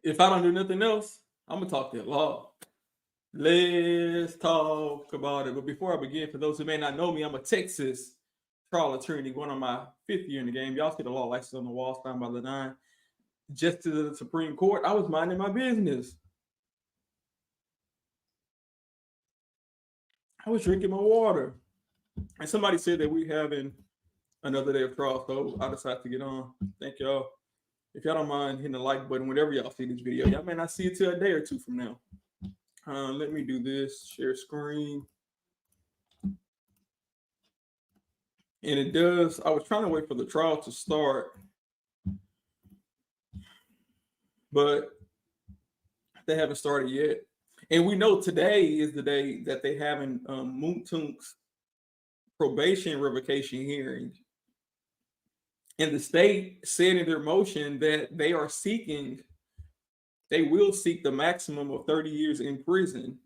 If I don't do nothing else, I'm gonna talk that law. Let's talk about it. But before I begin, for those who may not know me, I'm a Texas trial attorney, going on my 5th year in the game. Y'all see the law license on the wall, signed by the 9. Just to the Supreme Court, I was minding my business. I was drinking my water. And somebody said that we having another day of trial, so I decided to get on. Thank y'all. If y'all don't mind hitting the like button whenever y'all see this video, y'all may not see it till a day or two from now. Let me do this, share screen. And it does, I was trying to wait for the trial to start, but they haven't started yet. And we know today is the day that they having Mounk Tounk's probation revocation hearing. And the state said in their motion that they will seek the maximum of 30 years in prison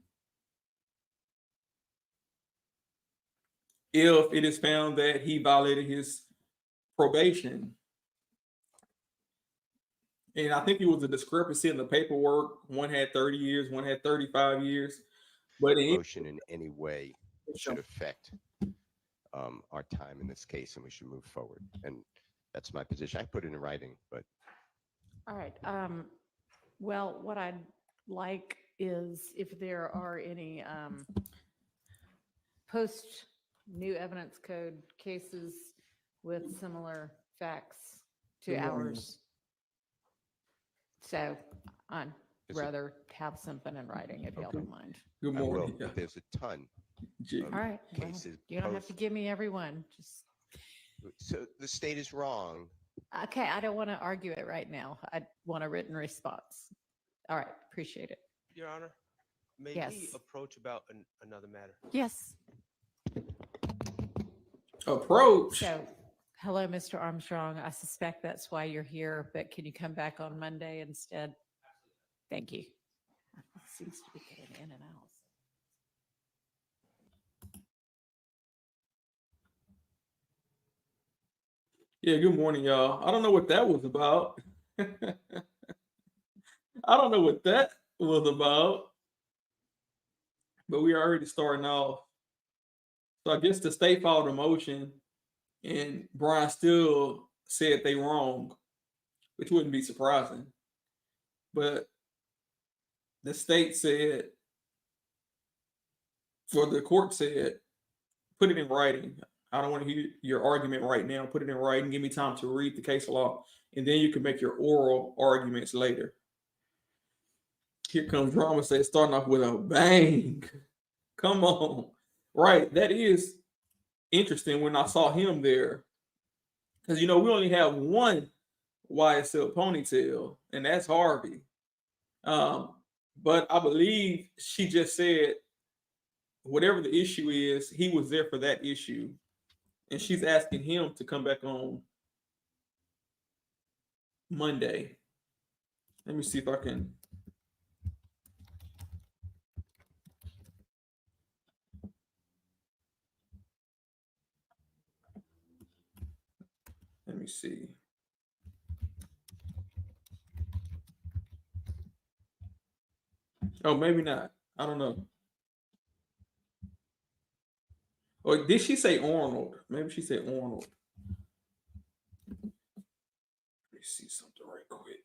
if it is found that he violated his probation. And I think it was a discrepancy in the paperwork. One had 30 years, one had 35 years. But motion in any way should affect our time in this case, and we should move forward. And that's my position. I put it in writing, but. All right. Well, what I'd like is if there are any post new evidence code cases with similar facts to ours. So I'd rather have something in writing if y'all don't mind. Good morning. But there's a ton of All right. cases. Well, you don't have to give me everyone. Just so the state is wrong. Okay, I don't want to argue it right now. I want a written response. All right, appreciate it. Your Honor, may we approach about another matter? Yes. Approach. So, hello, Mr. Armstrong. I suspect that's why you're here, but can you come back on Monday instead? Thank you. It seems to be getting in and out. Yeah, good morning, y'all. I don't know what that was about. I don't know what that was about. But we are already starting off. So I guess the state filed a motion and Brian still said they wrong, which wouldn't be surprising. But the state said, for the court said, put it in writing. I don't want to hear your argument right now. Put it in writing. Give me time to read the case law, and then you can make your oral arguments later. Here comes drama. Say starting off with a bang. Come on, right? That is interesting. When I saw him there, because we only have one YSL ponytail, and that's Harvey. But I believe she just said whatever the issue is, he was there for that issue. And she's asking him to come back on Monday. Let me see if I can. Let me see. Oh, maybe not. I don't know. Or did she say Arnold? Maybe she said Arnold. Let me see something right quick.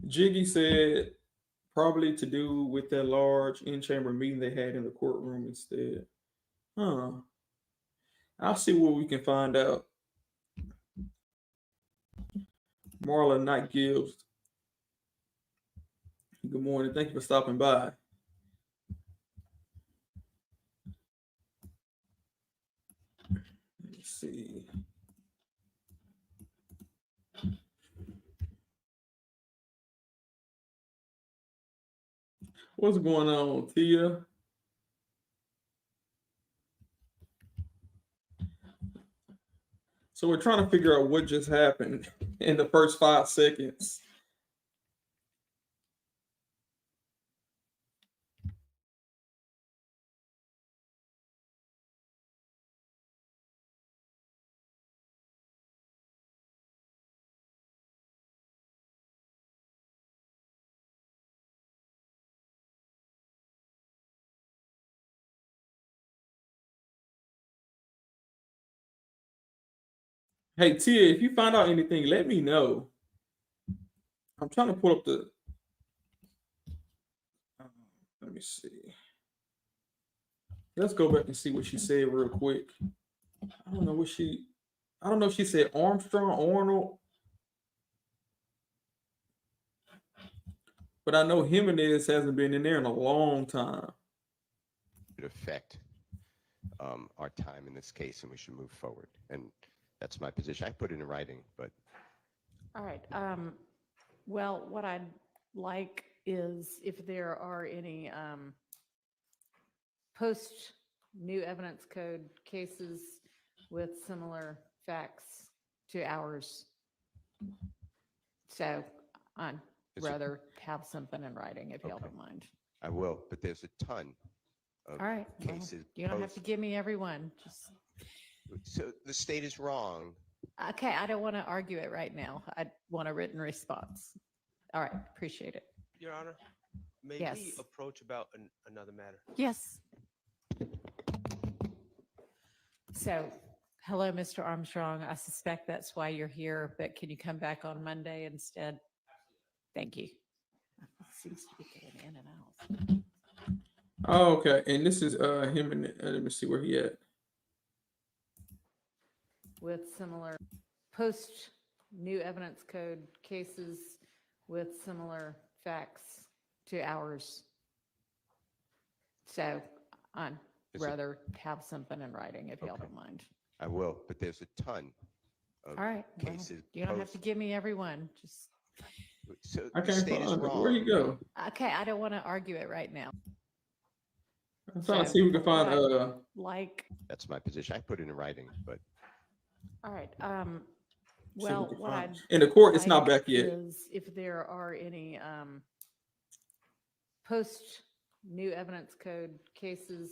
Jiggy said probably to do with that large in-chamber meeting they had in the courtroom instead. I'll see what we can find out. Marla Knight Gibbs. Good morning. Thank you for stopping by. Let's see. What's going on, Tia? So we're trying to figure out what just happened in the first 5 seconds. Hey Tia, if you find out anything, let me know. I'm trying to pull up the. Let me see. Let's go back and see what she said real quick. I don't know what she. I don't know if she said Armstrong, Arnold, but I know Jimenez hasn't been in there in a long time. It affect our time in this case, and we should move forward. And that's my position. I put it in writing, but All right. Well, what I'd like is if there are any post new evidence code cases with similar facts to ours. So I'd rather have something in writing if y'all don't mind. I will. But there's a ton of All right. Well, cases. you don't have to give me every one. Just So the state is wrong. okay. I don't want to argue it right now. I want a written response. All right. Appreciate it. Your Honor, may Yes. we approach about another matter? Yes. So, hello, Mr. Armstrong. I suspect that's why you're here, but can you come back on Monday instead? Thank you. Seems to be getting in and out. Oh, okay. And this is him and let me see where he at. With similar post new evidence code cases with similar facts to ours. So I'd rather have something in writing if y'all don't mind. I will. But there's a ton of All right. Well, cases. you don't have to give me every one. Just So I the can't state is find it. wrong. Where he go? okay. I don't want to argue it right now. I'm trying to see if we can find Like. That's my position. I put it in writing, but All right. see if we Well, can what find I'd it. In the court, it's not like back yet. is if there are any post new evidence code cases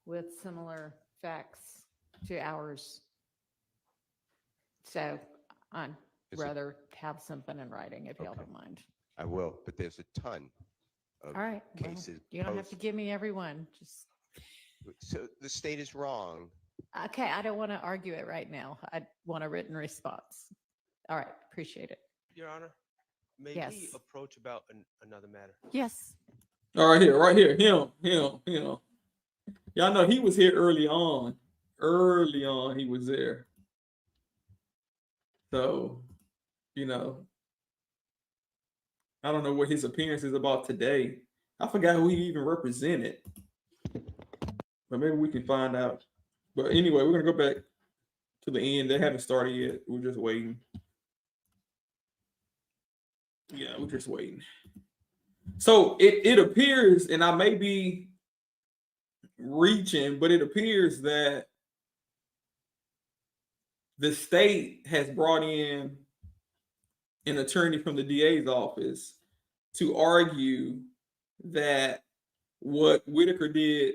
with similar facts to ours. So I'd rather have something in writing if y'all don't mind. I will. But there's a ton of All right. Well, cases. you don't have to give me every one. Just So the state is wrong. okay. I don't want to argue it right now. I want a written response. All right. Appreciate it. Your Honor, may Yes. we approach about another matter? Yes. All right, here, right here. Him. Y'all know he was here early on. Early on, he was there. So, you know, I don't know what his appearance is about today. I forgot who he even represented. But maybe we can find out. But anyway, we're gonna go back to the end. They haven't started yet. We're just waiting. Yeah, we're just waiting. So it appears, and I may be reaching, but it appears that the state has brought in an attorney from the DA's office to argue that what Whitaker did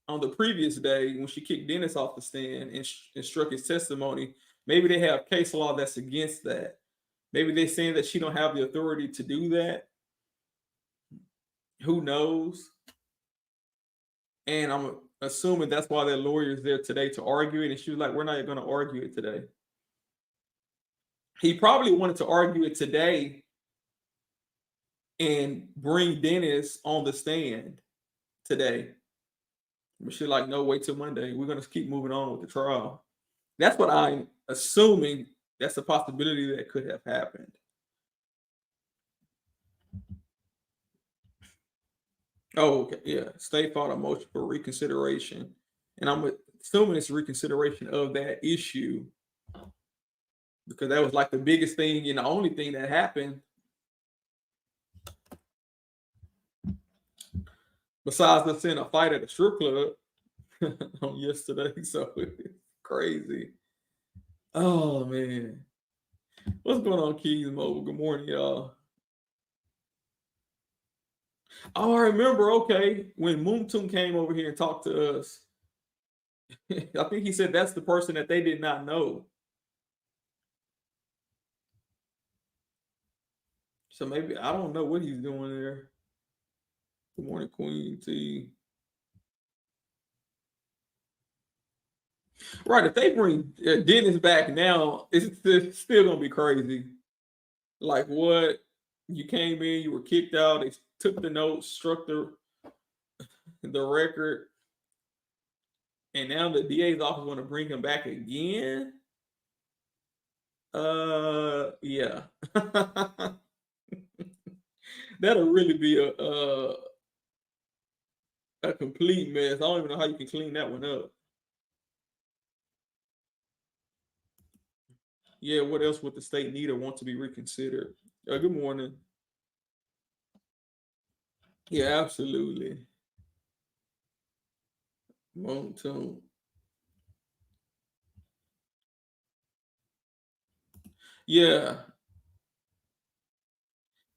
on the previous day when she kicked Dennis off the stand and struck his testimony, maybe they have case law that's against that. Maybe they're saying that she don't have the authority to do that. Who knows? And I'm assuming that's why their lawyer's there today to argue it. And she was like, we're not going to argue it today. He probably wanted to argue it today and bring Dennis on the stand today. But she's like, no, wait till Monday. We're going to keep moving on with the trial. That's what I'm assuming. That's a possibility that could have happened. Oh, okay. Yeah. State filed a motion for reconsideration. And I'm assuming it's reconsideration of that issue because that was like the biggest thing and the only thing that happened. Besides us seeing a fight at a strip club on yesterday. So it's crazy. Oh, man. What's going on, Keys Mobile? Good morning, y'all. Oh, I remember, okay, when Mounk Tounk came over here and talked to us, I think he said that's the person that they did not know. So maybe, I don't know what he's doing there. Good morning, Queen T. Right. If they bring Dennis back now, it's still gonna be crazy. Like what? You came in, you were kicked out. They took the notes, struck the record, and now the DA's office want to bring him back again. Yeah. That'll really be a complete mess. I don't even know how you can clean that one up. Yeah, what else would the state need or want to be reconsidered? Good morning. Yeah, absolutely. Mounk Tounk. Yeah.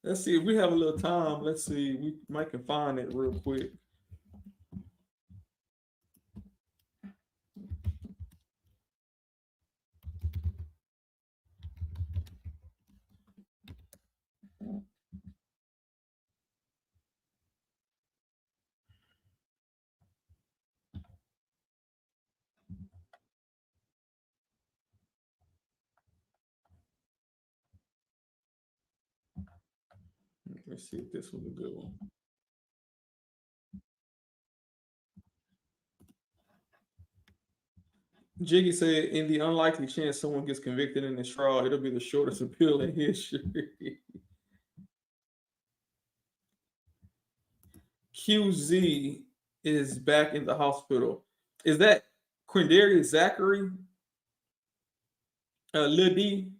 Let's see if we have a little time. Let's see. We might can find it real quick. Let's see if this was a good one. Jiggy said, in the unlikely chance someone gets convicted in this trial, it'll be the shortest appeal in history. QZ is back in the hospital. Is that Quindarius Zachary? Lil D?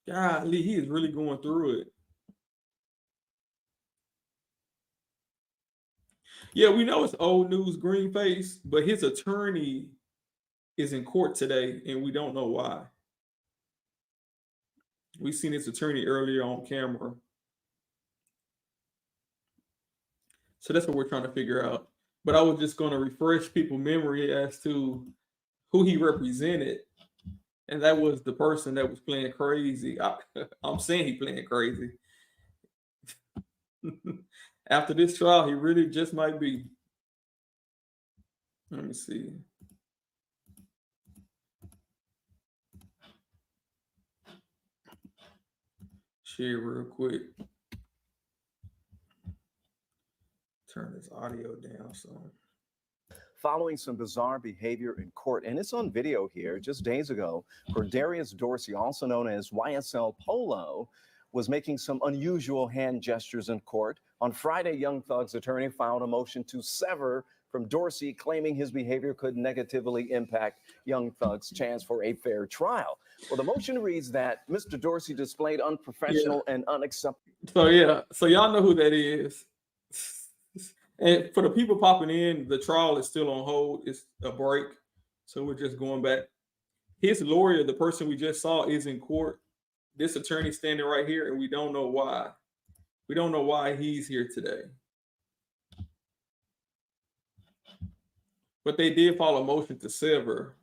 Golly, he is really going through it. Yeah, we know it's old news, green face, but his attorney is in court today, and we don't know why. We seen his attorney earlier on camera. So that's what we're trying to figure out. But I was just going to refresh people's memory as to who he represented. And that was the person that was playing crazy. I'm saying he playing crazy. After this trial, he really just might be. Let me see. Share real quick. Turn this audio down some. Following some bizarre behavior in court, and it's on video here. Just days ago, Cordarius Dorsey, also known as YSL Polo, was making some unusual hand gestures in court. On Friday, Young Thug's attorney filed a motion to sever from Dorsey, claiming his behavior could negatively impact Young Thug's chance for a fair trial. Well, the motion reads that Mr. Dorsey displayed unprofessional and unacceptable. So y'all know who that is. And for the people popping in, the trial is still on hold. It's a break. So we're just going back. His lawyer, the person we just saw, is in court. This attorney standing right here, and we don't know why. We don't know why he's here today. But they did file a motion to sever.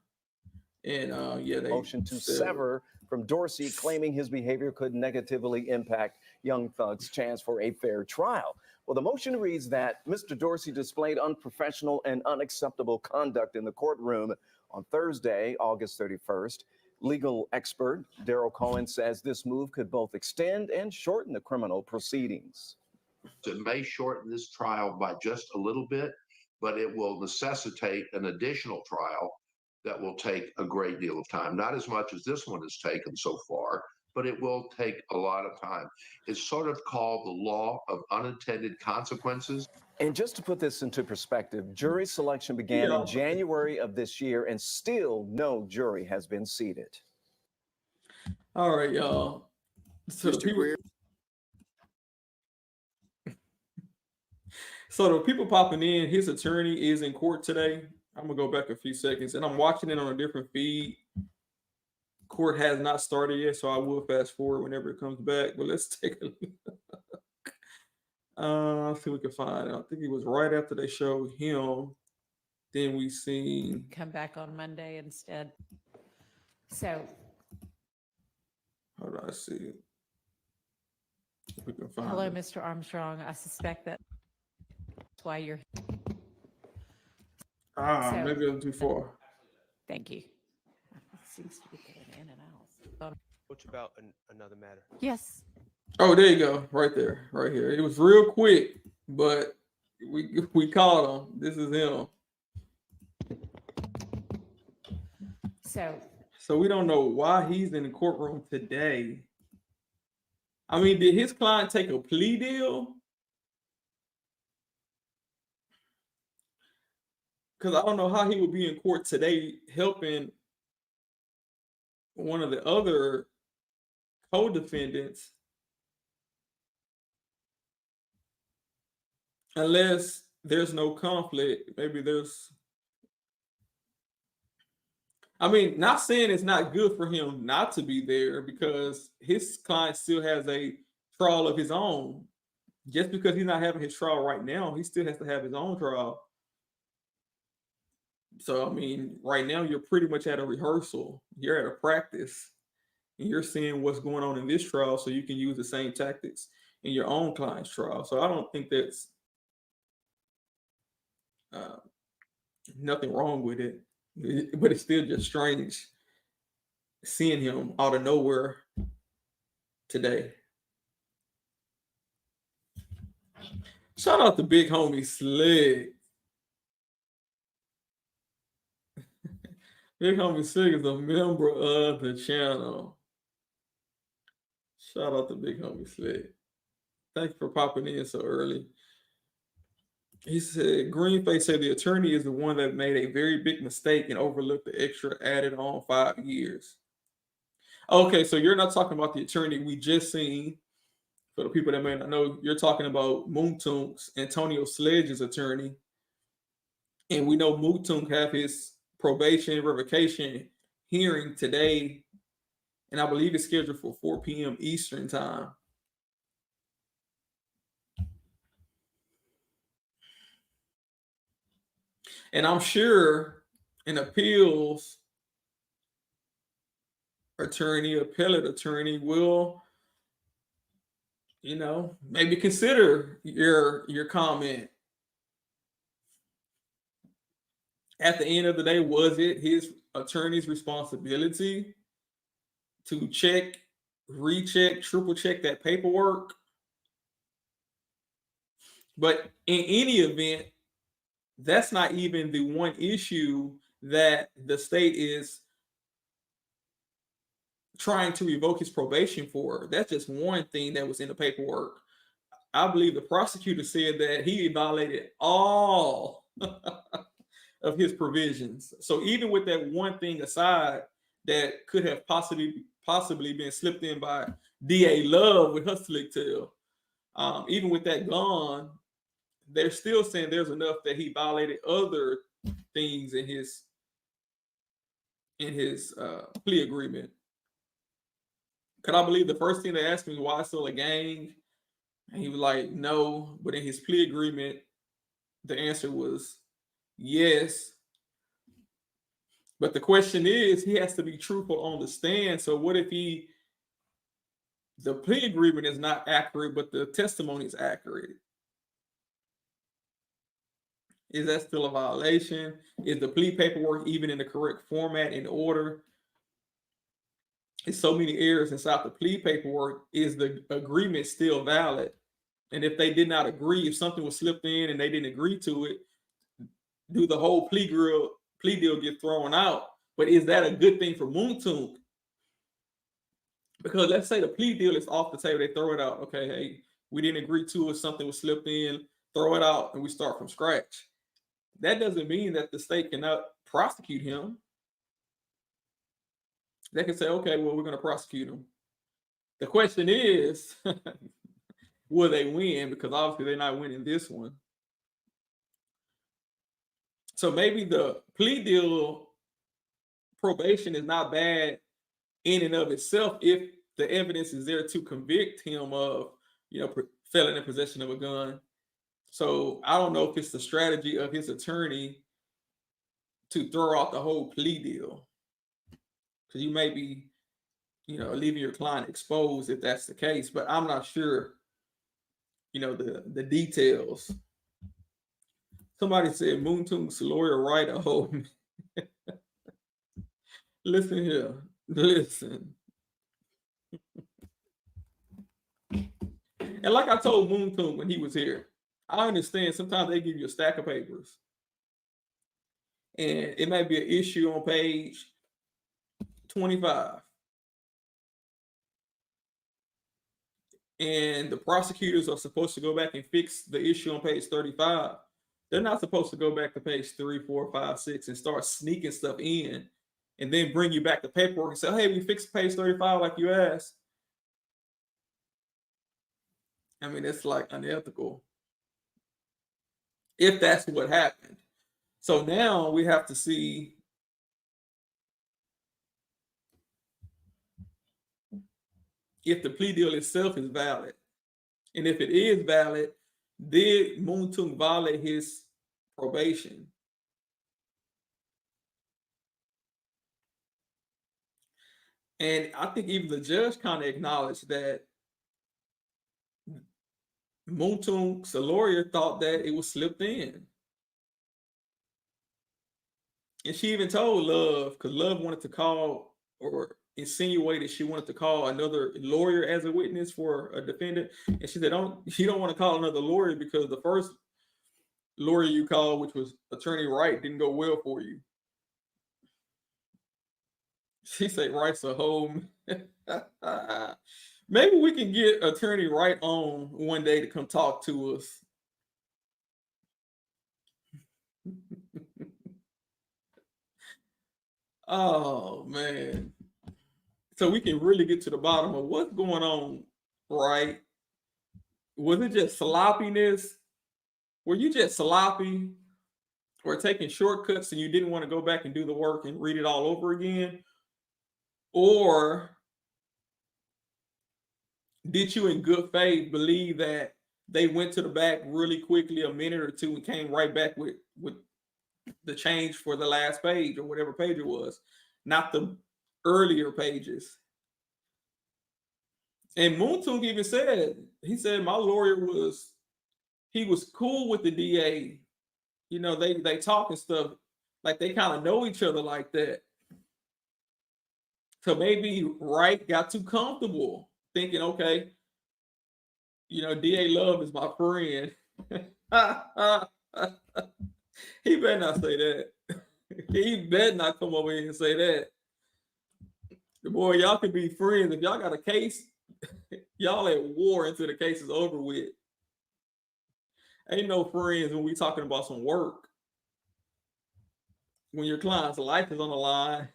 And they motion to sever from Dorsey, claiming his behavior could negatively impact Young Thug's chance for a fair trial. Well, the motion reads that Mr. Dorsey displayed unprofessional and unacceptable conduct in the courtroom on Thursday, August 31st. Legal expert Daryl Cohen says this move could both extend and shorten the criminal proceedings. It may shorten this trial by just a little bit, but it will necessitate an additional trial that will take a great deal of time. Not as much as this one has taken so far, but it will take a lot of time. It's sort of called the law of unintended consequences. And just to put this into perspective, jury selection began in January of this year, and still no jury has been seated. All right, y'all. So the people popping in, his attorney is in court today. I'm going to go back a few seconds, and I'm watching it on a different feed. Court has not started yet, so I will fast forward whenever it comes back. But let's take a look. See if we can find it. I think it was right after they showed him. Then we seen come back on Monday instead. So hold on, let's see if we can find hello, it. Mr. Armstrong. I suspect that's why you're maybe I'm too far. Thank you. It seems to be going in and out. Approach about another matter. Yes. Oh, there you go, right there, right here. It was real quick, but we caught him. This is him. So we don't know why he's in the courtroom today. I mean, did his client take a plea deal? Because I don't know how he would be in court today helping one of the other co-defendants, unless there's no conflict. Maybe there's, I mean, not saying it's not good for him not to be there, because his client still has a trial of his own. Just because he's not having his trial right now, he still has to have his own trial. So, I mean, right now you're pretty much at a rehearsal. You're at a practice, and you're seeing what's going on in this trial so you can use the same tactics in your own client's trial. So I don't think that's nothing wrong with it, but it's still just strange seeing him out of nowhere today. Shout out to big homie Sledge. Big homie Sledge is a member of the channel. Shout out to big homie Sledge. Thanks for popping in so early. He said, Greenface said the attorney is the one that made a very big mistake and overlooked the extra added on 5 years. Okay, so you're not talking about the attorney we just seen. For the people that may not know, you're talking about Mounk Tounk's, Antonio Sledge's attorney. And we know Mounk Tounk have his probation revocation hearing today. And I believe it's scheduled for 4 p.m. Eastern time. And I'm sure an appeals attorney, appellate attorney will, maybe consider your comment. At the end of the day, was it his attorney's responsibility to check, recheck, triple check that paperwork? But in any event, that's not even the one issue that the state is trying to revoke his probation for. That's just one thing that was in the paperwork. I believe the prosecutor said that he violated all of his provisions. So even with that one thing aside that could have possibly been slipped in by DA Love with her slick tail, even with that gone, they're still saying there's enough that he violated other things in his plea agreement. Could I believe the first thing they asked me was why it's still a gang? And he was like, no. But in his plea agreement, the answer was yes. But the question is, he has to be truthful on the stand. So what if the plea agreement is not accurate, but the testimony is accurate? Is that still a violation? Is the plea paperwork even in the correct format and order? It's so many errors inside the plea paperwork. Is the agreement still valid? And if they did not agree, if something was slipped in and they didn't agree to it, do the whole plea deal get thrown out? But is that a good thing for Mounk Tounk? Because let's say the plea deal is off the table, they throw it out. Okay, hey, we didn't agree to it, something was slipped in, throw it out, and we start from scratch. That doesn't mean that the state cannot prosecute him. They can say, okay, well, we're going to prosecute him. The question is, will they win? Because obviously they're not winning this one. So maybe the plea deal probation is not bad in and of itself if the evidence is there to convict him of, felon in possession of a gun. So I don't know if it's the strategy of his attorney to throw out the whole plea deal, because you may be, leaving your client exposed if that's the case. But I'm not sure, the details. Somebody said Mounk Tounk's lawyer right a whole. Listen here. Listen. And like I told Mounk Tounk when he was here, I understand sometimes they give you a stack of papers. And it might be an issue on page 25. And the prosecutors are supposed to go back and fix the issue on page 35. They're not supposed to go back to page 3, 4, 5, 6 and start sneaking stuff in and then bring you back the paperwork and say, hey, we fixed page 35 like you asked. I mean, it's like unethical if that's what happened. So now we have to see if the plea deal itself is valid. And if it is valid, did Mounk Tounk violate his probation? And I think even the judge kind of acknowledged that Mounk Tounk's lawyer thought that it was slipped in. And she even told Love, because Love wanted to call or insinuated she wanted to call another lawyer as a witness for a defendant. And she said, you don't want to call another lawyer because the first lawyer you called, which was Attorney Wright, didn't go well for you. She said, Wright's a home. Maybe we can get Attorney Wright on one day to come talk to us. Oh, man. So we can really get to the bottom of what's going on, right? Was it just sloppiness? Were you just sloppy or taking shortcuts and you didn't want to go back and do the work and read it all over again? Or did you in good faith believe that they went to the back really quickly, a minute or two, and came right back with the change for the last page or whatever page it was, not the earlier pages? And Mounk Tounk even said, he said, my lawyer was cool with the DA. You know, they talk and stuff, like they kind of know each other like that. So maybe Wright got too comfortable thinking, okay, you know, DA Love is my friend. He better not say that. He better not come over here and say that. Boy, y'all can be friends. If y'all got a case, y'all at war until the case is over with. Ain't no friends when we talking about some work. When your client's life is on the line.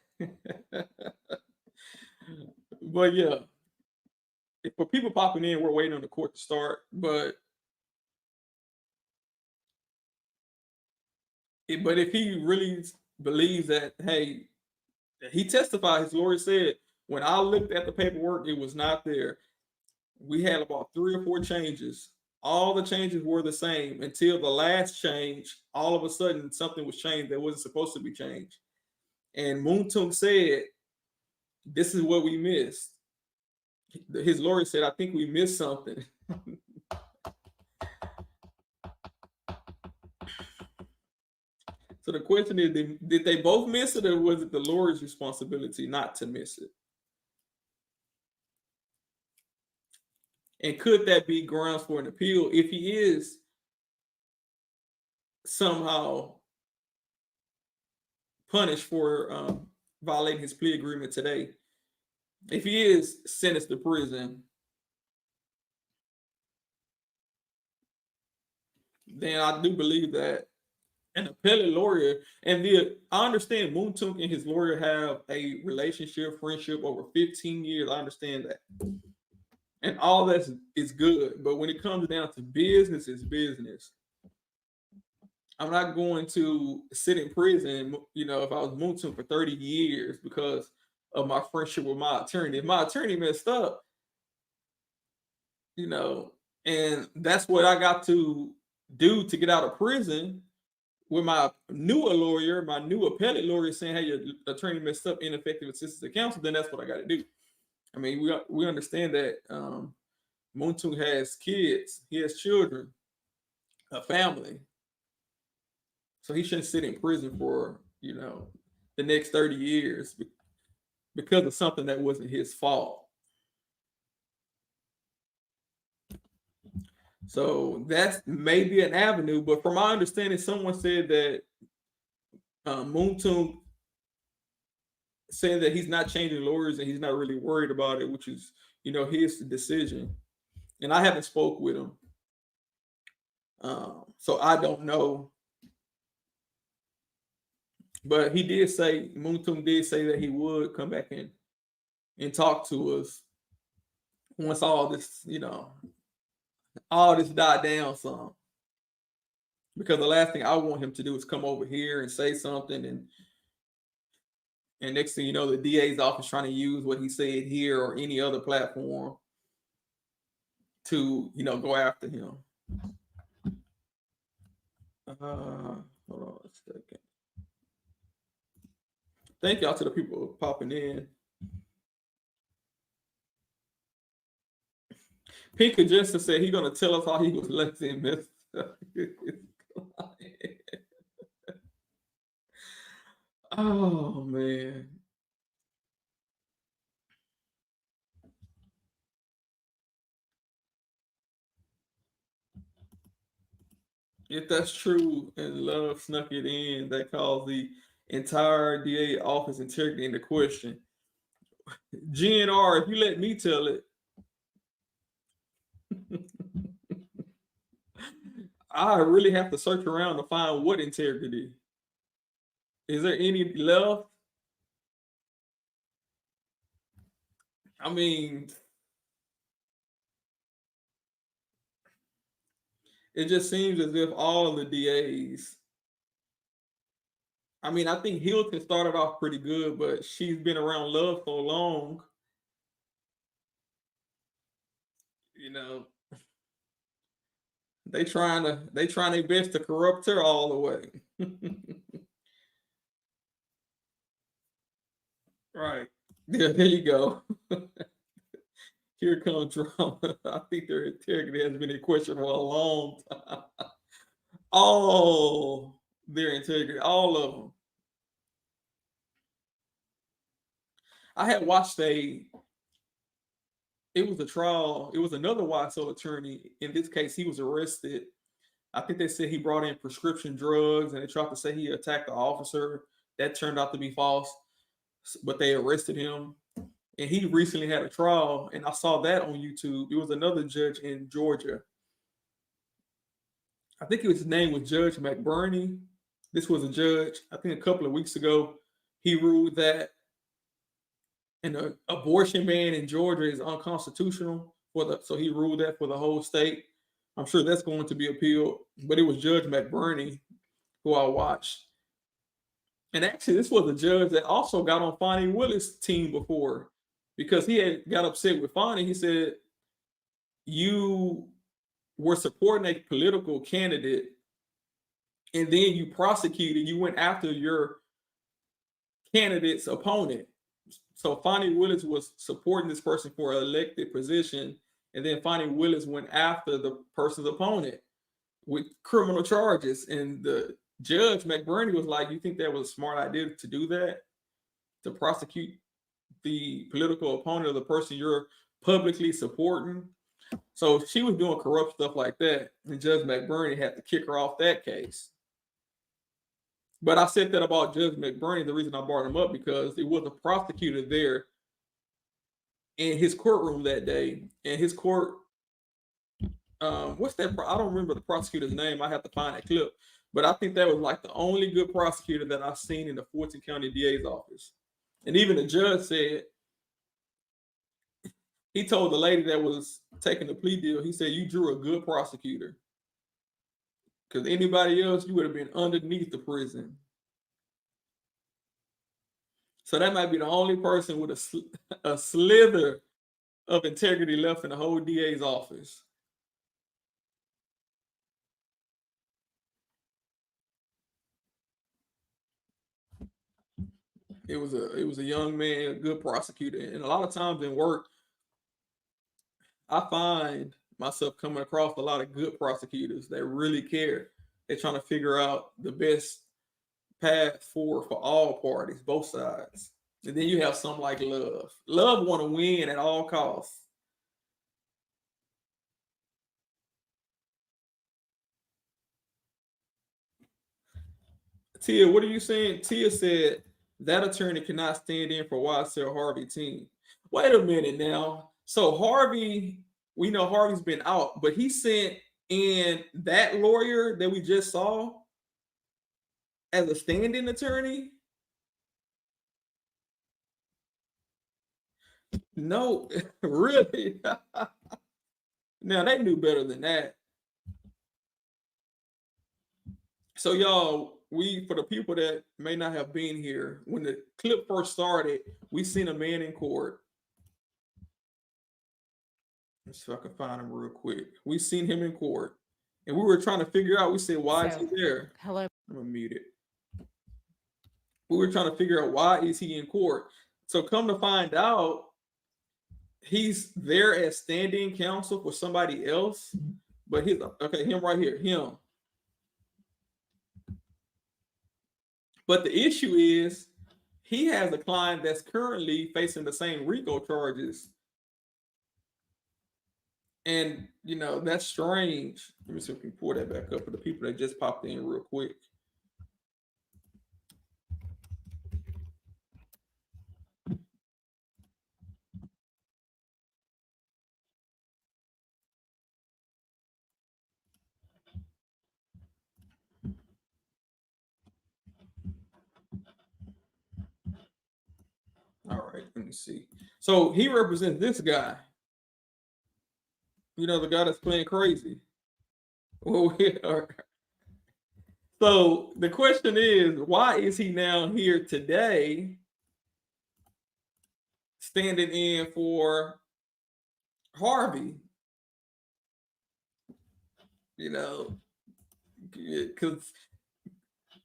But yeah, for people popping in, we're waiting on the court to start. But if he really believes that, hey, he testified, his lawyer said, when I looked at the paperwork, it was not there. We had about 3 or 4 changes. All the changes were the same until the last change. All of a sudden, something was changed that wasn't supposed to be changed. And Mounk Tounk said, this is what we missed. His lawyer said, I think we missed something. So the question is, did they both miss it, or was it the lawyer's responsibility not to miss it? And could that be grounds for an appeal if he is somehow punished for violating his plea agreement today? If he is sentenced to prison, then I do believe that an appellate lawyer, and I understand Mounk Tounk and his lawyer have a relationship, friendship over 15 years. I understand that. And all that is good. But when it comes down to business, it's business. I'm not going to sit in prison, you know, if I was Mounk Tounk for 30 years because of my friendship with my attorney. If my attorney messed up, you know, and that's what I got to do to get out of prison, with my newer lawyer, my new appellate lawyer saying, hey, your attorney messed up, ineffective assistance of counsel, then that's what I got to do. I mean, we understand that Mounk Tounk has kids, he has children, a family. So he shouldn't sit in prison for, you know, the next 30 years because of something that wasn't his fault. So that's maybe an avenue, but from my understanding, someone said that Mounk Tounk said that he's not changing lawyers and he's not really worried about it, which is, his decision. And I haven't spoke with him, so I don't know. But he did say, Mounk Tounk did say that he would come back in and talk to us once all this, all this died down some. Because the last thing I want him to do is come over here and say something, and next thing you know, the DA's office trying to use what he said here or any other platform to, go after him. Hold on a second. Thank y'all to the people popping in. Pinker Jensen said he's gonna tell us how he was left in Memphis. Oh man. If that's true and Love snuck it in, that calls the entire DA office integrity into question. GNR, if you let me tell it, I really have to search around to find what integrity. Is there any left? I mean, it just seems as if all the DAs, I mean, I think Hilton started off pretty good, but she's been around Love so long. They trying their best to corrupt her all the way. Right. Yeah, there you go. Here comes drama. I think their integrity has been in question for a long time. All their integrity, all of them. I had watched it was a trial. It was another YSL attorney. In this case, he was arrested. I think they said he brought in prescription drugs and they tried to say he attacked the officer. That turned out to be false, but they arrested him. And he recently had a trial, and I saw that on YouTube. It was another judge in Georgia. I think his name was Judge McBurney. This was a judge, I think a couple of weeks ago. He ruled that an abortion ban in Georgia is unconstitutional, so he ruled that for the whole state. I'm sure that's going to be appealed, but it was Judge McBurney who I watched. And actually, this was a judge that also got on Fonnie Willis' team before, because he had got upset with Fonnie. He said, you were supporting a political candidate, and then you prosecuted, you went after your candidate's opponent. So Fonnie Willis was supporting this person for an elected position, and then Fonnie Willis went after the person's opponent with criminal charges. And the Judge McBurney was like, you think that was a smart idea to do that? To prosecute the political opponent of the person you're publicly supporting? So she was doing corrupt stuff like that, and Judge McBurney had to kick her off that case. But I said that about Judge McBurney, the reason I brought him up, because it was a prosecutor there in his courtroom that day. And his court, what's that? I don't remember the prosecutor's name. I have to find that clip. But I think that was like the only good prosecutor that I've seen in the Fulton County DA's office. And even the judge said, he told the lady that was taking the plea deal, he said, you drew a good prosecutor. Because anybody else, you would have been underneath the prison. So that might be the only person with a slither of integrity left in the whole DA's office. It was a young man, a good prosecutor. And a lot of times in work, I find myself coming across a lot of good prosecutors that really care. They're trying to figure out the best path forward for all parties, both sides. And then you have some like Love. Love want to win at all costs. Tia, what are you saying? Tia said that attorney cannot stand in for YSL Harvey team. Wait a minute now. So Harvey, we know Harvey's been out, but he sent in that lawyer that we just saw as a stand-in attorney? No, really? Now they knew better than that. So y'all, for the people that may not have been here, when the clip first started, we seen a man in court. Let's see if I can find him real quick. We seen him in court, and we were trying to figure out. We said, "Why is he there?" Hello. I'm gonna mute it. We were trying to figure out why is he in court. So come to find out, he's there as stand-in counsel for somebody else. But him right here, him. But the issue is, he has a client that's currently facing the same RICO charges. And, that's strange. Let me see if we can pull that back up for the people that just popped in real quick. All right, let me see. So he represents this guy. The guy that's playing crazy. Well, so the question is, why is he now here today standing in for Harvey?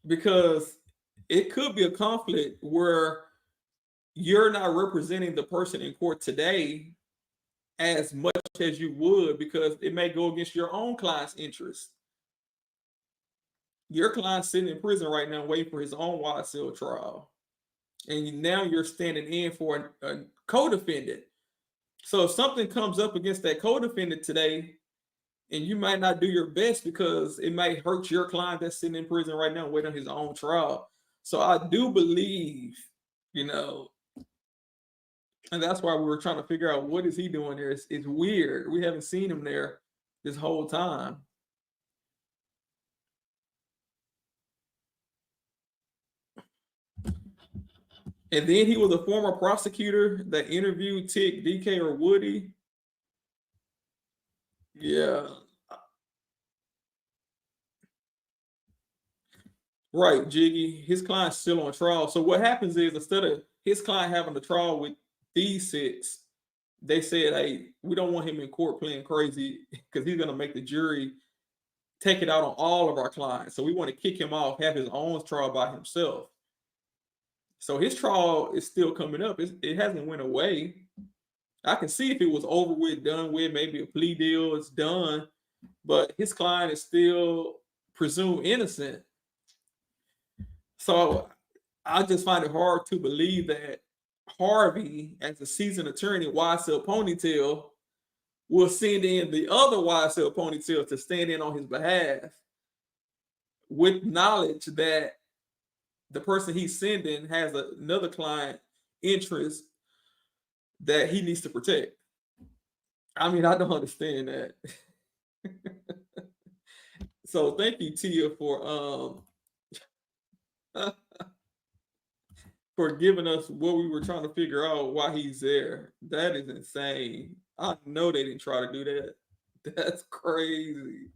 Because it could be a conflict where you're not representing the person in court today as much as you would, because it may go against your own client's interest. Your client's sitting in prison right now waiting for his own YSL trial. And now you're standing in for a co-defendant. So if something comes up against that co-defendant today, and you might not do your best because it might hurt your client that's sitting in prison right now waiting on his own trial. So I do believe, and that's why we were trying to figure out what is he doing there. It's weird. We haven't seen him there this whole time. And then he was a former prosecutor that interviewed Tick, DK, or Woody. Yeah. Right, Jiggy. His client's still on trial. So what happens is, instead of his client having a trial with these six, they said, hey, we don't want him in court playing crazy because he's going to make the jury take it out on all of our clients. So we want to kick him off, have his own trial by himself. So his trial is still coming up. It hasn't went away. I can see if it was over with, done with, maybe a plea deal, it's done. But his client is still presumed innocent. So I just find it hard to believe that Harvey, as a seasoned attorney, YSL Ponytail, will send in the other YSL Ponytail to stand in on his behalf with knowledge that the person he's sending has another client interest that he needs to protect. I mean, I don't understand that. So thank you, Tia, for giving us what we were trying to figure out why he's there. That is insane. I know they didn't try to do that. That's crazy.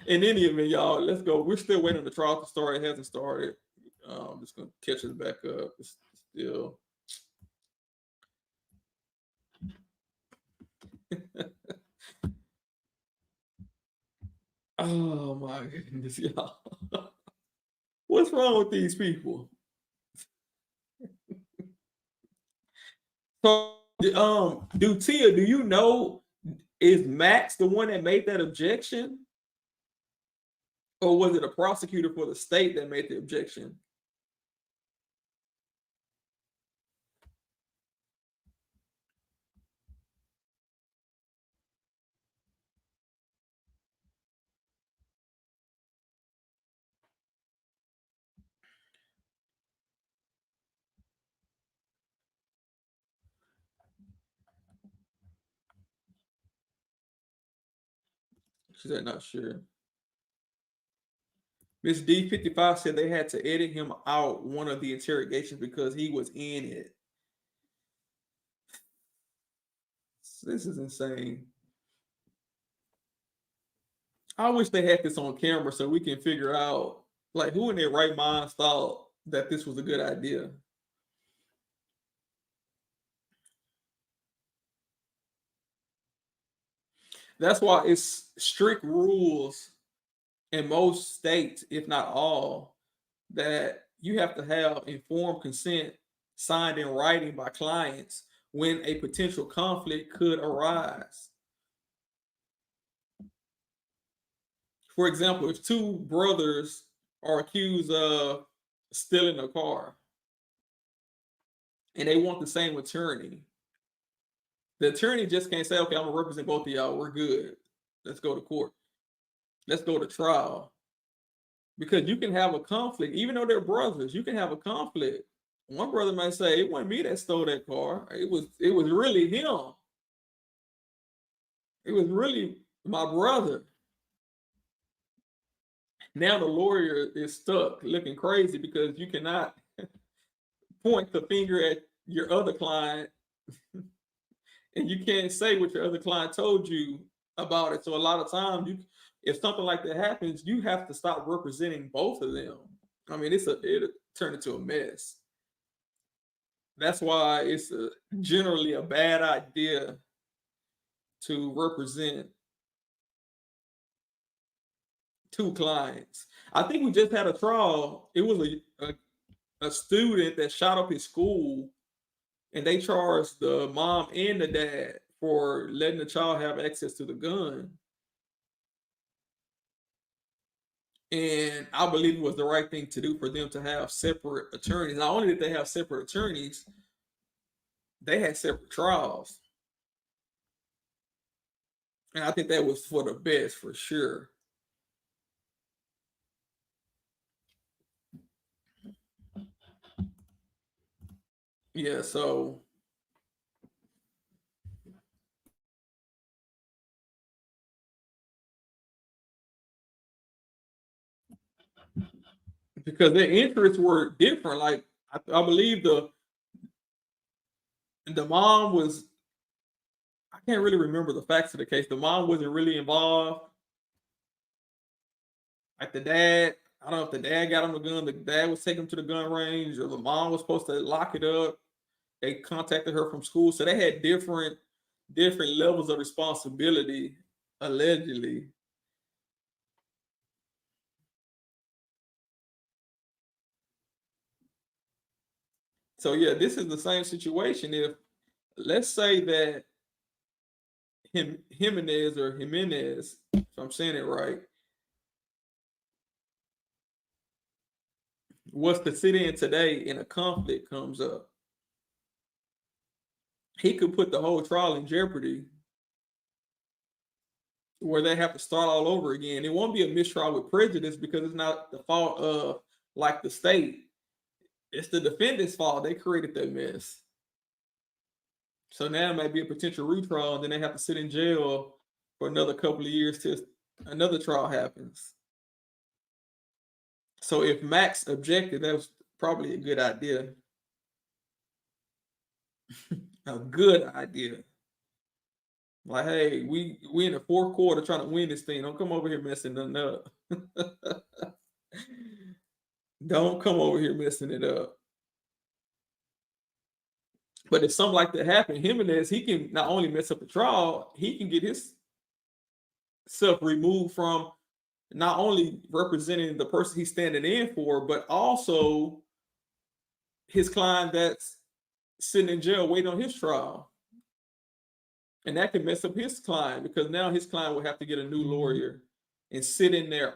In any event, y'all, let's go. We're still waiting on the trial to start. It hasn't started. I'm just going to catch us back up. It's still. Oh my goodness, y'all. What's wrong with these people? So, Tia, do you know, is Max the one that made that objection? Or was it a prosecutor for the state that made the objection? She said, not sure. Miss D55 said they had to edit him out one of the interrogations because he was in it. This is insane. I wish they had this on camera so we can figure out, like, who in their right mind thought that this was a good idea. That's why it's strict rules in most states, if not all, that you have to have informed consent signed in writing by clients when a potential conflict could arise. For example, if two brothers are accused of stealing a car and they want the same attorney, the attorney just can't say, okay, I'm gonna represent both of y'all, we're good. Let's go to court. Let's go to trial. Because you can have a conflict, even though they're brothers, you can have a conflict. One brother might say, it wasn't me that stole that car. It was really him. It was really my brother. Now the lawyer is stuck looking crazy because you cannot point the finger at your other client and you can't say what your other client told you about it. So a lot of times, if something like that happens, you have to stop representing both of them. I mean, it'll turn into a mess. That's why it's generally a bad idea to represent two clients. I think we just had a trial. It was a student that shot up his school, and they charged the mom and the dad for letting the child have access to the gun. And I believe it was the right thing to do for them to have separate attorneys. Not only did they have separate attorneys, they had separate trials. And I think that was for the best for sure. Yeah, so because their interests were different. Like I believe the mom was, I can't really remember the facts of the case. The mom wasn't really involved. Like the dad, I don't know if the dad got him the gun. The dad was taking him to the gun range, or the mom was supposed to lock it up. They contacted her from school, so they had different levels of responsibility, allegedly. So yeah, this is the same situation. If let's say that Jimenez, if I'm saying it right, was to sit in today and a conflict comes up, he could put the whole trial in jeopardy where they have to start all over again. It won't be a mistrial with prejudice because it's not the fault of like the state. It's the defendant's fault. They created that mess. So now it might be a potential retrial, and then they have to sit in jail for another couple of years till another trial happens. So if Max objected, that was probably a good idea. A good idea. Like, hey, we in the fourth quarter trying to win this thing. Don't come over here messing nothing up. Don't come over here messing it up. But if something like that happened, Jimenez, he can not only mess up the trial, he can get his self removed from not only representing the person he's standing in for, but also his client that's sitting in jail waiting on his trial. And that can mess up his client because now his client will have to get a new lawyer and sit in there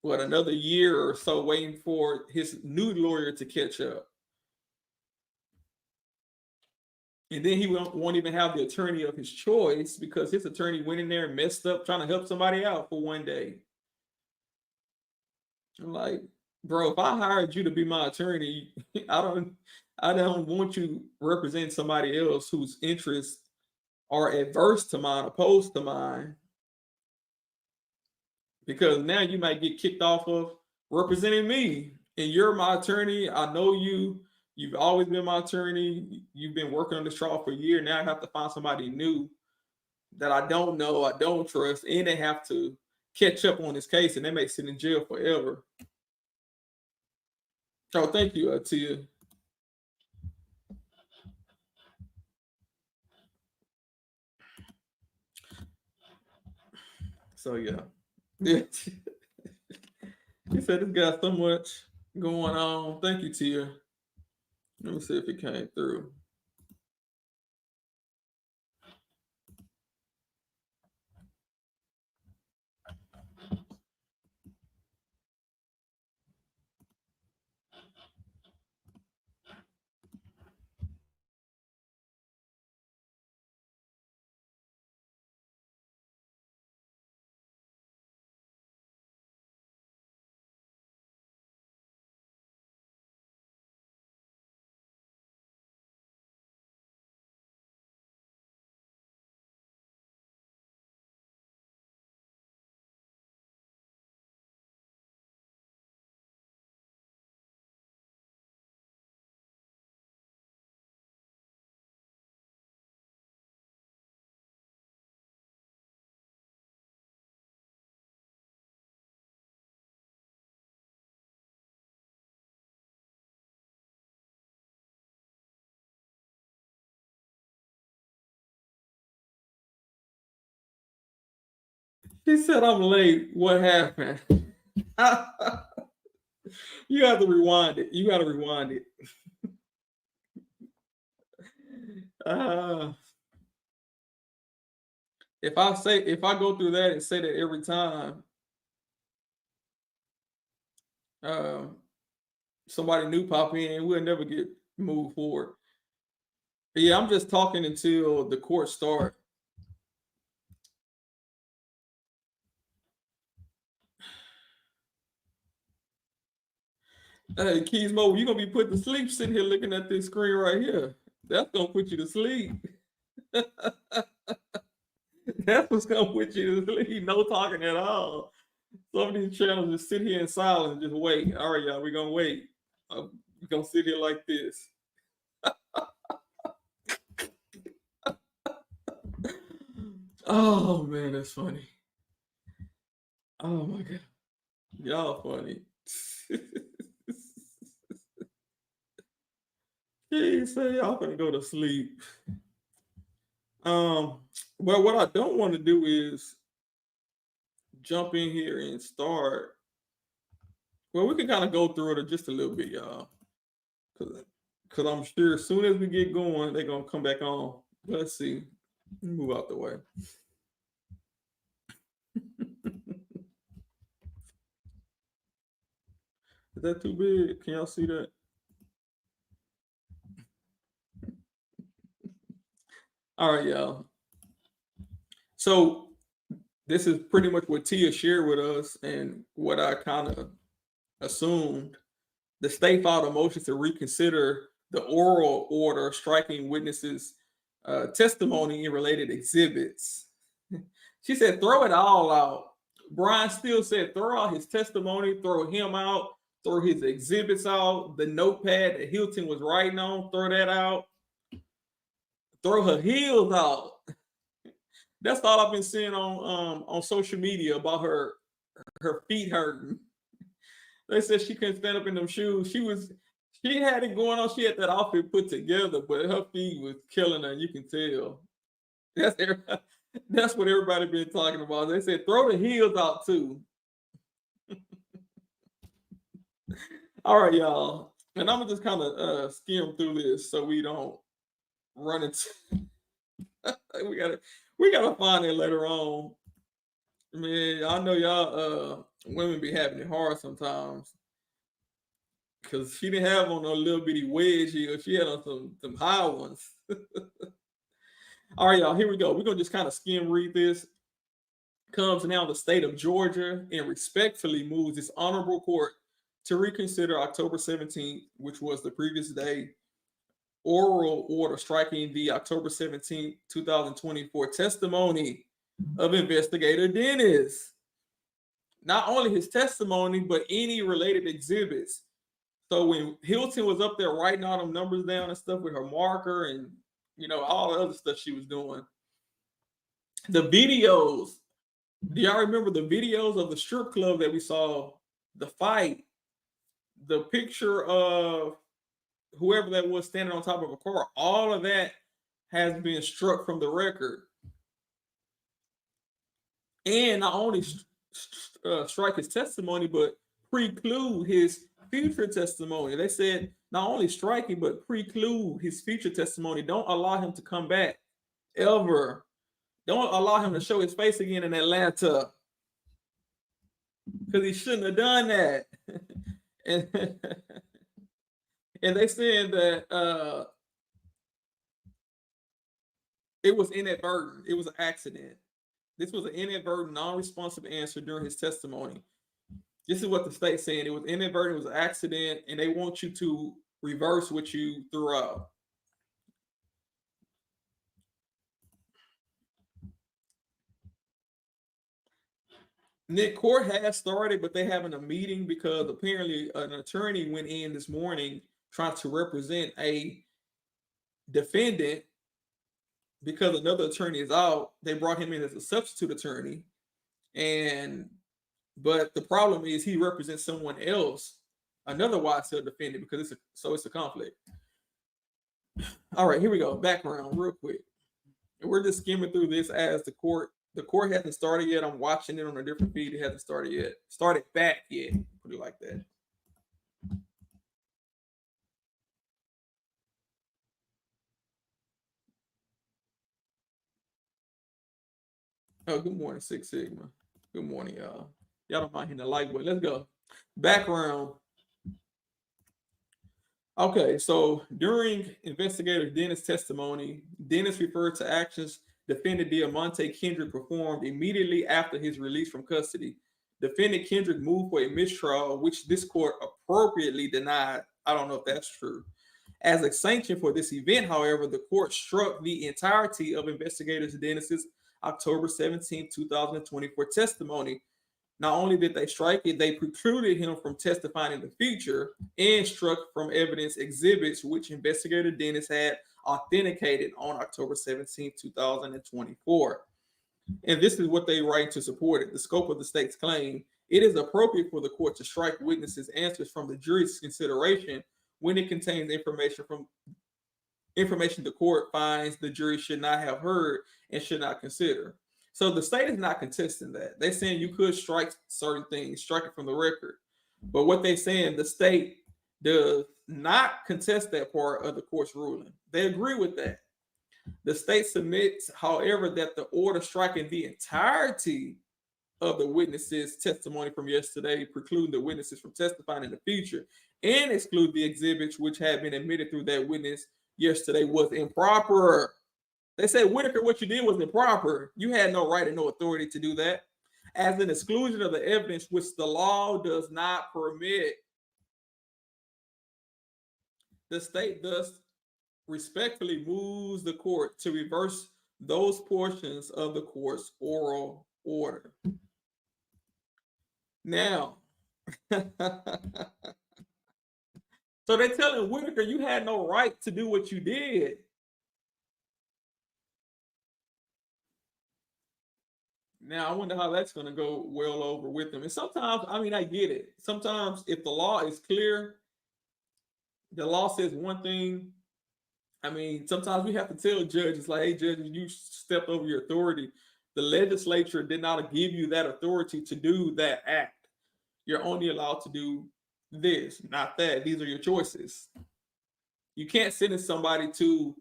another year or so waiting for his new lawyer to catch up. And then he won't even have the attorney of his choice because his attorney went in there and messed up trying to help somebody out for one day. I'm like, bro, if I hired you to be my attorney, I don't want you representing somebody else whose interests are adverse to mine, opposed to mine, because now you might get kicked off of representing me. And you're my attorney. I know you. You've always been my attorney. You've been working on this trial for a year. Now I have to find somebody new that I don't know, I don't trust, and they have to catch up on this case, and they may sit in jail forever. Oh, thank you, Tia. So yeah. He said this got so much going on. Thank you, Tia. Let me see if it came through. He said I'm late. What happened? You have to rewind it. You got to rewind it. If I go through that and say that every time, somebody new pop in, we'll never get moved forward. But yeah, I'm just talking until the court start. Hey, Keys Mo, you're gonna be put to sleep sitting here looking at this screen right here. That's gonna put you to sleep. That's what's gonna put you to sleep. No talking at all. Some of these channels just sit here in silence and just wait. All right, y'all, we're gonna wait. We're gonna sit here like this. Oh man, that's funny. Oh my god. Y'all funny. He say y'all gonna go to sleep. Well, what I don't want to do is jump in here and start. Well, we can kind of go through it just a little bit, y'all. Because I'm sure as soon as we get going, they're gonna come back on. Let's see. Move out the way. Is that too big? Can y'all see that? All right, y'all. So this is pretty much what Tia shared with us and what I kind of assumed. The state filed a motion to reconsider the oral order striking witnesses' testimony in related exhibits. She said, throw it all out. Brian still said, throw out his testimony, throw him out, throw his exhibits out, the notepad that Hilton was writing on, throw that out. Throw her heels out. That's all I've been seeing on social media about her feet hurting. They said she couldn't stand up in them shoes. She had it going on. She had that outfit put together, but her feet was killing her. You can tell. That's what everybody been talking about. They said throw the heels out too. All right, y'all. And I'm gonna just kind of skim through this so we don't run into. we gotta find it later on. Man, I know y'all women be having it hard sometimes. Cause she didn't have on a little bitty wedge heel. She had on some high ones. All right, y'all, here we go. We're gonna just kind of skim read this. Comes now the state of Georgia and respectfully moves this honorable court to reconsider October 17th, which was the previous day, oral order striking the October 17, 2024 testimony of investigator Dennis. Not only his testimony, but any related exhibits. So when Hilton was up there writing all them numbers down and stuff with her marker and, all the other stuff she was doing, the videos, do y'all remember the videos of the strip club that we saw, the fight, the picture of whoever that was standing on top of a car, all of that has been struck from the record. And not only strike his testimony, but preclude his future testimony. They said not only striking, but preclude his future testimony. Don't allow him to come back ever. Don't allow him to show his face again in Atlanta, because he shouldn't have done that. and they said that it was inadvertent. It was an accident. This was an inadvertent, non-responsive answer during his testimony. This is what the state's saying. It was inadvertent, it was an accident, and they want you to reverse what you threw out. Nick, court has started, but they're having a meeting because apparently an attorney went in this morning trying to represent a defendant. Because another attorney is out, they brought him in as a substitute attorney. But the problem is he represents someone else, another YSL defendant, because it's a conflict. All right, here we go. Background real quick. We're just skimming through this as the court hasn't started yet. I'm watching it on a different feed. It hasn't started back yet. Put it like that. Oh, good morning, Six Sigma. Good morning, y'all. Y'all don't mind hitting the like button. Let's go. Background. Okay, so during investigator Dennis' testimony, Dennis referred to actions defendant Diamante Kendrick performed immediately after his release from custody. Defendant Kendrick moved for a mistrial, which this court appropriately denied. I don't know if that's true. As a sanction for this event, however, the court struck the entirety of investigator Dennis's October 17, 2024 testimony. Not only did they strike it, they precluded him from testifying in the future and struck from evidence exhibits which investigator Dennis had authenticated on October 17, 2024. And this is what they write to support it. The scope of the state's claim: it is appropriate for the court to strike witnesses' answers from the jury's consideration when it contains information the court finds the jury should not have heard and should not consider. So the state is not contesting that. They're saying you could strike certain things, strike it from the record. But what they're saying, the state does not contest that part of the court's ruling. They agree with that. The state submits, however, that the order striking the entirety of the witnesses' testimony from yesterday, precluding the witnesses from testifying in the future, and exclude the exhibits which had been admitted through that witness yesterday, was improper. They said, Whitaker, what you did was improper. You had no right and no authority to do that, as an exclusion of the evidence which the law does not permit. The state thus respectfully moves the court to reverse those portions of the court's oral order. Now, so they're telling Whitaker, you had no right to do what you did. Now, I wonder how that's going to go well over with them. And sometimes, I get it. Sometimes if the law is clear, the law says one thing. Sometimes we have to tell judges, like, hey, judges, you stepped over your authority. The legislature did not give you that authority to do that act. You're only allowed to do this, not that. These are your choices. You can't sentence somebody to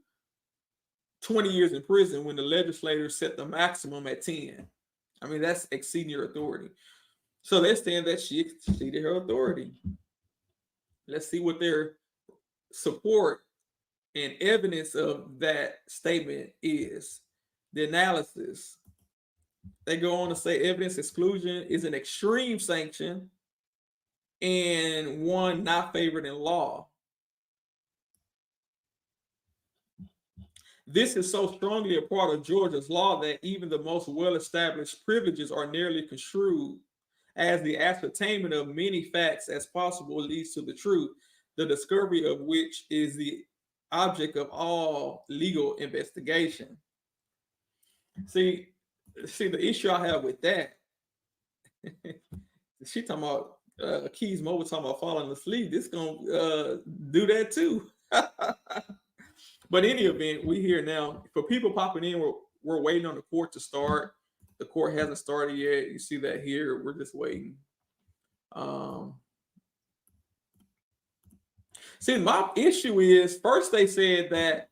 20 years in prison when the legislature set the maximum at 10. That's exceeding your authority. So they're saying that she exceeded her authority. Let's see what their support and evidence of that statement is. The analysis. They go on to say evidence exclusion is an extreme sanction and one not favored in law. This is so strongly a part of Georgia's law that even the most well-established privileges are narrowly construed as the ascertainment of many facts as possible leads to the truth, the discovery of which is the object of all legal investigation. See the issue I have with that. She talking about Keys Mobile talking about falling asleep. This gonna do that too. But in any event, we here now. For people popping in, we're waiting on the court to start. The court hasn't started yet. You see that here. We're just waiting. See, my issue is first they said that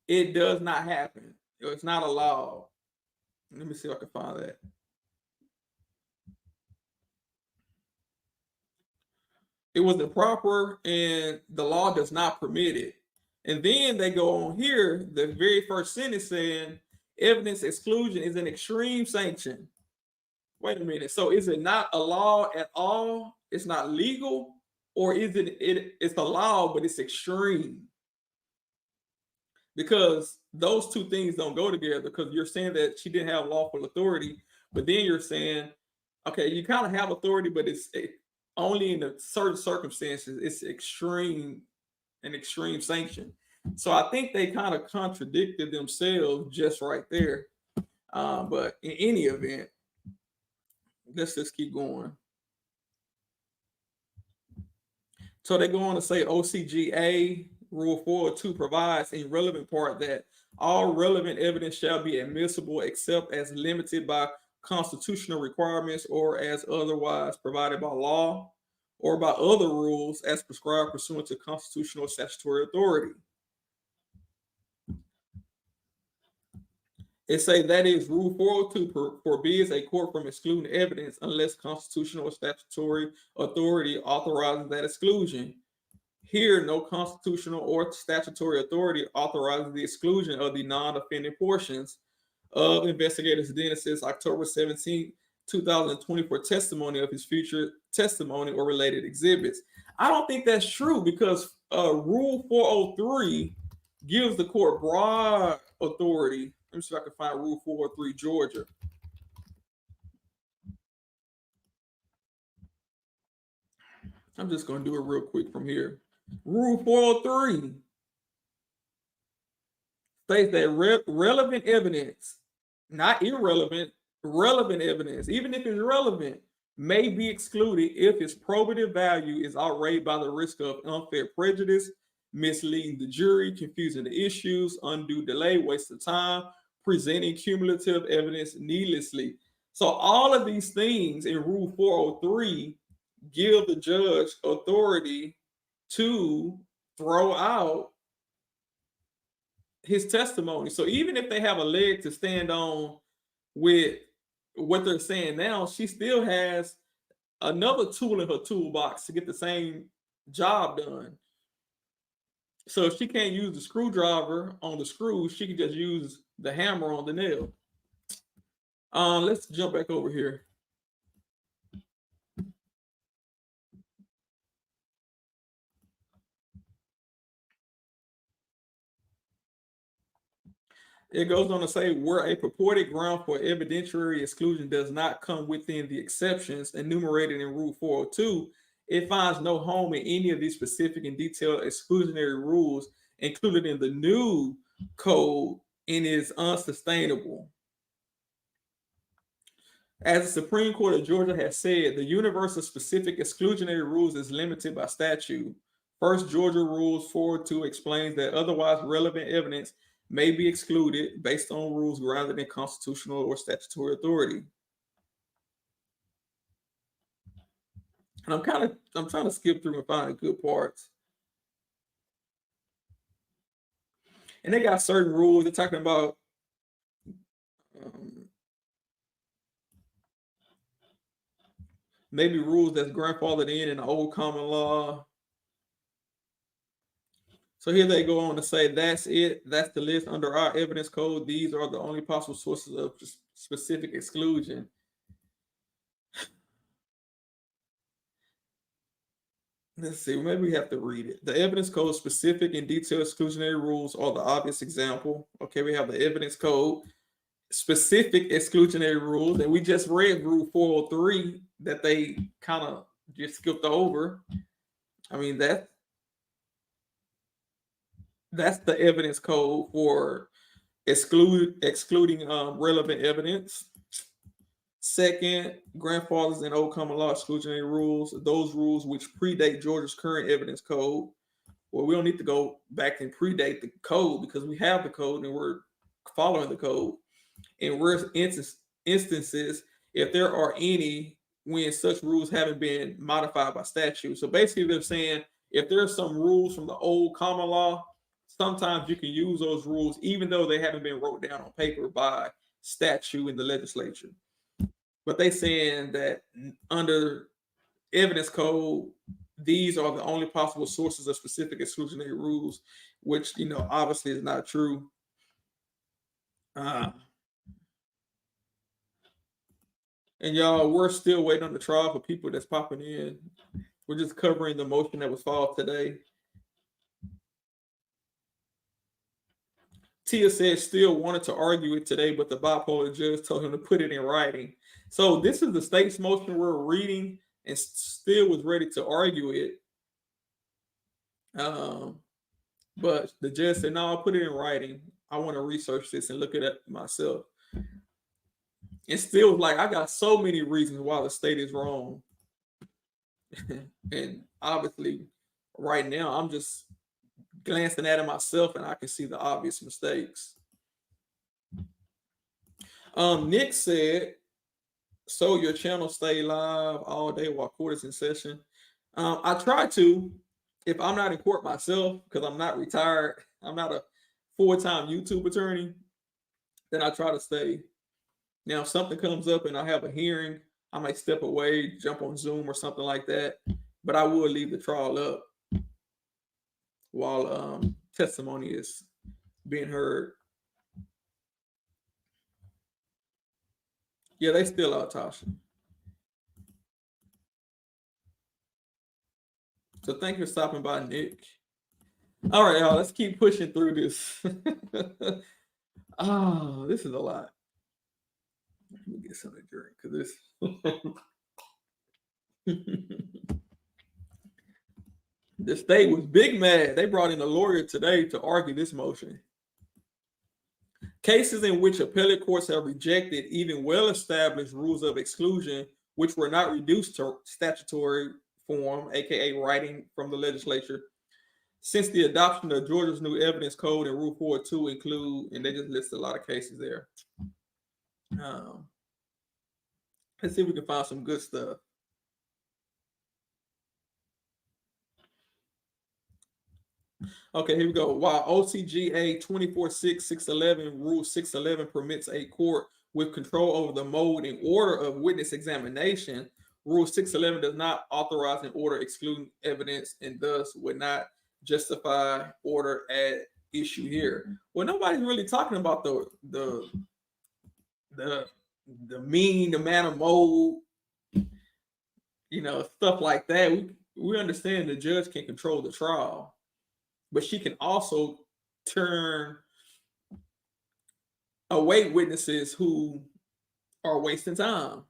it does not happen. It's not allowed. Let me see if I can find that. It was improper and the law does not permit it. And then they go on here, the very first sentence saying evidence exclusion is an extreme sanction. Wait a minute. So is it not a law at all? It's not legal? Or is it's a law, but it's extreme? Because those two things don't go together, because you're saying that she didn't have lawful authority, but then you're saying, okay, you kind of have authority, but it's only in certain circumstances. It's an extreme sanction. So I think they kind of contradicted themselves just right there. But in any event, let's just keep going. So they go on to say OCGA Rule 402 provides in relevant part that all relevant evidence shall be admissible except as limited by constitutional requirements or as otherwise provided by law or by other rules as prescribed pursuant to constitutional or statutory authority. It say that is Rule 402 forbids a court from excluding evidence unless constitutional or statutory authority authorizes that exclusion. Here, no constitutional or statutory authority authorizes the exclusion of the non-offending portions of Investigator Dennis's October 17, 2024 testimony of his future testimony or related exhibits. I don't think that's true because Rule 403 gives the court broad authority. Let me see if I can find Rule 403 Georgia. I'm just going to do it real quick from here. Rule 403 states that relevant evidence, not irrelevant, relevant evidence, even if it's relevant, may be excluded if its probative value is outweighed by the risk of unfair prejudice, misleading the jury, confusing the issues, undue delay, waste of time, presenting cumulative evidence needlessly. So all of these things in Rule 403 give the judge authority to throw out his testimony. So even if they have a leg to stand on with what they're saying now, she still has another tool in her toolbox to get the same job done. So if she can't use the screwdriver on the screw, she can just use the hammer on the nail. Let's jump back over here. It goes on to say, where a purported ground for evidentiary exclusion does not come within the exceptions enumerated in Rule 402, it finds no home in any of these specific and detailed exclusionary rules included in the new code and is unsustainable. As the Supreme Court of Georgia has said, the universe of specific exclusionary rules is limited by statute. First, Georgia Rules 402 explains that otherwise relevant evidence may be excluded based on rules grounded in constitutional or statutory authority. And I'm trying to skip through and find the good parts. And they got certain rules. They're talking about maybe rules that's grandfathered in the old common law. So here they go on to say, that's it. That's the list under our evidence code. These are the only possible sources of specific exclusion. Let's see, maybe we have to read it. The evidence code specific and detailed exclusionary rules are the obvious example. Okay, we have the evidence code specific exclusionary rules, and we just read rule 403 that they kind of just skipped over. I mean, that's the evidence code for excluding relevant evidence. Second, grandfathers and old common law exclusionary rules, those rules which predate Georgia's current evidence code. Well, we don't need to go back and predate the code because we have the code and we're following the code. In rare instances, if there are any, when such rules haven't been modified by statute. So basically, they're saying if there are some rules from the old common law, sometimes you can use those rules even though they haven't been wrote down on paper by statute in the legislature. But they saying that under evidence code, these are the only possible sources of specific exclusionary rules, which, obviously is not true. And y'all, we're still waiting on the trial for people that's popping in. We're just covering the motion that was filed today. Tia said still wanted to argue it today, but the bipolar judge told him to put it in writing. So this is the state's motion we're reading and still was ready to argue it. But the judge said, no, I'll put it in writing. I want to research this and look at it myself. And still was like, I got so many reasons why the state is wrong. And obviously, right now, I'm just glancing at it myself and I can see the obvious mistakes. Nick said, so your channel stay live all day while court is in session. I try to, if I'm not in court myself, because I'm not retired, I'm not a full-time YouTube attorney, then I try to stay. Now, if something comes up and I have a hearing, I might step away, jump on Zoom or something like that, but I will leave the trial up while testimony is being heard. Yeah, they still out, Tasha. So thank you for stopping by, Nick. All right, y'all, let's keep pushing through this. Oh, this is a lot. Let me get something to drink because this. The state was big mad. They brought in a lawyer today to argue this motion. Cases in which appellate courts have rejected even well-established rules of exclusion, which were not reduced to statutory form, aka writing from the legislature, since the adoption of Georgia's new evidence code and Rule 402 include, and they just list a lot of cases there. Let's see if we can find some good stuff. Okay, here we go. While OCGA 24-6-611, Rule 611 permits a court with control over the mode and order of witness examination, Rule 611 does not authorize an order excluding evidence and thus would not justify order at issue here. Well, nobody's really talking about the mean amount of mode, stuff like that. We understand the judge can control the trial, but she can also turn away witnesses who are wasting time.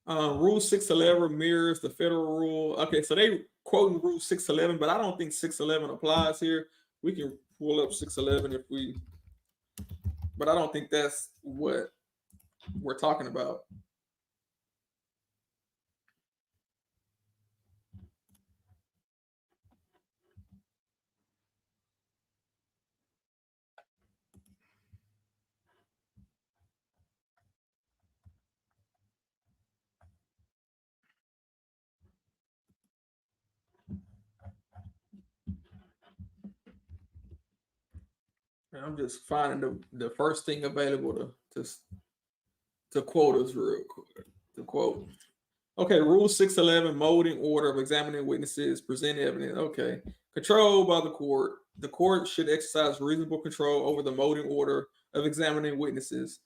Rule 611 mirrors the federal rule. Okay, so they quoting Rule 611, but I don't think 611 applies here. We can pull up 611 if we, but I don't think that's what we're talking about. And I'm just finding the first thing available to quote us real quick. To quote. Okay, Rule 611, molding order of examining witnesses, present evidence. Okay. Control by the court. The court should exercise reasonable control over the molding order of examining witnesses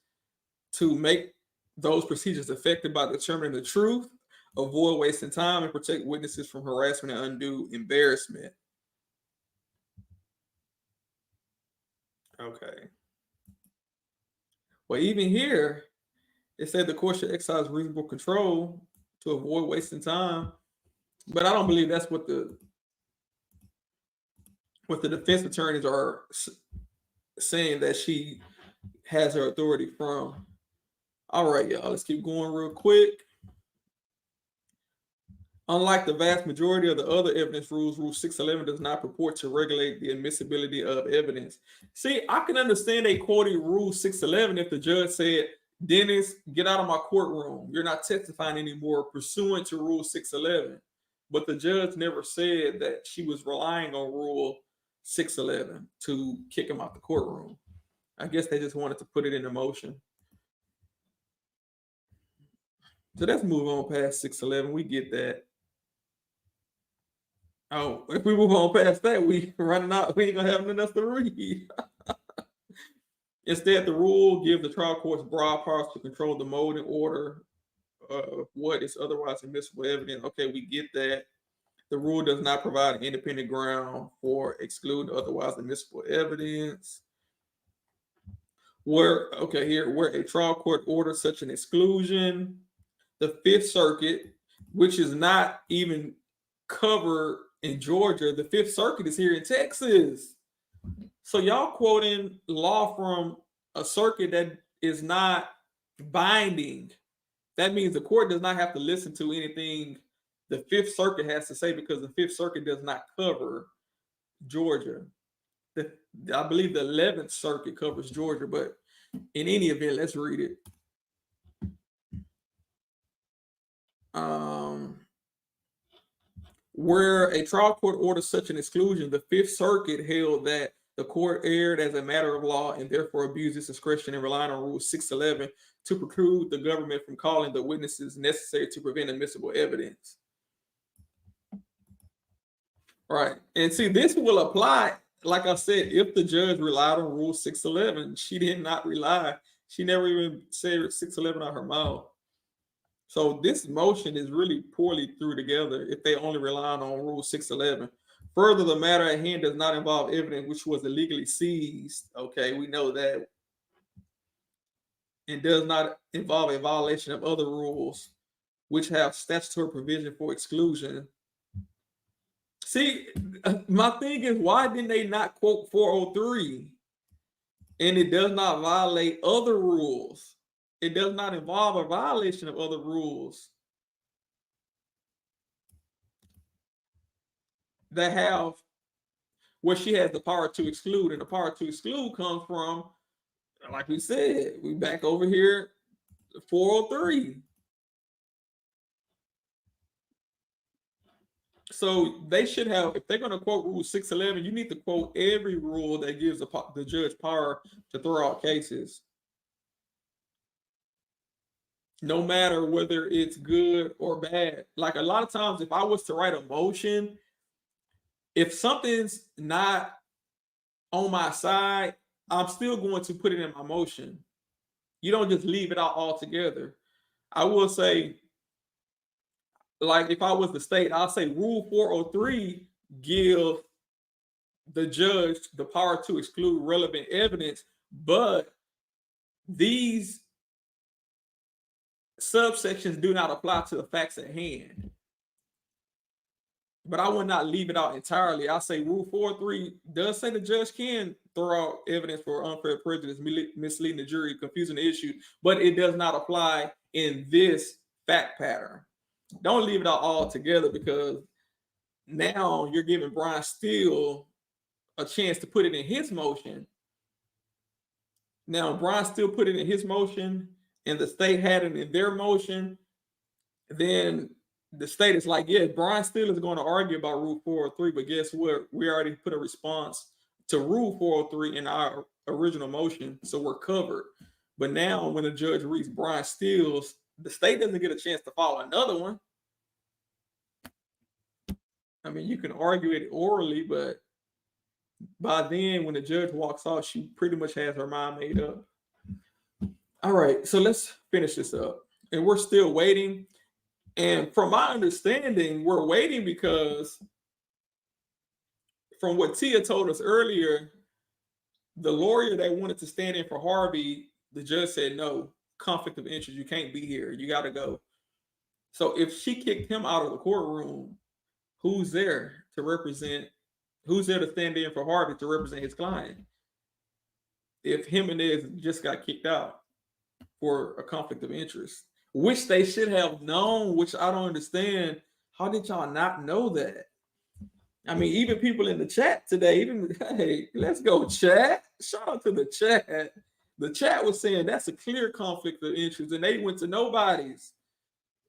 to make those procedures effective by determining the truth, avoid wasting time, and protect witnesses from harassment and undue embarrassment. Okay. Well, even here, it said the court should exercise reasonable control to avoid wasting time. But I don't believe that's what the defense attorneys are saying that she has her authority from. All right, y'all, let's keep going real quick. Unlike the vast majority of the other evidence rules, Rule 611 does not purport to regulate the admissibility of evidence. See, I can understand they quoted Rule 611 if the judge said, Dennis, get out of my courtroom. You're not testifying anymore pursuant to Rule 611. But the judge never said that she was relying on Rule 611 to kick him out the courtroom. I guess they just wanted to put it into motion. So let's move on past 611. We get that. Oh, if we move on past that, we running out. We ain't gonna have nothing else to read. Instead, the rule gives the trial courts broad powers to control the mode and order of what is otherwise admissible evidence. Okay, we get that. The rule does not provide an independent ground for excluding otherwise admissible evidence. Where a trial court orders such an exclusion, the Fifth Circuit, which is not even covered in Georgia, the Fifth Circuit is here in Texas. So y'all quoting law from a circuit that is not binding. That means the court does not have to listen to anything the Fifth Circuit has to say because the Fifth Circuit does not cover Georgia. I believe the 11th Circuit covers Georgia, but in any event, let's read it. Where a trial court orders such an exclusion, the Fifth Circuit held that the court erred as a matter of law and therefore abused its discretion in relying on Rule 611 to preclude the government from calling the witnesses necessary to prevent admissible evidence. Right. And see, this will apply, like I said, if the judge relied on Rule 611. She did not rely. She never even said 611 out her mouth. So this motion is really poorly threw together if they only rely on Rule 611. Further, the matter at hand does not involve evidence which was illegally seized. Okay, we know that. And does not involve a violation of other rules which have statutory provision for exclusion. See, my thing is, why didn't they not quote 403? And it does not violate other rules. It does not involve a violation of other rules that have where she has the power to exclude. And the power to exclude comes from, like we said, we back over here, 403. So they should have, if they're going to quote Rule 611, you need to quote every rule that gives the judge power to throw out cases. No matter whether it's good or bad. Like a lot of times, if I was to write a motion, if something's not on my side, I'm still going to put it in my motion. You don't just leave it out altogether. I will say, like if I was the state, I'll say Rule 403 give the judge the power to exclude relevant evidence, but these subsections do not apply to the facts at hand. But I would not leave it out entirely. I'll say Rule 403 does say the judge can throw out evidence for unfair prejudice, misleading the jury, confusing the issue, but it does not apply in this fact pattern. Don't leave it out altogether because now you're giving Brian Steele a chance to put it in his motion. Now, Brian Steele put it in his motion and the state had it in their motion, then the state is like, yeah, Brian Steele is going to argue about Rule 403, but guess what? We already put a response to Rule 403 in our original motion, so we're covered. But now when the judge reads Brian Steele's, the state doesn't get a chance to file another one. I mean, you can argue it orally, but by then when the judge walks off, she pretty much has her mind made up. All right, so let's finish this up. And we're still waiting. And from my understanding, we're waiting because from what Tia told us earlier, the lawyer that wanted to stand in for Harvey, the judge said, no, conflict of interest. You can't be here. You got to go. So if she kicked him out of the courtroom, who's there to represent? Who's there to stand in for Harvey to represent his client? If Jimenez just got kicked out for a conflict of interest, which they should have known, which I don't understand. How did y'all not know that? I mean, even people in the chat today, even, hey, let's go chat. Shout out to the chat. The chat was saying that's a clear conflict of interest, and they went to nobody's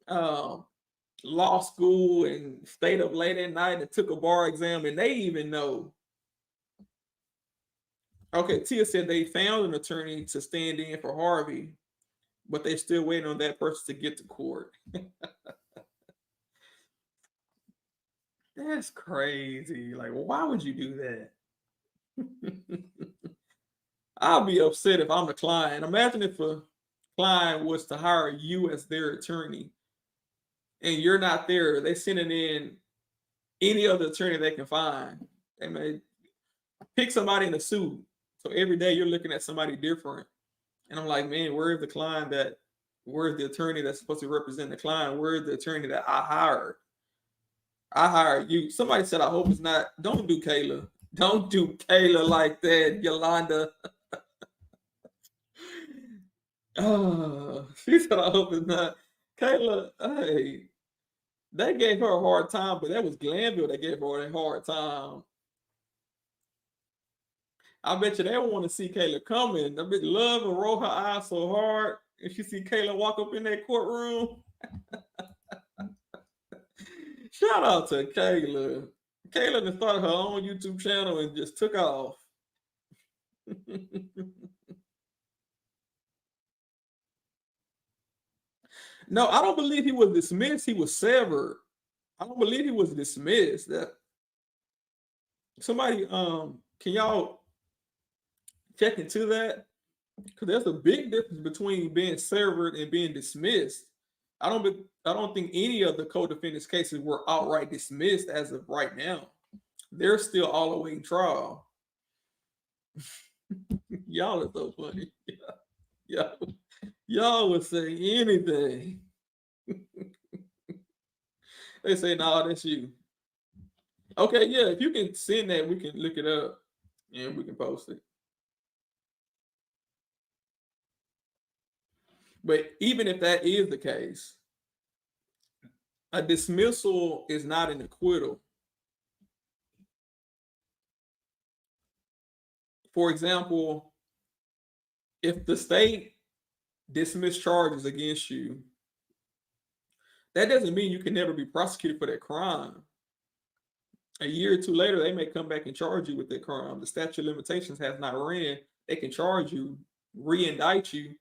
law school and stayed up late at night and took a bar exam, and they even know. Okay, Tia said they found an attorney to stand in for Harvey, but they're still waiting on that person to get to court. That's crazy. Like, why would you do that? I'll be upset if I'm the client. Imagine if a client was to hire you as their attorney and you're not there. They're sending in any other attorney they can find. They may pick somebody in a suit. So every day you're looking at somebody different. And I'm like, man, where's the attorney that's supposed to represent the client? Where's the attorney that I hired? I hired you. Somebody said, I hope it's not. Don't do Kayla. Don't do Kayla like that, Yolanda. She said, I hope it's not. Kayla, hey, they gave her a hard time, but that was Glanville that gave her a hard time. I bet you they don't want to see Kayla coming. I bet Love will roll her eyes so hard if she see Kayla walk up in that courtroom. Shout out to Kayla. Kayla just started her own YouTube channel and just took off. No, I don't believe he was dismissed. He was severed. I don't believe he was dismissed. That somebody, can y'all check into that? Because there's a big difference between being severed and being dismissed. I don't think any of the co-defendants cases were outright dismissed as of right now. They're still all awaiting trial. Y'all are so funny. Y'all would say anything. They say, no, that's you. Okay, yeah, if you can send that, we can look it up and we can post it. But even if that is the case, a dismissal is not an acquittal. For example, if the state dismissed charges against you, that doesn't mean you can never be prosecuted for that crime. A year or two later, they may come back and charge you with that crime. The statute of limitations has not ran. They can charge you, re-indict you,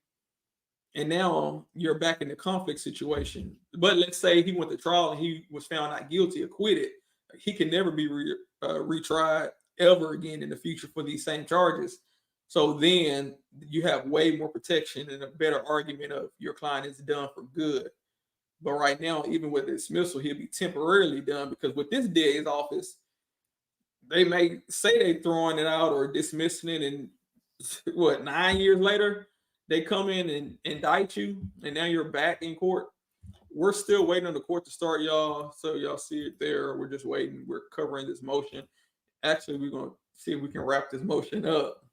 and now you're back in the conflict situation. But let's say he went to trial and he was found not guilty, acquitted. He can never be retried ever again in the future for these same charges. So then you have way more protection and a better argument of your client is done for good. But right now, even with dismissal, he'll be temporarily done because with this DA's office, they may say they throwing it out or dismissing it, and 9 years later, they come in and indict you, and now you're back in court. We're still waiting on the court to start, y'all. So y'all see it there. We're just waiting. We're covering this motion. Actually, we're gonna see if we can wrap this motion up.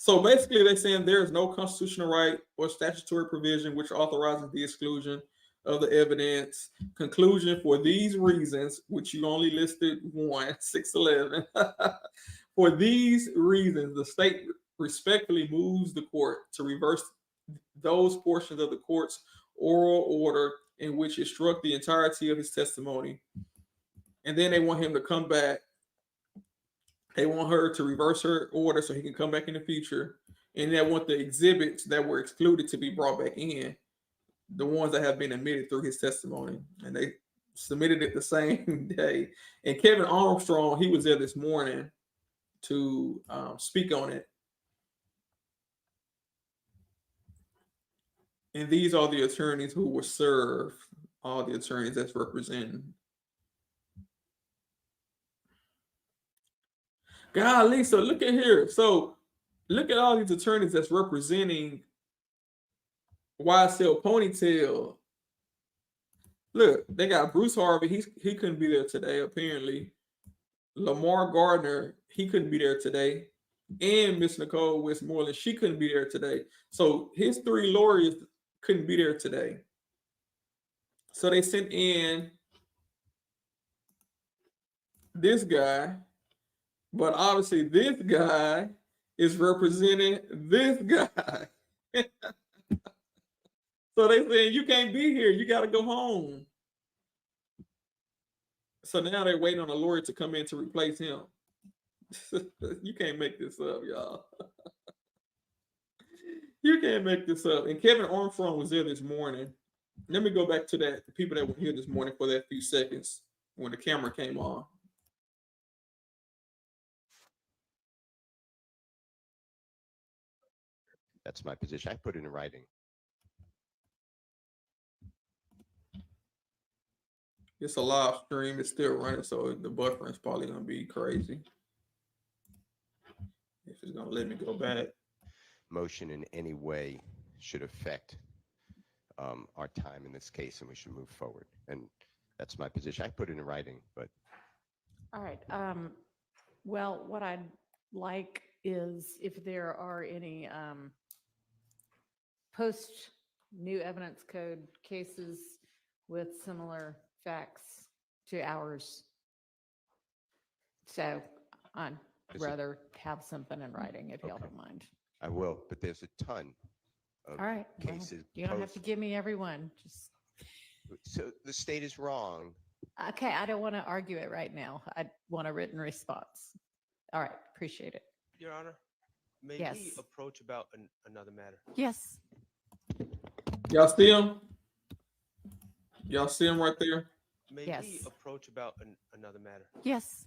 So basically, they're saying there is no constitutional right or statutory provision which authorizes the exclusion of the evidence. Conclusion: for these reasons, which you only listed 611. For these reasons, the state respectfully moves the court to reverse those portions of the court's oral order in which it struck the entirety of his testimony. And then they want him to come back. They want her to reverse her order so he can come back in the future. And they want the exhibits that were excluded to be brought back in, the ones that have been admitted through his testimony. And they submitted it the same day. And Kevin Armstrong, he was there this morning to speak on it. And these are the attorneys who were served, all the attorneys that's representing. Golly, so look at here. So look at all these attorneys that's representing YSL Ponytail. Look, they got Bruce Harvey. He couldn't be there today, apparently. Lamar Gardner, he couldn't be there today. And Miss Nicole Westmoreland, she couldn't be there today. So his 3 lawyers couldn't be there today. So they sent in this guy, but obviously this guy is representing this guy. So they saying, you can't be here. You got to go home. So now they're waiting on a lawyer to come in to replace him. You can't make this up, y'all. You can't make this up. And Kevin Armstrong was there this morning. Let me go back to that, the people that were here this morning for that few seconds when the camera came on. That's my position. I put it in writing. It's a live stream. It's still running, so the buffering's probably going to be crazy. If it's going to let me go back. Motion in any way should affect our time in this case, and we should move forward. And that's my position. I put it in writing, but. All right. Well, what I'd like is if there are any post new evidence code cases with similar facts to ours. So I'd rather have something in writing if y'all Okay. don't mind. I will, but there's a ton of All right. Well, cases. you don't have to give me everyone. Just So the state is wrong. okay. I don't want to argue it right now. I want a written response. All right. Appreciate it. Your Honor, may we Yes. approach about another matter? Yes. Y'all see him? Y'all see him right there? May Yes. we approach about another matter? Yes.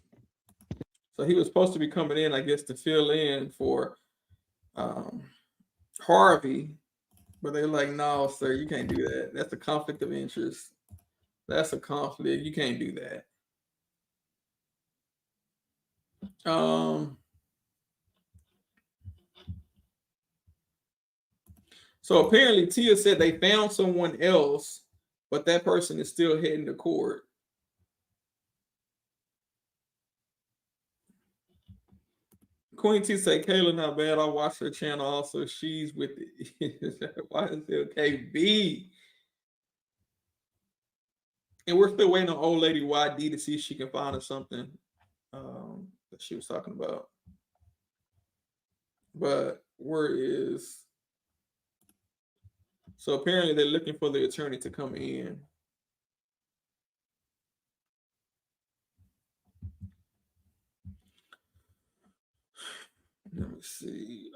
So he was supposed to be coming in, I guess, to fill in for Harvey, but they're like, no, sir, you can't do that. That's a conflict of interest. That's a conflict. You can't do that. So apparently Tia said they found someone else, but that person is still heading to court. Queen T say, Kayla not bad. I watched her channel also. She's with the YSL KB. And we're still waiting on old lady YD to see if she can find us something that she was talking about. But where is... So apparently they're looking for the attorney to come in. Let me see.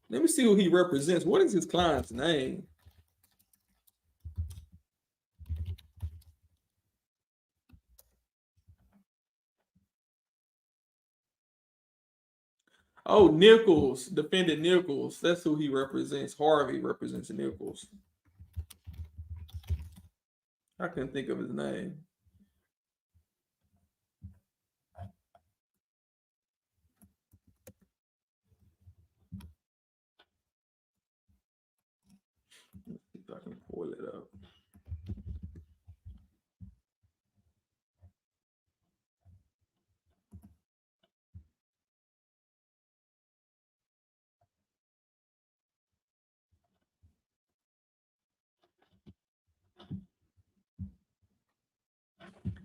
Let me see who he represents. What is his client's name? Oh, Nichols, defendant Nichols. That's who he represents. Harvey represents Nichols. I couldn't think of his name. Let's see if I can pull it up.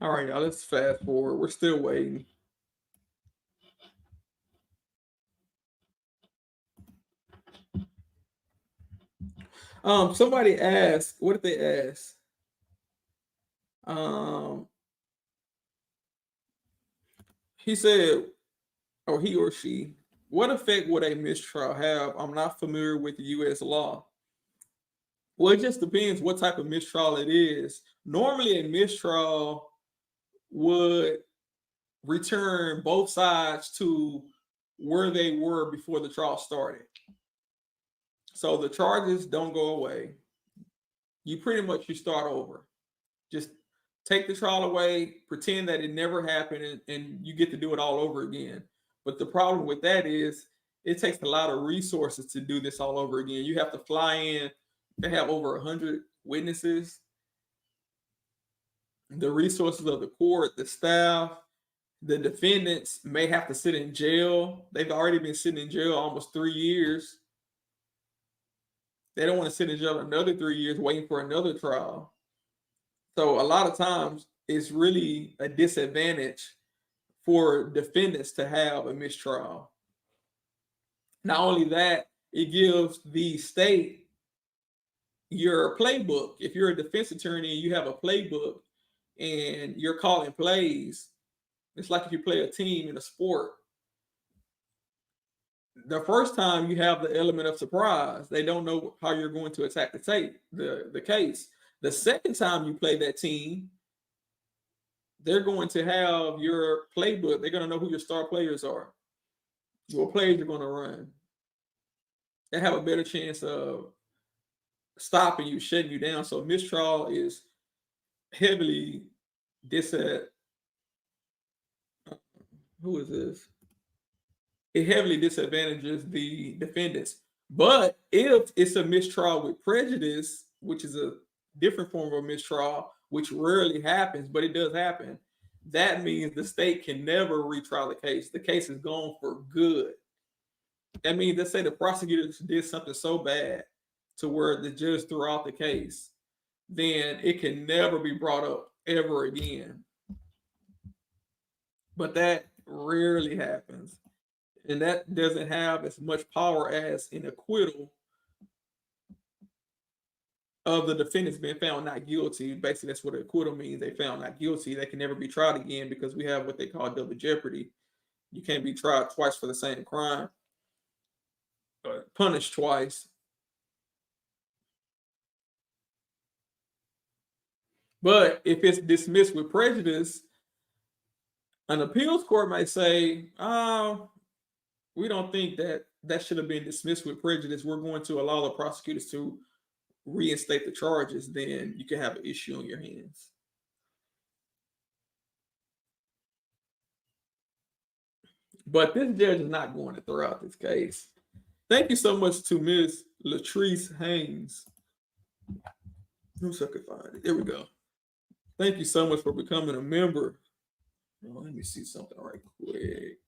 All right, y'all, let's fast forward. We're still waiting. Somebody asked, what did they ask? He said, or he or she, what effect would a mistrial have? I'm not familiar with the U.S. law. Well, it just depends what type of mistrial it is. Normally, a mistrial would return both sides to where they were before the trial started. So the charges don't go away. You pretty much you start over. Just take the trial away, pretend that it never happened, and you get to do it all over again. But the problem with that is it takes a lot of resources to do this all over again. You have to fly in. They have over 100 witnesses. The resources of the court, the staff, the defendants may have to sit in jail. They've already been sitting in jail almost 3 years. They don't want to sit in jail another 3 years waiting for another trial. So a lot of times it's really a disadvantage for defendants to have a mistrial. Not only that, it gives the state your playbook. If you're a defense attorney and you have a playbook and you're calling plays, it's like if you play a team in a sport. The first time you have the element of surprise. They don't know how you're going to attack the case. The second time you play that team, they're going to have your playbook. They're going to know who your star players are, what plays you're going to run. They have a better chance of stopping you, shutting you down. So mistrial is heavily who is this? It heavily disadvantages the defendants. But if it's a mistrial with prejudice, which is a different form of mistrial, which rarely happens, but it does happen, that means the state can never retry the case. The case is gone for good. That means, let's say the prosecutors did something so bad to where the judge threw out the case, then it can never be brought up ever again. But that rarely happens. And that doesn't have as much power as an acquittal of the defendants being found not guilty. Basically, that's what an acquittal means. They found not guilty. They can never be tried again because we have what they call double jeopardy. You can't be tried twice for the same crime, punished twice. But if it's dismissed with prejudice, an appeals court might say, oh, we don't think that should have been dismissed with prejudice. We're going to allow the prosecutors to reinstate the charges. Then you can have an issue on your hands. But this judge is not going to throw out this case. Thank you so much to Ms. Latrice Haynes. Who's I could find it? There we go. Thank you so much for becoming a member. Oh, let me see something right quick.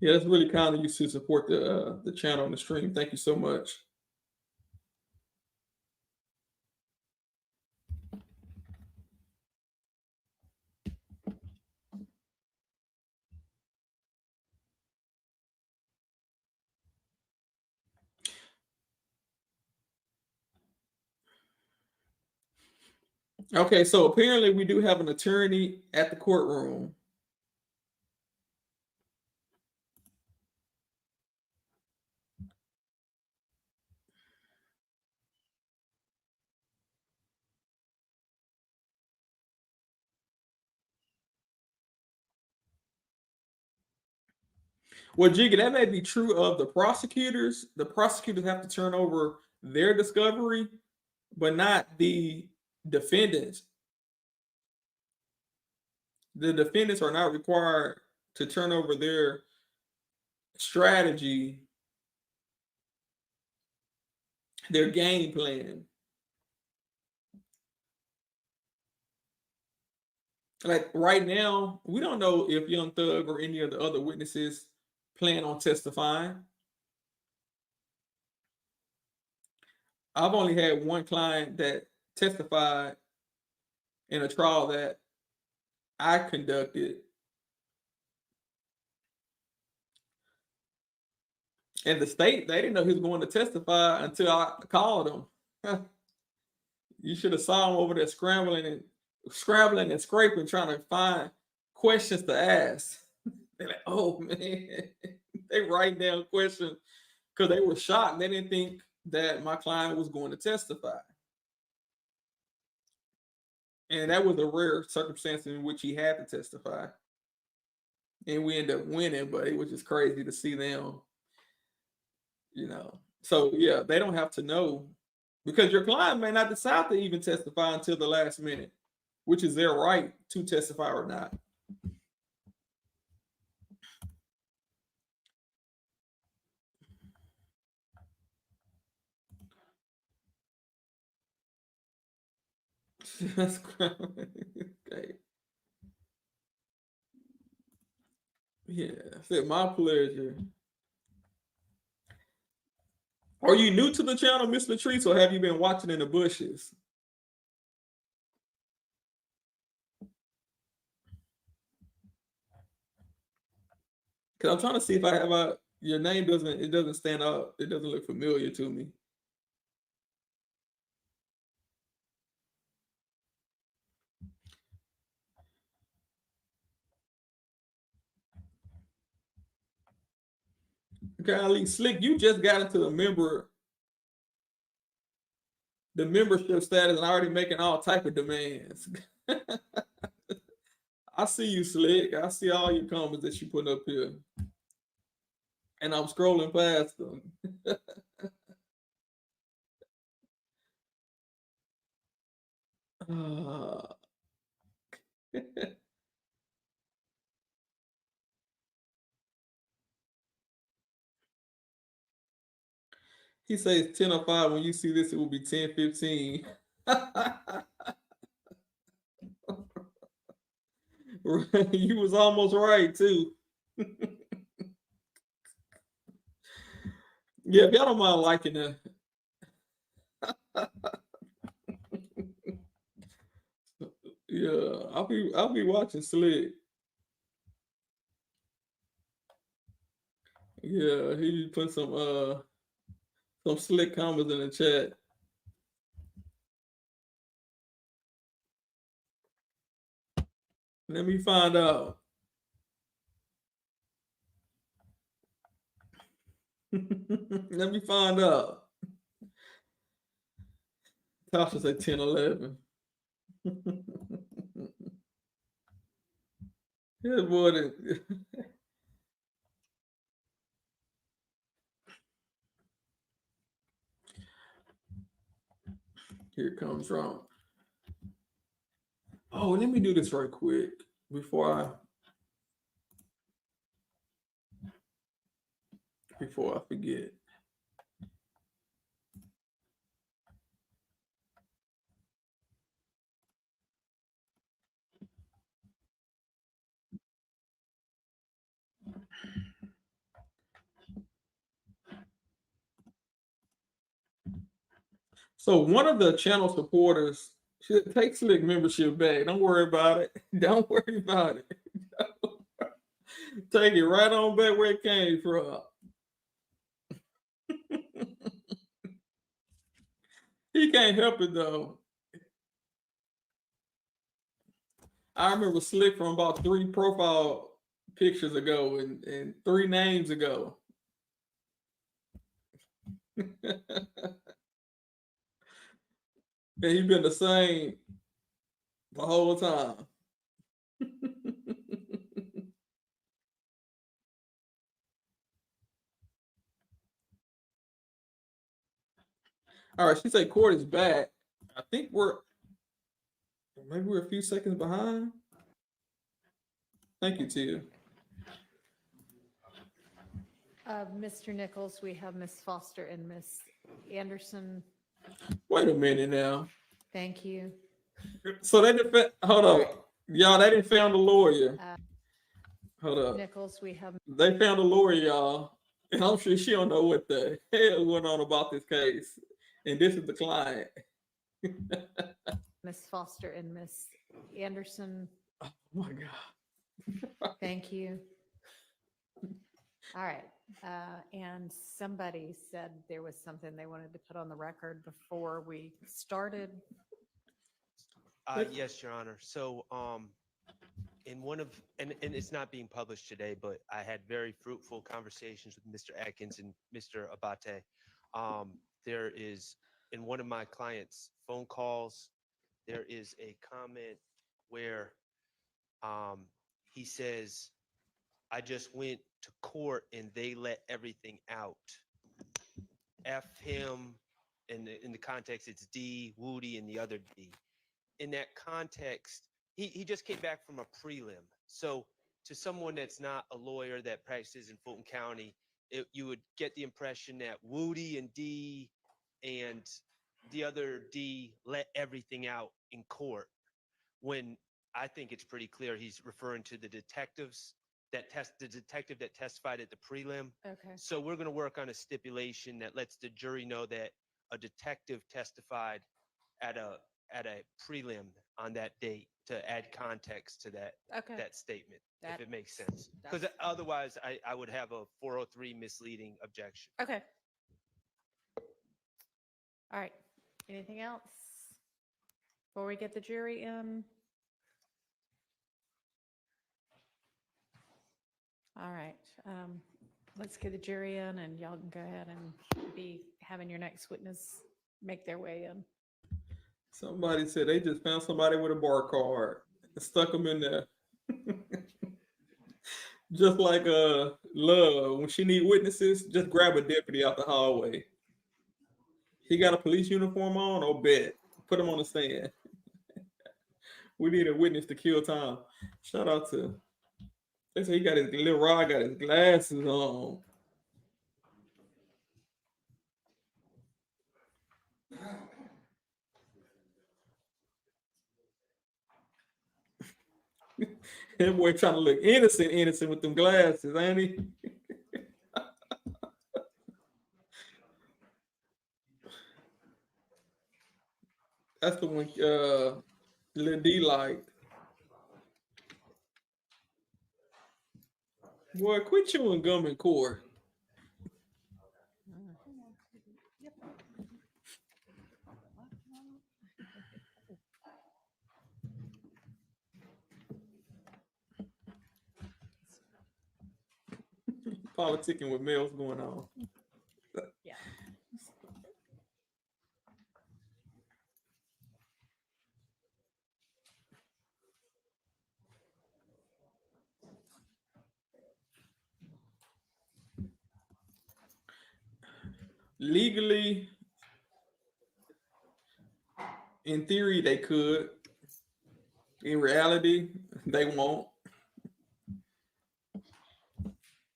Yeah, that's really kind of you to support the channel and the stream. Thank you so much. Okay, so apparently we do have an attorney at the courtroom. Well, Jiggy, that may be true of the prosecutors. The prosecutors have to turn over their discovery, but not the defendants. The defendants are not required to turn over their strategy, their game plan. Like right now, we don't know if Young Thug or any of the other witnesses plan on testifying. I've only had one client that testified in a trial that I conducted. And the state, they didn't know he was going to testify until I called him. You should have saw him over there scrambling and scraping, trying to find questions to ask. They're like, oh man, they write down questions because they were shocked. They didn't think that my client was going to testify. And that was a rare circumstance in which he had to testify. And we ended up winning, but it was just crazy to see them, you know. So yeah, they don't have to know, because your client may not decide to even testify until the last minute, which is their right to testify or not. That's okay. Yeah, I said my pleasure. Are you new to the channel, Miss Latrice, or have you been watching in the bushes? Because I'm trying to see if I have your name doesn't stand out. It doesn't look familiar to me. Golly, Slick, you just got into the membership status and already making all type of demands. I see you, Slick. I see all your comments that you put up here. And I'm scrolling past them. He says 10:05. When you see this, it will be 10:15. You was almost right too. Yeah, if y'all don't mind liking that. Yeah, I'll be watching Slick. Yeah, he put some slick comments in the chat. Let me find out. Let me find out. Tasha said 10:11. Yeah, boy. Here it comes from. Oh, let me do this right quick before I forget. So one of the channel supporters should take Slick membership back. Don't worry about it. Don't worry about it. Take it right on back where it came from. He can't help it though. I remember Slick from about 3 profile pictures ago and 3 names ago. And he's been the same the whole time. All right, she said court is back. I think maybe we're a few seconds behind. Thank you, Tia. Mr. Nichols, we have Miss Foster and Miss Anderson. Wait a minute now. Thank you. So they hold up. Right. Y'all, they didn't found a lawyer. Hold up. Nichols, we have. They found a lawyer, y'all. And I'm sure she don't know what the hell went on about this case. And this is the client. Miss Foster and Miss Anderson. Oh my God. Thank you. All right. And somebody said there was something they wanted to put on the record before we started. Yes, Your Honor. So in one of, and it's not being published today, but I had very fruitful conversations with Mr. Atkins and Mr. Abate. There is, in one of my clients' phone calls, there is a comment where he says, I just went to court and they let everything out. F him, in the context, it's D, Woody, and the other D. In that context, he just came back from a prelim. So to someone that's not a lawyer that practices in Fulton County, you would get the impression that Woody and D and the other D let everything out in court, when I think it's pretty clear he's referring to the detectives the detective that testified at the prelim. Okay. So we're going to work on a stipulation that lets the jury know that a detective testified at a prelim on that date to add context to that Okay. that statement, That- if it makes sense. that's- Because otherwise, I would have a 403 misleading objection. Okay. All right. Anything else before we get the jury in? All right. Let's get the jury in, and y'all can go ahead and be having your next witness make their way in. Somebody said they just found somebody with a bar card and stuck them in there. Just like Love, when she need witnesses, just grab a deputy out the hallway. He got a police uniform on, or bet. Put him on the stand. We need a witness to kill time. Shout out to, they say he got his little Rod got his glasses on. That boy trying to look innocent with them glasses, ain't he? That's the one Lil D liked. Boy, quit chewing gum in court. Politicking with males going on. Yeah. Legally, in theory, they could. In reality, they won't.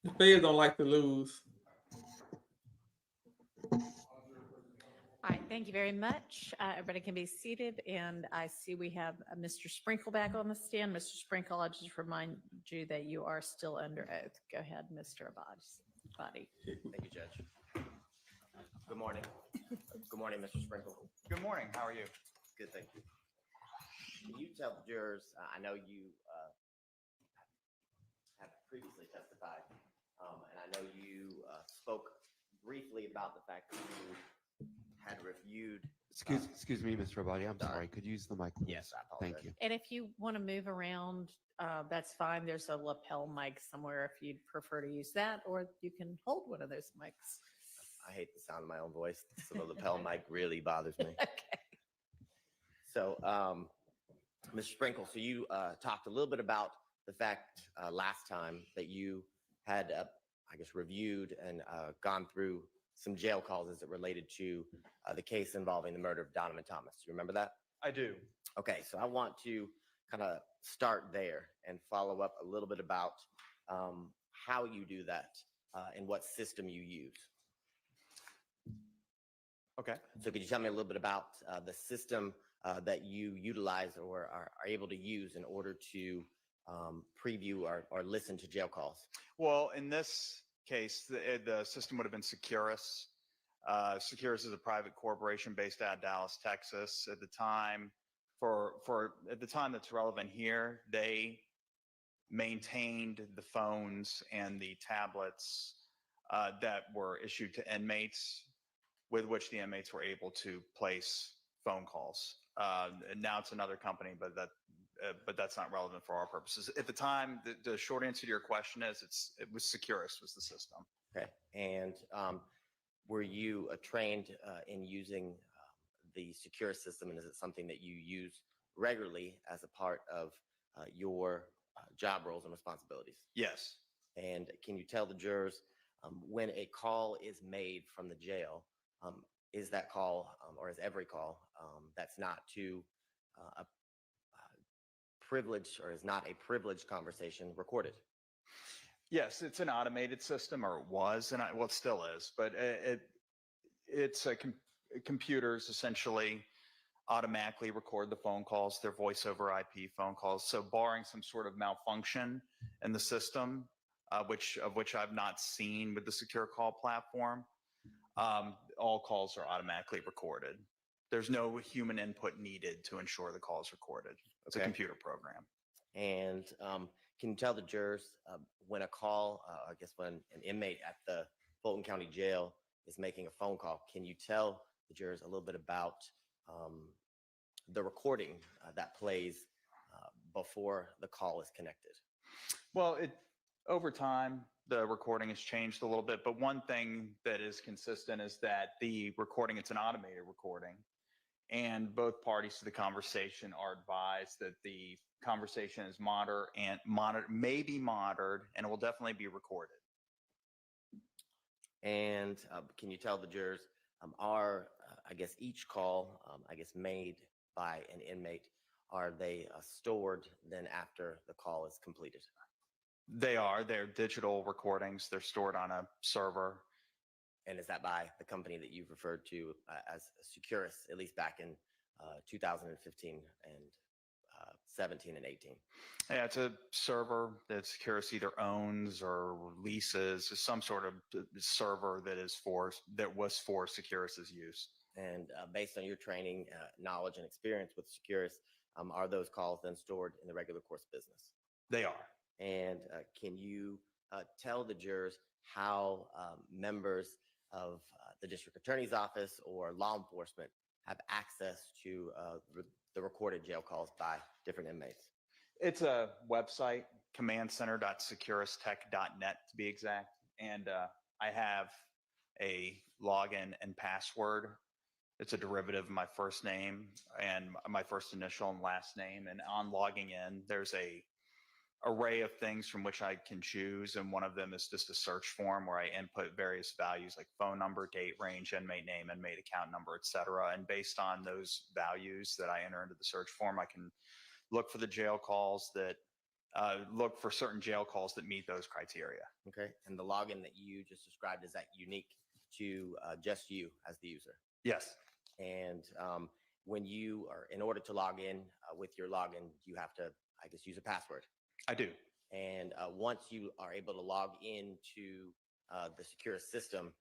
The feds don't like to lose. All right, thank you very much. Everybody can be seated, and I see we have Mr. Sprinkle back on the stand. Mr. Sprinkle, I'll just remind you that you are still under oath. Go ahead, Mr. Abadi. Thank you, Judge. Good morning. Good morning, Mr. Sprinkle. Good morning. How are you? Good, thank you. Can you tell the jurors, I know you have previously testified, and I know you spoke briefly about the fact that you had reviewed. Excuse me, Mr. Abadi. I'm sorry. Could you use the mic, please? Yes, I apologize. Thank you. And if you want to move around, that's fine. There's a lapel mic somewhere if you'd prefer to use that, or you can hold one of those mics. I hate the sound of my own voice, so the lapel mic really bothers me. Okay. So, Mr. Sprinkle, so you talked a little bit about the fact last time that you had, I guess, reviewed and gone through some jail calls as it related to the case involving the murder of Donovan Thomas. You remember that? I do. Okay, so I want to kind of start there and follow up a little bit about how you do that and what system you use. Okay. So could you tell me a little bit about the system that you utilize or are able to use in order to preview or listen to jail calls? Well, in this case, the system would have been Securus. Securus is a private corporation based out of Dallas, Texas. At the time, at the time that's relevant here, they maintained the phones and the tablets that were issued to inmates, with which the inmates were able to place phone calls. And now it's another company, but that but that's not relevant for our purposes. At the time, the short answer to your question is it was Securus was the system. Okay. And were you trained in using the secure system, and is it something that you use regularly as a part of your job roles and responsibilities? Yes. And can you tell the jurors when a call is made from the jail, is that call or is every call that's not to a privileged or is not a privileged conversation recorded? Yes, it's an automated system, or it was, and well, it still is, but it's computers essentially automatically record the phone calls, their voice over IP phone calls. So barring some sort of malfunction in the system, of which I've not seen with the secure call platform, all calls are automatically recorded. There's no human input needed to ensure the call is recorded. It's a computer program. And can you tell the jurors when a call, I guess when an inmate at the Fulton County Jail is making a phone call, can you tell the jurors a little bit about the recording that plays before the call is connected? Well, over time, the recording has changed a little bit, but one thing that is consistent is that the recording, it's an automated recording, and both parties to the conversation are advised that the conversation is may be monitored, and it will definitely be recorded. And can you tell the jurors, are, I guess, each call, I guess, made by an inmate, are they stored then after the call is completed? They're digital recordings. They're stored on a server. And is that by the company that you've referred to as Securus, at least back in 2015 and 17 and 18? Yeah, it's a server that Securus either owns or leases, some sort of server that was for Securus's use. And based on your training, knowledge, and experience with Securus, are those calls then stored in the regular course of business? They are. And can you tell the jurors how members of the district attorney's office or law enforcement have access to the recorded jail calls by different inmates? It's a website, commandcenter.securustech.net to be exact. And I have a login and password. It's a derivative of my first name and my first initial and last name. And on logging in, there's a array of things from which I can choose, and one of them is just a search form where I input various values like phone number, date range, inmate name, inmate account number, etc. And based on those values that I enter into the search form, I can look for the jail calls that look for certain jail calls that meet those criteria. Okay. And the login that you just described, is that unique to just you as the user? Yes. And when you are, in order to log in with your login, you have to, I guess, use a password. I do. And once you are able to log into the secure system,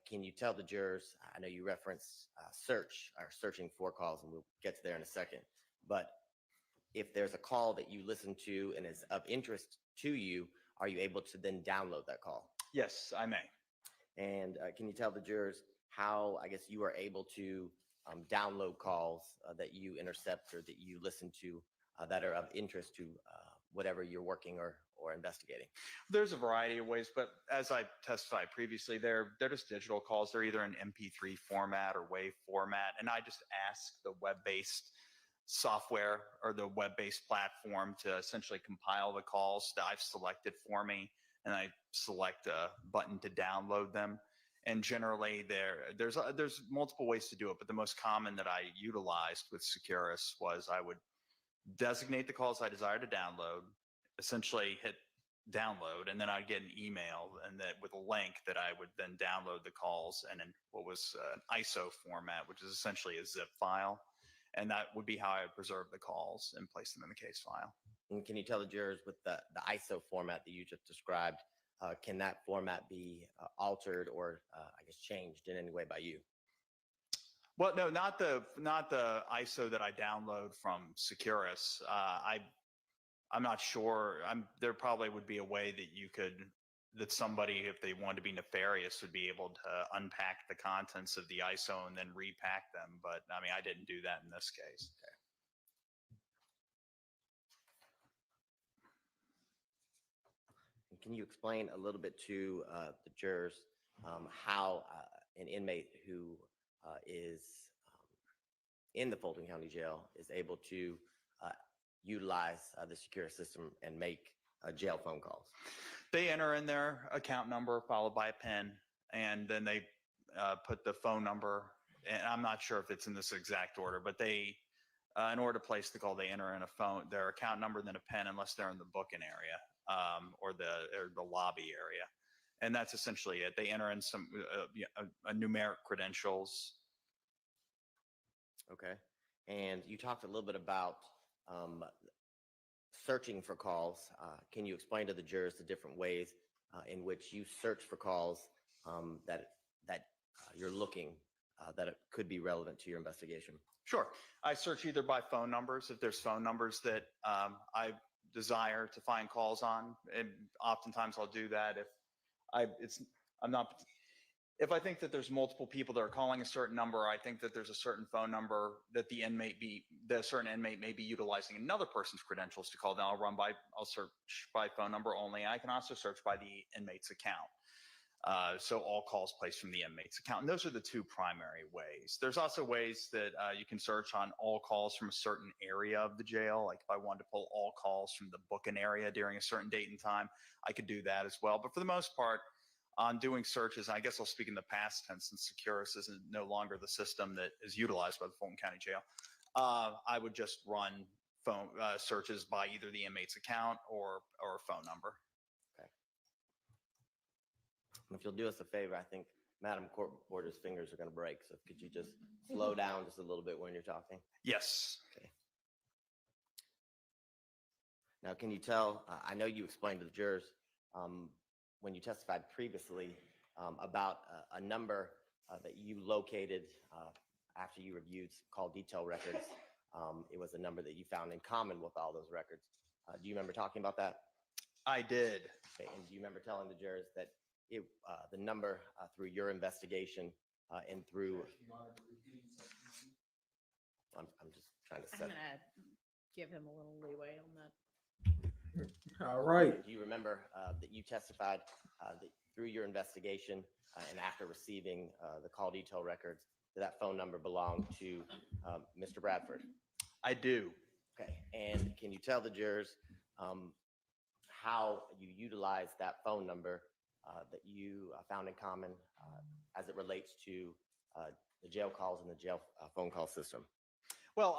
can you tell the jurors, I know you referenced searching for calls, and we'll get to there in a second, but if there's a call that you listen to and is of interest to you, are you able to then download that call? Yes, I may. And can you tell the jurors how, I guess, you are able to download calls that you intercept or that you listen to that are of interest to whatever you're working or investigating? There's a variety of ways, but as I testified previously, they're just digital calls. They're either in MP3 format or WAV format, and I just ask the web-based software or the web-based platform to essentially compile the calls that I've selected for me, and I select a button to download them. And generally, there's multiple ways to do it, but the most common that I utilized with Securus was I would designate the calls I desire to download, essentially hit download, and then I'd get an email and that with a link that I would then download the calls and in what was an ISO format, which is essentially a zip file. And that would be how I would preserve the calls and place them in the case file. And can you tell the jurors with the ISO format that you just described, can that format be altered or I guess changed in any way by you? Well, no, not the ISO that I download from Securus. I'm not sure. There probably would be a way that somebody, if they wanted to be nefarious, would be able to unpack the contents of the ISO and then repack them. But I mean, I didn't do that in this case. Can you explain a little bit to the jurors how an inmate who is in the Fulton County Jail is able to utilize the secure system and make jail phone calls? They enter in their account number followed by a PIN, and then they put the phone number. And I'm not sure if it's in this exact order, but they, in order to place the call, they enter in their account number, then a PIN, unless they're in the booking area or the lobby area. And that's essentially it. They enter in some a numeric credentials. Okay. And you talked a little bit about searching for calls. Can you explain to the jurors the different ways in which you search for calls that you're looking that it could be relevant to your investigation? Sure. I search either by phone numbers, if there's phone numbers that I desire to find calls on, and oftentimes I'll do that if I think that there's multiple people that are calling a certain number. I think that there's a certain phone number that the certain inmate may be utilizing another person's credentials to call. Then I'll search by phone number only. I can also search by the inmate's account. So all calls placed from the inmate's account. And those are the two primary ways. There's also ways that you can search on all calls from a certain area of the jail. Like if I wanted to pull all calls from the booking area during a certain date and time, I could do that as well. But for the most part, on doing searches, I guess I'll speak in the past tense since Securus is no longer the system that is utilized by the Fulton County Jail. I would just run phone searches by either the inmate's account or phone number. If you'll do us a favor, I think Madam Court Reporter's fingers are going to break. So could you just slow down just a little bit when you're talking? Yes. Okay. Now, can you tell, I know you explained to the jurors when you testified previously about a number that you located after you reviewed call detail records. It was a number that you found in common with all those records. Do you remember talking about that? I did. Okay. And do you remember telling the jurors that the number through your investigation and through, I'm just trying to I'm set. going to give him a little leeway on that. All right. Do you remember that you testified that through your investigation and after receiving the call detail records, that phone number belonged to Mr. Bradford? I do. Okay. And can you tell the jurors how you utilized that phone number that you found in common as it relates to the jail calls and the jail phone call system? Well,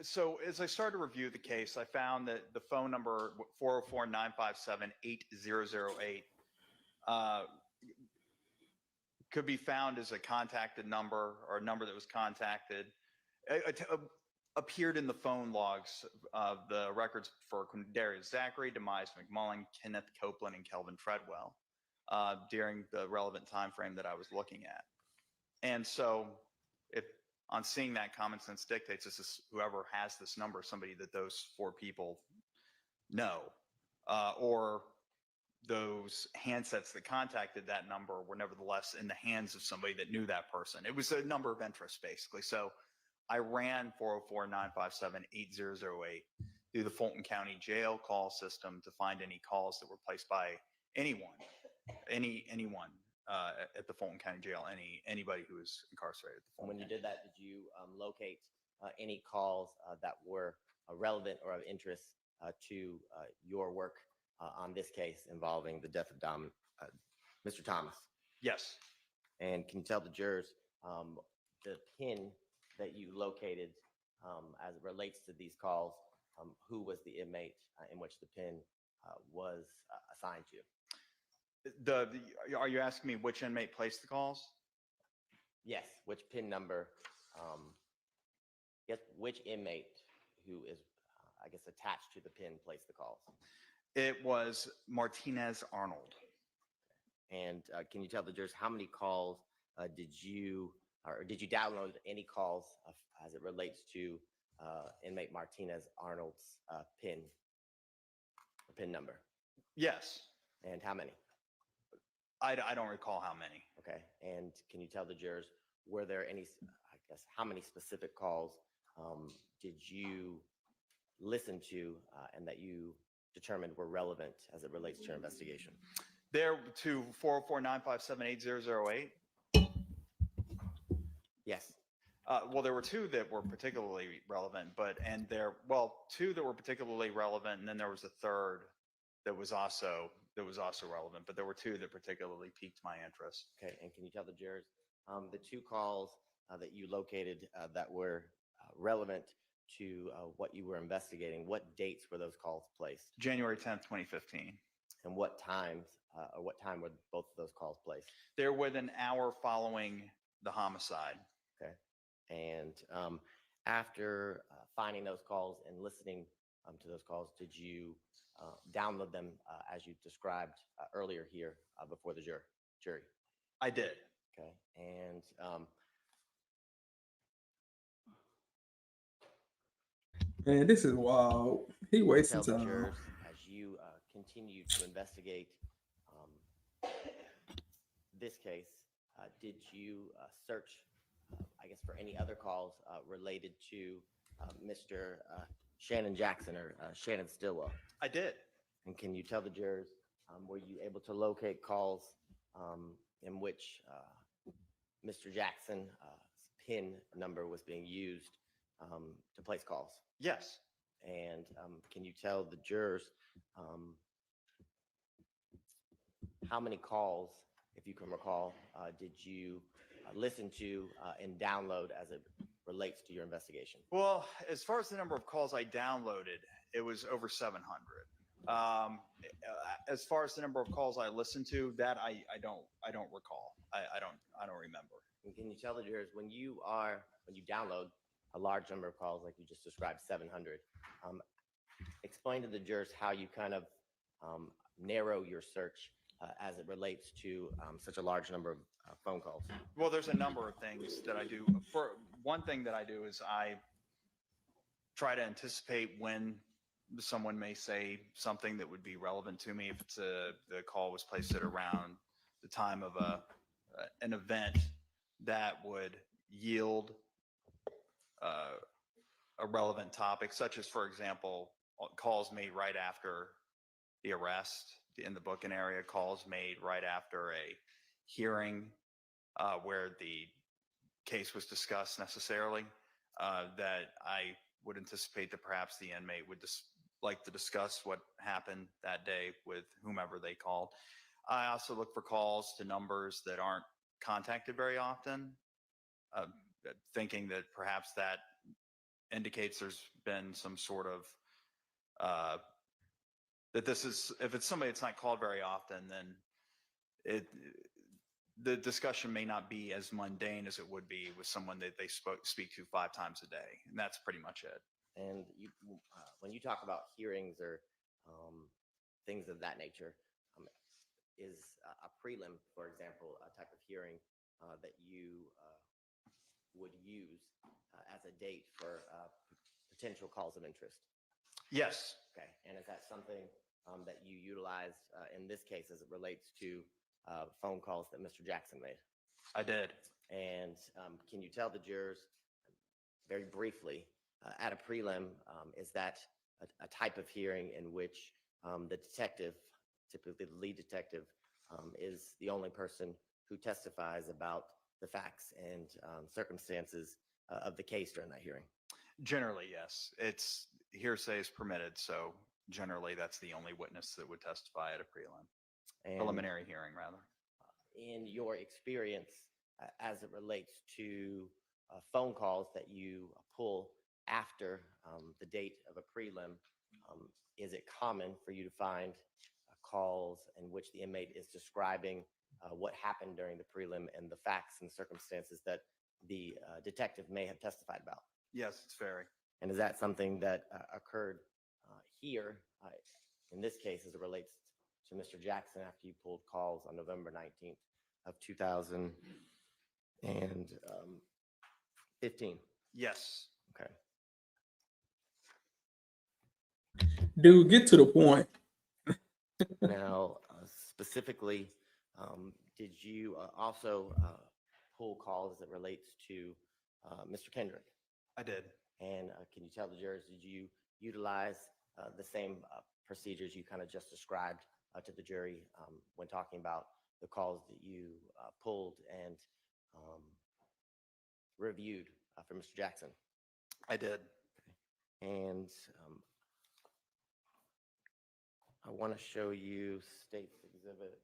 so as I started to review the case, I found that the phone number 404-957-8008 could be found as a contacted number or a number that was contacted. It appeared in the phone logs of the records for Darius Zachary, Demise McMullen, Kenneth Copeland, and Kelvin Treadwell during the relevant time frame that I was looking at. And so if on seeing that, common sense dictates this is whoever has this number, somebody that those four people know, or those handsets that contacted that number were nevertheless in the hands of somebody that knew that person. It was a number of interest, basically. So I ran 404-957-8008 through the Fulton County Jail call system to find any calls that were placed by anyone at the Fulton County Jail, anybody who was incarcerated at the Fulton When you County. did that, did you locate any calls that were relevant or of interest to your work on this case involving the death of Mr. Thomas? Yes. And can you tell the jurors the PIN that you located as it relates to these calls? Who was the inmate in which the PIN was assigned to? Are you asking me which inmate placed the calls? Yes, which PIN number? Yes, which inmate who is, I guess, attached to the PIN placed the calls? It was Martinez Arnold. And can you tell the jurors how many calls did you download any calls as it relates to inmate Martinez Arnold's PIN number? Yes. And how many? I don't recall how many. Okay. And can you tell the jurors, were there any, I guess, how many specific calls did you listen to and that you determined were relevant as it relates to your investigation? There to 404-957-8008. Yes. Well, there were two that were particularly relevant, two that were particularly relevant, and then there was a third that was also relevant, but there were two that particularly piqued my interest. Okay. And can you tell the jurors the two calls that you located that were relevant to what you were investigating? What dates were those calls placed? January 10th, 2015. And what times or what time were both of those calls placed? They're within an hour following the homicide. Okay. And after finding those calls and listening to those calls, did you download them as you described earlier here before the jury? I did. Okay. And Man, this is wild. He wasting tell the time. jurors as you continue to investigate this case, did you search, I guess, for any other calls related to Mr. Shannon Jackson or Shannon Stillwell? I did. And can you tell the jurors, were you able to locate calls in which Mr. Jackson's PIN number was being used to place calls? Yes. And can you tell the jurors how many calls, if you can recall, did you listen to and download as it relates to your investigation? Well, as far as the number of calls I downloaded, it was over 700. As far as the number of calls I listened to, that I don't recall. I don't remember. And can you tell the jurors when you download a large number of calls like you just described, 700, explain to the jurors how you kind of narrow your search as it relates to such a large number of phone calls? Well, there's a number of things that I do. For one thing that I do is I try to anticipate when someone may say something that would be relevant to me. If it's the call was placed at around the time of an event that would yield a relevant topic, such as, for example, calls made right after the arrest in the booking area, calls made right after a hearing where the case was discussed necessarily, that I would anticipate that perhaps the inmate would like to discuss what happened that day with whomever they called. I also look for calls to numbers that aren't contacted very often, thinking that perhaps that indicates there's been some sort of that this is, if it's somebody that's not called very often, then the discussion may not be as mundane as it would be with someone that they speak to 5 times a day, and that's pretty much it. And you, when you talk about hearings or things of that nature, is a prelim, for example, a type of hearing that you would use as a date for potential calls of interest? Yes. Okay. And is that something that you utilized in this case as it relates to phone calls that Mr. Jackson made? I did. And can you tell the jurors very briefly, at a prelim, is that a type of hearing in which the detective, typically the lead detective, is the only person who testifies about the facts and circumstances of the case during that hearing? Generally, yes. It's hearsay is permitted, so generally that's the only witness that would testify at a preliminary hearing, rather. In your experience, as it relates to phone calls that you pull after the date of a prelim, is it common for you to find calls in which the inmate is describing what happened during the prelim and the facts and circumstances that the detective may have testified about? Yes, it's very. And is that something that occurred here in this case as it relates to Mr. Jackson after you pulled calls on November 19th of 2015? Yes. Okay. Dude, get to the point. Now, specifically, did you also pull calls as it relates to Mr. Kendrick? I did. And can you tell the jurors, did you utilize the same procedures you kind of just described to the jury when talking about the calls that you pulled and reviewed for Mr. Jackson. I did. And I want to show you State's Exhibit.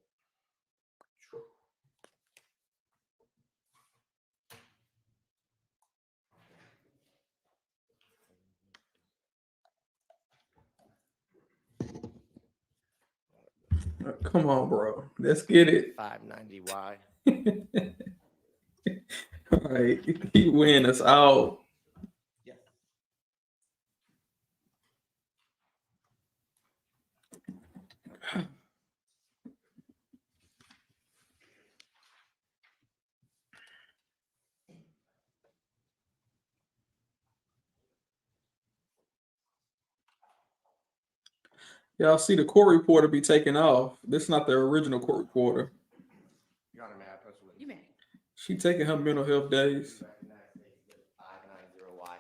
Come on, bro. Let's get it. 590Y. All right. He win us out. Yes. Y'all see the court reporter be taken off. This is not the original court reporter. Your Honor, may I approach the witness? You may. She taking her mental health days. You recognize State's Exhibit 590Y.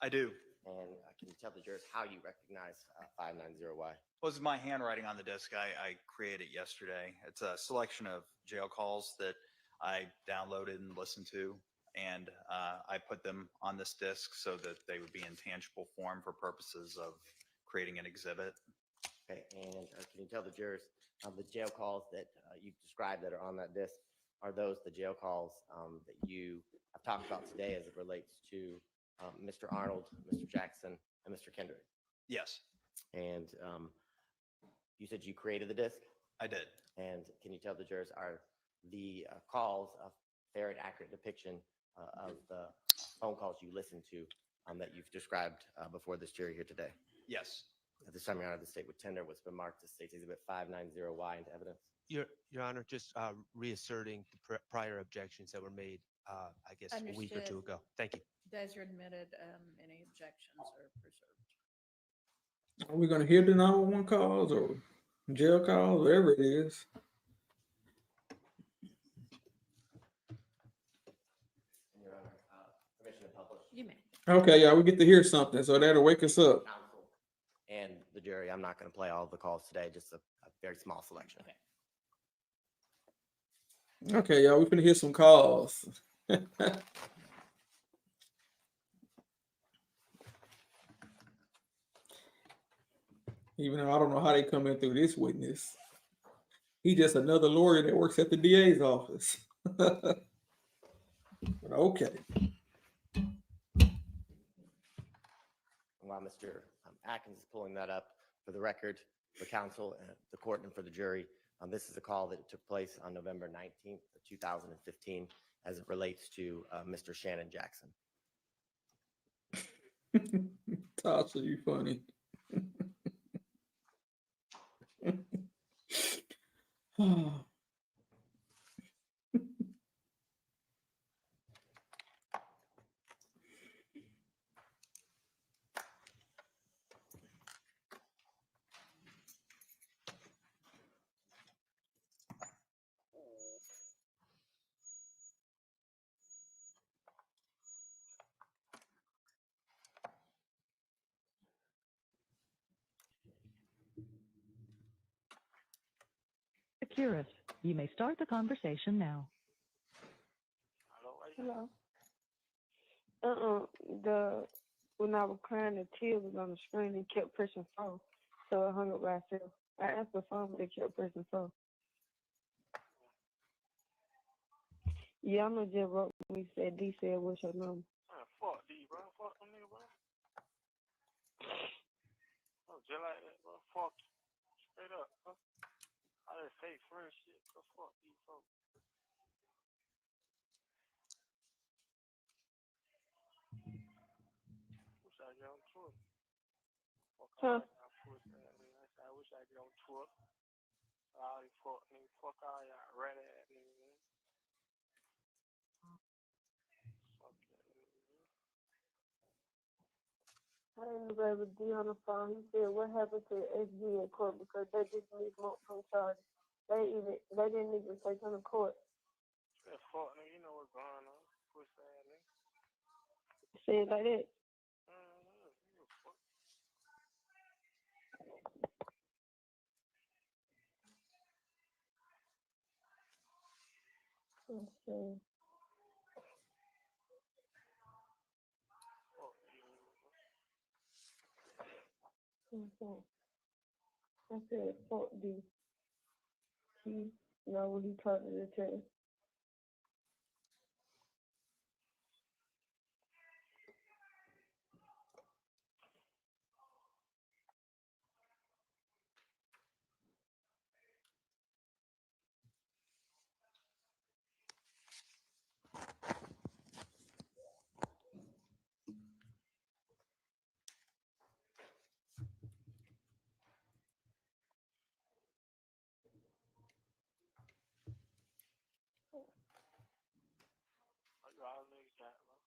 I do. And can you tell the jurors how you recognize 590Y? Was my handwriting on the disc. I created yesterday. It's a selection of jail calls that I downloaded and listened to, and I put them on this disc so that they would be in tangible form for purposes of creating an exhibit. Okay, and can you tell the jurors the jail calls that you've described that are on that disc, are those the jail calls that you have talked about today as it relates to Mr. Arnold, Mr. Jackson, and Mr. Kendrick? Yes, And you said you created the disc? I did. And can you tell the jurors are the calls a fair and accurate depiction of the phone calls you listened to that you've described before this jury here today? Yes. At this time, Your Honor, the state would tender what's been marked as State's Exhibit 590Y into evidence. Your Honor, just reasserting the prior objections that were made, I guess, a week or two Understood. ago. Thank you. Those are admitted. Any objections are preserved. Are we gonna hear the 911 calls or jail calls, whatever it is? Your Honor, permission to publish. You may. Okay, yeah, we get to hear something, so that'll wake us up. Counsel and the jury. I'm not going to play all of the calls today, just a very small selection. Okay. Okay, y'all, we finna hear some calls. Even though I don't know how they come in through this witness. He just another lawyer that works at the DA's office. But okay. While Mr. Atkins is pulling that up, for the record, the counsel, the court, and for the jury, this is a call that took place on November 19th, 2015, as it relates to Mr. Shannon Jackson. Tasha, you funny. Securus, you may start the conversation now. Hello. When I was crying, the tears was on the screen and kept pressing phone, so I hung up by itself. I answered the phone, but it kept pressing phone. Yeah, I'm gonna just wrote me said D said what's your number. Man, fuck D, bro. Fuck them nigga, bro. Oh, just like that, bro. Fuck you. Straight up, huh? All that fake friend shit, bro. Fuck these folks. Wish I get on tour. Fuck Huh? all y'all pussy ass niggas. I wish I get on tour. All these fuck niggas. Fuck all y'all rat ass niggas, man. Fuck that nigga, man. I didn't know with D on the phone. He said what happened to SG in court because they didn't need multiple charges. They didn't even take him to court. That fuck nigga, you know what's going on. Pussy ass nigga. Said like that. You a fuck. Let's see. Okay. I said, fuck D. He know what he talking to the test. All niggas got, bro.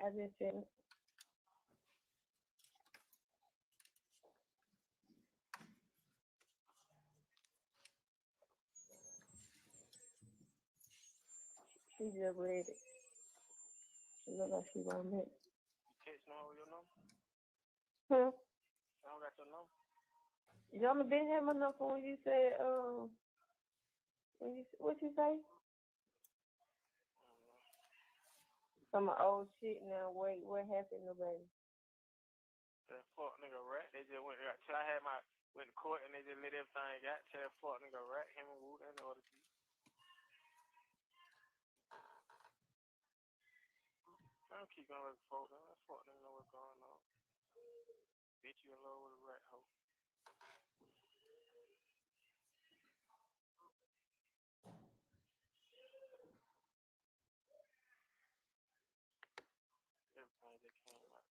I just said, she just read it. She look like she want it. You text no your number? Huh? I don't got your number. Y'all been having enough when you said, what you say? Some old shit now. Wait, what happened to baby? That fuck nigga rat. They just went till I had went to court and they just let everything got to that fuck nigga rat. Him and Wood and the other people. I don't keep going with the folks. That fuck nigga know what's going on. Bitch, you in love with a rat hoe. Everything that came out.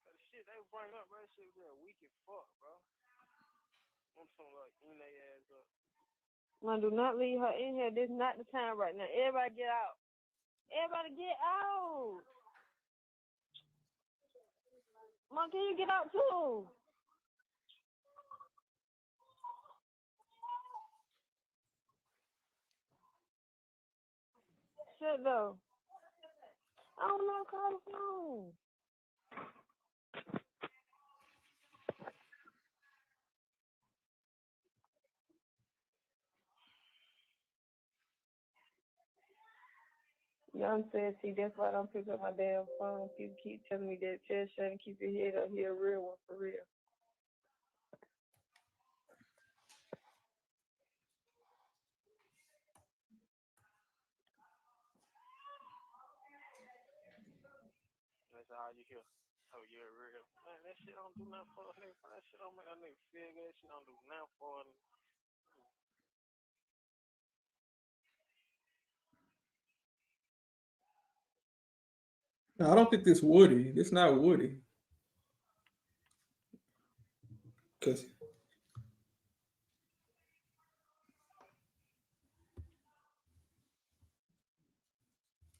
The shit they bring up, bro, that shit was just weak as fuck, bro. I'm talking like eating their ass up. Man, do not leave her in here. This is not the time right now. Everybody get out. Everybody get out. Mom, can you get out too? Shut though. I don't know, call the phone. Young said, see, that's why I don't pick up my damn phone. People keep telling me that, tell Shane, keep your head up. He a real one for real. That's all you hear. Oh, you're real. Man, that shit don't do nothing for a nigga. That shit don't make a nigga feel good. That shit don't do nothing for a nigga. No, I don't think this Woody. This not Woody. Cause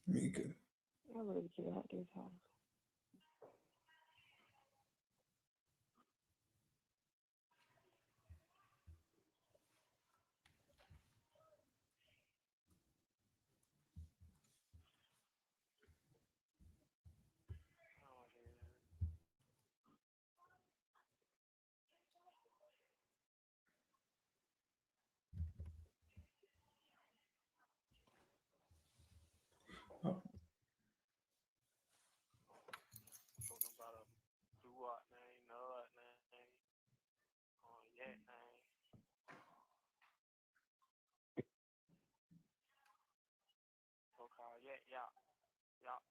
Mika. I really get out this house. Talking about a do-what name, nut name, yak name. So-called yak, yop, yop,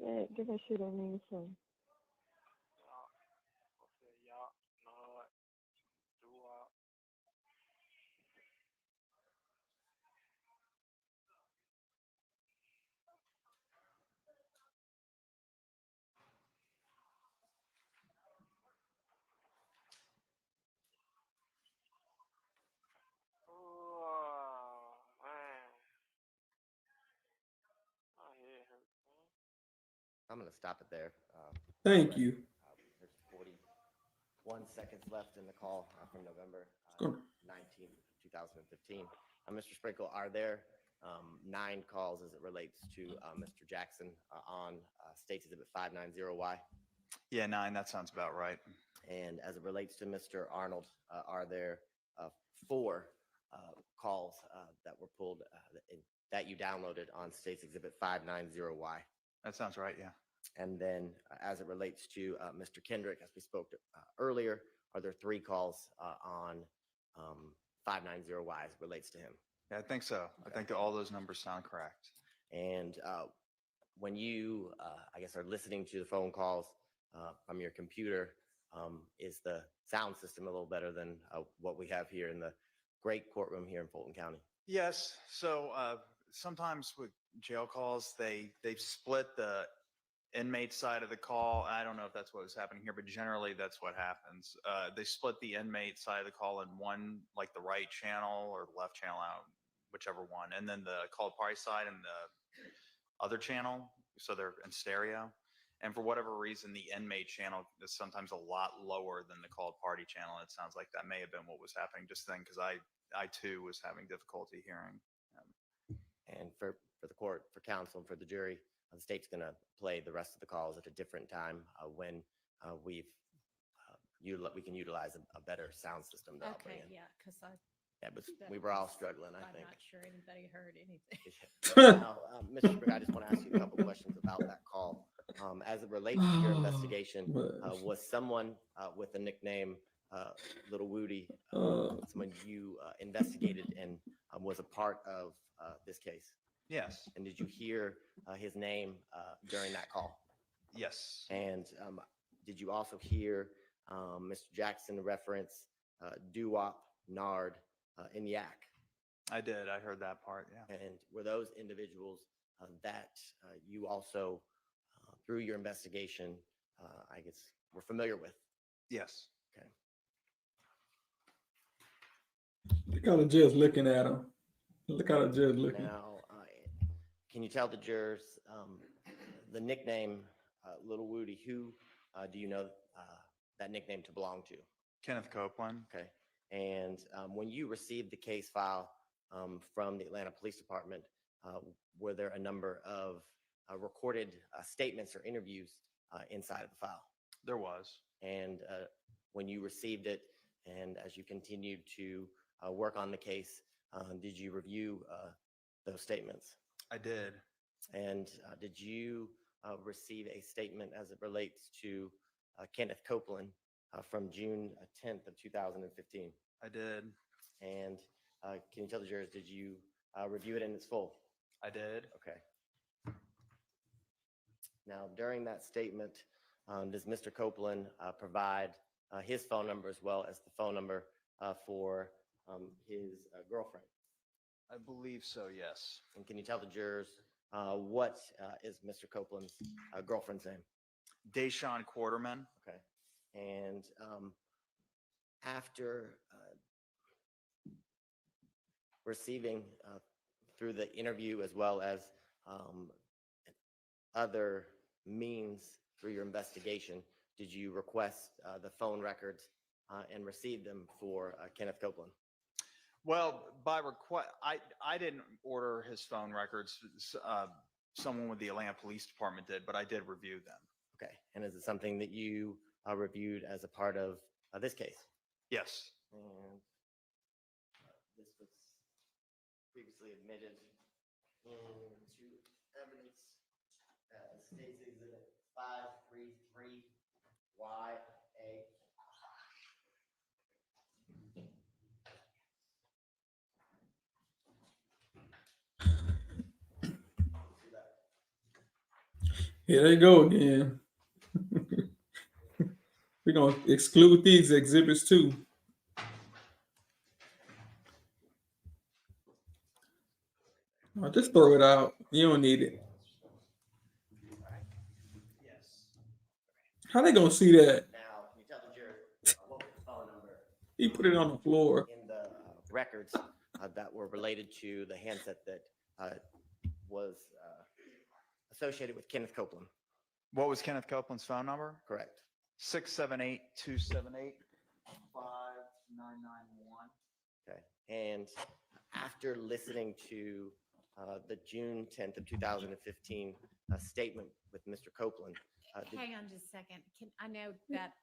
Yeah, get that shit on me, son. yop. What's that, yop, nut, do-what. Oh, man. My head hurts, man. I'm going to stop it there. Thank you. There's 41 seconds left in the call from November Go. 19th, 2015. Mr. Sprinkle, are there 9 calls as it relates to Mr. Jackson on State's Exhibit 590Y? Yeah, 9. That sounds about right. And as it relates to Mr. Arnold, are there 4 calls that were pulled that you downloaded on State's Exhibit 590Y? That sounds right. Yeah. And then as it relates to Mr. Kendrick, as we spoke to, earlier, are there 3 calls on 590Y as it relates to him? Yeah, I think so. I think that all those numbers sound correct. And when you, I guess, are listening to the phone calls from your computer, is the sound system a little better than what we have here in the great courtroom here in Fulton County? Yes. So sometimes with jail calls, they've split the inmate side of the call. I don't know if that's what was happening here, but generally that's what happens. They split the inmate side of the call in one, like the right channel or the left channel, out, whichever one, and then the called party side and the other channel, so they're in stereo. And for whatever reason, the inmate channel is sometimes a lot lower than the called party channel. It sounds like that may have been what was happening just then, because I too was having difficulty hearing. And for the court, for counsel, and for the jury, the state's going to play the rest of the calls at a different time when we can utilize a better sound system. To Okay, yeah, because we were all struggling, I think. I'm not sure anybody heard anything. Now, Mr. Springer, I just want to ask you a couple questions about that call. As it relates to your investigation, was someone with the nickname Little Woody someone you investigated and was a part of this case? Yes. And did you hear his name during that call? Yes. And did you also hear Mr. Jackson reference doo-wop, nard, and yak? I did. I heard that part. Yeah. And were those individuals that you also, through your investigation, I guess, were familiar with? Yes. Okay. Look how the judge looking at him. Look how the judge looking. Now, can you tell the jurors the nickname Little Woody? Who do you know that nickname to belong to? Kenneth Copeland. Okay. And when you received the case file from the Atlanta Police Department, were there a number of recorded statements or interviews inside of the file? There was. And when you received it, and as you continued to work on the case, did you review those statements? I did. And did you receive a statement as it relates to Kenneth Copeland from June 10th of 2015? I did. And can you tell the jurors, did you review it in its full? I did. Okay. Now, during that statement, does Mr. Copeland provide his phone number as well as the phone number for his girlfriend? I believe so, yes. And can you tell the jurors what is Mr. Copeland's girlfriend's name? Deshaun Quarterman. Okay. And after receiving through the interview as well as other means through your investigation, did you request the phone records and receive them for Kenneth Copeland? Well, by request, I didn't order his phone records. Someone with the Atlanta Police Department did, but I did review them. Okay. And is it something that you reviewed as a part of this case? Yes. And this was previously admitted into evidence as State's Exhibit 533YA. Here they go again. We're going to exclude these exhibits too. Oh, just throw it out. You don't need it. Yes. How they going to see that? Now, can you tell the jury what was the phone number? He put it on the floor. In the records that were related to the handset that was associated with Kenneth Copeland. What was Kenneth Copeland's phone number? Correct. 678-278-5991. Okay. And after listening to the June 10th of 2015 statement with Mr. Copeland, Hang on just a second. I know that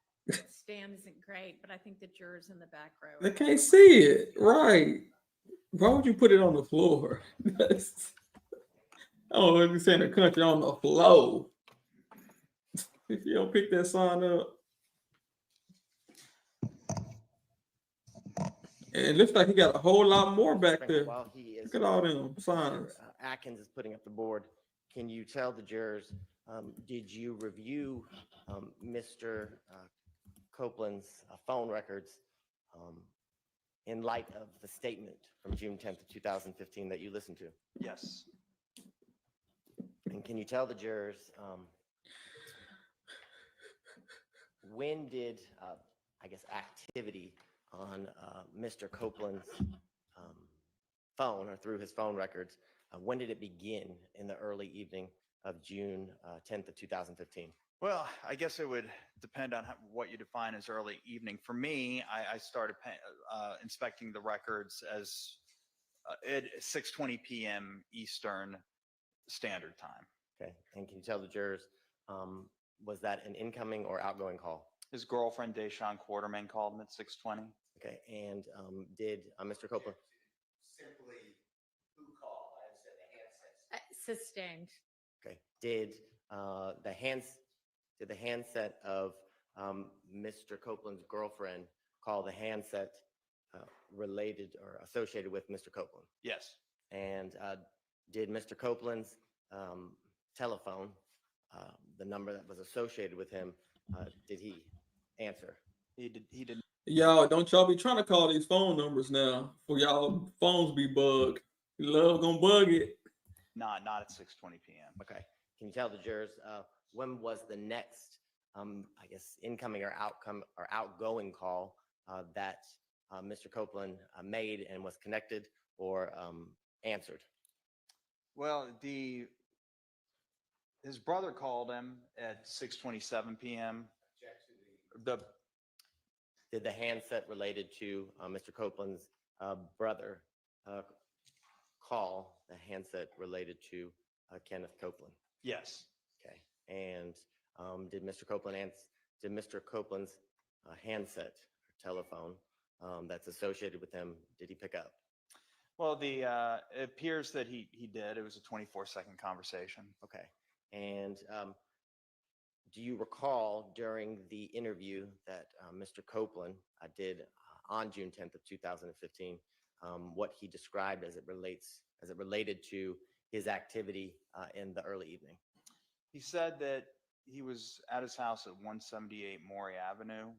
stand isn't great, but I think the jurors in the back row. They can't see it. Right. Why would you put it on the floor? Oh, you're saying the country on the floor. If you don't pick that sign up. And it looks like he got a whole lot more back there. While he is, Look at all them signs. Atkins is putting up the board. Can you tell the jurors, did you review Mr. Copeland's phone records in light of the statement from June 10th of 2015 that you listened to? Yes. And can you tell the jurors, when did, I guess, activity on Mr. Copeland's phone or through his phone records, when did it begin in the early evening of June 10th of 2015? Well, I guess it would depend on what you define as early evening. For me, I started inspecting the records as at 6:20 p.m. Eastern Standard Time. Okay. And can you tell the jurors, was that an incoming or outgoing call? His girlfriend, Deshaun Quarterman, called him at 6:20. Okay. And did Mr. Copeland? Simply, who called? I understand the handsets. Sustained. Okay. Did the handset of Mr. Copeland's girlfriend call the handset related or associated with Mr. Copeland? Yes. And did Mr. Copeland's telephone, the number that was associated with him, did he answer? He did. Y'all, don't y'all be trying to call these phone numbers now for y'all phones be bugged. Love gonna bug it. Not at 6:20 p.m. Okay. Can you tell the jurors when was the next, I guess, incoming or outgoing call that Mr. Copeland made and was connected or answered? Well, his brother called him at 6:27 p.m. Did the handset related to Mr. Copeland's brother call the handset related to Kenneth Copeland? Yes. Okay. And did Mr. Copeland's handset or telephone that's associated with him, did he pick up? Well, it appears that he did. It was a 24-second conversation. Okay. And do you recall during the interview that Mr. Copeland did on June 10th of 2015, what he described as it related to his activity in the early evening? He said that he was at his house at 178 Maury Avenue.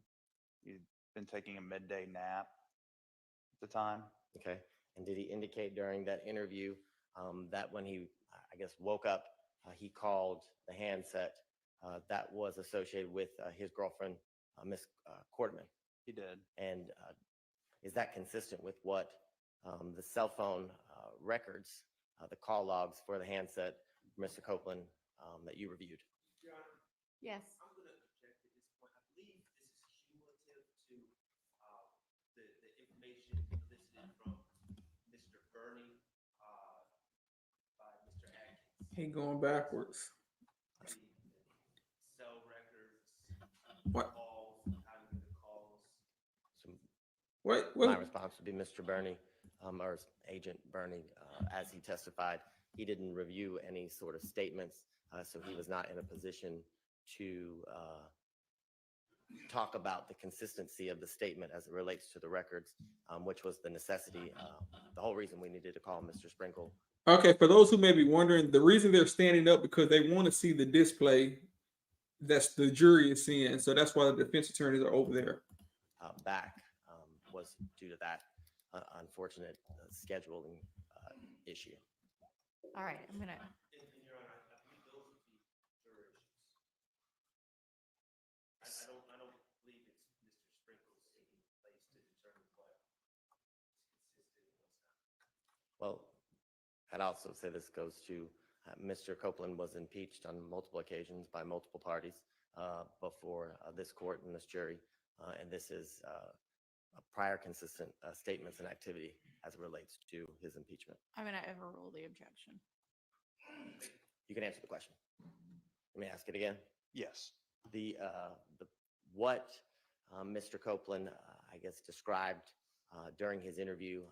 He'd been taking a midday nap at the time. Okay. And did he indicate during that interview that when he, I guess, woke up, he called the handset that was associated with his girlfriend, Miss Quarterman? He did. And is that consistent with what the cell phone records, the call logs for the handset, Mr. Copeland, that you reviewed? Your Honor, Yes. I'm going to object at this point. I believe this is cumulative to the information elicited from Mr. Burney by Mr. Atkins. He going backwards. Cell records, What? calls, how to get the calls. So What? my response would be Mr. Burney, or Agent Burney, as he testified, he didn't review any sort of statements, so he was not in a position to talk about the consistency of the statement as it relates to the records, which was the necessity, the whole reason we needed to call Mr. Sprinkle. Okay, for those who may be wondering, the reason they're standing up because they want to see the display that's the jury is seeing. So that's why the defense attorneys are over there. Back was due to that unfortunate scheduling issue. All right. I'm going to. And Your Honor, I believe those would be juror issues. I don't believe it's Mr. Sprinkle's taking place to determine what is consistent and what's not. Well, I'd also say this goes to Mr. Copeland was impeached on multiple occasions by multiple parties before this court and this jury, and this is prior consistent statements and activity as it relates to his impeachment. I'm going to overrule the objection. You can answer the question. Let me ask it again. Yes. What Mr. Copeland, I guess, described during his interview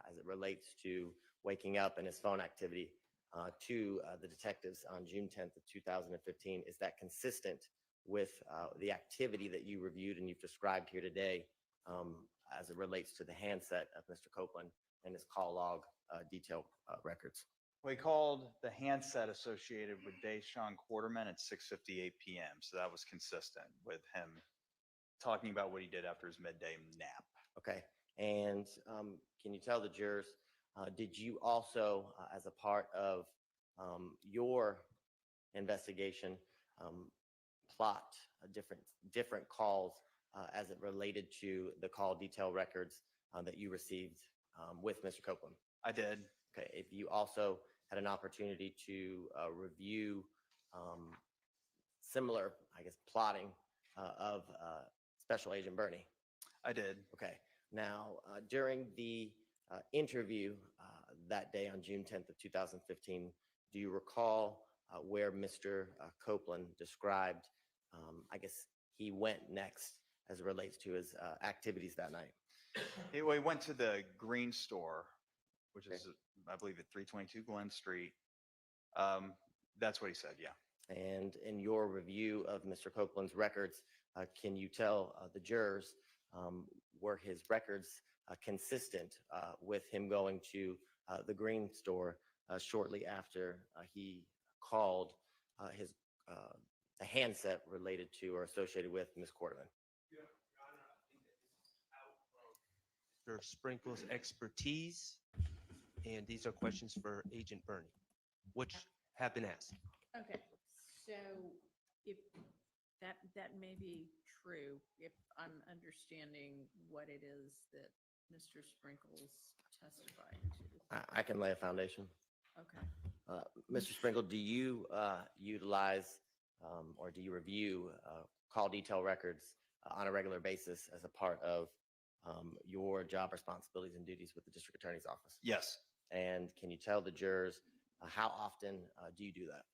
as it relates to waking up and his phone activity to the detectives on June 10th of 2015, is that consistent with the activity that you reviewed and you've described here today as it relates to the handset of Mr. Copeland and his call log detail records? We called the handset associated with Deshaun Quarterman at 6:58 p.m. So that was consistent with him talking about what he did after his midday nap. Okay. And can you tell the jurors, did you also, as a part of your investigation, plot different calls as it related to the call detail records that you received with Mr. Copeland? I did. Okay. If you also had an opportunity to review similar, I guess, plotting of Special Agent Bernie? I did. Okay. Now, during the interview that day on June 10th of 2015, do you recall where Mr. Copeland described, I guess, he went next as it relates to his activities that night? He went to the Green Store, which is, I believe, at 322 Glen Street. That's what he said, yeah. And in your review of Mr. Copeland's records, can you tell the jurors, were his records consistent with him going to the Green Store shortly after he called his a handset related to or associated with Ms. Quarterman? Mr. Sprinkle's expertise, and these are questions for Agent Bernie, which have been asked. Okay, so if that may be true, if I'm understanding what it is that Mr. Sprinkle's testifying to. I can lay a foundation. Okay. Mr. Sprinkle, do you utilize or do you review call detail records on a regular basis as a part of your job responsibilities and duties with the District Attorney's Office? Yes. And can you tell the jurors how often do you do that?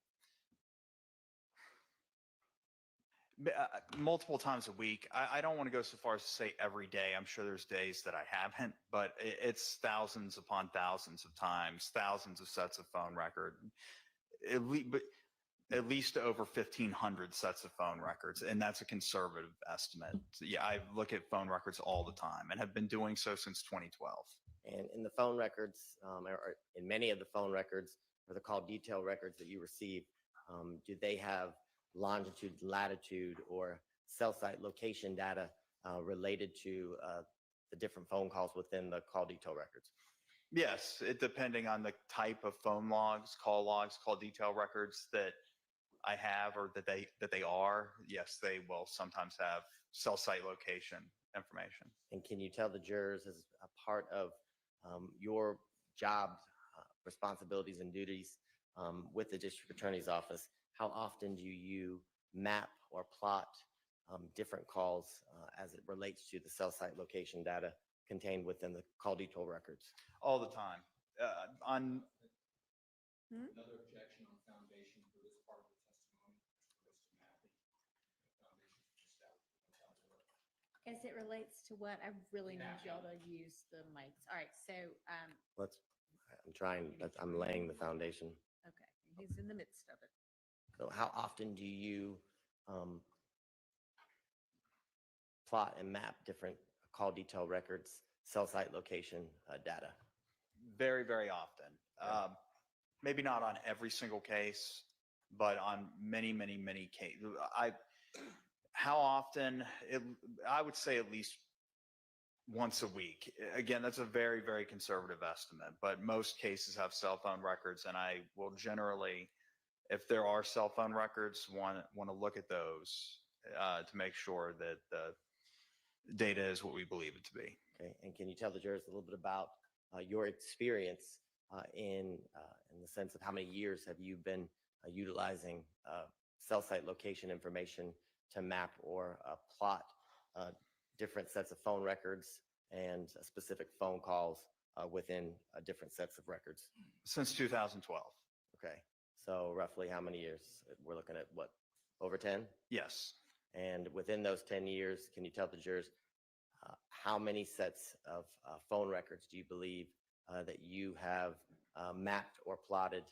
Multiple times a week. I don't want to go so far as to say every day. I'm sure there's days that I haven't, but it's thousands upon thousands of times, thousands of sets of phone record, at least over 1,500 sets of phone records, and that's a conservative estimate. So yeah, I look at phone records all the time and have been doing so since 2012. And in the phone records, or in many of the phone records, or the call detail records that you receive, do they have longitude, latitude, or cell site location data related to the different phone calls within the call detail records? Yes, depending on the type of phone logs, call detail records that I have or that they are, yes, they will sometimes have cell site location information. And can you tell the jurors, as a part of your job responsibilities and duties with the District Attorney's Office, how often do you map or plot different calls as it relates to the cell site location data contained within the call detail records? All the time. Another objection on foundation for this part of the testimony As it relates to what, I really need y'all to use the mics. All right, so, I'm laying the foundation. okay, he's in the midst of it. So how often do you plot and map different call detail records, cell site location data? Very, very often. Maybe not on every single case, but on many, many, many cases. How often? I would say at least once a week. Again, that's a very, very conservative estimate, but most cases have cell phone records, and I will generally, if there are cell phone records, want to look at those to make sure that the data is what we believe it to be. Okay, and can you tell the jurors a little bit about your experience in the sense of how many years have you been utilizing cell site location information to map or plot different sets of phone records and specific phone calls within different sets of records? Since 2012. Okay, so roughly how many years? We're looking at what, over 10? Yes. And within those 10 years, can you tell the jurors how many sets of phone records do you believe that you have mapped or plotted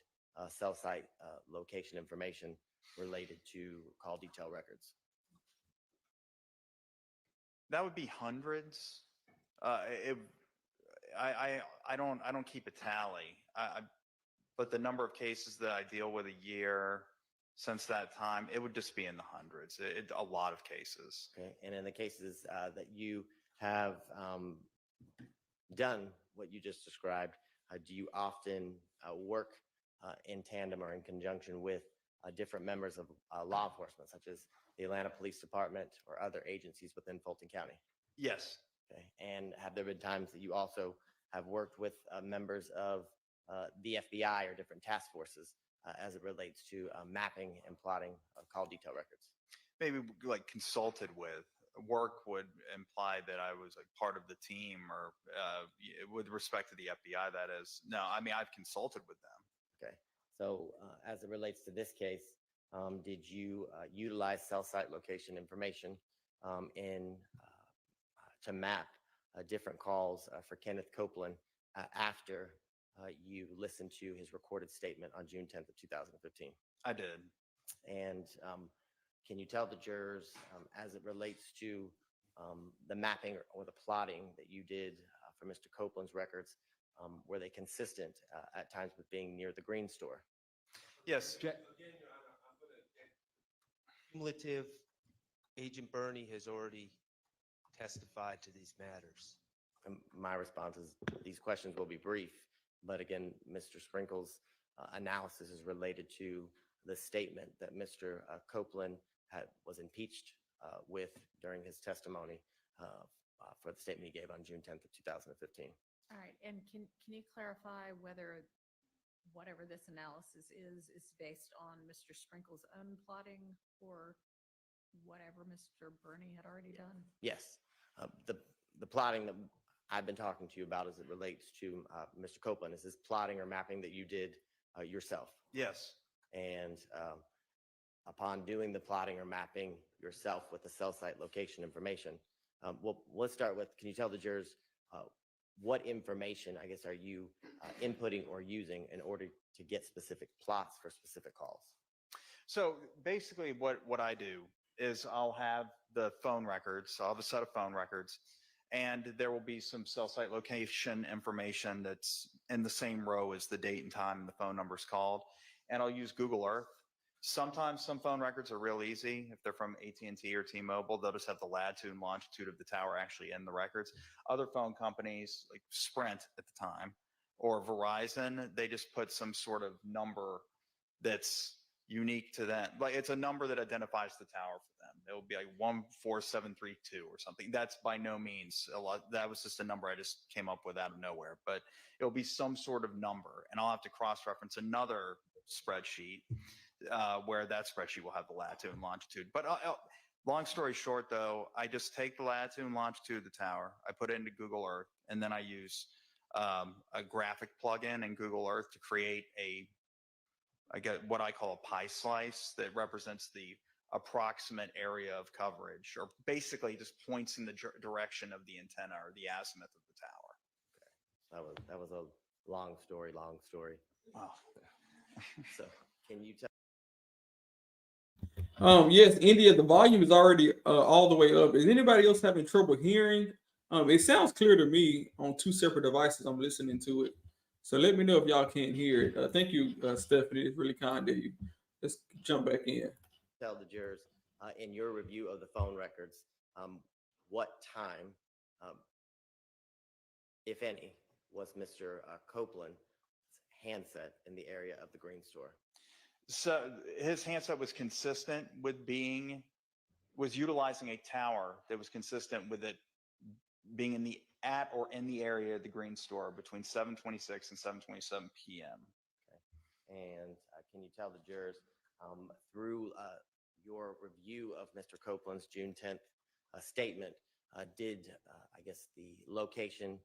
cell site location information related to call detail records? That would be hundreds. I don't keep a tally. But the number of cases that I deal with a year since that time, it would just be in the hundreds. A lot of cases. Okay, and in the cases that you have done what you just described, do you often work in tandem or in conjunction with different members of law enforcement, such as the Atlanta Police Department or other agencies within Fulton County? Yes. Okay, and have there been times that you also have worked with members of the FBI or different task forces as it relates to mapping and plotting call detail records? Maybe like consulted with. Work would imply that I was like part of the team, or with respect to the FBI, that is. No, I mean, I've consulted with them. Okay, so as it relates to this case, did you utilize cell site location information to map different calls for Kenneth Copeland after you listened to his recorded statement on June 10th of 2015? I did. And can you tell the jurors, as it relates to the mapping or the plotting that you did for Mr. Copeland's records, were they consistent at times with being near the Green Store? Yes. Cumulative, Agent Bernie has already testified to these matters. And my response is these questions will be brief, but again, Mr. Sprinkle's analysis is related to the statement that Mr. Copeland was impeached with during his testimony for the statement he gave on June 10th of 2015. All right, and can you clarify whether whatever this analysis is based on Mr. Sprinkle's own plotting or whatever Mr. Bernie had already done? Yes, the plotting that I've been talking to you about as it relates to Mr. Copeland is this plotting or mapping that you did yourself. Yes. And upon doing the plotting or mapping yourself with the cell site location information, well, let's start with, can you tell the jurors what information, I guess, are you inputting or using in order to get specific plots for specific calls? So basically what I do is I'll have the phone records. I'll have a set of phone records, and there will be some cell site location information that's in the same row as the date and time and the phone number's called. And I'll use Google Earth. Sometimes some phone records are real easy. If they're from AT&T or T-Mobile, they'll just have the latitude and longitude of the tower actually in the records. Other phone companies like Sprint at the time or Verizon, they just put some sort of number that's unique to them. Like it's a number that identifies the tower for them. It'll be like 14732 or something. That's by no means a lot. That was just a number I just came up with out of nowhere, but it'll be some sort of number, and I'll have to cross-reference another spreadsheet where that spreadsheet will have the latitude and longitude. But long story short, though, I just take the latitude and longitude of the tower, I put it into Google Earth, and then I use a graphic plugin in Google Earth to create I get what I call a pie slice that represents the approximate area of coverage, or basically just points in the direction of the antenna or the azimuth of the tower. Okay, that was a long story. Oh. So can you tell? Yes, India, the volume is already all the way up. Is anybody else having trouble hearing? It sounds clear to me on two separate devices. I'm listening to it. So let me know if y'all can't hear it. Thank you, Stephanie. It's really kind of you. Let's jump back in. Tell the jurors in your review of the phone records, what time, if any, was Mr. Copeland's handset in the area of the Green Store? So his handset was consistent with utilizing a tower that was consistent with it being in the at or in the area of the Green Store between 7:26 and 7:27 p.m. And can you tell the jurors through your review of Mr. Copeland's June 10th statement, did I guess the location,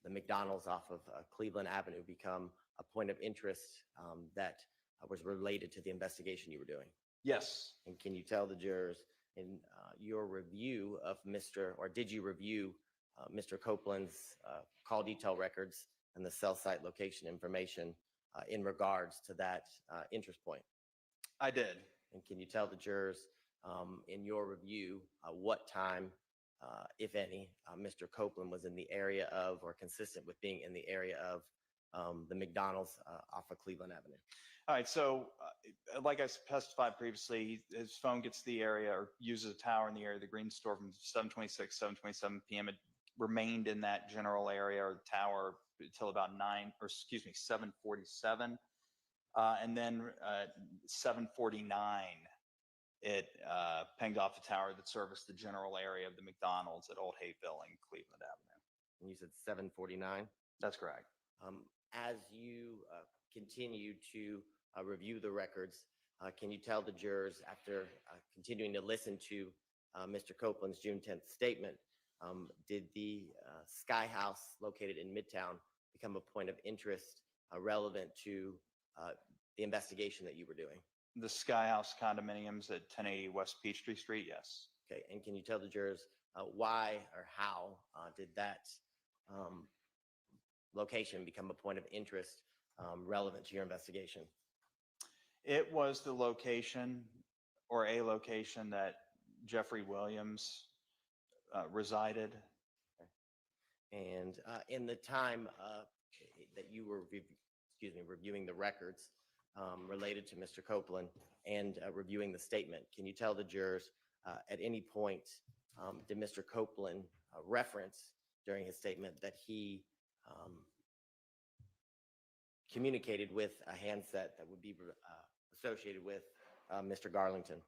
the McDonald's off of Cleveland Avenue, become a point of interest that was related to the investigation you were doing? Yes. And can you tell the jurors in your review of did you review Mr. Copeland's call detail records and the cell site location information in regards to that interest point? I did. And can you tell the jurors in your review what time, if any, Mr. Copeland was in the area of or consistent with being in the area of the McDonald's off of Cleveland Avenue? All right. So, like I testified previously, his phone gets to the area or uses a tower in the area of the Green Store from 7:26, 7:27 p.m. It remained in that general area or the tower until about 7:47. And then 7:49, it pinged off the tower that serviced the general area of the McDonald's at Old Hayville and Cleveland Avenue. And you said 7:49? That's correct. As you continue to review the records, can you tell the jurors, after continuing to listen to Mr. Copeland's June 10th statement, did the Sky House located in Midtown become a point of interest relevant to the investigation that you were doing? The Sky House condominiums at 1080 West Peachtree Street, yes. Okay, and can you tell the jurors why or how did that location become a point of interest relevant to your investigation? It was the location or a location that Jeffrey Williams resided. And in the time that you were reviewing the records related to Mr. Copeland and reviewing the statement, can you tell the jurors at any point did Mr. Copeland reference during his statement that he communicated with a handset that would be associated with Mr. Garlington?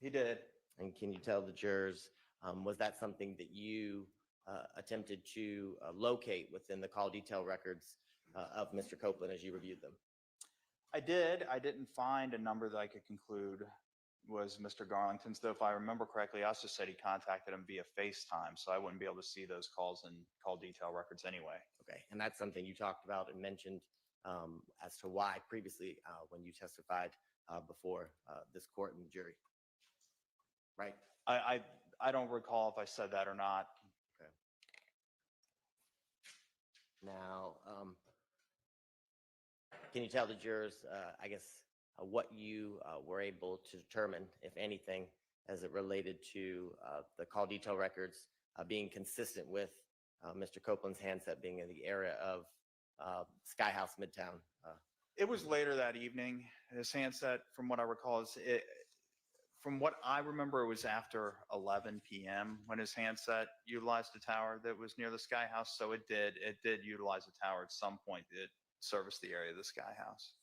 He did. And can you tell the jurors, was that something that you attempted to locate within the call detail records of Mr. Copeland as you reviewed them? I did. I didn't find a number that I could conclude was Mr. Garlington's, though if I remember correctly, I also said he contacted him via FaceTime, so I wouldn't be able to see those calls and call detail records anyway. Okay, and that's something you talked about and mentioned as to why previously when you testified before this court and jury, right? I don't recall if I said that or not. Okay. Now, can you tell the jurors, I guess, what you were able to determine, if anything, as it related to the call detail records being consistent with Mr. Copeland's handset being in the area of Sky House Midtown? It was later that evening. His handset, from what I recall, from what I remember, it was after 11 p.m. when his handset utilized the tower that was near the Sky House. So it did utilize the tower at some point. It serviced the area of the Sky House.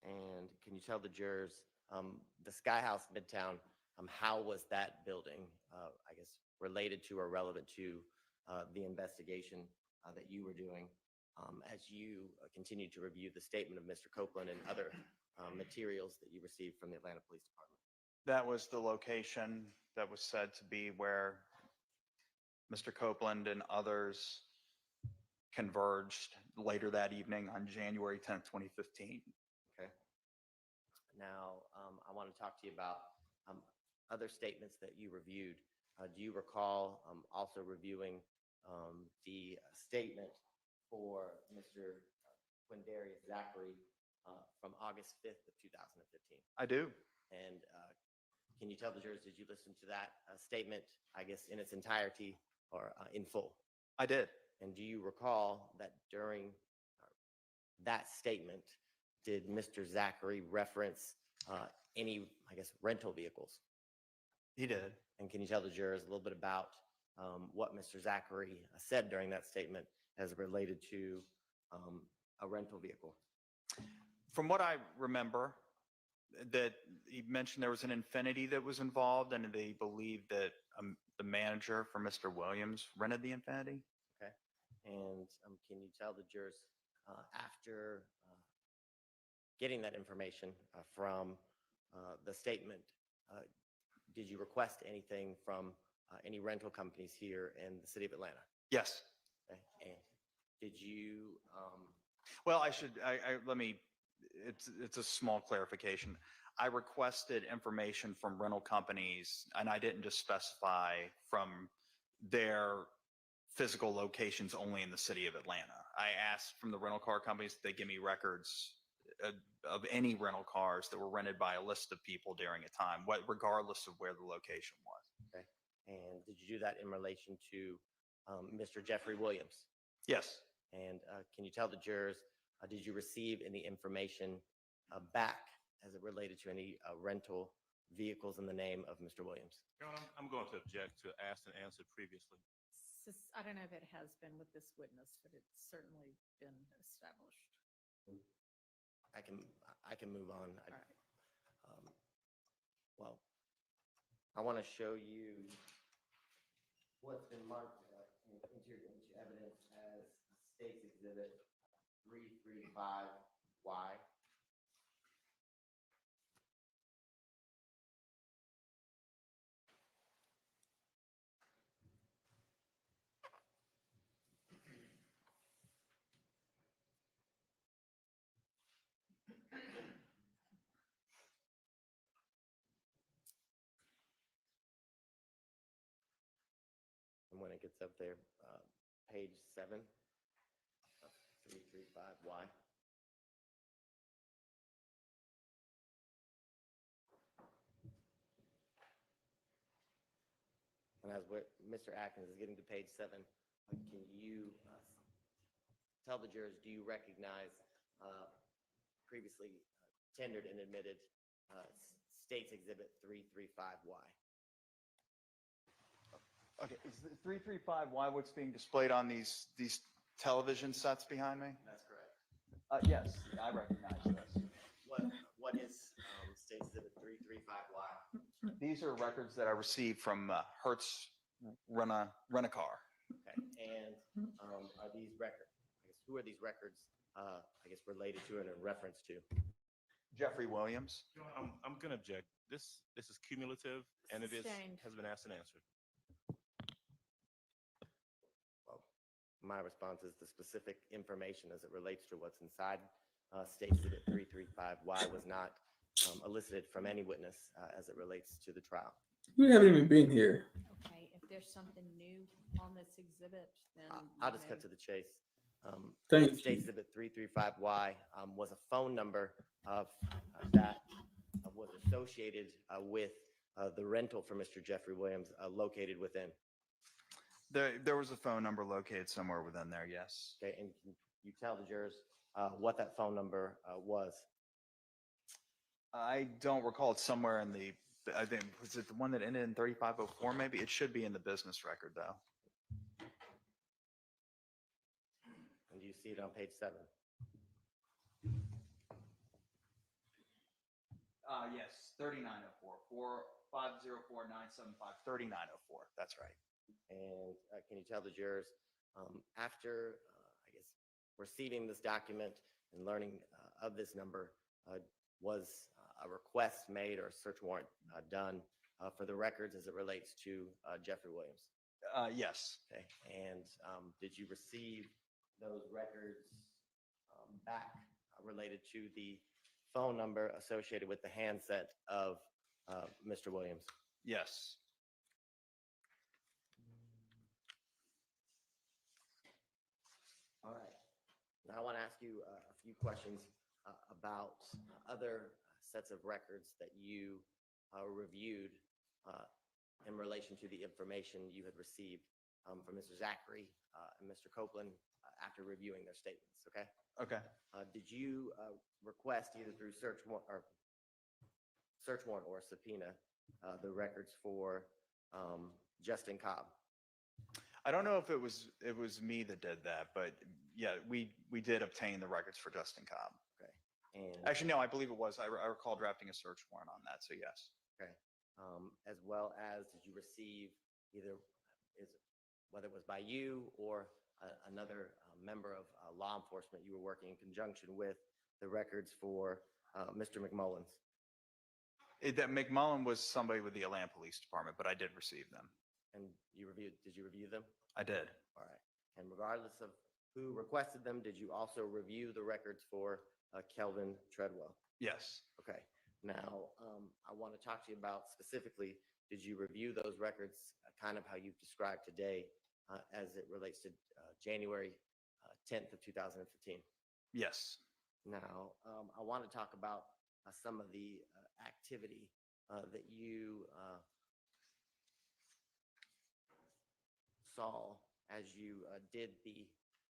And can you tell the jurors, the Sky House Midtown, how was that building, I guess, related to or relevant to the investigation that you were doing as you continued to review the statement of Mr. Copeland and other materials that you received from the Atlanta Police Department? That was the location that was said to be where Mr. Copeland and others converged later that evening on January 10th, 2015. Okay. Now, I want to talk to you about other statements that you reviewed. Do you recall also reviewing the statement for Mr. Quindarius Zachary from August 5th of 2015? I do. And can you tell the jurors, did you listen to that statement, I guess, in its entirety or in full? I did. And do you recall that during that statement, did Mr. Zachary reference any, I guess, rental vehicles? He did. And can you tell the jurors a little bit about what Mr. Zachary said during that statement as related to a rental vehicle? From what I remember, that he mentioned there was an Infinity that was involved, and they believed that the manager for Mr. Williams rented the Infinity. Okay. And can you tell the jurors after getting that information from the statement, did you request anything from any rental companies here in the city of Atlanta? Yes. Okay. And did you? Well, let me. It's a small clarification. I requested information from rental companies, and I didn't just specify from their physical locations only in the city of Atlanta. I asked from the rental car companies that they give me records of any rental cars that were rented by a list of people during a time, regardless of where the location was. Okay. And did you do that in relation to Mr. Jeffrey Williams? Yes. And can you tell the jurors, did you receive any information back as it related to any rental vehicles in the name of Mr. Williams? Your Honor, I'm going to object to asked and answered previously. I don't know if it has been with this witness, but it's certainly been established. I can move on. All right. Well, I want to show you what's been marked into evidence as State's Exhibit 335Y. And when it gets up there, page 7, 335Y. And as Mr. Atkins is getting to page 7, can you tell the jurors, do you recognize previously tendered and admitted State's Exhibit 335Y? Okay. Is the 335Y what's being displayed on these television sets behind me? That's correct. Yes, I recognize this. What is State's Exhibit 335Y? These are records that I received from Hertz Rent-A-Car. Okay. And are these records? I guess who are these records? I guess related to and in reference to? Jeffrey Williams. Your Honor, I'm going to object. This is cumulative, and it Sustained. has been asked and answered. Well, my response is the specific information as it relates to what's inside State's Exhibit 335Y was not elicited from any witness as it relates to the trial. You haven't even been here. Okay, if there's something new on this exhibit, then I'll just cut to the chase. Thank State's you. Exhibit 335Y was a phone number that was associated with the rental for Mr. Jeffrey Williams located within. There was a phone number located somewhere within there, yes. Okay, and can you tell the jurors what that phone number was? I don't recall. It's somewhere in the, I think, was it the one that ended in 3504 maybe? It should be in the business record though. And do you see it on page 7? Yes, 3904, 504-975, 3904. That's right. And can you tell the jurors, after, I guess, receiving this document and learning of this number, was a request made or a search warrant done for the records as it relates to Jeffrey Williams? Yes. Okay. And did you receive those records back related to the phone number associated with the handset of Mr. Williams? Yes. All right. Now I want to ask you a few questions about other sets of records that you reviewed in relation to the information you had received from Mr. Zachary and Mr. Copeland after reviewing their statements, okay? Okay. Did you request either through search warrant or subpoena the records for Justin Cobb? I don't know if it was me that did that, but yeah, we did obtain the records for Justin Cobb. Okay. And Actually, no, I believe it was. I recall drafting a search warrant on that. So yes. okay, as well as did you receive whether it was by you or another member of law enforcement you were working in conjunction with, the records for Mr. McMullins? That McMullen was somebody with the Atlanta Police Department, but I did receive them. And did you review them? I did. All right. And regardless of who requested them, did you also review the records for Kelvin Treadwell? Yes. Okay. Now, I want to talk to you about specifically, did you review those records kind of how you've described today as it relates to January 10th of 2015? Yes. Now, I want to talk about some of the activity that you saw as you did the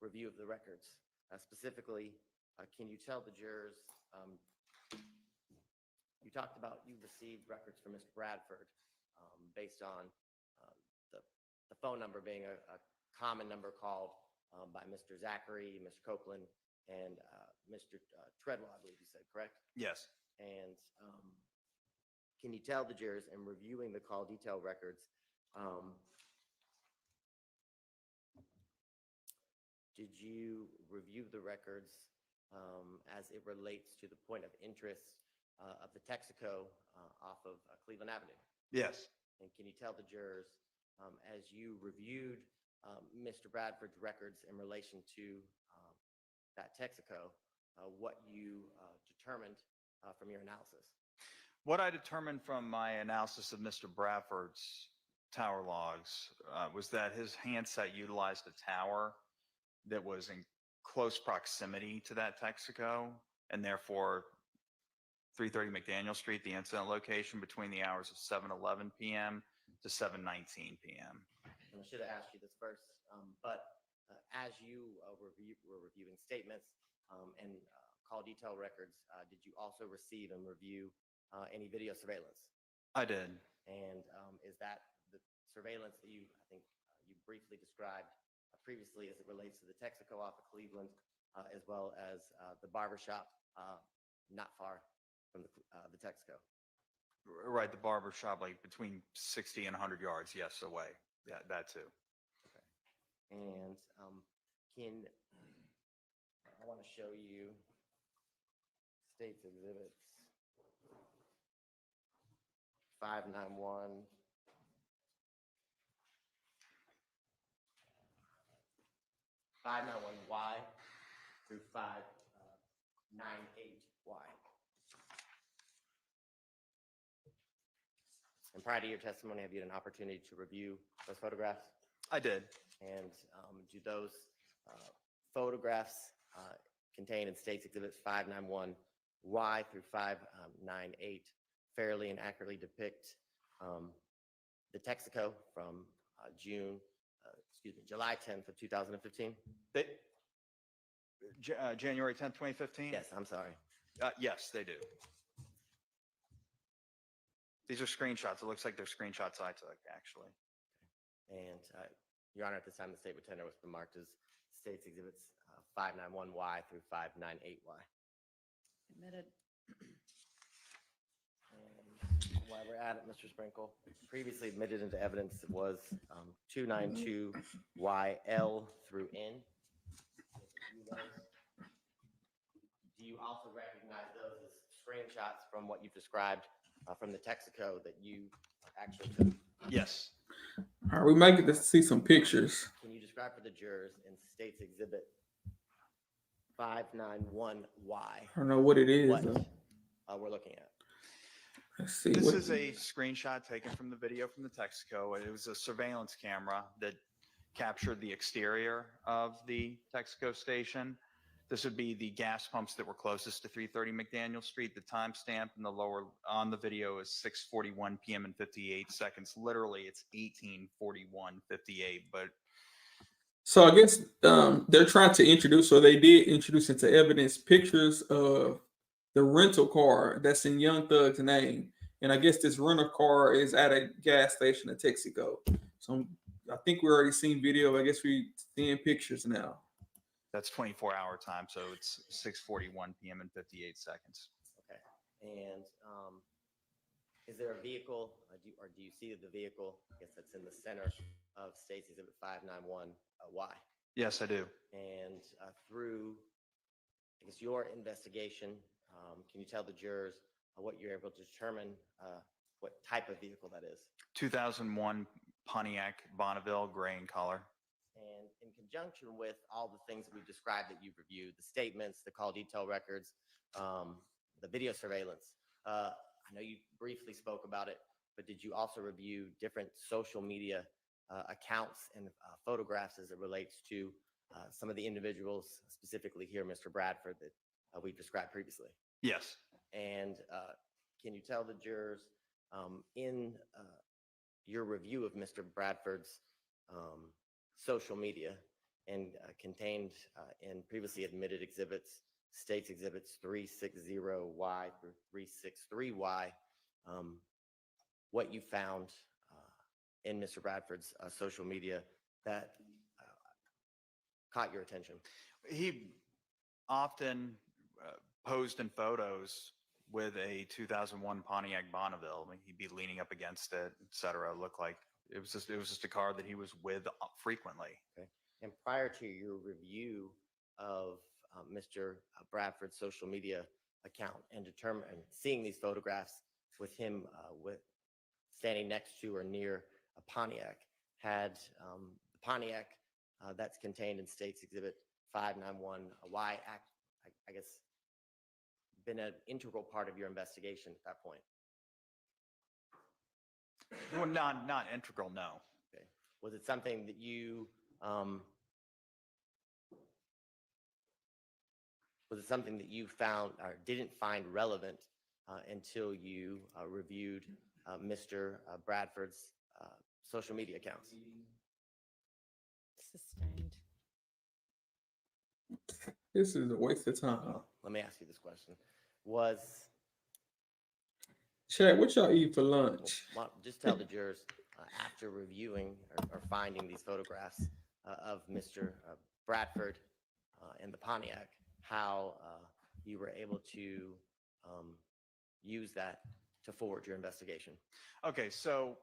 review of the records. Specifically, can you tell the jurors, you talked about you received records from Mr. Bradford based on the phone number being a common number called by Mr. Zachary, Mr. Copeland, and Mr. Treadwell, I believe you said, correct? Yes. And can you tell the jurors in reviewing the call detail records, did you review the records as it relates to the point of interest of the Texaco off of Cleveland Avenue? Yes. And can you tell the jurors, as you reviewed Mr. Bradford's records in relation to that Texaco, what you determined from your analysis? What I determined from my analysis of Mr. Bradford's tower logs was that his handset utilized a tower that was in close proximity to that Texaco, and therefore 330 McDaniel Street, the incident location, between the hours of 7:11 p.m. to 7:19 p.m. And I should have asked you this first, but as you were reviewing statements and call detail records, did you also receive and review any video surveillance? I did. And is that the surveillance that I think you briefly described previously as it relates to the Texaco off of Cleveland, as well as the barbershop not far from the Texaco? Right, the barber shop, like between 60 and 100 yards, yes, away. Yeah, that too. Okay. And I want to show you State's Exhibits 591. Y through 598Y. And prior to your testimony, have you had an opportunity to review those photographs? I did. And do those photographs contained in State's Exhibits 591Y through 598 fairly and accurately depict the Texaco from July 10th of 2015? January 10th, 2015? Yes, I'm sorry. Yes, they do. These are screenshots. It looks like they're screenshots I took, actually. And Your Honor, at this time, the state retainer was marked as State's Exhibits 591Y through 598Y. Admitted. And while we're at it, Mr. Sprinkle, previously admitted into evidence was 292YL through N. Do you also recognize those as screenshots from what you've described from the Texaco that you actually took? Yes. All right, we might get to see some pictures. Can you describe for the jurors in State's Exhibit 591Y? I don't know what it is. What we're looking at. Let's see. This is a screenshot taken from the video from the Texaco. It was a surveillance camera that captured the exterior of the Texaco station. This would be the gas pumps that were closest to 330 McDaniel Street. The timestamp in the lower on the video is 6:41 p.m. and 58 seconds. Literally, it's 18:41:58. But so I guess they're trying to introduce, or they did introduce into evidence, pictures of the rental car that's in Young Thug's name. And I guess this rental car is at a gas station in Texaco. So I think we already seen video. I guess we're seeing pictures now. That's 24-hour time, so it's 6:41 p.m. and 58 seconds. Okay. And is there a vehicle, do you see the vehicle, I guess that's in the center of State's Exhibit 591Y? Yes, I do. And through, I guess, your investigation, can you tell the jurors what you're able to determine what type of vehicle that is? 2001 Pontiac Bonneville, gray in color. And in conjunction with all the things that we've described that you've reviewed, the statements, the call detail records, the video surveillance, I know you briefly spoke about it, but did you also review different social media accounts and photographs as it relates to some of the individuals, specifically here, Mr. Bradford, that we've described previously? Yes. And can you tell the jurors in your review of Mr. Bradford's social media and contained in previously admitted exhibits, State's Exhibits 360Y through 363Y, what you found in Mr. Bradford's social media that caught your attention? He often posed in photos with a 2001 Pontiac Bonneville. I mean, he'd be leaning up against it, et cetera. Looked like it was just a car that he was with frequently. Okay. And prior to your review of Mr. Bradford's social media account and seeing these photographs with him with standing next to or near a Pontiac, had the Pontiac that's contained in State's Exhibit 591Y I guess been an integral part of your investigation at that point? Well, not integral, no. Okay. Was it something that you found or didn't find relevant until you reviewed Mr. Bradford's social media accounts? Sustained. This is a waste of time. Let me ask you this question. Chad, what y'all eat for lunch? Well, just tell the jurors, after reviewing or finding these photographs of Mr. Bradford and the Pontiac, how you were able to use that to forward your investigation. Okay, so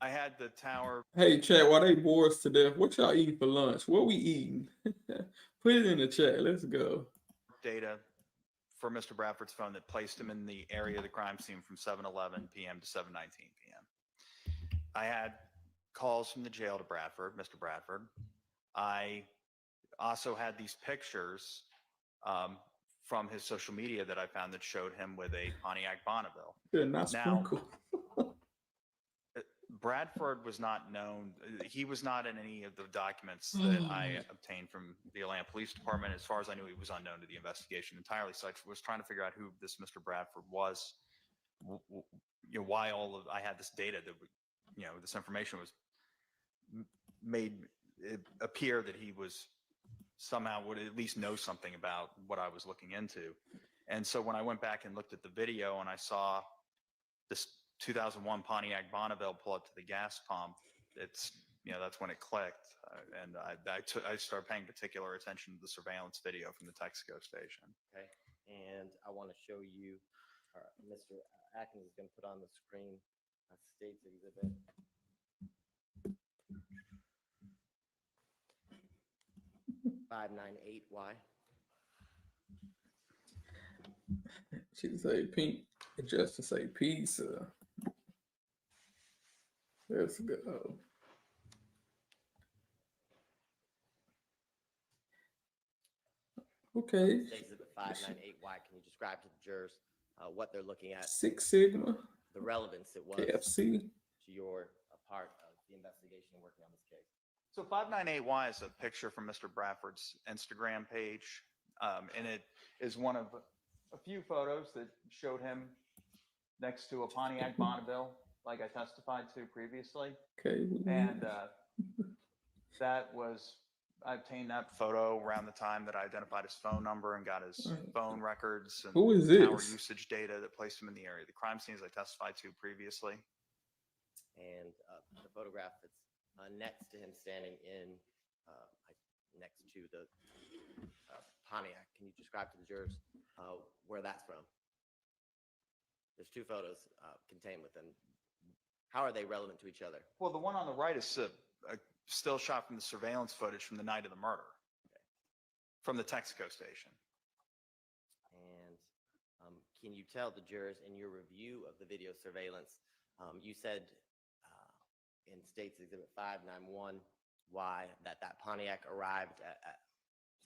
I had the tower. Hey, Chad, while they bore us to death, what y'all eating for lunch? What we eating? Put it in the chat. Let's go. Data for Mr. Bradford's phone that placed him in the area of the crime scene from 7:11 p.m. to 7:19 p.m. I had calls from the jail to Mr. Bradford. I also had these pictures from his social media that I found that showed him with a Pontiac Bonneville. They're not sprinkle. Bradford was not known. He was not in any of the documents that I obtained from the Atlanta Police Department. As far as I knew, he was unknown to the investigation entirely. So I was trying to figure out who this Mr. Bradford was, why I had this data that, this information was made it appear that he was somehow would at least know something about what I was looking into. And so when I went back and looked at the video and I saw this 2001 Pontiac Bonneville pull up to the gas pump, that's when it clicked. And I started paying particular attention to the surveillance video from the Texaco station. Okay. And I want to show you, Mr. Atkins is going to put on the screen a State's Exhibit. $598Y. She say pink, just to say pizza. Let's go. Okay. State's Exhibit 598Y. Can you describe to the jurors what they're looking at? Six Sigma. The relevance it was KFC. to your part of the investigation and working on this case. So 598Y is a picture from Mr. Bradford's Instagram page. And it is one of a few photos that showed him next to a Pontiac Bonneville, like I testified to previously. Okay. And I obtained that photo around the time that I identified his phone number and got his phone records and Who is tower this? usage data that placed him in the area of the crime scene, as I testified to previously. And the photograph that's next to him standing in next to the Pontiac. Can you describe to the jurors where that's from? There's two photos contained with them. How are they relevant to each other? Well, the one on the right is a still shot from the surveillance footage from the night of the murder, from the Texaco station. And can you tell the jurors in your review of the video surveillance, you said in State's Exhibit 591Y that Pontiac arrived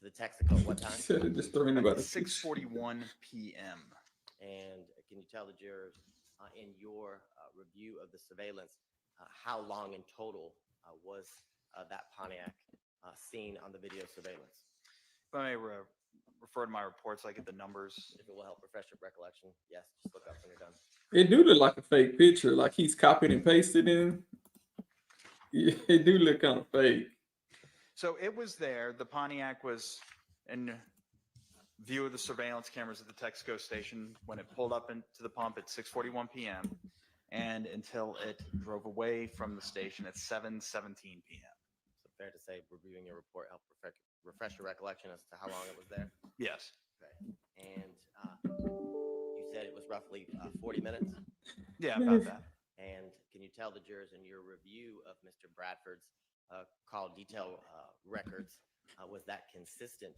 to the Texaco at what time? Just throwing about 6:41 p.m. And can you tell the jurors in your review of the surveillance how long in total was that Pontiac seen on the video surveillance? If I may refer to my reports, I get the numbers. If it will help refresh your recollection, yes, just look up when you're done. It do look like a fake picture, like he's copied and pasted in. Yeah, it do look kind of fake. So it was there. The Pontiac was in view of the surveillance cameras at the Texaco station when it pulled up into the pump at 6:41 p.m. and until it drove away from the station at 7:17 p.m. So fair to say, reviewing your report helped refresh your recollection as to how long it was there? Yes. Okay. And you said it was roughly 40 minutes? Yeah, about that. And can you tell the jurors in your review of Mr. Bradford's call detail records, was that consistent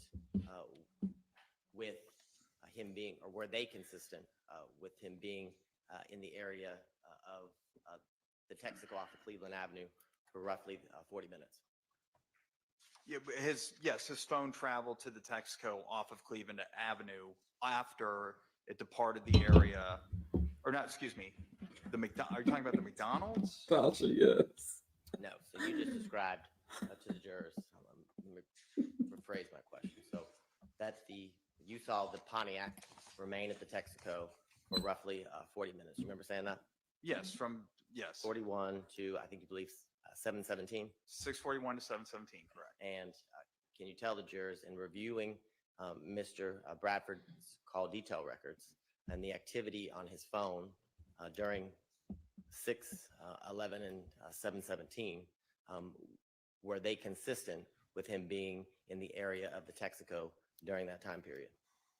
with him being, or were they consistent with him being in the area of the Texaco off of Cleveland Avenue for roughly 40 minutes? Yeah, but his phone traveled to the Texaco off of Cleveland Avenue after it departed the area, or not, excuse me, are you talking about the McDonald's? Gotcha, yes. No, so you just described to the jurors, let me rephrase my question. So that you saw the Pontiac remain at the Texaco for roughly 40 minutes. You remember saying that? Yes, 41 to, I think you believe 7:17? 6:41 to 7:17, correct. And can you tell the jurors in reviewing Mr. Bradford's call detail records and the activity on his phone during 6:11 and 7:17, were they consistent with him being in the area of the Texaco during that time period?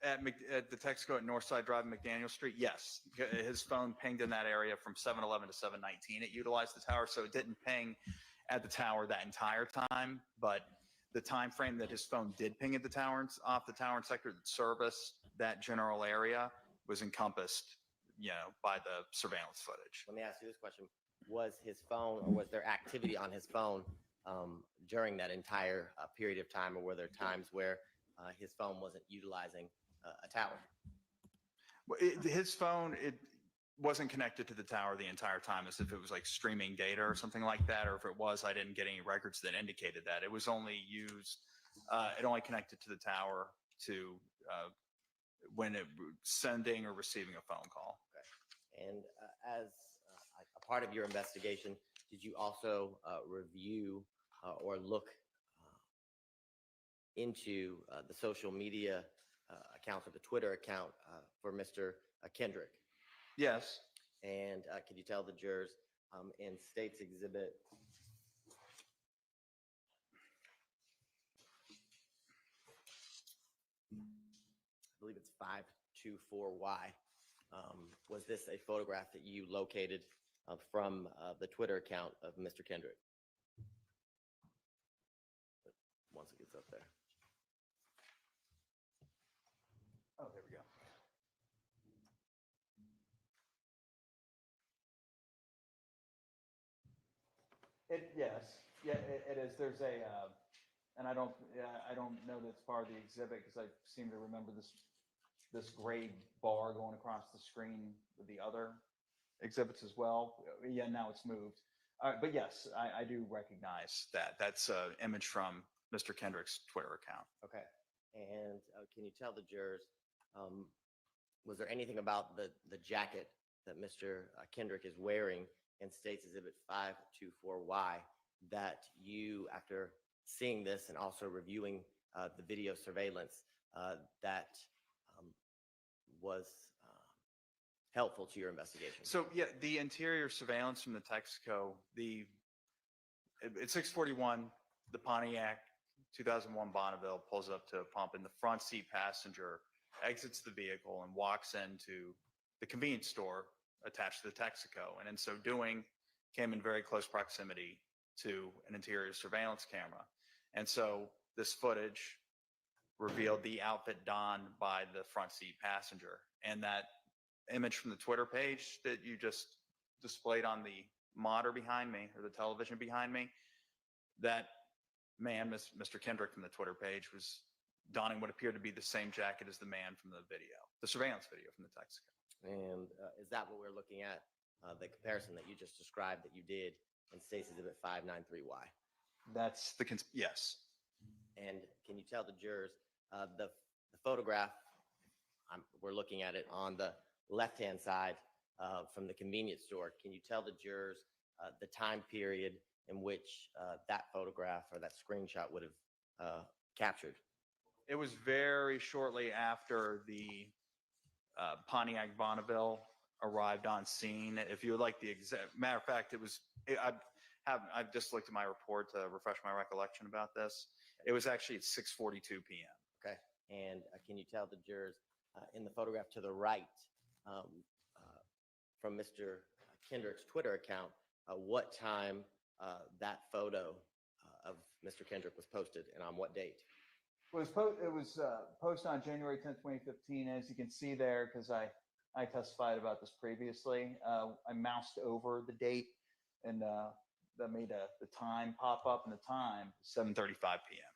At the Texaco at Northside Drive and McDaniel Street, yes. His phone pinged in that area from 7:11 to 7:19. It utilized the tower, so it didn't ping at the tower that entire time, but the time frame that his phone did ping at the tower, off the tower and sector that serviced that general area, was encompassed, by the surveillance footage. Let me ask you this question. Was his phone, or was there activity on his phone during that entire period of time, or were there times where his phone wasn't utilizing a tower? Well, his phone, it wasn't connected to the tower the entire time, as if it was like streaming data or something like that, or if it was, I didn't get any records that indicated that. It was only used, it only connected to the tower to when it sending or receiving a phone call. Okay. And as a part of your investigation, did you also review or look into the social media accounts, or the Twitter account for Mr. Kendrick? Yes. And can you tell the jurors in State's Exhibit I believe it's 524Y. Was this a photograph that you located from the Twitter account of Mr. Kendrick? Once it gets up there. Oh, there we go. It is. There's a, and I don't know that it's part of the exhibit, because I seem to remember this gray bar going across the screen with the other exhibits as well. Yeah, now it's moved. But yes, I do recognize that. That's an image from Mr. Kendrick's Twitter account. Okay. And can you tell the jurors, was there anything about the jacket that Mr. Kendrick is wearing in State's Exhibit 524Y that you, after seeing this and also reviewing the video surveillance, that was helpful to your investigation? So yeah, the interior surveillance from the Texaco, at 6:41, the Pontiac 2001 Bonneville, pulls up to a pump, and the front seat passenger exits the vehicle and walks into the convenience store attached to the Texaco. And in so doing, came in very close proximity to an interior surveillance camera. And so this footage revealed the outfit donned by the front seat passenger. And that image from the Twitter page that you just displayed on the monitor behind me, or the television behind me, that man, Mr. Kendrick from the Twitter page, was donning what appeared to be the same jacket as the man from the video, the surveillance video from the Texaco. And is that what we're looking at? The comparison that you just described that you did in State's Exhibit 593Y? That's the, yes. And can you tell the jurors, the photograph, we're looking at it on the left-hand side from the convenience store. Can you tell the jurors the time period in which that photograph or that screenshot would have captured? It was very shortly after the Pontiac Bonneville arrived on scene. If you would like the exact, matter of fact, I've just looked at my report to refresh my recollection about this. It was actually at 6:42 p.m. Okay. And can you tell the jurors in the photograph to the right from Mr. Kendrick's Twitter account what time that photo of Mr. Kendrick was posted and on what date? It was posted on January 10th, 2015. As you can see there, because I testified about this previously, I moused over the date, and that made the time pop up, and the time 7:35 p.m.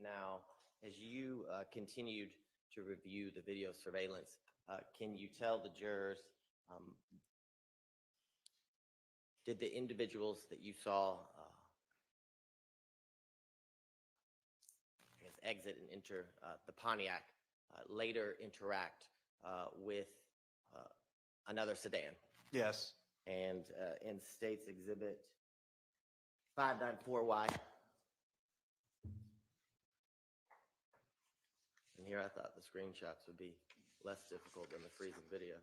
Now, as you continued to review the video surveillance, can you tell the jurors, did the individuals that you saw exit and enter the Pontiac later interact with another sedan? Yes. And in State's Exhibit 594Y. And here I thought the screenshots would be less difficult than the freezing video.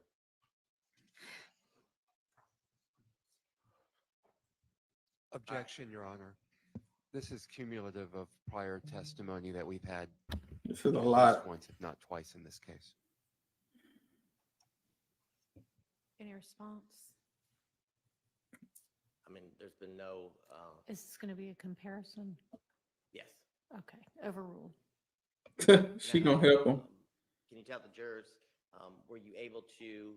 Objection, Your Honor. This is cumulative of prior testimony that we've had. This is a at lot. least once, if not twice, in this case. Any response? I mean, there's been no. Is this going to be a comparison? Yes. Okay, overruled. She gonna help him. Can you tell the jurors, were you able to,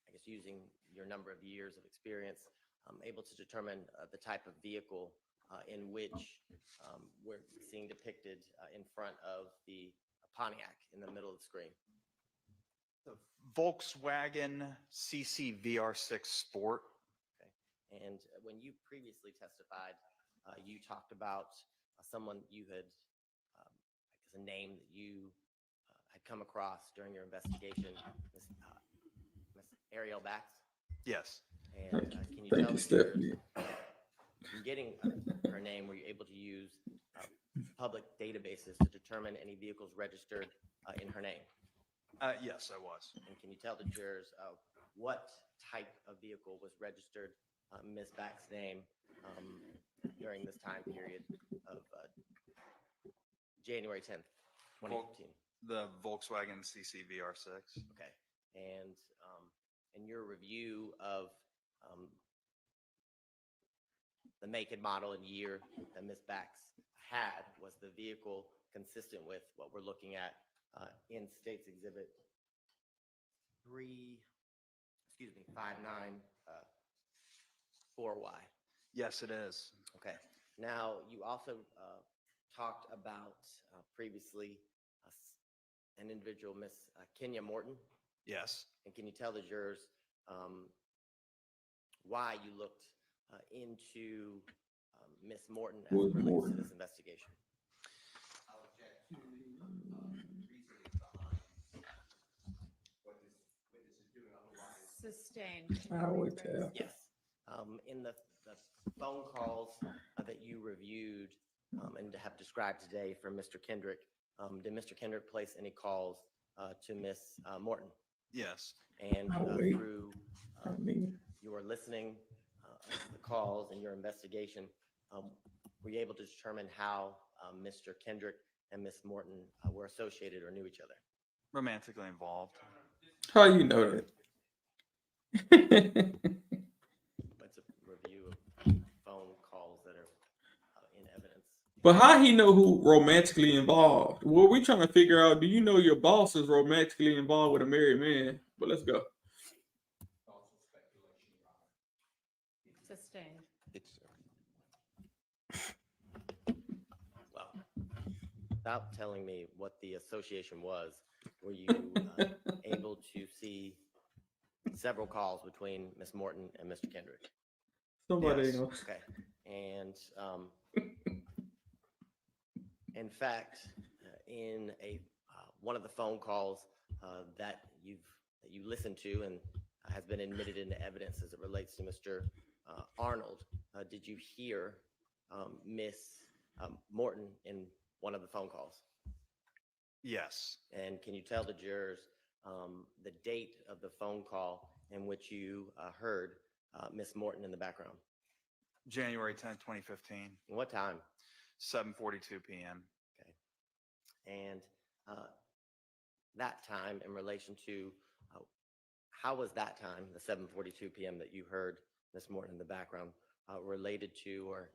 I guess using your number of years of experience, able to determine the type of vehicle in which we're seeing depicted in front of the Pontiac in the middle of the screen? The Volkswagen CC VR6 Sport. Okay. And when you previously testified, you talked about someone you had, I guess, a name that you had come across during your investigation, Miss Ariel Bax. Yes. And can you tell the jurors, in getting her name, were you able to use public databases to determine any vehicles registered in her name? Yes, I was. And can you tell the jurors what type of vehicle was registered Ms. Bax's name during this time period of January 10th, 2015? The Volkswagen CC VR6. Okay. And in your review of the make and model and year that Ms. Bax had, was the vehicle consistent with what we're looking at in State's Exhibit 594Y? Yes, it is. Okay. Now, you also talked about previously an individual, Miss Kenya Morton. Yes. And can you tell the jurors why you looked into Miss Morton as it relates to this investigation? I'll object to the reasoning behind what this witness is doing, otherwise. Sustained. I would tell. Yes. In the phone calls that you reviewed and have described today from Mr. Kendrick, did Mr. Kendrick place any calls to Miss Morton? Yes. And through your listening the calls and your investigation, were you able to determine how Mr. Kendrick and Miss Morton were associated or knew each other? Romantically involved. How you know that? It's a review of phone calls that are in evidence. But how he know who romantically involved? Well, we trying to figure out, do you know your boss is romantically involved with a married man? But let's go. Sustained. Well, without telling me what the association was, were you able to see several calls between Miss Morton and Mr. Kendrick? Somebody Yes. else. Okay. And in fact, in a one of the phone calls that you listened to and has been admitted into evidence as it relates to Mr. Arnold, did you hear Miss Morton in one of the phone calls? Yes. And can you tell the jurors the date of the phone call in which you heard Miss Morton in the background? January 10th, 2015. What time? 7:42 p.m. Okay. And that time in relation to how was that time, the 7:42 p.m. that you heard Miss Morton in the background, related to or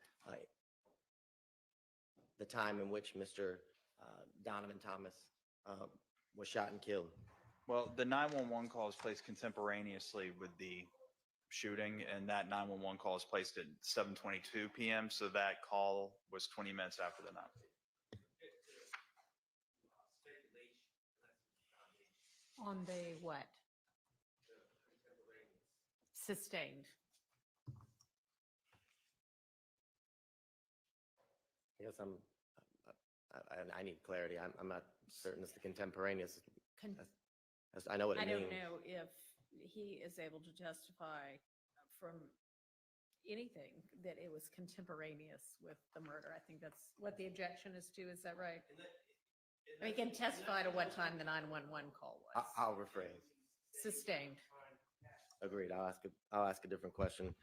the time in which Mr. Donovan Thomas was shot and killed? Well, the 911 call is placed contemporaneously with the shooting, and that 911 call is placed at 7:22 p.m. So that call was 20 minutes after the night. On the what? Sustained. I guess I need clarity. I'm not certain it's the contemporaneous. I know what it I means. don't know if he is able to testify from anything that it was contemporaneous with the murder. I think that's what the objection is to. Is that right? I mean, he can testify to what time the 911 call was. I'll rephrase. Sustained. Agreed. I'll ask a different question.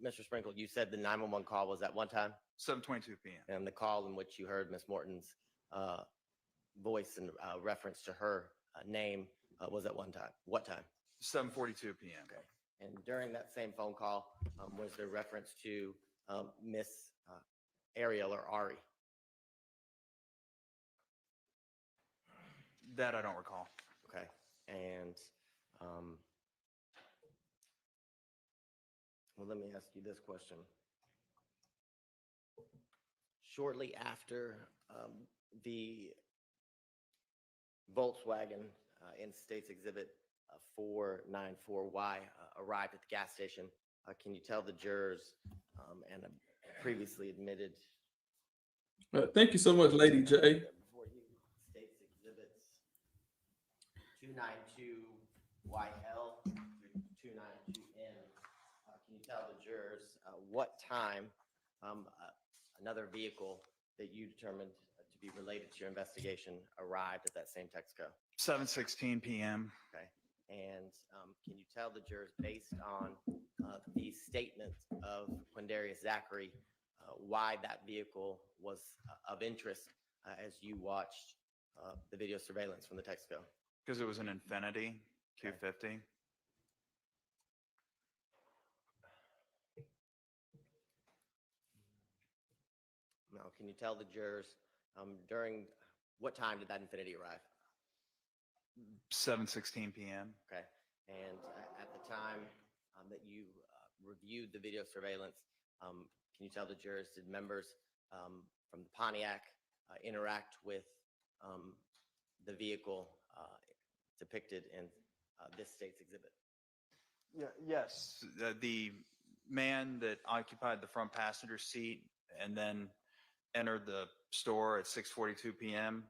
Mr. Sprinkle, you said the 911 call was at one time? 7:22 p.m. And the call in which you heard Miss Morton's voice and reference to her name was at one time. What time? 7:42 p.m. Okay. And during that same phone call, was there reference to Miss Ariel or Ari? That I don't recall. Okay. And well, let me ask you this question. Shortly after the Volkswagen in States Exhibit 494Y arrived at the gas station, can you tell the jurors and previously admitted? Thank you so much, Lady J. Before you, States Exhibits 292YL through 292N. Can you tell the jurors what time another vehicle that you determined to be related to your investigation arrived at that same Texaco? 7:16 p.m. Okay. And can you tell the jurors, based on the statement of Quindarius Zachary, why that vehicle was of interest as you watched the video surveillance from the Texaco? Because it was an Infiniti Q50. Now, can you tell the jurors during what time did that Infiniti arrive? 7:16 p.m. Okay. And at the time that you reviewed the video surveillance, can you tell the jurors, did members from the Pontiac interact with the vehicle depicted in this state's exhibit? Yeah. Yes. The man that occupied the front passenger seat and then entered the store at 6:42 p.m.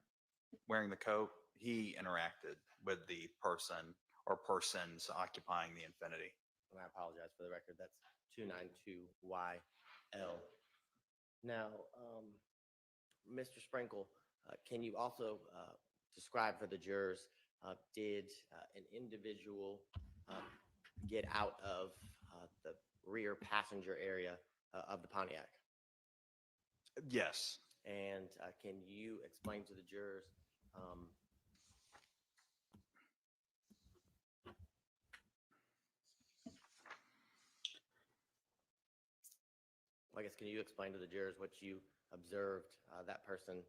wearing the coat, he interacted with the person or persons occupying the Infiniti. And I apologize for the record. That's 292YL. Now, Mr. Sprinkle, can you also describe for the jurors, did an individual get out of the rear passenger area of the Pontiac. Yes. And can you explain to the jurors I guess, can you explain to the jurors what you observed that person,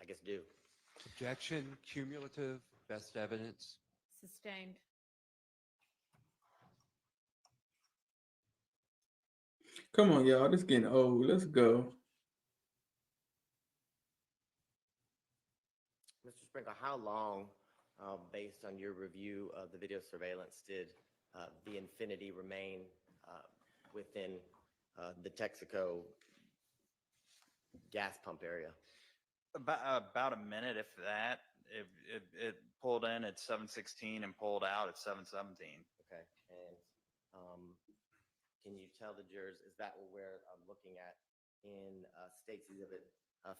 I guess, do? Objection, cumulative, best evidence. Sustained. Come on, y'all. This getting old. Let's go. Mr. Sprinkle, how long, based on your review of the video surveillance, did the Infinity remain within the Texaco gas pump area? About a minute, if that. It pulled in at 7:16 and pulled out at 7:17. Okay. And can you tell the jurors, is that what we're looking at in State's Exhibit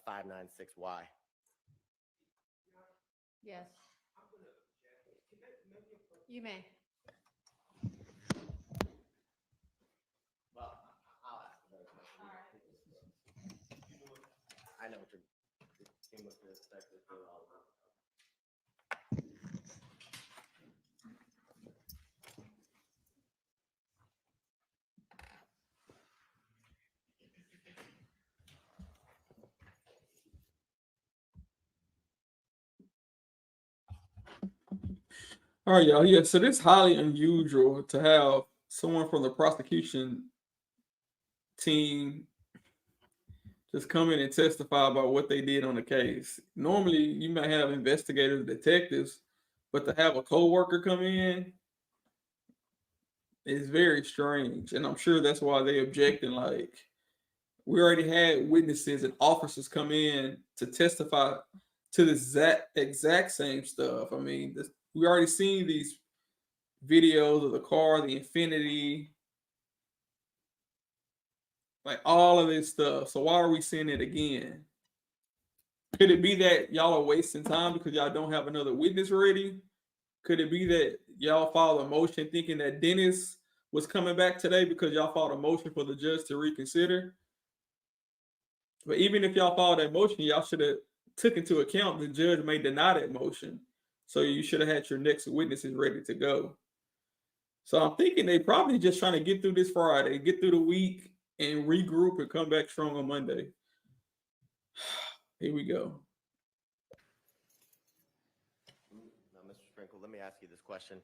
596Y? Yes. You may. Well, I'll ask another question. I know what you're seeing with this technical. All right, y'all. Yeah, so this is highly unusual to have someone from the prosecution team just come in and testify about what they did on the case. Normally, you might have investigators, detectives, but to have a coworker come in is very strange, and I'm sure that's why they objecting. Like, we already had witnesses and officers come in to testify to the exact same stuff. I mean, we already seen these videos of the car, the Infinity, like all of this stuff. So why are we seeing it again? Could it be that y'all are wasting time because y'all don't have another witness ready? Could it be that y'all filed a motion thinking that Dennis was coming back today because y'all filed a motion for the judge to reconsider? But even if y'all filed that motion, y'all should have took into account the judge may deny that motion. So you should have had your next witnesses ready to go. So I'm thinking they probably just trying to get through this Friday, get through the week, and regroup and come back strong on Monday. Here we go. Now, Mr. Sprinkle, let me ask you this question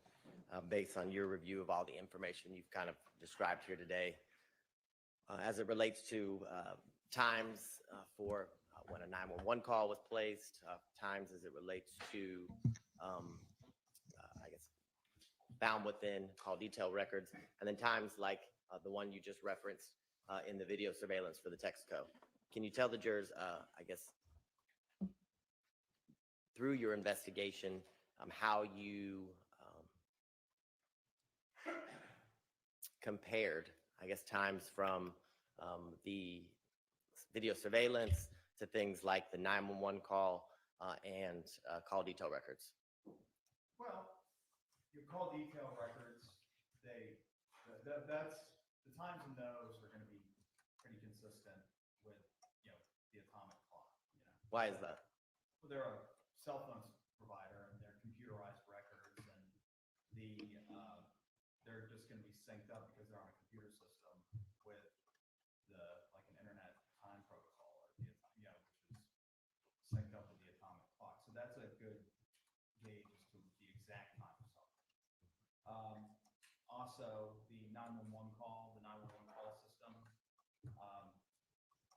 based on your review of all the information you've kind of described here today. As it relates to times for when a 911 call was placed, times as it relates to, I guess, found within call detail records, and then times like the one you just referenced in the video surveillance for the Texaco. Can you tell the jurors, I guess, through your investigation, how you compared, I guess, times from the video surveillance to things like the 911 call and call detail records? Well, your call detail records, that's the times in those are going to be pretty consistent with, the atomic clock. Why is that? Well, they're a cell phone provider and they're computerized records, and they're just going to be synced up because they're on a computer system with like an internet time protocol, or which is synced up with the atomic clock. So that's a good gauge as to the exact time of something. Also, the 911 call, system.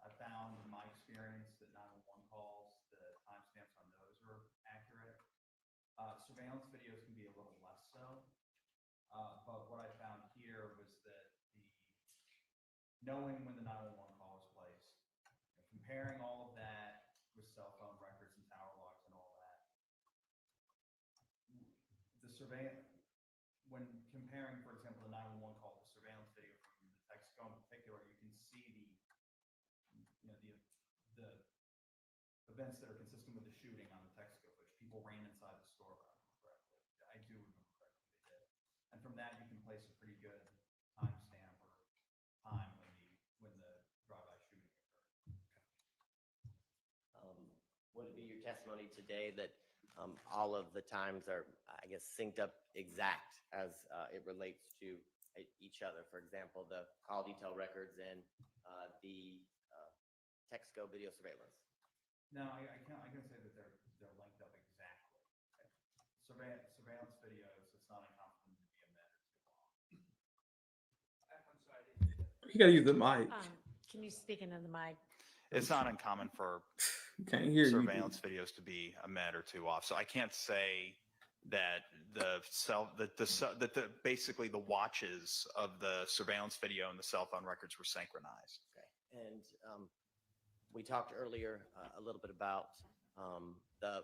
I found in my experience that 911 calls, the timestamps on those are accurate. Surveillance videos can be a little less so. But what I found here was that knowing when the 911 call was placed, comparing all of that with cell phone records and tower logs and all that, the surveillance, when comparing, for example, the 911 call to surveillance video from the Texaco in particular, you can see the events that are consistent with the shooting on the Texaco, which people ran inside the store, if I remember correctly. I do remember correctly they did. And from that, you can place a pretty good timestamp or testimony today that all of the times are, I guess, synced up exact as it relates to each other. For example, the call detail records and the Texaco video surveillance. No, I can say that they're linked up exactly. Surveillance videos, it's not uncommon to be a minute or two long. I'm sorry. You gotta use the mic. Can you speak into the mic? It's not uncommon for Can't hear you. surveillance videos to be a minute or two off. So I can't say that basically the watches of the surveillance video and the cell phone records were synchronized. Okay. And we talked earlier a little bit about the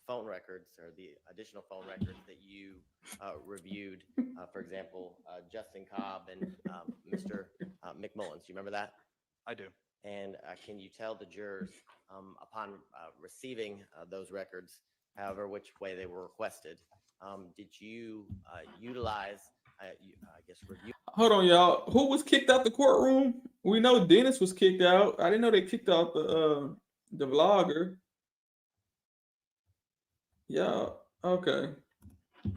phone records or the additional phone records that you reviewed. For example, Justin Cobb and Mr. McMullins. You remember that? I do. And can you tell the jurors upon receiving those records, however which way they were requested, did you utilize, I guess, review? Hold on, y'all. Who was kicked out the courtroom? We know Dennis was kicked out. I didn't know they kicked out the vlogger. Yeah. Okay.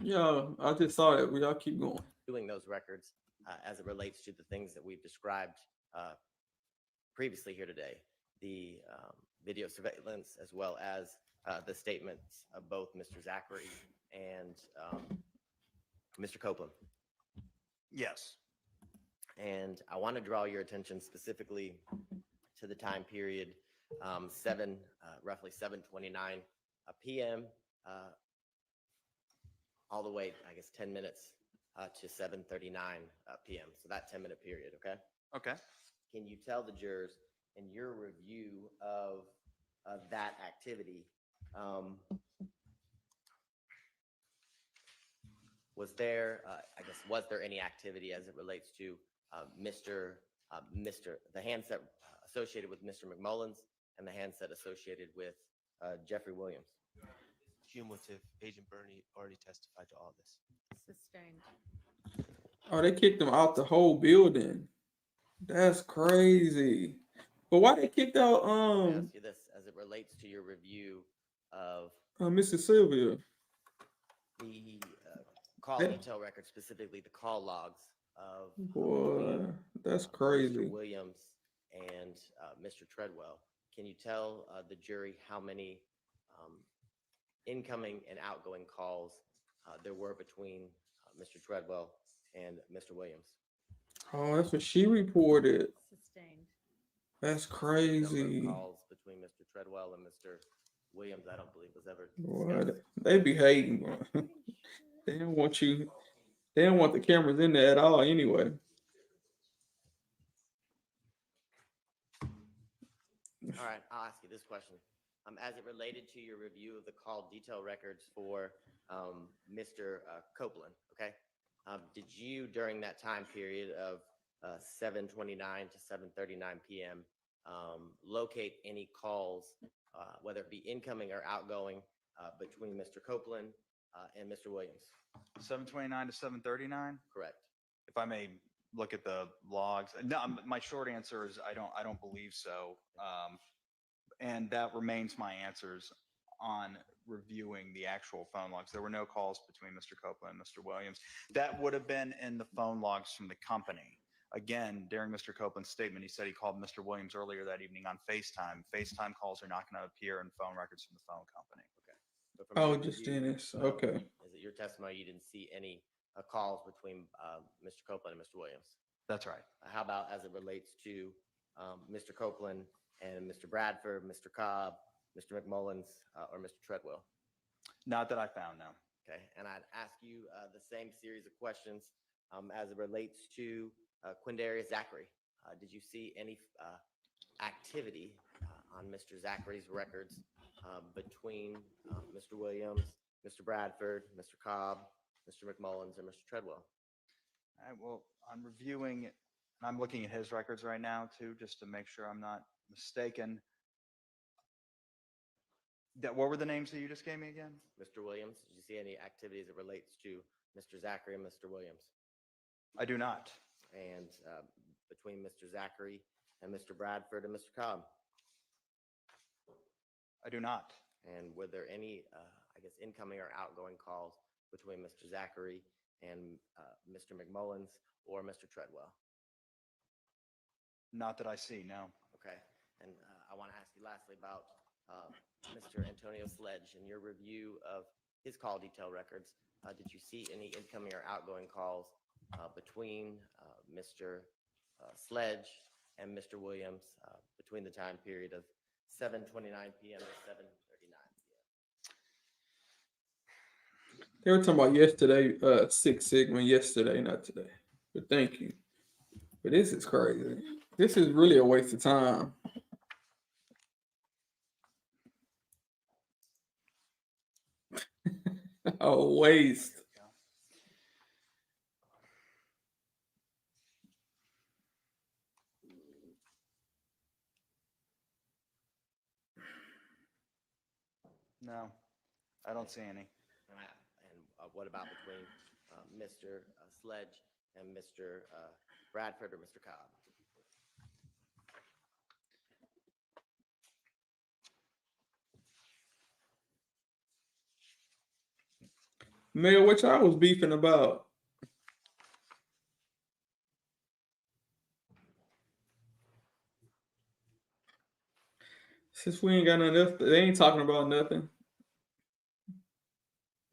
Yeah, I just saw that. Y'all keep going. Doing those records as it relates to the things that we've described previously here today, the video surveillance, as well as the statements of both Mr. Zachary and Mr. Copeland. Yes. And I want to draw your attention specifically to the time period, roughly 7:29 p.m. All the way, I guess, 10 minutes to 7:39 p.m. So that 10-minute period, okay? Okay. Can you tell the jurors in your review of that activity, was there any activity as it relates to the handset associated with Mr. McMullins and the handset associated with Jeffrey Williams? Cumulative. Agent Bernie already testified to all this. Sustained. Oh, they kicked him out the whole building. That's crazy. But why they kicked out Let me ask you this as it relates to your review of Mrs. Sylvia? the call Hey. detail record, specifically the call logs of Boy, that's Mr. crazy. Williams and Mr. Treadwell. Can you tell the jury how many incoming and outgoing calls there were between Mr. Treadwell and Mr. Williams? Oh, that's what she reported. Sustained. That's Number crazy. of calls between Mr. Treadwell and Mr. Williams, I don't believe was ever Boy, discussed. they be hating. Boy. They don't want you. They don't want the cameras in there at all anyway. All right, I'll ask you this question. As it related to your review of the call detail records for Mr. Copeland, okay? Did you, during that time period of 7:29 to 7:39 p.m., locate any calls, whether it be incoming or outgoing, between Mr. Copeland and Mr. Williams? 7:29 to 7:39. Correct. If I may look at the logs. No, my short answer is I don't believe so. And that remains my answers on reviewing the actual phone logs. There were no calls between Mr. Copeland and Mr. Williams. That would have been in the phone logs from the company. Again, during Mr. Copeland's statement, he said he called Mr. Williams earlier that evening on FaceTime. FaceTime calls are not going to appear in phone records from the phone company. Okay. But from Oh, your just review, Dennis. Okay. Is it your testimony you didn't see any calls between Mr. Copeland and Mr. Williams? That's right. How about as it relates to Mr. Copeland and Mr. Bradford, Mr. Cobb, Mr. McMullins, or Mr. Treadwell? Not that I found, no. Okay, and I'd ask you the same series of questions as it relates to Quindarius Zachary. Did you see any activity on Mr. Zachary's records between Mr. Williams, Mr. Bradford, Mr. Cobb, Mr. McMullins, and Mr. Treadwell? All right, well, I'm reviewing, and I'm looking at his records right now too, just to make sure I'm not mistaken. What were the names that you just gave me again? Mr. Williams, did you see any activity as it relates to Mr. Zachary and Mr. Williams? I do not. And between Mr. Zachary and Mr. Bradford and Mr. Cobb? I do not. And were there any, I guess, incoming or outgoing calls between Mr. Zachary and Mr. McMullins or Mr. Treadwell? Not that I see, no. Okay. And I want to ask you lastly about Mr. Antonio Sledge and your review of his call detail records. Did you see any incoming or outgoing calls between Mr. Sledge and Mr. Williams between the time period of 7:29 p.m. to 7:39 p.m.? They were talking about yesterday, Six Sigma yesterday, not today. But thank you. But this is crazy. This is really a waste of time. A waste. No, I don't see any. And what about between Mr. Sledge and Mr. Bradford or Mr. Cobb? Mayor, what y'all was beefing about? Since we ain't got nothing else, they ain't talking about nothing.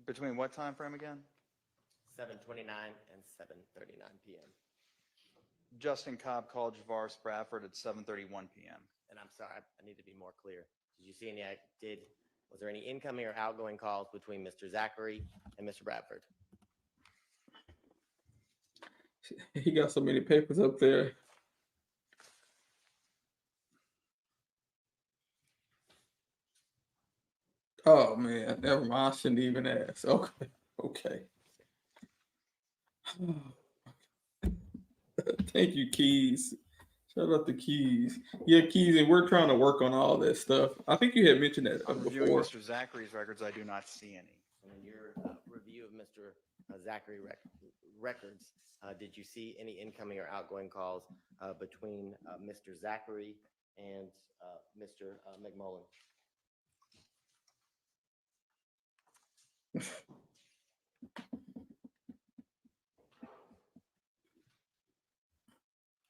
Between what time frame again? 7:29 and 7:39 p.m. Justin Cobb called Javaris Bradford at 7:31 p.m. And I'm sorry, I need to be more clear. Did you see any, was there any incoming or outgoing calls between Mr. Zachary and Mr. Bradford? He got so many papers up there. Oh man, never mind. I shouldn't even ask. Okay, okay. Thank you, Keys. Shout out to Keys. Yeah, Keys, and we're trying to work on all that stuff. I think you had mentioned that I'm reviewing before. Mr. Zachary's records. I do not see any. And in your review of Mr. Zachary records, did you see any incoming or outgoing calls between Mr. Zachary and Mr. McMullen?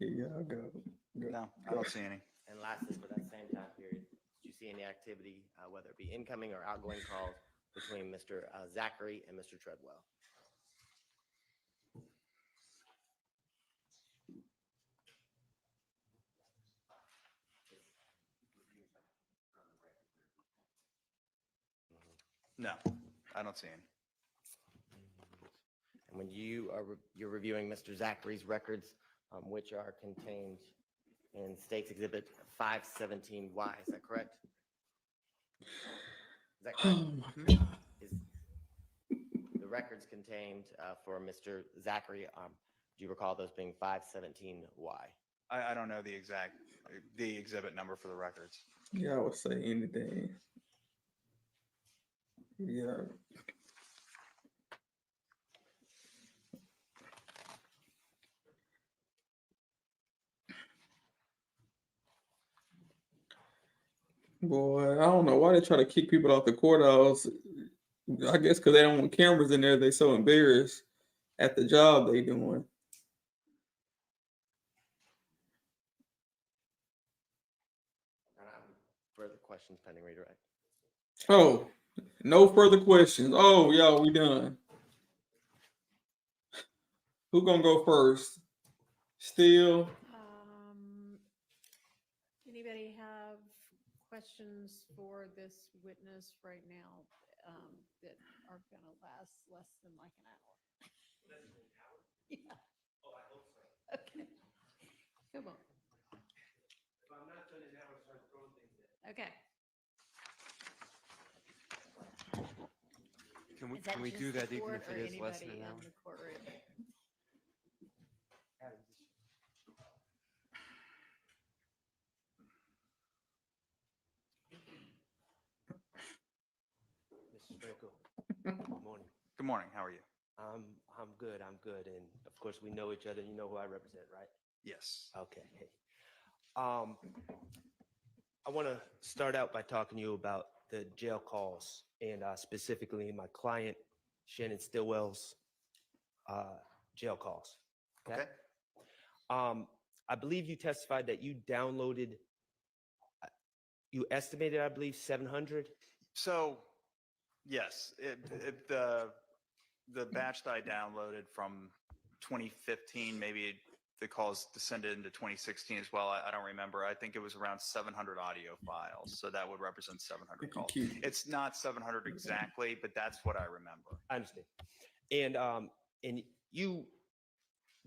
Yeah, I'll go. No, I don't see any. And lastly, for that same time period, did you see any activity, whether it be incoming or outgoing calls between Mr. Zachary and Mr. Treadwell? No, I don't see any. And when you're reviewing Mr. Zachary's records, which are contained in State's Exhibit 517Y, is that correct? Is that correct? Oh my God. Is the records contained for Mr. Zachary, do you recall those being 517Y? I don't know the exhibit number for the records. Yeah, I would say anything. Yeah. Boy, I don't know why they try to kick people off the courthouse. I guess because they don't want cameras in there. They so embarrassed at the job they doing. Further questions pending redirect. Oh, no further questions. Oh, y'all, we done. Who gonna go first? Still. Anybody have questions for this witness right now that are going to last less than like an hour? Less than an hour? Yeah. Oh, I hope so. Okay. Come on. If I'm not done in an hour, start throwing things in. Okay. Can we do that even if it is less than an hour? In the courtroom? Mr. Franco, good morning. Good morning. How are you? I'm good. I'm good. And of course, we know each other. You know who I represent, right? Yes. Okay. Hey. I want to start out by talking to you about the jail calls and specifically my client, Shannon Stillwell's jail calls. Okay. I believe you testified that you downloaded, you estimated, I believe, 700. So, yes, the batch that I downloaded from 2015, maybe the calls descended into 2016 as well. I don't remember. I think it was around 700 audio files. So that would represent 700 calls. It's not 700 exactly, but that's what I remember. I understand. And you,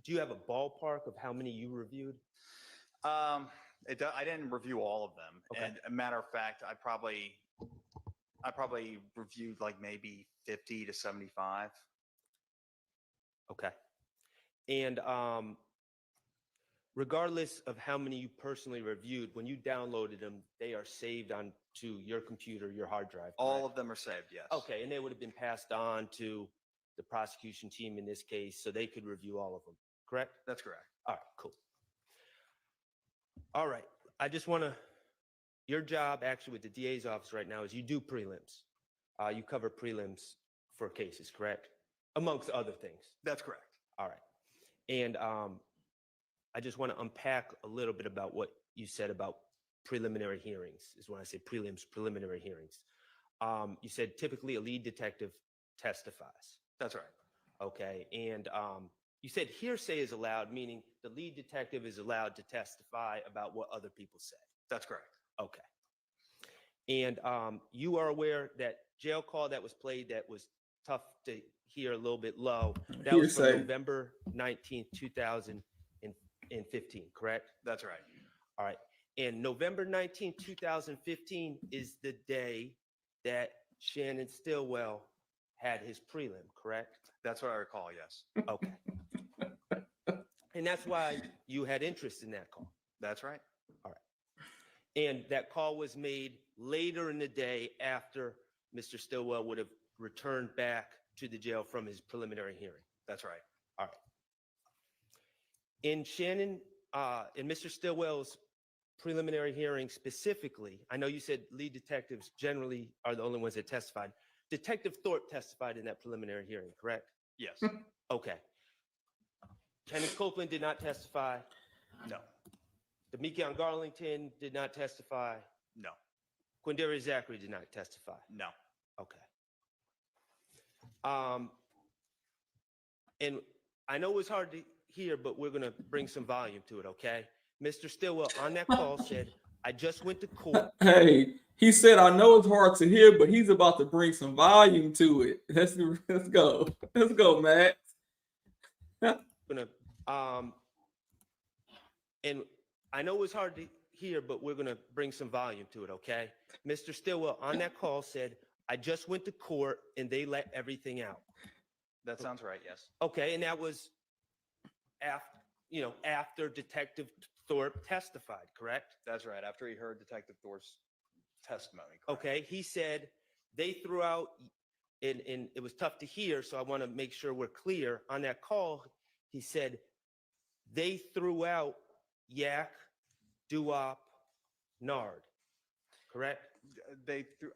do you have a ballpark of how many you reviewed? I didn't review all of them. Okay. And a matter of fact, I probably reviewed like maybe 50 to 75. Okay. And regardless of how many you personally reviewed, when you downloaded them, they are saved onto your computer, your hard drive. All correct? of them are saved, yes. Okay, and they would have been passed on to the prosecution team in this case, so they could review all of them, correct? That's correct. All right, cool. All right, I just want to, your job actually with the DA's office right now is you do prelims. You cover prelims for cases, correct? Amongst other things. That's correct. All right. And I just want to unpack a little bit about what you said about preliminary hearings, is when I say prelims, preliminary hearings. You said typically a lead detective testifies. That's right. Okay. And you said hearsay is allowed, meaning the lead detective is allowed to testify about what other people say. That's correct. Okay. And you are aware that jail call that was played that was tough to hear, a little bit low, that was from Hearsay. November 19th, 2015, correct? That's right. All right. And November 19th, 2015 is the day that Shannon Stillwell had his prelim, correct? That's what I recall, yes. Okay. And that's why you had interest in that call. That's right. All right. And that call was made later in the day after Mr. Stillwell would have returned back to the jail from his preliminary hearing. That's right. All right. In Shannon, in Mr. Stillwell's preliminary hearing specifically, I know you said lead detectives generally are the only ones that testified. Detective Thorpe testified in that preliminary hearing, correct? Yes. Okay. Kenneth Copeland did not testify. No. Demekion Garlington did not testify. No. Quindarius Zachary did not testify. No. Okay. And I know it's hard to hear, but we're going to bring some volume to it, okay? Mr. Stillwell on that call said, I just went to court. Hey, he said, I know it's hard to hear, but he's about to bring some volume to it. Let's go. Let's go, Matt. And I know it's hard to hear, but we're going to bring some volume to it, okay? Mr. Stillwell on that call said, I just went to court and they let everything out. That sounds right, yes. Okay, and that was after Detective Thorpe testified, correct? That's right. After he heard Detective Thorpe's testimony. Correct. Okay, he said they threw out, and it was tough to hear, so I want to make sure we're clear. On that call, he said they threw out yak, doo-wop, nard, correct?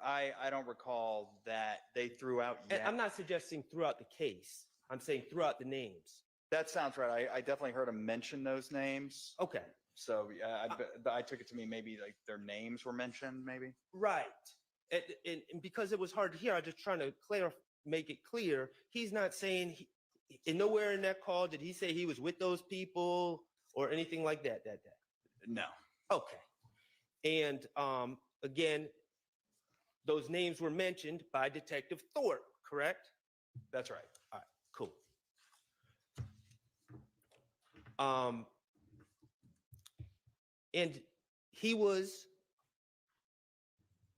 I don't recall that they threw out And yak. I'm not suggesting throughout the case. I'm saying throughout the names. That sounds right. I definitely heard him mention those names. Okay. So I took it to mean maybe like their names were mentioned, maybe. Right. And because it was hard to hear, I'm just trying to make it clear. He's not saying, and nowhere in that call did he say he was with those people or anything like that day. No. Okay. And again, those names were mentioned by Detective Thorpe, correct? That's right. All right, cool. And he was,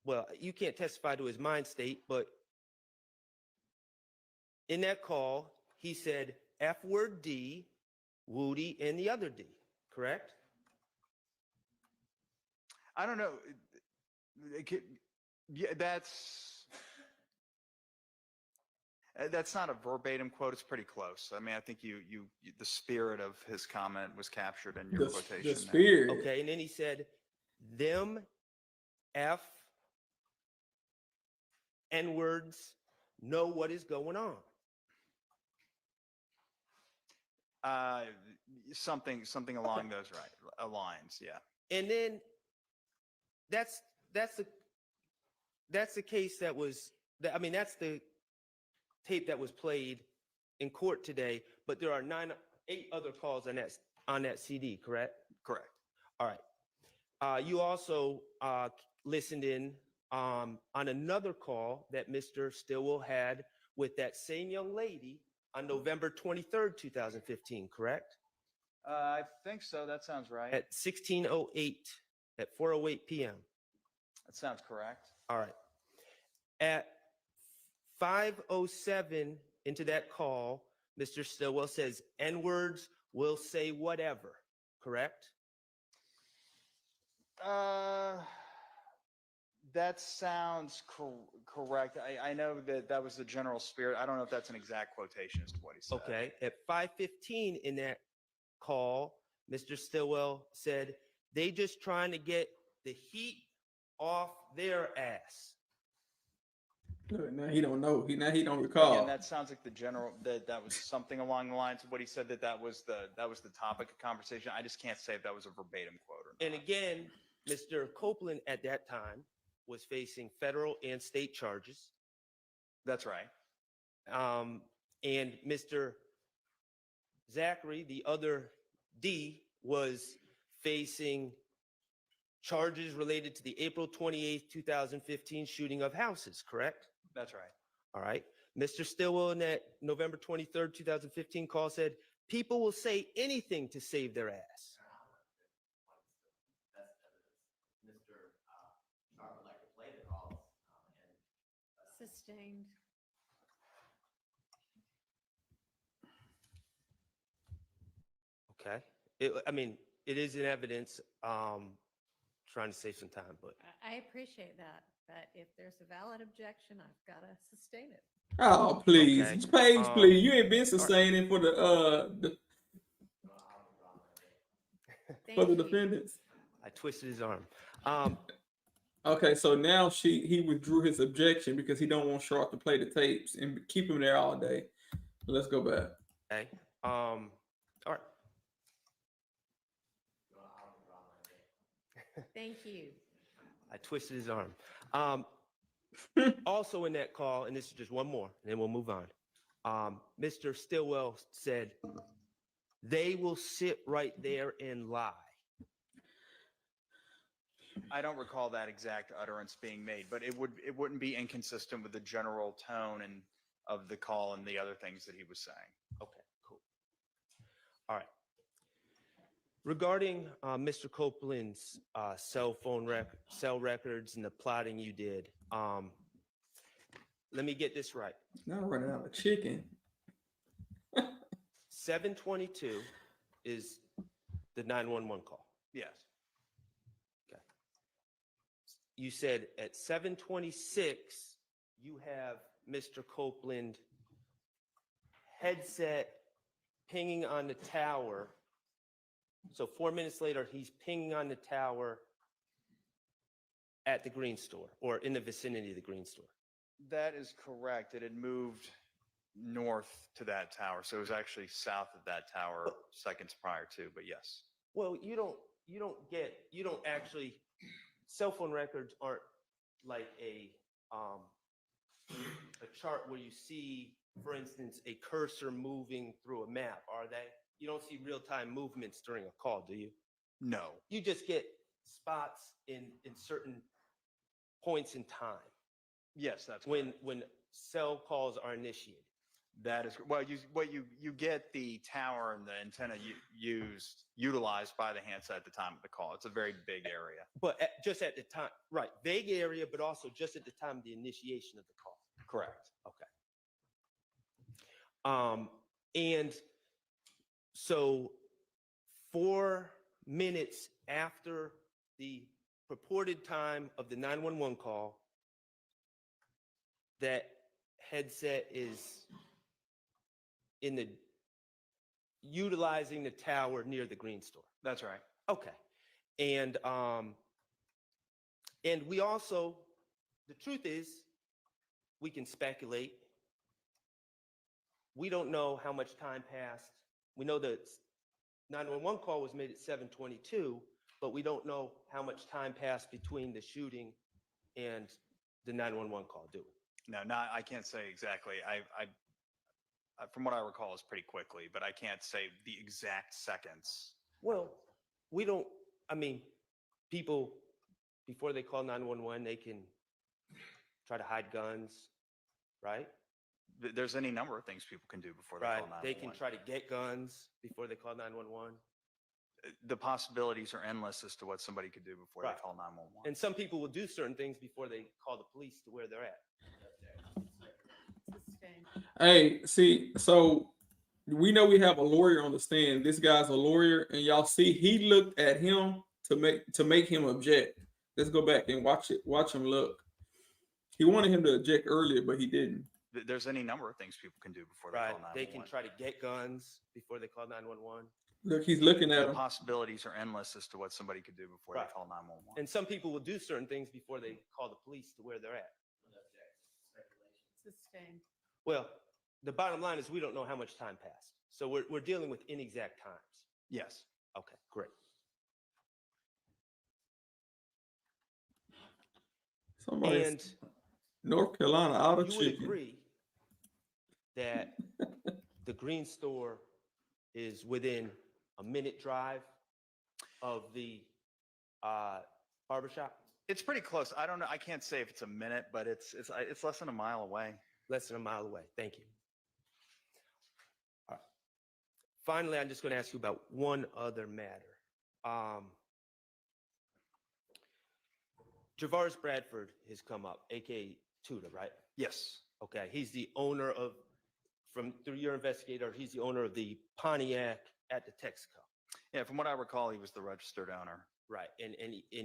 well, you can't testify to his mind state, but in that call, he said F word D, Woody, and the other D, correct? I don't know. Yeah, that's not a verbatim quote. It's pretty close. I mean, I think the spirit of his comment was captured in your quotation. The spirit. Okay, and then he said them F, N-words, know what is going on. Something along those lines. Yeah. And then that's the case that was, that's the tape that was played in court today, but there are 8 other calls on that CD, correct? Correct. All right. You also listened in on another call that Mr. Stillwell had with that same young lady on November 23rd, 2015, correct? I think so. That sounds right. At 16:08, at 4:08 p.m. That sounds correct. All right. At 5:07 into that call, Mr. Stillwell says, N-words will say whatever, correct? That sounds correct. I know that was the general spirit. I don't know if that's an exact quotation as to what he said. Okay. At 5:15 in that call, Mr. Stillwell said, they just trying to get the heat off their ass. Look, now he don't know. Now he don't recall. Again, that sounds like the general that was something along the lines of what he said, that was the topic of conversation. I just can't say if that was a verbatim quote or not. And again, Mr. Copeland at that time was facing federal and state charges. That's right. And Mr. Zachary, the other D, was facing charges related to the April 28th, 2015 shooting of houses, correct? That's right. All right. Mr. Stillwell in that November 23rd, 2015 call said, people will say anything to save their ass. Sustained. Okay. It is in evidence. Trying to save some time, but I appreciate that, but if there's a valid objection, I've got to sustain it. Oh, please. Okay. Paige, please. You ain't been sustaining for the for the defendants. I twisted his arm. Okay, so now he withdrew his objection because he don't want Sharp to play the tapes and keep him there all day. Let's go back. Okay. All right. Thank you. I twisted his arm. Also in that call, and this is just one more, and then we'll move on. Mr. Stillwell said, they will sit right there and lie. I don't recall that exact utterance being made, but it wouldn't be inconsistent with the general tone and of the call and the other things that he was saying. Okay, cool. All right. Regarding Mr. Copeland's cell records and the plotting you did, let me get this right. Now running out of chicken. 722 is the 911 call. Yes. Okay. You said at 726, you have Mr. Copeland headset pinging on the tower. So 4 minutes later, he's pinging on the tower at the Green Store or in the vicinity of the Green Store. That is correct. It had moved north to that tower, so it was actually south of that tower seconds prior to. But yes. Well, you don't actually. Cell phone records aren't like a chart where you see, for instance, a cursor moving through a map, are they? You don't see real-time movements during a call, do you? No. You just get spots in certain points in time. Yes, that's when cell calls are initiated. That is well. You get the tower and the antenna utilized by the handset at the time of the call. It's a very big area. But just at the time, right? Vague area, but also just at the time of the initiation of the call. Correct. Okay. And so 4 minutes after the purported time of the 911 call, that headset is utilizing the tower near the Green Store. That's right. Okay. And And we also, the truth is, we can speculate. We don't know how much time passed. We know that 911 call was made at 7:22, but we don't know how much time passed between the shooting and the 911 call, do we? No, not, I can't say exactly. From what I recall, is pretty quickly, but I can't say the exact seconds. Well, we don't, I mean, people, before they call 911, they can try to hide guns, right? There's any number of things people can do before they Right. call 911. They can try to get guns before they call 911. The possibilities are endless as to what somebody could do before Right. they call 911. And some people will do certain things before they call the police to where they're at. Hey, see, so we know we have a lawyer on the stand. This guy's a lawyer, and y'all see he looked at him to make him object. Let's go back and watch it. Watch him look. He wanted him to object earlier, but he didn't. There's any number of things people can do before they Right. call 911. They can try to get guns before they call 911. Look, he's looking at The him. possibilities are endless as to what somebody could do before Right. they call 911. And some people will do certain things before they call the police to where they're at. Sustained. Well, the bottom line is we don't know how much time passed. So we're dealing with inexact times. Yes. Okay, great. Somebody, And North Carolina out of you would chicken. agree that the Green Store is within a minute drive of the barbershop? It's pretty close. I don't know. I can't say if it's a minute, but it's less than a mile away. Less than a mile away. Thank you. All right. Finally, I'm just going to ask you about one other matter. Javaris Bradford has come up, aka Tudor, right? Yes. Okay. He's the owner of, through your investigator, he's the owner of the Pontiac at the Texaco. Yeah, from what I recall, he was the registered owner. Right. And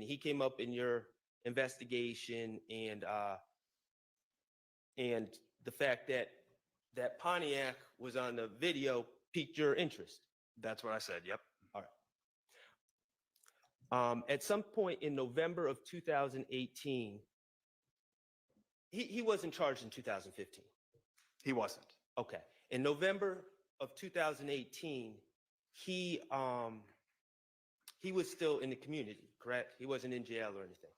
he came up in your investigation, and the fact that Pontiac was on the video piqued your interest. That's what I said. Yep. All right. At some point in November of 2018, he wasn't charged in 2015. He wasn't. Okay. In November of 2018, he was still in the community, correct? He wasn't in jail or anything.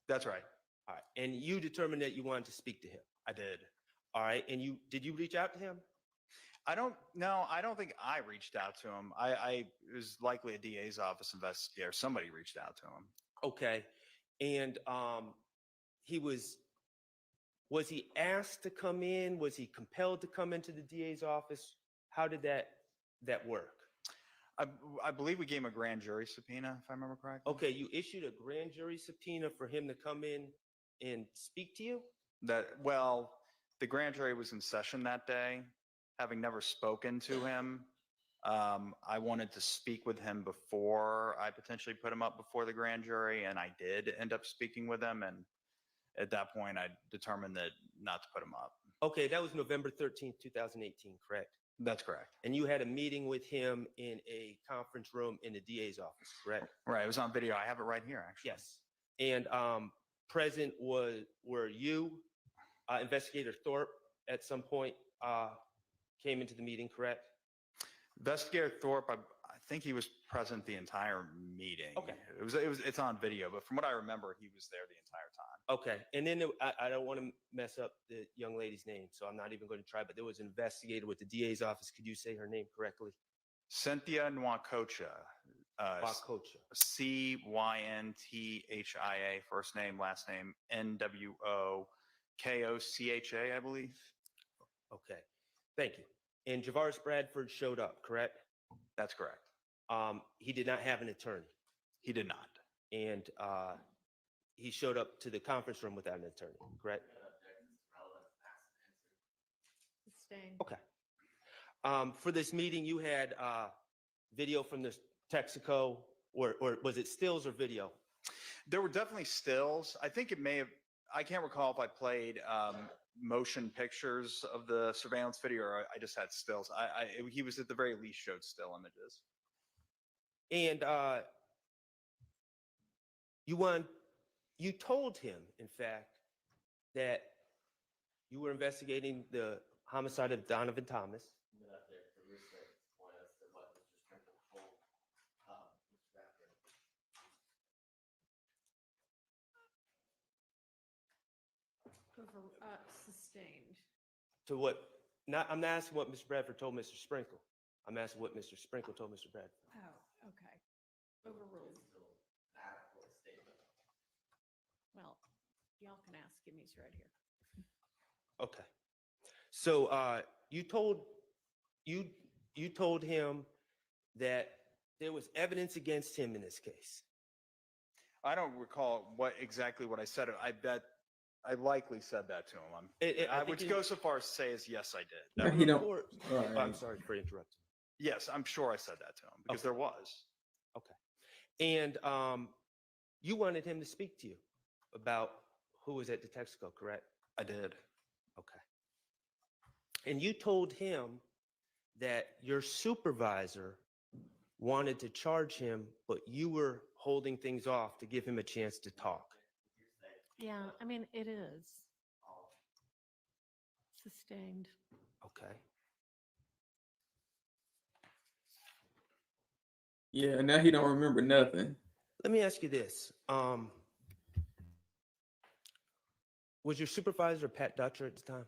That's right. All right. And you determined that you wanted to speak to him. I did. All right. And did you reach out to him? I don't think I reached out to him. It was likely a DA's office investigator. Somebody reached out to him. Okay. And was he asked to come in? Was he compelled to come into the DA's office? How did that work? I believe we gave him a grand jury subpoena, if I remember correctly. Okay, you issued a grand jury subpoena for him to come in and speak to you? Well, the grand jury was in session that day. Having never spoken to him, I wanted to speak with him before I potentially put him up before the grand jury, and I did end up speaking with him. And at that point, I determined that not to put him up. Okay, that was November 13th, 2018, correct? That's correct. And you had a meeting with him in a conference room in the DA's office, correct? Right. It was on video. I have it right here, actually. Yes. And present were you, Investigator Thorpe, at some point came into the meeting, correct? Investigator Thorpe, I think he was present the entire meeting. Okay. It's on video, but from what I remember, he was there the entire time. Okay. And then I don't want to mess up the young lady's name, so I'm not even going to try, but there was an investigator with the DA's office. Could you say her name correctly? Cynthia Nwakocha. Nwakocha. Cynthia, first name, last name, Nwokocha, I believe. Okay. Thank you. And Javaris Bradford showed up, correct? That's correct. He did not have an attorney. He did not. And he showed up to the conference room without an attorney, correct? Sustained. Okay. For this meeting, you had video from the Texaco, or was it stills or video? There were definitely stills. I think it may have, I can't recall if I played motion pictures of the surveillance video or I just had stills. He was at the very least showed still images. And you want You told him, in fact, that you were investigating the homicide of Donovan Thomas. Sustained. To what? I'm not asking what Mr. Bradford told Mr. Sprinkle. I'm asking what Mr. Sprinkle told Mr. Bradford. Oh, okay. Overruled. Well, y'all can ask him. He's right here. Okay. So you told him that there was evidence against him in this case. I don't recall exactly what I said. I bet I likely said that to him. I would go so far as to say as yes, I did. He don't. I'm sorry for interrupting. Yes, I'm sure I said that to him because there was. Okay. And you wanted him to speak to you about who was at the Texaco, correct? I did. Okay. And you told him that your supervisor wanted to charge him, but you were holding things off to give him a chance to talk. Yeah, I mean, it is. Sustained. Okay. Yeah, now he don't remember nothing. Let me ask you this. Was your supervisor Pat Dutcher at the time?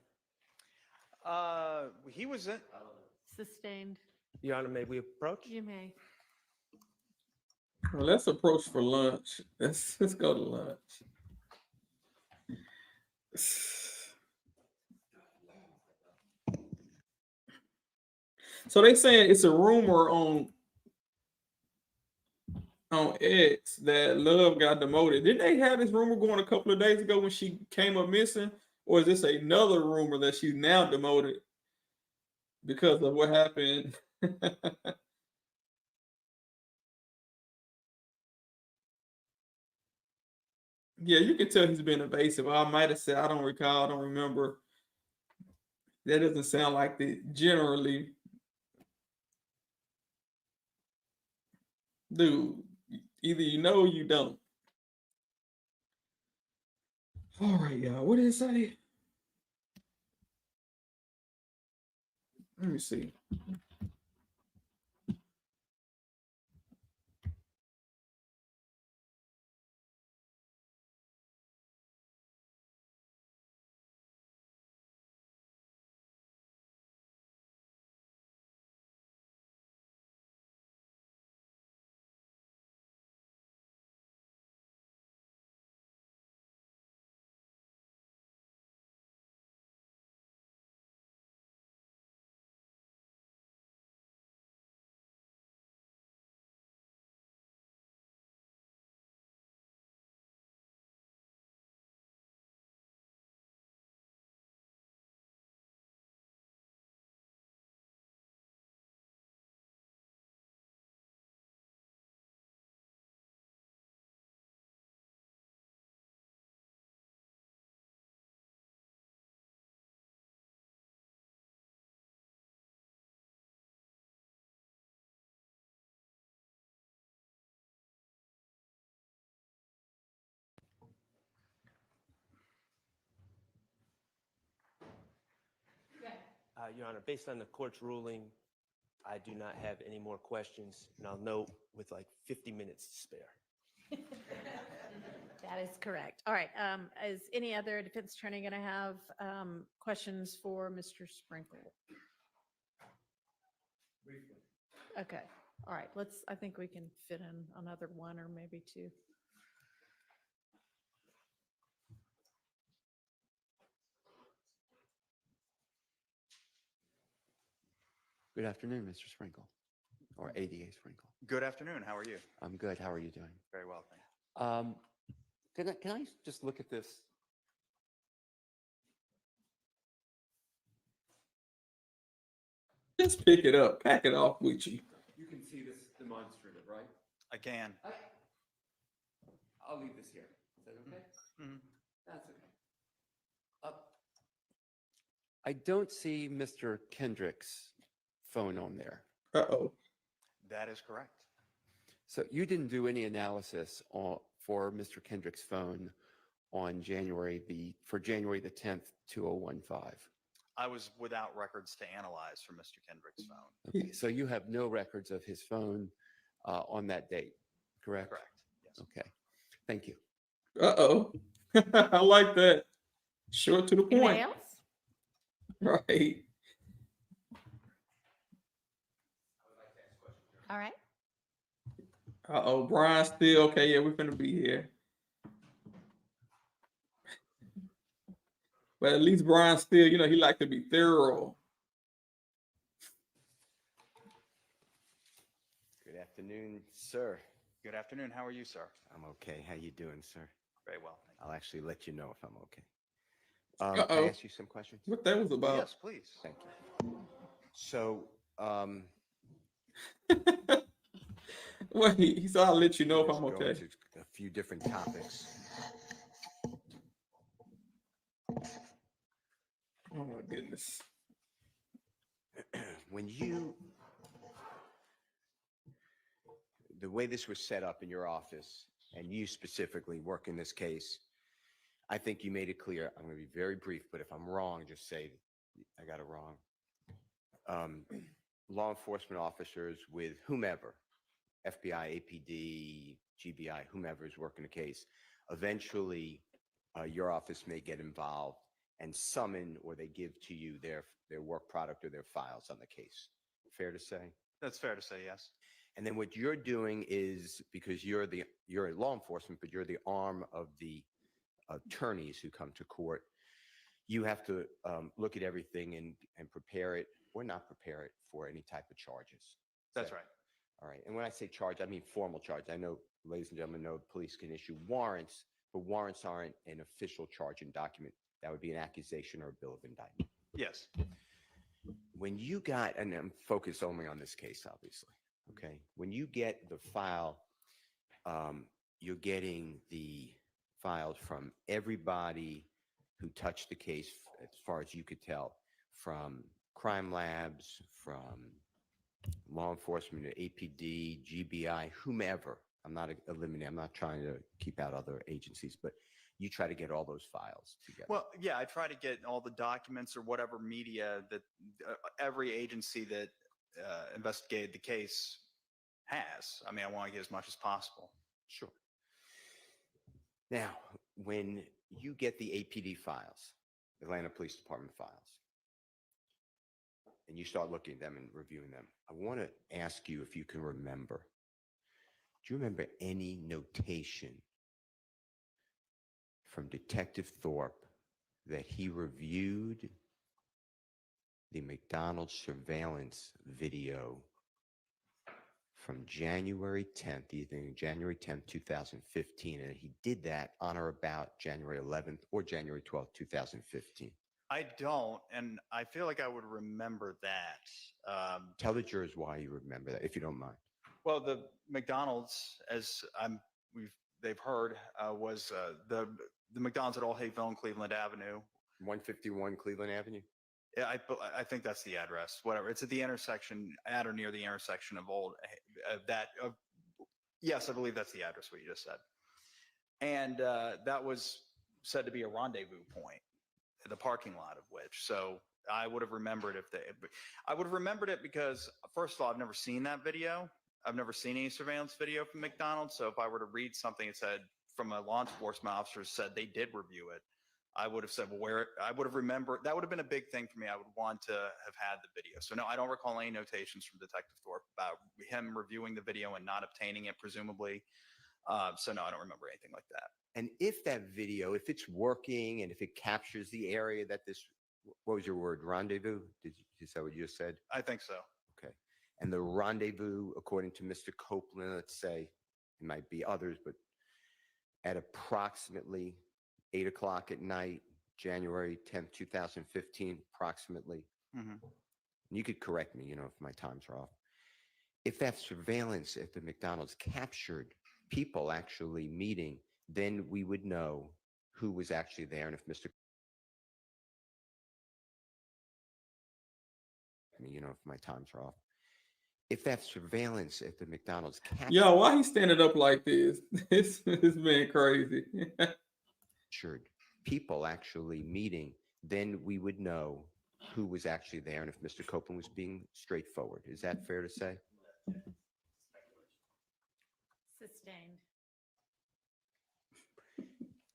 He was in. Sustained. Your Honor, may we approach? You may. Well, let's approach for lunch. Let's go to lunch. So they saying it's a rumor on X that Love got demoted. Didn't they have this rumor going a couple of days ago when she came up missing? Or is this another rumor that she's now demoted because of what happened? Yeah, you can tell he's been evasive. I might have said, I don't recall, I don't remember. That doesn't sound like it generally. Dude, either you know or you don't. All right, y'all. What did it say? Let me see. Your Honor, based on the court's ruling, I do not have any more questions, and I'll note with like 50 minutes to spare. That is correct. All right. Is any other defense attorney going to have questions for Mr. Sprinkle? Briefly. Okay. All right. I think we can fit in another one or maybe two. Good afternoon, Mr. Sprinkle, or ADA Sprinkle. Good afternoon. How are you? I'm good. How are you doing? Very well, thank you. Can I just look at this? Just pick it up, pack it off with you. You can see this demonstrative, right? I can. I'll leave this here. Is that okay? Mhm. That's okay. I don't see Mr. Kendrick's phone on there. Uh-oh. That is correct. So you didn't do any analysis for Mr. Kendrick's phone on January the 10th, 2015. I was without records to analyze for Mr. Kendrick's phone. Okay, so you have no records of his phone on that date, correct? Correct. Yes. Okay, thank you. Uh-oh. I like that. Short to the Anything point. else? Right. All right. Uh-oh, Brian still, okay, yeah, we're gonna be here. But at least Brian still, he like to be thorough. Good afternoon, sir. Good afternoon. How are you, sir? I'm okay. How you doing, sir? Very well. Thank I'll actually let you know if I'm okay. Can Uh-oh. I ask you some questions? What that was you. about. Yes, please. Thank you. So, Wait, he said I'll let you know if just I'm go okay. into a few different topics. Oh my goodness. The way this was set up in your office, and you specifically work in this case, I think you made it clear. I'm going to be very brief, but if I'm wrong, just say I got it wrong. Law enforcement officers with whomever, FBI, APD, GBI, whomever is working the case, eventually your office may get involved and summon, or they give to you their work product or their files on the case. Fair to say? That's fair to say, yes. And then what you're doing is, because you're a law enforcement, but you're the arm of the attorneys who come to court, you have to look at everything and prepare it or not prepare it for any type of charges. That's right. All right. And when I say charge, I mean formal charge. I know, ladies and gentlemen, know police can issue warrants, but warrants aren't an official charging document. That would be an accusation or a bill of indictment. Yes. When you got, and I'm focused only on this case, obviously, okay? When you get the file, you're getting the files from everybody who touched the case, as far as you could tell, from crime labs, from law enforcement, APD, GBI, whomever. I'm not eliminating, I'm not trying to keep out other agencies, but you try to get all those files together. Well, yeah, I try to get all the documents or whatever media that every agency that investigated the case has. I mean, I want to get as much as possible. Sure. Now, when you get the APD files, Atlanta Police Department files, and you start looking at them and reviewing them, I want to ask you if you can remember. Do you remember any notation from Detective Thorpe that he reviewed the McDonald's surveillance video from January 10th, either January 10th, 2015, and he did that on or about January 11th or January 12th, 2015? I don't, and I feel like I would remember that. Tell the jurors why you remember that, if you don't mind. Well, the McDonald's, as they've heard, was the McDonald's at Old Hayville and Cleveland Avenue. 151 Cleveland Avenue? Yeah, I think that's the address. Whatever, it's at the intersection, at or near the intersection of yes, I believe that's the address. What you just said, and that was said to be a rendezvous point, the parking lot of which. So I would have remembered I would have remembered it because, first of all, I've never seen that video. I've never seen any surveillance video from McDonald's. So if I were to read something that said from a law enforcement officer said they did review it, I would have said, well, I would have remembered. That would have been a big thing for me. I would want to have had the video. So no, I don't recall any notations from Detective Thorpe about him reviewing the video and not obtaining it, presumably. So no, I don't remember anything like that. And if that video, if it's working and if it captures the area that this, what was your word, rendezvous? Is that what you just said? I think so. Okay. And the rendezvous, according to Mr. Copeland, let's say, it might be others, but at approximately 8 o'clock at night, January 10th, 2015, approximately. Mm-hmm. You could correct me, if my times are off. If that surveillance at the McDonald's captured people actually meeting, then we would know who was actually there and if Mr. If my times are off. If that's surveillance at the McDonald's catch Yo, why he standing up like this? This man crazy. captured people actually meeting, then we would know who was actually there and if Mr. Copeland was being straightforward. Is that fair to say? Sustained.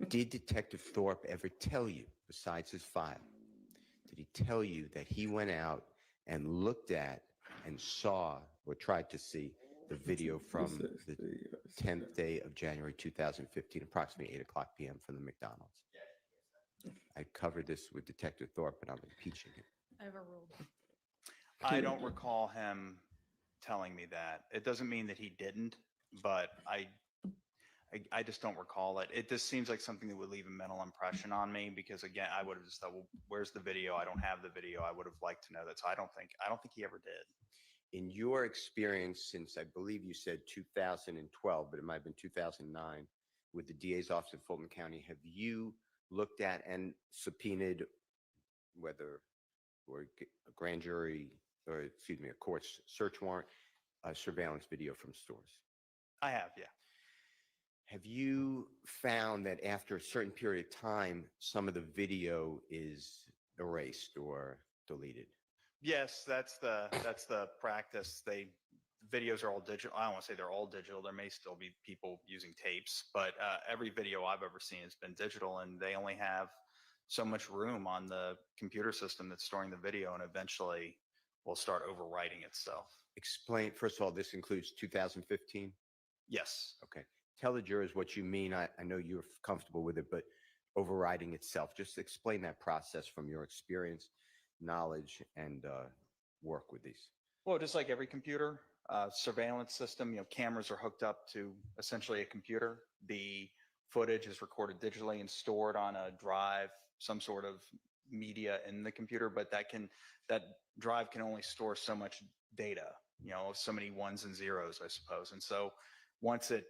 Did Detective Thorpe ever tell you, besides his file, did he tell you that he went out and looked at and saw or tried to see the video from the 10th day of January 2015, approximately 8:00 p.m. from the McDonald's? I covered this with Detective Thorpe, and I'm impeaching him. Overruled. I don't recall him telling me that. It doesn't mean that he didn't, but I just don't recall it. It just seems like something that would leave a mental impression on me because again, I would have just thought, well, where's the video? I don't have the video. I would have liked to know that. So I don't think he ever did. In your experience since I believe you said 2012, but it might have been 2009, with the DA's office in Fulton County, have you looked at and subpoenaed whether or a grand jury or excuse me, a court's search warrant, surveillance video from stores? I have, yeah. Have you found that after a certain period of time, some of the video is erased or deleted? Yes, that's the practice. Videos are all digital. I don't want to say they're all digital. There may still be people using tapes, but every video I've ever seen has been digital, and they only have so much room on the computer system that's storing the video, and eventually will start overwriting itself. Explain, first of all, this includes 2015? Yes. Okay. Tell the jurors what you mean. I know you're comfortable with it, but overriding itself, just explain that process from your experience, knowledge, and work with these. Well, just like every computer surveillance system, cameras are hooked up to essentially a computer. The footage is recorded digitally and stored on a drive, some sort of media in the computer, but that drive can only store so much data, so many ones and zeros, I suppose. And so once the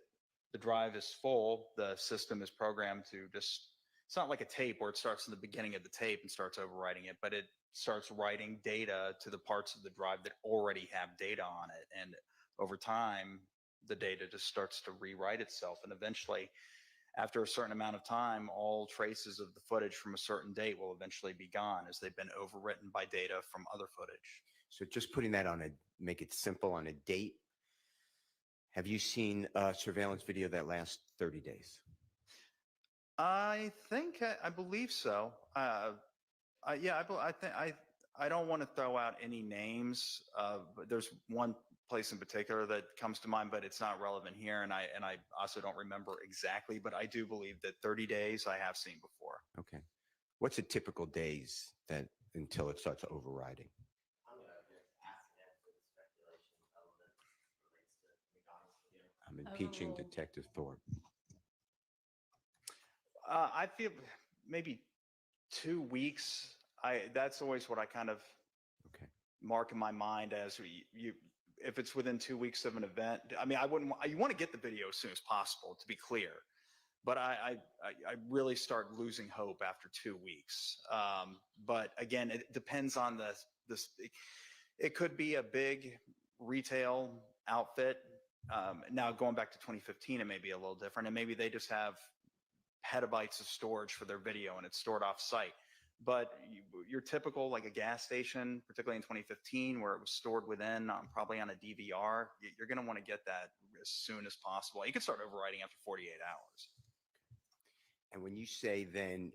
drive is full, the system is programmed to just, it's not like a tape where it starts in the beginning of the tape and starts overwriting it, but it starts writing data to the parts of the drive that already have data on it. And over time, the data just starts to rewrite itself. And eventually, after a certain amount of time, all traces of the footage from a certain date will eventually be gone as they've been overwritten by data from other footage. So just putting that make it simple on a date. Have you seen a surveillance video that lasts 30 days? I believe so. Yeah, I don't want to throw out any names. But there's one place in particular that comes to mind, but it's not relevant here. And I also don't remember exactly, but I do believe that 30 days I have seen before. Okay. What's a typical days that until it starts overriding? I'm impeaching Detective Thorpe. I feel maybe 2 weeks. That's always what I kind of mark in my mind as if it's within 2 weeks of an event. I mean, you want to get the video as soon as possible, to be clear, but I really start losing hope after 2 weeks. But again, it depends on this. It could be a big retail outfit. Now going back to 2015, it may be a little different, and maybe they just have petabytes of storage for their video and it's stored off site. But your typical, like a gas station, particularly in 2015, where it was stored within, probably on a DVR, you're going to want to get that as soon as possible. You can start overwriting after 48 hours. And when you say then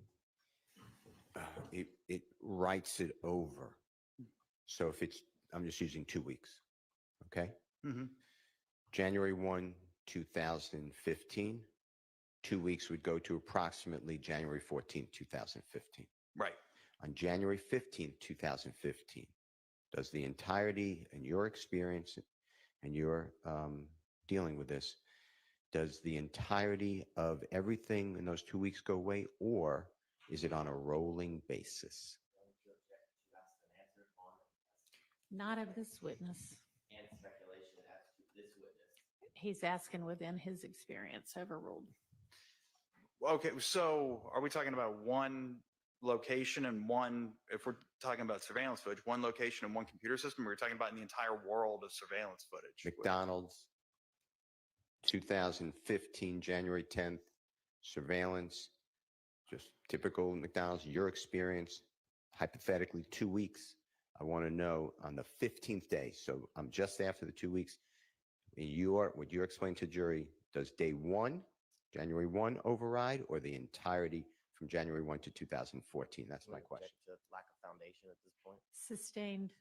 it writes it over, so if I'm just using 2 weeks, okay? Mm-hmm. January 1, 2015, 2 weeks would go to approximately January 14, 2015. Right. On January 15, 2015, does the entirety, in your experience and your dealing with this, does the entirety of everything in those 2 weeks go away, or is it on a rolling basis? Not of this witness. And speculation as to this witness. He's asking within his experience. Overruled. Okay, so are we talking about one location and one, if we're talking about surveillance footage, one location and one computer system, we're talking about in the entire world of surveillance footage. McDonald's, 2015, January 10th, surveillance, just typical McDonald's, your experience, hypothetically 2 weeks. I want to know on the 15th day, so I'm just after the 2 weeks, would you explain to jury, does day one, January 1 override, or the entirety from January 1 to 2014? That's my question. To lack of foundation at this point. Sustained.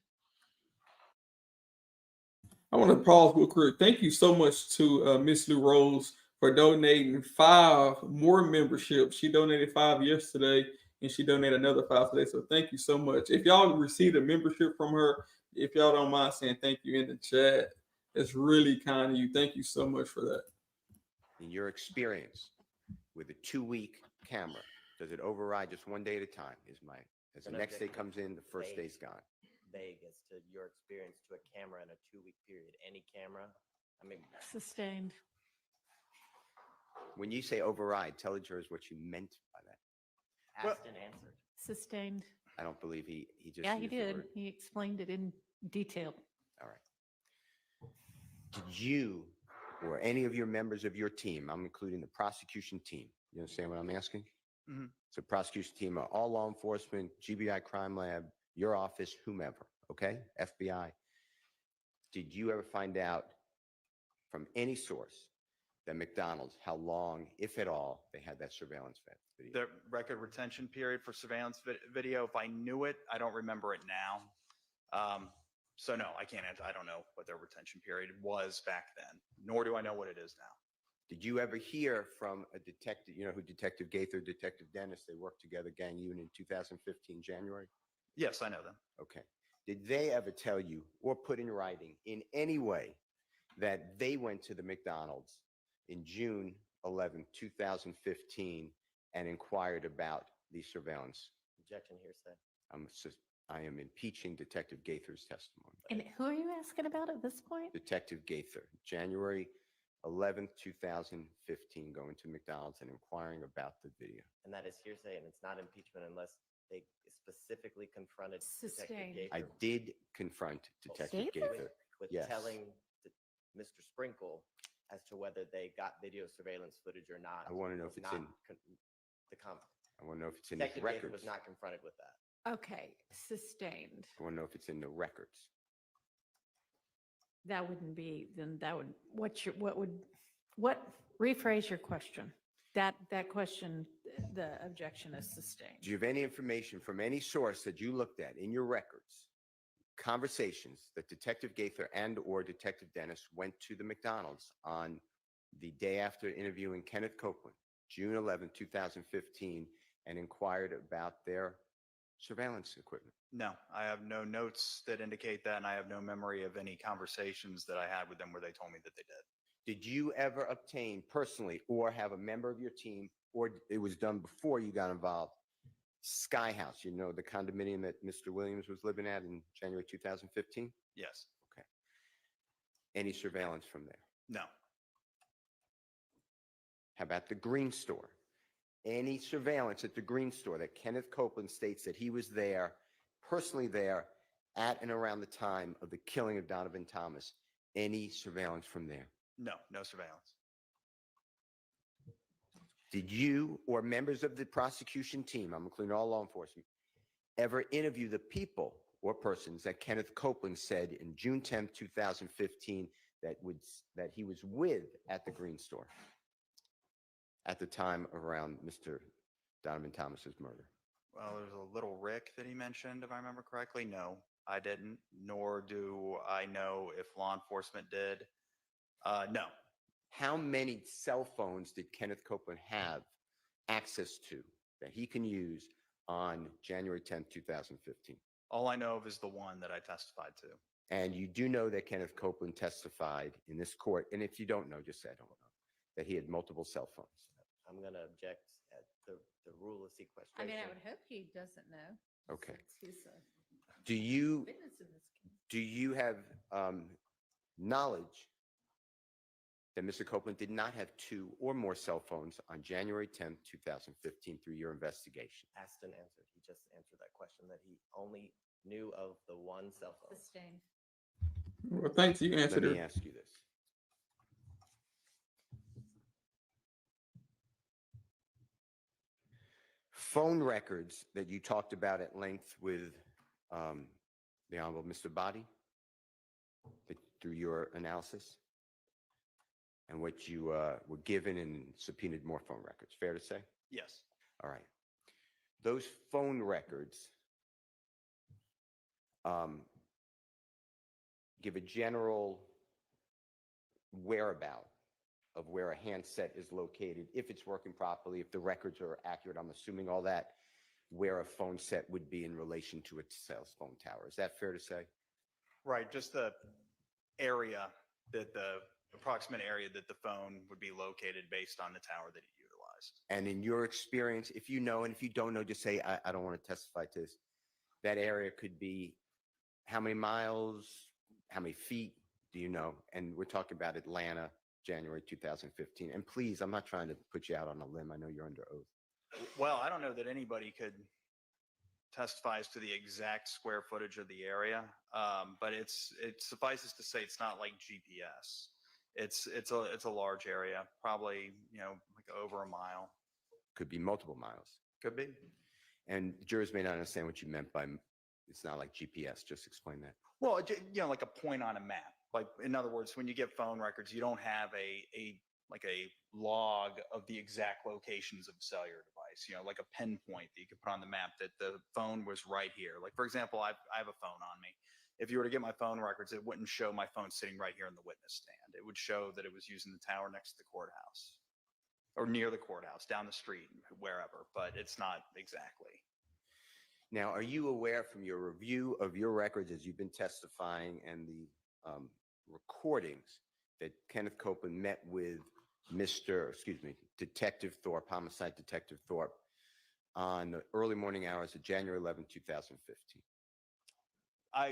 I want to pause real quick. Thank you so much to Miss Lou Rose for donating 5 more memberships. She donated 5 yesterday, and she donated another 5 today. So thank you so much. If y'all received a membership from her, if y'all don't mind saying thank you in the chat, it's really kind of you. Thank you so much for that. In your experience with a 2-week camera, does it override just 1 day at a time? As the next day comes in, the first day's gone. Vague as to your experience to a camera in a 2-week period. Any camera? I mean, Sustained. When you say override, tell the jurors what you meant by that. asked and answered. Sustained. I don't believe he just Yeah, he used the did. word. He explained it in detail. All right. Did you or any of your members of your team, I'm including the prosecution team, you understand what I'm asking? Mhm. So prosecution team are all law enforcement, GBI crime lab, your office, whomever, okay? FBI. Did you ever find out from any source that McDonald's, how long, if at all, they had that surveillance video? The record retention period for surveillance video, if I knew it, I don't remember it now. So no, I can't answer. I don't know what their retention period was back then, nor do I know what it is now. Did you ever hear from a detective, you know who Detective Gaither, Detective Dennis, they worked together, gang unit in 2015, January? Yes, I know them. Okay. Did they ever tell you or put in writing in any way that they went to the McDonald's in June 11, 2015 and inquired about the surveillance? Objection hearsay. I am impeaching Detective Gaither's testimony. And who are you asking about at this point? Detective Gaither, January 11th, 2015, going to McDonald's and inquiring about the video. And that is hearsay, and it's not impeachment unless they specifically confronted Detective Sustained. Gaither. I did confront Detective Gaither. With Yes. telling Mr. Sprinkle as to whether they got video surveillance footage or not. I want to know if was it's not in. the comment. I want to know if it's in the Detective Gaither records. was not confronted with that. Okay, sustained. I want to know if it's in the records. That wouldn't be, then that would, rephrase your question. That question, the objection is sustained. Do you have any information from any source that you looked at in your records, conversations that Detective Gaither and or Detective Dennis went to the McDonald's on the day after interviewing Kenneth Copeland, June 11, 2015, and inquired about their surveillance equipment? No, I have no notes that indicate that, and I have no memory of any conversations that I had with them where they told me that they did. Did you ever obtain personally or have a member of your team, or it was done before you got involved, Sky House, you know, the condominium that Mr. Williams was living at in January 2015? Yes. Okay. Any surveillance from there? No. How about the Green Store? Any surveillance at the Green Store that Kenneth Copeland states that he was there, personally there, at and around the time of the killing of Donovan Thomas? Any surveillance from there? No, no surveillance. Did you or members of the prosecution team, I'm including all law enforcement, ever interview the people or persons that Kenneth Copeland said in June 10th, 2015 that he was with at the Green Store at the time around Mr. Donovan Thomas's murder? Well, there's a little Rick that he mentioned, if I remember correctly. No, I didn't, nor do I know if law enforcement did. No. How many cell phones did Kenneth Copeland have access to that he can use on January 10th, 2015? All I know of is the one that I testified to. And you do know that Kenneth Copeland testified in this court, and if you don't know, just say I don't know, that he had multiple cell phones. I'm going to object at the rule of sequestration. I mean, I would hope he doesn't know. Okay. Since he's Do you witness in this case. do you have knowledge that Mr. Copeland did not have 2 or more cell phones on January 10th, 2015 through your investigation? Asked and answered. He just answered that question, that he only knew of the one cell phone. Sustained. Well, thanks. You Let answered me it. ask you this. Phone records that you talked about at length with the Honorable Mr. Body through your analysis, and what you were given and subpoenaed more phone records. Fair to say? Yes. All right. Those phone records give a general whereabout of where a handset is located, if it's working properly, if the records are accurate. I'm assuming all that, where a phone set would be in relation to a cell phone tower. Is that fair to say? Right. Just the area that the approximate area that the phone would be located based on the tower that it utilized. And in your experience, if you know, and if you don't know, just say, I don't want to testify to this. That area could be how many miles, how many feet, do you know? And we're talking about Atlanta, January 2015. And please, I'm not trying to put you out on a limb. I know you're under oath. Well, I don't know that anybody could testify as to the exact square footage of the area, but it suffices to say it's not like GPS. It's a large area, probably, you know, like over a mile. Could be multiple miles. Could be. And jurors may not understand what you meant by it's not like GPS. Just explain that. Well, you know, like a point on a map. Like, in other words, when you get phone records, you don't have a log of the exact locations of a cellular device, you know, like a pinpoint that you could put on the map that the phone was right here. Like, for example, I have a phone on me. If you were to get my phone records, it wouldn't show my phone sitting right here in the witness stand. It would show that it was using the tower next to the courthouse or near the courthouse, down the street, wherever, but it's not exactly. Now, are you aware from your review of your records as you've been testifying and the recordings that Kenneth Copeland met with Detective Thorpe, Homicide Detective Thorpe, on the early morning hours of January 11, 2015?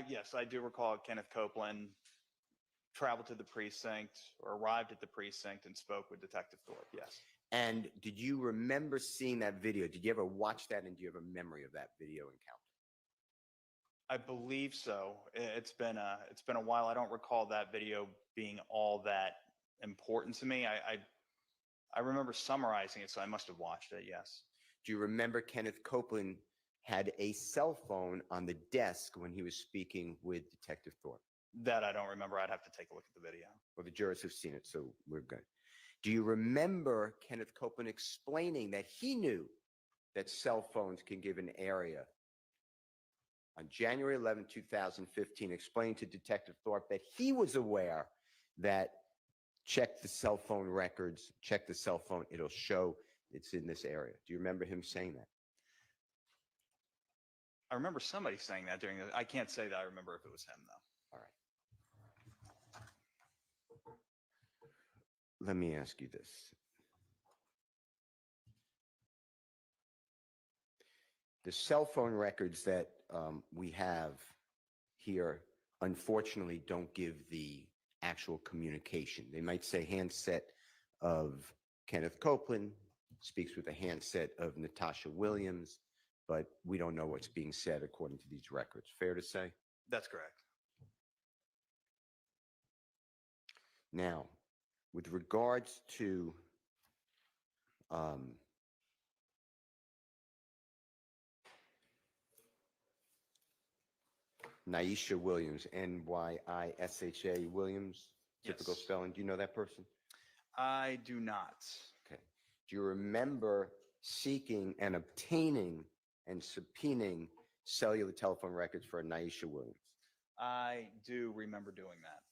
Yes, I do recall Kenneth Copeland traveled to the precinct or arrived at the precinct and spoke with Detective Thorpe, yes. And did you remember seeing that video? Did you ever watch that, and do you have a memory of that video encounter? I believe so. It's been a while. I don't recall that video being all that important to me. I remember summarizing it, so I must have watched it, yes. Do you remember Kenneth Copeland had a cell phone on the desk when he was speaking with Detective Thorpe? That I don't remember. I'd have to take a look at the video. Well, the jurors have seen it, so we're good. Do you remember Kenneth Copeland explaining that he knew that cell phones can give an area on January 11, 2015, explaining to Detective Thorpe that he was aware that check the cell phone records, check the cell phone, it'll show it's in this area? Do you remember him saying that? I remember somebody saying that during the, I can't say that I remember if it was him, though. All right. Let me ask you this. The cell phone records that we have here, unfortunately, don't give the actual communication. They might say handset of Kenneth Copeland, speaks with a handset of Natasha Williams, but we don't know what's being said according to these records. Fair to say? That's correct. Now, with regards to Nyesha Williams, Nyisha Williams, typical Yes. spelling. Do you know that person? I do not. Okay. Do you remember seeking and obtaining and subpoenaing cellular telephone records for Nyesha Williams? I do remember doing that.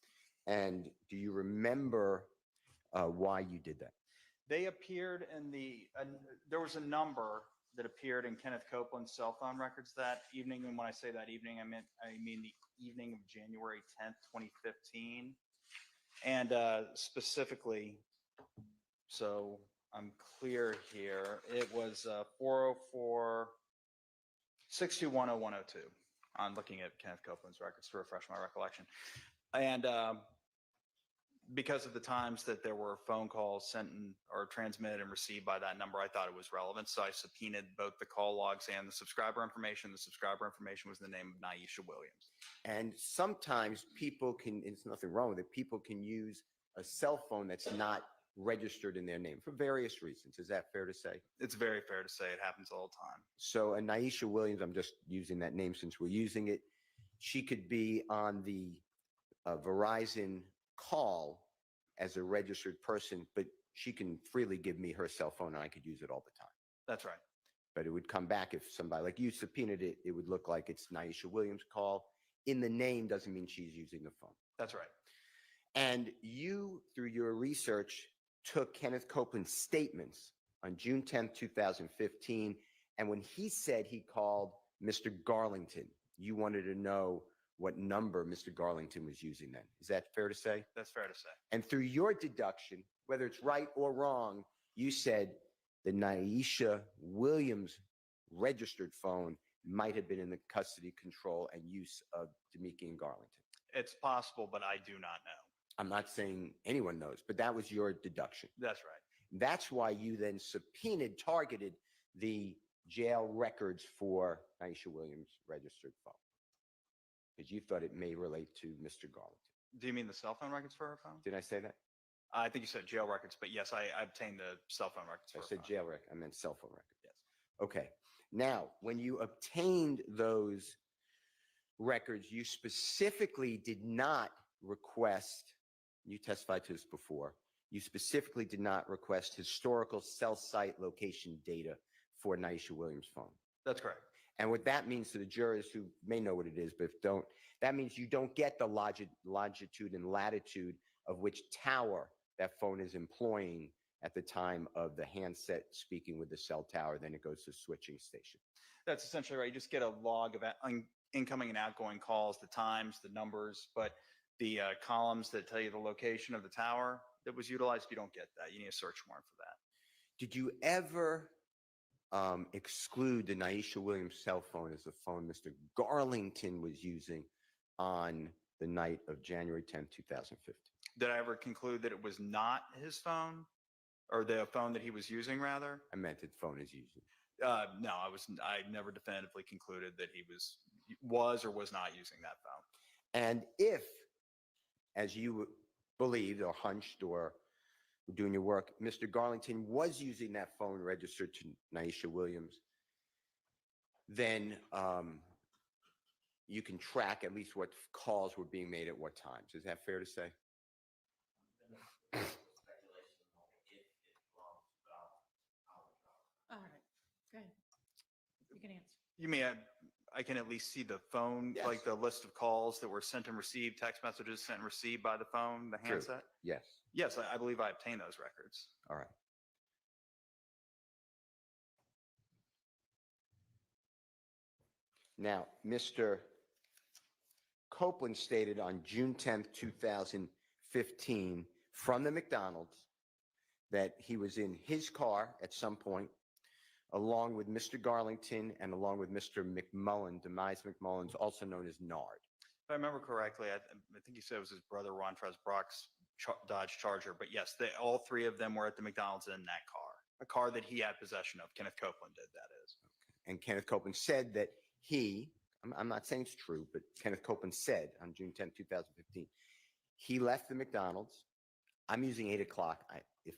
And do you remember why you did that? They appeared in there was a number that appeared in Kenneth Copeland's cell phone records that evening. And when I say that evening, I mean the evening of January 10th, 2015. And specifically, so I'm clear here, it was 404-621-0102. I'm looking at Kenneth Copeland's records to refresh my recollection. And because of the times that there were phone calls sent or transmitted and received by that number, I thought it was relevant. So I subpoenaed both the call logs and the subscriber information. The subscriber information was the name of Naisha Williams. And sometimes people can, it's nothing wrong with it, people can use a cell phone that's not registered in their name for various reasons. Is that fair to say? It's very fair to say it happens all the time. So a Naisha Williams, I'm just using that name since we're using it, she could be on the Verizon call as a registered person, but she can freely give me her cell phone and I could use it all the time. That's right. But it would come back if somebody like you subpoenaed it, it would look like it's Naisha Williams' call. In the name doesn't mean she's using the phone. That's right. And you, through your research, took Kenneth Copeland's statements on June 10th, 2015. And when he said he called Mr. Garlington, you wanted to know what number Mr. Garlington was using then. Is that fair to say? That's fair to say. And through your deduction, whether it's right or wrong, you said the Naisha Williams registered phone might have been in the custody, control, and use of Demeke and Garlington. It's possible, but I do not know. I'm not saying anyone knows, but that was your deduction. That's right. That's why you then targeted the jail records for Naisha Williams' registered phone, because you thought it may relate to Mr. Garlington. Do you mean the cell phone records for her phone? Did I say that? I think you said jail records, but yes, I obtained the cell phone records for I her said phone. jail record. I meant cell phone record. Yes. Okay. Now, when you obtained those records, you specifically did not request, you testified to this before, you specifically did not request historical cell site location data for Naisha Williams' phone. That's correct. And what that means to the jurors who may know what it is, but don't, that means you don't get the longitude and latitude of which tower that phone is employing at the time of the handset speaking with the cell tower, then it goes to switching station. That's essentially right. You just get a log of incoming and outgoing calls, the times, the numbers, but the columns that tell you the location of the tower that was utilized, you don't get that. You need a search warrant for that. Did you ever exclude the Naisha Williams cell phone as the phone Mr. Garlington was using on the night of January 10, 2015? Did I ever conclude that it was not his phone, or the phone that he was using, rather? I meant the phone is using. No, I never definitively concluded that he was or was not using that phone. And if, as you believed or hunched or were doing your work, Mr. Garlington was using that phone registered to Naisha Williams, then you can track at least what calls were being made at what times. Is that fair to say? All right, go ahead. You can answer. You mean I can at least see the phone, Yes. like the list of calls that were sent and received, text messages sent and received by the phone, the True. handset? Yes. Yes, I believe I obtained those records. All right. Now, Mr. Copeland stated on June 10th, 2015, from the McDonald's, that he was in his car at some point, along with Mr. Garlington and along with Mr. McMullen, Demise McMullen's, also known as Nard. If I remember correctly, I think you said it was his brother, Rontrez Brock's Dodge Charger. But yes, all three of them were at the McDonald's in that car, a car that he had possession of. Kenneth Copeland did, that is. Okay. And Kenneth Copeland said that I'm not saying it's true, but Kenneth Copeland said on June 10, 2015, he left the McDonald's. I'm using 8 o'clock. If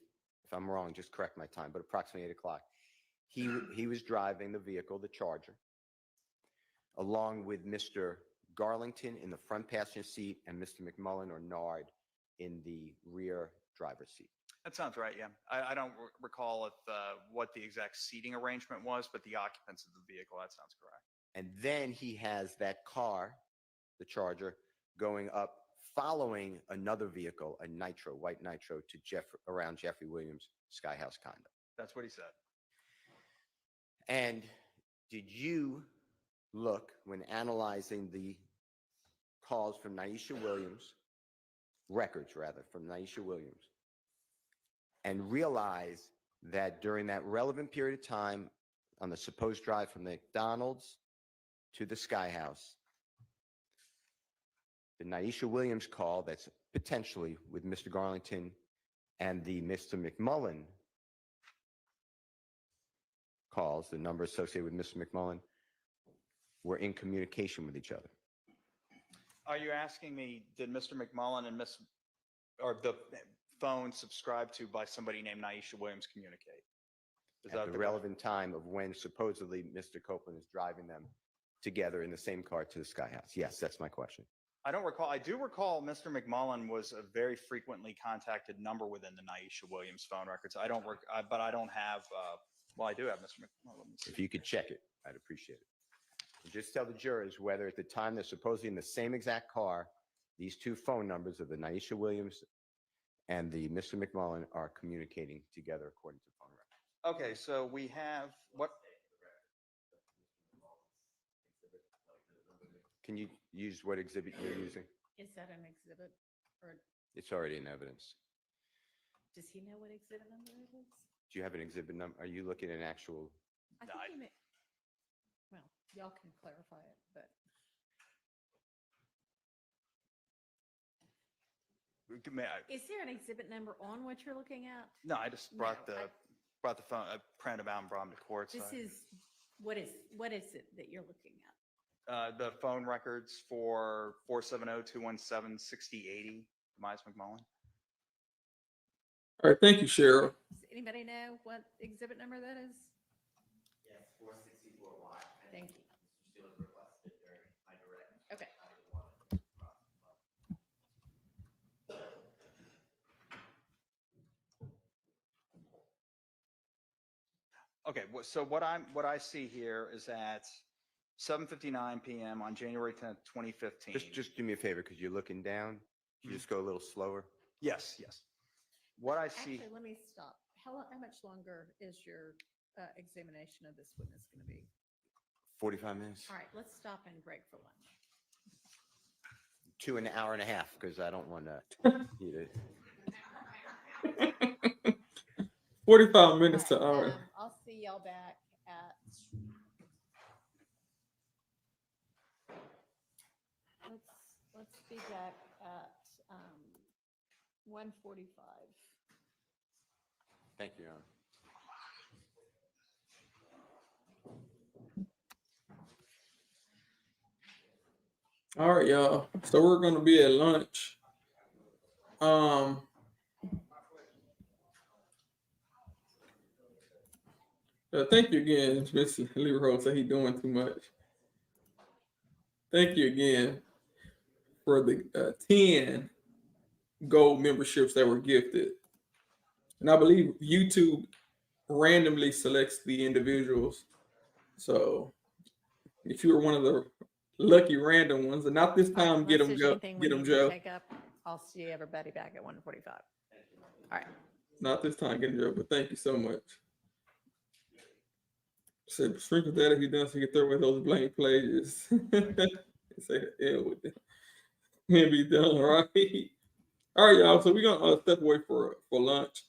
I'm wrong, just correct my time, but approximately 8 o'clock. He was driving the vehicle, the Charger, along with Mr. Garlington in the front passenger seat and Mr. McMullen or Nard in the rear driver's seat. That sounds right, yeah. I don't recall what the exact seating arrangement was, but the occupants of the vehicle, that sounds correct. And then he has that car, the Charger, going up, following another vehicle, a Nitro, white Nitro, to around Jeffrey Williams' Sky House condo. That's what he said. And did you look, when analyzing the calls from Naisha Williams, records rather, from Naisha Williams, and realize that during that relevant period of time on the supposed drive from the McDonald's to the Sky House, the Naisha Williams call that's potentially with Mr. Garlington and the Mr. McMullen calls, the number associated with Mr. McMullen, were in communication with each other. Are you asking me, did Mr. McMullen and or the phone subscribed to by somebody named Naisha Williams communicate? Is At that the relevant time of when supposedly Mr. Copeland is driving them together in the same car to the Sky House? Yes, that's my question. I don't recall. I do recall Mr. McMullen was a very frequently contacted number within the Naisha Williams phone records. I don't but I don't have, well, I do have Mr. McMullen. If you could check it, I'd appreciate it. And just tell the jurors whether at the time they're supposedly in the same exact car, these two phone numbers of the Naisha Williams and the Mr. McMullen are communicating together according to phone records. Okay, so we have what? Can you use what exhibit you're using? Is that an exhibit or It's already in evidence. does he know what exhibit number it is? Do you have an exhibit number? Are you looking at an actual? I think he may, well, y'all can clarify it, but is there an exhibit number on what you're looking at? No, I just brought No, the phone, I printed them out and brought them to court. This so- is, what is it that you're looking at? The phone records for 470-217-6080, Miles McMullen. All right, thank you, Cheryl. Does anybody know what exhibit number that is? Yes, 464Y. Thank you. Mr. Steele has requested it during my direct. Okay. Okay, so what I see here is at 7:59 p.m. on January 10th, 2015. Just do me a favor, because you're looking down. Can you just go a little slower? Yes. What I see. Actually, let me stop. How much longer is your examination of this witness going to be? 45 minutes? All right, let's stop and break for lunch. 2 an hour and a half, because I don't want to eat it. 45 minutes to hour. I'll see y'all back at. Let's be back at 1:45. Thank you, Your Honor. All right, y'all. So we're gonna be at lunch. Thank you again, Mr. Leroy. Say he doing too much. Thank you again for the 10 gold memberships that were gifted, and I believe YouTube randomly selects the individuals. So if you were one of the lucky random ones, and not this time, get them, Joe. Get them, Joe. Take up. I'll see everybody back at 1:45. All right. Not this time, get them, Joe. But thank you so much. Said sprinkle that if you done, so you can throw away those blank pages. Say hell with them. Can't be done, right? All right, y'all. So we're gonna step away for lunch.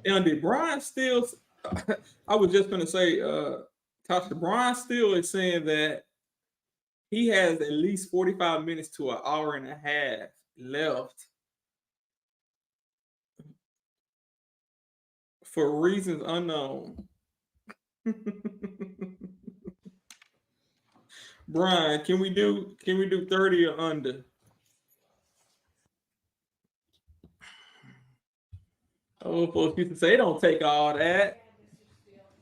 And did Brian still? I was just gonna say, Tasha, Brian still is saying that he has at least 45 minutes to an hour and a half left for reasons unknown. Brian, can we do 30 or under? Oh, folks used to say, don't take all that.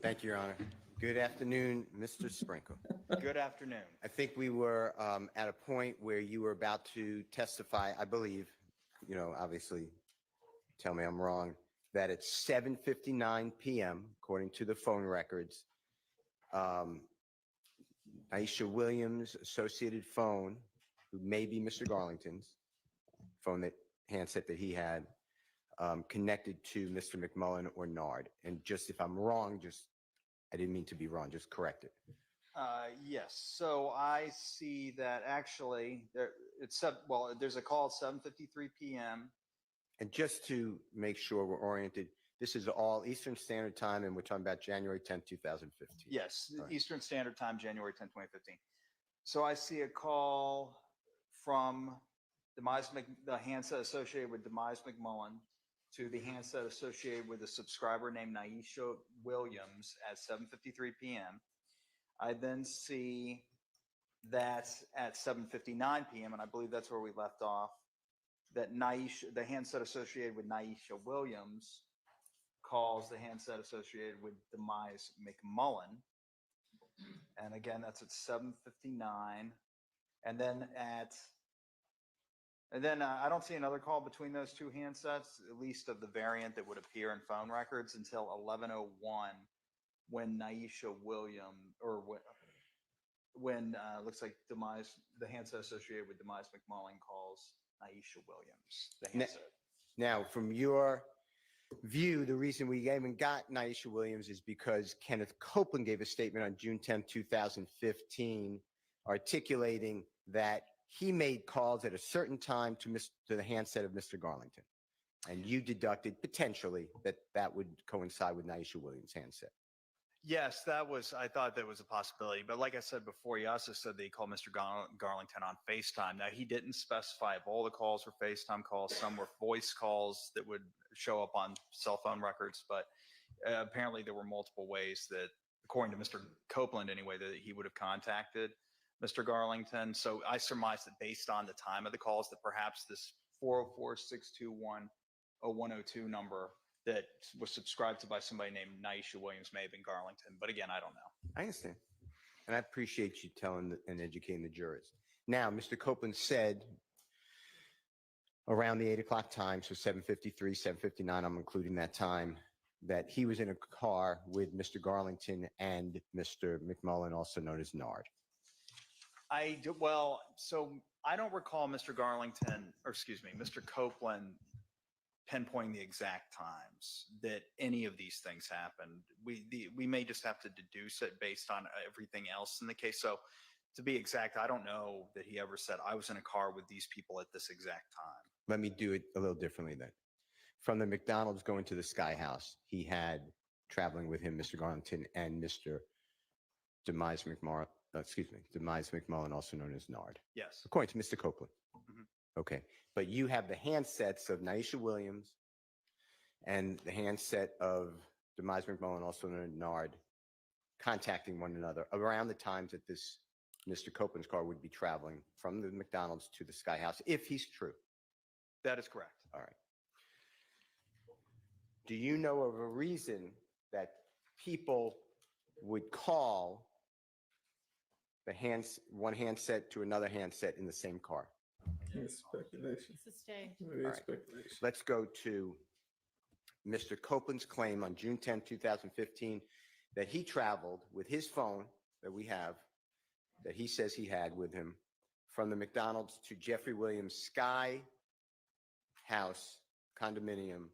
Thank you, Your Honor. Good afternoon, Mr. Sprinkle. Good afternoon. I think we were at a point where you were about to testify, I believe, obviously, tell me I'm wrong, that at 7:59 p.m., according to the phone records, Aisha Williams' associated phone, who may be Mr. Garlington's phone, that handset that he had, connected to Mr. McMullen or Nard. And just if I'm wrong, I didn't mean to be wrong, just correct it. Yes. So I see that actually there's a call at 7:53 p.m. And just to make sure we're oriented, this is all Eastern Standard Time, and we're talking about January 10th, 2015. Yes, All right. Eastern Standard Time, January 10, 2015. So I see a call from the handset associated with Demise McMullen to the handset associated with a subscriber named Naisha Williams at 7:53 p.m. I then see that at 7:59 p.m., and I believe that's where we left off, that the handset associated with Naisha Williams calls the handset associated with Demise McMullen. And again, that's at 7:59. And then I don't see another call between those two handsets, at least of the variant that would appear in phone records, until 11:01, when Naisha Williams, or when looks like the handset associated with Demise McMullen calls Naisha Williams, the handset. Now, from your view, the reason we even got Naisha Williams is because Kenneth Copeland gave a statement on June 10, 2015, articulating that he made calls at a certain time to the handset of Mr. Garlington. And you deducted potentially that would coincide with Naisha Williams' handset. Yes, I thought that was a possibility. But like I said before, he also said that he called Mr. Garlington on FaceTime. Now, he didn't specify if all the calls were FaceTime calls. Some were voice calls that would show up on cell phone records. But apparently there were multiple ways that, according to Mr. Copeland anyway, that he would have contacted Mr. Garlington. So I surmised that based on the time of the calls, that perhaps this 404-621-0102 number that was subscribed to by somebody named Naisha Williams may have been Garlington. But again, I don't know. I understand. And I appreciate you telling and educating the jurors. Now, Mr. Copeland said around the 8 o'clock time, so 7:53, 7:59, I'm including that time, that he was in a car with Mr. Garlington and Mr. McMullen, also known as Nard. So I don't recall Mr. Copeland pinpointing the exact times that any of these things happened. We may just have to deduce it based on everything else in the case. So to be exact, I don't know that he ever said I was in a car with these people at this exact time. Let me do it a little differently then. From the McDonald's going to the Sky House, he had traveling with him Mr. Garlington and Mr. Demise McMullen, also known as Nard. Yes. According to Mr. Copeland. Mhm. Okay. But you have the handsets of Naisha Williams and the handset of Demise McMullen, also known as Nard, contacting one another around the times that this Mr. Copeland's car would be traveling from the McDonald's to the Sky House, if he's true. That is correct. All right. Do you know of a reason that people would call one handset to another handset in the same car? It's speculation. Sustained. It All is right. speculation. Let's go to Mr. Copeland's claim on June 10, 2015, that he traveled with his phone that we have, that he says he had with him, from the McDonald's to Jeffrey Williams' Sky House condominium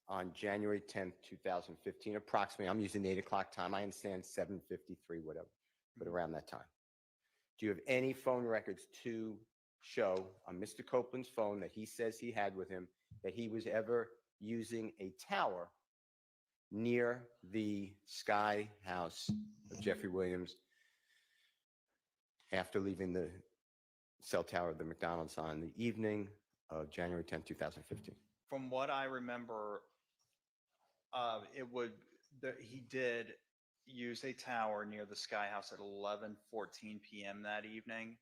on January 10th, 2015, approximately. I'm using the 8 o'clock time. I understand 7:53, whatever, but around that time. Do you have any phone records to show on Mr. Copeland's phone that he says he had with him that he was ever using a tower near the Sky House of Jeffrey Williams after leaving the cell tower of the McDonald's on the evening of January 10, 2015? From what I remember, he did use a tower near the Sky House at 11:14 p.m. that evening.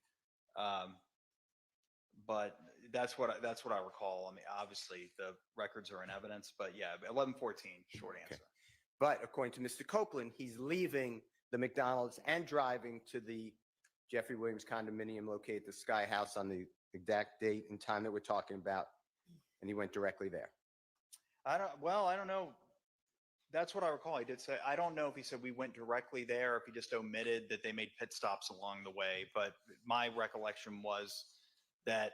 But that's what I recall. I mean, obviously the records are in evidence, but yeah, 11:14, short answer. Okay. But according to Mr. Copeland, he's leaving the McDonald's and driving to the Jeffrey Williams condominium located at the Sky House on the exact date and time that we're talking about, and he went directly there. I don't know. That's what I recall. I did say, I don't know if he said we went directly there, or if he just omitted that they made pit stops along the way. But my recollection was that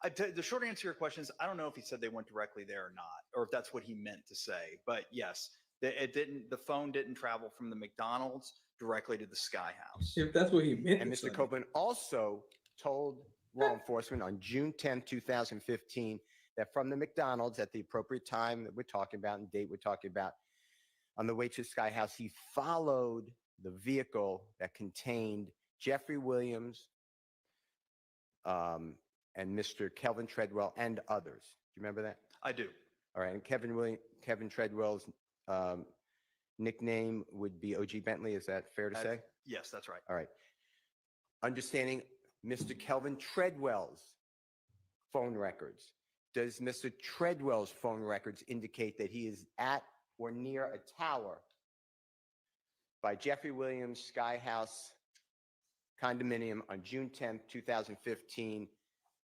the short answer to your question is, I don't know if he said they went directly there or not, or if that's what he meant to say. But yes, the phone didn't travel from the McDonald's directly to the Sky House. If that's what he meant And to Mr. say. Copeland also told law enforcement on June 10, 2015, that from the McDonald's at the appropriate time that we're talking about and date we're talking about, on the way to Sky House, he followed the vehicle that contained Jeffrey Williams and Mr. Kelvin Treadwell and others. Do you remember that? I do. All right. And Kevin Treadwell's nickname would be OG Bentley. Is that fair to say? Yes, that's right. All right. Understanding Mr. Kelvin Treadwell's phone records, does Mr. Treadwell's phone records indicate that he is at or near a tower by Jeffrey Williams Sky House condominium on June 10th, 2015,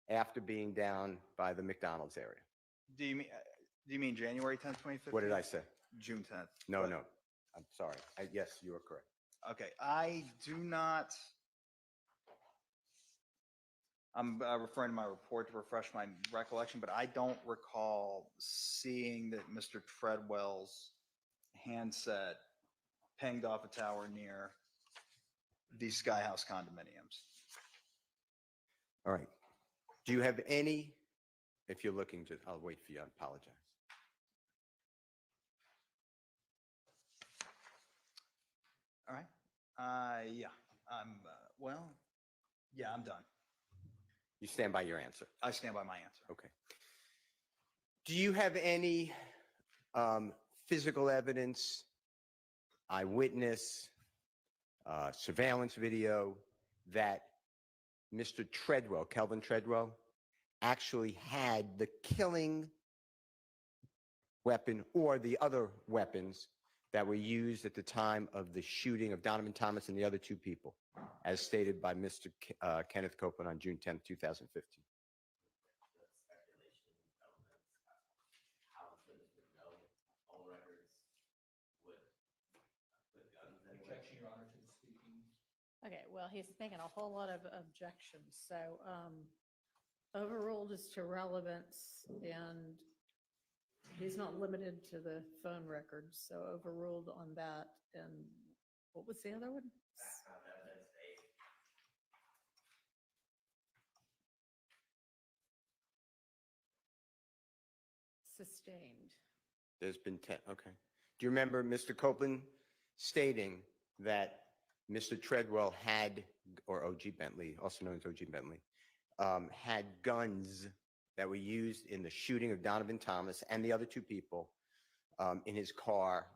after being down by the McDonald's area? Do you mean January 10th, 2015? What did I say? June 10th. No, But- no. I'm sorry. Yes, you are correct. Okay, I do not. I'm referring to my report to refresh my recollection, but I don't recall seeing that Mr. Treadwell's handset pinged off a tower near the Sky House condominiums. All right. Do you have any, if you're looking to, I'll wait for you, I apologize. All right. Yeah. Yeah, I'm done. You stand by your answer? I stand by my answer. Okay. Do you have any physical evidence, eyewitness, surveillance video that Mr. Treadwell, Kelvin Treadwell, actually had the killing weapon or the other weapons that were used at the time of the shooting of Donovan Thomas and the other two people, as stated by Mr. Kenneth Copeland on June 10th, 2015? Objection, Your Honor, to the speaking. Okay, well, he's making a whole lot of objections, so overruled as to relevance, and he's not limited to the phone records, so overruled on that. And what was the other one? Sustained. There's been 10, okay. Do you remember Mr. Copeland stating that Mr. Treadwell had, or OG Bentley, also known as OG Bentley, had guns that were used in the shooting of Donovan Thomas and the other two people in his car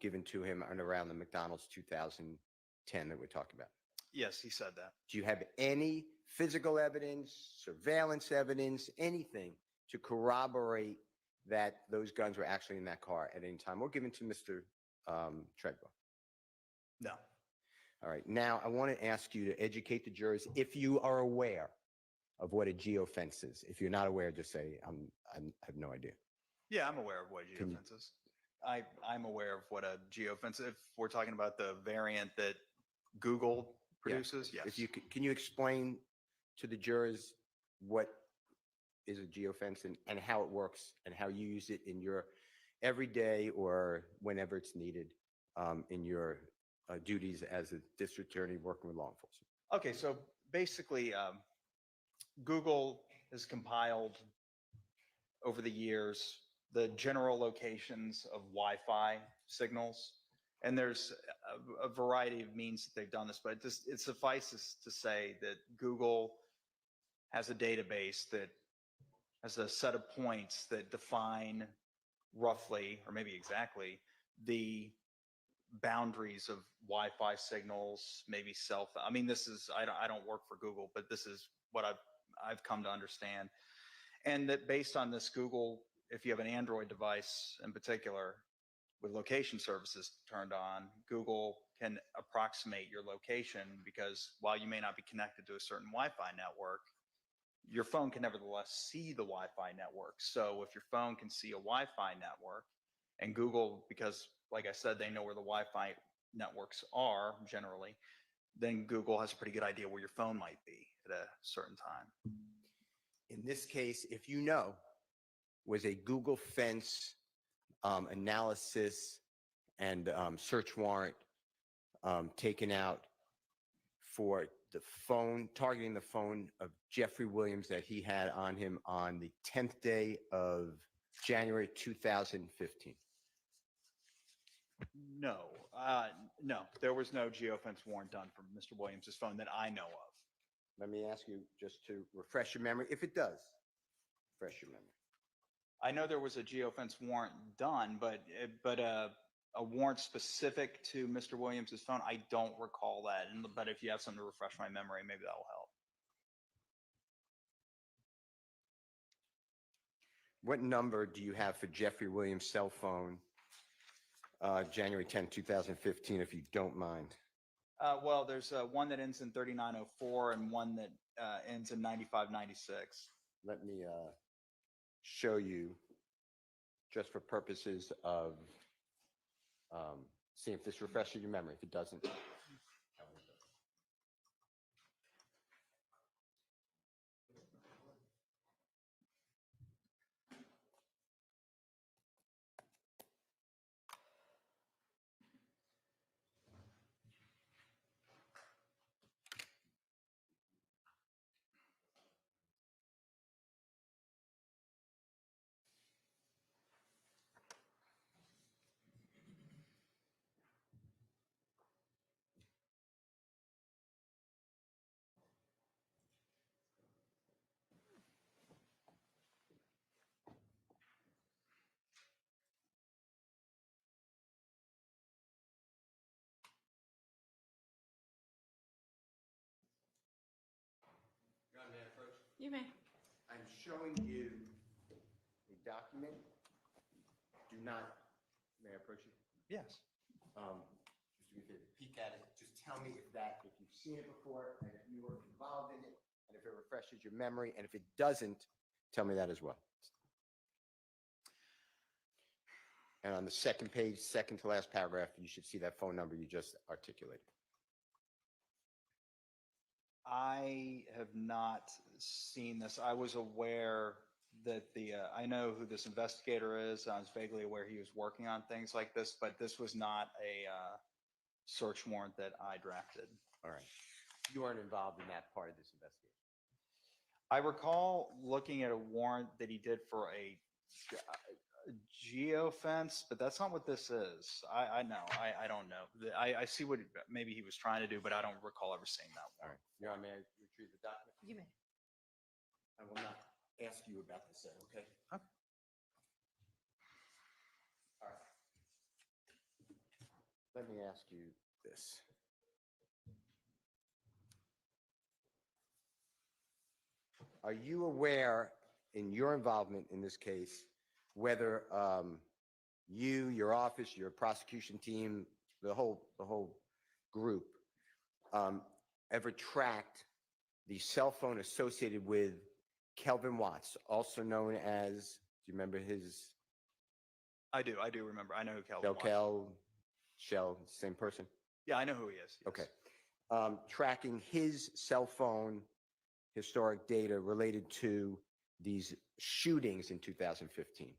given to him and around the McDonald's 2010 that we're talking about? Yes, he said that. Do you have any physical evidence, surveillance evidence, anything to corroborate that those guns were actually in that car at any time or given to Mr. Treadwell? No. All right. Now, I want to ask you to educate the jurors if you are aware of what a geofence is. If you're not aware, just say, I have no idea. Yeah, I'm aware of what a geofence is. I'm aware of what a geofence is. If we're talking about the variant that Google produces, yes. If you can you explain to the jurors what is a geofence and how it works and how you use it in your everyday or whenever it's needed in your duties as a district attorney working with law enforcement? Okay, so basically, Google has compiled over the years the general locations of Wi-Fi signals, and there's a variety of means that they've done this, but it suffices to say that Google has a database that has a set of points that define roughly, or maybe exactly, the boundaries of Wi-Fi signals, maybe cell phone. I mean, this is, I don't work for Google, but this is what I've come to understand. And that based on this, Google, if you have an Android device in particular with location services turned on, Google can approximate your location, because while you may not be connected to a certain Wi-Fi network, your phone can nevertheless see the Wi-Fi network. So if your phone can see a Wi-Fi network, and Google, because like I said, they know where the Wi-Fi networks are generally, then Google has a pretty good idea where your phone might be at a certain time. In this case, if you know was a Google Fence analysis and search warrant taken out for the phone, targeting the phone of Jeffrey Williams that he had on him on the 10th day of January 2015. No, no, there was no geofence warrant done for Mr. Williams' phone that I know of. Let me ask you just to refresh your memory, if it does, refresh your memory. I know there was a geofence warrant done, but a warrant specific to Mr. Williams' phone, I don't recall that. But if you have something to refresh my memory, maybe that will help. What number do you have for Jeffrey Williams' cell phone, January 10, 2015, if you don't mind? Well, there's one that ends in 3904 and one that ends in 9596. Let me show you, just for purposes of see if this refreshes your memory. If it doesn't, tell me. You may. I'm showing you a document. Do not, may I approach you? Yes. Just give me a peek at it. Just tell me if you've seen it before, and if you were involved in it, and if it refreshes your memory, and if it doesn't, tell me that as well. And on the second page, second to last paragraph, you should see that phone number you just articulated. I have not seen this. I was aware that I know who this investigator is. I was vaguely aware he was working on things like this, but this was not a search warrant that I drafted. All right. You weren't involved in that part of this investigation. I recall looking at a warrant that he did for a geofence, but that's not what this is. I know. I don't know. I see what maybe he was trying to do, but I don't recall ever seeing that one. All right. Your Honor, may I retrieve the document? You may. I will not ask you about this, sir, okay? Okay. All right. Let me ask you this. Are you aware, in your involvement in this case, whether you, your office, your prosecution team, the whole group, ever tracked the cell phone associated with Kelvin Watts, also known as, do you remember his? I do remember. I know who Kelvin was. Shell, same person? Yeah, I know who he is. Yes. Okay. Tracking his cell phone historic data related to these shootings in 2015.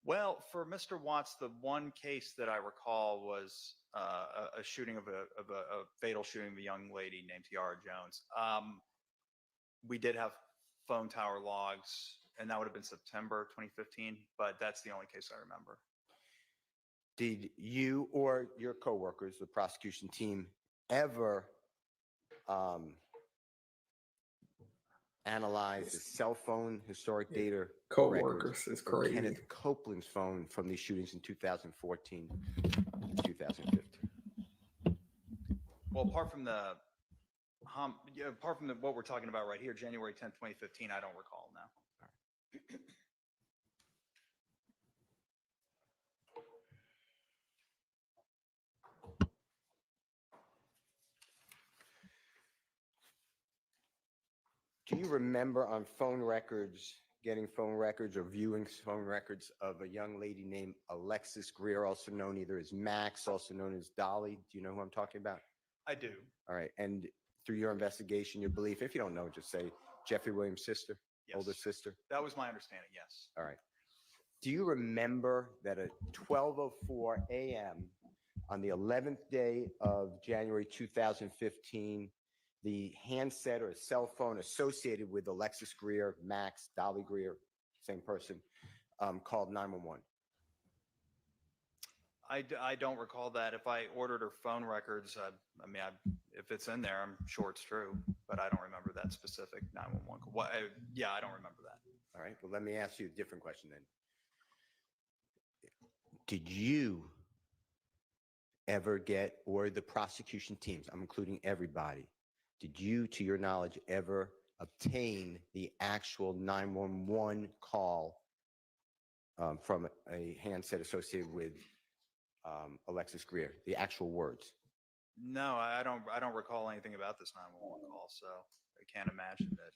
Well, for Mr. Watts, the one case that I recall was a shooting of a fatal shooting of a young lady named Tiara Jones. We did have phone tower logs, and that would have been September 2015, but that's the only case I remember. Did you or your coworkers, the prosecution team, ever analyze the cell phone historic data Co-workers is for crazy. Kenneth Copeland's phone from these shootings in 2014 and 2015? Well, apart from what we're talking about right here, January 10th, 2015, I don't recall now. Do you remember on phone records, getting phone records or viewing phone records of a young lady named Alexis Greer, also known either as Max, also known as Dolly? Do you know who I'm talking about? I do. All right. And through your investigation, your belief, if you don't know, just say Jeffrey Williams' sister, Yes. older sister? That was my understanding, yes. All right. Do you remember that at 12:04 a.m. on the 11th day of January 2015, the handset or cell phone associated with Alexis Greer, Max, Dolly Greer, same person, called 911? I don't recall that. If I ordered her phone records, if it's in there, I'm sure it's true, but I don't remember that specific 911 call. Yeah, I don't remember that. All right, well, let me ask you a different question then. Did you ever get, or the prosecution teams, I'm including everybody, did you, to your knowledge, ever obtain the actual 911 call from a handset associated with Alexis Greer, the actual words? No, I don't recall anything about this 911 call, so I can't imagine that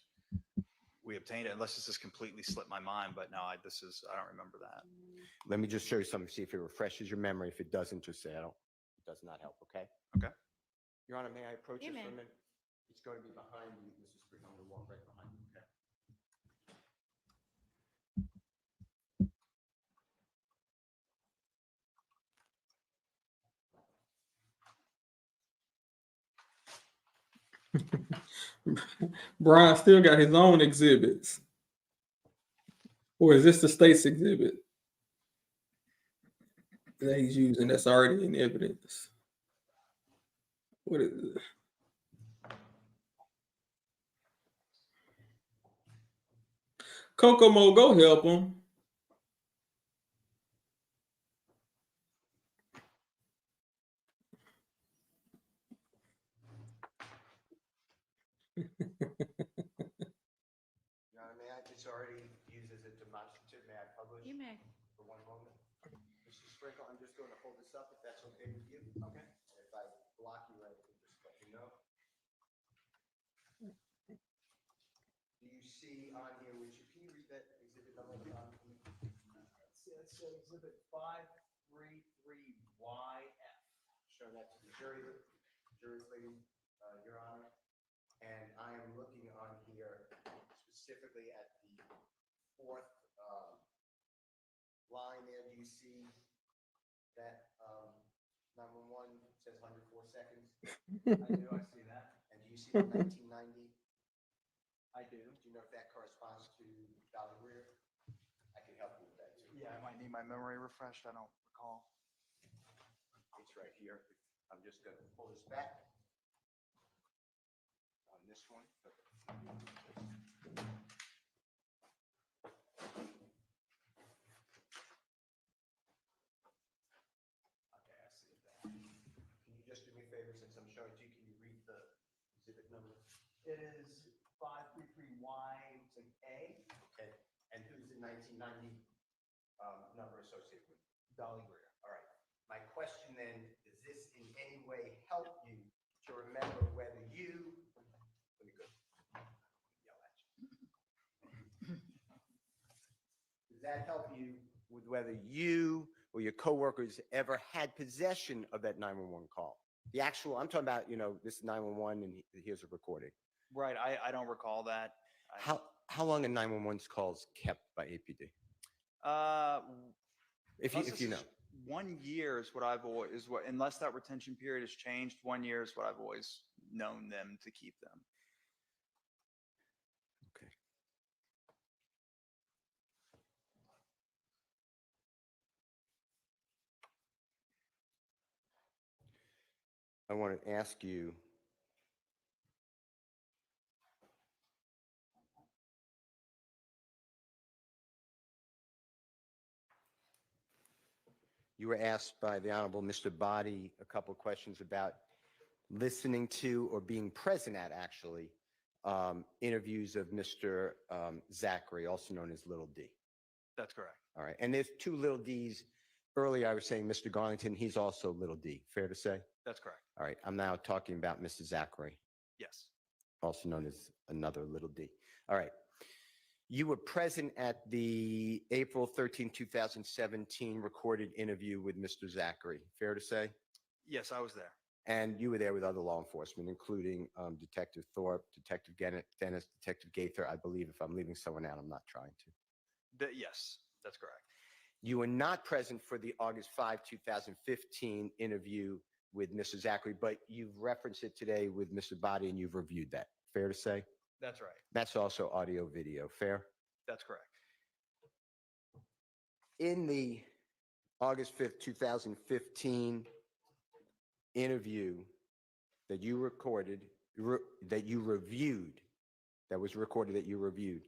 we obtained it unless this has completely slipped my mind. But no, I don't remember that. Let me just show you something, see if it refreshes your memory. If it doesn't, just say it does not help, okay? Okay. Your Honor, may I approach You this may. for a minute? It's going to be behind you, Mrs. Spring. I'm going to walk right behind you, okay? Brian still got his own exhibits. Or is this the state's exhibit that he's using that's already in evidence? What is it? Kokomo, go help him. Your Honor, may I, it's already used as a demonstrative. May I publish? You may. For one moment. Mr. Sprinkle, I'm just going to hold this up if that's okay with you. Okay. And if I block you, I can just let you know. Do you see on here, can you read that exhibit number? It's exhibit 533YF. Show that to the jury, lady, Your Honor. And I am looking on here specifically at the fourth line there. Do you see that 911 says 104 seconds? I see that. And do you see the 1990? I do. Do you know if that corresponds to Dolly Greer? I can help you with that too. Yeah, I might need my memory refreshed. I don't recall. It's right here. I'm just going to pull this back on this one. Okay, I see that. Can you just do me a favor, since I'm showing it to you, can you read the exhibit number? It is 533Y, it's like A. Okay. And who's the 1990 number associated with? Dolly Greer. All right. My question then, does this in any way help you to remember whether you, let me go yell at you. Does that help you with whether you or your coworkers ever had possession of that 911 call? The actual, I'm talking about, this 911 and here's a recording. Right. I don't recall that. How long are 911 calls kept by APD? If you know. 1 year is what I've always, unless that retention period has changed, 1 year is what I've always known them to keep them. Okay. I want to ask you, you were asked by the Honorable Mr. Body a couple of questions about listening to or being present at, actually, interviews of Mr. Zachary, also known as Little D. That's correct. All right. And there's two Little Ds. Earlier, I was saying Mr. Garlington, he's also Little D. Fair to say? That's correct. All right. I'm now talking about Mr. Zachary, Yes. also known as another Little D. All right. You were present at the April 13, 2017 recorded interview with Mr. Zachary. Fair to say? Yes, I was there. And you were there with other law enforcement, including Detective Thorpe, Detective Dennis, Detective Gaither. I believe if I'm leaving someone out, I'm not trying to. Yes, that's correct. You were not present for the August 5, 2015 interview with Mr. Zachary, but you've referenced it today with Mr. Body and you've reviewed that. Fair to say? That's right. That's also audio video. Fair? That's correct. In the August 5th, 2015 interview that you recorded, that you reviewed, that was recorded that you reviewed,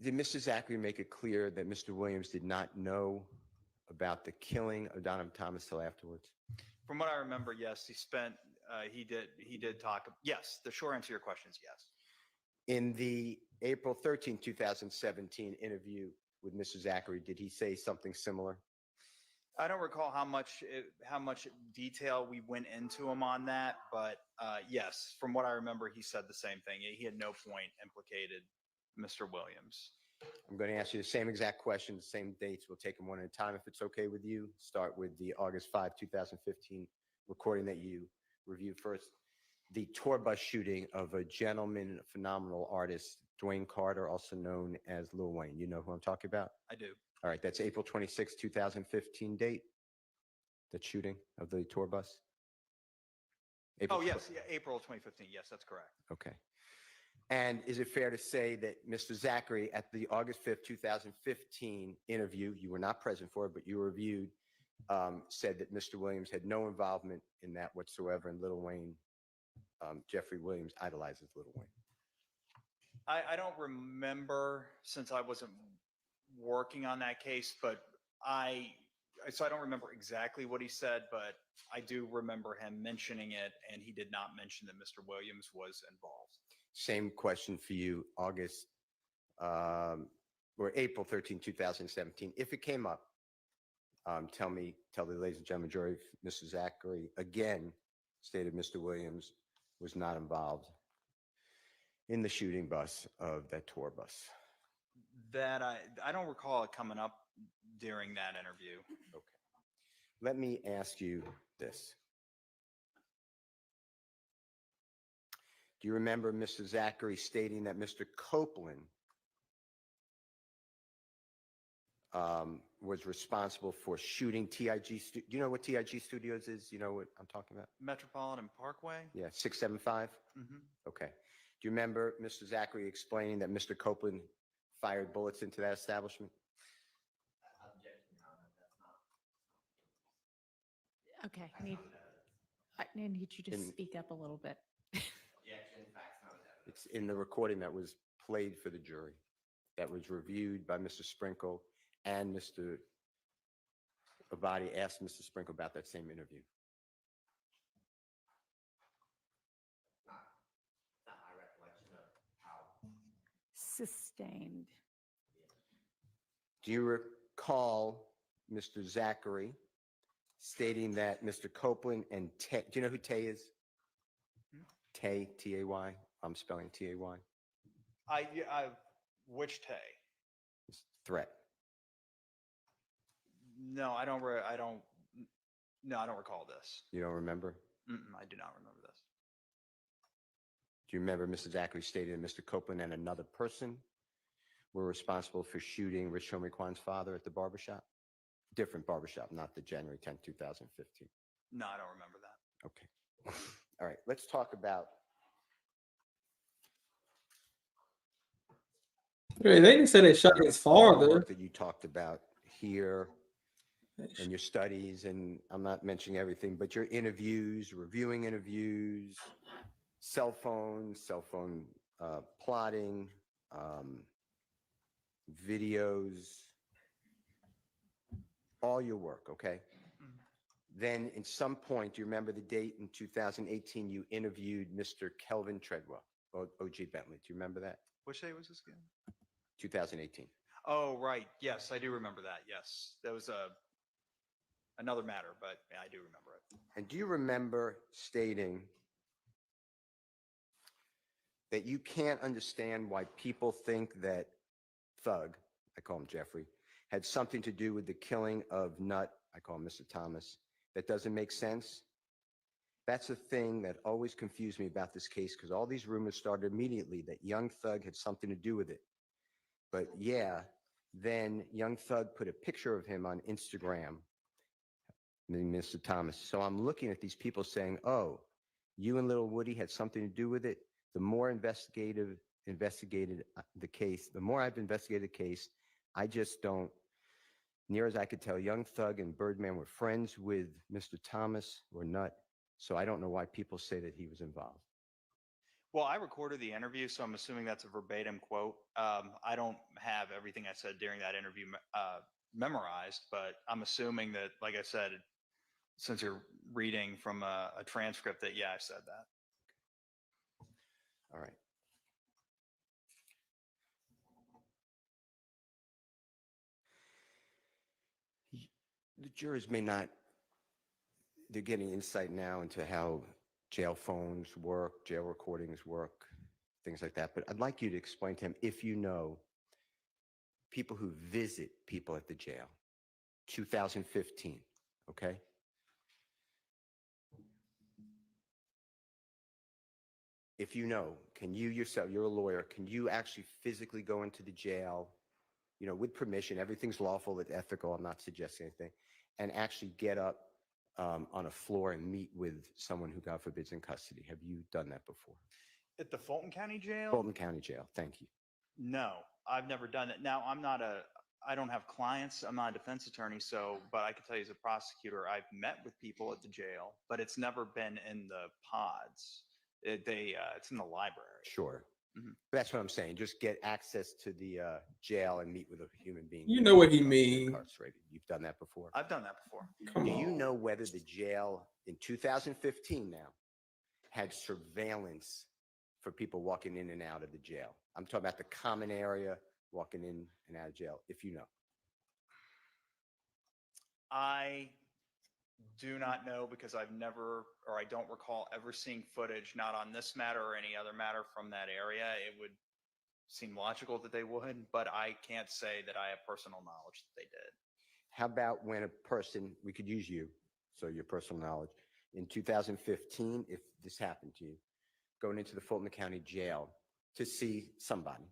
did Mr. Zachary make it clear that Mr. Williams did not know about the killing of Donovan Thomas till afterwards? From what I remember, yes, he did talk. Yes, the short answer to your question is yes. In the April 13, 2017 interview with Mr. Zachary, did he say something similar? I don't recall how much detail we went into him on that, but yes, from what I remember, he said the same thing. He had no point implicated Mr. Williams. I'm going to ask you the same exact question, the same dates. We'll take them one at a time if it's okay with you. Start with the August 5, 2015 recording that you reviewed first. The tour bus shooting of a gentleman, phenomenal artist, Dwayne Carter, also known as Lil Wayne. You know who I'm talking about? I do. All right, that's April 26, 2015 date, the shooting of the tour bus? Oh, yes, yeah, April 2015. Yes, that's correct. Okay. And is it fair to say that Mr. Zachary, at the August 5th, 2015 interview, you were not present for it, but you reviewed, said that Mr. Williams had no involvement in that whatsoever, and Lil Wayne, Jeffrey Williams, idolizes Lil Wayne? I don't remember, since I wasn't working on that case, but so I don't remember exactly what he said, but I do remember him mentioning it, and he did not mention that Mr. Williams was involved. Same question for you, August or April 13, 2017. If it came up, tell the ladies and gentlemen, jury, Mr. Zachary again stated Mr. Williams was not involved in the shooting bus of that tour bus. That I don't recall it coming up during that interview. Okay. Let me ask you this. Do you remember Mr. Zachary stating that Mr. Copeland was responsible for shooting TIG? Do you know what TIG Studios is? You know what I'm talking about? Metropolitan Parkway? Yeah, 675? Mm-hmm. Okay. Do you remember Mr. Zachary explaining that Mr. Copeland fired bullets into that establishment? Okay, I need you to speak up a little bit. It's in the recording that was played for the jury, that was reviewed by Mr. Sprinkle, and Mr. Abadi asked Mr. Sprinkle about that same interview. Sustained. Do you recall Mr. Zachary stating that Mr. Copeland and Tay, do you know who Tay is? Tay, T-A-Y. I'm spelling T-A-Y. Which Tay? Threat. No, I don't recall this. You don't remember? I do not remember this. Do you remember Mr. Zachary stating that Mr. Copeland and another person were responsible for shooting Rich Homie Kwan's father at the barbershop? Different barbershop, not the January 10, 2015. No, I don't remember that. Okay. All right, let's talk about. Hey, they didn't say they shot his father. That you talked about here and your studies, and I'm not mentioning everything, but your interviews, reviewing interviews, cell phone plotting, videos, all your work, okay? Then in some point, do you remember the date in 2018 you interviewed Mr. Kelvin Treadwell, O.G. Bentley? Do you remember that? Which day was this again? 2018. Oh, right. Yes, I do remember that. Yes, that was another matter, but yeah, I do remember it. And do you remember stating that you can't understand why people think that Thug, I call him Jeffrey, had something to do with the killing of Nut, I call him Mr. Thomas? That doesn't make sense? That's the thing that always confused me about this case, because all these rumors started immediately that young Thug had something to do with it. But yeah, Then young thug put a picture of him on Instagram, Mr. Thomas. So I'm looking at these people saying, oh, you and little Woody had something to do with it. The more investigated the case, the more I've investigated the case, I just don't, near as I could tell, young thug and Birdman were friends with Mr. Thomas or not. So I don't know why people say that he was involved. Well, I recorded the interview, so I'm assuming that's a verbatim quote. I don't have everything I said during that interview memorized, but I'm assuming that, like I said, since you're reading from a transcript, that, yeah, I said that. All right. The jurors may not, they're getting insight now into how jail phones work, jail recordings work, things like that. But I'd like you to explain to him, if you know, people who visit people at the jail, 2015, okay? If you know, can you yourself, you're a lawyer, can you actually physically go into the jail, you know, with permission, everything's lawful, it's ethical, I'm not suggesting anything, and actually get up on a floor and meet with someone who, God forbid's, in custody? Have you done that before? At the Fulton County Jail? Fulton County Jail, thank you. No, I've never done it. Now, I don't have clients. I'm not a defense attorney, so, but I can tell you as a prosecutor, I've met with people at the jail, but it's never been in the pods. It's in the library. Sure. Mhm. That's what I'm saying. Just get access to the jail and meet with a human being. You know what he who's means. incarcerated. You've done that before? I've done that before. Do you know whether the jail in 2015 now had surveillance for people walking in and out of the jail? I'm talking about the common area, walking in and out of jail, if you know. I do not know because I've never, or I don't recall ever seeing footage, not on this matter or any other matter from that area. It would seem logical that they would, but I can't say that I have personal knowledge that they did. How about when a person, we could use you, so your personal knowledge, in 2015, if this happened to you, going into the Fulton County Jail to see somebody,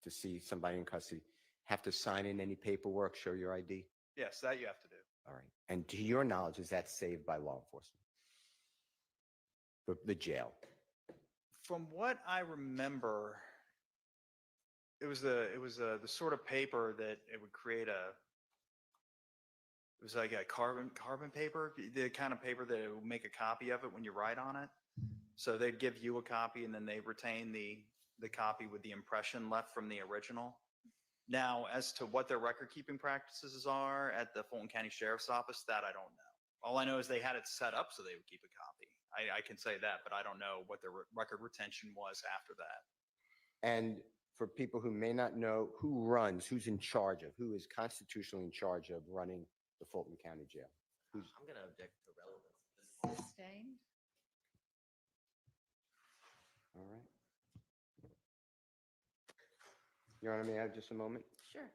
to see somebody in custody, have to sign in any paperwork, show your ID? Yes, that you have to do. All right. And to your knowledge, is that saved by law enforcement? The jail? From what I remember, it was the sort of paper that it would create it was like a carbon paper, the kind of paper that it would make a copy of it when you write on it. So they'd give you a copy and then they retain the copy with the impression left from the original. Now, as to what their record keeping practices are at the Fulton County Sheriff's Office, that I don't know. All I know is they had it set up so they would keep a copy. I can say that, but I don't know what their record retention was after that. And for people who may not know, who's in charge of, who is constitutionally in charge of running the Fulton County Jail? I'm going to object to relevance. Sustained? All right. Your Honor, may I have just a moment? Sure.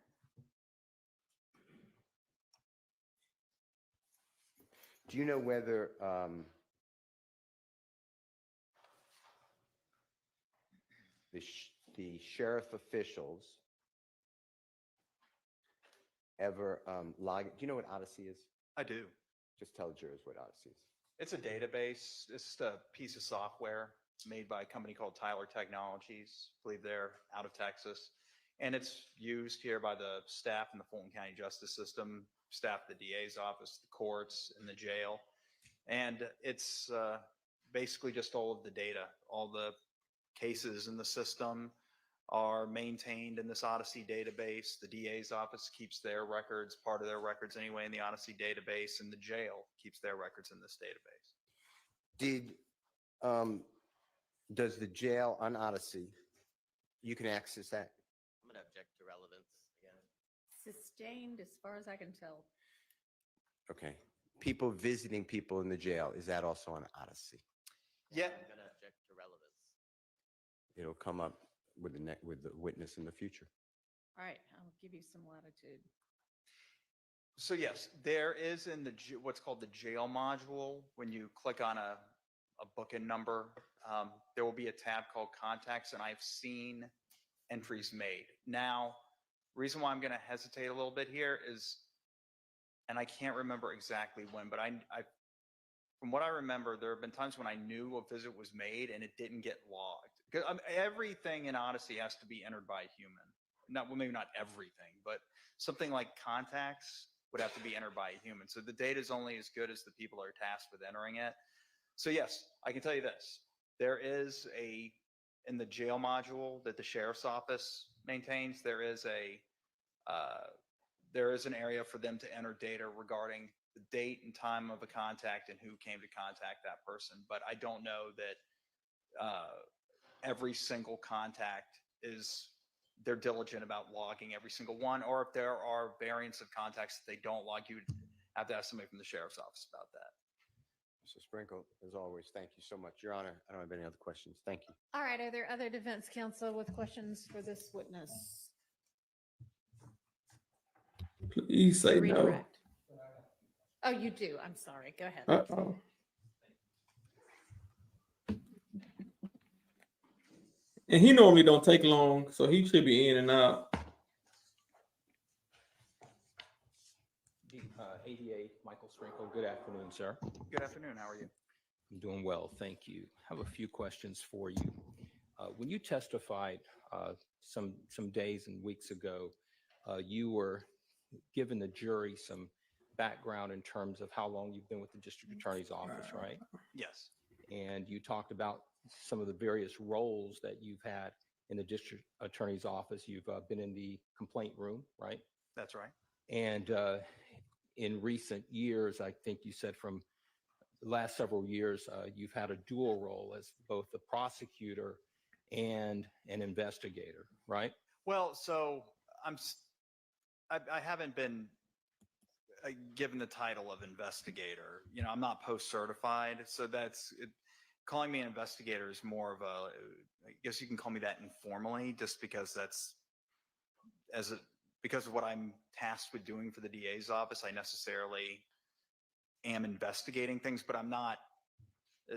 Do you know whether the sheriff officials ever log? Do you know what Odyssey is? I do. Just tell the jurors what Odyssey is. It's a database. It's just a piece of software made by a company called Tyler Technologies. I believe they're out of Texas. And it's used here by the staff in the Fulton County Justice System, staff at the DA's office, the courts, and the jail. And it's basically just all of the data. All the cases in the system are maintained in this Odyssey database. The DA's office keeps their records, part of their records anyway, in the Odyssey database, and the jail keeps their records in this database. Does the jail on Odyssey, you can access that? I'm going to object to relevance again. Sustained, as far as I can tell. Okay. People visiting people in the jail, is that also on Odyssey? Yeah. I'm going to object to relevance. It'll come up with the witness in the future. All right, I'll give you some latitude. So yes, there is in the what's called the jail module. When you click on a booking number, there will be a tab called contacts, and I've seen entries made. Now, Reason why I'm going to hesitate a little bit here is, and I can't remember exactly when, but I from what I remember, there have been times when I knew a visit was made and it didn't get logged. Because everything in Odyssey has to be entered by a human. Not, well, maybe not everything, but something like contacts would have to be entered by a human. So the data is only as good as the people are tasked with entering it. So yes, I can tell you this. There is in the jail module that the sheriff's office maintains, there is an area for them to enter data regarding the date and time of a contact and who came to contact that person. But I don't know that every single contact they're diligent about logging every single one, or if there are variants of contacts that they don't log, you would have to ask somebody from the sheriff's office about that. Mr. Sprinkle, as always, thank you so much. Your Honor, I don't have any other questions. Thank you. All right, are there other defense counsel with questions for this witness? Please say no. Redirect. Oh, you do. I'm sorry. Go ahead. Uh-oh. And he normally don't take long, so he should be in and out. ADA Michael Sprinkle. Good afternoon, sir. Good afternoon. How are you? I'm doing well, thank you. I have a few questions for you. When you testified some days and weeks ago, you were giving the jury some background in terms of how long you've been with the district attorney's office, right? Yes. And you talked about some of the various roles that you've had in the district attorney's office. You've been in the complaint room, right? That's right. And in recent years, I think you said from the last several years, you've had a dual role as both the prosecutor and an investigator, right? Well, so I haven't been given the title of investigator. You know, I'm not post-certified, so calling me an investigator is more of I guess you can call me that informally, just because because of what I'm tasked with doing for the DA's office. I necessarily am investigating things, but I'm not,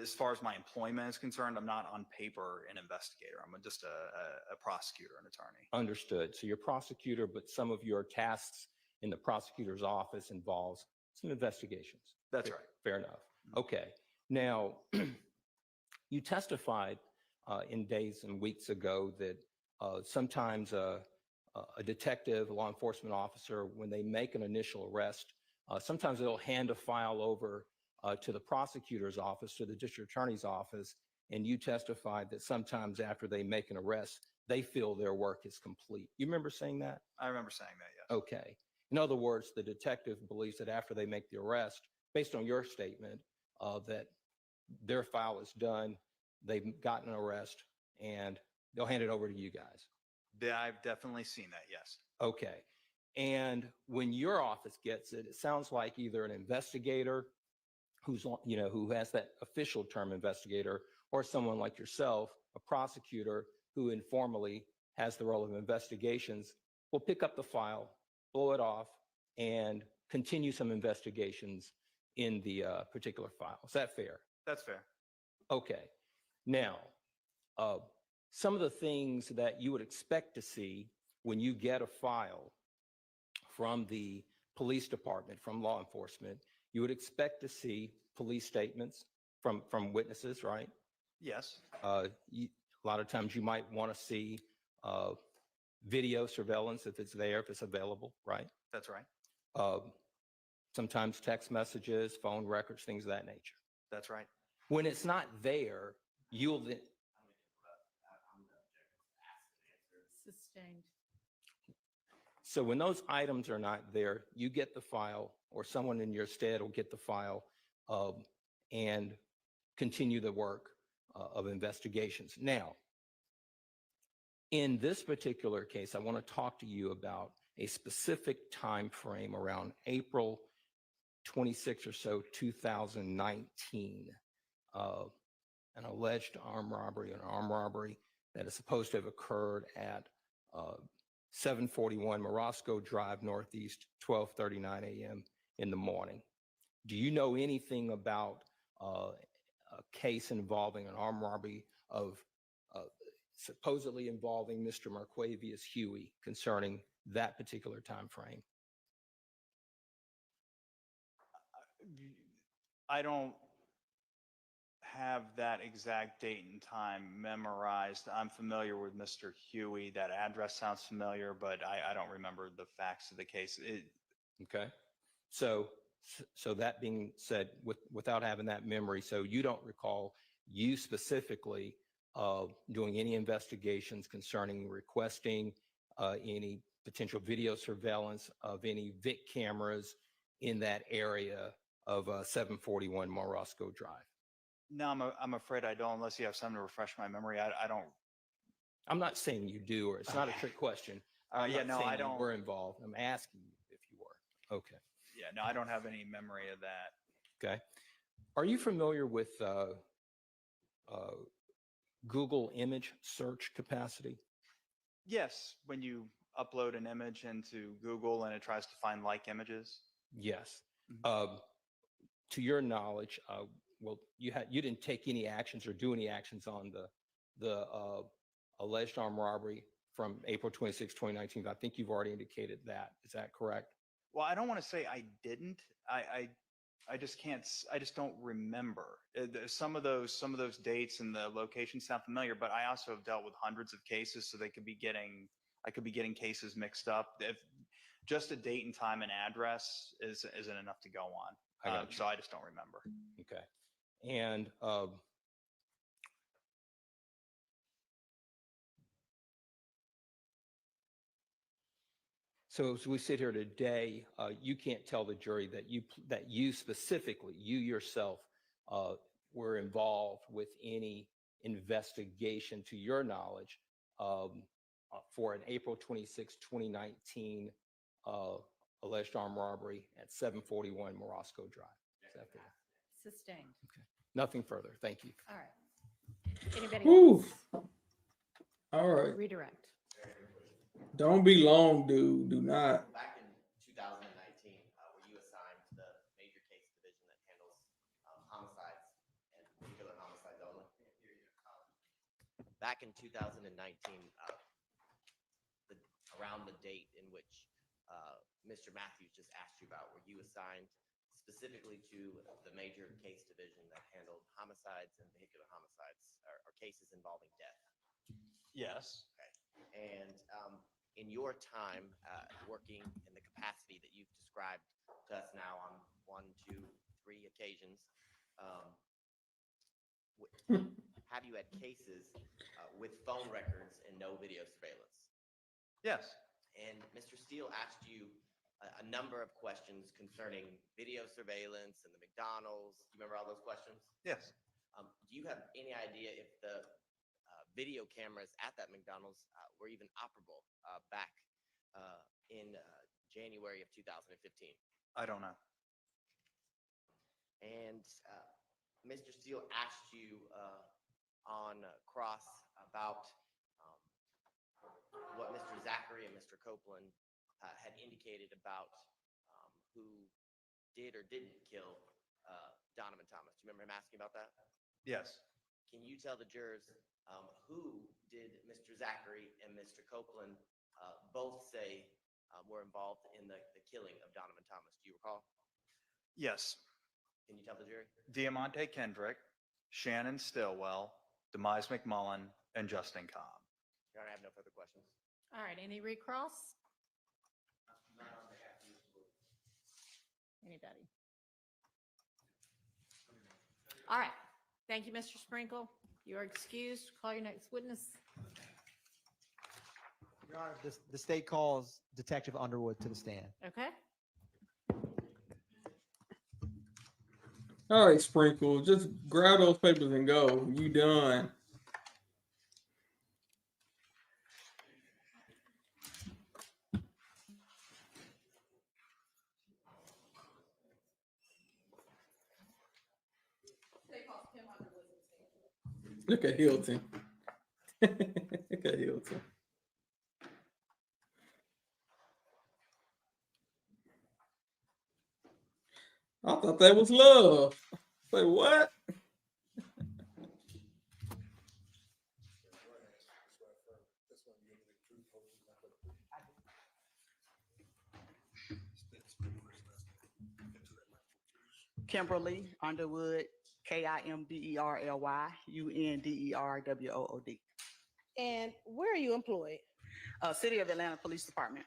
as far as my employment is concerned, I'm not on paper an investigator. I'm just a prosecutor, an attorney. Understood. So you're a prosecutor, but some of your tasks in the prosecutor's office involves some investigations. That's right. Fair enough. Okay. Now, you testified in days and weeks ago that sometimes a detective, a law enforcement officer, when they make an initial arrest, sometimes they'll hand a file over to the prosecutor's office, to the district attorney's office, and you testified that sometimes after they make an arrest, they feel their work is complete. You remember saying that? I remember saying that, yes. Okay. In other words, the detective believes that after they make the arrest, based on your statement, that their file is done, they've gotten an arrest, and they'll hand it over to you guys. I've definitely seen that, yes. Okay. And when your office gets it, it sounds like either an investigator who has that official term investigator, or someone like yourself, a prosecutor who informally has the role of investigations, will pick up the file, blow it off, and continue some investigations in the particular file. Is that fair? That's fair. Okay. Now, some of the things that you would expect to see when you get a file from the police department, from law enforcement, you would expect to see police statements from witnesses, right? Yes. A lot of times you might want to see video surveillance if it's there, if it's available, right? That's right. Sometimes text messages, phone records, things of that nature. That's right. When it's not there, you'll then. Sustained. So when those items are not there, you get the file, or someone in your stead will get the file and continue the work of investigations. Now, in this particular case, I want to talk to you about a specific time frame around April 26 or so, 2019, an alleged armed robbery that is supposed to have occurred at 741 Morosco Drive Northeast, 12:39 a.m. in the morning. Do you know anything about a case involving an armed robbery of supposedly involving Mr. Marquavius Huey concerning that particular time frame? I don't have that exact date and time memorized. I'm familiar with Mr. Huey. That address sounds familiar, but I don't remember the facts of the case. Okay. So that being said, without having that memory, so you don't recall you specifically doing any investigations concerning requesting any potential video surveillance of any VIC cameras in that area of 741 Morosco Drive? No, I'm afraid I don't, unless you have something to refresh my memory. I don't. I'm not saying you do, or it's not a trick question. I'm Yeah, not no, saying I you don't. were involved. I'm asking you if you were. Okay. Yeah, no, I don't have any memory of that. Okay. Are you familiar with Google image search capacity? Yes, when you upload an image into Google and it tries to find like images. Yes. To your knowledge, well, you didn't take any actions or do any actions on the alleged armed robbery from April 26, 2019. I think you've already indicated that. Is that correct? Well, I don't want to say I didn't. I just can't. I just don't remember. Some of those dates and the locations sound familiar, but I also have dealt with hundreds of cases, so I could be getting cases mixed up. If just a date and time and address isn't enough to go on. So I just don't remember. Okay. And so as we sit here today, you can't tell the jury that you specifically, you yourself, were involved with any investigation, to your knowledge, for an April 26, 2019 alleged armed robbery at 741 Morosco Drive. Is that fair? Sustained. Nothing further. Thank you. All right. Anybody Whew. else? All right. Redirect. Don't be long, dude. Do not. Back in 2019, were you assigned to the major case division that handles homicides and particular homicides only? Back in 2019, around the date in which Mr. Matthews just asked you about, were you assigned specifically to the major case division that handled homicides and vehicular homicides or cases involving death? Yes. Okay. And in your time working in the capacity that you've described to us now on 1, 2, 3 occasions, have you had cases with phone records and no video surveillance? Yes. And Mr. Steele asked you a number of questions concerning video surveillance and the McDonald's. Do you remember all those questions? Yes. Do you have any idea if the video cameras at that McDonald's were even operable back in January of 2015? I don't know. And Mr. Steele asked you on cross about what Mr. Zachary and Mr. Copeland had indicated about who did or didn't kill Donovan Thomas. Do you remember him asking about that? Yes. Can you tell the jurors who did Mr. Zachary and Mr. Copeland both say were involved in the killing of Donovan Thomas? Do you recall? Yes. Can you tell the jury? Diamante Kendrick, Shannon Stillwell, Demise McMullen, and Justin Cobb. Your Honor, I have no further questions. All right. Any recross? Anybody? All right. Thank you, Mr. Sprinkle. You are excused. Call your next witness. Your Honor, the state calls Detective Underwood to the stand. Okay. All right, Sprinkle. Just grab those papers and go. You done. Look at Hilton. Look at Hilton. I thought that was love. Say what? Kimberly Underwood, KIMBERLY, UNDERWOOD. And where are you employed? City of Atlanta Police Department.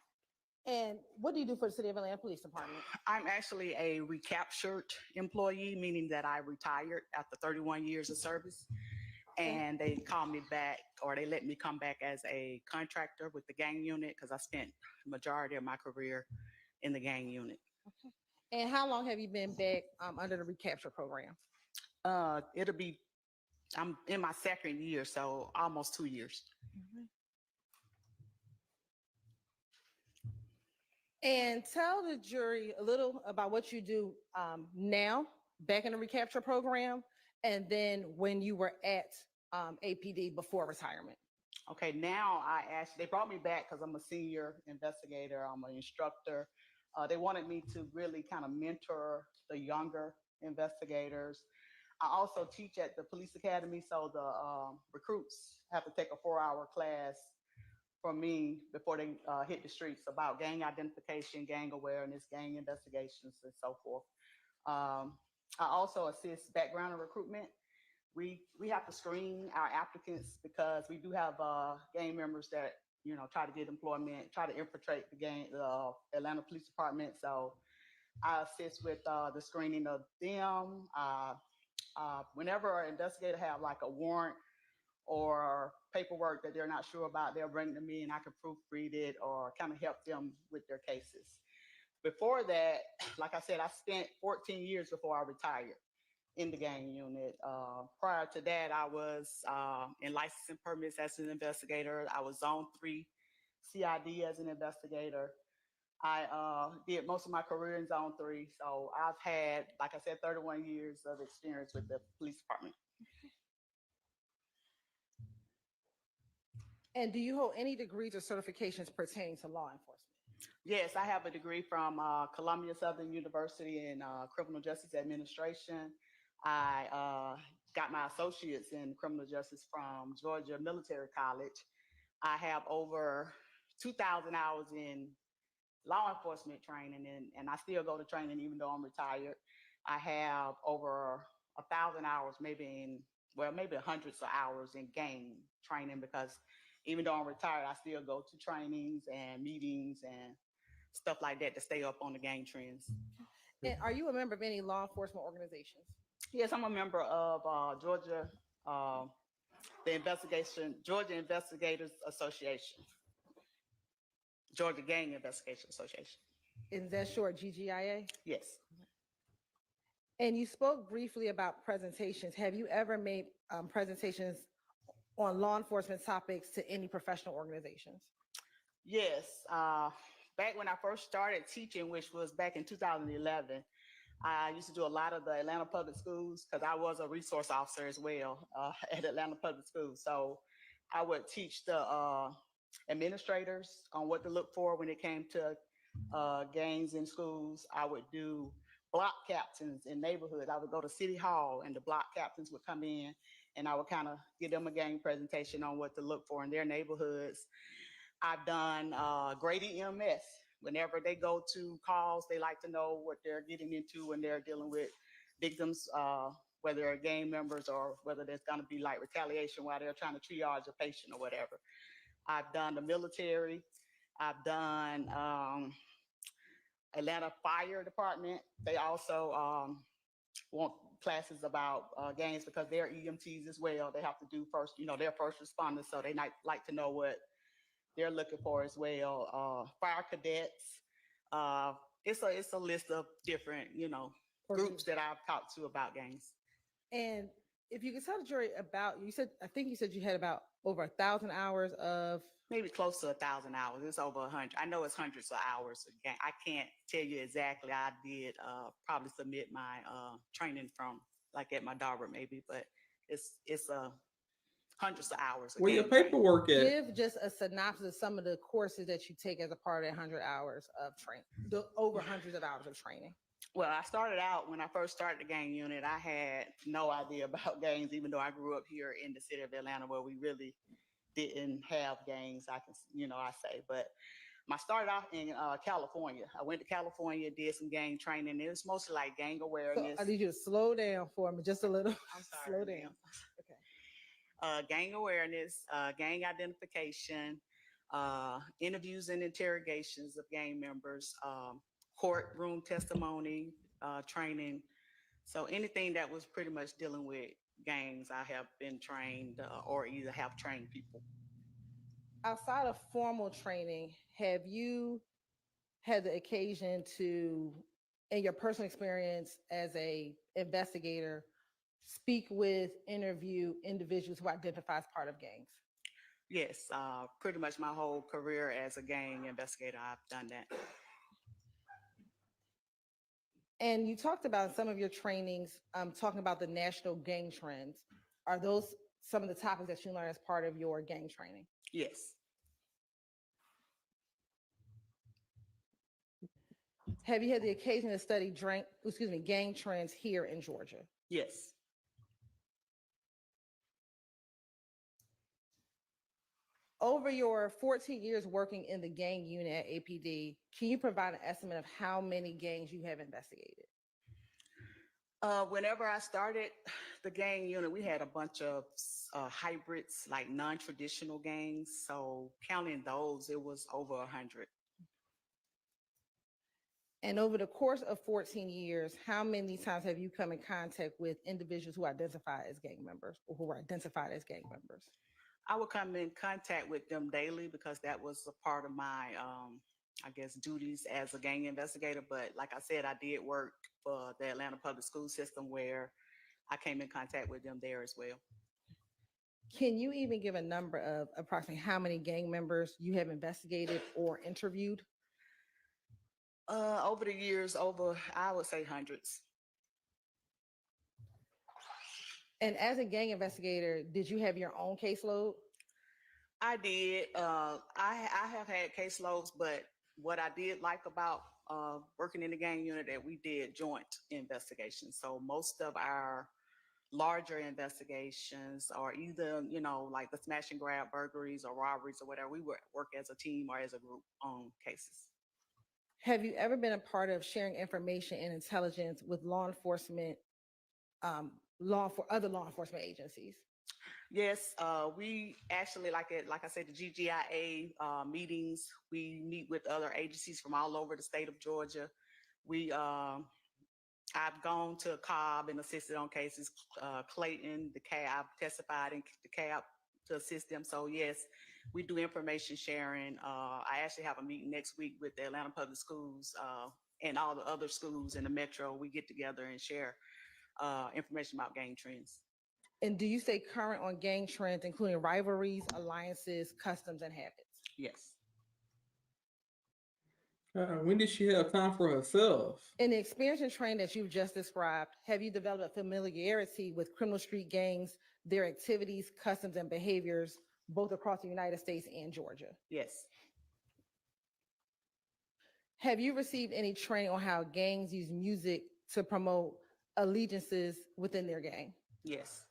And what do you do for the City of Atlanta Police Department? I'm actually a recaptured employee, meaning that I retired after 31 years of service. And they called me back, or they let me come back as a contractor with the gang unit because I spent the majority of my career in the gang unit. Okay. And how long have you been back under the recapture program? I'm in my second year, so almost 2 years. And tell the jury a little about what you do now, back in the recapture program, and then when you were at APD before retirement. Okay, now they brought me back because I'm a senior investigator, I'm an instructor. They wanted me to really kind of mentor the younger investigators. I also teach at the police academy, so the recruits have to take a 4-hour class from me before they hit the streets about gang identification, gang awareness, gang investigations, and so forth. I also assist background and recruitment. We have to screen our applicants because we do have gang members that try to get employment, try to infiltrate the Atlanta Police Department. So I assist with the screening of them. Whenever an investigator have like a warrant or paperwork that they're not sure about, they'll bring it to me and I can proofread it or kind of help them with their cases. Before that, like I said, I spent 14 years before I retired in the gang unit. Prior to that, I was in licensing permits as an investigator. I was Zone 3 CID as an investigator. I did most of my career in Zone 3. So I've had, like I said, 31 years of experience with the police department. And do you hold any degrees or certifications pertaining to law enforcement? Yes, I have a degree from Columbia Southern University in criminal justice administration. I got my associates in criminal justice from Georgia Military College. I have over 2,000 hours in law enforcement training, and I still go to training even though I'm retired. I have over 1,000 hours, maybe hundreds of hours in gang training because even though I'm retired, I still go to trainings and meetings and stuff like that to stay up on the gang trends. And are you a member of any law enforcement organizations? Yes, I'm a member of Georgia Investigators Association, Georgia Gang Investigation Association. Is that short GGIA? Yes. And you spoke briefly about presentations. Have you ever made presentations on law enforcement topics to any professional organizations? Yes. Back when I first started teaching, which was back in 2011, I used to do a lot of the Atlanta Public Schools because I was a resource officer as well at Atlanta Public Schools. So I would teach the administrators on what to look for when it came to gangs in schools. I would do block captains in neighborhoods. I would go to City Hall and the block captains would come in and I would kind of give them a gang presentation on what to look for in their neighborhoods. I've done grading EMS. Whenever they go to calls, they like to know what they're getting into when they're dealing with victims, whether they're gang members or whether there's going to be like retaliation while they're trying to triage a patient or whatever. I've done the military. I've done Atlanta Fire Department. They also want classes about gangs because they're EMTs as well. They have to do first, they're first responders, so they like to know what they're looking for as well. Fire cadets. It's a list of different, groups that I've talked to about gangs. And if you could tell the jury about, I think you said you had about over 1,000 hours of. Maybe close to 1,000 hours. It's over 100. I know it's hundreds of hours. Again, I can't tell you exactly. I did probably submit my training from like at my daughter maybe, but it's hundreds of hours. Where your paperwork at? Give just a synopsis of some of the courses that you take as a part of that 100 hours of training, over hundreds of hours of training. Well, I started out when I first started the gang unit. I had no idea about gangs, even though I grew up here in the city of Atlanta, where we really didn't have gangs. I say, but I started off in California. I went to California, did some gang training. It was mostly like gang So awareness. I need you to slow down for me just a little. I'm sorry, Slow ma'am. down. Okay. Gang awareness, gang identification, interviews and interrogations of gang members, courtroom testimony, training. So anything that was pretty much dealing with gangs, I have been trained or either have trained people. Outside of formal training, have you had the occasion to, in your personal experience as a investigator, speak with, interview individuals who identify as part of gangs? Yes, pretty much my whole career as a gang investigator, I've done that. And you talked about some of your trainings, talking about the national gang trends. Are those some of the topics that you learned as part of your gang training? Yes. Have you had the occasion to study gang trends here in Georgia? Yes. Over your 14 years working in the gang unit at APD, can you provide an estimate of how many gangs you have investigated? Whenever I started the gang unit, we had a bunch of hybrids, like non-traditional gangs. So counting those, it was over 100. And over the course of 14 years, how many times have you come in contact with individuals who identify as gang members or who are identified as gang members? I would come in contact with them daily because that was a part of my, I guess, duties as a gang investigator. But like I said, I did work for the Atlanta public school system where I came in contact with them there as well. Can you even give a number of approximately how many gang members you have investigated or interviewed? Over the years, I would say hundreds. And as a gang investigator, did you have your own caseload? I did. I have had caseloads, but what I did like about working in the gang unit that we did joint investigations. So most of our larger investigations are either, like the smash and grab burglaries or robberies or whatever, we would work as a team or as a group on cases. Have you ever been a part of sharing information and intelligence with law enforcement, other law enforcement agencies? Yes, we actually, like I said, the GGIA meetings, we meet with other agencies from all over the state of Georgia. I've gone to Cobb and assisted on cases, Clayton, the CAB, I've testified in the CAB to assist them. So yes, we do information sharing. I actually have a meeting next week with the Atlanta Public Schools and all the other schools in the metro. We get together and share information about gang trends. And do you stay current on gang trends, including rivalries, alliances, customs, and habits? Yes. When did she have time for herself? In the experience and training that you've just described, have you developed a familiarity with criminal street gangs, their activities, customs, and behaviors, both across the United States and Georgia? Yes. Have you received any training on how gangs use music to promote allegiances within their gang? Yes.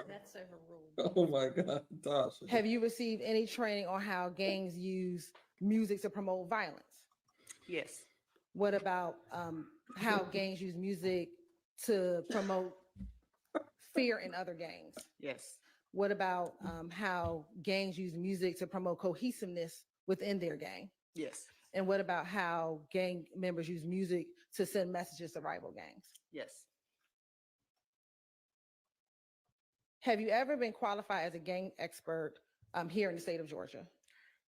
That's overruled. Oh my God, Tasha. Have you received any training on how gangs use music to promote violence? Yes. What about how gangs use music to promote fear in other gangs? Yes. What about how gangs use music to promote cohesiveness within their gang? Yes. And what about how gang members use music to send messages to rival gangs? Yes. Have you ever been qualified as a gang expert here in the state of Georgia?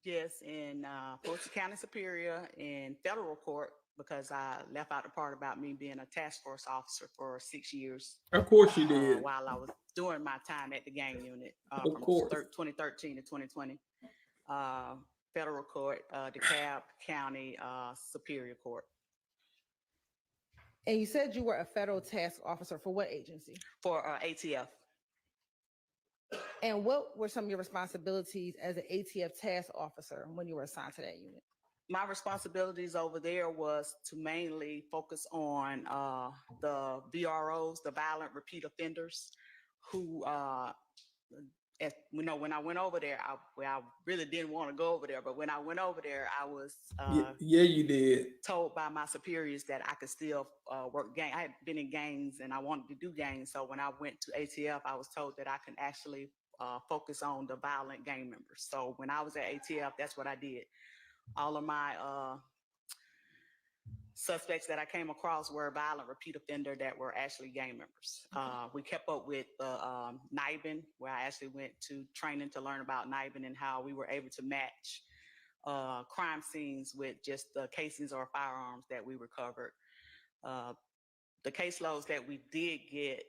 Yes, in Fulton County Superior in federal court, because I left out the part about me being a task force officer for 6 years. Of course you did. While I was doing my time at the gang unit Of from course. 2013 to 2020. Federal court, DeKalb County Superior Court. And you said you were a federal task officer for what agency? For ATF. And what were some of your responsibilities as an ATF task officer when you were assigned to that unit? my responsibilities over there was to mainly focus on the VROs, the violent repeat offenders, who, when I went over there, I really didn't want to go over there, but when I went over there, I was Yeah, you did. told by my superiors that I could still work gang. I had been in gangs and I wanted to do gangs. So when I went to ATF, I was told that I can actually focus on the violent gang members. So when I was at ATF, that's what I did. All of my suspects that I came across were violent repeat offender that were actually gang members. We kept up with NIBIN, where I actually went to training to learn about NIBIN and how we were able to match crime scenes with just the casings or firearms that we recovered. The caseloads that we did get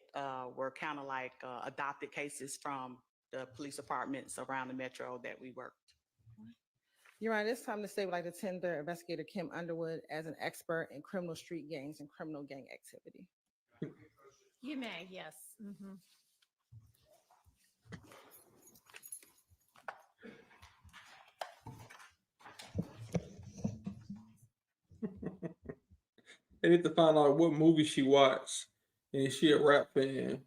were kind of like adopted cases from the police departments around the metro that we worked. Your Honor, it's time to say, would like to tender Investigator Kim Underwood as an expert in criminal street gangs and criminal gang activity. You may, yes. Mhm. They need to find out what movie she watched, and she a rap fan.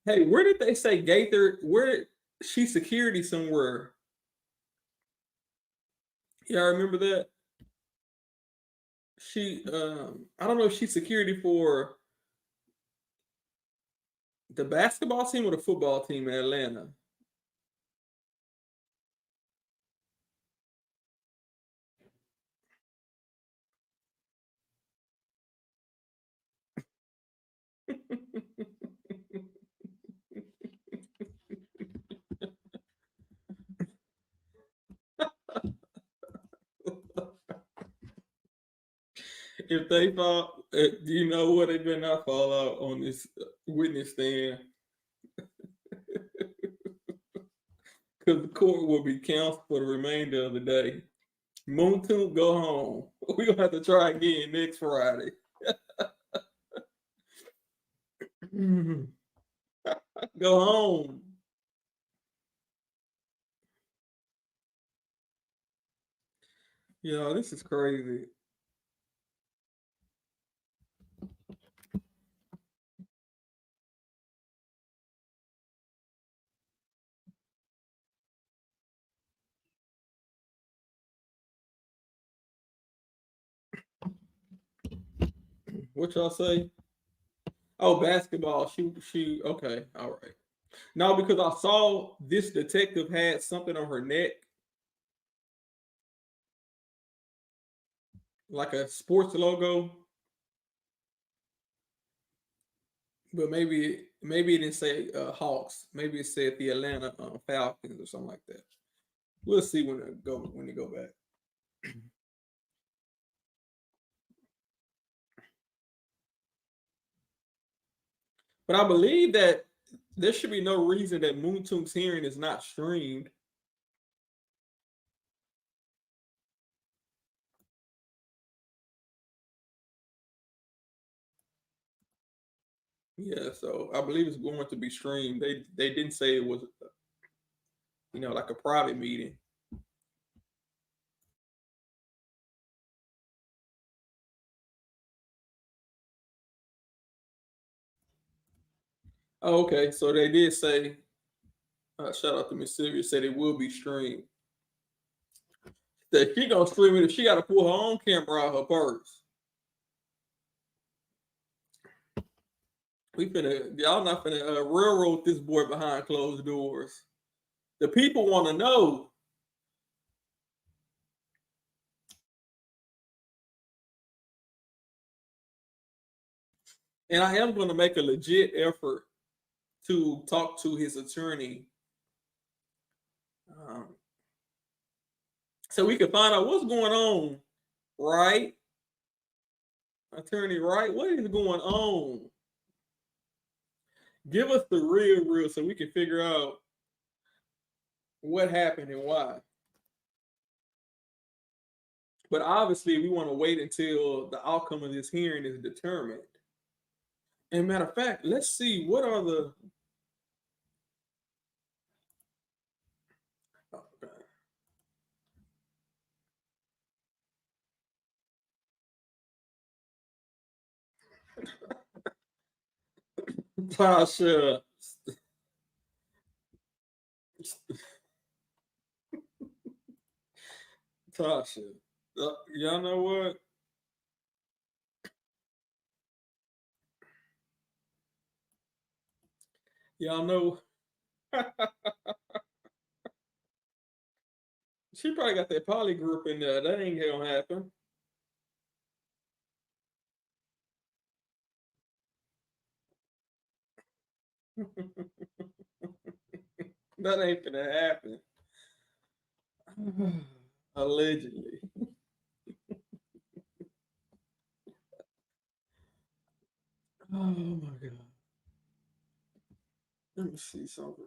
Hey, where did they say Gaither? Where she security somewhere? Yeah, I remember that. She, I don't know if she's security for the basketball team or the football team in Atlanta. If they fall, do you know what? They better not fall out on this witness stand. Because the court will be canceled for the remainder of the day. Mounk Tounk, go home. We're going to have to try again next Friday. Go home. Yo, this is crazy. What y'all say? Oh, basketball. She. Okay, all right. No, because I saw this detective had something on her neck, like a sports logo, but maybe it didn't say Hawks. Maybe it said the Atlanta Falcons or something like that. We'll see when they go back. But I believe that there should be no reason that Mounk Tounk's hearing is not streamed. Yeah, so I believe it's going to be streamed. They didn't say it was, like a private meeting. Oh, okay, so they did say. Shout out to Miss Sylvia. Said it will be streamed. That she gonna stream it if she got to pull her own camera out her purse. Y'all not finna railroad this boy behind closed doors. The people want to know. And I am going to make a legit effort to talk to his attorney, so we can find out what's going on, right? Attorney, right? What is going on? Give us the real, so we can figure out what happened and why. But obviously, we want to wait until the outcome of this hearing is determined. And matter of fact, let's see what are the. Tasha. Tasha. Y'all know what? Y'all know. She probably got that poly group in there. That ain't gonna happen. That ain't gonna happen. Allegedly. Oh my god. Let me see something.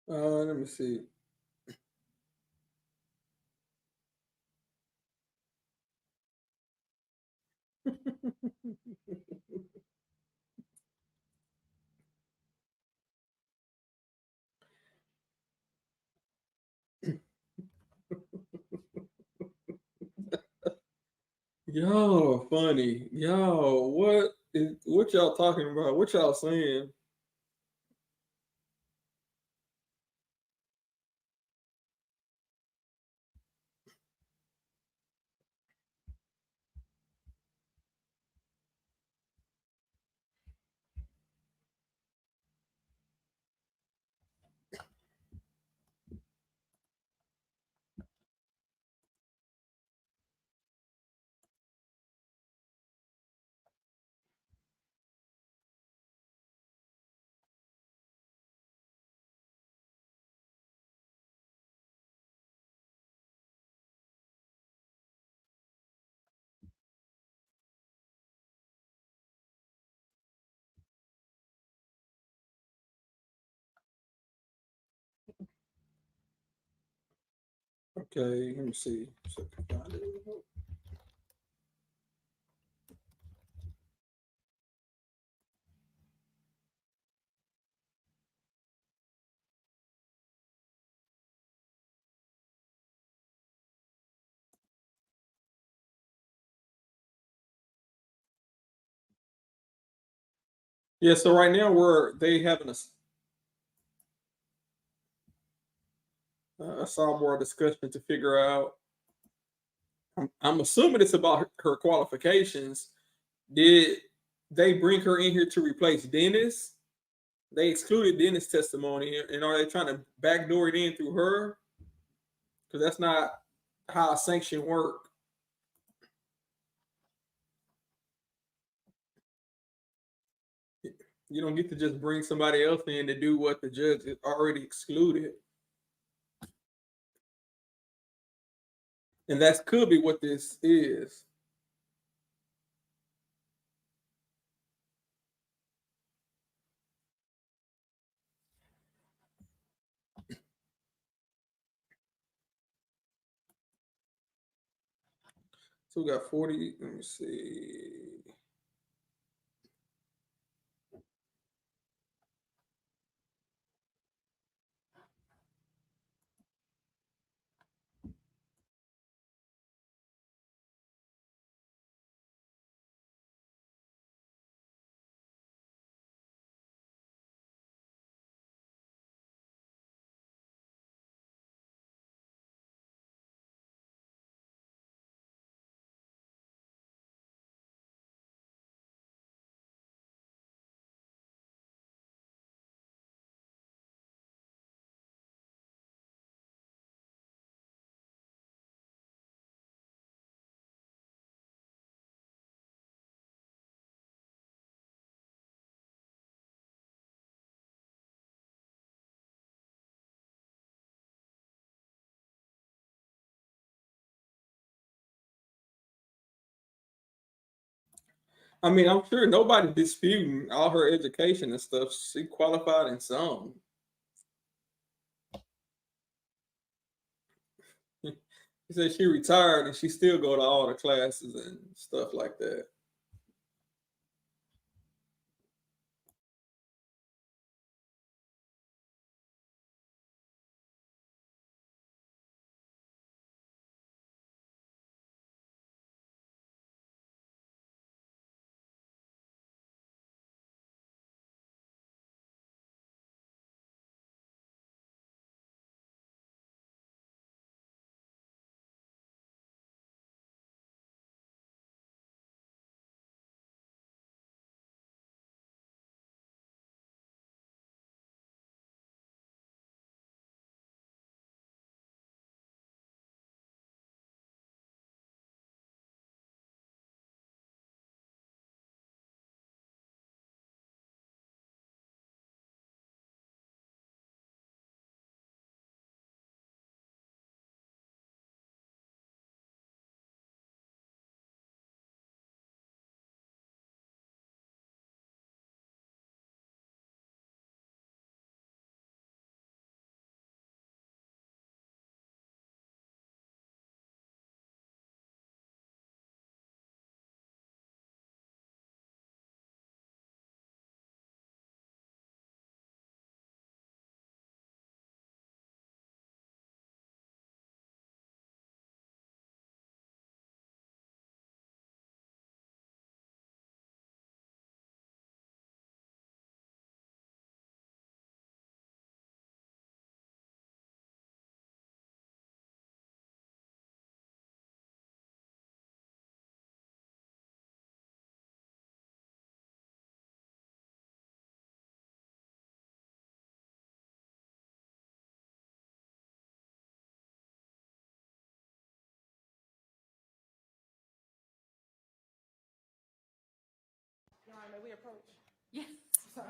Let me see. Y'all are funny. Y'all, what y'all talking about? What y'all saying? Okay, let me see. So, yeah, so right now they having a sidebar discussion to figure out. I'm assuming it's about her qualifications. Did they bring her in here to replace Dennis? They excluded Dennis' testimony, and are they trying to backdoor it in through her? Because that's not how a sanction work. You don't get to just bring somebody else in to do what the judge already excluded. And that could be what this is. So we got 40. Let me see. I mean, I'm sure nobody's disputing all her education and stuff. She qualified in some. She said she retired and she still go to all the classes and stuff like that. Your Honor, may we approach? Yes. Sorry.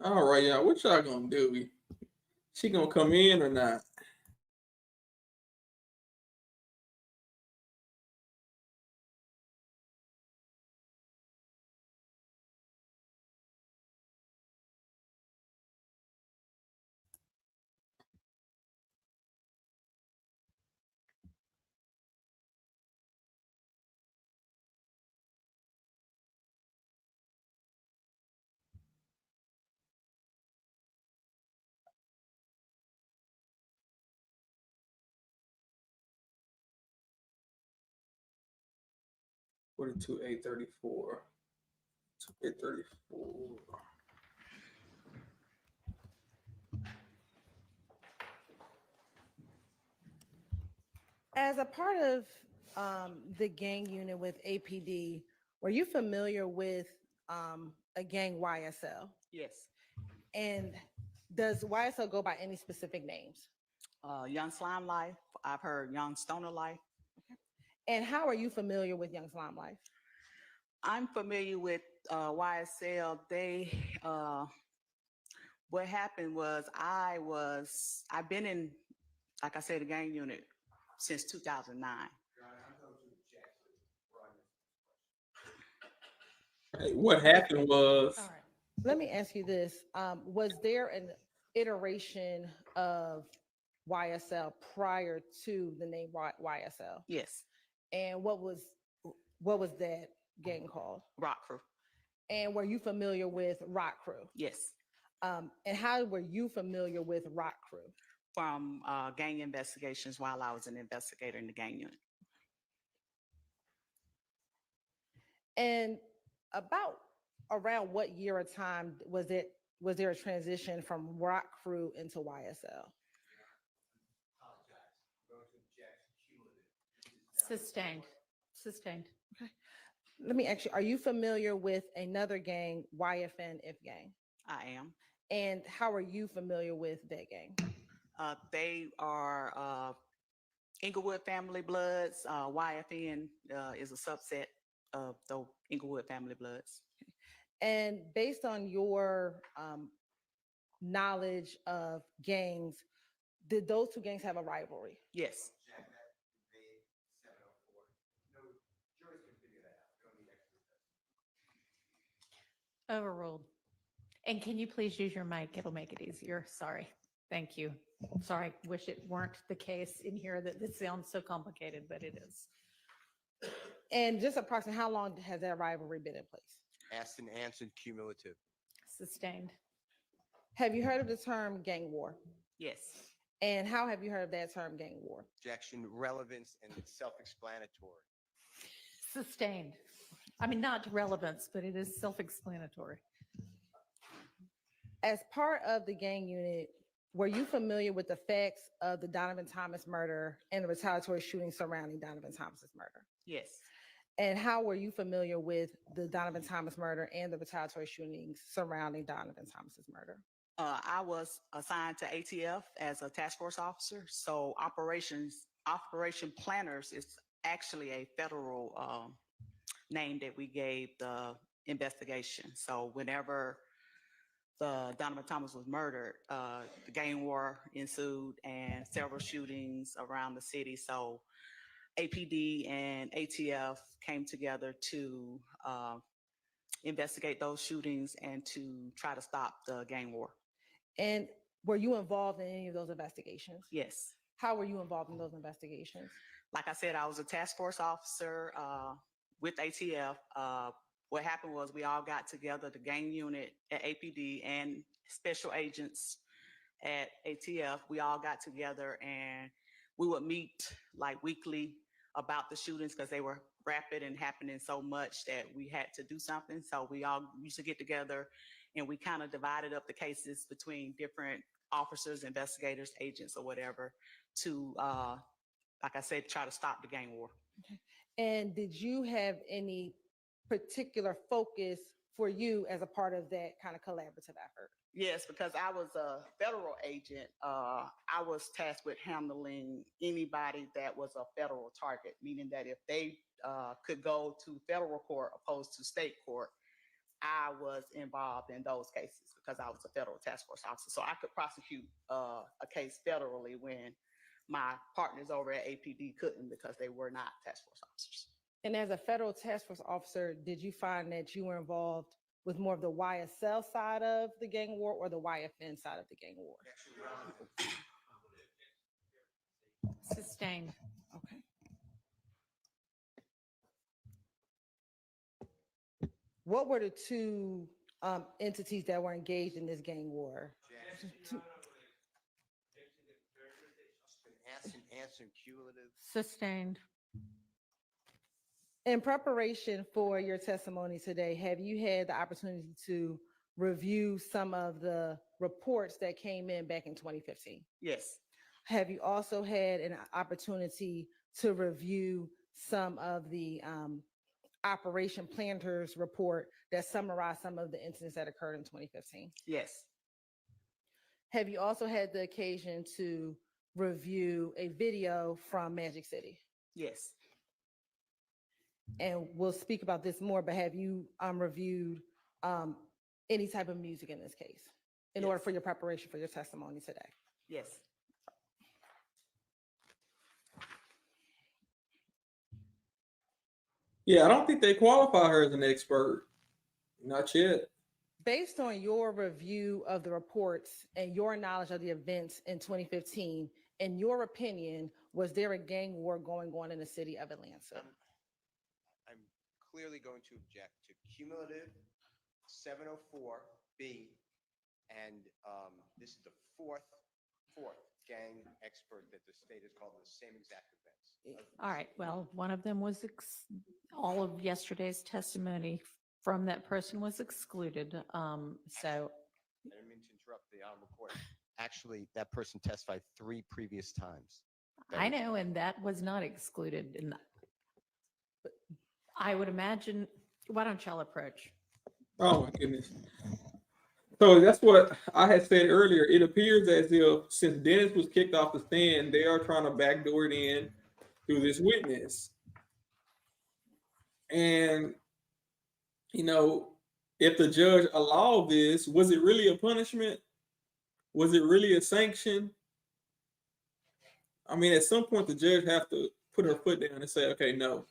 All right, y'all. What y'all gonna do? She gonna come in or not? $42,834. 834. As a part of the gang unit with APD, were you familiar with a gang YSL? Yes. And does YSL go by any specific names? Young Slime Life. I've heard Young Stoner Life. And how are you familiar with Young Slime Life? I'm familiar with YSL. What happened was I've been in, like I said, the gang unit since 2009. Hey, what happened was All right. Let me ask you this. Was there an iteration of YSL prior to the name YSL? Yes. And what was that gang called? Rock Crew. And were you familiar with Rock Crew? Yes. And how were you familiar with Rock Crew? From gang investigations while I was an investigator in the gang unit. And about around what year or time was there a transition from Rock Crew into YSL? Sustained. Okay. Let me ask you, are you familiar with another gang, YFN If Gang? I am. And how are you familiar with that gang? They are Inglewood Family Bloods. YFN is a subset of the Inglewood Family Bloods. And based on your knowledge of gangs, did those two gangs have a rivalry? Yes. Overruled. And can you please use your mic? It'll make it easier. Sorry. Thank you. Sorry. Wish it weren't the case in here that this sounds so complicated, but it is. And just approximately how long has that rivalry been in place? Asked and answered, cumulative. Sustained. Have you heard of the term gang war? Yes. And how have you heard of that term gang war? Objection, relevance, and it's self-explanatory. Sustained. I mean, not relevance, but it is self-explanatory. As part of the gang unit, were you familiar with the facts of the Donovan Thomas murder and the retaliatory shooting surrounding Donovan Thomas's murder? Yes. And how were you familiar with the Donovan Thomas murder and the retaliatory shootings surrounding Donovan Thomas's murder? I was assigned to ATF as a task force officer. So operation planners is actually a federal name that we gave the investigation. So whenever the Donovan Thomas was murdered, the gang war ensued and several shootings around the city. So APD and ATF came together to investigate those shootings and to try to stop the gang war. And were you involved in any of those investigations? Yes. How were you involved in those investigations? Like I said, I was a task force officer with ATF. What happened was we all got together, the gang unit at APD and special agents at ATF. We all got together and we would meet like weekly about the shootings because they were rapid and happening so much that we had to do something. So we all used to get together and we kind of divided up the cases between different officers, investigators, agents, or whatever to, like I said, try to stop the gang war. Okay. And did you have any particular focus for you as a part of that kind of collaborative effort? Yes, because I was a federal agent. I was tasked with handling anybody that was a federal target, meaning that if they could go to federal court opposed to state court, I was involved in those cases because I was a federal task force officer. So I could prosecute a case federally when my partners over at APD couldn't because they were not task force officers. And as a federal task force officer, did you find that you were involved with more of the YSL side of the gang war or the YFN side of the gang war? Sustained. Okay. What were the two entities that were engaged in this gang war? Answer, cumulative. Sustained. In preparation for your testimony today, have you had the opportunity to review some of the reports that came in back in 2015? Yes. Have you also had an opportunity to review some of the operation planners report that summarized some of the incidents that occurred in 2015? Yes. Have you also had the occasion to review a video from Magic City? Yes. And we'll speak about this more, but have you reviewed any type of music in this case in order for your preparation for your testimony today? Yes. Yeah, I don't think they qualify her as an expert. Not yet. Based on your review of the reports and your knowledge of the events in 2015, in your opinion, was there a gang war going on in the city of Atlanta? I'm clearly going to object to cumulative 704B, and this is the fourth gang expert that the state has called the same exact events. All right. Well, one of them was all of yesterday's testimony from that person was excluded. So I didn't mean to interrupt the court. Actually, that person testified 3 previous times. I know, and that was not excluded. I would imagine, why don't y'all approach? Oh my goodness. So that's what I had said earlier. It appears as if since Dennis was kicked off the stand, they are trying to backdoor it in through this witness. And, you know, if the judge allowed this, was it really a punishment? Was it really a sanction? I mean, at some point, the judge have to put her foot down and say, okay, no,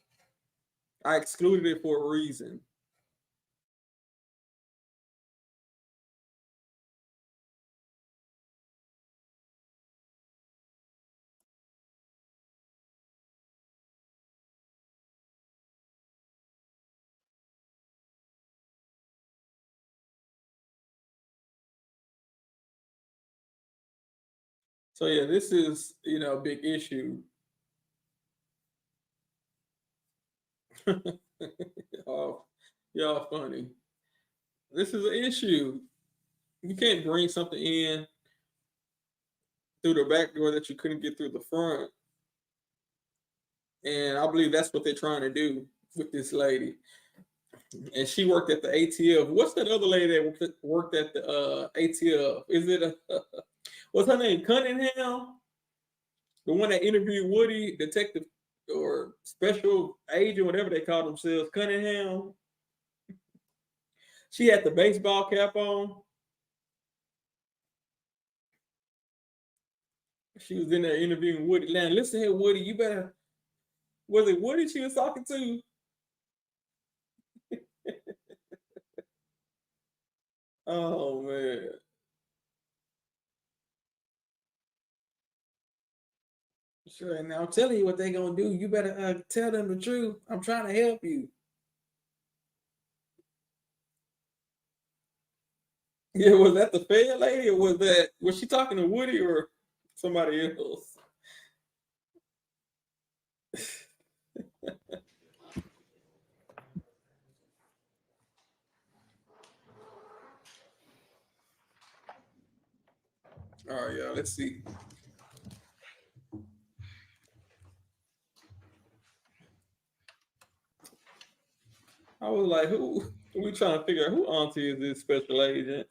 I excluded it for a reason. So yeah, this is, you know, a big issue. Oh, y'all funny. This is an issue. You can't bring something in through the back door that you couldn't get through the front. And I believe that's what they're trying to do with this lady. And she worked at the ATF. What's that other lady that worked at the ATF? Is it what's her name? Cunningham? The one that interviewed Woody, detective or special agent, whatever they call themselves, Cunningham. She had the baseball cap on. She was in there interviewing Woody. Now, listen here, Woody, you better. Was it Woody she was talking to? Oh, man. Sure, and I'm telling you what they're going to do. You better tell them the truth. I'm trying to help you. Yeah, was that the Fed lady or was she talking to Woody or somebody else? All right, y'all, let's see. I was like, who? We trying to figure out who auntie is this special agent?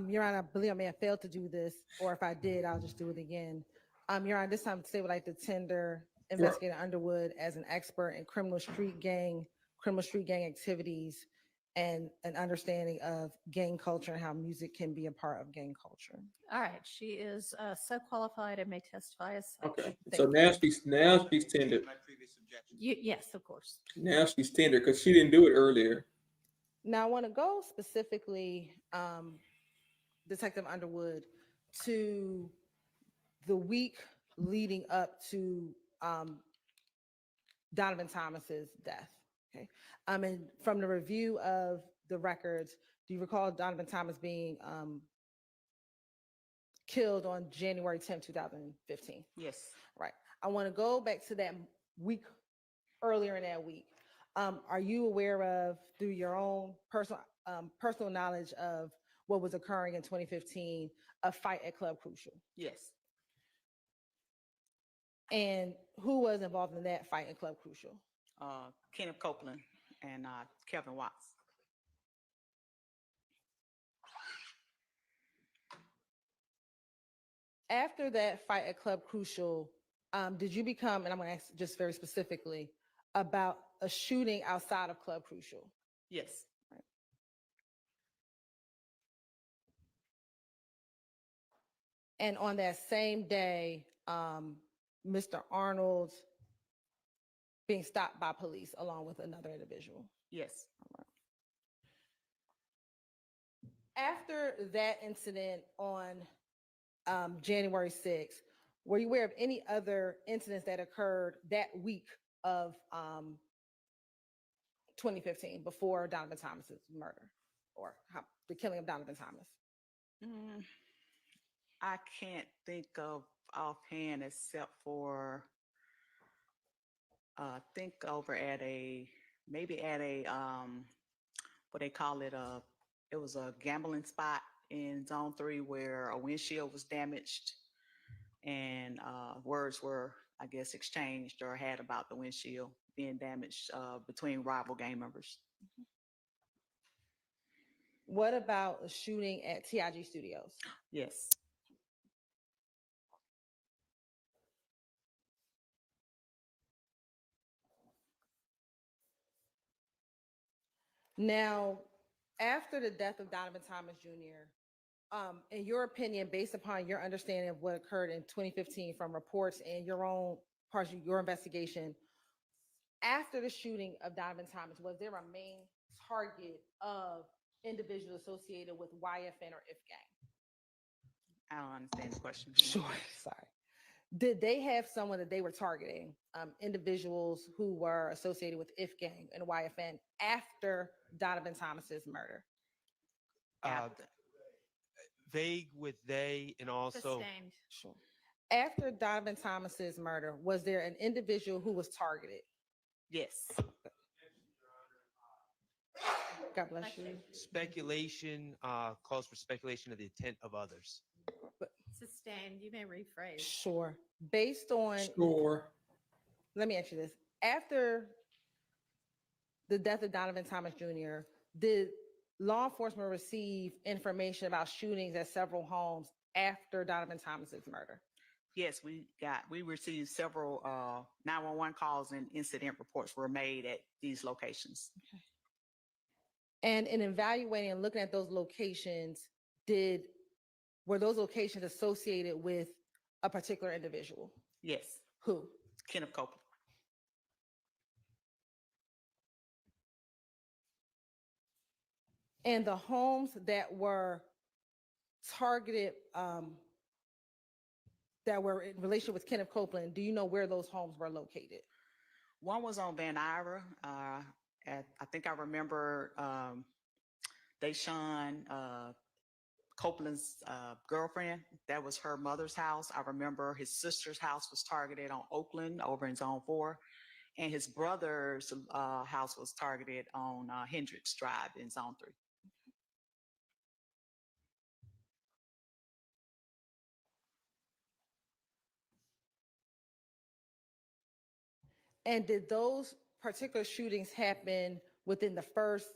Your Honor, I believe I may have failed to do this, or if I did, I'll just do it again. Your Honor, this time today would like to tender Investigator Underwood as an expert in criminal street gang activities and an understanding of gang culture and how music can be a part of gang culture. All right, she is so qualified and may testify as such. Okay, Thank so now she's tendered. yes, of course. Now she's tendered because she didn't do it earlier. Now I want to go specifically, Detective Underwood, to the week leading up to Donovan Thomas's death. Okay, and from the review of the records, do you recall Donovan Thomas being killed on January 10th, 2015? Yes. Right. I want to go back to that week earlier in that week. Are you aware of, through your own personal knowledge of what was occurring in 2015, a fight at Club Crucial? Yes. And who was involved in that fight at Club Crucial? Kenneth Copeland and Kevin Watts. After that fight at Club Crucial, did you become, and I'm going to ask just very specifically, about a shooting outside of Club Crucial? Yes. Right. And on that same day, Mr. Arnold being stopped by police along with another individual? Yes. After that incident on January 6th, were you aware of any other incidents that occurred that week of 2015 before Donovan Thomas's murder or the killing of Donovan Thomas? I can't think of offhand except for think over at maybe at a what they call it, it was a gambling spot in Zone 3 where a windshield was damaged and words were, I guess, exchanged or had about the windshield. being damaged between rival gang members. What about a shooting at TIG Studios? Yes. Now, after the death of Donovan Thomas Jr., in your opinion, based upon your understanding of what occurred in 2015 from reports and your own parts of your investigation, after the shooting of Donovan Thomas, was there a main target of individuals associated with YFN or If Gang? I don't understand the question. Sure, sorry. Did they have someone that they were targeting, individuals who were associated with If Gang and YFN after Donovan Thomas's murder? Vague with they and also Sure. After Donovan Thomas's murder, was there an individual who was targeted? Yes. God bless you. speculation calls for speculation of the intent of others. Sustained, you may rephrase. Sure. Based on. Sure. Let me ask you this. After the death of Donovan Thomas Jr., did law enforcement receive information about shootings at several homes after Donovan Thomas's murder? Yes, we received several 911 calls and incident reports were made at these locations. Okay. And in evaluating and looking at those locations, were those locations associated with a particular individual? Yes. Who? Kenneth Copeland. And the homes that were targeted, that were in relation with Kenneth Copeland, do you know where those homes were located? One was on Van Ira. I think I remember Deshaun Copeland's girlfriend. That was her mother's house. I remember his sister's house was targeted on Oakland over in Zone 4. And his brother's house was targeted on Hendricks Drive in Zone 3. And did those particular shootings happen within the first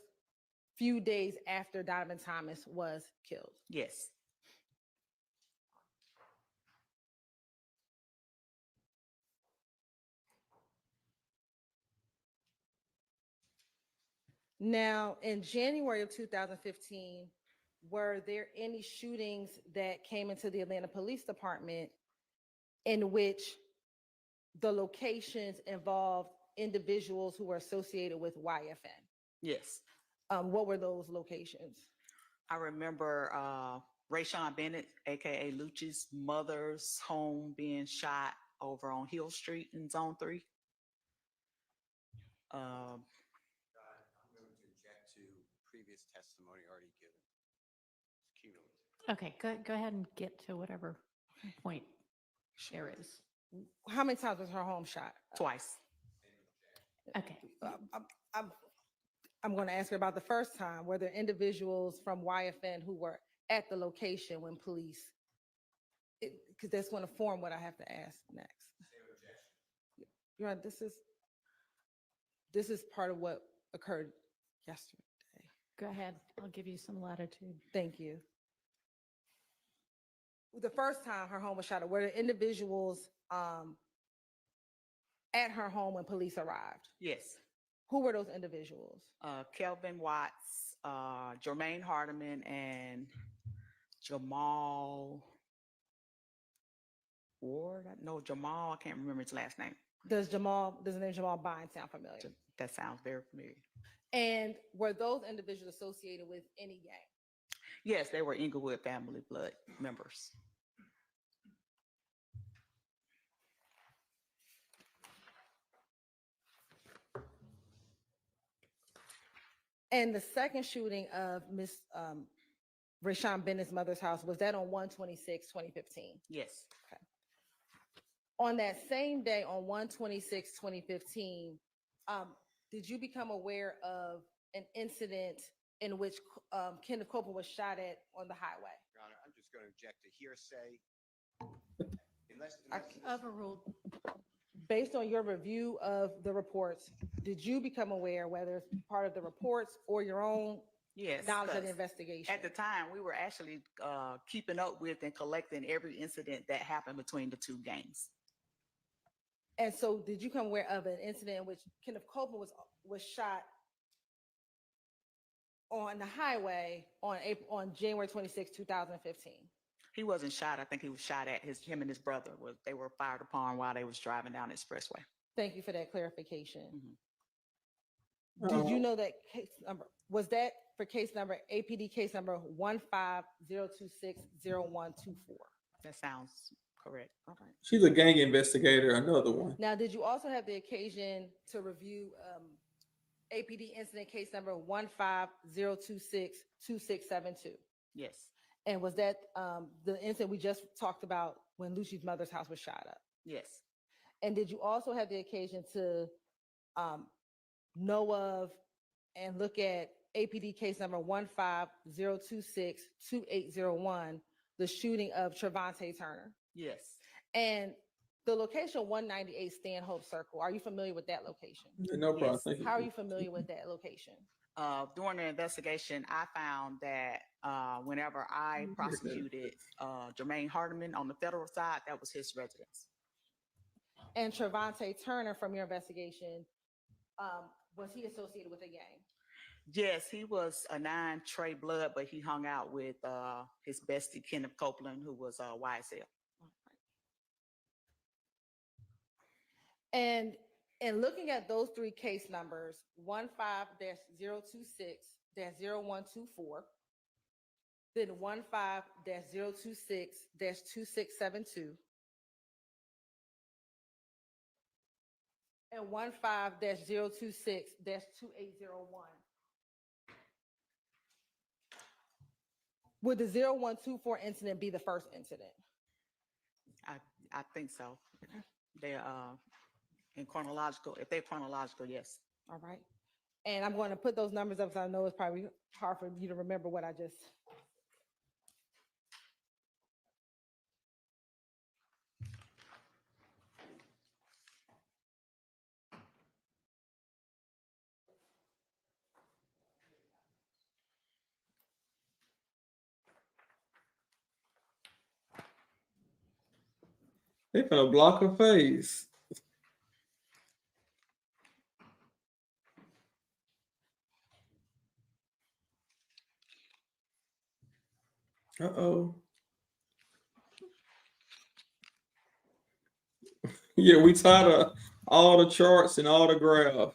few days after Donovan Thomas was killed? Yes. Now, in January of 2015, were there any shootings that came into the Atlanta Police Department in which the locations involved individuals who were associated with YFN? Yes. What were those locations? I remember Rayshawn Bennett, aka Lucci's mother's home being shot over on Hill Street in Zone 3. I'm going to object to previous testimony already given. It's cumulative. Okay, go ahead and get to whatever point there is. How many times was her home shot? Twice. Okay. I'm going to ask her about the first time. Were there individuals from YFN who were at the location when police, because that's going to form what I have to ask next. You're right, this is part of what occurred yesterday. Go ahead, I'll give you some latitude. Thank you. The first time her home was shot, were there individuals at her home when police arrived? Yes. Who were those individuals? Kelvin Watts, Jermaine Hardiman, and Jamal Ward. No, Jamal, I can't remember his last name. Does the name Jamal Bynes sound familiar? That sounds very familiar. And were those individuals associated with any gang? Yes, they were Inglewood family blood members. And the second shooting of Miss Rayshawn Bennett's mother's house, was that on 1/26/2015? Yes. Okay. On that same day, on 1/26/2015, did you become aware of an incident in which Kenneth Copeland was shot at on the highway? Your Honor, I'm just going to object to hearsay. Overruled. based on your review of the reports, did you become aware, whether it's part of the reports or your own Yes. knowledge of the 'cause investigation? At the time, we were actually keeping up with and collecting every incident that happened between the two gangs. And so did you come aware of an incident in which Kenneth Copeland was shot on the highway on January 26, 2015? He wasn't shot. I think he was shot at him and his brother. They were fired upon while they was driving down the expressway. Thank you for that clarification. Mhm. Did you know that case number, was that for case number, APD case number 150260124? That sounds correct. All right. She's a gang investigator, another one. Now, did you also have the occasion to review APD incident case number 150262672? Yes. And was that the incident we just talked about when Lucy's mother's house was shot up? Yes. And did you also have the occasion to know of and look at APD case number 150262801, the shooting of Trevante Turner? Yes. And the location 198 Stanhope Circle, are you familiar with that location? No problem. Yes. Thank you. How are you familiar with that location? During the investigation, I found that whenever I prosecuted Jermaine Hardiman on the federal side, that was his residence. And Trevante Turner, from your investigation, was he associated with a gang? Yes, he was a 9 Trey Blood, but he hung out with his bestie, Kenneth Copeland, who was YSL. And in looking at those three case numbers, 15-026-0124, then 15-026-2672, and 15-026-2801. Would the 0124 incident be the first incident? I think so. They're in chronological. If they're chronological, yes. All right. And I'm going to put those numbers up, so I know it's probably hard for you to remember what I just. They finna block her face. Uh-oh. Yeah, we tired of all the charts and all the graphs.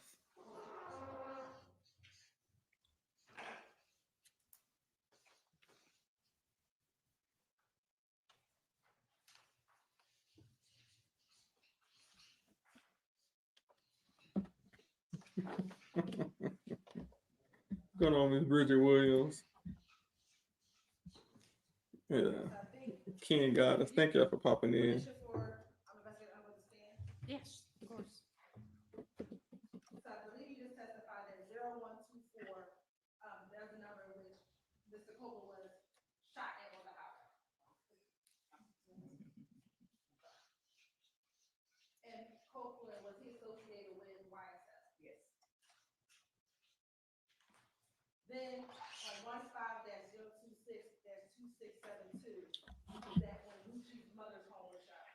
Going on, Miss Bridget Williams. Yeah. Ken got us. Thank y'all for popping in. Yes, of course. So I believe you just testified that 0124, there's a number in which Mr. Copeland was shot at on the highway. And Copeland, was he associated with YSL? Yes. Then on 15-026-2672, is that when Lucy's mother's home was shot?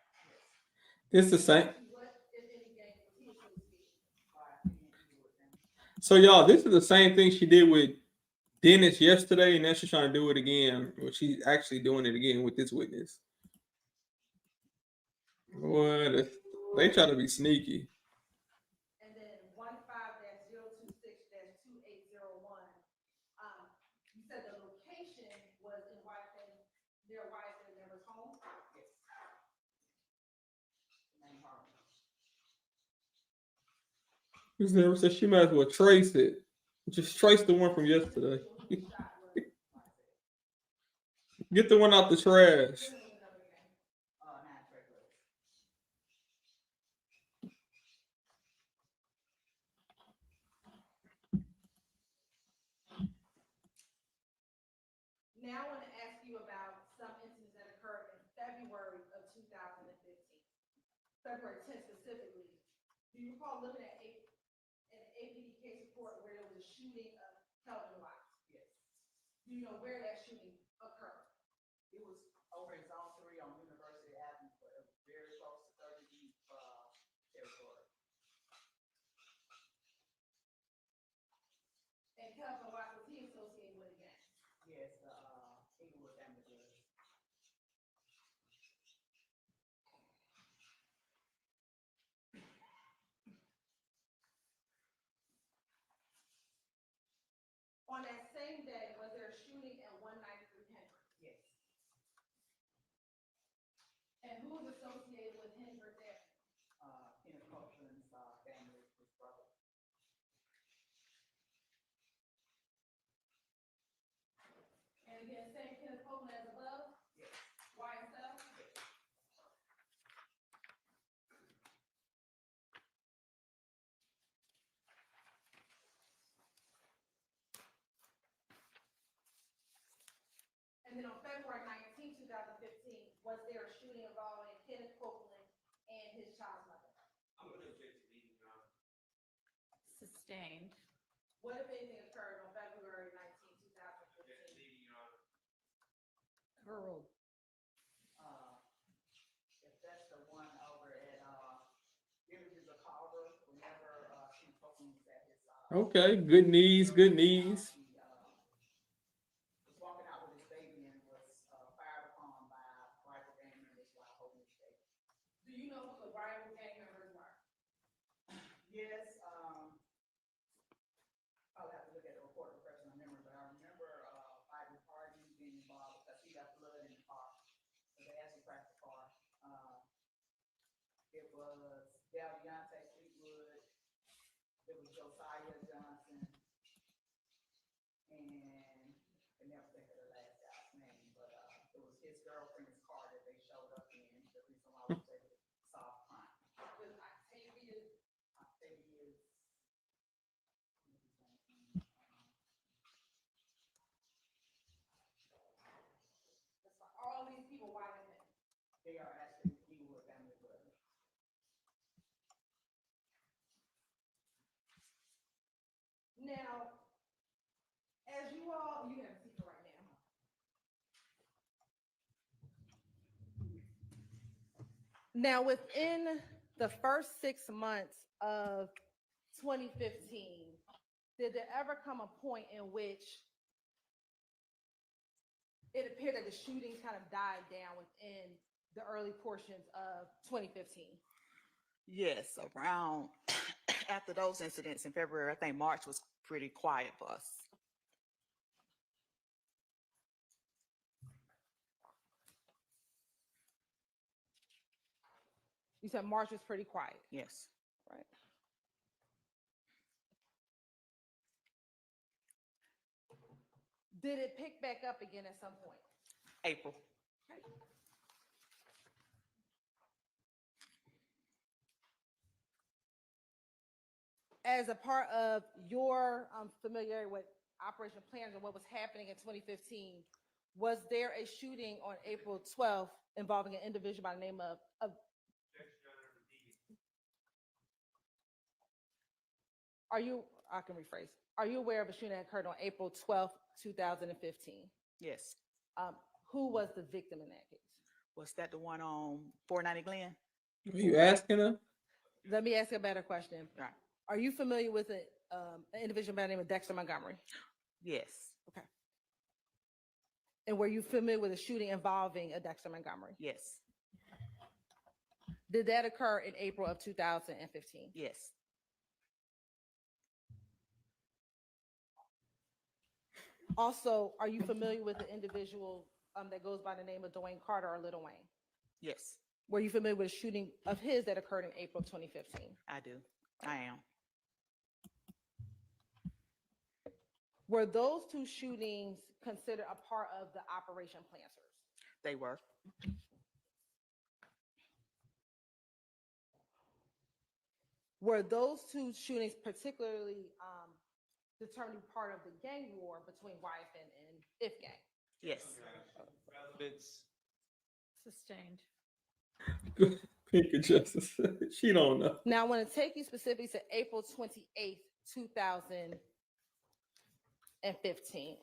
It's the same. What, if any, gang was he associated? So y'all, this is the same thing she did with Dennis yesterday, and now she's trying to do it again. Well, she's actually doing it again with this witness. What? They try to be sneaky. And then 15-026-2801. You said the location was in Whitehead, near Whitehead member's home? Yes. Who's there said she might as well trace it. Just trace the one from yesterday. Get the one out the trash. Now I want to ask you about some incidents that occurred in February of 2015. February 10th specifically, you recall looking at an APD case report where there was a shooting of Kelvin Watts? Yes. Do you know where that shooting occurred? It was over in Zone 3 on University Avenue, but it was very close to 30 Deep territory. And Kelvin Watts, was he associated with a gang? Yes, the Inglewood family was. On that same day, was there a shooting at 193 Hendrick? Yes. And who was associated with Hendrick there? Kenneth Copeland's family, his brother. And again, same Kenneth Copeland as above? Yes. YSL? Yes. And then on February 19, 2015, was there a shooting involving Kenneth Copeland and his child's mother? I'm going to object to leaving, Your Honor. Sustained. What, if anything, occurred on February 19, 2015? Object to leaving, Your Honor. Curled. If that's the one over at Images of Carver, whenever Kenneth Copeland was at his Okay, good knees, good knees. he was walking out with his baby and was fired upon by rival gang members while holding his baby. Do you know who the rival gang members were? Yes, I'll have to look at the report to refresh my memory, but I remember Biden Hardy being involved because he got blood in the car. So they actually crashed the car. It was Deontay Fleetwood, it was Josiah Johnson, and I never think of the last guy's name, but it was his girlfriend's car that they showed up in. The reason why I was able to solve the crime. Because Octavius, all these people, why they met? They are actually Inglewood family brothers. Now, as you all, you have a secret right now. Now, within the first 6 months of 2015, did there ever come a point in which it appeared that the shootings kind of died down within the early portions of 2015? Yes, around after those incidents in February, I think March was pretty quiet for us. You said March was pretty quiet. Yes. Right. Did it pick back up again at some point? April. As a part of your familiarity with Operation Plans and what was happening in 2015, was there a shooting on April 12th involving an individual by the name of I can rephrase. Are you aware of a shooting that occurred on April 12th, 2015? Yes. Who was the victim in that case? Was that the one on 490 Glen? Are you asking her? Let me ask you a better question. Right. Are you familiar with an individual by the name of Dexter Montgomery? Yes. Okay. And were you familiar with a shooting involving a Dexter Montgomery? Yes. Did that occur in April of 2015? Yes. Also, are you familiar with the individual that goes by the name of Dwayne Carter or Little Wayne? Yes. Were you familiar with a shooting of his that occurred in April of 2015? I do. I am. Were those two shootings considered a part of the Operation Planters? They were. Were those two shootings particularly determining part of the gang war between YFN and If Gang? Yes. Relevance. Sustained. Pink of justice. She don't know. Now I want to take you specifically to April 28th, 2015.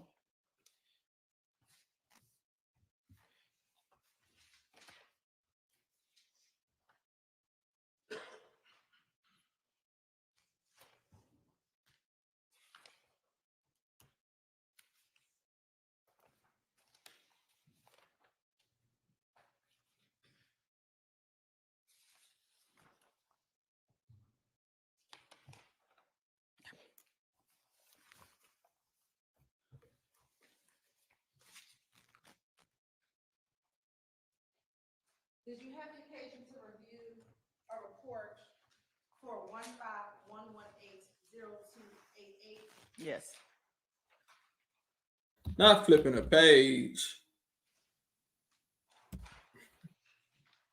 Did you have the occasion to review a report for 151180288? Yes. Not flipping a page.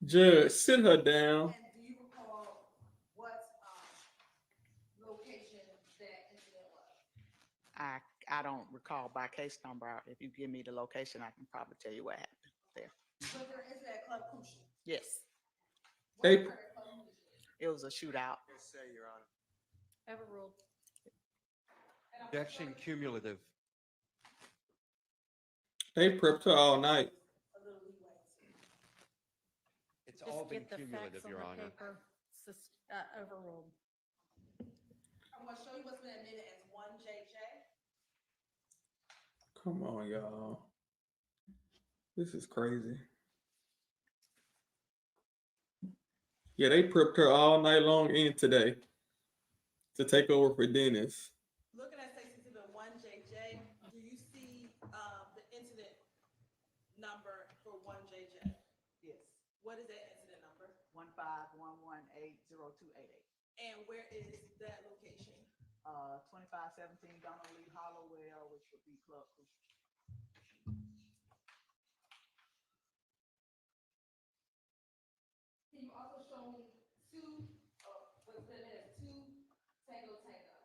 Judge, sit her down. And do you recall what location that incident was? I don't recall by case number. If you give me the location, I can probably tell you what happened there. Was there an incident at Club Crucial? Yes, What Hey. occurred at Club Crucial? it was a shootout. Overruled. Objection cumulative. They prepped her all night. It's Just all been get the cumulative, facts on Your the Honor. paper. Overruled. I'm going to show you what's been admitted as 1JJ. Come on, y'all. This is crazy. Yeah, they prepped her all night long and today to take over for Dennis. Looking at Section Exhibit 1JJ, do you see the incident number for 1JJ? Yes, What is that incident number? 151180288. And where is that location? 2517 Donald Lee Hollowell, which would be Club Crucial. Can you also show me what's been admitted as 2 Tango Tango?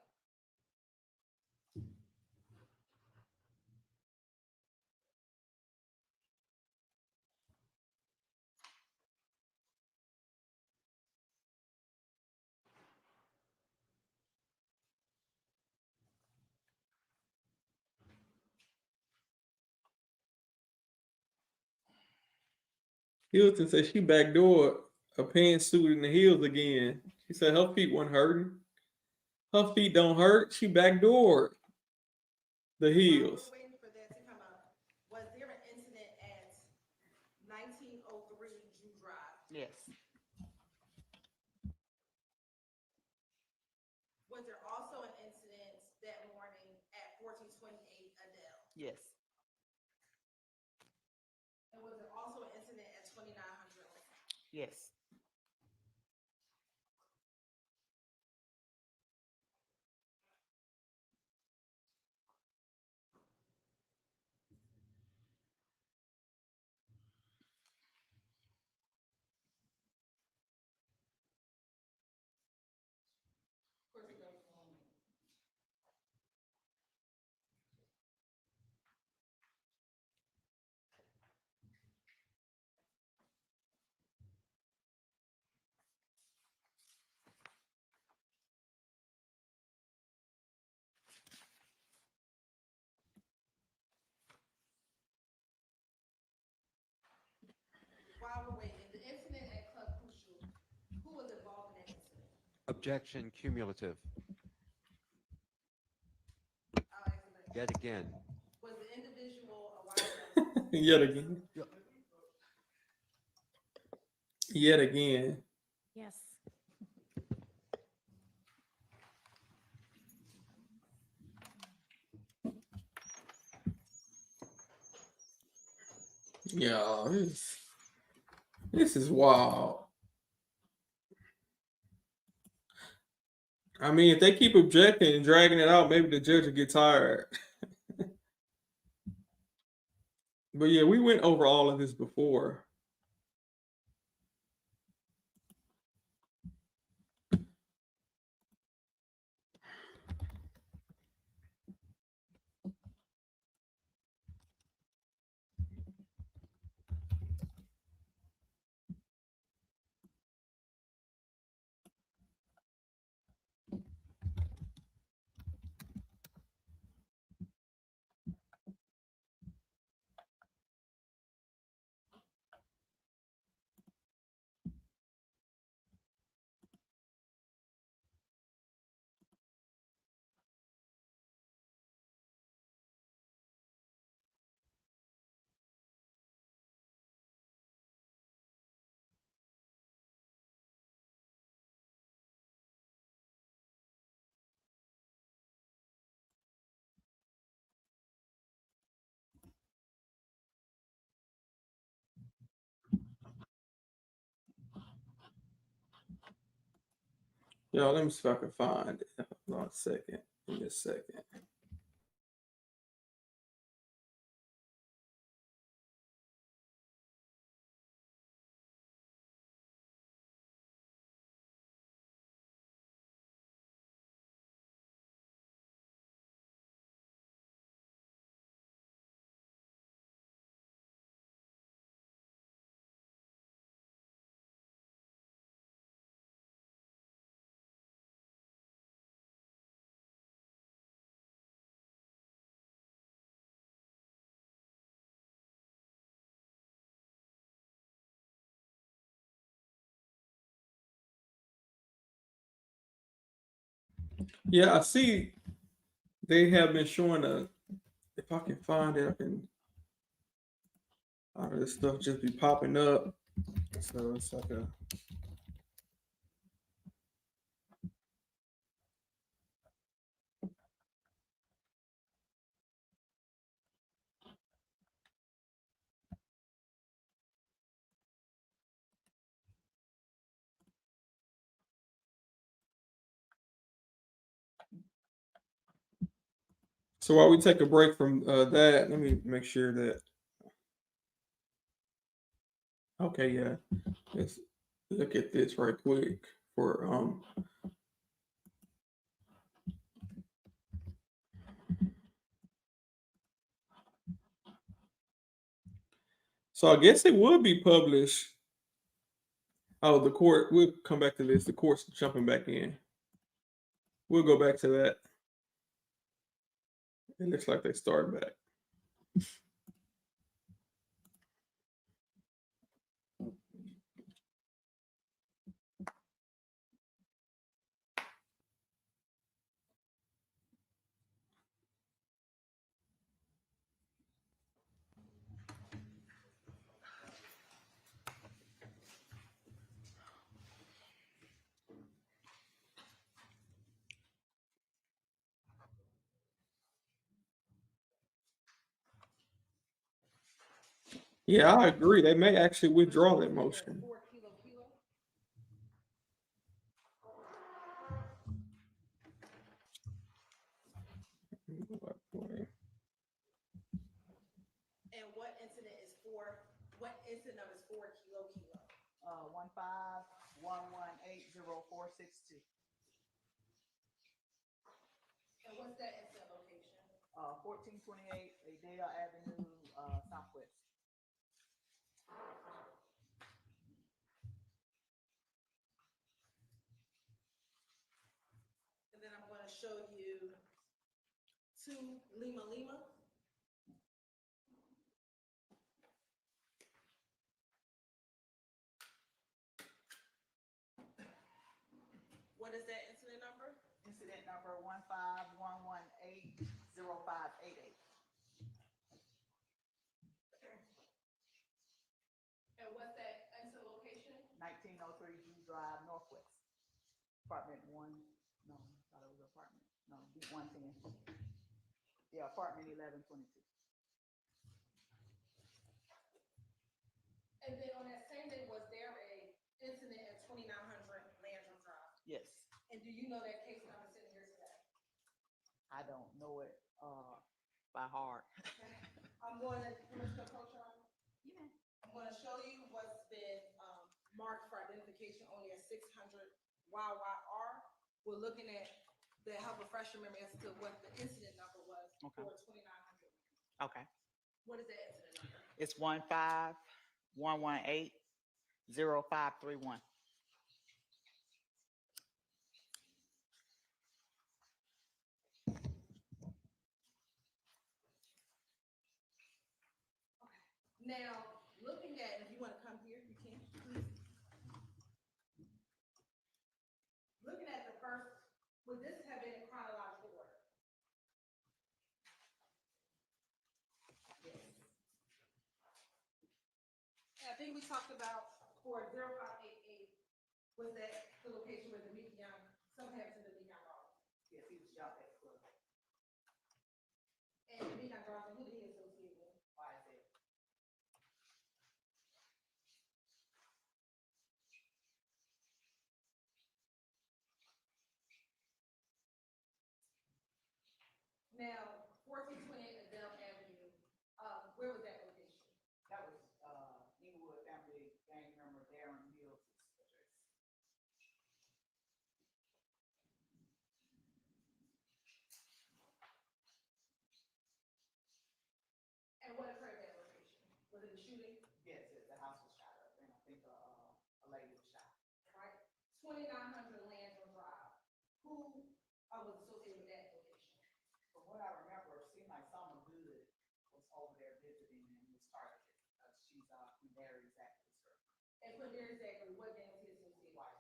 Hilton said she backdoored a pantsuit in the heels again. She said her feet weren't hurting. Her feet don't hurt. She backdoored the heels. Waiting for that to come out. Was there an incident at 1903 Drew Drive? Yes, Was there also an incident that morning at 1428 Adele? yes, And was there also an incident at 2900? yes. While we're waiting, the incident at Club Crucial, who was involved in that incident? Objection cumulative. Yet again. Was the individual a YSL? Yet again. Yet again. Yes. Yeah, this is wild. I mean, if they keep objecting and dragging it out, maybe the judge will get tired. But yeah, we went over all of this before. Y'all, let me see if I can find it. Hold on a second. Give me a second. Yeah, I see they have been showing if I can find it, I can, all of this stuff just be popping up. So it's like a, so while we take a break from that, let me make sure that, okay, yeah, let's look at this right quick for, so I guess it would be published. Oh, the court, we'll come back to this. The court's jumping back in. We'll go back to that. It looks like they started back. Yeah, I agree. They may actually withdraw that motion. And what incident is for, what incident number is 4 kilo? 151180462. And what's that incident location? 1428 Adele Avenue, Southwest. And then I'm going to show you 2 Lima Lima. What is that incident number? Incident number 151180588. And what's that incident location? 1903 G Drive, Northwest. Apartment 1, no, I thought it was apartment, no, B110. Yeah, apartment 1122. And then on that same day, was there a incident at 2900 Landrum Drive? Yes. And do you know that case number sitting here today? I don't know it by heart. I'm going to, Mr. Coach, yeah. I'm going to show you what's been marked for identification only as 600 YYR. We're looking at the help refresh your memory as to what the incident number was for 2900. Okay. What is that incident number? It's 151180531. Now, looking at, if you want to come here, you can, please. Looking at the first, would this have been in chronological order? Yes. I think we talked about for 0588, was that the location where the medium, some have to the medium law? Yes, he was shot at the club. And the medium law, who did he associate with? YSL. Now, 1428 Adele Avenue, where was that location? That was, Inglewood family gang member Darren Mills' address. And what occurred at that location? Was it a shooting? Yes, the house was shot up, and I think a lady was shot. Right? 2900 Landrum Drive. Who was associated with that location? From what I remember, it seemed like Summer Good was over there visiting and was targeted. She's from there exactly, sir. And from there exactly, what gang was he associated with?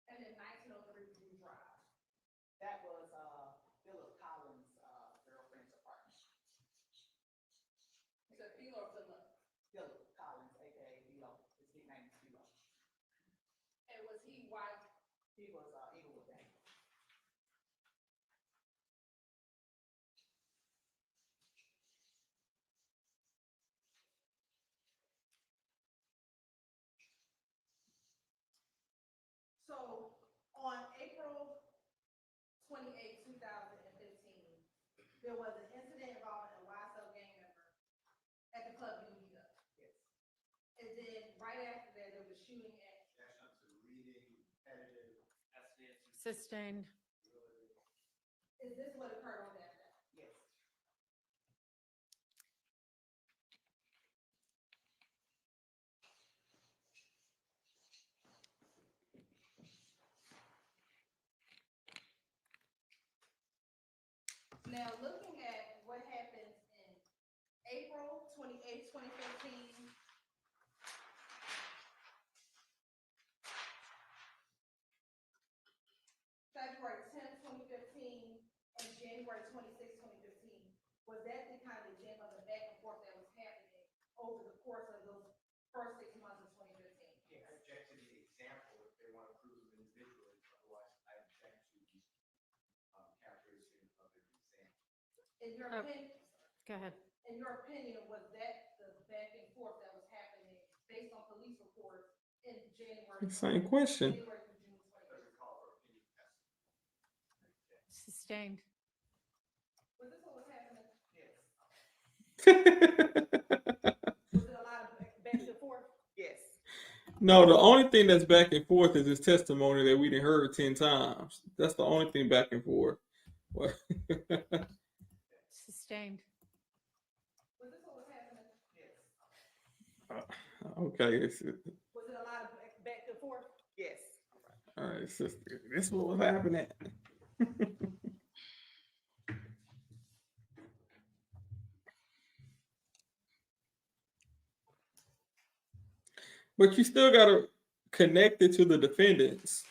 And then 1903 Blue Drive. That was Philip Collins' girlfriend's apartment. You said Phil or Philip? Philip Collins, aka Philo. His nickname is Philo. And was he white? He was Inglewood gang. So on April 28, 2015, there was an incident involving a YSL gang member at the club being beat up. Yes. And then right after that, there was a shooting at. Sustained. Is this what occurred on that day? Yes. Now, looking at what happens in April 28, 2015, February 10, 2015, and January 26, 2015, was that the kind of example of the back and forth that was happening over the course of those first 6 months of 2015? Yeah, I object to the example if they want to prove them individually. Otherwise, I object to the characterization of the example. In your Oh. opinion, Go ahead. in your opinion, was that the back and forth that was happening based on police reports in January? Same question. January through June 2015? Sustained. Was this what was happening? Yes. Was it a lot of back and forth? Yes. No, the only thing that's back and forth is his testimony that we done heard 10 times. That's the only thing back and forth. What? Sustained. Was this what was happening? Yes. Okay. Was it a lot of back and forth? Yes. All right, sister. This is what was happening. But you still got to connect it to the defendants.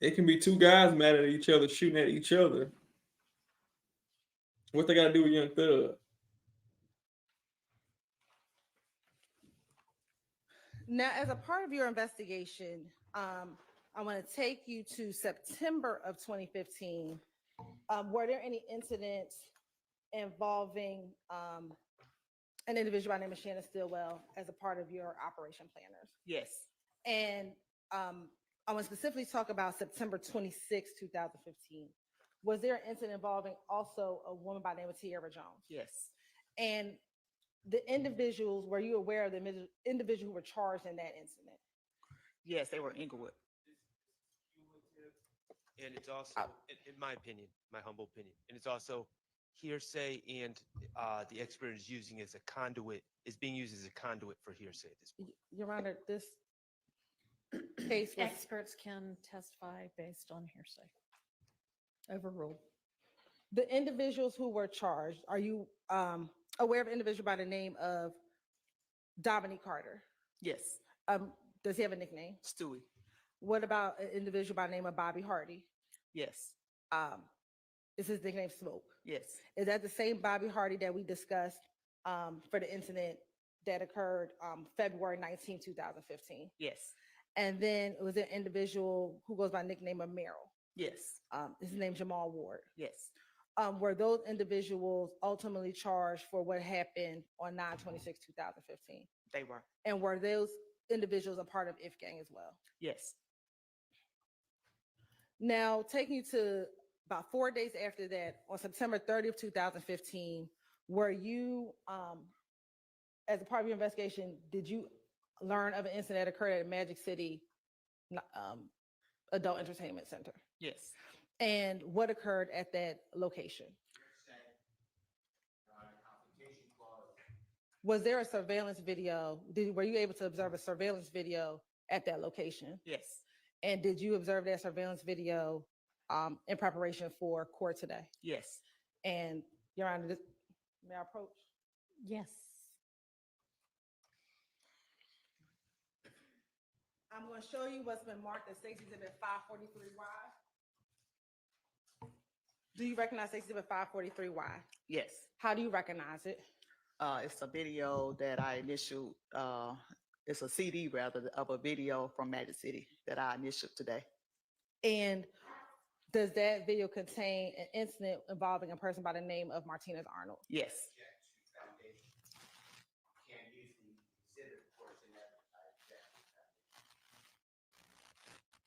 It can be two guys mad at each other, shooting at each other. What they got to do with Young Thug? Now, as a part of your investigation, I want to take you to September of 2015. Were there any incidents involving an individual by the name of Shannon Stillwell as a part of your operation planners? Yes. And I want to specifically talk about September 26, 2015. Was there an incident involving also a woman by the name of Tierra Jones? Yes. And the individuals, were you aware of the individuals who were charged in that incident? Yes, they were Inglewood. And it's also, in my opinion, my humble opinion, and it's also hearsay, and the expert is using as a conduit, is being used as a conduit for hearsay at this point. Your Honor, this case was Experts can testify based on hearsay. Overruled. the individuals who were charged. Are you aware of an individual by the name of Dominique Carter? Yes. Does he have a nickname? Stewie. What about an individual by the name of Bobby Hardy? Yes. Is his nickname Smoke? Yes. Is that the same Bobby Hardy that we discussed for the incident that occurred February 19, 2015? Yes. And then it was an individual who goes by the nickname of Merrill. Yes. His name Jamal Ward. Yes. were those individuals ultimately charged for what happened on 9/26/2015? They were. And were those individuals a part of If Gang as well? Yes. Now, taking you to about 4 days after that, on September 30th, 2015, were you, as a part of your investigation, did you learn of an incident that occurred at Magic City Adult Entertainment Center? Yes. And what occurred at that location? Was there a surveillance video? Were you able to observe a surveillance video at that location? Yes. And did you observe that surveillance video in preparation for court today? Yes. And Your Honor, may I approach? Yes. I'm going to show you what's been marked as State's Exhibit 543Y. Do you recognize State's Exhibit 543Y? Yes. How do you recognize it? It's a video that I initialed. It's a CD rather of a video from Magic City that I initialed today. And does that video contain an incident involving a person by the name of Martinez Arnold? Yes.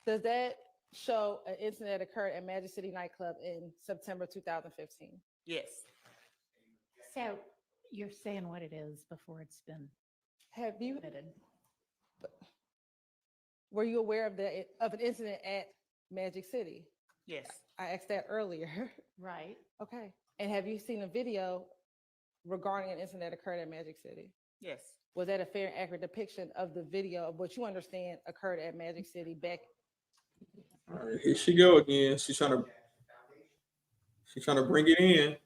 Does that show an incident that occurred at Magic City nightclub in September 2015? Yes. So you're saying what it is before it's been Have you admitted. Were you aware of an incident at Magic City? Yes. I asked that earlier. Right. Okay. And have you seen a video regarding an incident that occurred at Magic City? Yes. Was that a fair and accurate depiction of the video of what you understand occurred at Magic City back? All right, here she go again. She's trying to bring it in.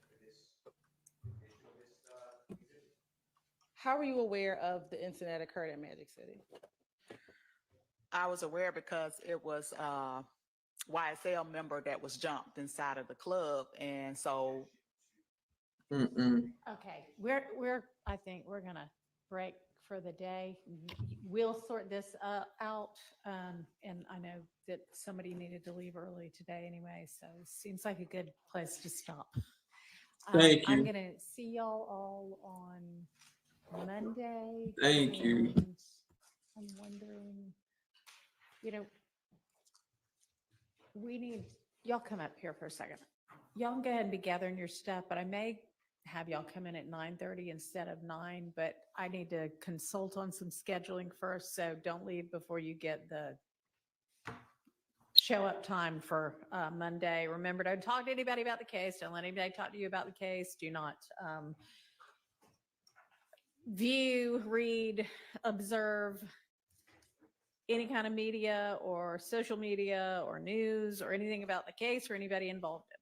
How were you aware of the incident that occurred at Magic City? I was aware because it was a YSL member that was jumped inside of the club, and so. Okay, I think we're gonna break for the day. We'll sort this out. And I know that somebody needed to leave early today anyway, so it seems like a good place to stop. Thank I'm you. gonna see y'all all on Monday. Thank you. and I'm wondering, y'all come up here for a second. Y'all can go ahead and be gathering your stuff, but I may have y'all come in at 9:30 instead of 9, but I need to consult on some scheduling first, so don't leave before you get the show up time for Monday. Remember, don't talk to anybody about the case. Don't let anybody talk to you about the case. Do not view, read, observe any kind of media or social media or news or anything about the case or anybody involved in it.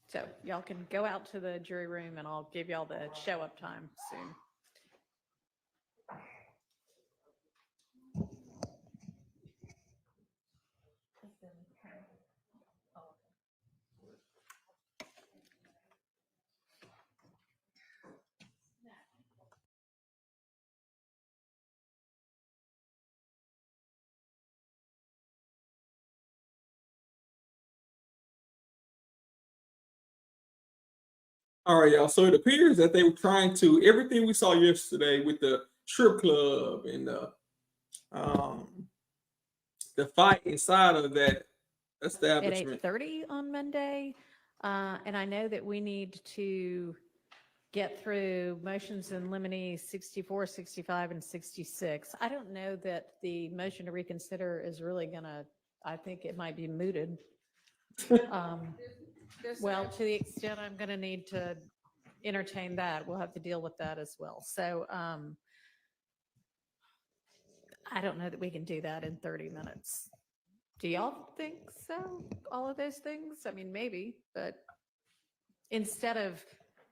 So y'all can go out to the jury room and I'll give y'all the show up time soon. All right, y'all. So it appears that they were trying to everything we saw yesterday with the strip club and the fight inside of that At establishment. 8:30 on Monday. And I know that we need to get through motions in limine 64, 65, and 66. I don't know that the motion to reconsider is really gonna, I think it might be mooted. Well, to the extent I'm gonna need to entertain that, we'll have to deal with that as well. So I don't know that we can do that in 30 minutes. Do y'all think so? All of those things? I mean, maybe, but instead of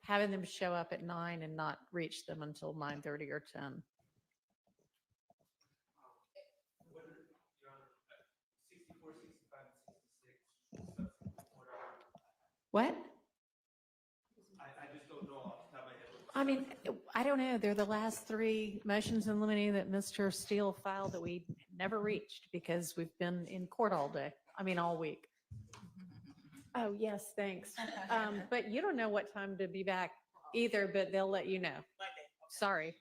having them show up at 9 and not reach them until 9:30 or 10. What? I just don't know off the top of my head. I mean, I don't know. They're the last 3 motions in limine that Mr. Steele filed that we never reached because we've been in court all day. I mean, all week. Oh, yes, thanks. But you don't know what time to be back either, but they'll let you know. Sorry.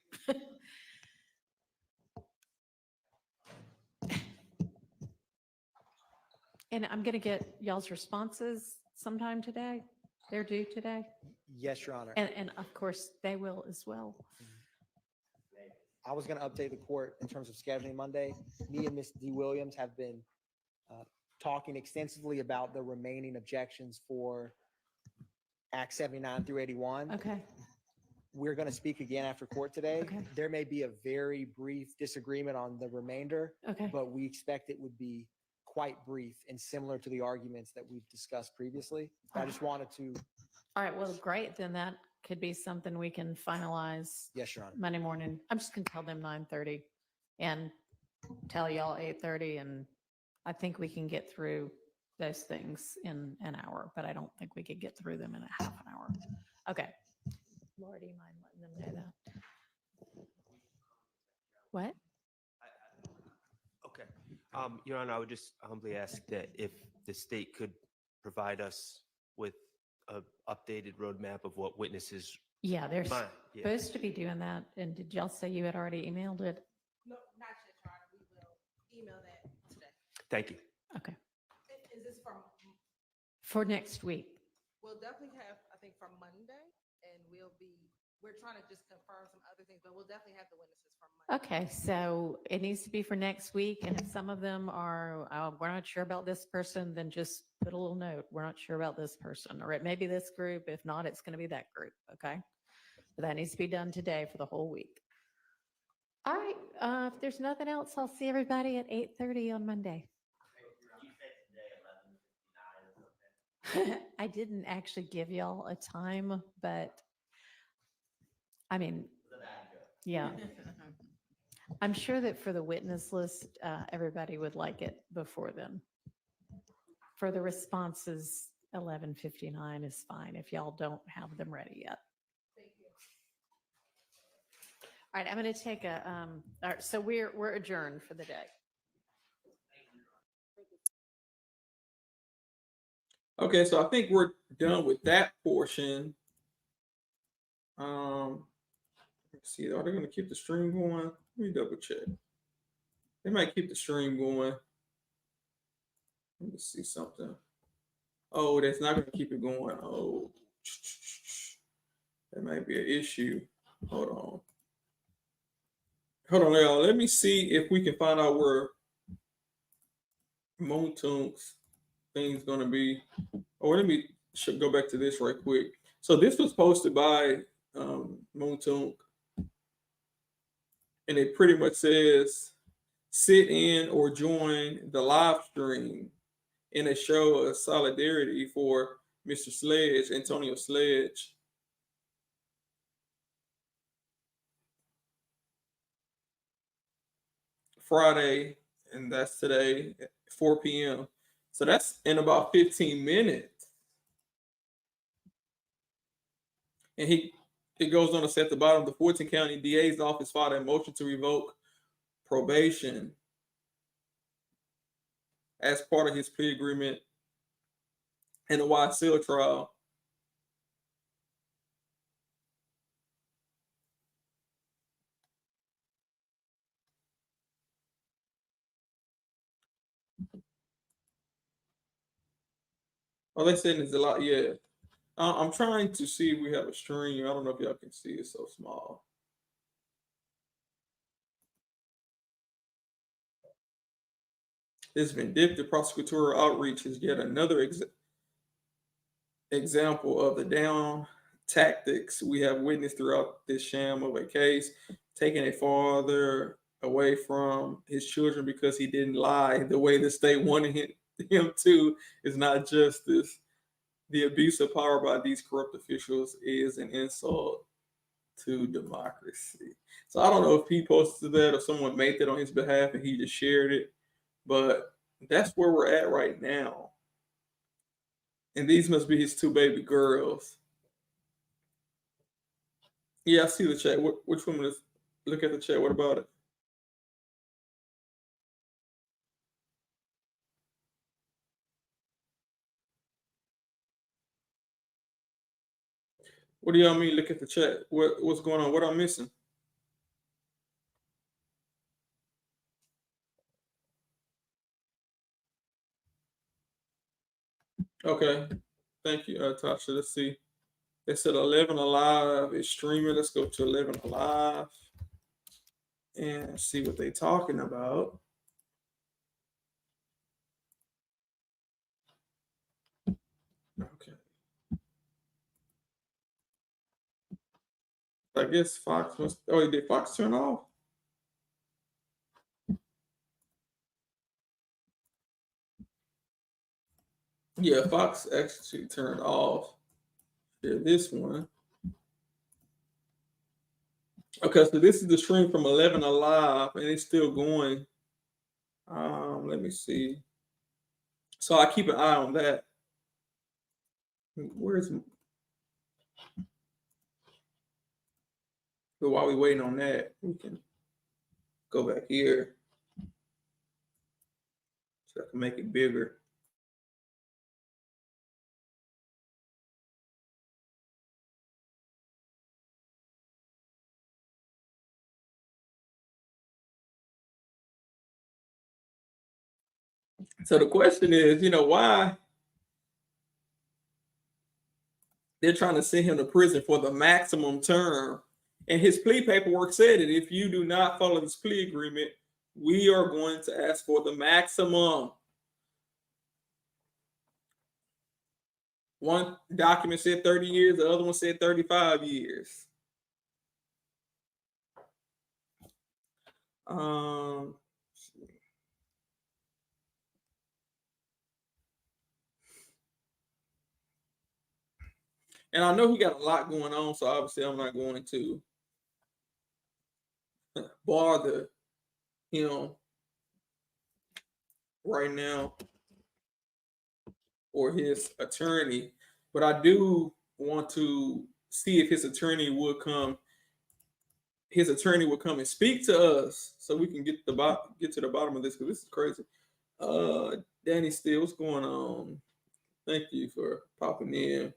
And I'm going to get y'all's responses sometime today. They're due today. Yes, Your Honor. And of course, they will as well. I was going to update the court in terms of scheduling Monday. Me and Ms. D. Williams have been talking extensively about the remaining objections for Act 79 through 81. Okay. We're going to speak again after court today. Okay. There may be a very brief disagreement on the remainder, Okay. but we expect it would be quite brief and similar to the arguments that we've discussed previously. I just wanted to. All right. Well, great. Then that could be something we can finalize. Yes, Your Honor. Monday morning. I'm just going to tell them 9:30 and tell y'all 8:30. And I think we can get through those things in an hour, but I don't think we could get through them in a half an hour. Okay. Laura, do you mind letting them know that? What? Okay. Your Honor, I would just humbly ask that if the state could provide us with a updated roadmap of what witnesses. Yeah, they're Fine, yeah. supposed to be doing that. And did y'all say you had already emailed it? No, not yet, Your Honor. We will email that today. Thank you. Okay. Is this from, For next week. we'll definitely have, I think, from Monday, and we're trying to just confirm some other things, but we'll definitely have the witnesses from Monday. Okay, so it needs to be for next week. And if some of them are, we're not sure about this person, then just put a little note. We're not sure about this person, or it may be this group. If not, it's going to be that group. Okay. But that needs to be done today for the whole week. All right. If there's nothing else, I'll see everybody at 8:30 on Monday. I didn't actually give y'all a time, but I mean, yeah. I'm sure that for the witness list, everybody would like it before then. For the responses, 11:59 is fine if y'all don't have them ready yet. All right, I'm going to take a, all right, so we're adjourned for the day. Okay, so I think we're done with that portion. Let's see, are they going to keep the stream going? Let me double check. They might keep the stream going. Let me see something. Oh, that's not going to keep it going. Oh, that might be an issue. Hold on. Hold on, y'all. Let me see if we can find out where Mounk Tounk's thing's going to be. Oh, let me go back to this right quick. So this was posted by Mounk Tounk, and it pretty much says, sit in or join the live stream in a show of solidarity for Mr. Sledge, Antonio Sledge. Friday, and that's today at 4 p.m. So that's in about 15 minutes. And it goes on to say at the bottom, the Fulton County DA's office filed a motion to revoke probation as part of his plea agreement in the YSL trial. Oh, they said it's a lot. Yeah. I'm trying to see if we have a stream. I don't know if y'all can see. It's so small. This vindictive prosecutorial outreach is yet another example of the down tactics we have witnessed throughout this sham of a case, taking a father away from his children because he didn't lie the way the state wanted him to is not justice. The abuse of power by these corrupt officials is an insult to democracy. So I don't know if he posted that or someone made that on his behalf and he just shared it, but that's where we're at right now. And these must be his two baby girls. Yeah, I see the chat. Which woman is? Look at the chat. What about it? What do y'all mean? Look at the chat. What's going on? What I'm missing? Okay. Thank you, Tasha. Let's see. They said 11 Alive is streaming. Let's go to 11 Alive and see what they're talking about. Okay. I guess Fox must. Oh, did Fox turn off? Yeah, Fox actually turned off. Yeah, this one. Okay, so this is the stream from 11 Alive, and it's still going. Let me see. So I keep an eye on that. Where's? But while we waiting on that, we can go back here so I can make it bigger. So the question is, why they're trying to send him to prison for the maximum term. And his plea paperwork said it. If you do not follow this plea agreement, we are going to ask for the maximum. One document said 30 years, the other one said 35 years. And I know he got a lot going on, so obviously I'm not going to bother him right now or his attorney, but I do want to see if his attorney would come. His attorney will come and speak to us so we can get to the bottom of this, because this is crazy. Danny Steele, what's going on? Thank you for popping in.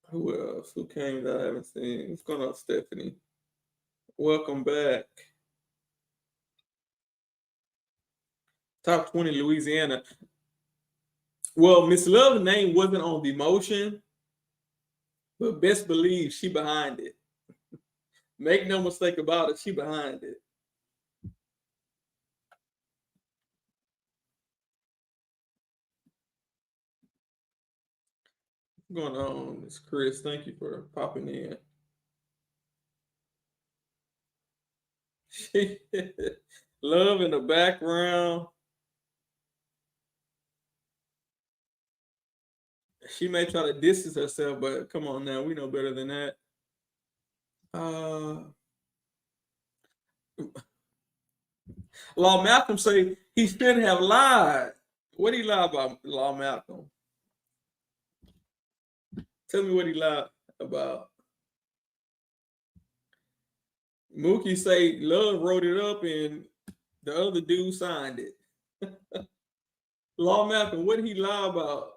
Who else? Who came that I haven't seen? What's going on, Stephanie? Welcome back. Top 20 Louisiana. Well, Miss Love's name wasn't on the motion, but best believe she behind it. Make no mistake about it, she behind it. What's going on, Miss Chris? Thank you for popping in. Love in the background. She may try to distance herself, but come on now, we know better than that. Law Malcolm say he shouldn't have lied. What did he lie about, Law Malcolm? Tell me what he lied about. Mookie say Love wrote it up and the other dude signed it. Law Malcolm, what did he lie about?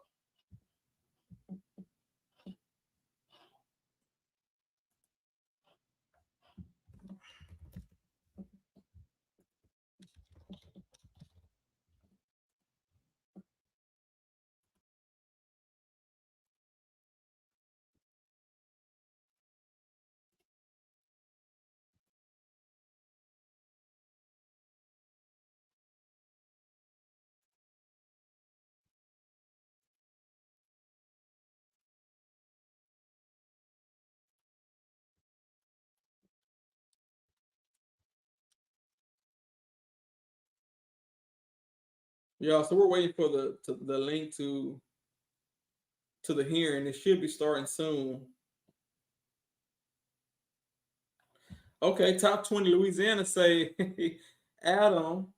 Yeah, so we're waiting for the link to the hearing. It should be starting soon. Okay, top 20 Louisiana say Adam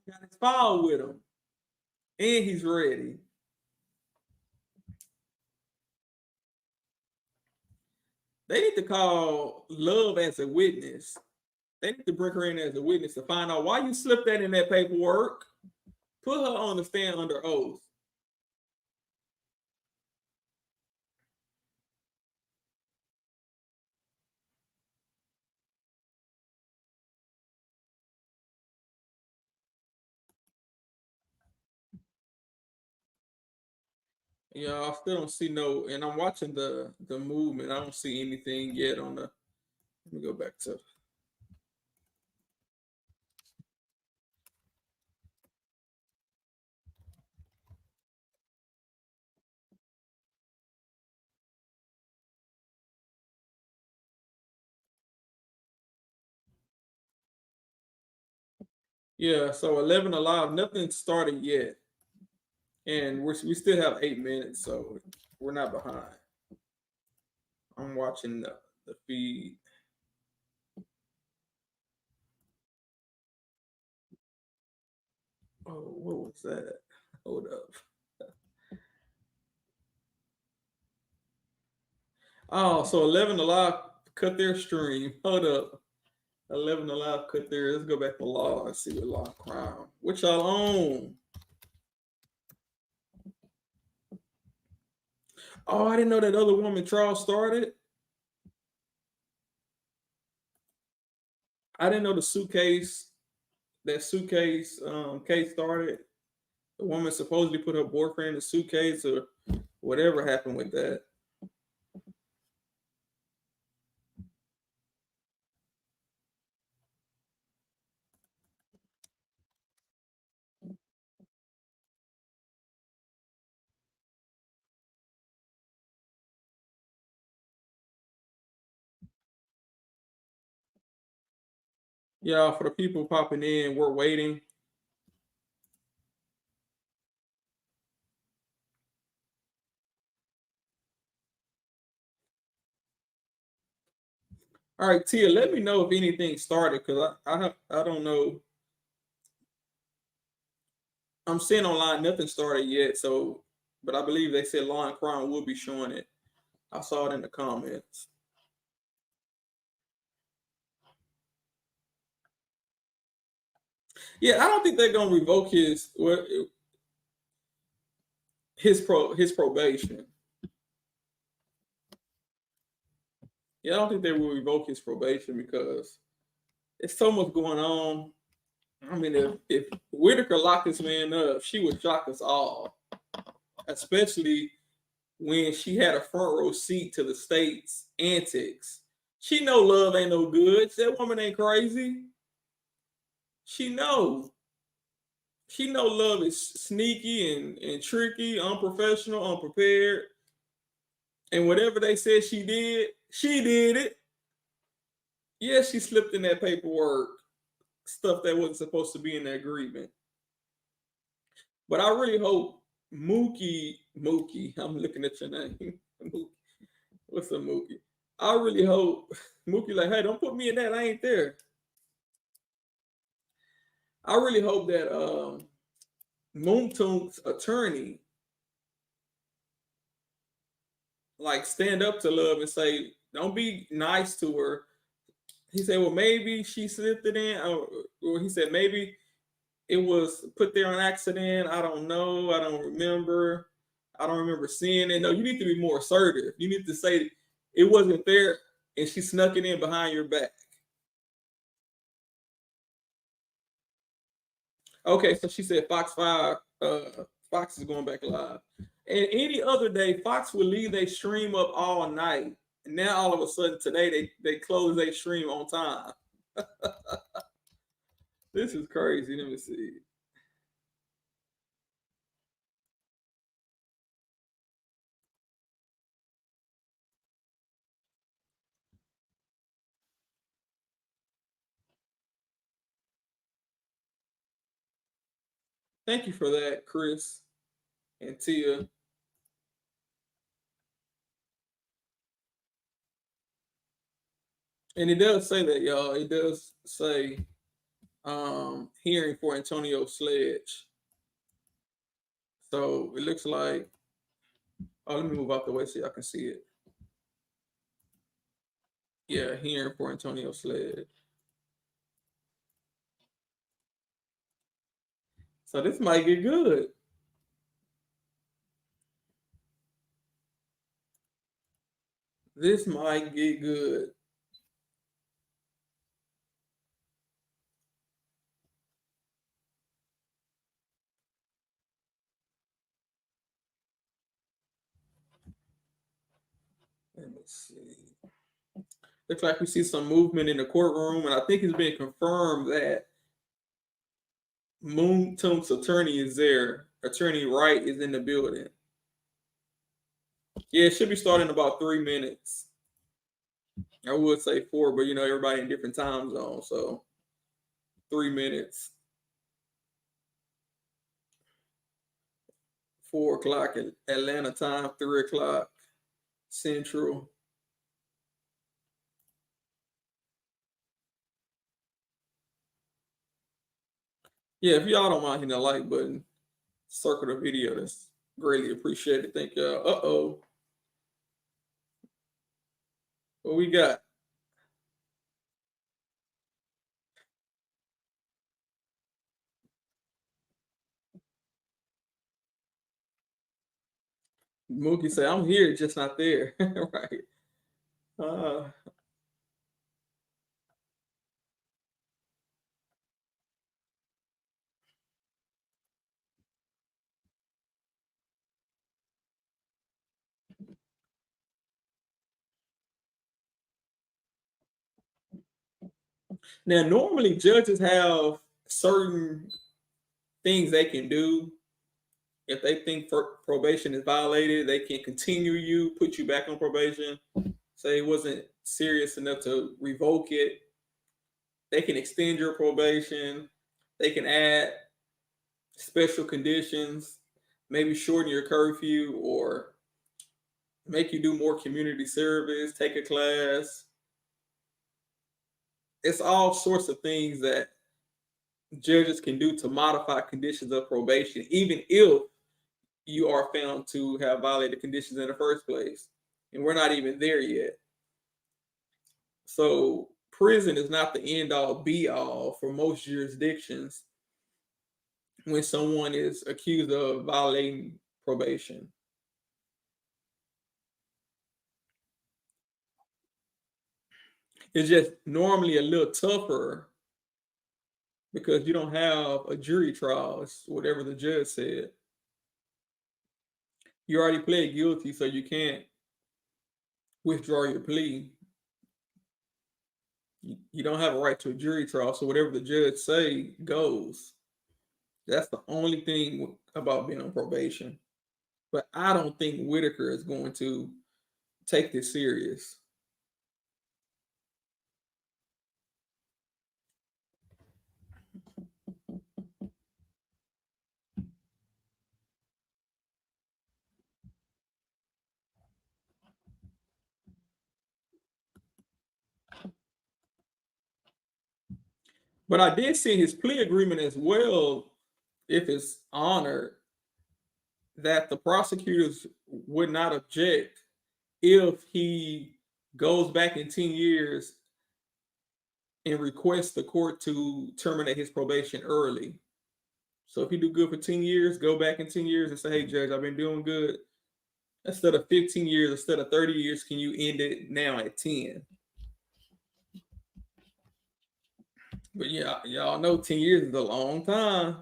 got his file with him, and he's ready. They need to call Love as a witness. They need to bring her in as a witness to find out why you slipped that in that paperwork. Put her on the stand under oath. Yeah, I still don't see no, and I'm watching the movement. I don't see anything yet on the. Let me go back to. Yeah, so 11 alive. Nothing started yet, and we still have 8 minutes, so we're not behind. I'm watching the feed. Oh, what was that? Hold up. Oh, so 11 alive cut their stream. Hold up. 11 alive cut their. Let's go back to law and see what law crime. Which y'all own? Oh, I didn't know that other woman trial started. I didn't know the suitcase. That suitcase case started. The woman supposedly put her boyfriend in the suitcase or whatever happened with that. Yeah, for the people popping in, we're waiting. All right, Tia, let me know if anything started because I don't know. I'm seeing online nothing started yet, so but I believe they said Law and Crime will be showing it. I saw it in the comments. Yeah, I don't think they're gonna revoke his probation. Yeah, I don't think they will revoke his probation because it's so much going on. I mean, if Whitaker locked this man up, she would shock us all, especially when she had a front row seat to the state's antics. She know love ain't no good. That woman ain't crazy. She know. She know love is sneaky and tricky, unprofessional, unprepared. And whatever they said she did it. Yeah, she slipped in that paperwork, stuff that wasn't supposed to be in the agreement. But I really hope Mookie, I'm looking at your name. Mookie. What's up, Mookie? I really hope Mookie like, hey, don't put me in that. I ain't there. I really hope that Mounk Tounk's attorney like stand up to love and say, don't be nice to her. He said, well, maybe she slipped it in, or he said maybe it was put there on accident. I don't know. I don't remember. I don't remember seeing it. No, you need to be more assertive. You need to say it wasn't there and she snuck it in behind your back. Okay, so she said Fox 5, Fox is going back live. And any other day, Fox would leave their stream up all night. And now all of a sudden today they close their stream on time. This is crazy. Let me see. Thank you for that, Chris and Tia. And it does say that, y'all. It does say hearing for Antonio Sledge. So it looks like, oh, let me move out the way so y'all can see it. Yeah, hearing for Antonio Sledge. So this might get good. This might get good. Let's see. Looks like we see some movement in the courtroom, and I think it's been confirmed that Mounk Tounk's attorney is there. Attorney Wright is in the building. Yeah, it should be starting in about 3 minutes. I would say 4, but everybody in different time zones, so 3 minutes. 4 o'clock Atlanta time, 3 o'clock Central. Yeah, if y'all don't mind hitting the like button, circle the video. That's greatly appreciated. Thank y'all. Uh-oh. What we got? Mookie say, I'm here, just not there. Right. Now, normally judges have certain things they can do. If they think probation is violated, they can continue you, put you back on probation. Say it wasn't serious enough to revoke it. They can extend your probation. They can add special conditions, maybe shorten your curfew or make you do more community service, take a class. It's all sorts of things that judges can do to modify conditions of probation, even if you are found to have violated conditions in the first place. And we're not even there yet. So prison is not the end all be all for most jurisdictions when someone is accused of violating probation. It's just normally a little tougher because you don't have a jury trial. It's whatever the judge said. You already pled guilty, so you can't withdraw your plea. You don't have a right to a jury trial, so whatever the judge say goes. That's the only thing about being on probation. But I don't think Whitaker is going to take this serious. But I did see his plea agreement as well, if it's honored, that the prosecutors would not object if he goes back in 10 years and requests the court to terminate his probation early. So if you do good for 10 years, go back in 10 years and say, hey, Judge, I've been doing good. Instead of 15 years, instead of 30 years, can you end it now at 10? But yeah, y'all know 10 years is a long time.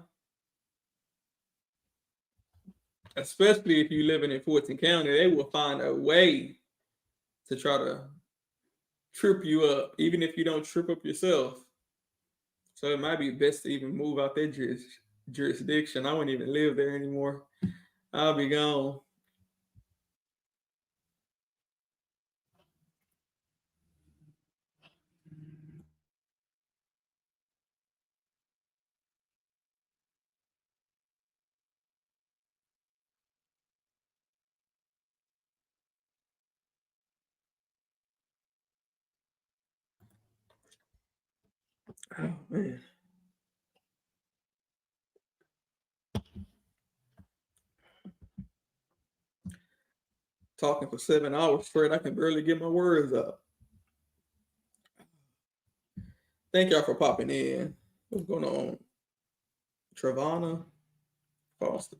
Especially if you're living in Fulton County, they will find a way to try to trip you up, even if you don't trip up yourself. So it might be best to even move out that jurisdiction. I wouldn't even live there anymore. I'll be gone. Oh, man. Talking for 7 hours straight, I can barely get my words out. Thank y'all for popping in. What's going on? Travana Foster.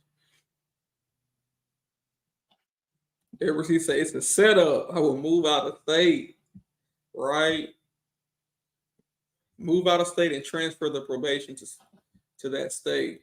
Ever he say it's a setup. I will move out of state, right? Move out of state and transfer the probation to that state.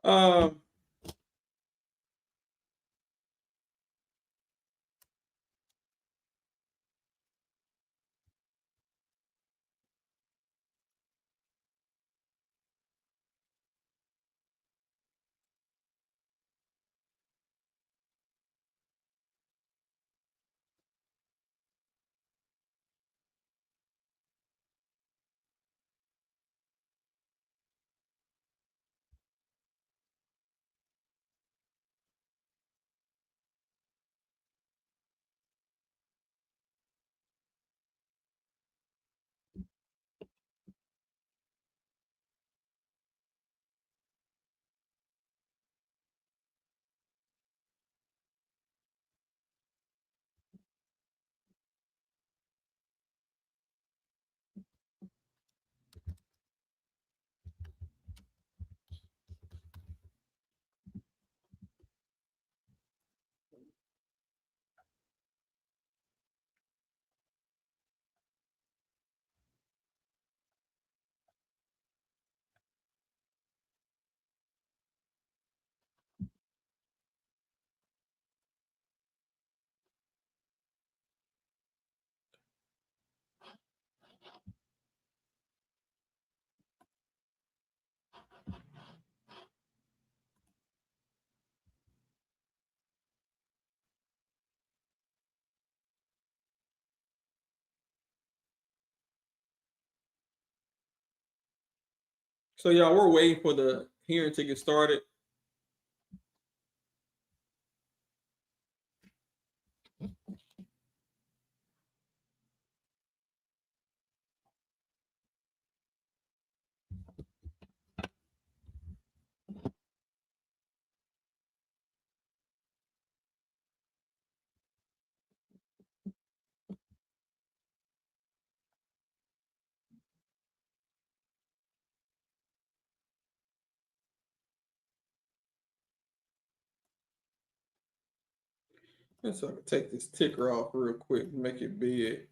Um, so y'all, we're waiting for the hearing to get started. And so I can take this ticker off real quick and make it big.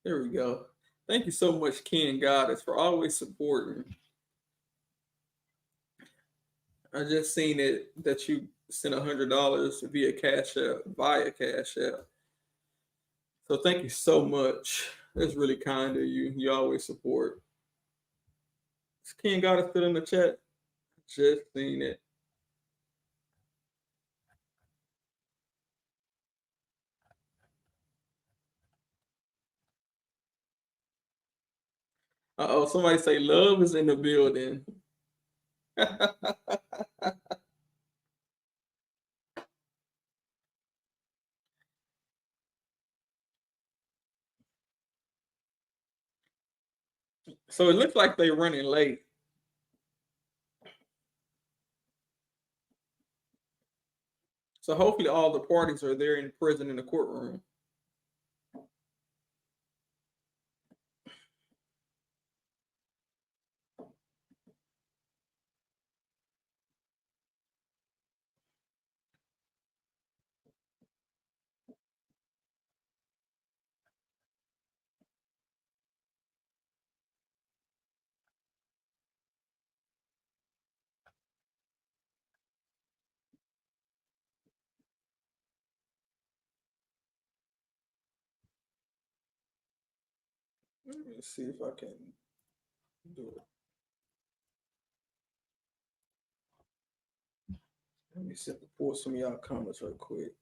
There we go. Thank you so much, Ken Goddess, for always supporting. I just seen it that you sent $100 via Cash App, via Cash App. So thank you so much. That's really kind of you. You always support. Is Ken Goddess still in the chat? Just seen it. Uh-oh, somebody say love is in the building. So it looks like they're running late. So hopefully all the parties are there in prison in the courtroom. Let me see if I can do it. Let me see if I can pull some of y'all comments real quick.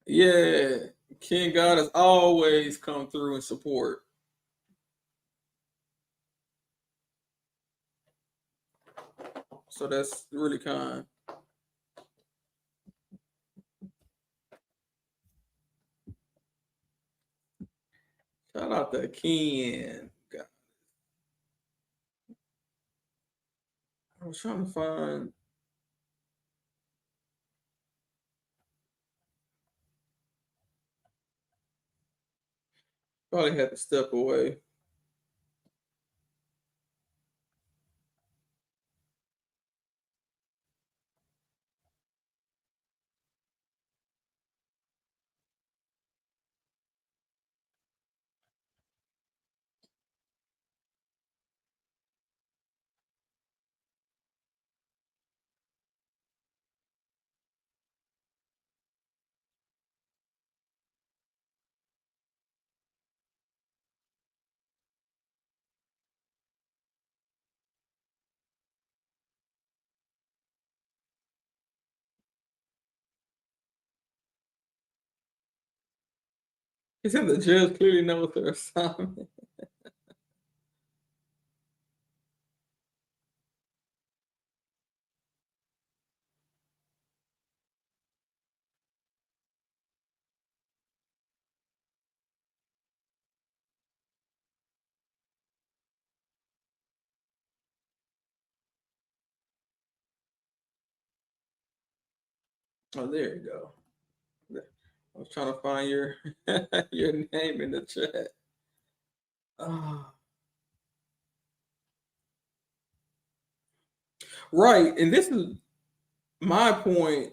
Yeah, King God has always come through and support. So that's really kind. Shout out to Ken. God. I was trying to find. Probably had to step away. He said the judge clearly knows their assignment. Oh, there you go. I was trying to find your your name in the chat. Ah. Right, and this is my point.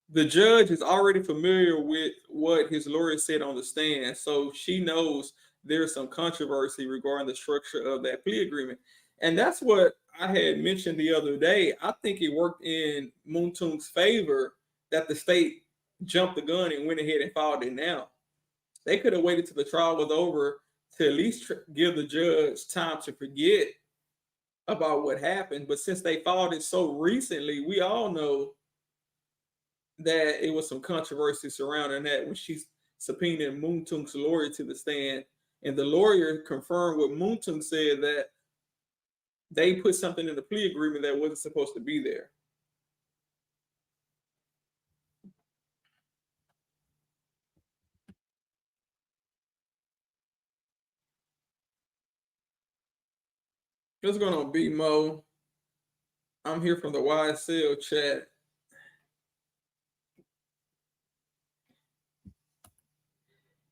The judge is already familiar with what his lawyer said on the stand, so she knows there's some controversy regarding the structure of that plea agreement. And that's what I had mentioned the other day. I think it worked in Mounk Tounk's favor that the state jumped the gun and went ahead and filed it now. They could have waited till the trial was over to at least give the judge time to forget about what happened. But since they filed it so recently, we all know that it was some controversy surrounding that when she subpoenaed Mounk Tounk's lawyer to the stand, and the lawyer confirmed what Mounk Tounk said, that they put something in the plea agreement that wasn't supposed to be there. What's going on, B Mo? I'm here from the YSL chat.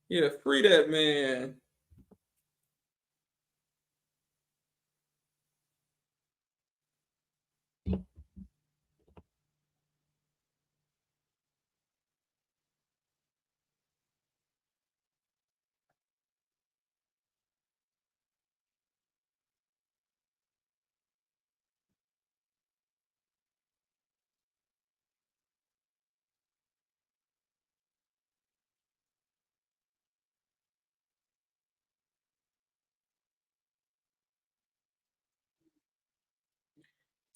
Yeah, free that man.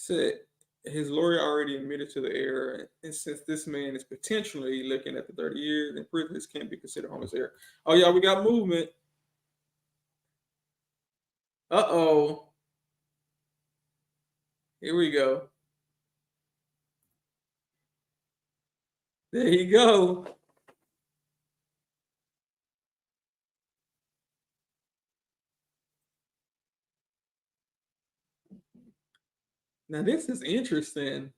Said his lawyer already admitted to the error, and since this man is potentially looking at the 30 years in prison, this can't be considered harmless error. Oh, yeah, we got movement. Uh-oh. Here we go. There you go. Now, this is interesting.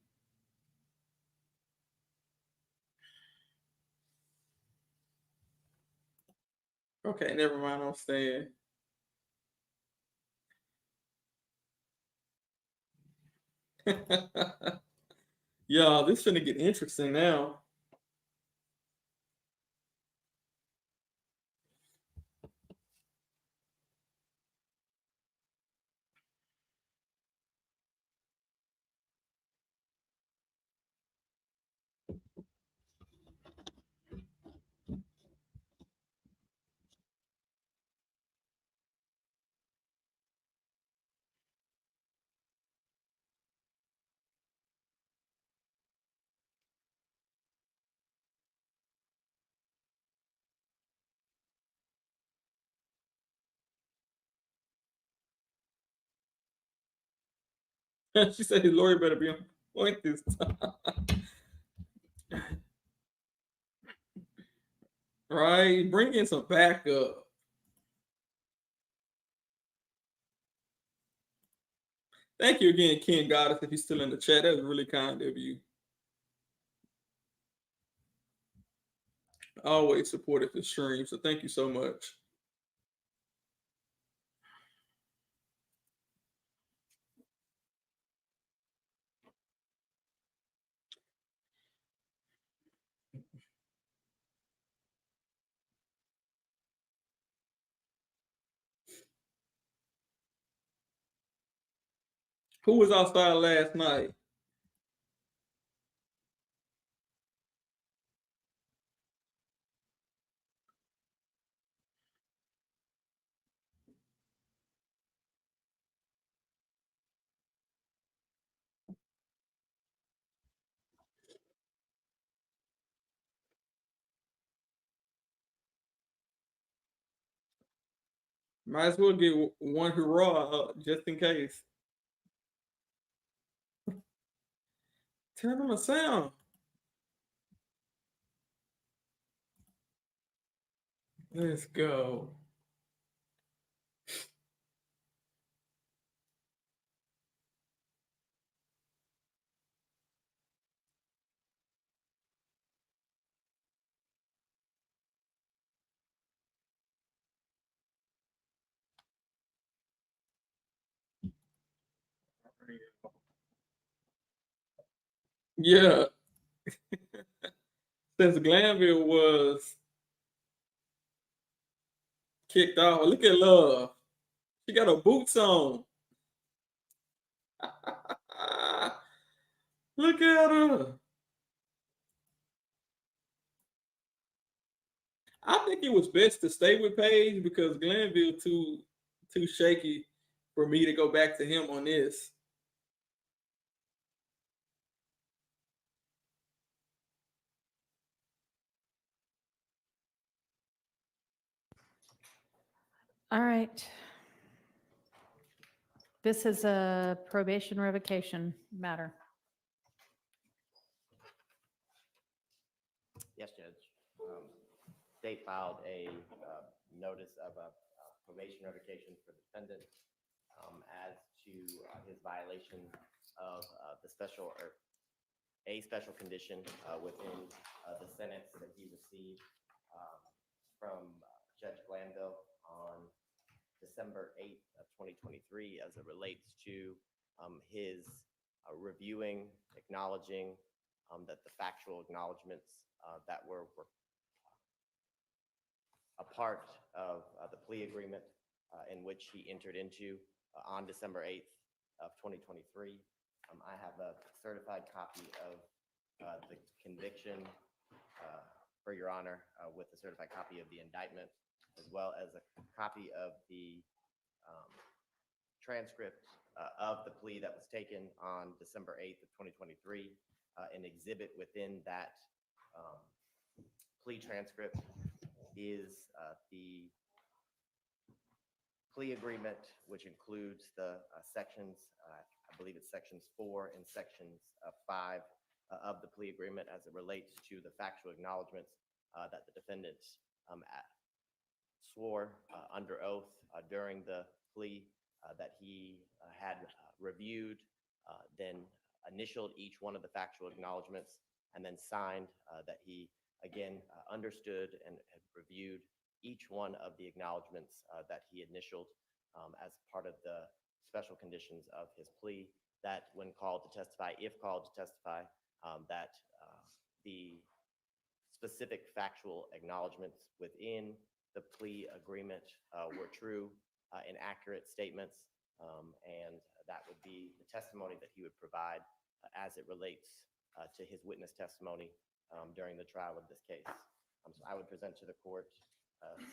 Okay, never mind. I'm staying. Y'all, this finna get interesting now. She said his lawyer better be on point this time. Right? Bring in some backup. Thank you again, Ken Goddess, if he's still in the chat. That was really kind of you. Always supported the stream, so thank you so much. Who was outside last night? Might as well get one hurrah just in case. Turn on the sound. Let's go. Yeah. Since Glanville was kicked off, look at Love. She got her boots on. Look at her. I think it was best to stay with Paige because Glanville too shaky for me to go back to him on this. All right. This is a probation revocation matter. Yes, Judge. State filed a notice of a probation revocation for the defendant as to his violation of the special or a special condition within the sentence that he received from Judge Glanville on December 8th of 2023 as it relates to his reviewing, acknowledging that the factual acknowledgments that were a part of the plea agreement in which he entered into on December 8th of 2023. I have a certified copy of the conviction for Your Honor with a certified copy of the indictment, as well as a copy of the transcript of the plea that was taken on December 8th of 2023. An exhibit within that plea transcript is the plea agreement, which includes the sections, I believe it's sections 4 and sections 5 of the plea agreement as it relates to the factual acknowledgments that the defendant swore under oath during the plea that he had reviewed, then initialed each one of the factual acknowledgments, and then signed that he, again, understood and had reviewed each one of the acknowledgments that he initialed as part of the special conditions of his plea, that when called to testify, if called to testify, that the specific factual acknowledgments within the plea agreement were true and accurate statements, and that would be the testimony that he would provide as it relates to his witness testimony during the trial of this case. So I would present to the court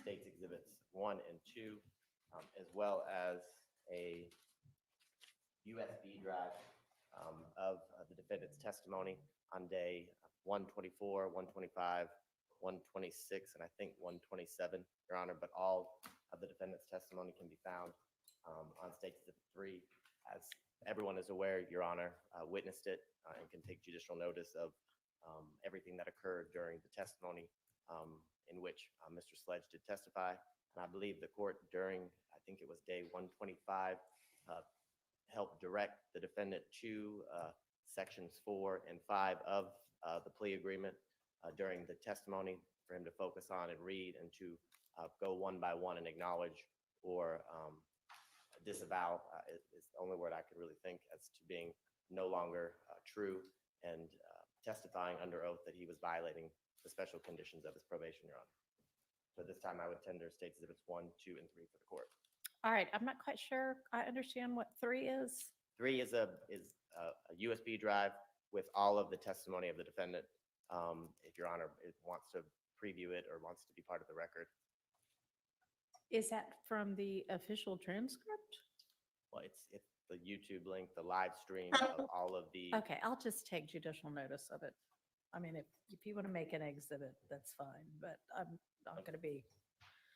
State's Exhibits 1 and 2, as well as a USB drive of the defendant's testimony on day 124, 125, 126, and I think 127, Your Honor, but all of the defendant's testimony can be found on State's Exhibit 3. As everyone is aware, Your Honor witnessed it and can take judicial notice of everything that occurred during the testimony in which Mr. Sledge did testify. And I believe the court during, I think it was day 125, helped direct the defendant to sections 4 and 5 of the plea agreement during the testimony for him to focus on and read and to go one by one and acknowledge or disavow is the only word I could really think as to being no longer true and testifying under oath that he was violating the special conditions of his probation, Your Honor. So this time I would tender State's Exhibits 1, 2, and 3 for the court. All right, I'm not quite sure I understand what 3 is. 3 is a USB drive with all of the testimony of the defendant. If Your Honor wants to preview it or wants to be part of the record. Is that from the official transcript? Well, it's the YouTube link, the live stream of all of the. Okay, I'll just take judicial notice of it. I mean, if you want to make an exhibit, that's fine, but I'm not going to be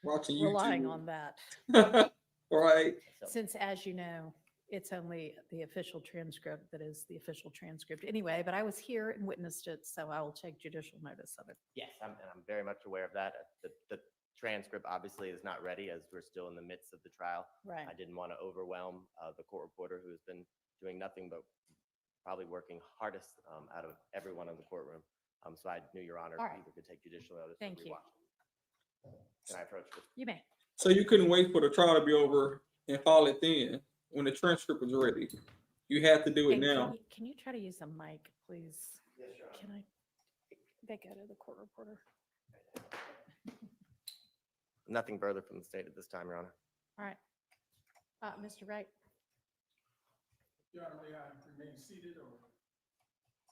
Watching relying YouTube. on that. Right. Since, as you know, it's only the official transcript that is the official transcript anyway, but I was here and witnessed it, so I will take judicial notice of it. Yes, I'm very much aware of that. The transcript obviously is not ready as we're still in the midst of the trial. Right. I didn't want to overwhelm the court reporter who has been doing nothing but probably working hardest out of everyone in the courtroom. So I knew Your Honor All right. either could take judicial notice Thank or you. rewatch. Can I approach this? You may. So you couldn't wait for the trial to be over and file it then when the transcript was ready. You had to do it And now. can you try to use a mic, please? Yes, Your Honor. Can I? They go to the court reporter. Nothing further from the state at this time, Your Honor. All right. Mr. Wright, Your Honor, may I remain seated or?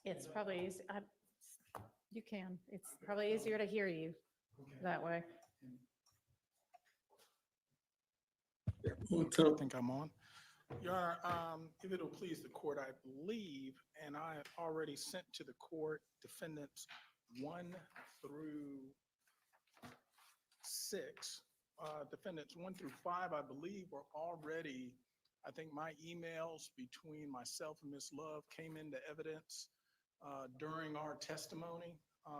it's probably easy. You can. It's probably easier to hear you that way. I think I'm on. Your Honor, if it'll please the court, I believe, and I have already sent to the court defendants 1 through 6. Defendants 1 through 5, I believe, were already, I think my emails between myself and Ms. Love came into evidence during our testimony.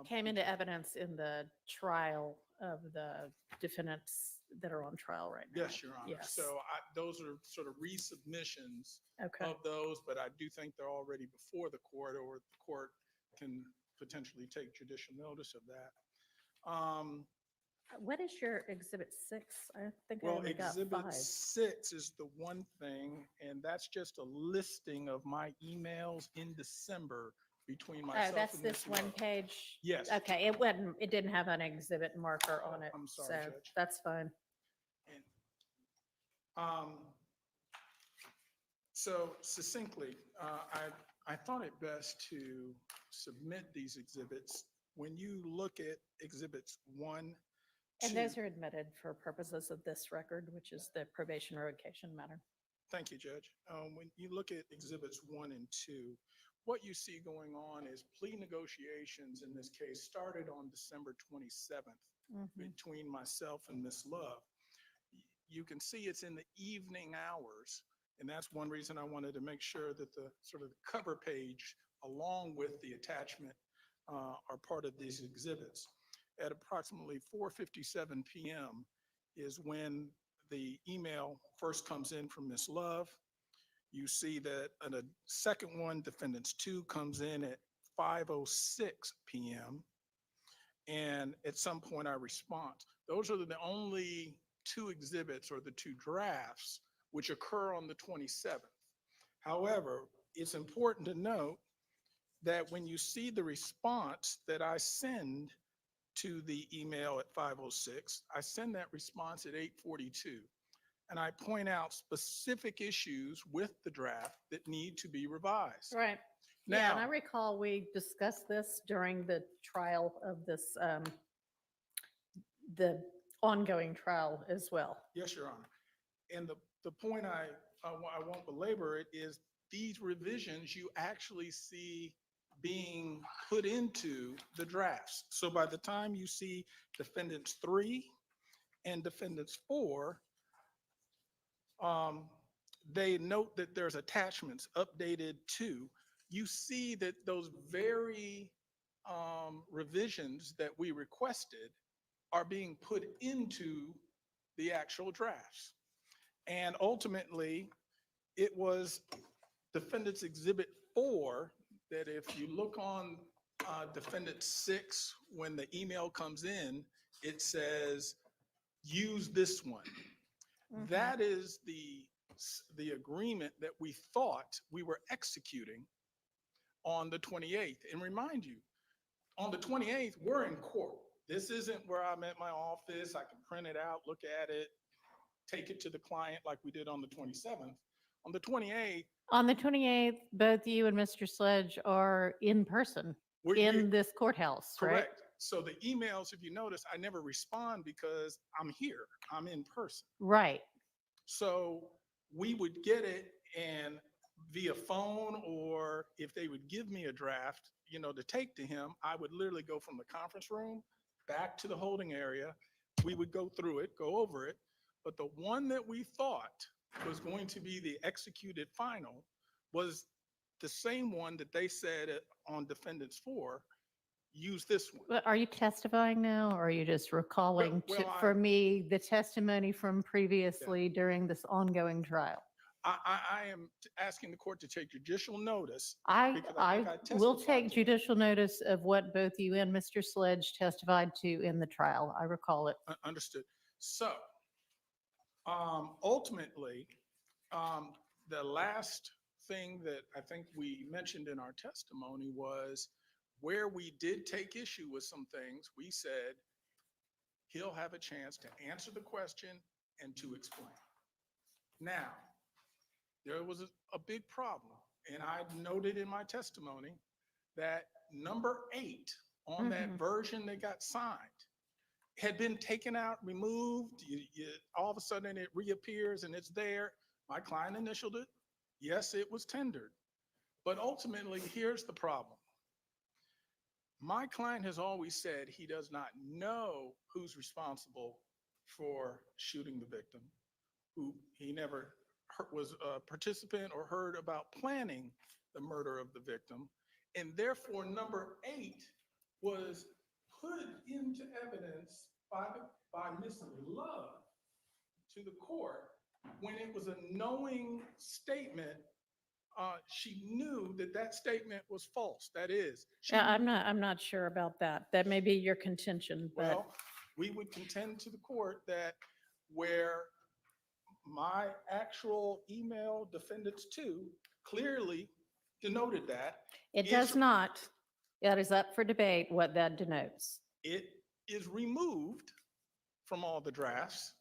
Came into evidence in the trial of the defendants that are on trial right now. Yes, Your Honor. Yes. So those are sort of resubmissions Okay. of those, but I do think they're already before the court, or the court can potentially take judicial notice of that. What is your exhibit 6? I think I Well, only got exhibit 5. 6 is the one thing, and that's just a listing of my emails in December between myself Oh, that's and this Ms. one Love. page? Yes. Okay, it didn't have an exhibit marker on it. I'm sorry, so Judge. that's fine. So succinctly, I thought it best to submit these exhibits. When you look at exhibits 1, And 2, those are admitted for purposes of this record, which is the probation revocation matter. Thank you, Judge. When you look at exhibits 1 and 2, what you see going on is plea negotiations in this case started on December 27th between myself and Ms. Love. You can see it's in the evening hours, and that's one reason I wanted to make sure that the sort of cover page along with the attachment are part of these exhibits. At approximately 4:57 p.m. is when the email first comes in from Ms. Love. You see that a second one, defendants 2, comes in at 5:06 p.m. And at some point I respond. Those are the only 2 exhibits or the 2 drafts which occur on the 27th. However, it's important to note that when you see the response that I send to the email at 5:06, I send that response at 8:42. And I point out specific issues with the draft that need to be revised. Right. Now, Yeah, and I recall we discussed this during the trial of this, the ongoing trial as well. yes, Your Honor. And the point I won't belabor it is these revisions you actually see being put into the drafts. So by the time you see defendants 3 and defendants 4, they note that there's attachments updated to. You see that those very revisions that we requested are being put into the actual drafts. And ultimately, it was defendant's exhibit 4 that if you look on defendant 6, when the email comes in, it says, use this one. That is the agreement that we thought we were executing on the 28th. And remind you, on the 28th, we're in court. This isn't where I'm at my office. I can print it out, look at it, take it to the client like we did on the 27th. On the 28th. On the 28th, both you and Mr. Sledge are in person in this courthouse, right? Correct. So the emails, if you notice, I never respond because I'm here. I'm in person. Right. So we would get it and via phone, or if they would give me a draft, to take to him, I would literally go from the conference room back to the holding area, we would go through it, go over it, but the one that we thought was going to be the executed final was the same one that they said on defendants 4, use this one. But are you testifying now, or are you just recalling for me the testimony from previously during this ongoing trial? I am asking the court to take judicial notice. I because think will testified take judicial notice of what both you and Mr. Sledge testified to in the trial. I recall it. Understood. So, ultimately, the last thing that I think we mentioned in our testimony was where we did take issue with some things. We said he'll have a chance to answer the question and to explain. Now, there was a big problem, and I noted in my testimony that number 8 on that version that got signed had been taken out, removed. All of a sudden it reappears and it's there. My client initialed it. Yes, it was tendered. But ultimately, here's the problem. My client has always said he does not know who's responsible for shooting the victim, who he never was a participant or heard about planning the murder of the victim. And therefore, number 8 was put into evidence by Ms. Love to the court when it was a knowing statement. She knew that that statement was false. That is, Yeah, I'm not sure about that. That may be your contention, but well, we would contend to the court that where my actual email defendants 2 clearly denoted that. it does not. That is up for debate what that denotes. It is removed from all the drafts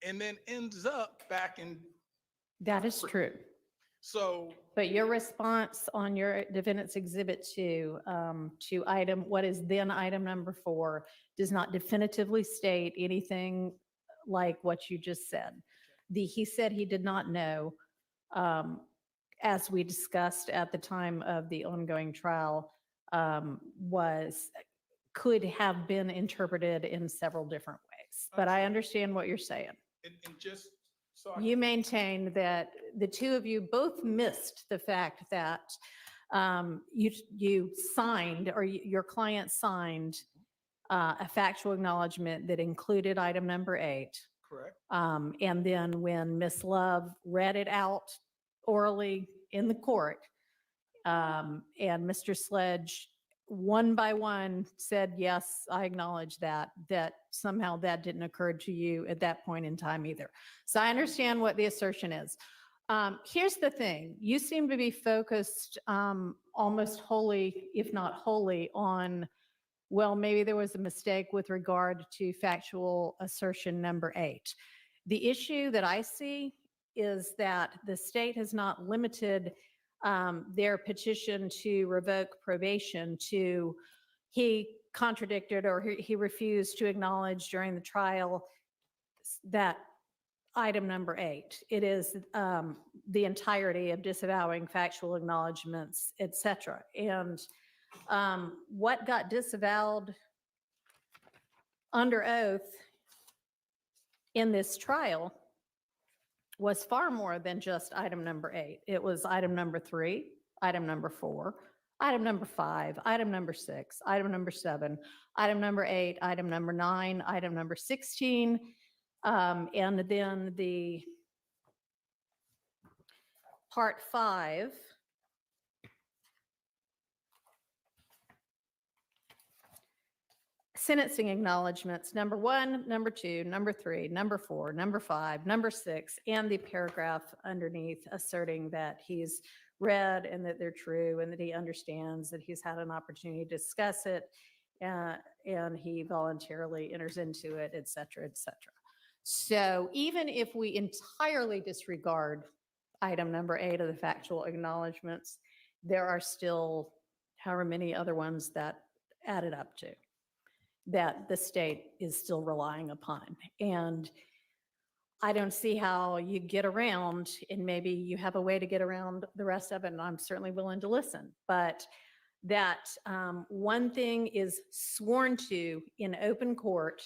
and then ends up back in. That is true. So, but your response on your defendant's exhibit 2 to what is then item number 4 does not definitively state anything like what you just said. He said he did not know, as we discussed at the time of the ongoing trial, could have been interpreted in several different ways. But I understand what you're saying. And just so you maintain that the two of you both missed the fact that you signed, or your client signed a factual acknowledgement that included item number 8. Correct. And then when Ms. Love read it out orally in the court, and Mr. Sledge one by one said, yes, I acknowledge that somehow that didn't occur to you at that point in time either. So I understand what the assertion is. Here's the thing. You seem to be focused almost wholly, if not wholly, on, well, maybe there was a mistake with regard to factual assertion number 8. The issue that I see is that the state has not limited their petition to revoke probation to he contradicted or he refused to acknowledge during the trial that item number 8. It is the entirety of disavowing factual acknowledgments, etc. And what got disavowed under oath in this trial was far more than just item number 8. It was item number 3, item number 4, item number 5, item number 6, item number 7, item number 8, item number 9, item number 16, and then the part 5. Sentencing acknowledgments, number 1, number 2, number 3, number 4, number 5, number 6, and the paragraph underneath asserting that he's read and that they're true and that he understands that he's had an opportunity to discuss it and he voluntarily enters into it, et cetera, et cetera. So even if we entirely disregard item number 8 of the factual acknowledgments, there are still however many other ones that added up to that the state is still relying upon. And I don't see how you get around, and maybe you have a way to get around the rest of it, and I'm certainly willing to listen, but that one thing is sworn to in open court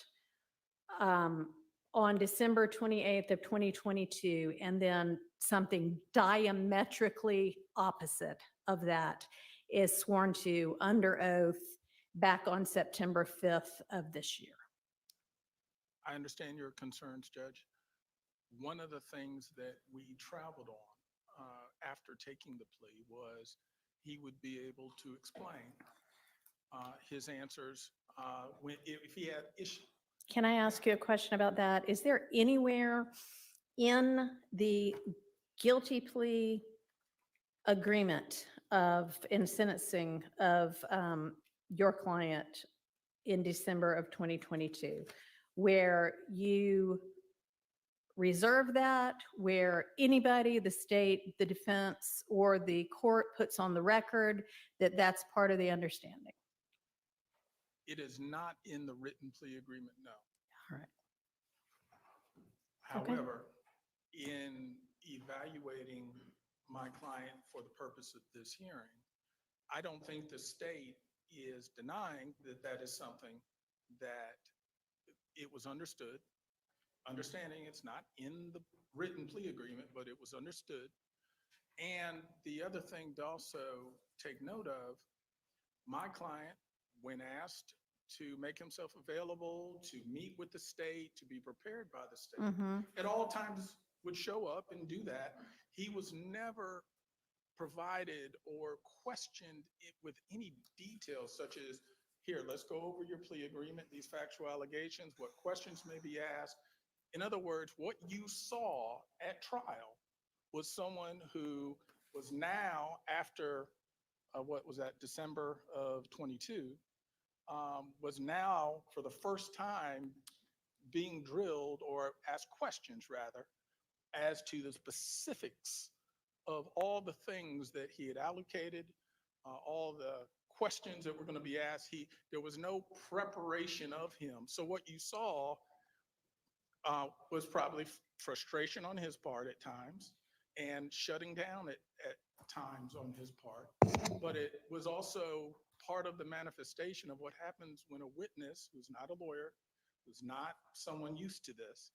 on December 28th of 2022, and then something diametrically opposite of that is sworn to under oath back on September 5th of this year. I understand your concerns, Judge. One of the things that we traveled on after taking the plea was he would be able to explain his answers if he had issues. Can I ask you a question about that? Is there anywhere in the guilty plea agreement in sentencing of your client in December of 2022 where you reserve that, where anybody, the state, the defense, or the court puts on the record that that's part of the understanding? It is not in the written plea agreement, no. All right. However, in evaluating my client for the purpose of this hearing, I don't think the state is denying that that is something that it was understood. Understanding it's not in the written plea agreement, but it was understood. And the other thing to also take note of, my client, when asked to make himself available, to meet with the state, to be prepared by the state, at all times would show up and do that. He was never provided or questioned it with any details such as, here, let's go over your plea agreement, these factual allegations, what questions may be asked. In other words, what you saw at trial was someone who was now, after what was that, December of 22, was now for the first time being drilled or asked questions rather as to the specifics of all the things that he had allocated, all the questions that were going to be asked. There was no preparation of him. So what you saw was probably frustration on his part at times and shutting down at times on his part. But it was also part of the manifestation of what happens when a witness who's not a lawyer, who's not someone used to this,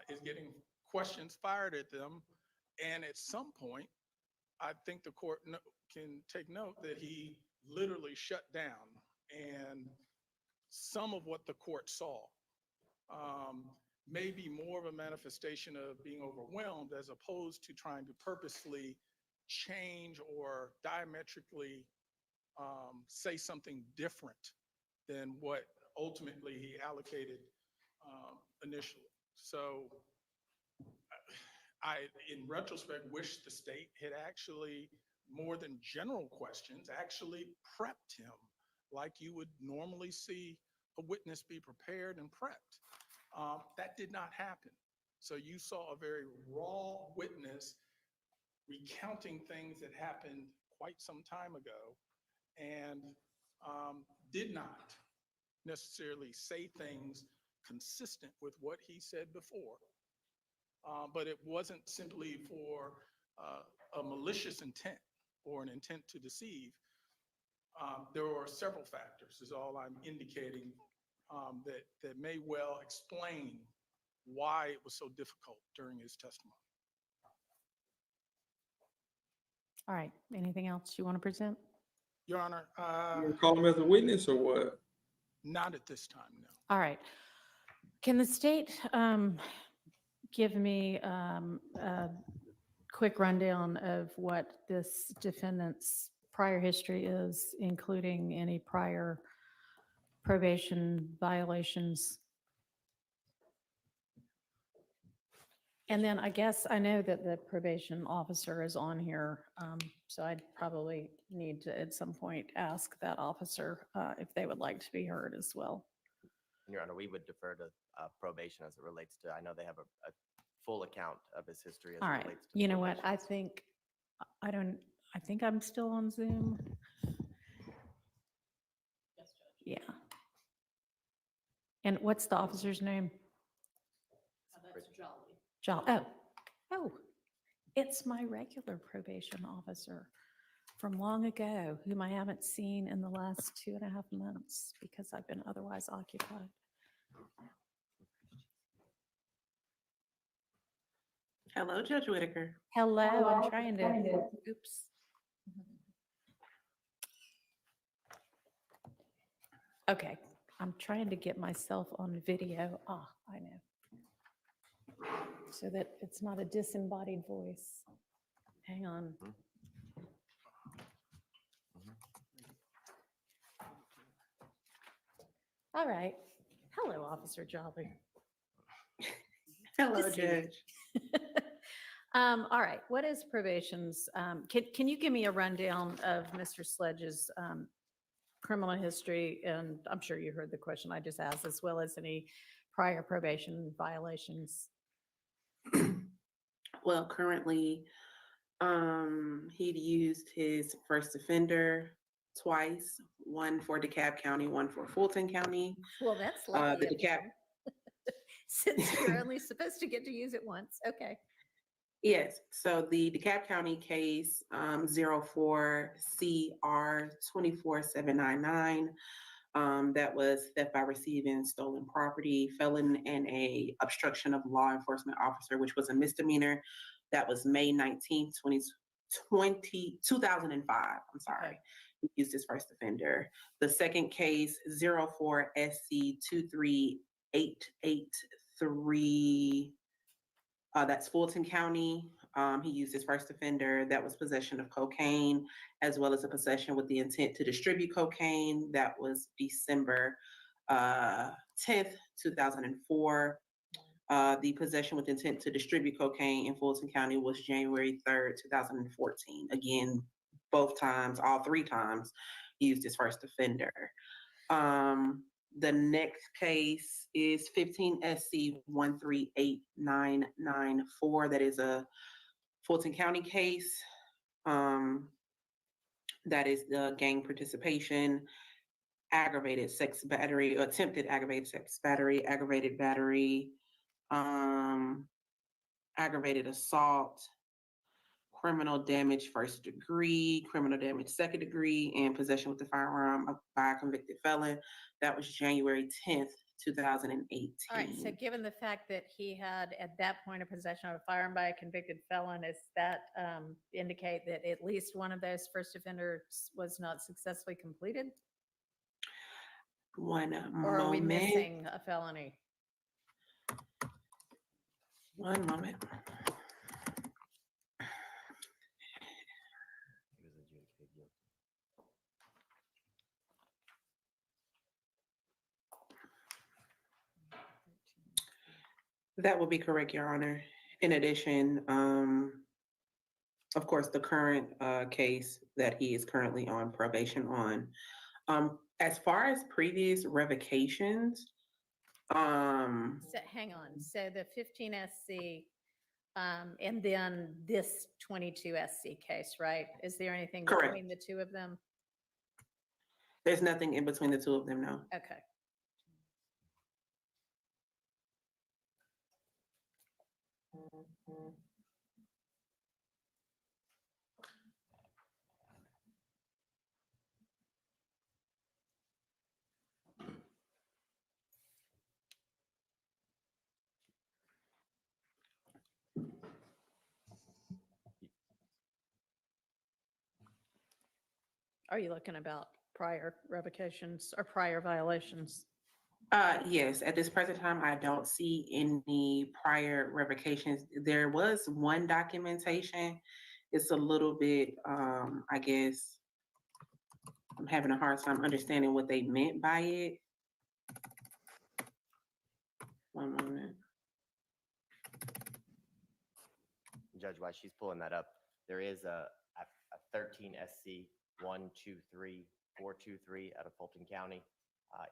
is getting questions fired at them. And at some point, I think the court can take note that he literally shut down. And some of what the court saw may be more of a manifestation of being overwhelmed as opposed to trying to purposely change or diametrically say something different than what ultimately he allocated initially. So I, in retrospect, wish the state had actually, more than general questions, actually prepped him like you would normally see a witness be prepared and prepped. That did not happen. So you saw a very raw witness recounting things that happened quite some time ago and did not necessarily say things consistent with what he said before. But it wasn't simply for a malicious intent or an intent to deceive. There were several factors, is all I'm indicating, that may well explain why it was so difficult during his testimony. All right. Anything else you want to present? Your Honor, You gonna call him as a witness or what? not at this time, no. All right. Can the state give me a quick rundown of what this defendant's prior history is, including any prior probation violations? And then I guess I know that the probation officer is on here, so I'd probably need to at some point ask that officer if they would like to be heard as well. Your Honor, we would defer to probation as it relates to, I know they have a full account of his history as All it right. relates to. You know what? I think I'm still on Zoom. Yeah. And what's the officer's name? That's Jolly. Oh, it's my regular probation officer from long ago, whom I haven't seen in the last 2.5 months because I've been otherwise occupied. Hello, Judge Whitaker. Hello, I'm trying to, oops. Okay, I'm trying to get myself on video. Ah, I know. So that it's not a disembodied voice. Hang on. All right. Hello, Officer Jolly. Hello, Just see you. Judge. All right, what is probation's, can you give me a rundown of Mr. Sledge's criminal history? And I'm sure you heard the question I just asked, as well as any prior probation violations. Well, currently, he'd used his first offender twice, one for DeKalb County, one for Fulton County. Well, that's The lucky of DeKalb, him. Since you're only supposed to get to use it once. Okay. yes, so the DeKalb County case, 04 CR 24799, that was theft by receiving stolen property, felon, and a obstruction of law enforcement officer, which was a misdemeanor. That was May 19th, 2005. I'm sorry. He used his first offender. The second case, 04 SC 23883, that's Fulton County. He used his first offender. That was possession of cocaine, as well as a possession with the intent to distribute cocaine. That was December 10th, 2004. The possession with intent to distribute cocaine in Fulton County was January 3rd, 2014. Again, both times, all three times, he used his first offender. The next case is 15 SC 138994. That is a Fulton County case. That is the gang participation, aggravated sex battery, attempted aggravated sex battery, aggravated battery, aggravated assault, criminal damage first degree, criminal damage second degree, and possession with the firearm by a convicted felon. That was January 10th, 2018. All right, so given the fact that he had at that point a possession of a firearm by a convicted felon, does that indicate that at least one of those first offenders was not successfully completed? One Or are we moment. missing a felony? One moment. That would be correct, Your Honor. In addition, of course, the current case that he is currently on probation on. As far as previous revocations, So hang on, so the 15 SC and then this 22 SC case, right? Is there anything Correct. between the two of them? there's nothing in between the two of them, no. Okay. Are you looking about prior revocations or prior violations? Yes, at this present time, I don't see any prior revocations. There was one documentation. It's a little bit, I guess, I'm having a hard time understanding what they meant by it. One moment. Judge, while she's pulling that up, there is a 13 SC 123423 out of Fulton County.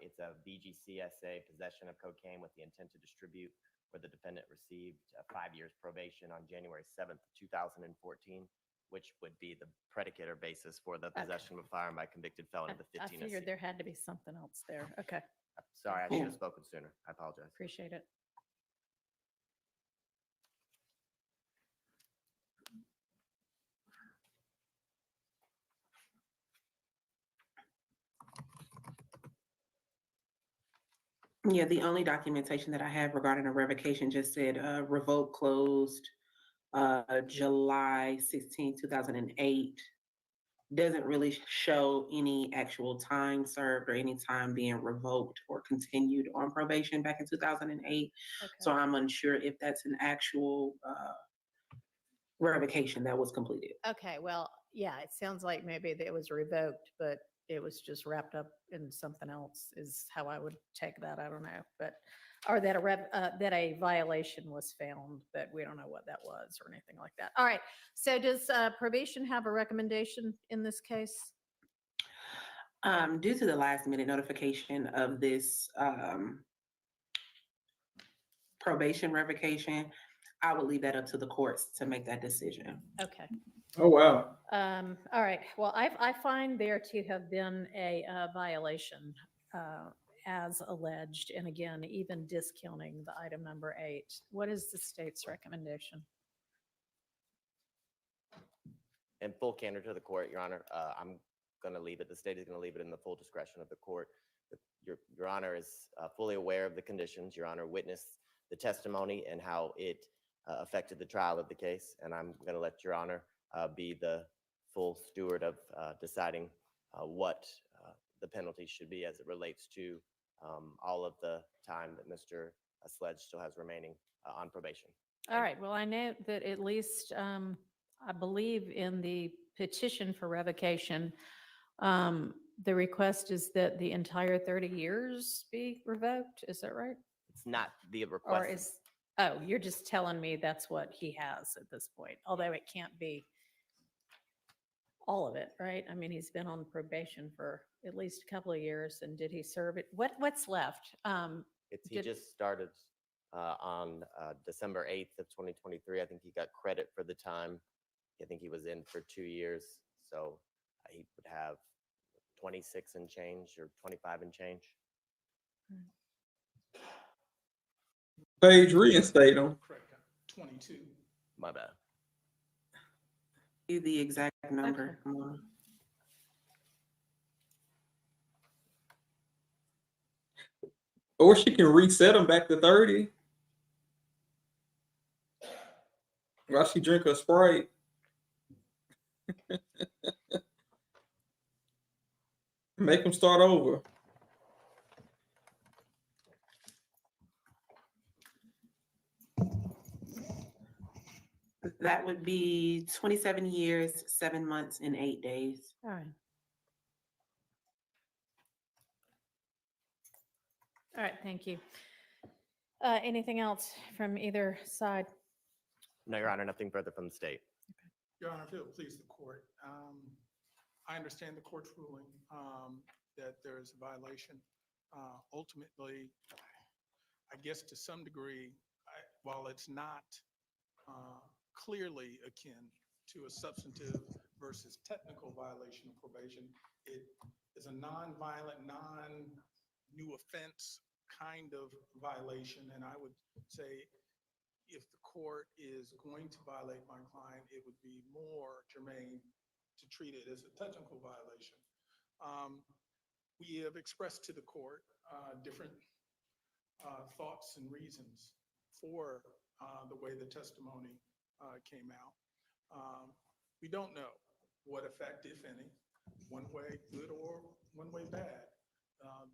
It's a BGCSA, possession of cocaine with the intent to distribute, where the defendant received 5 years probation on January 7th, 2014, which would be the predicate or basis for the possession of a firearm by convicted felon of the 15 I SC. figured there had to be something else there. Okay, Sorry, I should have spoken sooner. I apologize. appreciate it. Yeah, the only documentation that I have regarding a revocation just said revoke closed July 16, 2008. Doesn't really show any actual time served or any time being revoked or continued on probation back in 2008. So I'm unsure if that's an actual revocation that was completed. Okay, well, yeah, it sounds like maybe that it was revoked, but it was just wrapped up in something else is how I would take that. I don't know, but, or that that a violation was found, but we don't know what that was or anything like that. All right. So does probation have a recommendation in this case? Due to the last minute notification of this probation revocation, I would leave that up to the courts to make that decision. Okay. Oh, wow. All right. Well, I find there to have been a violation as alleged, and again, even discounting the item number 8. What is the state's recommendation? In full candor to the court, Your Honor, I'm going to leave it. The state is going to leave it in the full discretion of the court. Your Honor is fully aware of the conditions. Your Honor witnessed the testimony and how it affected the trial of the case, and I'm going to let Your Honor be the full steward of deciding what the penalty should be as it relates to all of the time that Mr. Sledge still has remaining on probation. All right. Well, I know that at least I believe in the petition for revocation, the request is that the entire 30 years be revoked. Is that right? It's not the request. Or is, oh, you're just telling me that's what he has at this point, although it can't be all of it, right? I mean, he's been on probation for at least a couple of years, and did he serve it? What's left? He just started on December 8th of 2023. I think he got credit for the time. I think he was in for 2 years. So he would have 26 and change or 25 and change. Page, reinstate him. Correct. 22. My bad. The exact number. Come on. Or she can reset him back to 30. While she drink her Sprite. Make him start over. That would be 27 years, 7 months, and 8 days. All right. All right, thank you. Anything else from either side? No, Your Honor, nothing further from the state. Your Honor, if it will please the court, I understand the court's ruling that there is a violation. Ultimately, I guess to some degree, while it's not clearly akin to a substantive versus technical violation of probation, it is a non-violent, non-new offense kind of violation. And I would say if the court is going to violate my client, it would be more germane to treat it as a technical violation. We have expressed to the court different thoughts and reasons for the way the testimony came out. We don't know what effect, if any, one way good or one way bad,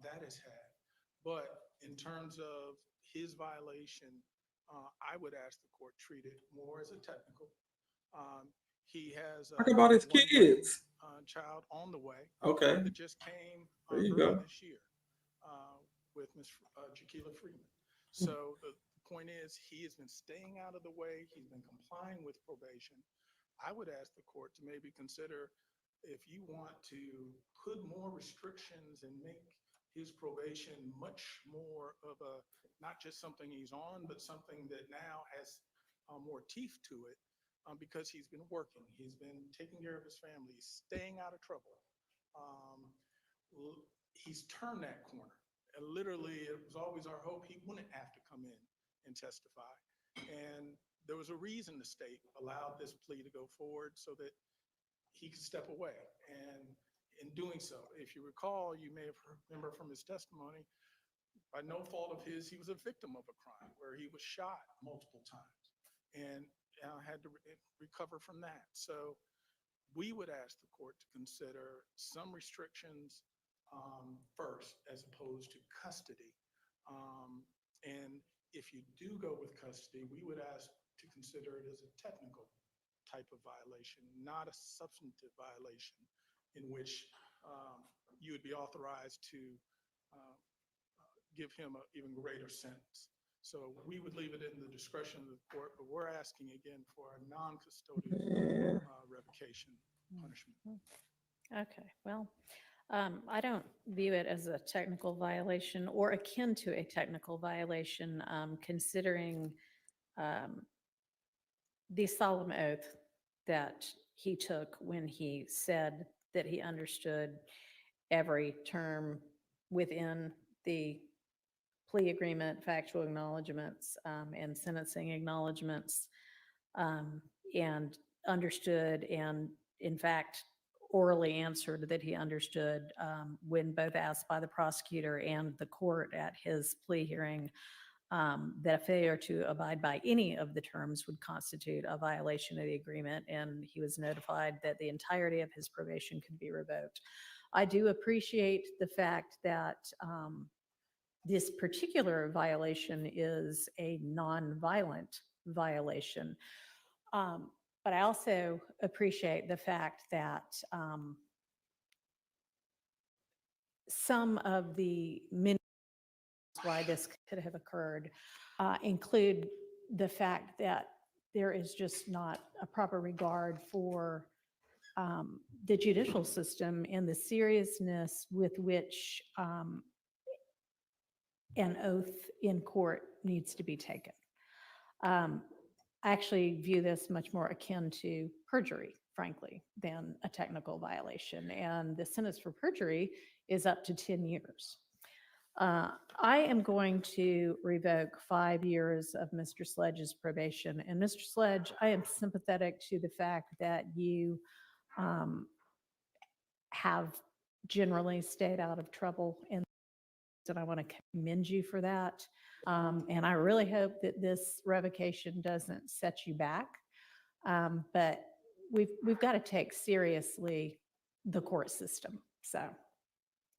that has had. But in terms of his violation, I would ask the court treat it more as a technical. He has Talk about his kids. Child on the way. Okay. That just came There you earlier go. this year with Ms. Jaquila Freeman. So the point is, he has been staying out of the way. He's been complying with probation. I would ask the court to maybe consider if you want to put more restrictions and make his probation much more of a, not just something he's on, but something that now has more teeth to it because he's been working. He's been taking care of his family, staying out of trouble. He's turned that corner. And literally, it was always our hope he wouldn't have to come in and testify. And there was a reason the state allowed this plea to go forward so that he could step away. And in doing so, if you recall, you may have remember from his testimony, by no fault of his, he was a victim of a crime where he was shot multiple times. And I had to recover from that. So we would ask the court to consider some restrictions first, as opposed to custody. And if you do go with custody, we would ask to consider it as a technical type of violation, not a substantive violation in which you would be authorized to give him an even greater sentence. So we would leave it in the discretion of the court, but we're asking again for a non-custodial revocation punishment. Okay, well, I don't view it as a technical violation or akin to a technical violation, considering the solemn oath that he took when he said that he understood every term within the plea agreement, factual acknowledgements, and sentencing acknowledgements, and understood and, in fact, orally answered that he understood when both asked by the prosecutor and the court at his plea hearing that a failure to abide by any of the terms would constitute a violation of the agreement, and he was notified that the entirety of his probation could be revoked. I do appreciate the fact that this particular violation is a non-violent violation. But I also appreciate the fact that some of the many reasons why this could have occurred include the fact that there is just not a proper regard for the judicial system and the seriousness with which an oath in court needs to be taken. I actually view this much more akin to perjury, frankly, than a technical violation. And the sentence for perjury is up to 10 years. I am going to revoke 5 years of Mr. Sledge's probation. And Mr. Sledge, I am sympathetic to the fact that you have generally stayed out of trouble, and I want to commend you for that. And I really hope that this revocation doesn't set you back. But we've got to take seriously the court system. So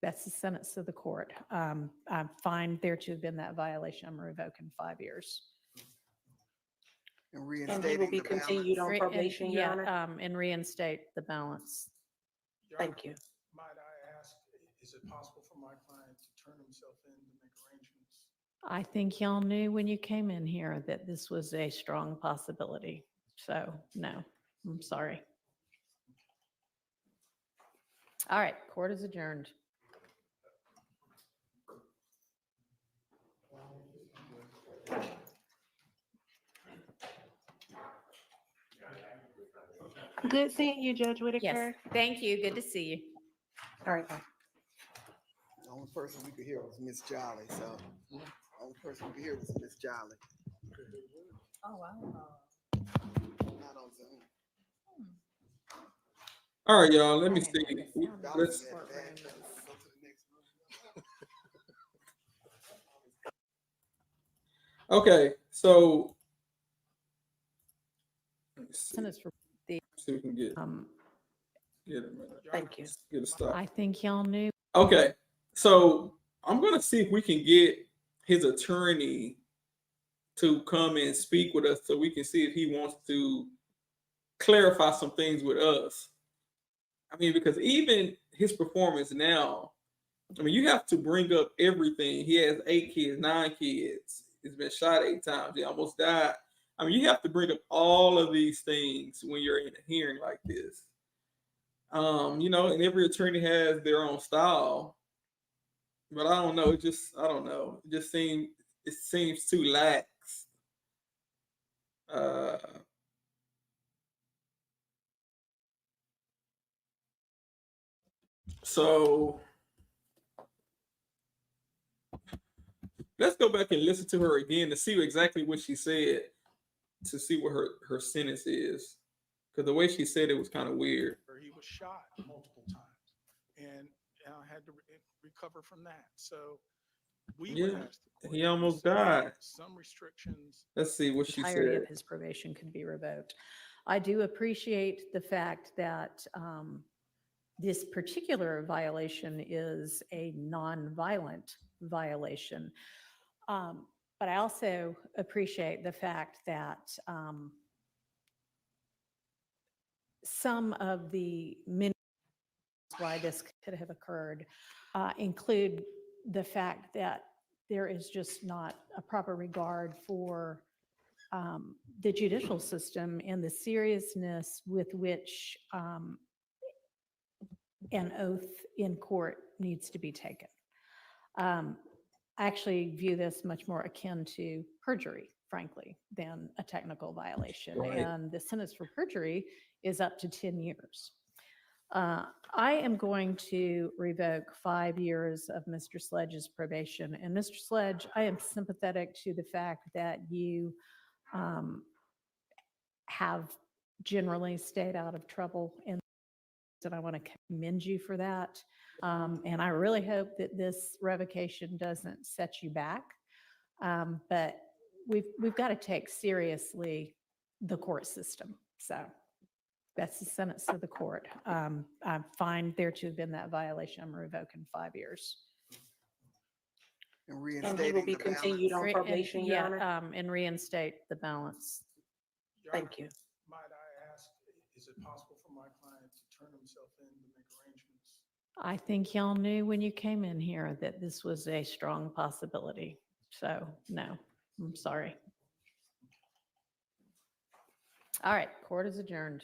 that's the sentence of the court. I find there to have been that violation. I'm revoking 5 years. And he will be continued on probation, Your Honor? And reinstate the balance. Thank you. Might I ask, is it possible for my client to turn himself in to make arrangements? I think y'all knew when you came in here that this was a strong possibility. So no, I'm sorry. All right, court is adjourned. Good seeing you, Judge Whitaker. Yes, thank you. Good to see you. All right, bye. The only person we could hear was Miss Jolly, so the only person we could hear was Miss Jolly. Oh, wow. Not on Zoom. All right, y'all. Let me see. Let's, okay, so Sentence for the see if we can get it. Thank you. Get a stop. I think y'all knew. Okay, so I'm gonna see if we can get his attorney to come and speak with us, so we can see if he wants to clarify some things with us. I mean, because even his performance now, I mean, you have to bring up everything. He has 8 kids, 9 kids. He's been shot 8 times. He almost died. I mean, you have to bring up all of these things when you're in a hearing like this. You know, and every attorney has their own style. But I don't know. I don't know. It seems too lax. So let's go back and listen to her again to see exactly what she said, to see what her sentence is. Because the way she said it was kind of weird. He was shot multiple times, and I had to recover from that. So We would Yeah, ask the court he to almost consider died. some restrictions. Let's see what she Entirety said. of his probation could be revoked. I do appreciate the fact that this particular violation is a non-violent violation. But I also appreciate the fact that some of the many reasons why this could have occurred include the fact that there is just not a proper regard for the judicial system and the seriousness with which an oath in court needs to be taken. I actually view this much more akin to perjury, frankly, than a technical violation. Right. And the sentence for perjury is up to 10 years. I am going to revoke 5 years of Mr. Sledge's probation. And Mr. Sledge, I am sympathetic to the fact that you have generally stayed out of trouble, and I want to commend you for that. And I really hope that this revocation doesn't set you back. But we've got to take seriously the court system. So that's the sentence of the court. I find there to have been that violation. I'm revoking 5 years. And And he reinstating will be the balance. continued on probation, Your Honor? And reinstate the balance. Your Thank Honor, you. Might I ask, is it possible for my client to turn himself in to make arrangements? I think y'all knew when you came in here that this was a strong possibility. So no, I'm sorry. All right, court is adjourned.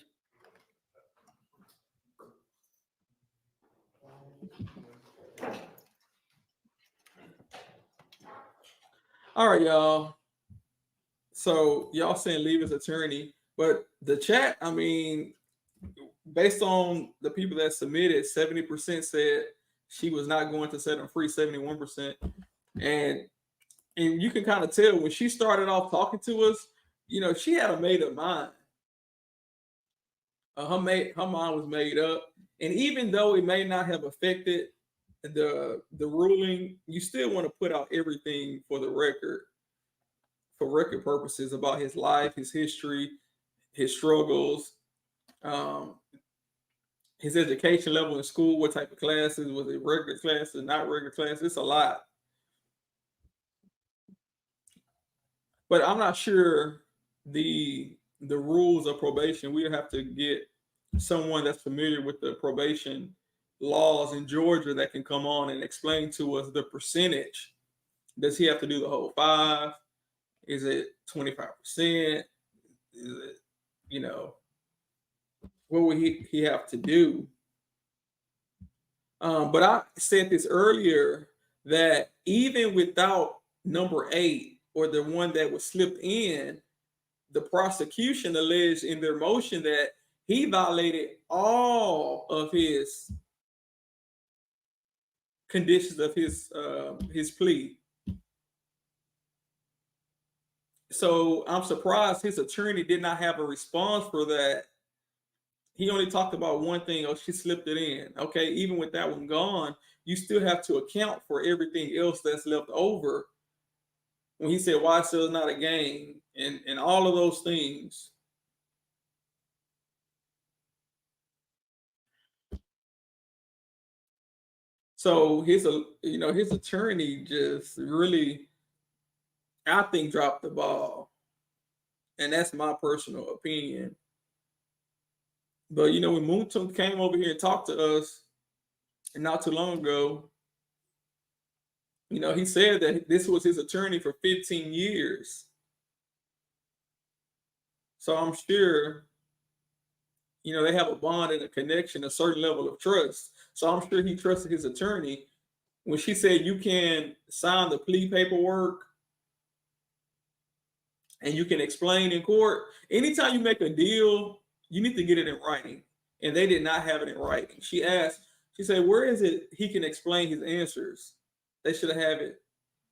All right, y'all. So y'all saying leave his attorney, but the chat, I mean, based on the people that submitted, 70% said she was not going to set him free, 71%. And you can kind of tell when she started off talking to us, you know, she had a made up mind. Her mind was made up. And even though it may not have affected the ruling, you still want to put out everything for the record, for record purposes, about his life, his history, his struggles, his education level in school, what type of classes, was it regular classes, not regular classes? It's a lot. But I'm not sure the rules of probation. We have to get someone that's familiar with the probation laws in Georgia that can come on and explain to us the percentage. Does he have to do the whole 5? Is it 25%? Is it, you know, what would he have to do? But I said this earlier, that even without number 8, or the one that was slipped in, the prosecution alleged in their motion that he violated all of his conditions of his plea. So I'm surprised his attorney did not have a response for that. He only talked about one thing. Oh, she slipped it in. Okay, even with that one gone, you still have to account for everything else that's left over. When he said YSL is not a gang, and all of those things. So his attorney just really, I think, dropped the ball. And that's my personal opinion. But you know, when Mounk Tounk came over here and talked to us, and not too long ago, you know, he said that this was his attorney for 15 years. So I'm sure, you know, they have a bond and a connection, a certain level of trust. So I'm sure he trusted his attorney. When she said you can sign the plea paperwork and you can explain in court, anytime you make a deal, you need to get it in writing. And they did not have it in writing. She asked, she said, where is it he can explain his answers? They should have it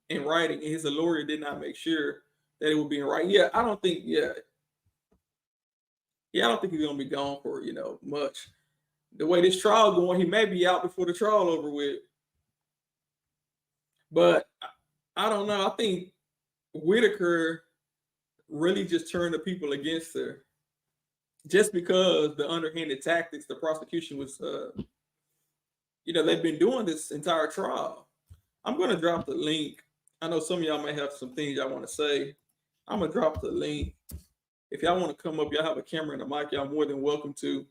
in writing. And his lawyer did not make sure that it would be in writing. Yeah, I don't think, I don't think he's going to be gone for, you know, much. The way this trial going, he may be out before the trial over with. But I don't know. I think Whitaker really just turned the people against her, just because the underhanded tactics the prosecution was, they've been doing this entire trial. I'm going to drop the link. I know some of y'all may have some things y'all want to say. I'm going to drop the link. If y'all want to come up, y'all have a camera and a mic, y'all more than welcome to.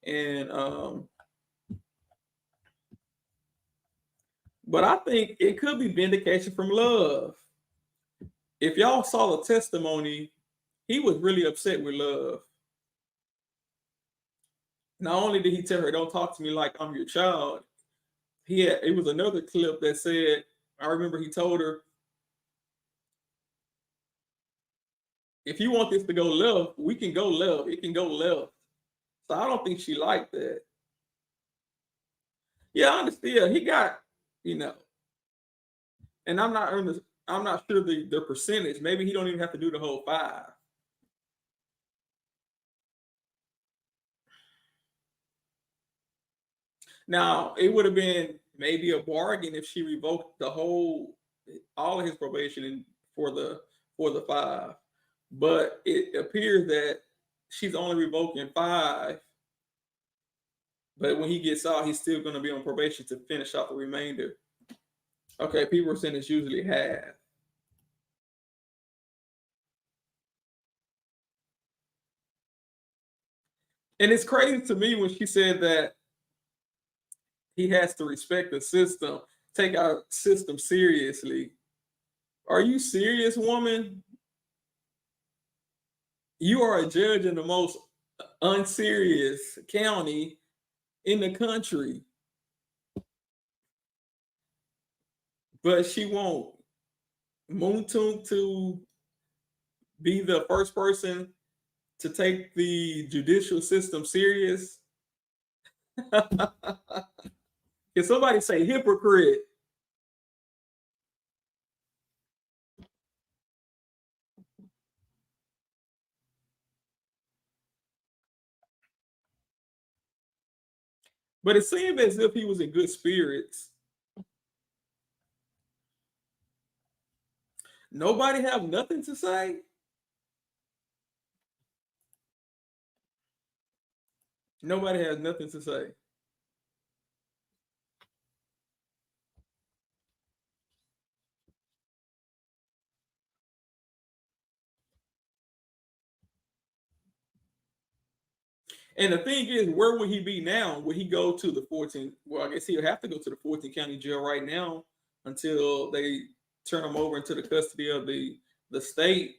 And, but I think it could be vindication from Love. If y'all saw the testimony, he was really upset with Love. Not only did he tell her, "Don't talk to me like I'm your child," it was another clip that said, I remember he told her, "If you want this to go left, we can go left. It can go left." So I don't think she liked that. Yeah, I understand. He got, and I'm not sure the percentage. Maybe he don't even have to do the whole 5. Now, it would have been maybe a bargain if she revoked all of his probation for the 5. But it appears that she's only revoking 5. But when he gets out, he's still going to be on probation to finish out the remainder. Okay, people are saying it's usually half. And it's crazy to me when she said that he has to respect the system, take our system seriously. Are you serious, woman? You are a judge in the most unserious county in the country. But she want Mounk Tounk to be the first person to take the judicial system serious. Can somebody say hypocrite? But it seemed as if he was in good spirits. Nobody have nothing to say? Nobody has nothing to say. And the thing is, where would he be now? Would he go to the 14? Well, I guess he'll have to go to the Fulton County jail right now until they turn him over into the custody of the state.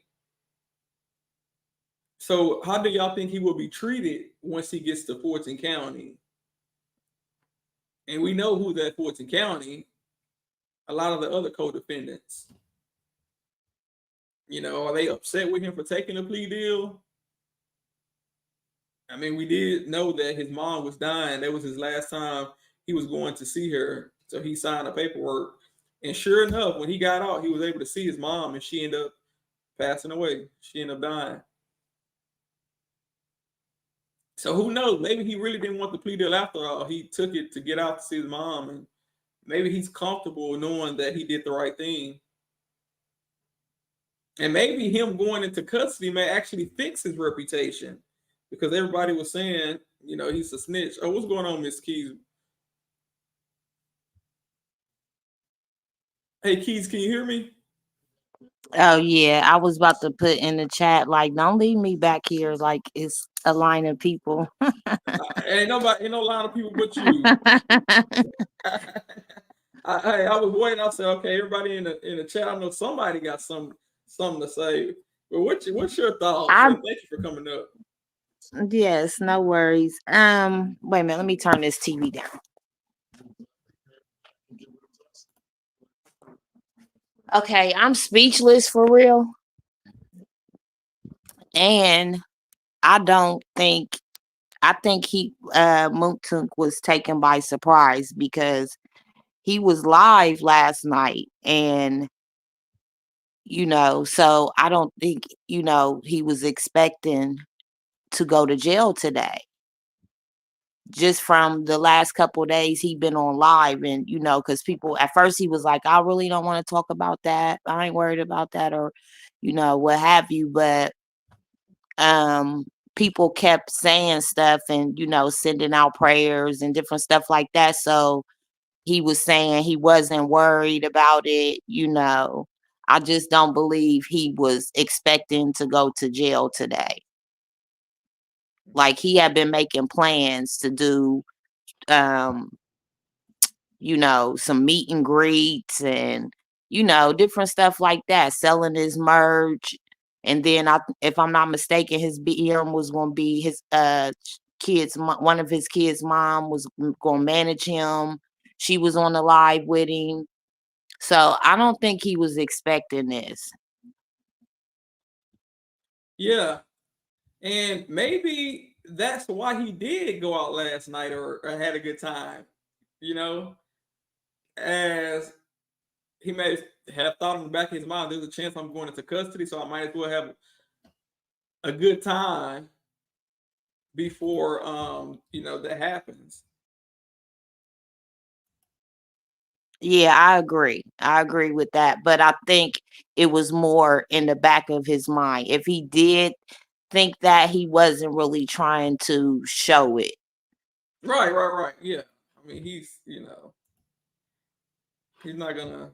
So how do y'all think he will be treated once he gets to Fulton County? And we know who's at Fulton County. A lot of the other co-defendants. Are they upset with him for taking a plea deal? I mean, we did know that his mom was dying. That was his last time he was going to see her. So he signed the paperwork. And sure enough, when he got out, he was able to see his mom, and she ended up passing away. She ended up dying. So who knows? Maybe he really didn't want the plea deal after all. He took it to get out to see his mom, and maybe he's comfortable knowing that he did the right thing. And maybe him going into custody may actually fix his reputation, because everybody was saying, he's a snitch. Oh, what's going on, Miss Keys? Hey, Keys, can you hear me? Oh yeah, I was about to put in the chat, like, don't leave me back here like it's a line of people. Ain't no line of people but you. I was waiting. I said, okay, everybody in the chat, I know somebody got something to say. But what's your thoughts? And thank you for coming up. Yes, no worries. Wait a minute, let me turn this TV down. Okay, I'm speechless for real. And I think Mounk Tounk was taken by surprise, because he was live last night, and so I don't think he was expecting to go to jail today. just from the last couple of days he been on live, and because people at first he was like, I really don't want to talk about that. I ain't worried about that, or what have you. But people kept saying stuff and sending out prayers and different stuff like that. So he was saying he wasn't worried about it. I just don't believe he was expecting to go to jail today. Like, he had been making plans to do some meet and greets and different stuff like that, selling his merch. And then if I'm not mistaken, his BM was going to be his one of his kids' mom was going to manage him. She was on the live with him. So I don't think he was expecting this. Yeah. And maybe that's why he did go out last night or had a good time, as he may have thought in the back of his mind, there's a chance I'm going into custody, so I might as well have a good time before that happens. Yeah, I agree. I agree with that. But I think it was more in the back of his mind. If he did think that, he wasn't really trying to show it. Right. Yeah. I mean, he's not gonna,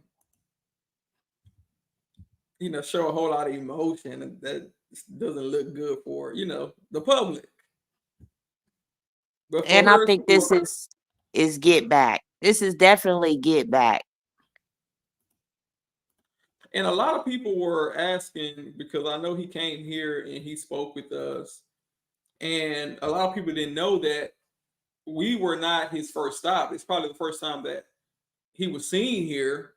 show a whole lot of emotion, and that doesn't look good for, the public. But And I think this is get back. This is definitely get back. And a lot of people were asking, because I know he came here and he spoke with us, and a lot of people didn't know that we were not his first stop. It's probably the first time that he was seen here,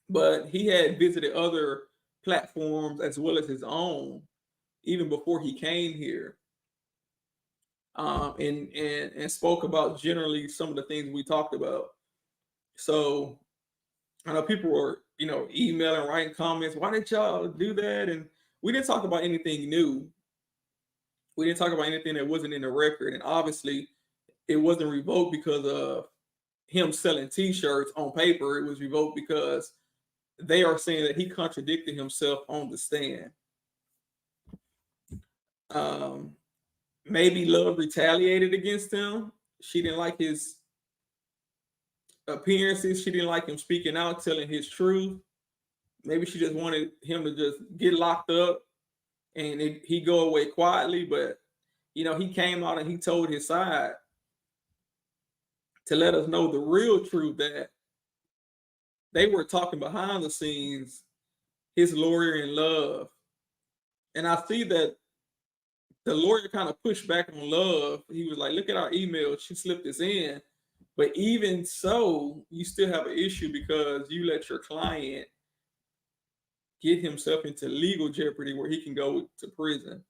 but he had visited other platforms as well as his own even before he came here, and spoke about generally some of the things we talked about. So I know people were emailing, writing comments. Why did y'all do that? And we didn't talk about anything new. We didn't talk about anything that wasn't in the record, and obviously it wasn't revoked because of him selling T-shirts on paper. It was revoked because they are saying that he contradicted himself on the stand. Maybe Love retaliated against him. She didn't like his appearances. She didn't like him speaking out, telling his truth. Maybe she just wanted him to just get locked up and he go away quietly. But he came out and he told his side to let us know the real truth, that they were talking behind the scenes, his lawyer and Love. And I see that the lawyer kind of pushed back on Love. He was like, look at our email. She slipped this in. But even so, you still have an issue because you let your client get himself into legal jeopardy where he can go to prison.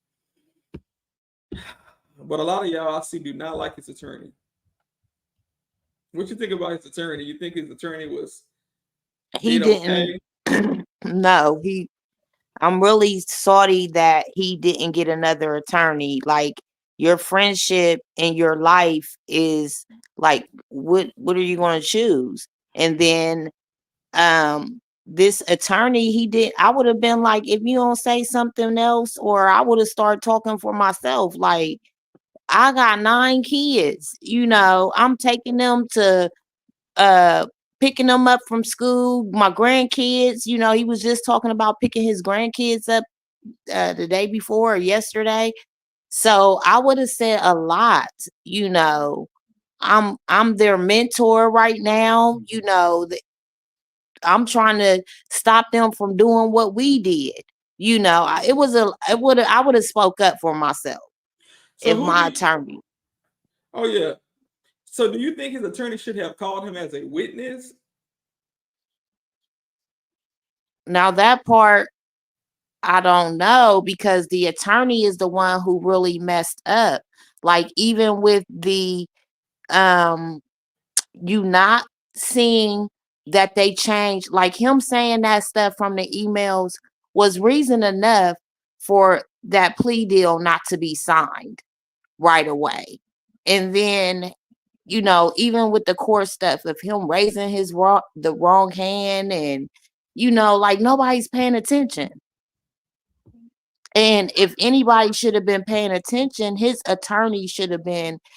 But a lot of y'all I see do not like his attorney. What you think about his attorney? You think his attorney was He did didn't. okay? No, I'm really sorry that he didn't get another attorney. Like, your friendship and your life is like, what are you going to choose? And then this attorney, I would have been like, if you don't say something else, or I would have started talking for myself. Like, I got 9 kids, I'm taking them to picking them up from school. My grandkids, he was just talking about picking his grandkids up the day before or yesterday. So I would have said a lot. I'm their mentor right now. I'm trying to stop them from doing what we did. I would have spoke up for myself if my attorney. Oh yeah. So do you think his attorney should have called him as a witness? Now that part, I don't know, because the attorney is the one who really messed up. Like, even with the you not seeing that they changed, like him saying that stuff from the emails was reason enough for that plea deal not to be signed right away. And then, even with the court stuff of him raising the wrong hand, and like nobody's paying attention. And if anybody should have been paying attention, his attorney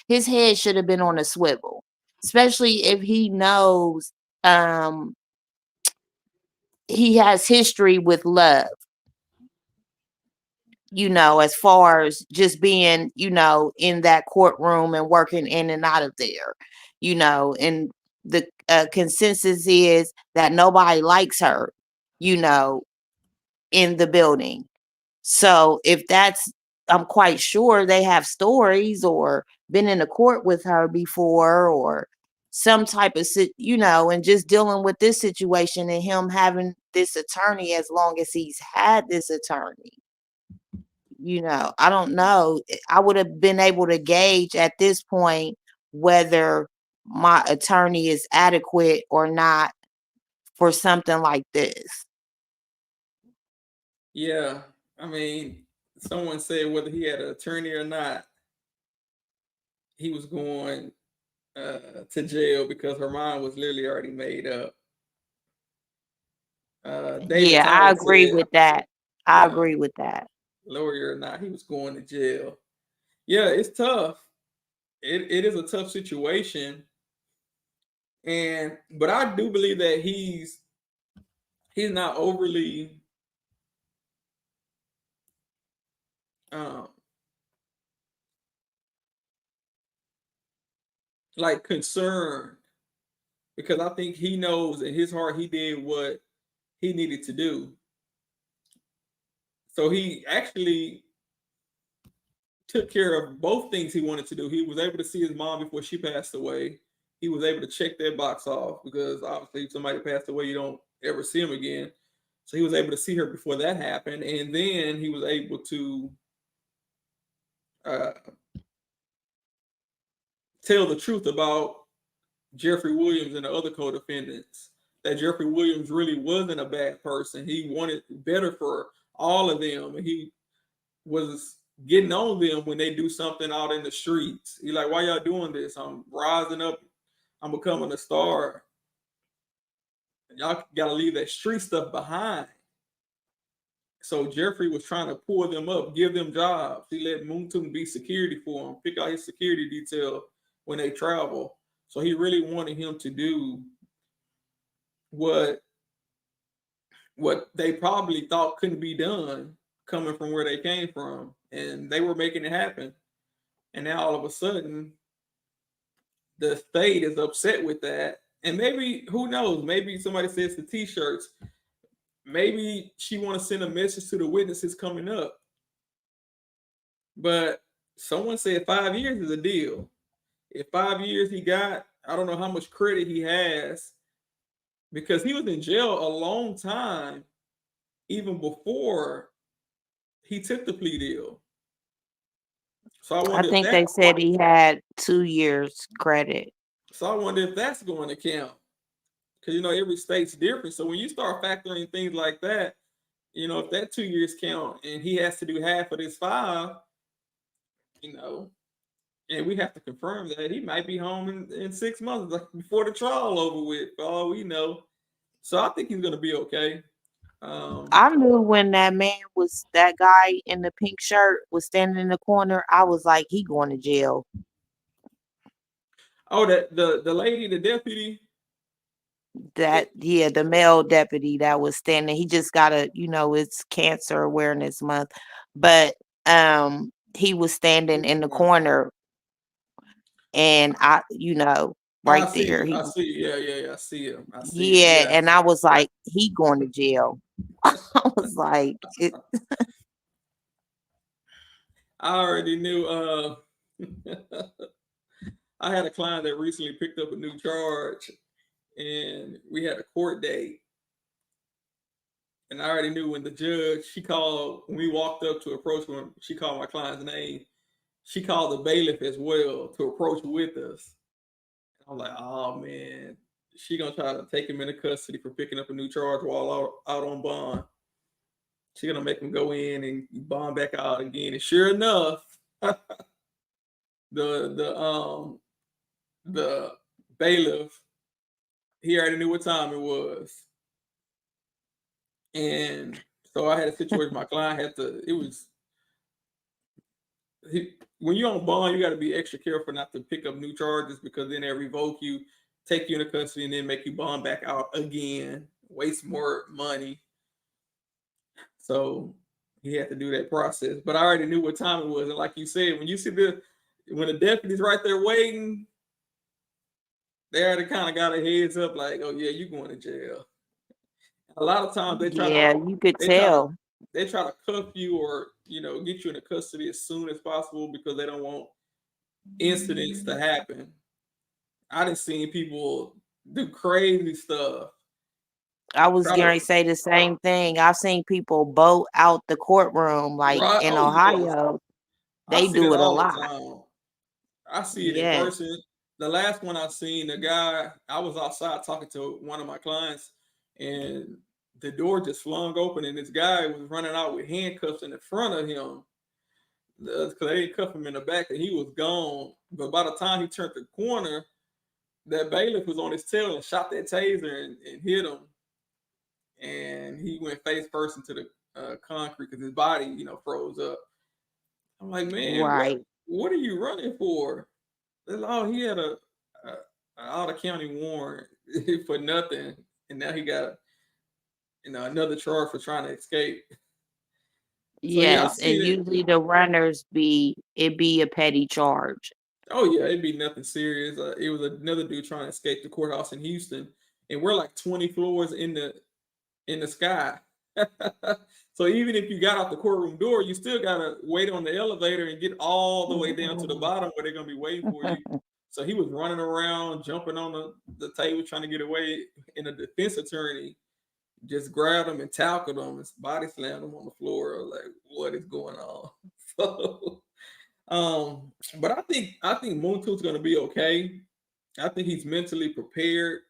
his head should have been on a swivel, especially if he knows he has history with love, as far as just being, in that courtroom and working in and out of there, and the consensus is that nobody likes her, in the building. So if I'm quite sure they have stories or been in a court with her before, or some type of, and just dealing with this situation and him having this attorney as long as he's had this attorney. I don't know. I would have been able to gauge at this point whether my attorney is adequate or not for something like this. Yeah, I mean, someone said whether he had an attorney or not, he was going to jail because her mind was literally already made up. David Yeah, I Tyler agree said, with that. I agree with that. lawyer or not, he was going to jail. Yeah, it's tough. It is a tough situation, but I do believe that he's not overly like concerned, because I think he knows in his heart he did what he needed to do. So he actually took care of both things he wanted to do. He was able to see his mom before she passed away. He was able to check that box off, because obviously if somebody passed away, you don't ever see him again. So he was able to see her before that happened. And then he was able to tell the truth about Jeffrey Williams and the other co-defendants, that Jeffrey Williams really wasn't a bad person. He wanted better for all of them. And he was getting on them when they do something out in the streets. He's like, why y'all doing this? I'm rising up. I'm becoming a star. Y'all got to leave that street stuff behind. So Jeffrey was trying to pull them up, give them jobs. He let Mounk Tounk be security for him, pick out his security detail when they travel. So he really wanted him to do what they probably thought couldn't be done coming from where they came from. And they were making it happen. And now all of a sudden, the state is upset with that. And maybe, who knows, maybe somebody says the t-shirts. Maybe she want to send a message to the witnesses coming up. But someone said 5 years is a deal. If 5 years he got, I don't know how much credit he has, because he was in jail a long time, even before he took the plea deal. So I I wonder if think they said he had 2 years credit. So I wonder if that's going to count, because every state's different. So when you start factoring things like that, if that 2 years count and he has to do half of this 5, and we have to confirm that he might be home in 6 months, like before the trial over with, for all we know. So I think he's going to be okay. I knew when that guy in the pink shirt was standing in the corner, I was like, he going to jail. Oh, the lady, the deputy. The male deputy that was standing, he just got it's Cancer Awareness Month, but he was standing in the corner, and I right there. I see. Yeah. I see him. I see him. Yeah, Yeah. and I was like, he going to jail. I was like, I already knew. I had a client that recently picked up a new charge, and we had a court date. And I already knew when the judge, when we walked up to approach him, she called my client's name. She called the bailiff as well to approach with us. I'm like, oh man, she gonna try to take him into custody for picking up a new charge while out on bond. She gonna make him go in and bond back out again. And sure enough, the bailiff, he already knew what time it was. And so I had a situation, my client had to, when you're on bond, you got to be extra careful not to pick up new charges, because then they revoke you, take you into custody, and then make you bond back out again, waste more money. So he had to do that process. But I already knew what time it was. And like you said, when you see when the deputy's right there waiting, they already kind of got a heads up, like, oh yeah, you going to jail. A lot of times Yeah, you could they try to tell. they try to cuff you, or get you into custody as soon as possible, because they don't want incidents to happen. I done seen people do crazy stuff. I was Try going to to say the same thing. I've seen people boat out the courtroom, like right. in Oh yes, Ohio. I They see that do it a all the lot. time. I see it in Yes. person. The last one I seen, the guy, I was outside talking to one of my clients, and the door just flung open, and this guy was running out with handcuffs in the front of him, because they didn't cuff him in the back, and he was gone. But by the time he turned the corner, that bailiff was on his tail and shot that taser and hit him, and he went face first into the concrete, because his body, froze up. I'm like, man, Right. what are you running for? Oh, he had a out of county warrant for nothing, and now he got another charge for trying to escape. So yeah, I Yes. see And it. usually the runners it be a petty charge. Oh yeah, it'd be nothing serious. It was another dude trying to escape the courthouse in Houston, and we're like 20 floors in the sky. So even if you got out the courtroom door, you still gotta wait on the elevator and get all the way down to the bottom where they're gonna be waiting for you. So he was running around, jumping on the table, trying to get away, and a defense attorney just grabbed him and tackled him and body slammed him on the floor. I was like, what is going on? So, but I think Moon Tooth's gonna be okay. I think he's mentally prepared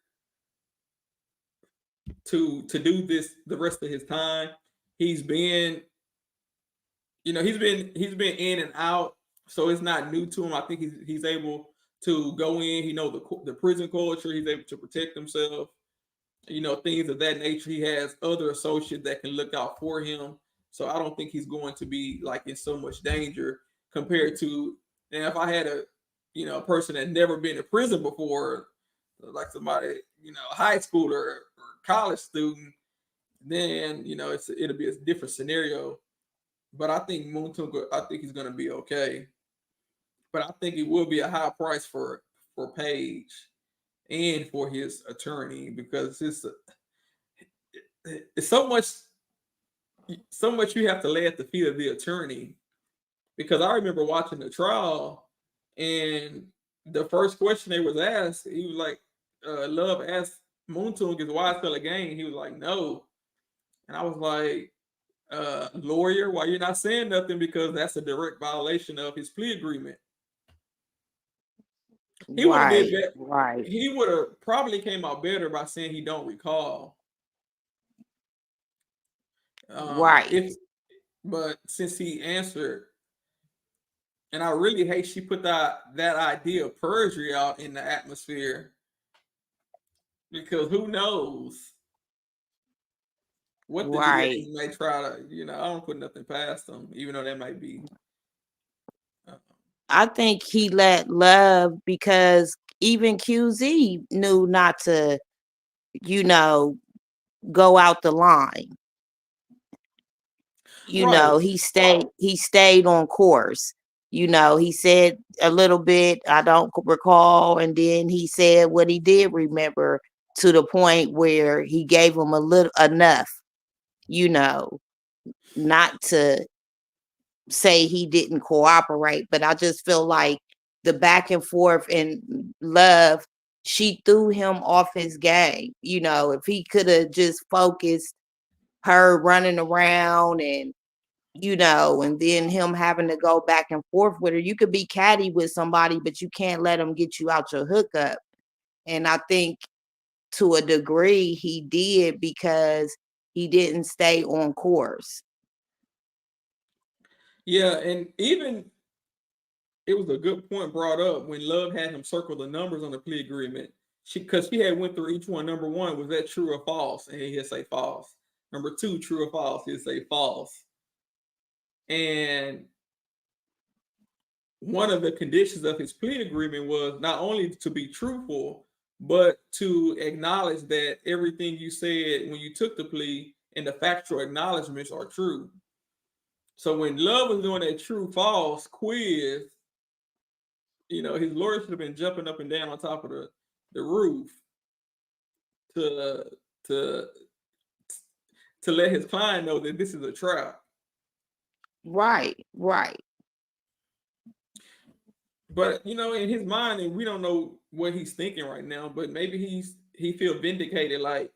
to do this the rest of his time. He's been, he's been in and out, so it's not new to him. I think he's able to go in. He knows the prison culture. He's able to protect himself. Things of that nature. He has other associates that can look out for him. So I don't think he's going to be like in so much danger compared to. And if I had a person that never been in prison before, like somebody, a high schooler or college student, then it'll be a different scenario. But I think Moon Tounk, I think he's going to be okay. But I think it will be a high price for Page and for his attorney, because it's so much you have to lay at the feet of the attorney. Because I remember watching the trial, and the first question they was asked, he was like, Love asked Moon Tounk, is YSL a gang? He was like, no. And I was like, lawyer, why you're not saying nothing? Because that's a direct violation of his plea agreement. He would have did Right. that. Right. He would have probably came out better by saying he don't recall. Right. But since he answered, and I really hate she put that idea of perjury out in the atmosphere, because who knows what the Right. DA may try to, I don't put nothing past them, even though that might be. I think he let Love, because even QZ knew not to, go out the line. Right. He stayed on course. He said a little bit, I don't recall, and then he said what he did remember, to the point where he gave him a little enough, not to say he didn't cooperate. But I just feel like the back and forth and Love, she threw him off his game. If he could have just focused her running around and and then him having to go back and forth with her. You could be catty with somebody, but you can't let them get you out your hookup. And I think to a degree he did, because he didn't stay on course. Yeah, and even it was a good point brought up when Love had him circle the numbers on the plea agreement. Because she had went through each one. Number one, was that true or false? And he'd say false. Number two, true or false? He'd say false. And one of the conditions of his plea agreement was not only to be truthful, but to acknowledge that everything you said when you took the plea and the factual acknowledgments are true. So when Love was doing that true false quiz, you know, his lawyer should have been jumping up and down on top of the roof to let his client know that this is a trap. Right, right. But you know, in his mind, and we don't know what he's thinking right now, but maybe he feel vindicated, like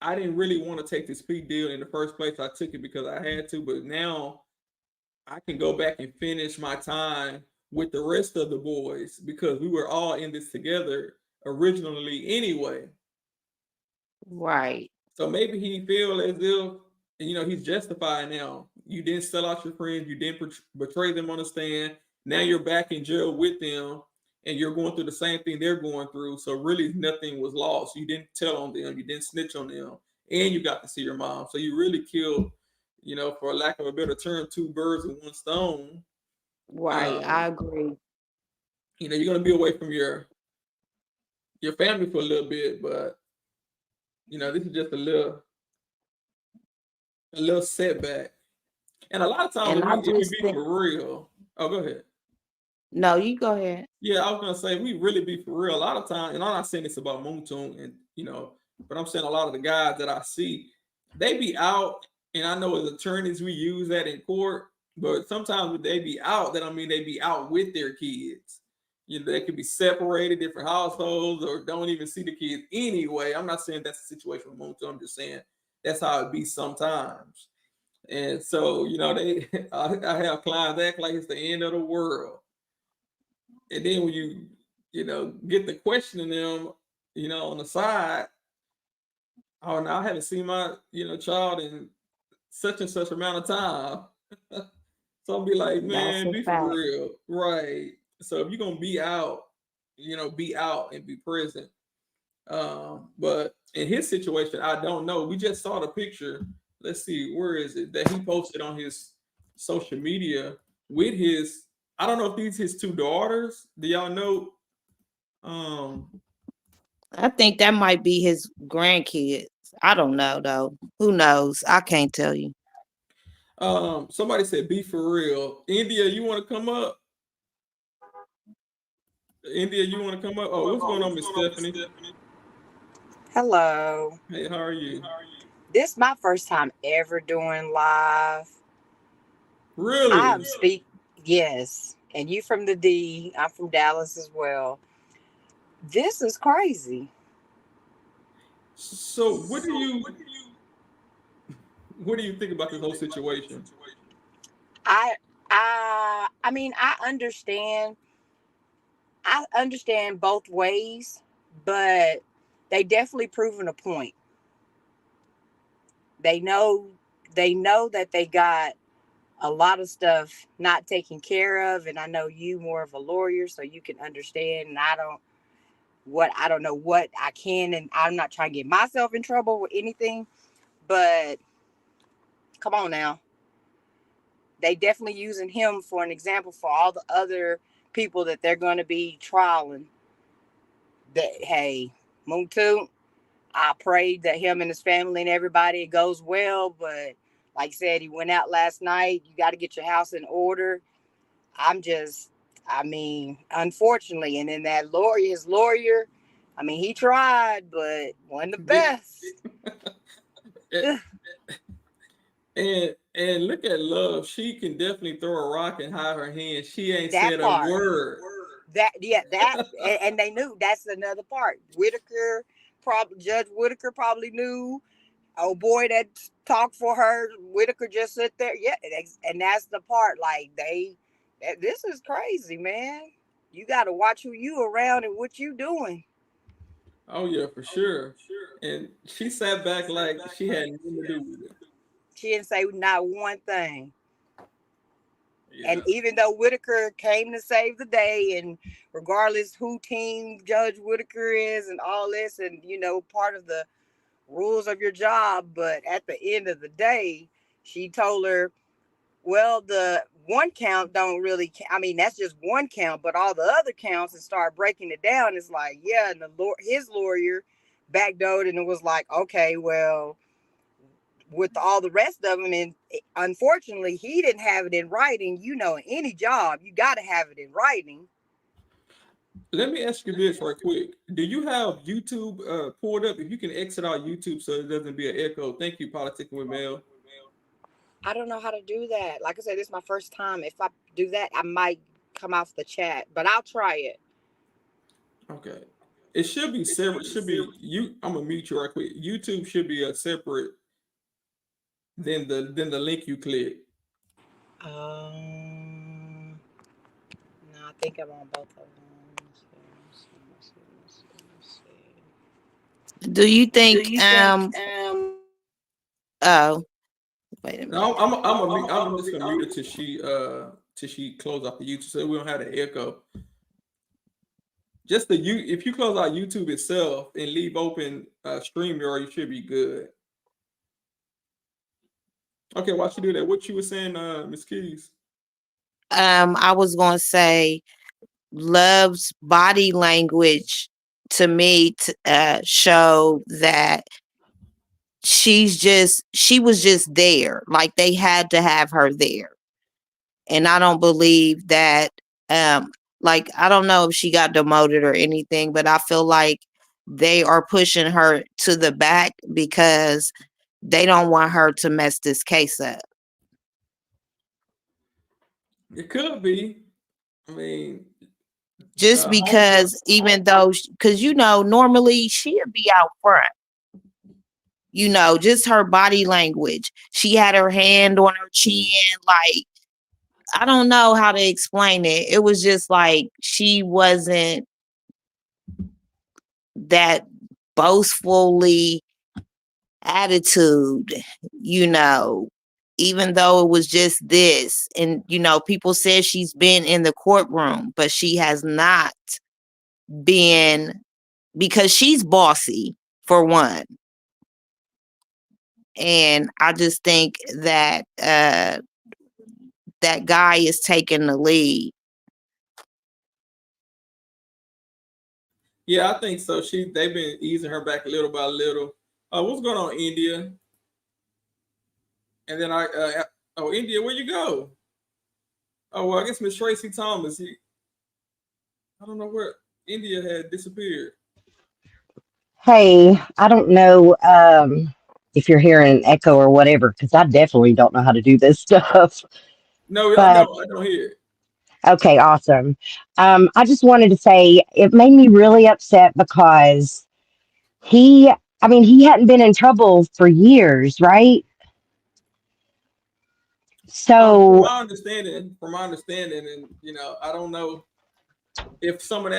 I didn't really want to take this plea deal in the first place. I took it because I had to, but now I can go back and finish my time with the rest of the boys because we were all in this together originally anyway. Right. So maybe he feel as if, you know, he's justified now. You didn't sell out your friends. You didn't betray them on the stand. Now you're back in jail with them and you're going through the same thing they're going through. So really nothing was lost. You didn't tell on them. You didn't snitch on them. And you got to see your mom. So you really killed, you know, for lack of a better term, two birds with one stone. Right. I agree. You know, you're going to be away from your family for a little bit, but you know, this is just a little setback. And a lot of times, And I if we just be think, for real, oh, go ahead. no, you go ahead. Yeah, I was gonna say we really be for real. A lot of times, and I'm not saying this about Mounk Tounk, and you know, but I'm saying a lot of the guys that I see, they be out, and I know as attorneys we use that in court, but sometimes when they be out, that I mean they be out with their kids. You know, they could be separated, different households, or don't even see the kids anyway. I'm not saying that's the situation with Mounk Tounk. I'm just saying that's how it be sometimes. And so, you know, I have clients act like it's the end of the world. And then when you know, get the questioning them, you know, on the side, oh, now I haven't seen my, you know, child in such and such amount of time. So I'll be like, That's man, a be for fact. real. Right. So if you're gonna be out, you know, be out and be present. But in his situation, I don't know. We just saw the picture. Let's see, where is it that he posted on his social media with his? I don't know if these his two daughters. Do y'all know? I think that might be his grandkids. I don't know though. Who knows? I can't tell you. Somebody said, "Be for real." India, you want to come up? India, you want to come up? Oh, what's going on, Miss Stephanie? Hello. Hey, how are you? This is my first time ever doing live. Really? Yes. And you from the D. I'm from Dallas as well. This is crazy. So what do you think about this whole situation? I mean, I understand both ways, but they definitely proven a point. They know that they got a lot of stuff not taken care of, and I know you more of a lawyer, so you can understand. And I don't know what I can, and I'm not trying to get myself in trouble with anything, but come on now. They definitely using him for an example for all the other people that they're going to be trialing. That, hey, Mounk Tounk, I prayed that him and his family and everybody, it goes well, but like I said, he went out last night. You got to get your house in order. Unfortunately, and then his lawyer, I mean, he tried, but wasn't the best. And look at Love. She can definitely throw a rock and hide her hand. She ain't That said part. a word. And they knew. That's another part. Judge Whitaker probably knew. Oh boy, that talked for her. Whitaker just sit there. Yeah, and that's the part. Like this is crazy, man. You got to watch who you around and what you doing. Oh yeah, for sure. And she sat back like she had nothing to do with it. She didn't say not one thing. And even though Whitaker came to save the day, and regardless who team Judge Whitaker is and all this, and part of the rules of your job, but at the end of the day, she told her, well, the one count don't really, that's just one count, but all the other counts, and start breaking it down. It's like, yeah, and his lawyer backdoored, and it was like, okay, well, with all the rest of them, and unfortunately, he didn't have it in writing. In any job, you got to have it in writing. Let me ask you this right quick. Do you have YouTube pulled up? If you can exit out YouTube so it doesn't be an echo. Thank you, Politicking with Mel. I don't know how to do that. Like I said, this is my first time. If I do that, I might come off the chat, but I'll try it. Okay. It should be separate. I'm gonna mute you right quick. YouTube should be a separate than the link you click. No, I think I'm on both of them. Do you think oh, wait a minute. No, I'm just gonna mute it till she close off the YouTube so we don't have the echo. Just if you close out YouTube itself and leave open StreamYard, you should be good. Okay, while you do that, what you were saying, Ms. Keys? I was gonna say Love's body language to me show that she was just there. Like they had to have her there. And I don't believe that like I don't know if she got demoted or anything, but I feel like they are pushing her to the back because they don't want her to mess this case up. It could be. I mean, just because even though because normally she'd be out front. Just her body language. She had her hand on her chin, like I don't know how to explain it. It was just like she wasn't that boastfully attitude, even though it was just this. And, people said she's been in the courtroom, but she has not been, because she's bossy, for one. And I just think that that guy is taking the lead. Yeah, I think so. They've been easing her back little by little. What's going on, India? And then India, where you go? Oh, well, I guess Miss Tracy Thomas. I don't know where India had disappeared. Hey, I don't know if you're hearing an echo or whatever, because I definitely don't know how to do this stuff. No, but, I don't hear it. Okay, awesome. I just wanted to say it made me really upset because he hadn't been in trouble for years, right? So from my understanding, and I don't know if some of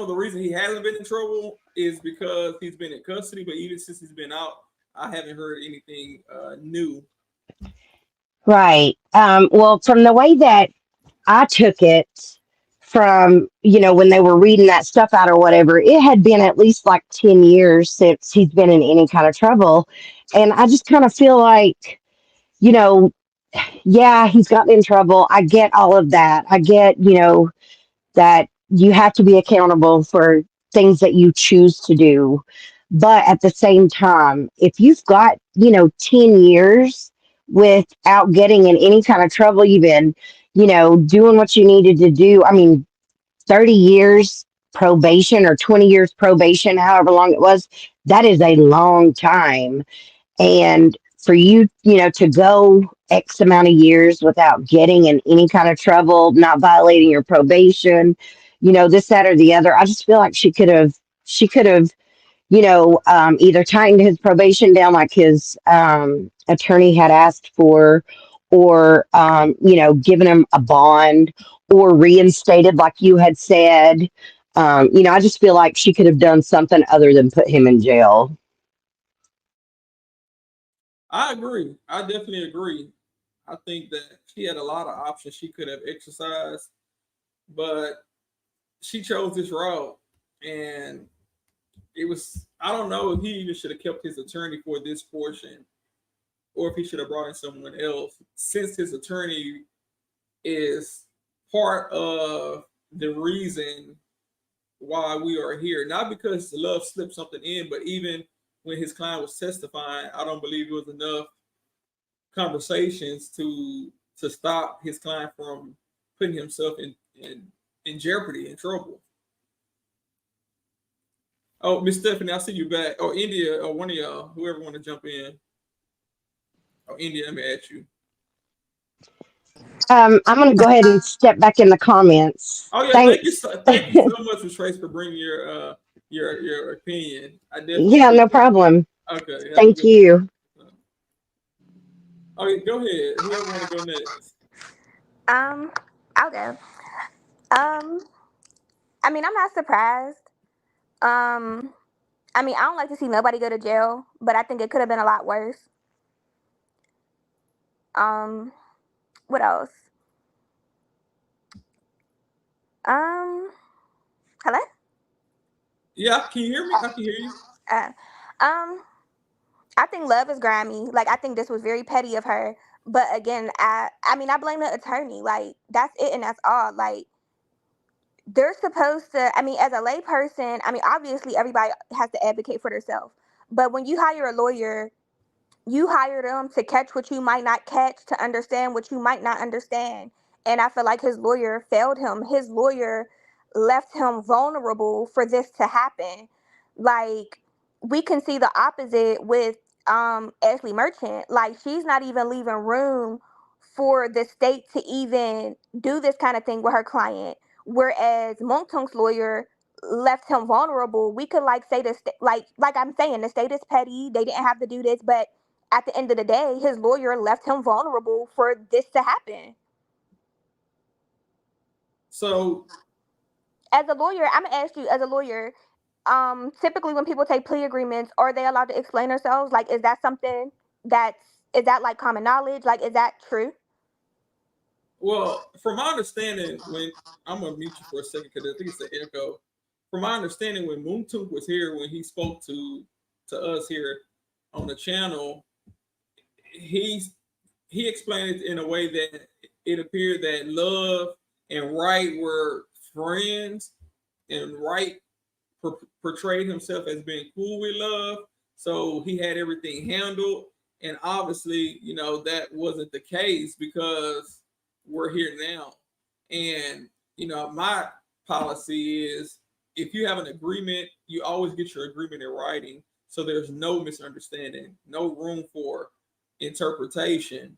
the reason he hasn't been in trouble is because he's been in custody, but even since he's been out, I haven't heard anything new. Right. Well, from the way that I took it from, when they were reading that stuff out or whatever, it had been at least like 10 years since he's been in any kind of trouble. And I just kind of feel like, yeah, he's gotten in trouble. I get all of that. I get, that you have to be accountable for things that you choose to do. But at the same time, if you've got, 10 years without getting in any kind of trouble, you've been, doing what you needed to do. 30 years probation or 20 years probation, however long it was, that is a long time. And for you, to go X amount of years without getting in any kind of trouble, not violating your probation, this, that, or the other, I just feel like she could have, either tightened his probation down like his attorney had asked for, or, given him a bond or reinstated like you had said. I just feel like she could have done something other than put him in jail. I agree. I definitely agree. I think that she had a lot of options she could have exercised, but she chose this route. And it was, I don't know if he even should have kept his attorney for this portion or if he should have brought in someone else, since his attorney is part of the reason why we are here. Not because Love slipped something in, but even when his client was testifying, I don't believe it was enough conversations to stop his client from putting himself in jeopardy, in trouble. Oh, Miss Stephanie, I see you back. Oh, India, or one of y'all, whoever want to jump in. Oh, India, let me ask you. I'm going to go ahead and step back in the comments. Oh yeah, Thanks. thank you so much, Miss Trace, for bringing your opinion. I definitely Yeah, no appreciate it. problem. Okay, have a Thank good you. one. Okay, go ahead. Whoever want to go next. I'll go. I mean, I'm not surprised. I mean, I don't like to see nobody go to jail, but I think it could have been a lot worse. What else? Hello? Yeah, can you hear me? I can hear you. Uh, I think Love is grimy. Like, I think this was very petty of her. But again, I mean, I blame the attorney. Like, that's it and that's all. Like, they're supposed to, I mean, as a layperson, I mean, obviously everybody has to advocate for themselves. But when you hire a lawyer, you hire them to catch what you might not catch, to understand what you might not understand. And I feel like his lawyer failed him. His lawyer left him vulnerable for this to happen. Like, we can see the opposite with Ashley Merchant. Like, she's not even leaving room for the state to even do this kind of thing with her client. Whereas Mounk Tounk's lawyer left him vulnerable. We could like say this, like I'm saying, the state is petty. They didn't have to do this, but at the end of the day, his lawyer left him vulnerable for this to happen. So, as a lawyer, I'm gonna ask you, as a lawyer, typically when people take plea agreements, are they allowed to explain themselves? Like, is that something is that like common knowledge? Like, is that true? well, from my understanding, when I'm gonna mute you for a second because I think it's an echo. From my understanding, when Moon Took was here, when he spoke to us here on the channel, he explained it in a way that it appeared that Love and Wright were friends, and Wright portrayed himself as being cool with Love, so he had everything handled. And obviously, you know, that wasn't the case because we're here now. And you know, my policy is if you have an agreement, you always get your agreement in writing, so there's no misunderstanding, no room for interpretation.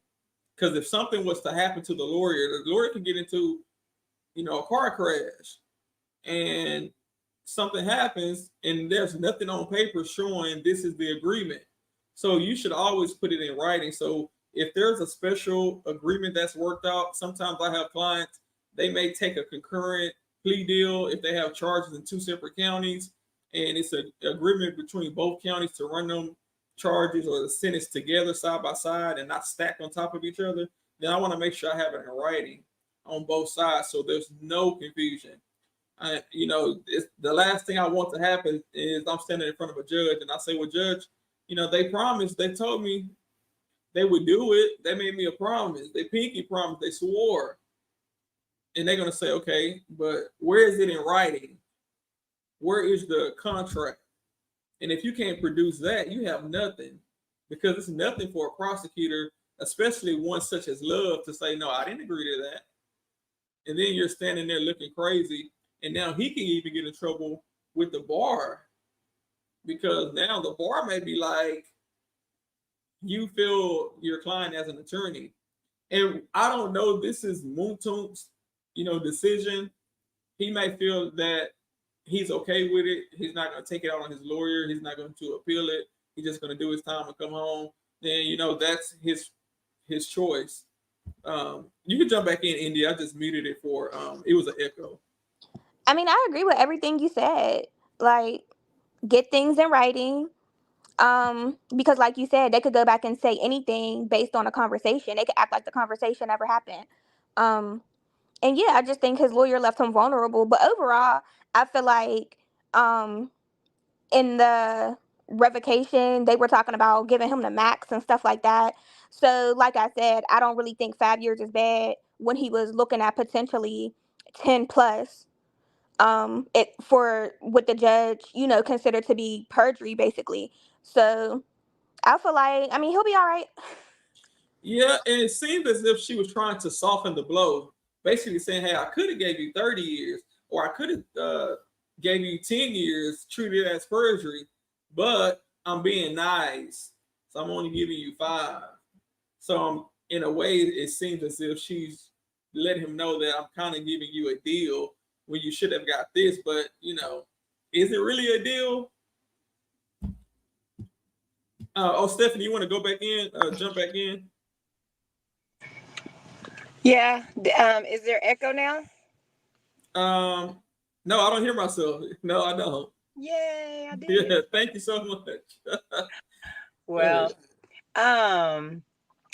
Because if something was to happen to the lawyer can get into, you know, a car crash and something happens and there's nothing on paper showing this is the agreement. So you should always put it in writing. So if there's a special agreement that's worked out, sometimes I have clients, they may take a concurrent plea deal if they have charges in two separate counties, and it's an agreement between both counties to run them charges or the sentence together side by side and not stacked on top of each other. Then I want to make sure I have it in writing on both sides so there's no confusion. You know, the last thing I want to happen is I'm standing in front of a judge and I say, well, Judge, you know, they promised, they told me they would do it. They made me a promise. They pinky promised, they swore. And they're going to say, okay, but where is it in writing? Where is the contract? And if you can't produce that, you have nothing, because it's nothing for a prosecutor, especially one such as Love, to say, no, I didn't agree to that. And then you're standing there looking crazy. And now he can even get in trouble with the bar, because now the bar may be like, you feel your client as an attorney. And I don't know, this is Mounk Tounk's, you know, decision. He may feel that he's okay with it. He's not going to take it out on his lawyer. He's not going to appeal it. He's just going to do his time and come home. Then, you know, that's his choice. You can jump back in, India. I just muted it for it was an echo. I mean, I agree with everything you said. Like, get things in writing. Because like you said, they could go back and say anything based on a conversation. They could act like the conversation never happened. Um, and yeah, I just think his lawyer left him vulnerable. But overall, I feel like in the revocation, they were talking about giving him the max and stuff like that. So, like I said, I don't really think 5 years is bad when he was looking at potentially 10 plus. It for what the judge, considered to be perjury, basically. So I feel like, I mean, he'll be all right. Yeah, and it seemed as if she was trying to soften the blow, basically saying, "Hey, I could have gave you 30 years, or I could have gave you 10 years, treated it as perjury, but I'm being nice, so I'm only giving you 5." So in a way, it seems as if she's letting him know that I'm kind of giving you a deal when you should have got this, but is it really a deal? Stephanie, you want to go back in, jump back in? Yeah. Is there echo now? No, I don't hear myself. No, I don't. Yay, I did. Yeah, thank you so much. Well, I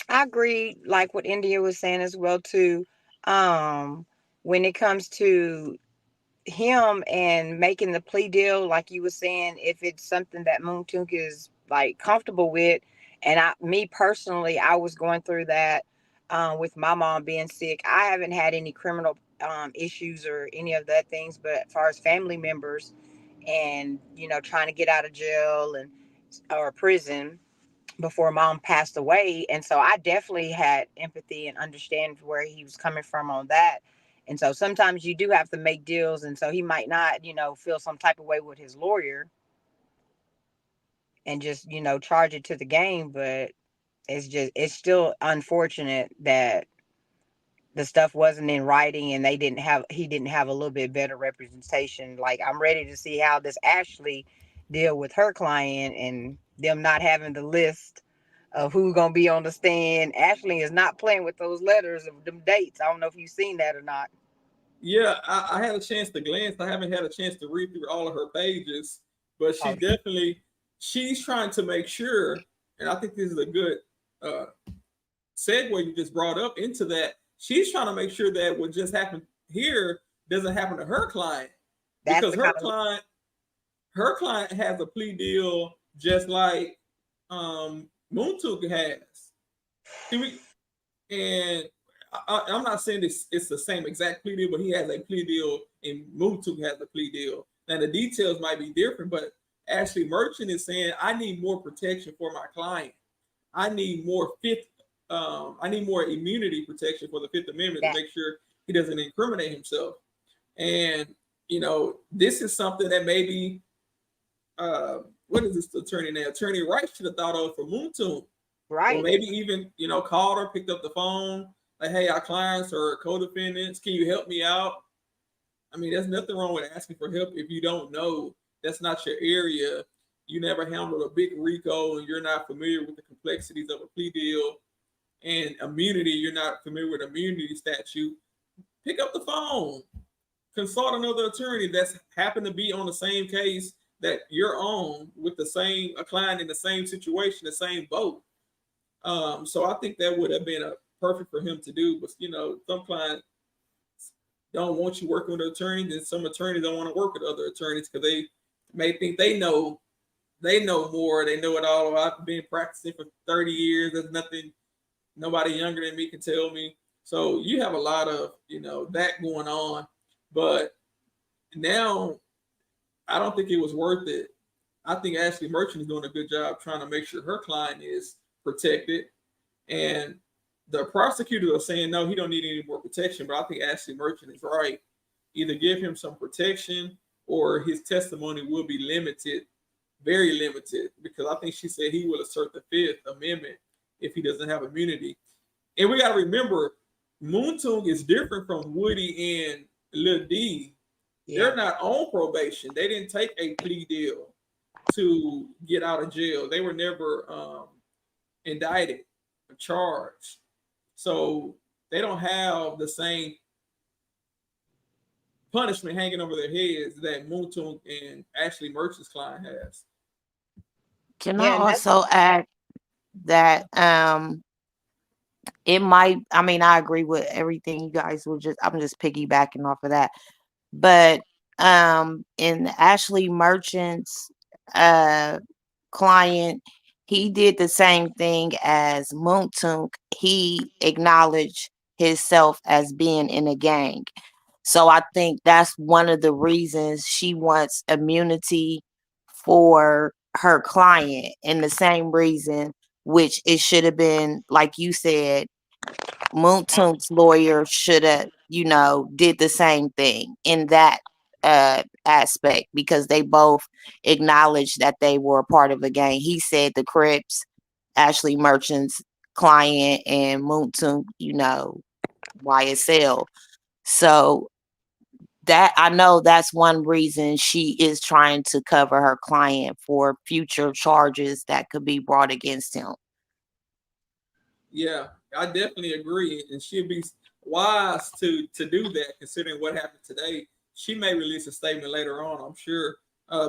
agree, like what India was saying as well too. When it comes to him and making the plea deal, like you were saying, if it's something that Mounk Tounk is like comfortable with, and me personally, I was going through that with my mom being sick. I haven't had any criminal issues or any of that things, but as far as family members and trying to get out of jail and or prison before mom passed away. And so I definitely had empathy and understand where he was coming from on that. And so sometimes you do have to make deals. And so he might not, feel some type of way with his lawyer and just, charge it to the game. But it's still unfortunate that the stuff wasn't in writing and he didn't have a little bit better representation. Like, I'm ready to see how this Ashley deal with her client and them not having the list of who's gonna be on the stand. Ashley is not playing with those letters of them dates. I don't know if you've seen that or not. Yeah, I had a chance to glance. I haven't had a chance to read through all of her pages, but she's trying to make sure, and I think this is a good segue you just brought up into that. She's trying to make sure that what just happened here doesn't happen to her client, because her client has a plea deal just like Mounk Tounk has. And I'm not saying it's the same exact plea deal, but he has a plea deal and Mounk Tounk has a plea deal. Now the details might be different, but Ashley Merchant is saying, I need more protection for my client. I need more immunity protection for the Fifth Amendment to make sure he doesn't incriminate himself. And this is something that maybe what is this attorney now? Attorney Wright should have thought of for Mounk Tounk. Right. Or maybe even, called her, picked up the phone, like, hey, our clients are co-defendants. Can you help me out? I mean, there's nothing wrong with asking for help if you don't know. That's not your area. You never handled a big RICO and you're not familiar with the complexities of a plea deal and immunity. You're not familiar with immunity statute. Pick up the phone. Consult another attorney that's happened to be on the same case that you're on with a client in the same situation, the same boat. So I think that would have been perfect for him to do. But some clients don't want you working with attorneys, and some attorneys don't want to work with other attorneys because they may think they know more, they know it all. I've been practicing for 30 years. There's nothing nobody younger than me can tell me. So you have a lot of that going on. But now I don't think it was worth it. I think Ashley Merchant is doing a good job trying to make sure her client is protected. And the prosecutors are saying, no, he don't need any more protection. But I think Ashley Merchant is right. Either give him some protection or his testimony will be limited, very limited, because I think she said he will assert the Fifth Amendment if he doesn't have immunity. And we got to remember, Mounk Tounk is different from Woody and Lil D. Yeah. They're not on probation. They didn't take a plea deal to get out of jail. They were never indicted or charged. So they don't have the same punishment hanging over their heads that Mounk Tounk and Ashley Merchant's client has. Can I Yeah, and that's also add that it might, I mean, I agree with everything you guys were just, I'm just piggybacking off of that. But in Ashley Merchant's client, he did the same thing as Mounk Tounk. He acknowledged himself as being in a gang. So I think that's one of the reasons she wants immunity for her client, and the same reason which it should have been, like you said, Mounk Tounk's lawyer should have, did the same thing in that aspect, because they both acknowledged that they were a part of a gang. He said the Crips, Ashley Merchant's client, and Mounk Tounk, YSL. So that, I know that's one reason she is trying to cover her client for future charges that could be brought against him. Yeah, I definitely agree, and she'd be wise to do that, considering what happened today. She may release a statement later on, I'm sure.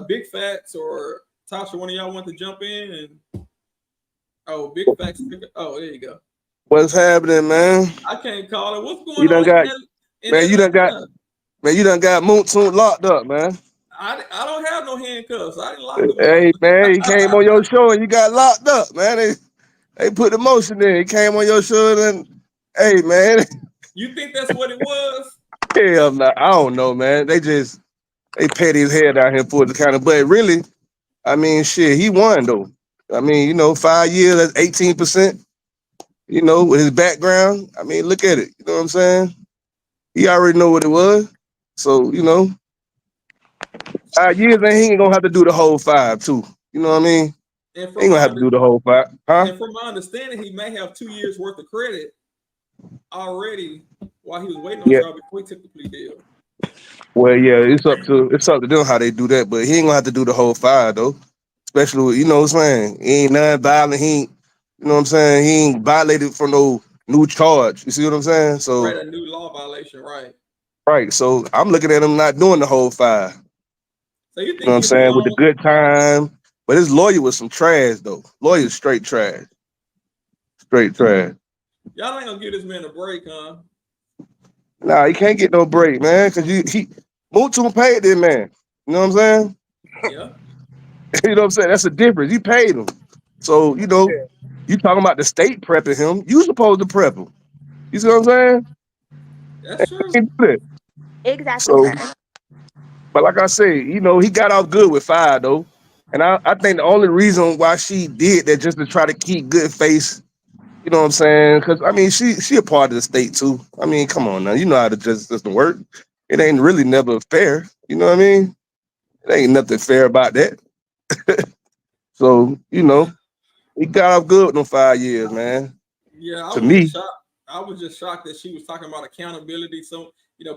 Big Facts or Tasha, one of y'all want to jump in? And Big Facts. Oh, there you go. What's happening, man? I can't call it. What's You going done on got, in man. Atlanta? You done got Mounk Tounk locked up, man. I don't have no handcuffs. I didn't lock him Hey, man, he came on up. your show and you got locked up, man. They put the motion in. He came on your show and, hey, man. You think that's what it was? Hell no, I don't know, man. They paid his head out here for the kind of, but really, I mean, shit, he won though. I mean, 5 years, that's 18%. With his background, I mean, look at it. You know what I'm saying? He already know what it was. So, 5 years, and he ain't gonna have to do the whole 5 too. You know what I mean? And He from ain't gonna my have to do the whole 5, huh? and from my understanding, he may have 2 years worth of credit already while he was waiting on Yeah. trial before he took the plea deal. Well, yeah, it's up to them how they do that, but he ain't gonna have to do the whole 5 though. Especially with, what I'm saying? He ain't non-violent. He ain't, you know what I'm saying? He ain't violated for no new charge. You see what I'm saying? So, Right, a new law violation, right? right. So I'm looking at him not doing the whole 5. So you You know think what I'm he'll be saying? With the on? good time. But his lawyer was some trash though. Lawyer's straight trash. Straight trash. Y'all ain't gonna give this man a break, huh? Nah, he can't get no break, man, because he Mounk Tounk paid this man. You know what I'm saying? Yeah. You know what I'm saying? That's the difference. He paid him. So, you talking about the state prepping him. You supposed to prep him. You see what I'm saying? That's true. Can't do that. Exactly, So, sir. but like I say, he got off good with 5 though. And I think the only reason why she did that just to try to keep good face, you know what I'm saying? Because I mean, she a part of the state too. I mean, come on now, you know how the justice system work. It ain't really never fair. You know what I mean? It ain't nothing fair about that. So, he got off good with them 5 years, man. Yeah, I To was just me, shocked. I was just shocked that she was talking about accountability. So,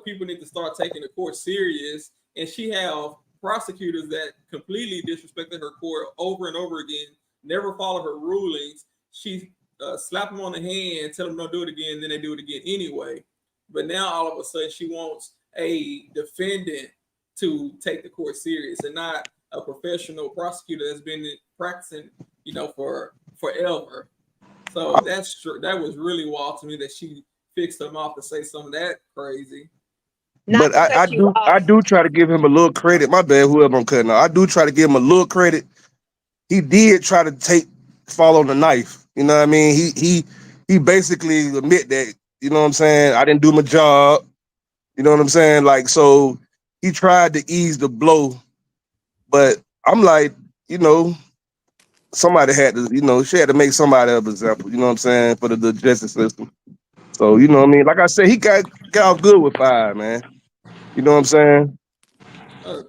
people need to start taking the court serious. And she have prosecutors that completely disrespected her court over and over again, never follow her rulings. She slap them on the hand, tell them don't do it again, then they do it again anyway. But now all of a sudden she wants a defendant to take the court serious and not a professional prosecutor that's been practicing, for forever. So that's true. That was really wild to me that she fixed him off to say something that crazy. not but to I cut you do off. I do try to give him a little credit. My bad, whoever I'm cutting out. I do try to give him a little credit. He did try to fall on the knife. You know what I mean? He basically admit that, you know what I'm saying, I didn't do my job. You know what I'm saying? Like, so he tried to ease the blow, but I'm like, somebody had to, she had to make somebody of an example, you know what I'm saying, for the justice system. So, you know what I mean? Like I said, he got off good with 5, man. You know what I'm saying? Uh,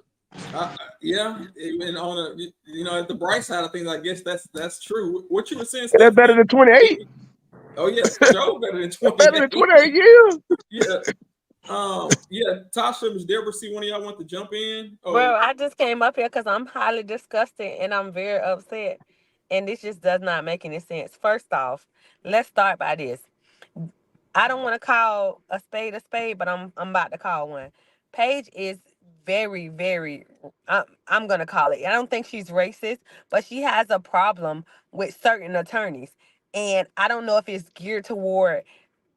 yeah, and on at the bright side of things, I guess that's true. What you were saying, And that's better Stephanie? than 28. Oh yeah, for sure, better than Better than 28. 28 years. Yeah. Yeah. Tasha, Ms. Deborah, see one of y'all want to jump in? Bro, I just came up here because I'm highly disgusted and I'm very upset. And this just does not make any sense. First off, let's start by this. I don't want to call a spade, but I'm about to call one. Paige is very, very, I'm going to call it, I don't think she's racist, but she has a problem with certain attorneys. And I don't know if it's geared toward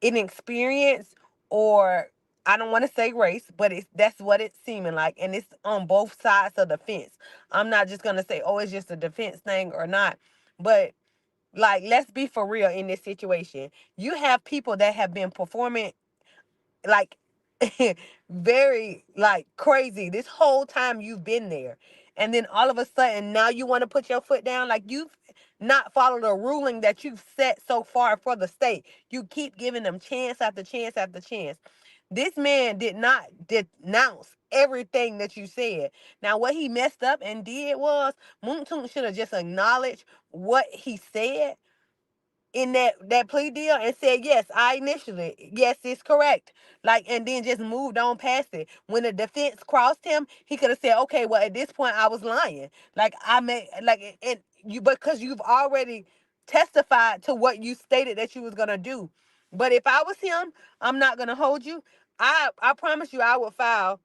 inexperience or I don't want to say race, but that's what it's seeming like. And it's on both sides of the fence. I'm not just going to say, oh, it's just a defense thing or not. But like, let's be for real in this situation. You have people that have been performing like very like crazy this whole time you've been there, and then all of a sudden now you want to put your foot down. Like, you've not followed a ruling that you've set so far for the state. You keep giving them chance after chance after chance. This man did not denounce everything that you said. Now what he messed up and did was Mounk Tounk should have just acknowledged what he said in that plea deal and said, yes, yes, it's correct. Like, and then just moved on past it. When the defense crossed him, he could have said, okay, well, at this point I was lying. Like, I made, like, and you, because you've already testified to what you stated that you was going to do. But if I was him, I'm not going to hold you. I promise you I would file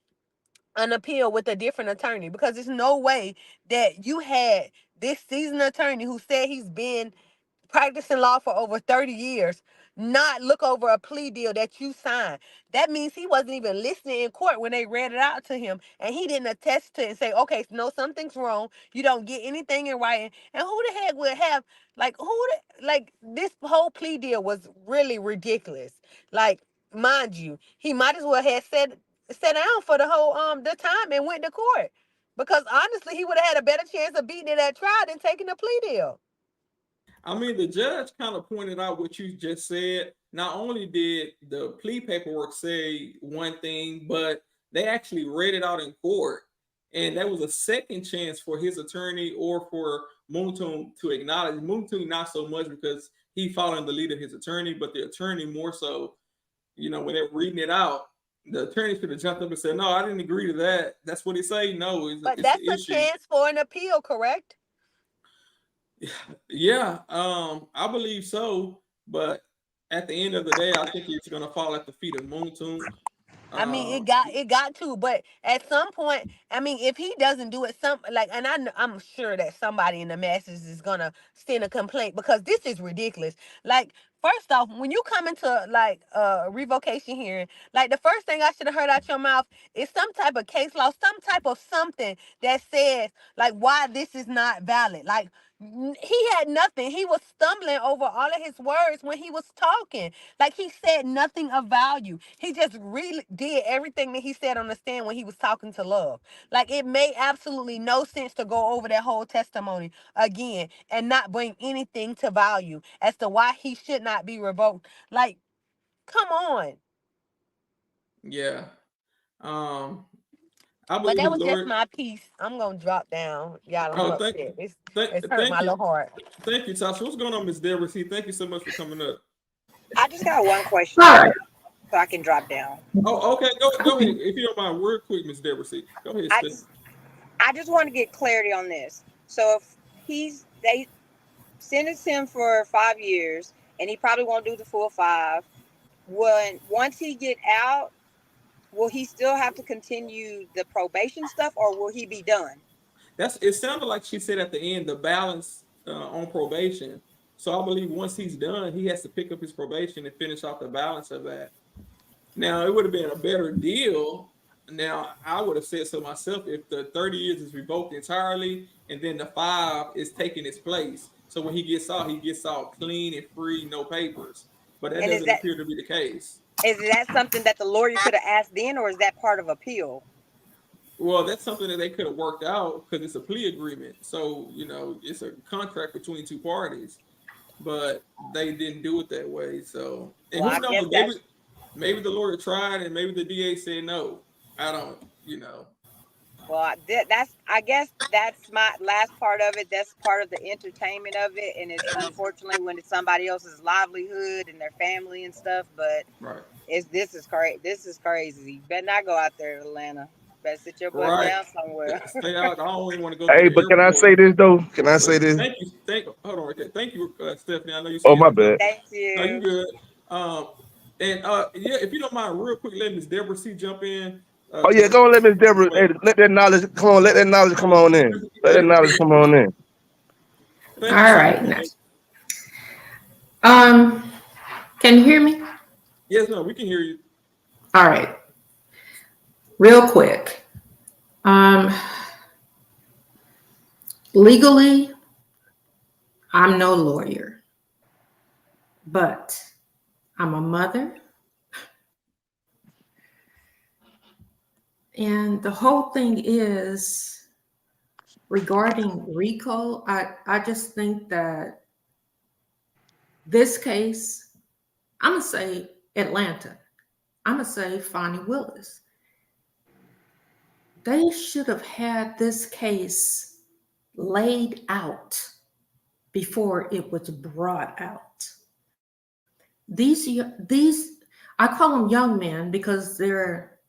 an appeal with a different attorney, because there's no way that you had this seasoned attorney who said he's been practicing law for over 30 years not look over a plea deal that you signed. That means he wasn't even listening in court when they read it out to him, and he didn't attest to it and say, okay, no, something's wrong. You don't get anything in writing. And who the heck would have, like, like, this whole plea deal was really ridiculous. Like, mind you, he might as well have sat down for the whole the time and went to court, because honestly he would have had a better chance of beating it at trial than taking a plea deal. I mean, the judge kind of pointed out what you just said. Not only did the plea paperwork say one thing, but they actually read it out in court. And that was a second chance for his attorney or for Mounk Tounk to acknowledge. Mounk Tounk not so much, because he following the lead of his attorney, but the attorney more so, when they're reading it out, the attorney should have jumped up and said, no, I didn't agree to that. That's what he say. No, But it's that's the a issue. chance for an appeal, correct? Yeah, I believe so. But at the end of the day, I think it's gonna fall at the feet of Mounk Tounk. I mean, Uh, it got to, but at some point, I mean, if he doesn't do it, and I'm sure that somebody in the masses is gonna send a complaint, because this is ridiculous. Like, first off, when you come into like a revocation hearing, like, the first thing I should have heard out your mouth is some type of case law, some type of something that says like why this is not valid. Like, he had nothing. He was stumbling over all of his words when he was talking. Like, he said nothing of value. He just really did everything that he said on the stand when he was talking to Love. Like, it made absolutely no sense to go over that whole testimony again and not bring anything to value as to why he should not be revoked. Like, come on. yeah. I But believe that his was just lawyer. my piece. I'm gonna drop down. Y'all, I'm Oh, upset. thank, It's hurt thank my you, little heart. thank you, Tasha. What's going on, Miss Deborah? See, thank you so much for coming up. I just got one question, All right. so I can drop down. Oh, okay. Go ahead. If you don't mind, real quick, Miss Deborah. See, go ahead, I Steph. just I just want to get clarity on this. So if they sentenced him for 5 years, and he probably won't do the full 5. Once he get out, will he still have to continue the probation stuff, or will he be done? It sounded like she said at the end the balance on probation. So I believe once he's done, he has to pick up his probation and finish off the balance of that. Now, it would have been a better deal. Now, I would have said so myself if the 30 years is revoked entirely and then the 5 is taking its place. So when he gets out clean and free, no papers. But that And doesn't appear to be the case. is that something that the lawyer could have asked then, or is that part of appeal? Well, that's something that they could have worked out because it's a plea agreement. So, it's a contract between two parties. But they didn't do it that way. So, and Well, who I guess knows? that's Maybe the lawyer tried, and maybe the DA said no. I don't. well. I guess that's my last part of it. That's part of the entertainment of it, and it's unfortunately when it's somebody else's livelihood and their family and stuff. But Right. this is crazy. This is crazy. You better not go out there to Atlanta. Better sit your butt Right. down somewhere. Stay out. I don't even want to go to Hey, the but can I airport. say this though? Can I But say this? hold on, okay. Thank you, Stephanie. I know you Oh, said my to go. bad. Thank No, you you. good. And yeah, if you don't mind, real quick, let Ms. Deborah C jump in. Oh yeah, go on, let Miss Deborah. Hey, let that knowledge come on. Let that knowledge come on in. Let that knowledge come on in. All right. Now, can you hear me? Yes, no, we can hear you. All right. Real quick. Legally, I'm no lawyer, but I'm a mother. And the whole thing is regarding RICO, I just think that this case, I'm going to say Atlanta. I'm going to say Fonnie Willis. They should have had this case laid out before it was brought out. These, I call them young men because they're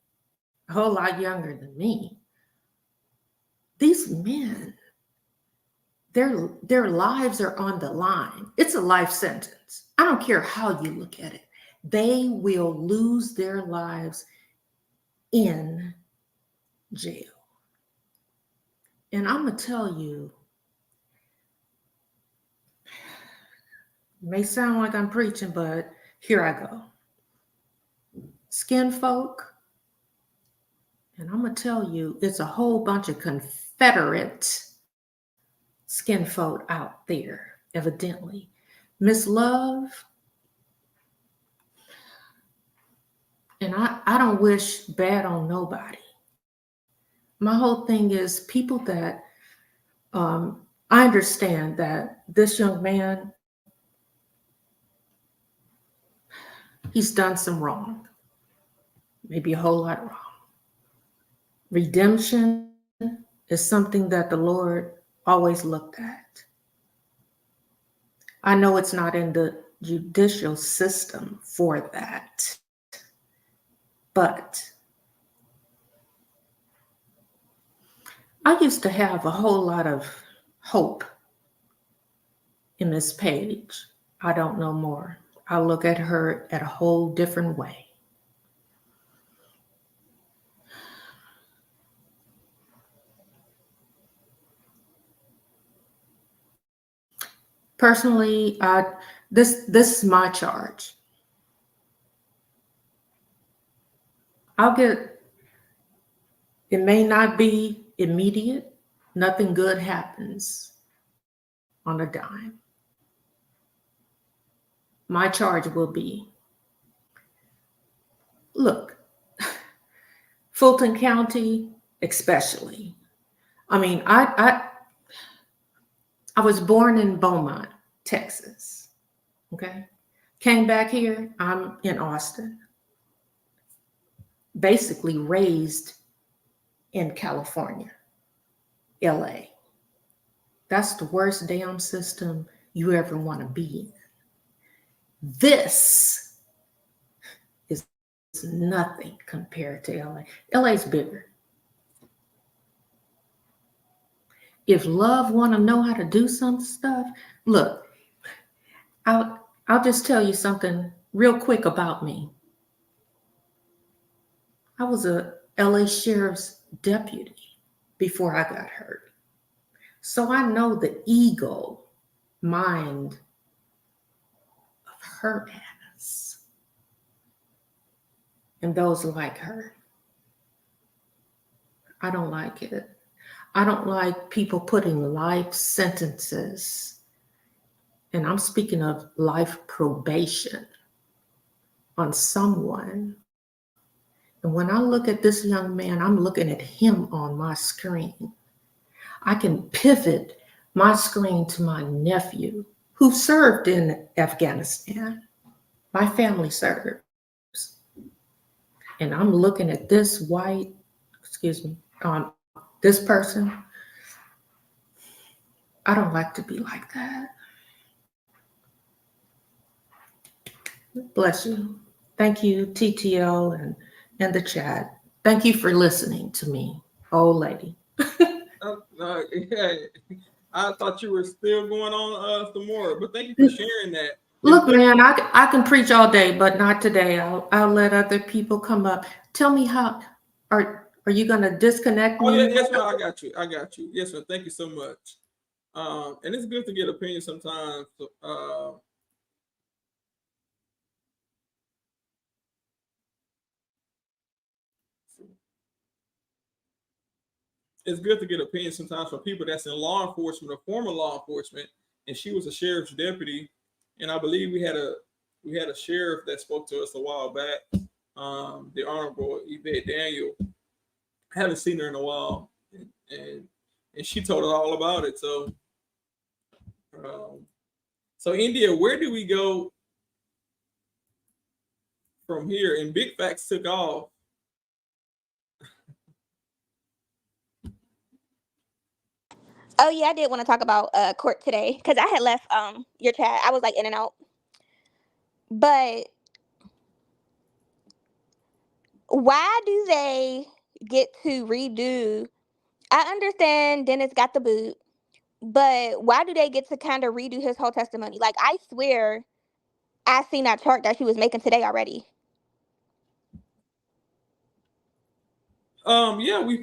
a whole lot younger than me. These men, their lives are on the line. It's a life sentence. I don't care how you look at it. They will lose their lives in jail. And I'm going to tell you, it may sound like I'm preaching, but here I go. Skin folk, and I'm going to tell you, it's a whole bunch of Confederate skin folk out there, evidently. Miss Love, and I don't wish bad on nobody. My whole thing is people that, I understand that this young man, he's done some wrong, maybe a whole lot wrong. Redemption is something that the Lord always looked at. I know it's not in the judicial system for that, but I used to have a whole lot of hope in Miss Page. I don't know more. I look at her at a whole different way. Personally, this is my charge. It may not be immediate. Nothing good happens on a dime. My charge will be, look, Fulton County especially. I mean, I was born in Beaumont, Texas, okay? Came back here, I'm in Austin. Basically raised in California, LA. That's the worst damn system you ever want to be in. This is nothing compared to LA. LA's bigger. If love want to know how to do some stuff, look, I'll just tell you something real quick about me. I was a LA Sheriff's deputy before I got hurt. So I know the ego mind of her ass and those like her. I don't like it. I don't like people putting life sentences, and I'm speaking of life probation, on someone. And when I look at this young man, I'm looking at him on my screen. I can pivot my screen to my nephew who served in Afghanistan. My family serves. And I'm looking at this this person. I don't like to be like that. Bless you. Thank you, TTL and the chat. Thank you for listening to me, old lady. I thought you were still going on some more, but thank you for sharing that. Look, man, I can preach all day, but not today. I'll let other people come up. Tell me how Are you gonna disconnect Oh yeah, me? yes, ma'am. I got you. I got you. Yes, ma'am. Thank you so much. And it's good to get opinions sometimes. It's good to get opinions sometimes from people that's in law enforcement or former law enforcement. And she was a sheriff's deputy, and I believe we had a sheriff that spoke to us a while back, the Honorable Yvette Daniel. I haven't seen her in a while, and and she told us all about it. Um, so India, where do we go from here? And Big Facts took off. Oh yeah, I did want to talk about court today because I had left your chat. I was like in and out. But why do they get to redo? I understand Dennis got the boot, but why do they get to kind of redo his whole testimony? Like I swear I seen that chart that she was making today already. Yeah, we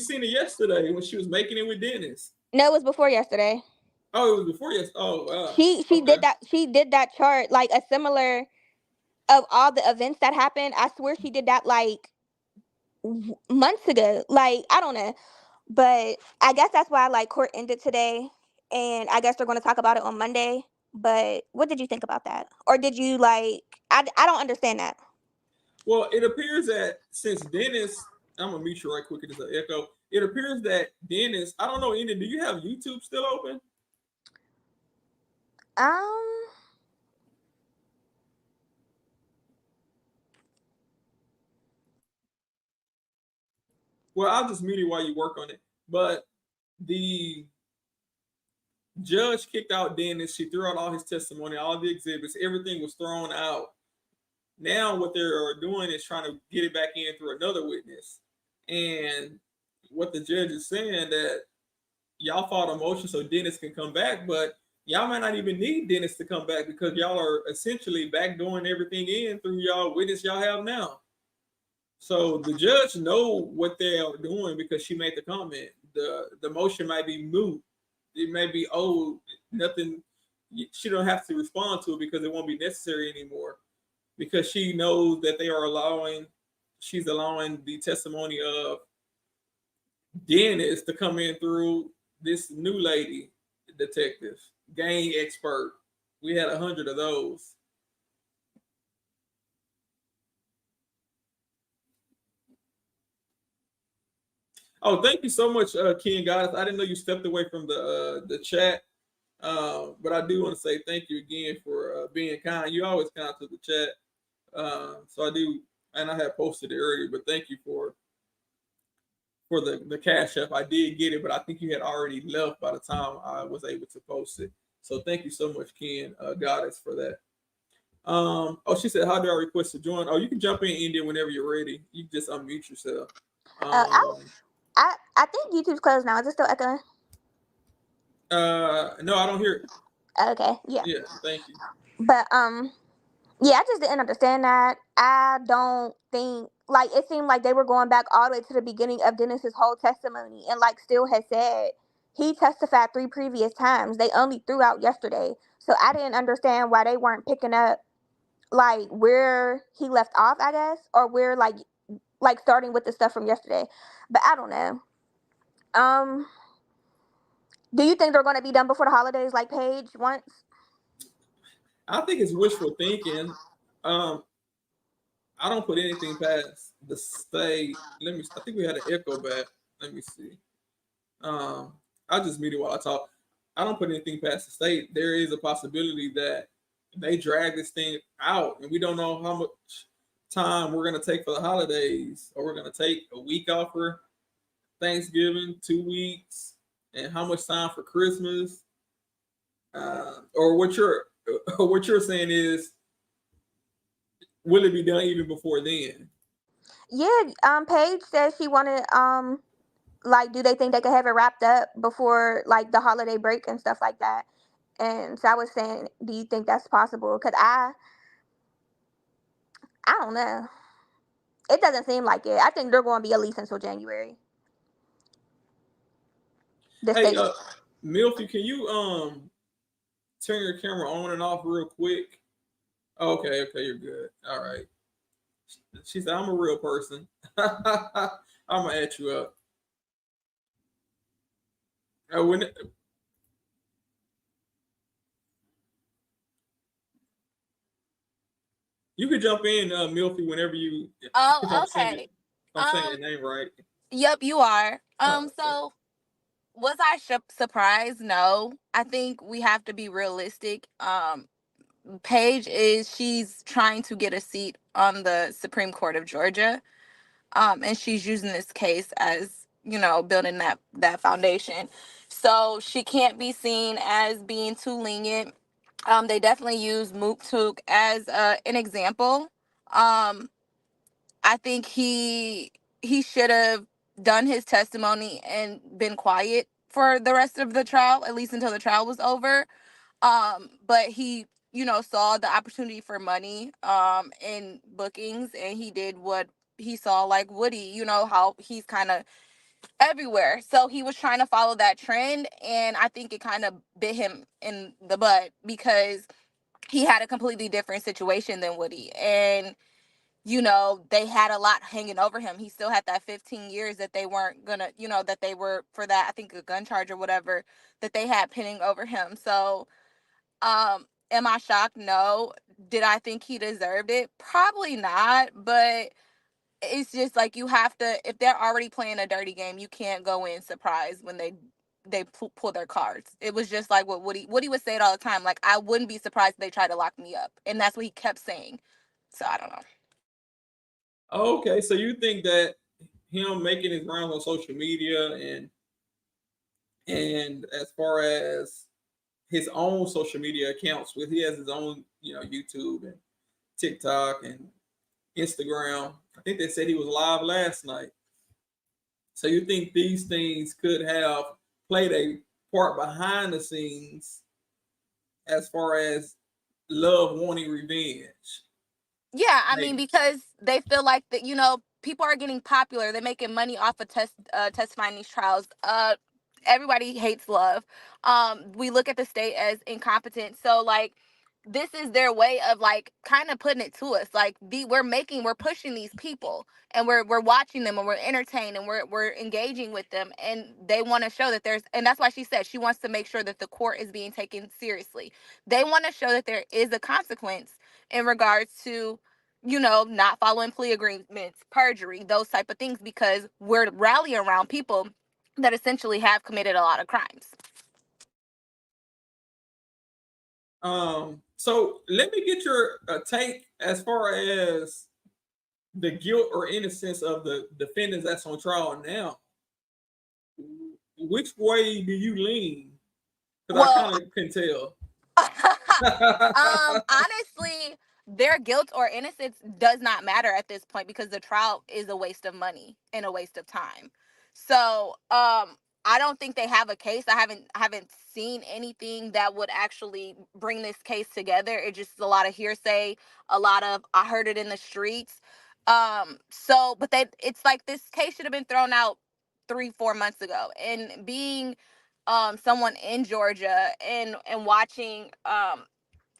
seen it yesterday when she was making it with Dennis. No, it was before yesterday. Oh, it was before yes. Oh, She okay. did that chart like a similar of all the events that happened. I swear she did that like months ago. Like I don't know, but I guess that's why like court ended today, and I guess they're going to talk about it on Monday. But what did you think about that, or did you like? I don't understand that. Well, it appears that since Dennis, I'm gonna mute you right quick. It's an echo. It appears that Dennis, I don't know, India, do you have YouTube still open? Um. Well, I'll just mute it while you work on it. But the judge kicked out Dennis. She threw out all his testimony, all the exhibits. Everything was thrown out. Now what they're doing is trying to get it back in through another witness. And what the judge is saying that y'all filed a motion so Dennis can come back, but y'all might not even need Dennis to come back because y'all are essentially backdooring everything in through y'all witness y'all have now. So the judge know what they are doing because she made the comment. The motion might be moot. It may be nothing. She don't have to respond to it because it won't be necessary anymore. Because she knows that she's allowing the testimony of Dennis to come in through this new lady detective, gang expert. We had 100 of those. Oh, thank you so much, Ken Goddess. I didn't know you stepped away from the chat, but I do want to say thank you again for being kind. You always kind to the chat, so I do, and I had posted it earlier. But thank you for the cash app. I did get it, but I think you had already left by the time I was able to post it. So thank you so much, Ken Goddess, for that. Oh, she said, how do I request to join? Oh, you can jump in, India, whenever you're ready. You can just unmute yourself. I think YouTube's closed now. Is it still echoing? No, I don't hear it. Okay, yeah. Yeah, thank you. But yeah, I just didn't understand that. I don't think like it seemed like they were going back all the way to the beginning of Dennis's whole testimony, and like Still had said, he testified 3 previous times. They only threw out yesterday, so I didn't understand why they weren't picking up like where he left off, I guess, or where like starting with the stuff from yesterday. But I don't know. Um, do you think they're going to be done before the holidays, like Paige once? I think it's wishful thinking. I don't put anything past the state. I think we had an echo back. Let me see. I'll just mute it while I talk. I don't put anything past the state. There is a possibility that they drag this thing out, and we don't know how much time we're going to take for the holidays, or we're going to take a week off for Thanksgiving, 2 weeks, and how much time for Christmas. Or what you're saying is, will it be done even before then? Yeah, Paige says she wanted like do they think they could have it wrapped up before like the holiday break and stuff like that? And so I was saying, do you think that's possible? Because I don't know. It doesn't seem like it. I think they're going to be at least until January. The Hey, state. Milfy, can you turn your camera on and off real quick? Okay, you're good. All right. She said, "I'm a real person." I'm gonna add you up. When you could jump in, Milfy, whenever you. Oh, I'm saying okay. it. I'm saying your name right. Yep, you are. Oh, okay. So was I surprised? No. I think we have to be realistic. Paige she's trying to get a seat on the Supreme Court of Georgia. And she's using this case as, building that foundation. So she can't be seen as being too lenient. They definitely use Mook Took as an example. Um, I think he should have done his testimony and been quiet for the rest of the trial, at least until the trial was over. But he, saw the opportunity for money in bookings, and he did what he saw, like Woody, how he's kind of everywhere. So he was trying to follow that trend, and I think it kind of bit him in the butt because he had a completely different situation than Woody. And they had a lot hanging over him. He still had that 15 years that they weren't gonna, that they were for that, I think a gun charge or whatever, that they had pending over him. So, am I shocked? No. Did I think he deserved it? Probably not, but it's just like you have to, if they're already playing a dirty game, you can't go in surprised when they pull their cards. It was just like what Woody would say it all the time. Like, I wouldn't be surprised if they tried to lock me up. And that's what he kept saying. So I don't know. Okay, so you think that him making his rounds on social media and as far as his own social media accounts, with he has his own, YouTube and TikTok and Instagram. I think they said he was live last night. So you think these things could have played a part behind the scenes as far as love wanting revenge? Yeah, I mean, Maybe. because they feel like that, people are getting popular. They're making money off of testifying these trials. Everybody hates love. We look at the state as incompetent. So, like, this is their way of, like, kind of putting it to us. Like, we're pushing these people, and we're watching them, and we're entertained, and we're engaging with them, and they want to show that and that's why she said she wants to make sure that the court is being taken seriously. They want to show that there is a consequence in regards to, not following plea agreements, perjury, those type of things, because we're rallying around people that essentially have committed a lot of crimes. So let me get your take as far as the guilt or innocence of the defendants that's on trial now. Which way do you lean? Because I kind of can tell. Honestly, their guilt or innocence does not matter at this point because the trial is a waste of money and a waste of time. So, I don't think they have a case. I haven't seen anything that would actually bring this case together. It's just a lot of hearsay, a lot of I heard it in the streets. But it's like this case should have been thrown out 3-4 months ago. And being someone in Georgia and watching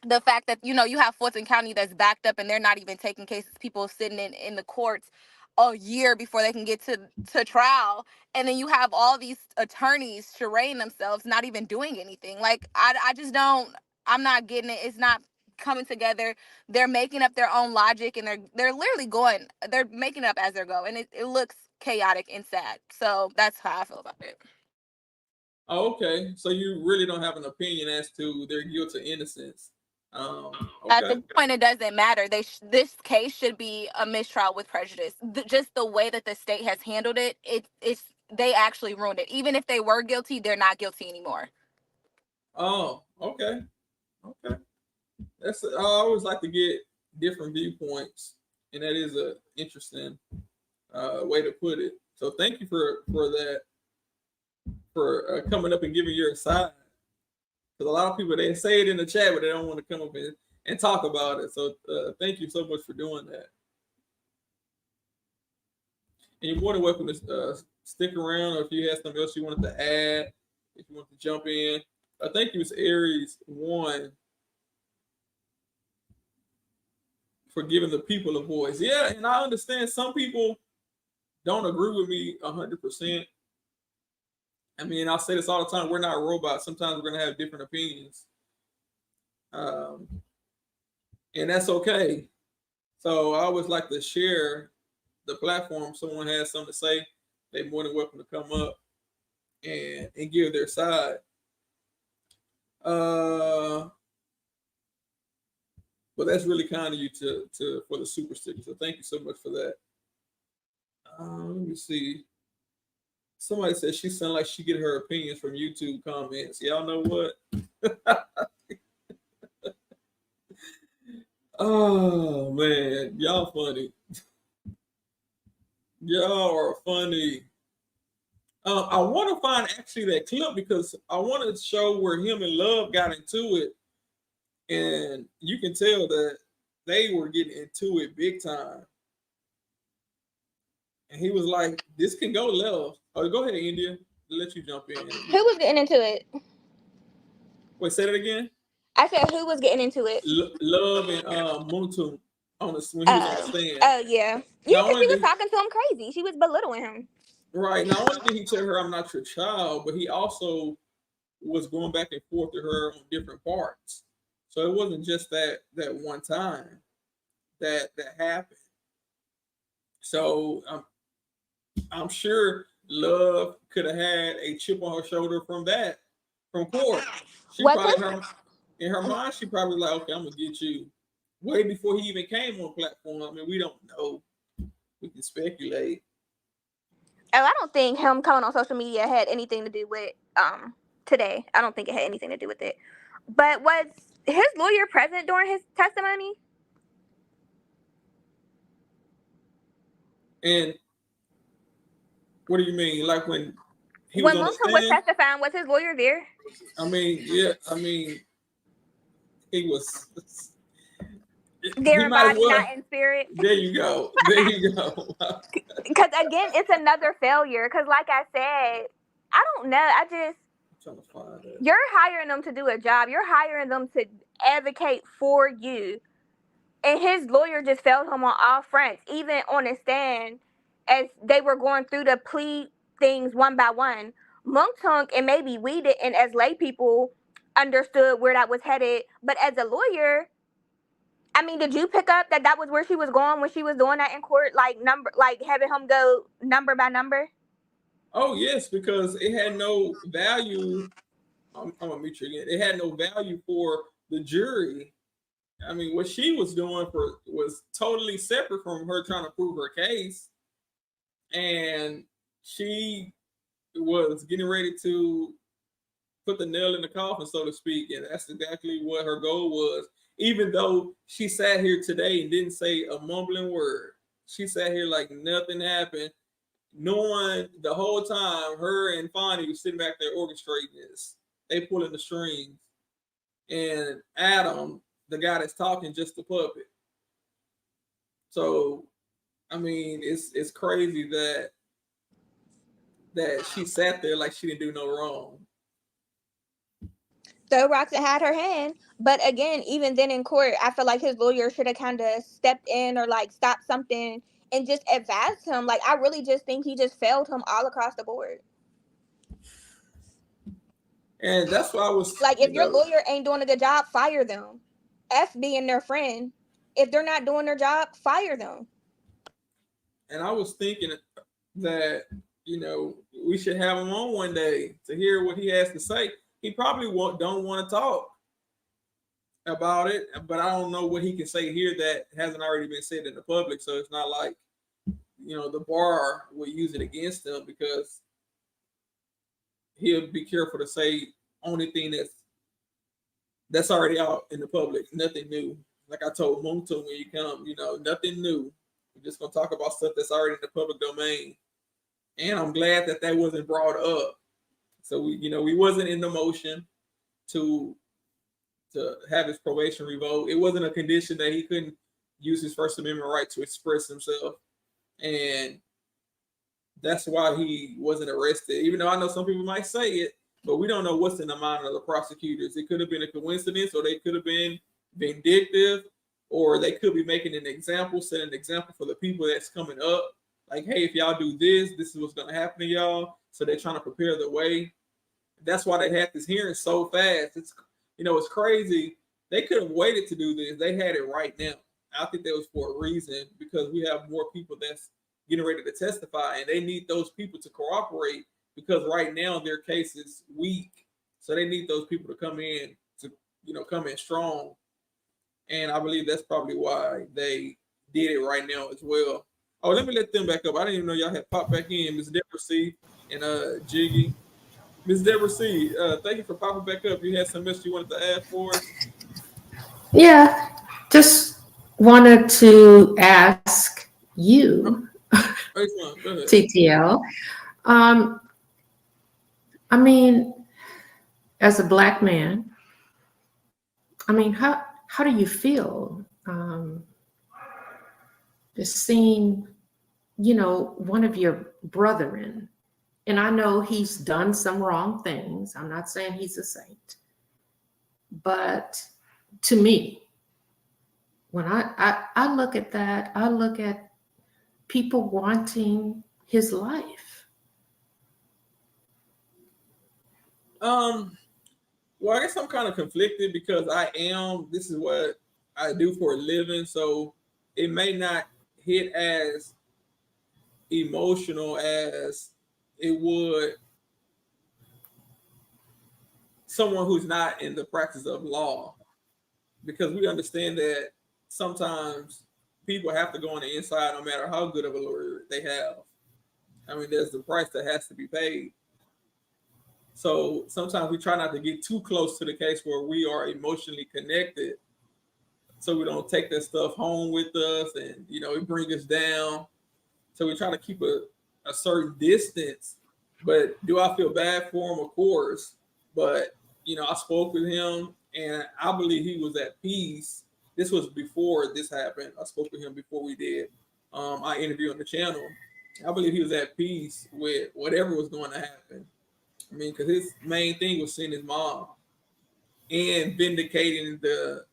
the fact that you have Fulton County that's backed up and they're not even taking cases, people sitting in the courts a year before they can get to trial, and then you have all these attorneys charade themselves, not even doing anything. Like, I just don't, I'm not getting it. It's not coming together. They're making up their own logic, and they're literally they're making up as they're going, and it looks chaotic and sad. So that's how I feel about it. Okay, so you really don't have an opinion as to their guilt or innocence. At Okay. this point, it doesn't matter. This case should be a mistrial with prejudice. Just the way that the state has handled it, they actually ruined it. Even if they were guilty, they're not guilty anymore. Oh, okay. Okay. I always like to get different viewpoints, and that is a interesting way to put it. So thank you for that, for coming up and giving your side. Because a lot of people, they say it in the chat, but they don't want to come up and talk about it. So thank you so much for doing that. And you're more than welcome to stick around, or if you had something else you wanted to add, if you want to jump in. I think it was Aries 1 for giving the people a voice. Yeah, and I understand some people don't agree with me 100%. I mean, I say this all the time. We're not robots. Sometimes we're going to have different opinions. And that's okay. So I always like to share the platform. If someone has something to say, they're more than welcome to come up and give their side. But that's really kind of you to for the super sticker. So thank you so much for that. Let me see. Somebody said she sounded like she get her opinions from YouTube comments. Y'all know what? Oh man, y'all funny. Y'all are funny. I want to find actually that clip because I want to show where him and Love got into it, and you can tell that they were getting into it big time. And he was like, "This can go left." Oh, go ahead, India. I'll let you jump in. Who was getting into it? Wait, say that again. I said who was getting into it? Love and Mounk Tounk on the when he was on the stand. Oh yeah, yeah, Not because she only was did talking to him crazy. She was belittling him. right, not only did he tell her I'm not your child, but he also was going back and forth to her on different parts. So it wasn't just that one time that happened. So I'm sure Love could have had a chip on her shoulder from court. She Was probably in her mind, she probably like, okay, I'm gonna get you. Way before he even came on platform. I mean, we don't know. We can speculate. Oh, I don't think him coming on social media had anything to do with today. I don't think it had anything to do with it. But was his lawyer present during his testimony? And what do you mean? Like when he was When on the Mounk Tounk was stand? testifying, was his lawyer there? I mean, yeah. I mean, he was. There He in might as body, not well. in spirit. There you go. There you go. Because again, it's another failure. Because like I said, I don't know. I just I'm trying to find it. you're hiring them to do a job. You're hiring them to advocate for you. And his lawyer just failed him on all fronts, even on the stand, as they were going through the plea things one by one. Mounk Tounk and maybe we didn't, as lay people, understood where that was headed. But as a lawyer, I mean, did you pick up that was where she was going when she was doing that in court, like having him go number by number? Oh yes, because it had no value. I'm gonna meet you again. It had no value for the jury. I mean, what she was doing was totally separate from her trying to prove her case, and she was getting ready to put the nail in the coffin, so to speak, and that's exactly what her goal was. Even though she sat here today and didn't say a mumbling word, she sat here like nothing happened, knowing the whole time her and Fonnie was sitting back there orchestrating this. They pulling the strings, and Adam, the guy that's talking, just the puppet. So, I mean, it's crazy that she sat there like she didn't do no wrong. Throw rocks and had her hand. But again, even then in court, I feel like his lawyer should have kind of stepped in or like stopped something and just advised him. Like, I really just think he just failed him all across the board. And that's why I was like, if your lawyer ain't doing a good job, fire them. F being their friend. If they're not doing their job, fire them. And I was thinking that, we should have him on one day to hear what he has to say. He probably don't want to talk about it, but I don't know what he can say here that hasn't already been said in the public. So it's not like, the bar will use it against him, because he'll be careful to say only thing that's already out in the public, nothing new. Like I told Mounk Tounk when you come, nothing new. We're just gonna talk about stuff that's already in the public domain. And I'm glad that wasn't brought up. So we wasn't in the motion to have his probation revoked. It wasn't a condition that he couldn't use his First Amendment right to express himself. And that's why he wasn't arrested. Even though I know some people might say it, but we don't know what's in the mind of the prosecutors. It could have been a coincidence, or they could have been vindictive, or they could be making an example, setting an example for the people that's coming up. Like, hey, if y'all do this, this is what's going to happen to y'all. So they're trying to prepare the way. That's why they had this hearing so fast. It's, you know, it's crazy. They could have waited to do this. They had it right now. I think that was for a reason, because we have more people that's getting ready to testify, and they need those people to cooperate, because right now their case is weak. So they need those people to come in to, you know, come in strong. And I believe that's probably why they did it right now as well. Oh, let me let them back up. I didn't even know y'all had popped back in, Ms. Deborah C. and Jiggy. Ms. Deborah C., thank you for popping back up. You had some message you wanted to add for us? Yeah, just wanted to ask you, TTL. I mean, as a Black man, I mean, how do you feel just seeing, you know, one of your brethren, and I know he's done some wrong things. I'm not saying he's a saint, but to me, when I look at that, I look at people wanting his life. Well, I guess I'm kind of conflicted, because this is what I do for a living. So it may not hit as emotional as it would someone who's not in the practice of law, because we understand that sometimes people have to go on the inside no matter how good of a lawyer they have. I mean, there's the price that has to be paid. So sometimes we try not to get too close to the case where we are emotionally connected, so we don't take that stuff home with us, and, you know, it brings us down. So we try to keep a certain distance. But do I feel bad for him? Of course. But, you know, I spoke with him, and I believe he was at peace. This was before this happened. I spoke with him before we did our interview on the channel. I believe he was at peace with whatever was going to happen. I mean, because his main thing was seeing his mom and vindicating the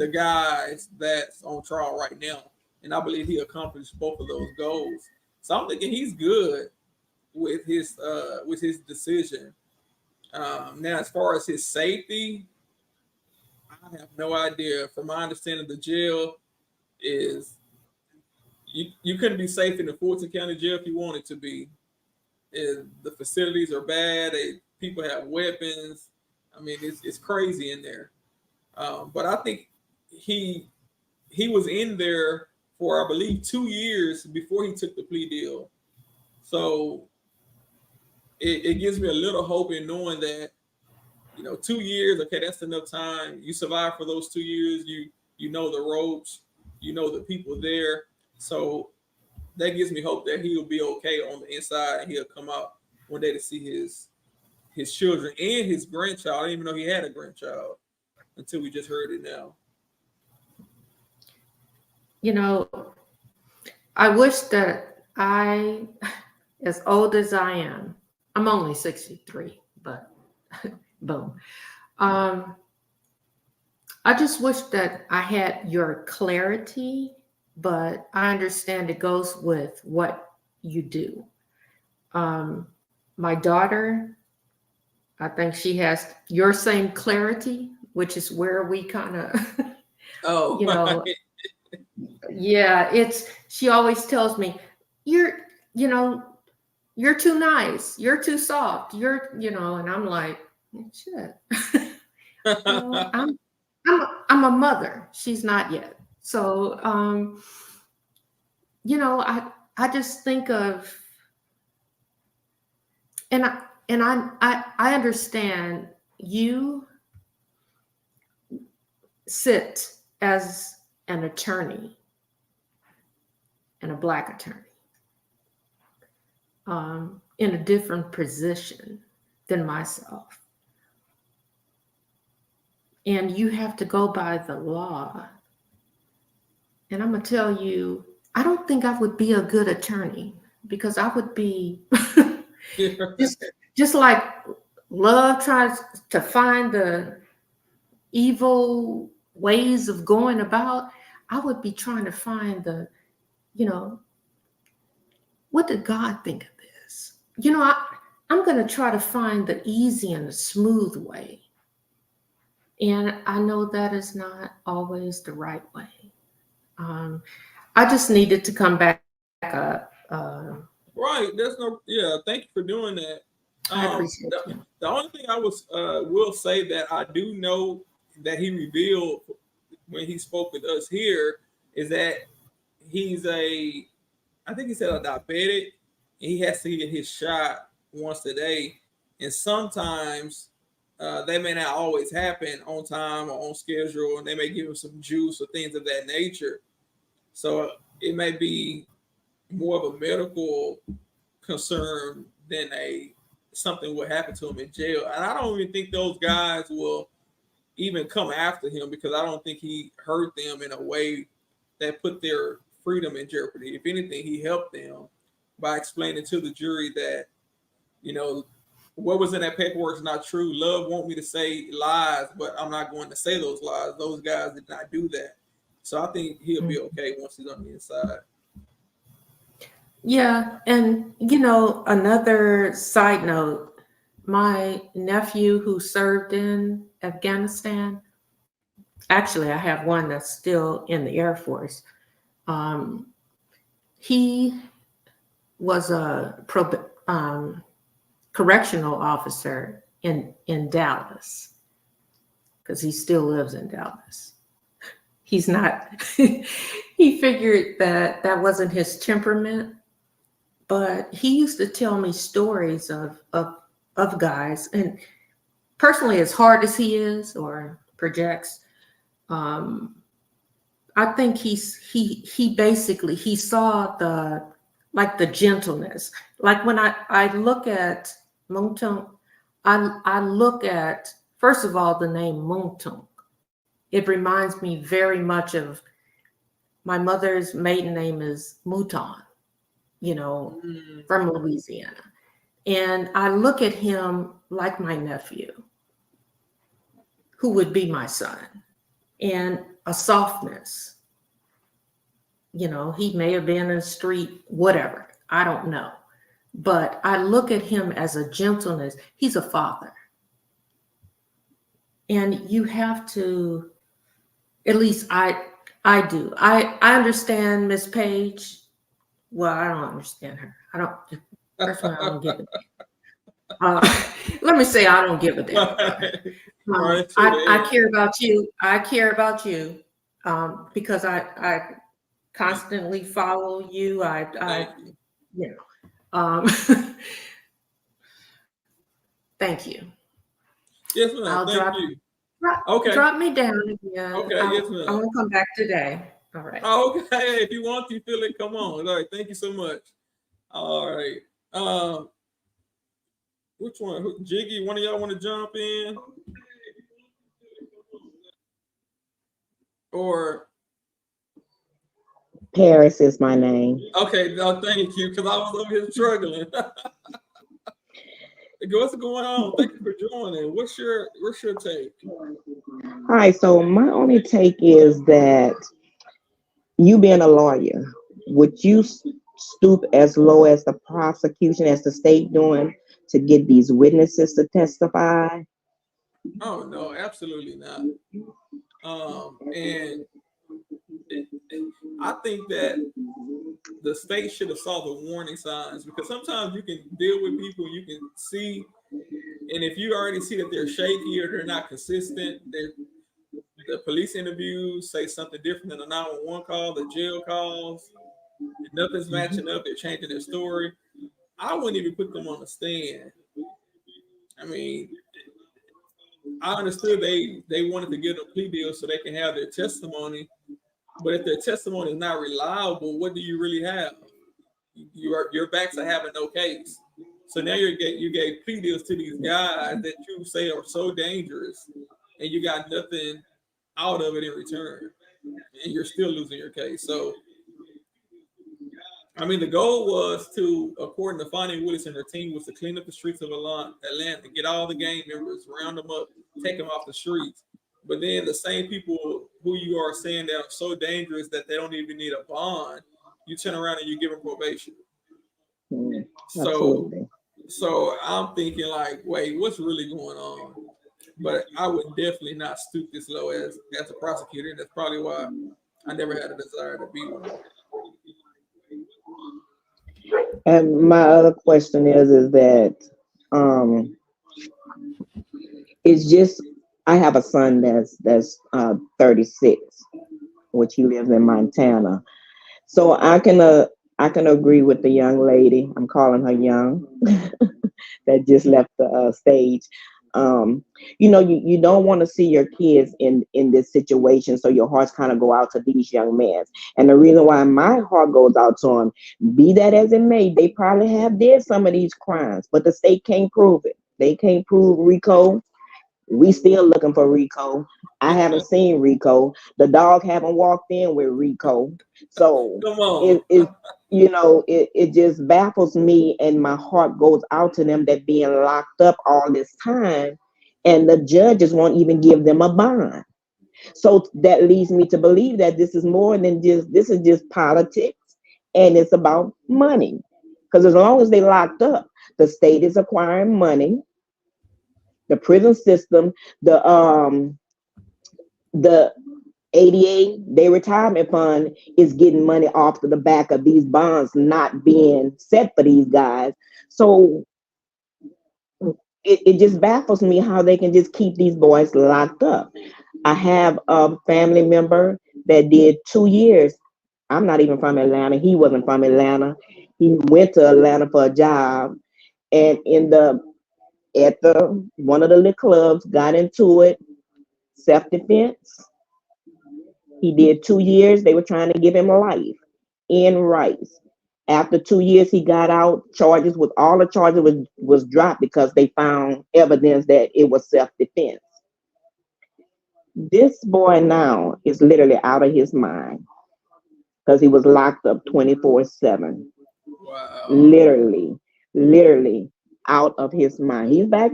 guys that's on trial right now. And I believe he accomplished both of those goals. So I'm thinking he's good with his decision. Now, as far as his safety, I have no idea. From my understanding, the jail is you couldn't be safe in the Fulton County jail if you wanted to be. The facilities are bad. People have weapons. I mean, it's crazy in there. But I think he was in there for, I believe, 2 years before he took the plea deal. So it gives me a little hope in knowing that, you know, 2 years, okay, that's enough time. You survive for those 2 years. You know the ropes. You know the people there. So that gives me hope that he'll be okay on the inside, and he'll come out one day to see his children and his grandchild. I didn't even know he had a grandchild until we just heard it now. You know, I wish that as old as I am, I'm only 63, but boom. I just wish that I had your clarity, but I understand it goes with what you do. My daughter, I think she has your same clarity, which is where we kind of, you know, yeah, she always tells me, you're too nice, you're too soft, and I'm like, shit. I'm a mother. She's not yet. So, I just think of, and I understand you sit as an attorney, and a Black attorney, in a different position than myself. And you have to go by the law. And I'm going to tell you, I don't think I would be a good attorney because I would be just like love tries to find the evil ways of going about. I would be trying to find the, you know, what did God think of this? You know, I'm going to try to find the easy and the smooth way. And I know that is not always the right way. I just needed to come back up. Right. There's no. Yeah. Thank you for doing that. I appreciate The, you. the only thing I will say that I do know that he revealed when he spoke with us here is that he's I think he said a diabetic. And he has to get his shot once a day, and sometimes they may not always happen on time or on schedule, and they may give him some juice or things of that nature. So it may be more of a medical concern than a something will happen to him in jail. And I don't even think those guys will even come after him because I don't think he hurt them in a way that put their freedom in jeopardy. If anything, he helped them by explaining to the jury that, you know, what was in that paperwork is not true. Love want me to say lies, but I'm not going to say those lies. Those guys did not do that. So I think he'll be okay once he's on the inside. Yeah, and you know, another side note, my nephew who served in Afghanistan, actually I have one that's still in the Air Force. He was a correctional officer in Dallas because he still lives in Dallas. He's not, he figured that that wasn't his temperament. But he used to tell me stories of guys, and personally, as hard as he is or projects, I think he basically he saw the gentleness. Like when I look at Mounk Tounk, I look at first of all the name Mounk Tounk. It reminds me very much of my mother's maiden name is Mouton. You know, from Louisiana. And I look at him like my nephew, who would be my son, and a softness. You know, he may have been in the street, whatever, I don't know. But I look at him as a gentleness. He's a father. And you have to, at least I do. I understand Miss Page. Well, I don't understand her. Personally, I don't give a damn. Let me say I don't give a damn. I care about you. I care about you because I constantly follow you. You know. Thank you. Yes, ma'am. I'll Thank you. Drop me down again. Okay. Yes, ma'am. I want to come back today. All right. Okay. If you want to feel it, come on. All right. Thank you so much. All right. Which one? Jiggy, one of y'all want to jump in? Or Paris is my name. okay, no, thank you, because I was over here struggling. What's going on? Thank you for joining. What's your take? All right, so my only take is that you being a lawyer, would you stoop as low as the prosecution, as the state doing, to get these witnesses to testify? Oh no, absolutely not. And I think that the state should have saw the warning signs, because sometimes you can deal with people, you can see, and if you already see that they're shaky or they're not consistent, the police interviews say something different than the 911 call, the jail calls, nothing's matching up, they're changing their story. I wouldn't even put them on the stand. I mean, I understood they wanted to get a plea deal so they can have their testimony, but if their testimony is not reliable, what do you really have? Your backs are having no case. So now you gave plea deals to these guys that you say are so dangerous, and you got nothing out of it in return, and you're still losing your case. So I mean, the goal was to, according to Fonnie Willis and her team, was to clean up the streets of Atlanta, get all the gang members, round them up, take them off the streets. But then the same people who you are saying that are so dangerous that they don't even need a bond, you turn around and you give them probation. So, Absolutely. so I'm thinking like, wait, what's really going on? But I would definitely not stoop this low as a prosecutor. That's probably why I never had a desire to be one. And my other question is that um it's just I have a son that's 36, which he lives in Montana. So I can agree with the young lady. I'm calling her young that just left the stage. Um, you don't want to see your kids in this situation, so your hearts kind of go out to these young men. And the reason why my heart goes out to them, be that as it may, they probably have did some of these crimes, but the state can't prove it. They can't prove RICO. We still looking for RICO. I haven't seen RICO. The dog haven't walked in with RICO. So Come on. it just baffles me, and my heart goes out to them that being locked up all this time, and the judges won't even give them a bond. So that leads me to believe that this is more than just politics, and it's about money. Because as long as they locked up, the state is acquiring money, the prison system, the ADA, their retirement fund is getting money off of the back of these bonds not being set for these guys. So it just baffles me how they can just keep these boys locked up. I have a family member that did 2 years. I'm not even from Atlanta. He wasn't from Atlanta. He went to Atlanta for a job, and at the one of the little clubs got into it, self-defense. He did 2 years. They were trying to give him life in Rice. After 2 years, he got out. All the charges was dropped because they found evidence that it was self-defense. This boy now is literally out of his mind because he was locked up 24/7. Wow. Literally out of his mind. He's back.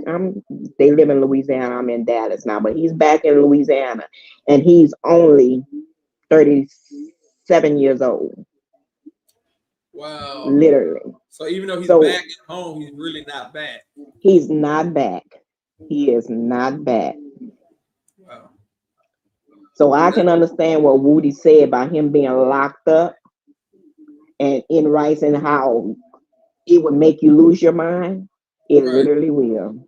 They live in Louisiana. I'm in Dallas now, but he's back in Louisiana, and he's only 37 years old. Wow. Literally. So even though he's back at home, he's really not back. He's not back. He is not back. Wow. So I can understand what Woody said about him being locked up and in Rice, and how it would make you lose your mind. It literally will.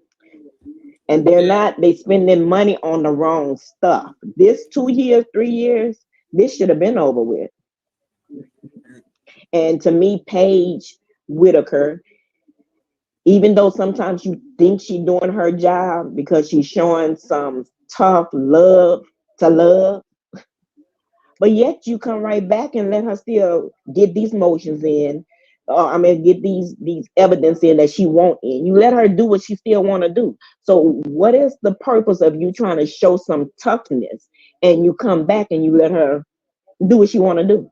And they spending money on the wrong stuff. This 2 years, 3 years, this should have been over with. And to me, Paige Whitaker, even though sometimes you think she's doing her job because she's showing some tough love to love, but yet you come right back and let her still get these motions in. Get these evidence in that she won't in. You let her do what she still want to do. So what is the purpose of you trying to show some toughness and you come back and you let her do what she want to do?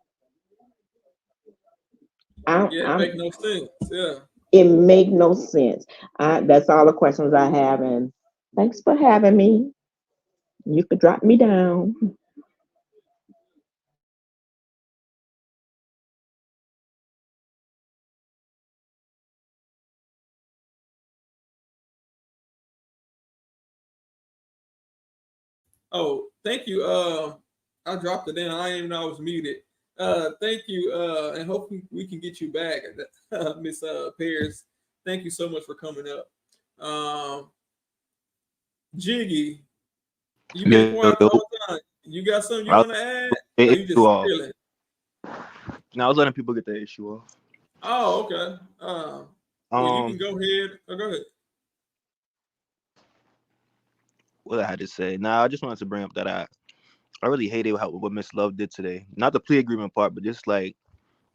It make no sense. Yeah. It make no sense. That's all the questions I have, and thanks for having me. You could drop me down. Oh, thank you. I dropped it down. I didn't even know I was muted. Thank you. And hopefully we can get you back, Miss Paris. Thank you so much for coming up. Jiggy, you've been quiet the whole time. You got something you want to add? Or you just chilling? No, I was letting people get the issue off. Oh, okay. Well, you can go ahead. Go ahead. What I had to say. Now, I just wanted to bring up that I really hated what Miss Love did today. Not the plea agreement part, but just like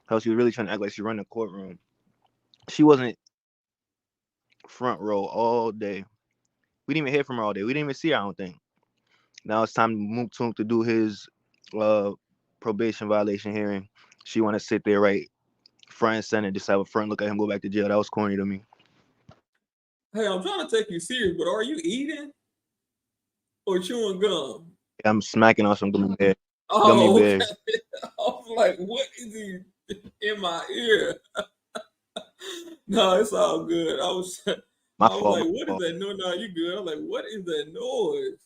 how she was really trying to act like she ran the courtroom. She wasn't front row all day. We didn't even hear from her all day. We didn't even see her, I don't think. Now it's time for Mounk Tounk to do his probation violation hearing. She want to sit there, right, friend sent it, just have a friend look at him go back to jail. That was corny to me. Hey, I'm trying to take you serious, but are you eating or chewing gum? Yeah, I'm smacking on some gummy bears. Oh, okay. I was like, what is he in my ear? No, it's all good. I was My like, fault. what is that noise? No, you good. I was like, what is that noise?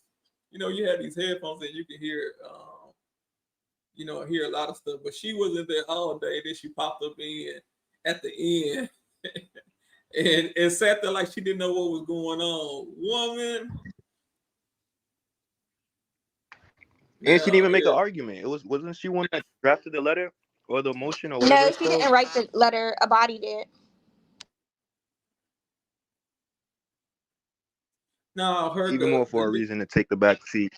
You know, you had these headphones and you can hear, hear a lot of stuff. But she wasn't there all day. Then she popped up in at the end and sat there like she didn't know what was going on. Woman. And she didn't even make an argument. Wasn't she one that drafted the letter or the motion or whatever No, it's she called? didn't write the letter. A body did. No, Even more for a reason to take the back seat.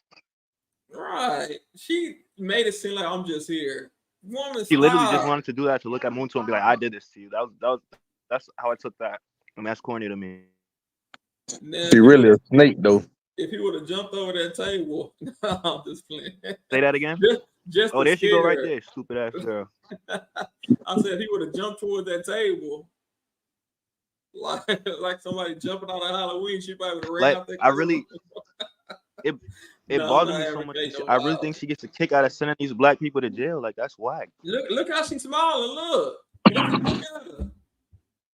Right. She made it seem like I'm just here. Woman, She literally just stop. wanted to do that to look at Moon and be like, "I did this to you." That's how I took that. I mean, that's corny to me. Now, She really a snake though. if he would have jumped over that table, no, I'm just playing. Say that again. Just oh, to there she go right scare her. there, stupid ass girl. I said if he would have jumped toward that table, like somebody jumping on a Halloween, she probably would have ran Like out there. I really, it No, bothers not me so much. advocating no I really violence. think she gets a kick out of sending these black people to jail. Like that's whack. Look how she's smiling. Look at her.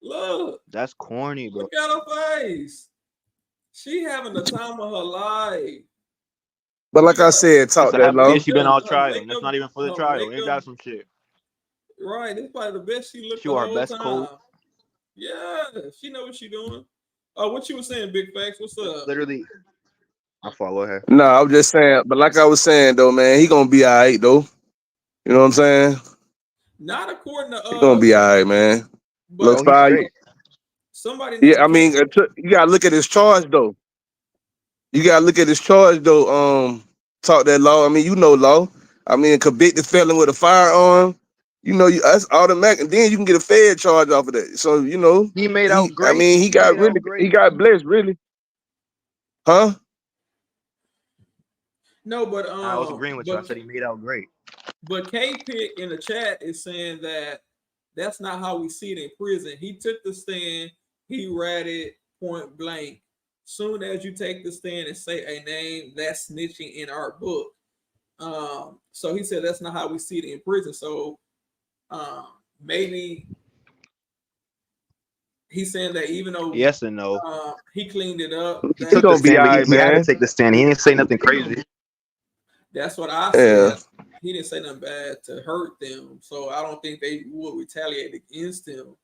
Look. That's corny, bro. Look at her face. She having the time of her life. But like I said, talk Listen, that half the year long. she been on Her trial. makeup, That's not even for the her trial. Ain't makeup. got some shit. Right, it's probably the best she looked She the wore her whole best time. coat. Yeah, she know what she doing. What you was saying, Big Facts? What's up? Literally, I follow her. No, I was just saying, but like I was saying though, man, he gonna be all right though. You know what I'm saying? Not according to He gonna be all right, man. Look, but he's straight. somebody yeah, I named mean, you gotta look at his charge though. You gotta look at his charge though. Talk that law. I mean, you know law. I mean, convicted felon with a firearm. You know, that's automatic, and then you can get a Fed charge off of that. So you know, He made out great. I mean, he got blessed, really, huh? No, but I was agreeing with you. I said he made out great. But K-Pick in the chat is saying that that's not how we see it in prison. He took the stand. He read it point blank. Soon as you take the stand and say a name, that's snitching in our book. So he said that's not how we see it in prison. So maybe he's saying that even though yes and no, he cleaned it up. He took the stand, but he had to take the stand. He didn't say nothing crazy. That's what I said. He didn't say nothing bad to hurt them, so I don't think they would retaliate against him.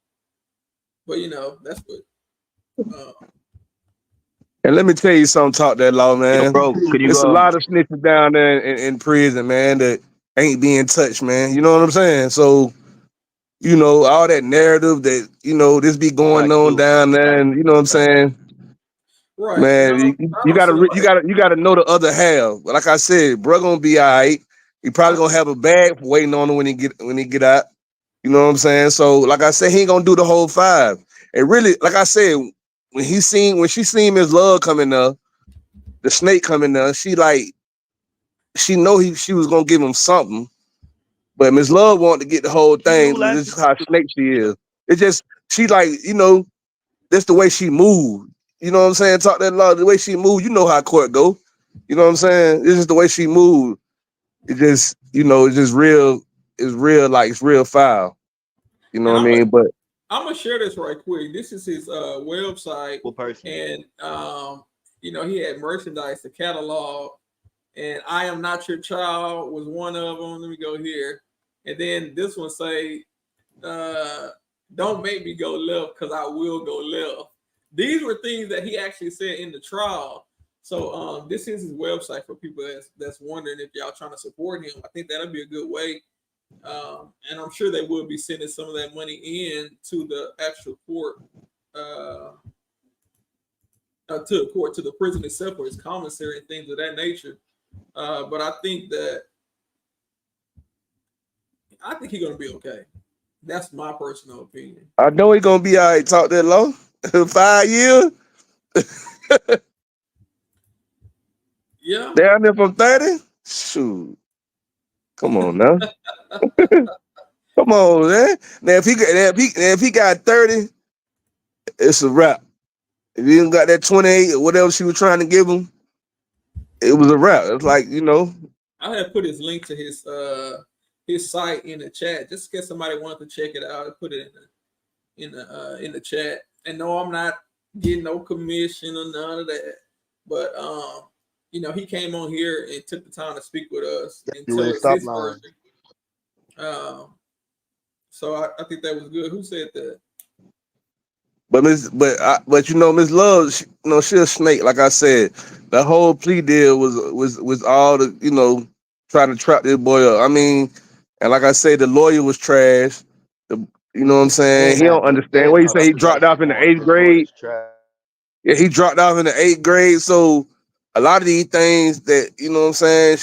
But you know, that's what. And let me tell you something, talk that law, man. Yo, bro, could you? There's a lot of snitches down there in prison, man, that ain't being touched, man. You know what I'm saying? So, you know, all that narrative that, you know, this be going on down there, and you know what I'm saying? Right, man. You gotta know the other half. But like I said, bro, gonna be all right. He probably gonna have a bag waiting on him when he get out. You know what I'm saying? So, like I said, he ain't gonna do the whole 5. And really, like I said, when she seen Miss Love coming up, the snake coming up, she know she was gonna give him something. But Miss Love wanted to get the whole thing. This is how snake she is. It just she like, you know, that's the way she moved. You know what I'm saying? Talk that law, the way she moved, you know how court go. You know what I'm saying? It's just the way she moved. It just, you know, it's just real, like it's real foul. You know what I mean? But I'm gonna share this right quick. This is his website, and you know, he had merchandise, the catalog, and "I Am Not Your Child" was one of them. Let me go here, and then this one say, "Don't make me go left, because I will go left." These were things that he actually said in the trial. So this is his website for people that's wondering if y'all trying to support him. I think that'll be a good way. And I'm sure they will be sending some of that money in to the actual court, to the court, to the prison itself, for its commissary and things of that nature. But I think he's gonna be okay. That's my personal opinion. I know he's gonna be all right. Talk that law. 5 years. Yeah. Down there from 30. Shoot. Come on now. Come on, man. Now if he got 30, it's a wrap. If he didn't got that 28 or whatever she was trying to give him, it was a wrap. It's like, I had put his link to his site in the chat just in case somebody wanted to check it out. I put it in the chat. And no, I'm not getting no commission or none of that. But he came on here and took the time to speak with us and You tell ain't us stop his lying. version. So I think that was good. Who said that? But Miss Love, she a snake. Like I said, the whole plea deal was all the trying to trap this boy up. I mean, and like I said, the lawyer was trash. You know what I'm saying? He don't understand. What he say? He dropped off in the 8th grade. Yeah, he dropped off in the 8th grade. So a lot of these things that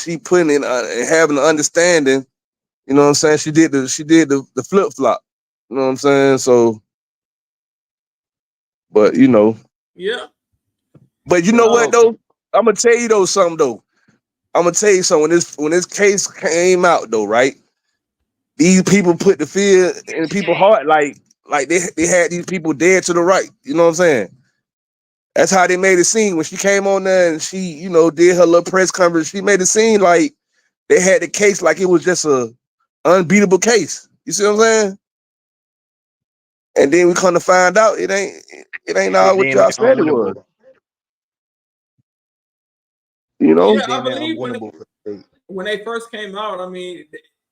she putting in and having an understanding. You know what I'm saying? She did the flip flop. You know what I'm saying? So, but Yeah. But you know what though? I'm gonna tell you something though. I'm gonna tell you something. When this case came out though, right? These people put the fear in people's heart, like they had these people dead to the right. You know what I'm saying? That's how they made it seem when she came on there and she, did her little press conference. She made it seem like they had the case like it was just a unbeatable case. You see what I'm saying? And then we come to find out it ain't all what y'all said it was. Yeah, I believe when they first came out, I mean,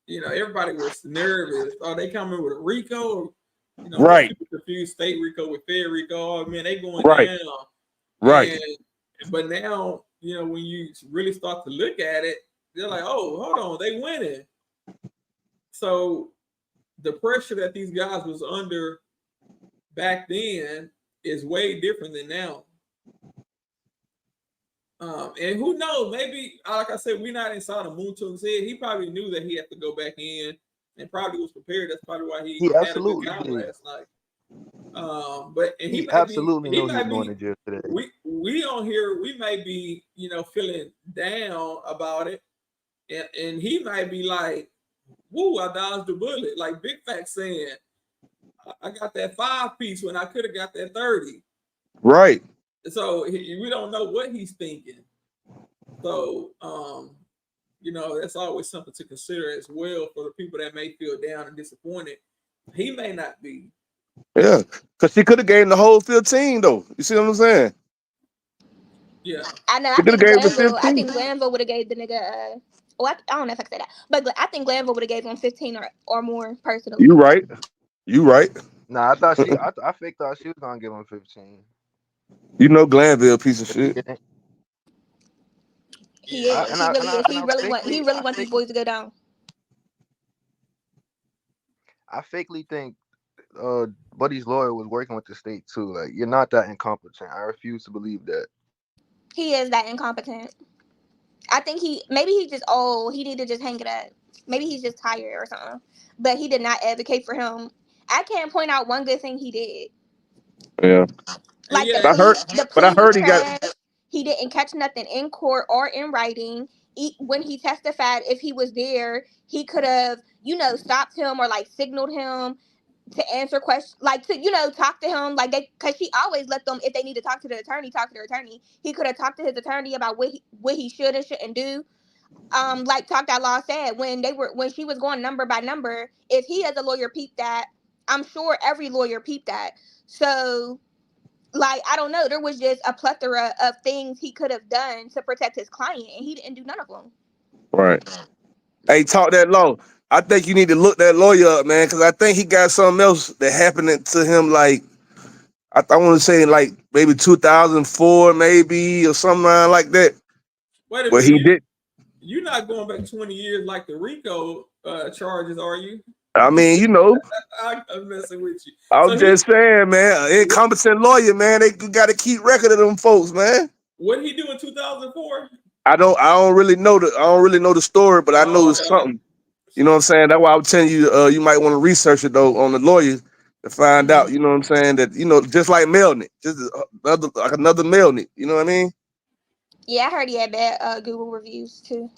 everybody was nervous. Are they coming with a RICO? Most Right. people confuse state RICO with Fed RICO. I mean, they going Right. down. Right. But now, when you really start to look at it, they're like, oh, hold on, they winning. So the pressure that these guys was under back then is way different than now. And who knows? Maybe, like I said, we're not inside of Mounk Tounk's head. He probably knew that he had to go back in, and probably was prepared. That's probably why he had a good time last night. He absolutely knows he was going to jail today. We on here, we may be, feeling down about it, and he might be like, "Woo, I dodged the bullet." Like Big Fact saying, "I got that 5-piece when I could have got that 30." Right. So we don't know what he's thinking. So, that's always something to consider as well for the people that may feel down and disappointed. He may not be. Yeah, because she could have gave him the whole 15 though. You see what I'm saying? Yeah. I know. She could have gave him 15. Glanville would have gave the nigga. I don't know if I can say that, but I think Glanville would have gave him 15 or more personally. You right. Nah, I fake thought she was gonna give him 15. Glanville a piece of shit. He is. He really want these boys to go down. I fakely think Buddy's lawyer was working with the state too. Like, you're not that incompetent. I refuse to believe that. He is that incompetent. I think maybe he's just old. He need to just hang it up. Maybe he's just tired or something. But he did not advocate for him. I can't point out one good thing he did. Yeah. Like yeah. the plea I heard was he trash. got. He didn't catch nothing in court or in writing. When he testified, if he was there, he could have, stopped him or like signaled him to answer questions, like to, talk to him, like because she always let them, if they need to talk to the attorney, talk to their attorney. He could have talked to his attorney about what he should and shouldn't do. Like TalkThatLaw said, when she was going number by number, if he as a lawyer peeped that, I'm sure every lawyer peeped that. So, like, I don't know, there was just a plethora of things he could have done to protect his client, and he didn't do none of them. Right. Hey, talk that law. I think you need to look that lawyer up, man, because I think he got something else that happened to him. Like, I want to say, like maybe 2004, maybe or something like that. Wait a But minute. he did. You're not going back 20 years like the RICO charges, are you? I mean, I'm messing with you. I'm just saying, man, an incompetent lawyer, man, they got to keep record of them folks, man. What did he do in 2004? I don't really know the story, but I know it's something. You know what I'm saying? That's why I was telling you, you might want to research it though on the lawyer to find out. You know what I'm saying? That just like Melnick, just another Melnick. You know what I mean? Yeah, I heard he had bad Google reviews too.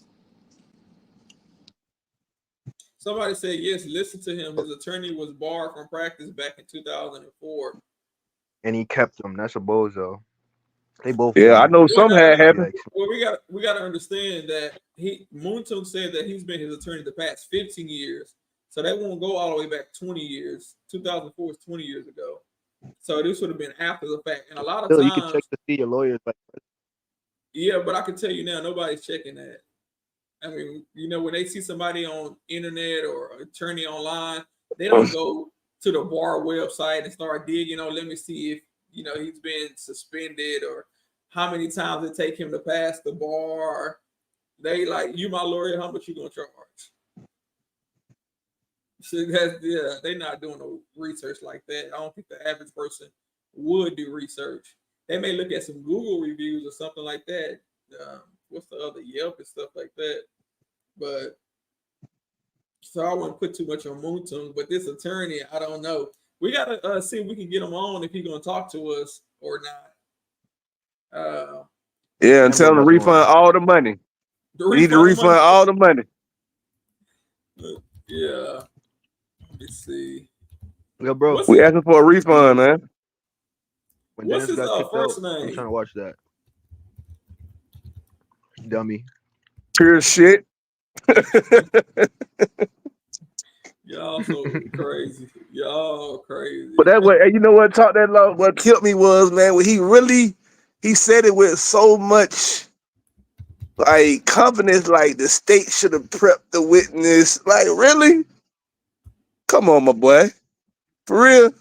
Somebody said yes. Listen to him. His attorney was barred from practice back in 2004. And he kept them. That's a bozo. They both Yeah, I lame. know Well, some no, had happened. Yikes. well, we got to understand that Mounk Tounk said that he's been his attorney the past 15 years. So that won't go all the way back 20 years. 2004 is 20 years ago. So this would have been after the fact. And a lot of Still, you can check times, to see your lawyers. Like, yeah, but I can tell you now, nobody's checking that. I mean, you know, when they see somebody on internet or attorney online, they don't go to the bar website and start digging on, let me see if, you know, he's been suspended or how many times it take him to pass the bar. They like, you my lawyer, how much you gonna charge? So they're not doing no research like that. I don't think the average person would do research. They may look at some Google reviews or something like that. What's the other, Yelp and stuff like that. But so I wouldn't put too much on Mounk Tounk. But this attorney, I don't know. We gotta see if we can get him on if he's gonna talk to us or not. Yeah, and tell them to refund all the money. We need to refund all the money. Yeah. Let me see. yo, bro. We asking for a refund, man. When What's Dennis his got kicked first out, name? I'm trying to watch that. Dummy. Pure shit. Y'all so crazy. Y'all crazy. But that way, you know what? Talk that law. What killed me was, man, when he said it with so much like confidence, like the state should have prepped the witness. Like, really? Come on, my boy. For real?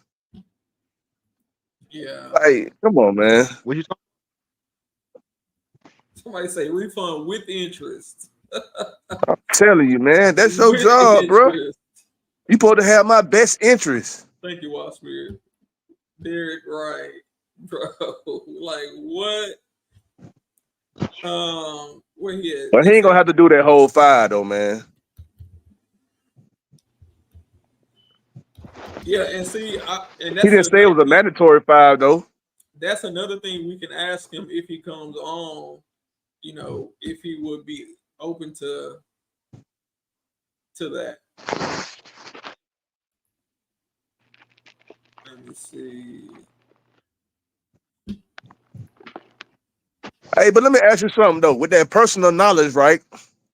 Yeah. Like, come on, man. What you talking? Somebody say refund with interest. I'm telling you, man. That's your With job, bro. interest. You supposed to have my best interest. Thank you, Washmere. Derek, right, bro. Like what? Where he at? But he ain't gonna have to do that whole 5 though, man. Yeah, and see, and He didn't say it was a mandatory 5 though. that's another thing we can ask him if he comes on. You know, if he would be open to that. Let me see. Hey, but let me ask you something though. With that personal knowledge, right?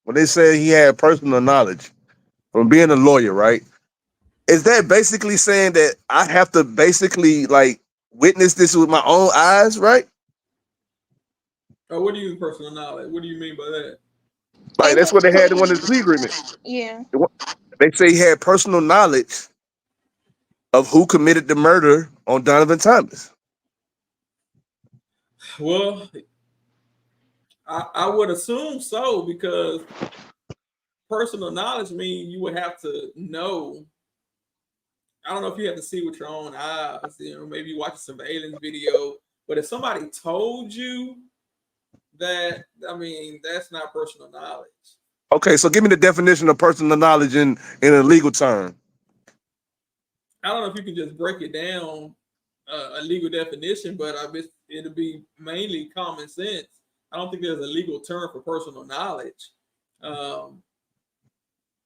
When they say he had personal knowledge from being a lawyer, right? Is that basically saying that I have to basically like witness this with my own eyes, right? Oh, what do you mean personal knowledge? What do you mean by that? Like that's what they had in one of the plea agreement. Yeah. They say he had personal knowledge of who committed the murder on Donovan Thomas. Well, I would assume so because personal knowledge means you would have to know. I don't know if you have to see with your own eyes. You know, maybe watching some aliens video. But if somebody told you that, I mean, that's not personal knowledge. Okay, so give me the definition of personal knowledge in a legal term. I don't know if you can just break it down a legal definition, but I bet it'll be mainly common sense. I don't think there's a legal term for personal knowledge,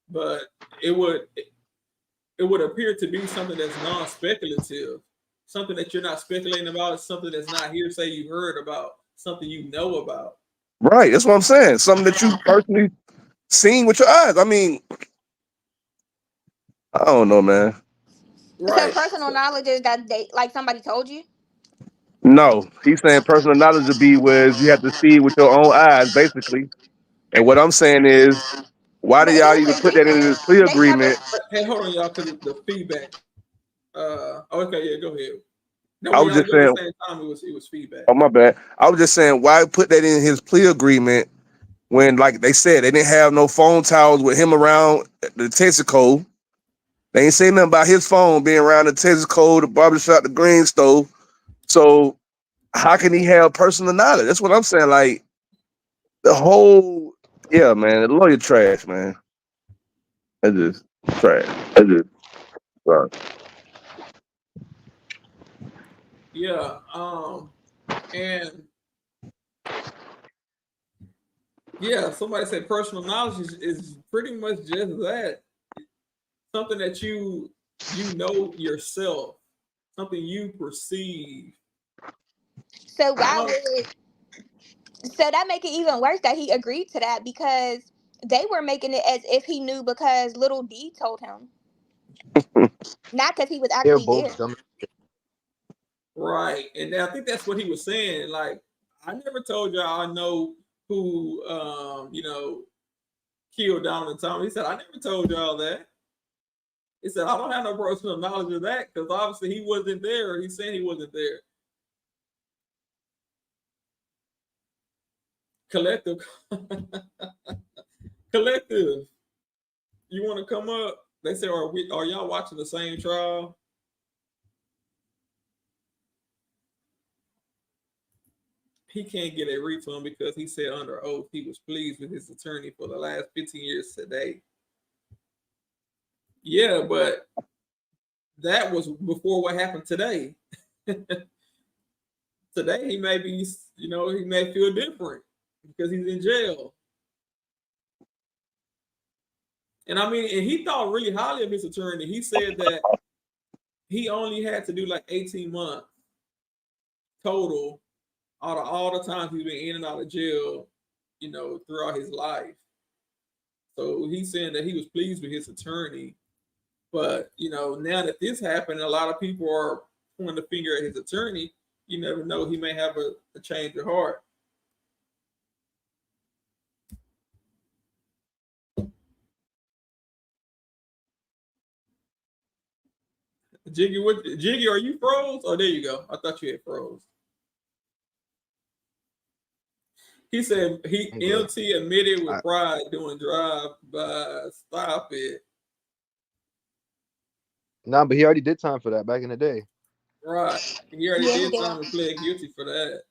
but it would appear to be something that's non-speculative, something that you're not speculating about, something that's not hearsay you heard about, something you know about. Right, that's what I'm saying. Something that you personally seen with your eyes. I mean, I don't know, man. Right. So personal knowledge is that they like somebody told you. No, he's saying personal knowledge would be where you have to see with your own eyes, basically. And what I'm saying is, why do y'all even put that in this plea agreement? Hey, hold on, y'all, because the feedback. Okay, yeah, go ahead. No, I when was y'all just go at saying. the same time, it was feedback. Oh, my bad. I was just saying, why put that in his plea agreement when, like they said, they didn't have no phone towers with him around the Texaco. They ain't say nothing about his phone being around the Texaco, the barbershop, the green stove. So how can he have personal knowledge? That's what I'm saying. Like the whole, yeah, man, the lawyer trash, man. That's just trash. That's just sorry. Yeah, and yeah, somebody said personal knowledge is pretty much just that. something that you know yourself, something you perceive. So why would so that make it even worse that he agreed to that, because they were making it as if he knew because little D told him, not because he was They're actually there. both dumb. Right. And I think that's what he was saying. Like, I never told y'all I know who killed Donald Thomas. He said, I never told y'all that. He said, I don't have no personal knowledge of that because obviously he wasn't there. He said he wasn't there. Collective. Collective. You want to come up? They say, are y'all watching the same trial? He can't get a refund because he said under oath he was pleased with his attorney for the last 15 years today. Yeah, but that was before what happened today. Today he may be, he may feel different because he's in jail. And I mean, and he thought really highly of his attorney. He said that he only had to do like 18 months total out of all the times he's been in and out of jail, throughout his life. So he's saying that he was pleased with his attorney. But, now that this happened, a lot of people are pointing the finger at his attorney. You never know. He may have a change of heart. Jiggy, are you froze? Oh, there you go. I thought you had froze. He said LT admitted with pride doing drive-by. Stop it. Nah, but he already did time for that back in the day. Right. He already did time and pled guilty for that.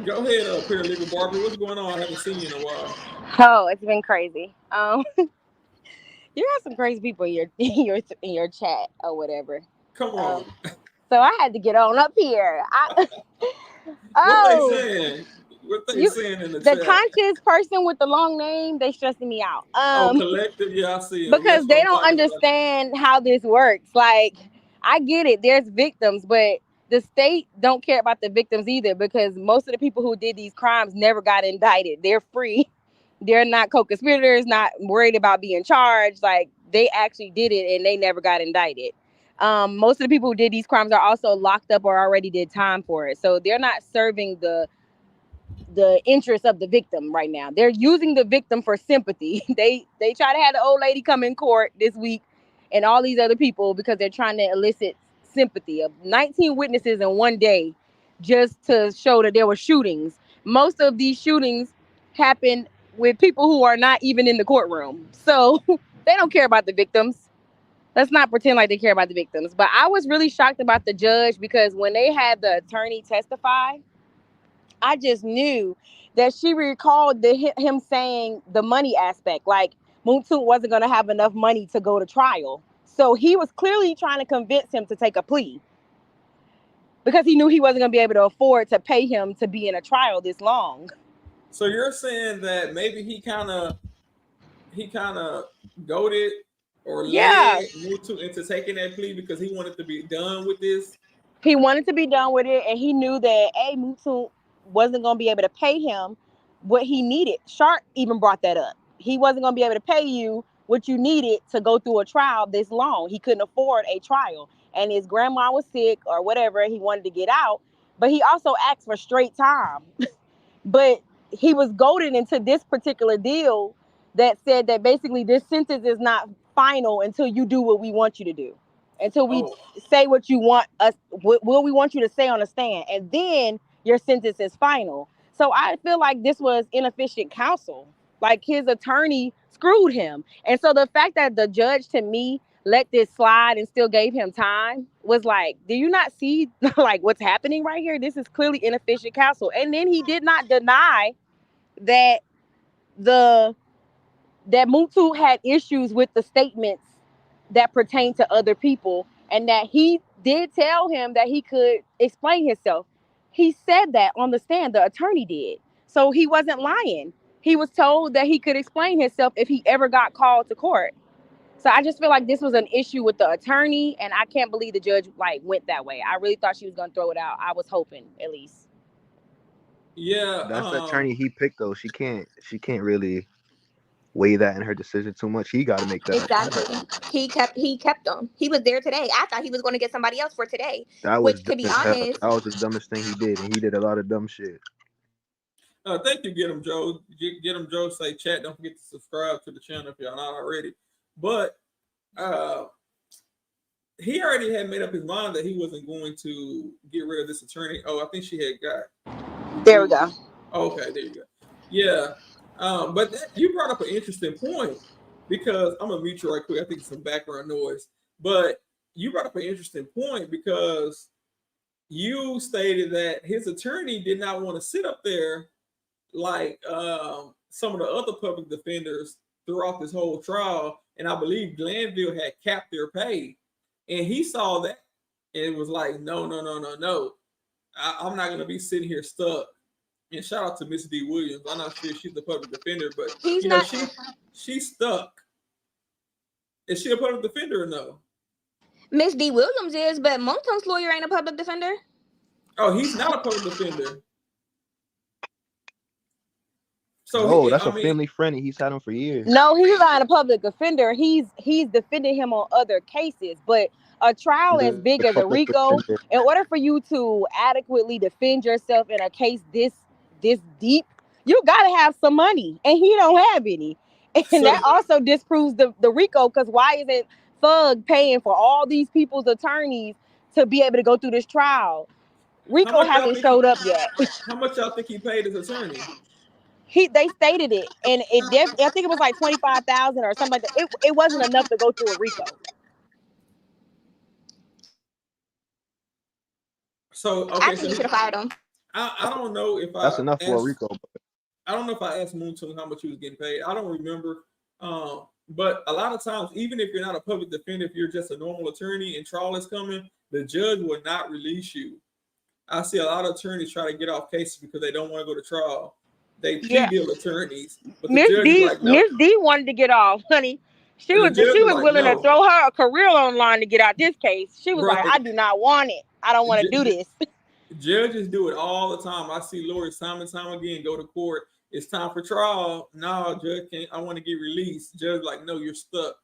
Go ahead, Paralegal Barbie. What's going on? I haven't seen you in a while. Oh, it's been crazy. You have some crazy people in your chat or whatever. Come on. So I had to get on up here. What they saying? What they saying in the chat? The conscious person with the long name, they stressing me out. Collective, yeah, I see them. Because they don't understand how this works. Like, I get it. There's victims, but the state don't care about the victims either, because most of the people who did these crimes never got indicted. They're free. They're not co-conspirators, not worried about being charged. Like, they actually did it and they never got indicted. Most of the people who did these crimes are also locked up or already did time for it. So they're not serving the interest of the victim right now. They're using the victim for sympathy. They try to have the old lady come in court this week and all these other people because they're trying to elicit sympathy of 19 witnesses in one day just to show that there were shootings. Most of these shootings happen with people who are not even in the courtroom. So they don't care about the victims. Let's not pretend like they care about the victims. But I was really shocked about the judge, because when they had the attorney testify, I just knew that she recalled him saying the money aspect, like Mounk Tounk wasn't going to have enough money to go to trial. So he was clearly trying to convince him to take a plea, because he knew he wasn't going to be able to afford to pay him to be in a trial this long. So you're saying that maybe he kind of goaded or led Mounk Tounk into taking that plea because he wanted to be done with this? He wanted to be done with it, and he knew that Mounk Tounk wasn't going to be able to pay him what he needed. Sharp even brought that up. He wasn't going to be able to pay you what you needed to go through a trial this long. He couldn't afford a trial, and his grandma was sick or whatever. He wanted to get out, but he also asked for straight time. But he was goaded into this particular deal that said that basically this sentence is not final until you do what we want you to do. Until we say what you want us, what we want you to say on the stand, and then your sentence is final. So I feel like this was inefficient counsel. Like, his attorney screwed him. And so the fact that the judge, to me, let this slide and still gave him time was like, do you not see like what's happening right here? This is clearly inefficient counsel. And then he did not deny that Mounk Tounk had issues with the statements that pertain to other people, and that he did tell him that he could explain himself. He said that on the stand, the attorney did. So he wasn't lying. he was told that he could explain himself if he ever got called to court. So I just feel like this was an issue with the attorney, and I can't believe the judge like went that way. I really thought she was gonna throw it out. I was hoping, at least. Yeah. That's the attorney he picked though. She can't really weigh that in her decision too much. He got to make that. Exactly. He kept them. He was there today. I thought he was going to get somebody else for today. That was Which, to dumb be as hell. honest, That was the dumbest thing he did, and he did a lot of dumb shit. Thank you, Get 'em Joe. Get 'em Joe. Say chat. Don't forget to subscribe to the channel if y'all not already. But he already had made up his mind that he wasn't going to get rid of this attorney. Oh, I think she had got. There we go. Okay, there you go. Yeah. But you brought up an interesting point because I'm gonna mute you right quick. I think it's some background noise. But you brought up an interesting point because you stated that his attorney did not want to sit up there like some of the other public defenders throughout this whole trial. And I believe Glanville had capped their pay. And he saw that and it was like, no. I'm not going to be sitting here stuck. And shout out to Miss D. Williams. I'm not sure she's the public defender, but he's not. She's stuck. Is she a public defender or no? Miss D. Williams is, but Mounk Tounk's lawyer ain't a public defender. Oh, he's not a public defender. So that's a family friend. He's had him for years. No, he's not a public defender. He's defending him on other cases, but a trial as big as a RICO, in order for you to adequately defend yourself in a case this deep, you gotta have some money, and he don't have any. And that also disproves the RICO, because why isn't Thug paying for all these people's attorneys to be able to go through this trial? RICO hasn't showed up yet. How much y'all think he paid his attorney? They stated it, and I think it was like 25,000 or something like that. It wasn't enough to go through a RICO. So okay, actually, you should have fired him. I don't know if that's enough for a RICO. I don't know if I asked Mounk Tounk how much he was getting paid. I don't remember. But a lot of times, even if you're not a public defender, if you're just a normal attorney and trial is coming, the judge will not release you. I see a lot of attorneys try to get off cases because they don't want to go to trial. They plea deal attorneys. Miss D, like, nope. Miss D wanted to get off, honey. She was like, willing to throw her career on line to get out this case. She was like, I do not want it. I don't want to do this. Judges do it all the time. I see lawyers time and time again go to court. It's time for trial. No, judge can't. I want to get released. Judge like, no, you're stuck.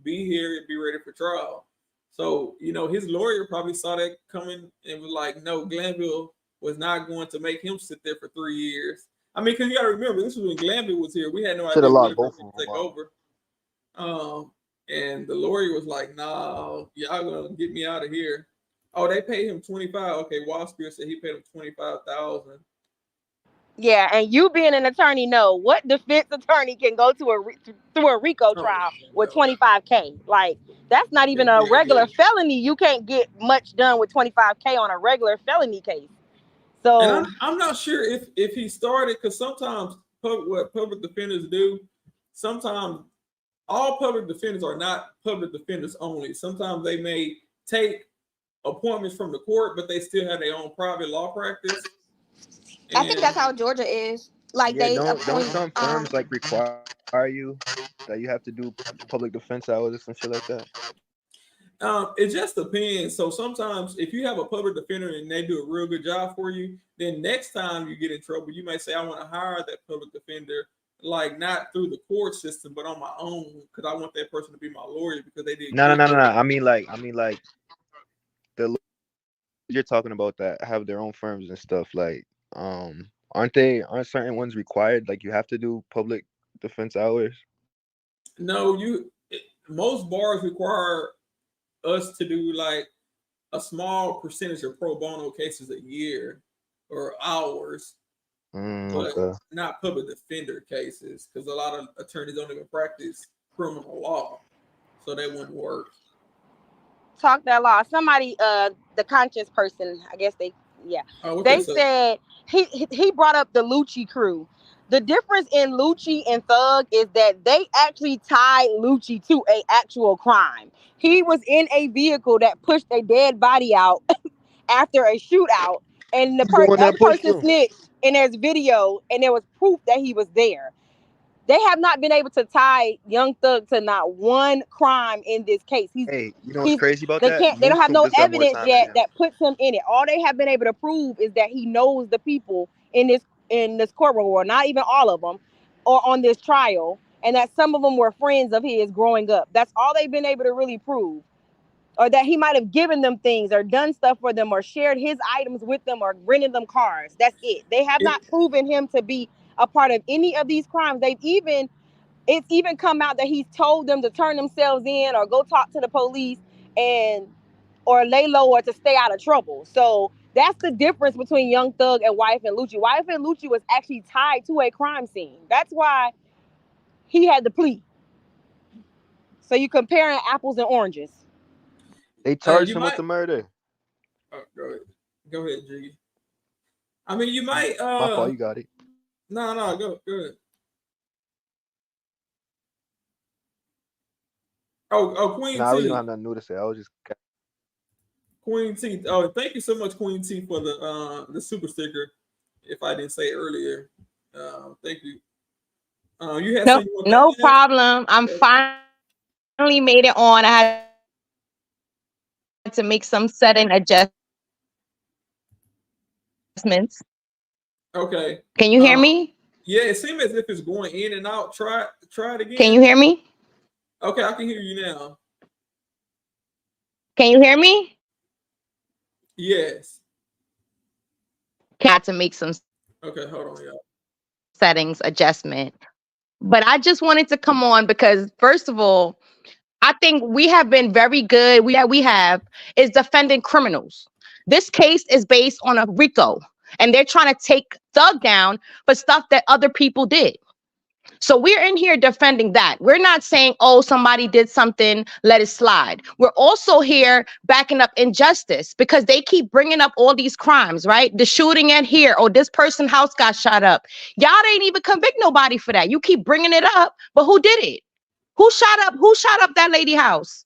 Be here and be ready for trial. So, his lawyer probably saw that coming and was like, no, Glanville was not going to make him sit there for 3 years. I mean, because you got to remember, this was when Glanville was here. We had no idea when he was going to take over. And the lawyer was like, nah, y'all going to get me out of here. Oh, they paid him $25,000. Okay, Wallspear said he paid him $25,000. Yeah, and you being an attorney, know what defense attorney can go to through a RICO trial with $25,000. Like, that's not even a regular felony. You can't get much done with $25,000 on a regular felony case. So, and I'm not sure if he started, because sometimes what public defenders do, sometimes all public defenders are not public defenders only. Sometimes they may take appointments from the court, but they still have their own private law practice. I think that's how Georgia is. Like, don't some firms like require you that you have to do public defense hours or some shit like that? It just depends. So sometimes if you have a public defender and they do a real good job for you, then next time you get in trouble, you may say, I want to hire that public defender, like not through the court system, but on my own, because I want that person to be my lawyer because they did. No. I mean like the you're talking about that have their own firms and stuff. Like, aren't certain ones required? Like, you have to do public defense hours? No, most bars require us to do like a small percentage of pro bono cases a year or hours, but not public defender cases, because a lot of attorneys don't even practice criminal law, so they wouldn't work. Talk that law. Somebody, the conscious person, I guess they said he brought up the Lucci crew. The difference in Lucci and Thug is that they actually tied Lucci to an actual crime. He was in a vehicle that pushed a dead body out after a shootout, and the other person snitched, and there's video, and there was proof that he was there. They have not been able to tie Young Thug to not one crime in this case. Hey, you know what's crazy about They that? can't. They don't Mook have Tounk no just got more evidence time than yet him. that puts him in it. All they have been able to prove is that he knows the people in this courtroom, or not even all of them, or on this trial, and that some of them were friends of his growing up. That's all they've been able to really prove. Or that he might have given them things or done stuff for them or shared his items with them or rented them cars. That's it. They have not proven him to be a part of any of these crimes. It's even come out that he's told them to turn themselves in or go talk to the police or lay low or to stay out of trouble. So that's the difference between Young Thug and YFN Lucci. YFN Lucci was actually tied to a crime scene. That's why he had the plea. So you're comparing apples and oranges. They charged You him might. with the murder. Oh, go ahead, Jiggy. I mean, you might. My fault. You got it. No, go ahead. Oh, Queen Nah, I really T. don't have nothing new to say. I was just. Queen T. Oh, thank you so much, Queen T, for the super sticker. If I didn't say it earlier, thank you. You had No, no problem. I'm finally made it on. I had to make some setting adjustments. Okay. Can you hear me? Yeah, it seems as if it's going in and out. Try it again. Can you hear me? Okay, I can hear you now. Can you hear me? Yes. Had to make some Okay, hold on, y'all. settings adjustment. But I just wanted to come on because, first of all, I think we have been very good. We have is defending criminals. This case is based on a RICO, and they're trying to take Thug down for stuff that other people did. So we're in here defending that. We're not saying, oh, somebody did something, let it slide. We're also here backing up injustice because they keep bringing up all these crimes, right? The shooting at here, or this person's house got shot up. Y'all ain't even convict nobody for that. You keep bringing it up, but who did it? Who shot up that lady house?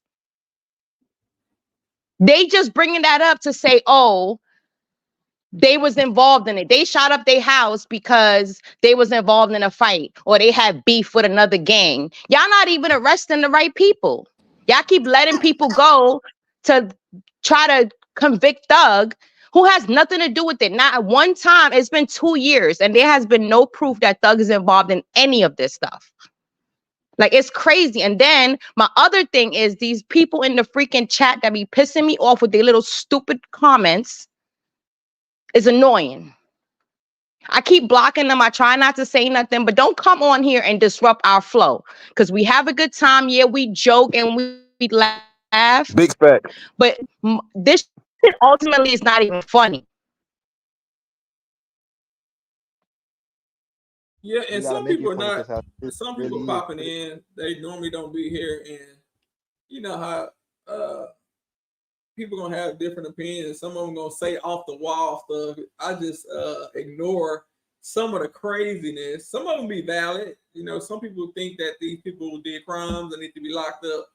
They just bringing that up to say, oh, they was involved in it. They shot up their house because they was involved in a fight or they had beef with another gang. Y'all not even arresting the right people. Y'all keep letting people go to try to convict Thug who has nothing to do with it. Not at one time. It's been 2 years and there has been no proof that Thug is involved in any of this stuff. Like, it's crazy. And then my other thing is these people in the freaking chat that be pissing me off with their little stupid comments is annoying. I keep blocking them. I try not to say nothing, but don't come on here and disrupt our flow because we have a good time. Yeah, we joke and we laugh. Big fact. But this shit ultimately is not even funny. Yeah, You and gotta some make people it are funny not. because how Some really people is. popping in, they normally don't be here, and you know how people gonna have different opinions. Some of them gonna say off the wall stuff. I just ignore some of the craziness. Some of them be valid. You know, some people think that these people did crimes and need to be locked up,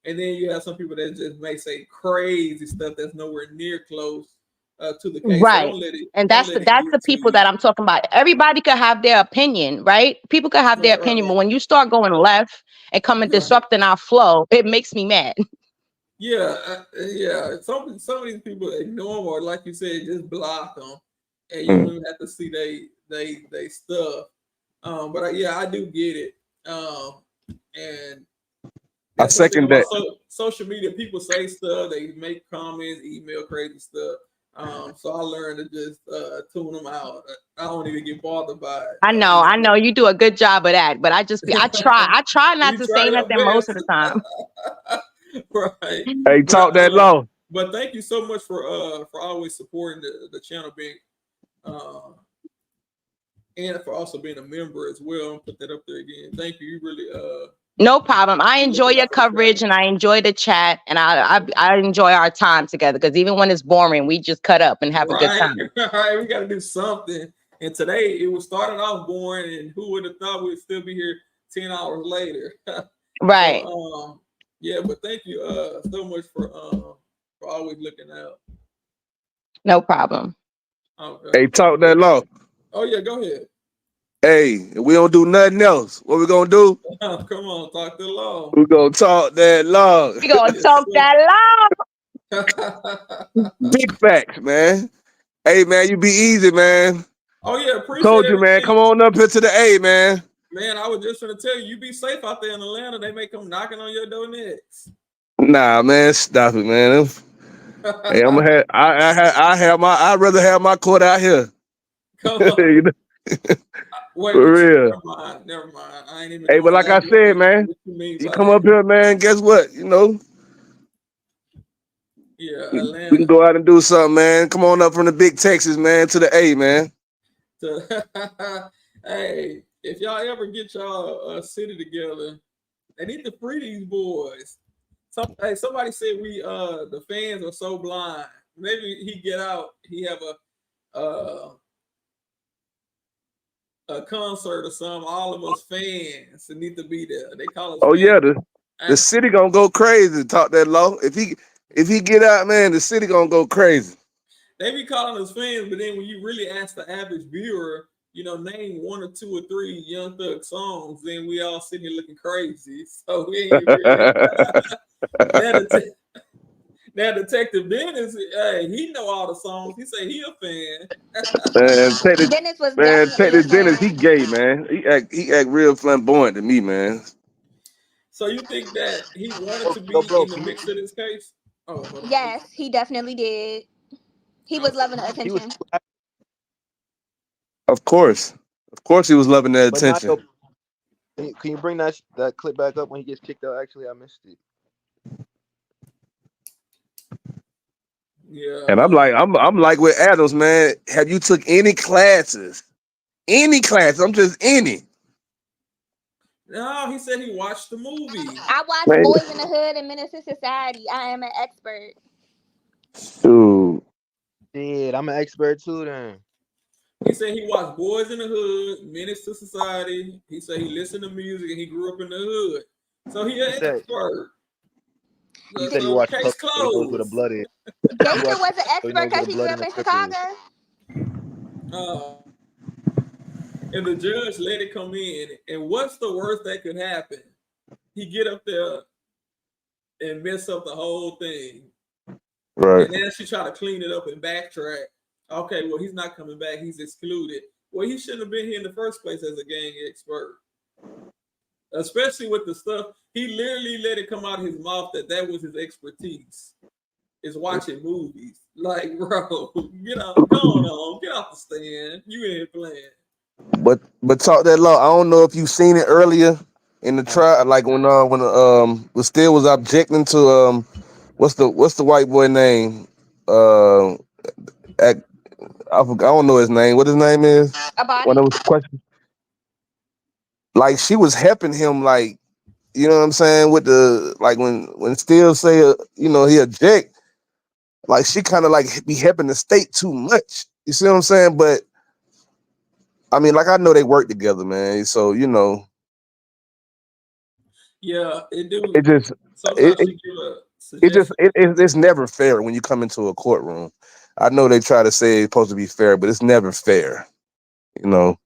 and then you have some people that just may say crazy stuff that's nowhere near close to the case. So Right. don't let it And don't that's let it the get to people you. that I'm talking about. Everybody could have their opinion, right? People could have their opinion, but when you start going left and coming disrupting our flow, it makes me mad. Yeah. Some of these people ignore them, or like you said, just block them, and you don't even have to see they stuff. But I do get it. And I that's one thing second about that. social media. People say stuff, they make comments, email crazy stuff. So I learned to just tune them out. I don't even get bothered by it I know you do a good job of that, but I try not You to try say your nothing most of best. the time. Right. Hey, talk that law. But thank you so much for always supporting the channel, being and for also being a member as well. I'll put that up there again. Thank you. You really No problem. I you're enjoy looking your out for the coverage channel. and I enjoy the chat and I enjoy our time together because even when it's boring, we just cut up and have a good Right. time. Right. We gotta do something. And today it was starting off boring, and who would have thought we'd still be here 10 hours later? Right. So yeah, but thank you so much for always looking out. No problem. Okay. Hey, talk that law. Oh yeah, go ahead. Hey, we don't do nothing else. What we gonna do? Come on, talk the law. We gonna talk that law. We gonna Yes, talk that law. sir. Big facts, man. Hey, man, you be easy, man. Oh yeah, appreciate Told you, man. everything. Come on up here to the A, man. Man, I was just gonna tell you, you be safe out there in Atlanta. They may come knocking on your door next. Nah, man, stop it, man. Hey, I'm gonna have. I'd rather have my court out here. Come on. You know? Wait, For what you, real. never mind. I ain't even Hey, gonna but like I said, elaborate man, what you mean you by come that. up here, man. Guess what? You know, Yeah, we Atlanta. can go out and do something, man. Come on up from the big Texas, man, to the A, man. Hey, if y'all ever get y'all a city together, they need to free these boys. Somebody said we the fans are so blind. Maybe he get out, he have a concert or something. All of us fans need to be there. They call us Oh fans. yeah, the city gonna go crazy. Talk that law. If he get out, man, the city gonna go crazy. They be calling us fans, but then when you really ask the average viewer, name one or two or three Young Thug songs, then we all sitting here looking crazy. So we ain't really. Now, Detective Dennis, hey, he know all the songs. He say he a fan. Dennis was Take definitely a the Dennis. He fan. gay, man. He act real flamboyant to me, man. So you think that he wanted to Yo, be bro, in the mix of this case? Oh, hold on. Yes, he definitely did. He was loving the he was, attention. Of course, he was loving that but not. attention. Can you bring that clip back up when he gets kicked out? Actually, I missed it. Yeah. And I'm like with Adams, man. Have you took any classes? Any class? I'm just any. No, he said he watched the movie. I watched Man, Boys in the Hood and Menace to Society. I am an expert. dude. Shit, I'm an expert too. Then He said he watched Boys in the Hood, Menace to Society. He said he listened to music and he grew up in the hood. So he an expert. He said he The watched case Puff, so he knows where the closed. blood is. Gangster was an So he expert knows where because the he grew blood up and the in crip is. Chicago. And the judge let it come in. And what's the worst that could happen? He get up there and mess up the whole thing. Right. And then she try to clean it up and backtrack. Okay, well, he's not coming back. He's excluded. Well, he shouldn't have been here in the first place as a gang expert. Especially with the stuff. He literally let it come out of his mouth that was his expertise. Is watching movies. Like, bro, get out, go on, get off the stand. You ain't playing. But talk that law. I don't know if you've seen it earlier in the trial, like when Still was objecting to what's the white boy name? I forgot, I don't know his name. What his name is? When Abadi? it was question, like she was helping him, like you know what I'm saying, with the like when Still say he object, like she kind of like be helping the state too much. You see what I'm saying? But I mean, like I know they work together, man. So Yeah, it do. it just it, Sometimes she give a it just suggestion. it's never fair when you come into a courtroom. I know they try to say it's supposed to be fair, but it's never fair, you know.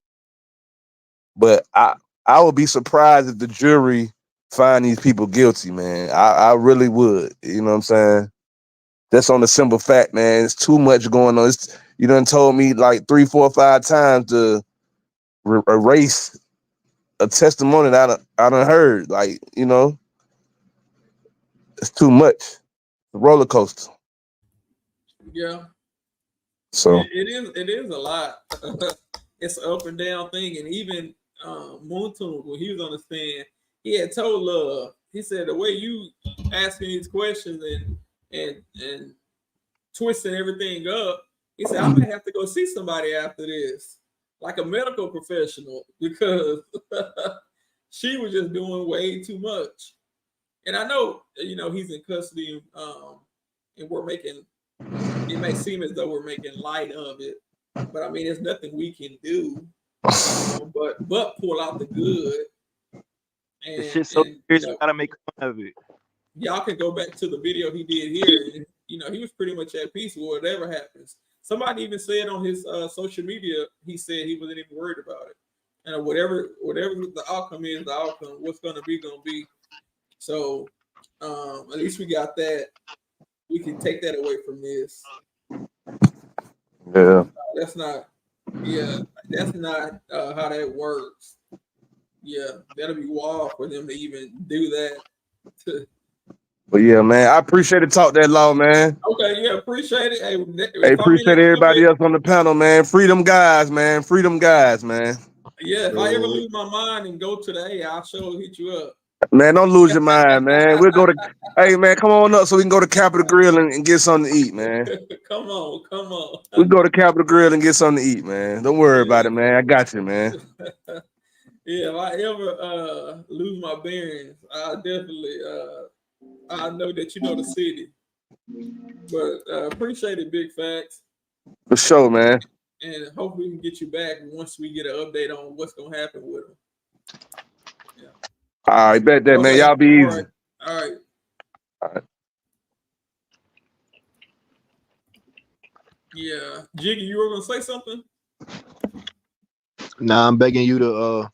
But I would be surprised if the jury find these people guilty, man. I really would. You know what I'm saying? That's on the simple fact, man. It's too much going on. You done told me like 3, 4, 5 times to erase a testimony that I done heard. Like, it's too much. It's a roller coaster. Yeah, So it is a lot. It's an up and down thing, and even Mounk Tounk, when he was on the stand, he had told Love. He said the way you asking these questions and twisting everything up, he said I might have to go see somebody after this, like a medical professional, because she was just doing way too much. And I know he's in custody, and it may seem as though we're making light of it, but I mean, there's nothing we can do, but pull out the good. The And shit's so and serious, we gotta make fun of it. y'all can go back to the video he did here, and he was pretty much at peace with whatever happens. Somebody even said on his social media, he said he wasn't even worried about it. And whatever the outcome is, the outcome. What's gonna be. So at least we got that. We can take that away from this. Yeah. That's not. Yeah, that's not how that works. Yeah, that'll be wild for them to even do that. But yeah, man, I appreciate the talk that law, man. Okay, yeah, appreciate it. Hey, Hey, if I'm in your appreciate everybody comment, else on the panel, man. Freedom guys, man. Freedom guys, man. yeah, if I ever lose my mind and go to the A, I'll surely hit you up. Man, don't lose your mind, man. We'll go to, hey, man, come on up so we can go to Capitol Grill and get something to eat, man. Come on. We go to Capitol Grill and get something to eat, man. Don't worry about it, man. I got you, man. Yeah, if I ever lose my bearings, I definitely I know that you know the city. But appreciate it, Big Facts. For sure, man. And hopefully we can get you back once we get an update on what's gonna happen with them. Yeah. All right, bet that, man. Y'all be easy. All right. Yeah, Jiggy, you were gonna say something? Nah, I'm begging you to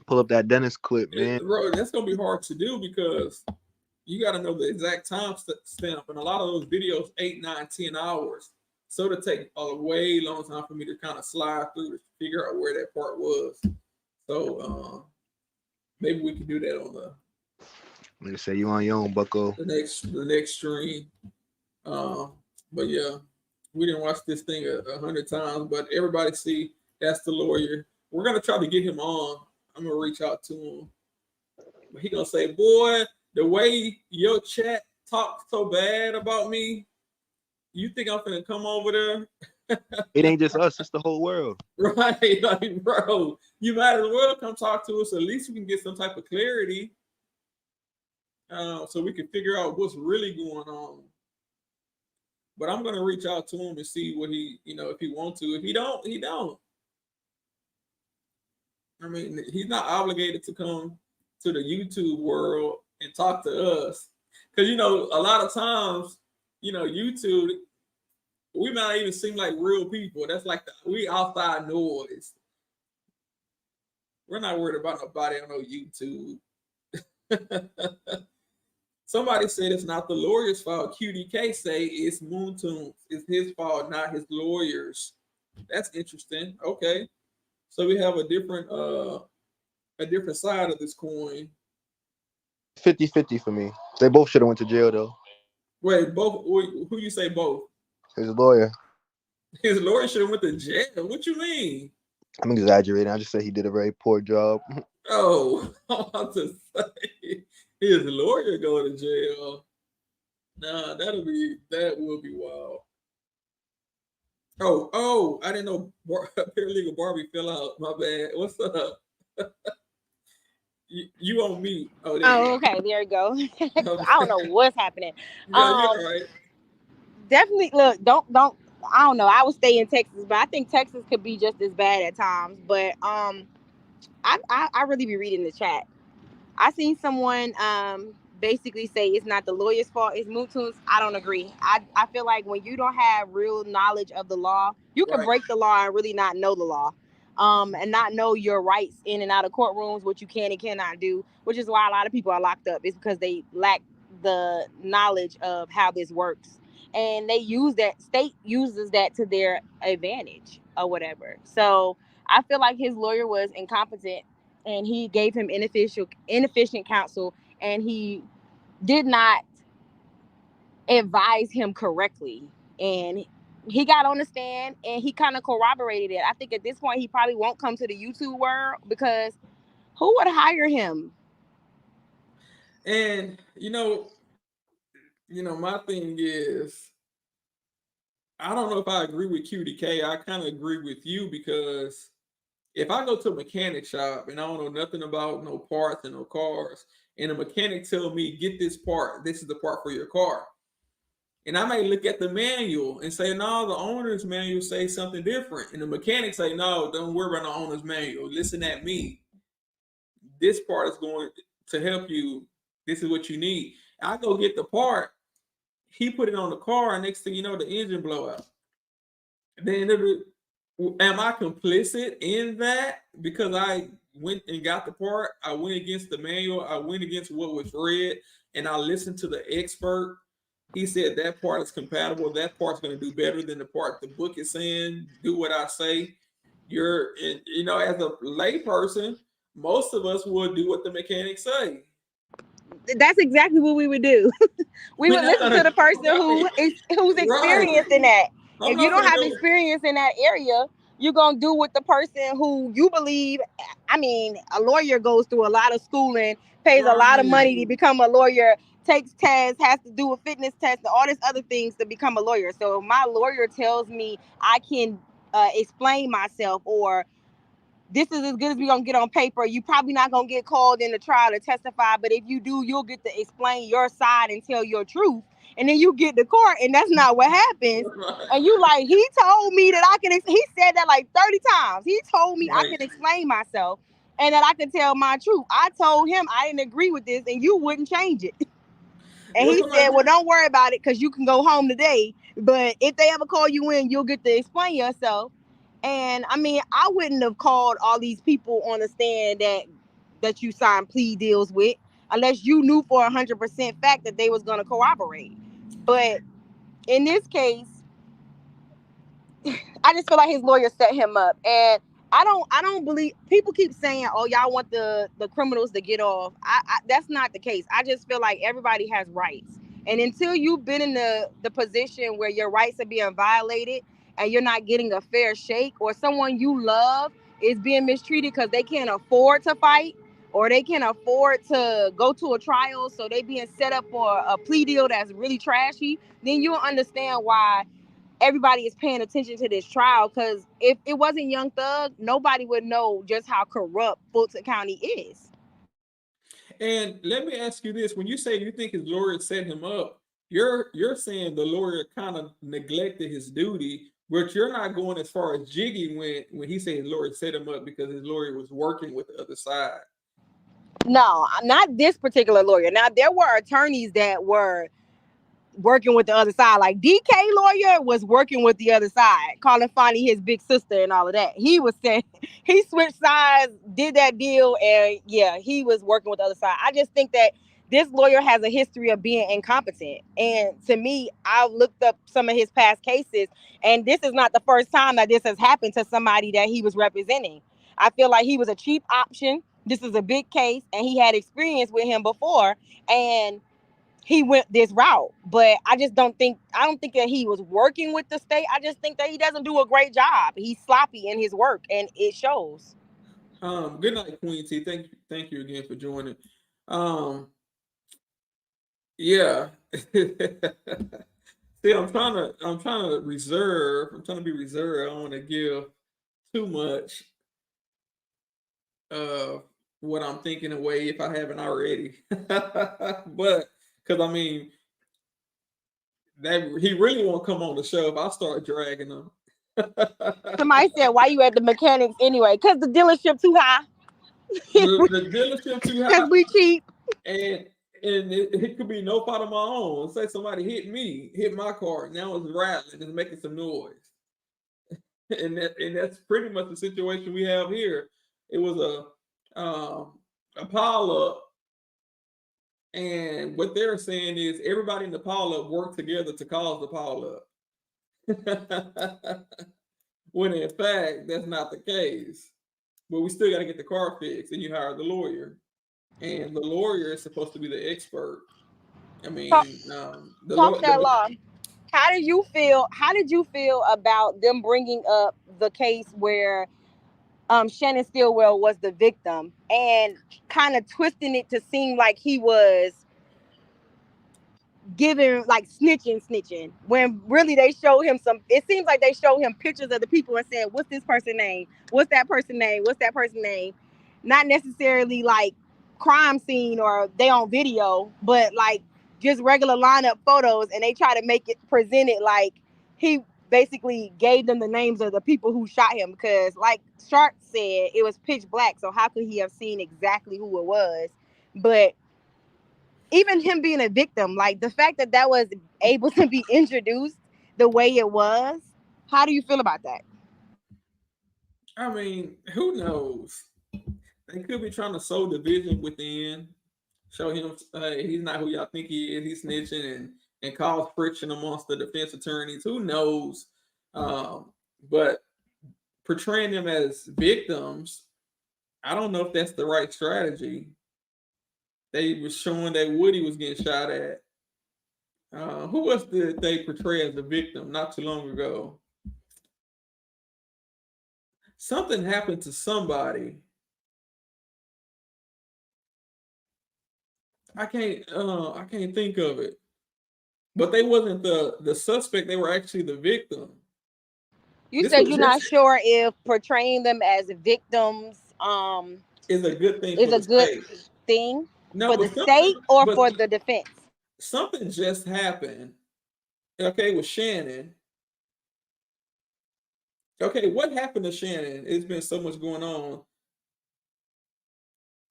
pull up that Dennis clip, man. Bro, that's gonna be hard to do because you got to know the exact time stamp, and a lot of those videos 8, 9, 10 hours. So it'll take a way long time for me to kind of slide through to figure out where that part was. So maybe we can do that on Like I say, you on your own, bucko. the next stream. But yeah, we didn't watch this thing 100 times, but everybody see that's the lawyer. We're gonna try to get him on. I'm gonna reach out to him. But he gonna say, boy, the way your chat talks so bad about me, you think I'm gonna come over there? It ain't just us, it's the whole world. Right, like, bro, you might as well come talk to us. At least we can get some type of clarity, so we can figure out what's really going on. But I'm gonna reach out to him and see what he, if he wants to. If he don't, he don't. I mean, he's not obligated to come to the YouTube world and talk to us, because a lot of times, YouTube, we might not even seem like real people. That's like we outside noise. We're not worried about nobody on no YouTube. Somebody said it's not the lawyer's fault. QDK say it's Mounk Tounk. It's his fault, not his lawyers. That's interesting. Okay, so we have a different side of this coin. 50-50 for me. They both should have went to jail though. Wait, both? Who you say both? His lawyer. His lawyer should have went to jail. What you mean? I'm exaggerating. I just said he did a very poor job. Oh, I'm about to say his lawyer go to jail. Nah, that will be wild. Oh, I didn't know paralegal Barbie fell out. My bad. What's up? You on mute. Oh, okay, there you go. I don't know what's happening. Yeah, you're right. Definitely look, don't I don't know. I would stay in Texas, but I think Texas could be just as bad at times. But I really be reading the chat. I seen someone basically say it's not the lawyer's fault, it's Mounk Tounk's. I don't agree. I feel like when you don't have real knowledge of the law, you can break the law and really not know the law. And not know your rights in and out of courtrooms, what you can and cannot do, which is why a lot of people are locked up. It's because they lack the knowledge of how this works. And they state uses that to their advantage or whatever. So I feel like his lawyer was incompetent and he gave him inefficient counsel, and he did not advise him correctly. And he got on the stand and he kind of corroborated it. I think at this point he probably won't come to the YouTube world because who would hire him? And my thing is, I don't know if I agree with QDK. I kind of agree with you, because if I go to a mechanic shop and I don't know nothing about no parts and no cars, and a mechanic tell me, get this part, this is the part for your car. And I may look at the manual and say, no, the owner's manual say something different. And the mechanic say, no, don't worry about the owner's manual. Listen at me. This part is going to help you. This is what you need. I go get the part. He put it on the car, and next thing you know, the engine blow out. Then Am I complicit in that because I went and got the part? I went against the manual. I went against what was read, and I listened to the expert. He said that part is compatible. That part's going to do better than the part the book is saying. Do what I say. As a layperson, most of us will do what the mechanics say. That's exactly what we would do. We We're would not listen to gonna, the person who's right. experienced in that. I'm If you not don't gonna have go. experience in that area, you're gonna do with the person who you believe. I mean, a lawyer goes through a lot of schooling, pays a lot of money to become a lawyer, takes tests, has to do a fitness test, and all these other things to become a lawyer. So if my lawyer tells me I can explain myself, or this is as good as we're gonna get on paper, you probably not gonna get called in the trial to testify, but if you do, you'll get to explain your side and tell your truth. And then you get to court, and that's not what happens. And you like, he told me that I can, he said that like 30 times. He told me I can explain myself and that I can tell my truth. I told him I didn't agree with this and you wouldn't change it. And he said, well, don't worry about it because you can go home today. But if they ever call you in, you'll get to explain yourself. And I mean, I wouldn't have called all these people on the stand that you signed plea deals with unless you knew for 100% fact that they was going to cooperate. But in this case, I just feel like his lawyer set him up. And I don't believe, people keep saying, oh, y'all want the criminals to get off. That's not the case. I just feel like everybody has rights. And until you've been in the position where your rights are being violated and you're not getting a fair shake, or someone you love is being mistreated because they can't afford to fight or they can't afford to go to a trial, so they being set up for a plea deal that's really trashy, then you'll understand why everybody is paying attention to this trial. Because if it wasn't Young Thug, nobody would know just how corrupt Fulton County is. And let me ask you this: when you say you think his lawyer set him up, you're saying the lawyer kind of neglected his duty, but you're not going as far as Jiggy went when he said his lawyer set him up because his lawyer was working with the other side. No, not this particular lawyer. Now, there were attorneys that were working with the other side. Like DK lawyer was working with the other side, calling Fonnie his big sister and all of that. He was saying he switched sides, did that deal, and yeah, he was working with the other side. I just think that this lawyer has a history of being incompetent. And to me, I've looked up some of his past cases, and this is not the first time that this has happened to somebody that he was representing. I feel like he was a cheap option. This is a big case, and he had experience with him before, and he went this route. But I don't think that he was working with the state. I just think that he doesn't do a great job. He's sloppy in his work, and it shows. Good night, Queen T. Thank you again for joining. Yeah. See, I'm trying to reserve. I'm trying to be reserved. I don't want to give too much of what I'm thinking away if I haven't already. But because I mean, that he really won't come on the show if I start dragging him. Somebody said, "Why you at the mechanics anyway?" Because the dealership too high. the dealership too high. Because we cheap. And it could be no fault of my own. Say somebody hit my car. Now it's rattling, it's making some noise. And that's pretty much the situation we have here. It was a pile up, and what they're saying is everybody in the pile up worked together to cause the pile up. When in fact that's not the case. But we still got to get the car fixed, and you hire the lawyer, and the lawyer is supposed to be the expert. I mean, Talk that law. How did you feel about them bringing up the case where Shannon Stillwell was the victim and kind of twisting it to seem like he was giving like snitching when really they showed him it seems like they showed him pictures of the people and said, what's this person's name, what's that person's name, not necessarily like crime scene or they on video, but like just regular lineup photos, and they try to make it presented like he basically gave them the names of the people who shot him, because like Shark said, it was pitch black, so how could he have seen exactly who it was? But even him being a victim, like the fact that was able to be introduced the way it was, how do you feel about that? I mean, who knows? They could be trying to sow division within, show him he's not who y'all think he is. He's snitching and cause friction amongst the defense attorneys. Who knows? But portraying them as victims, I don't know if that's the right strategy. They were showing that Woody was getting shot at. Who else did they portray as a victim not too long ago? Something happened to somebody. I can't think of it. But they wasn't the suspect, they were actually the victim. You This said was you're not just sure if portraying them as victims is a good thing is for a the good state. thing No, for the but something state or but for the defense. something just happened. Okay, with Shannon. Okay, what happened to Shannon? It's been so much going on.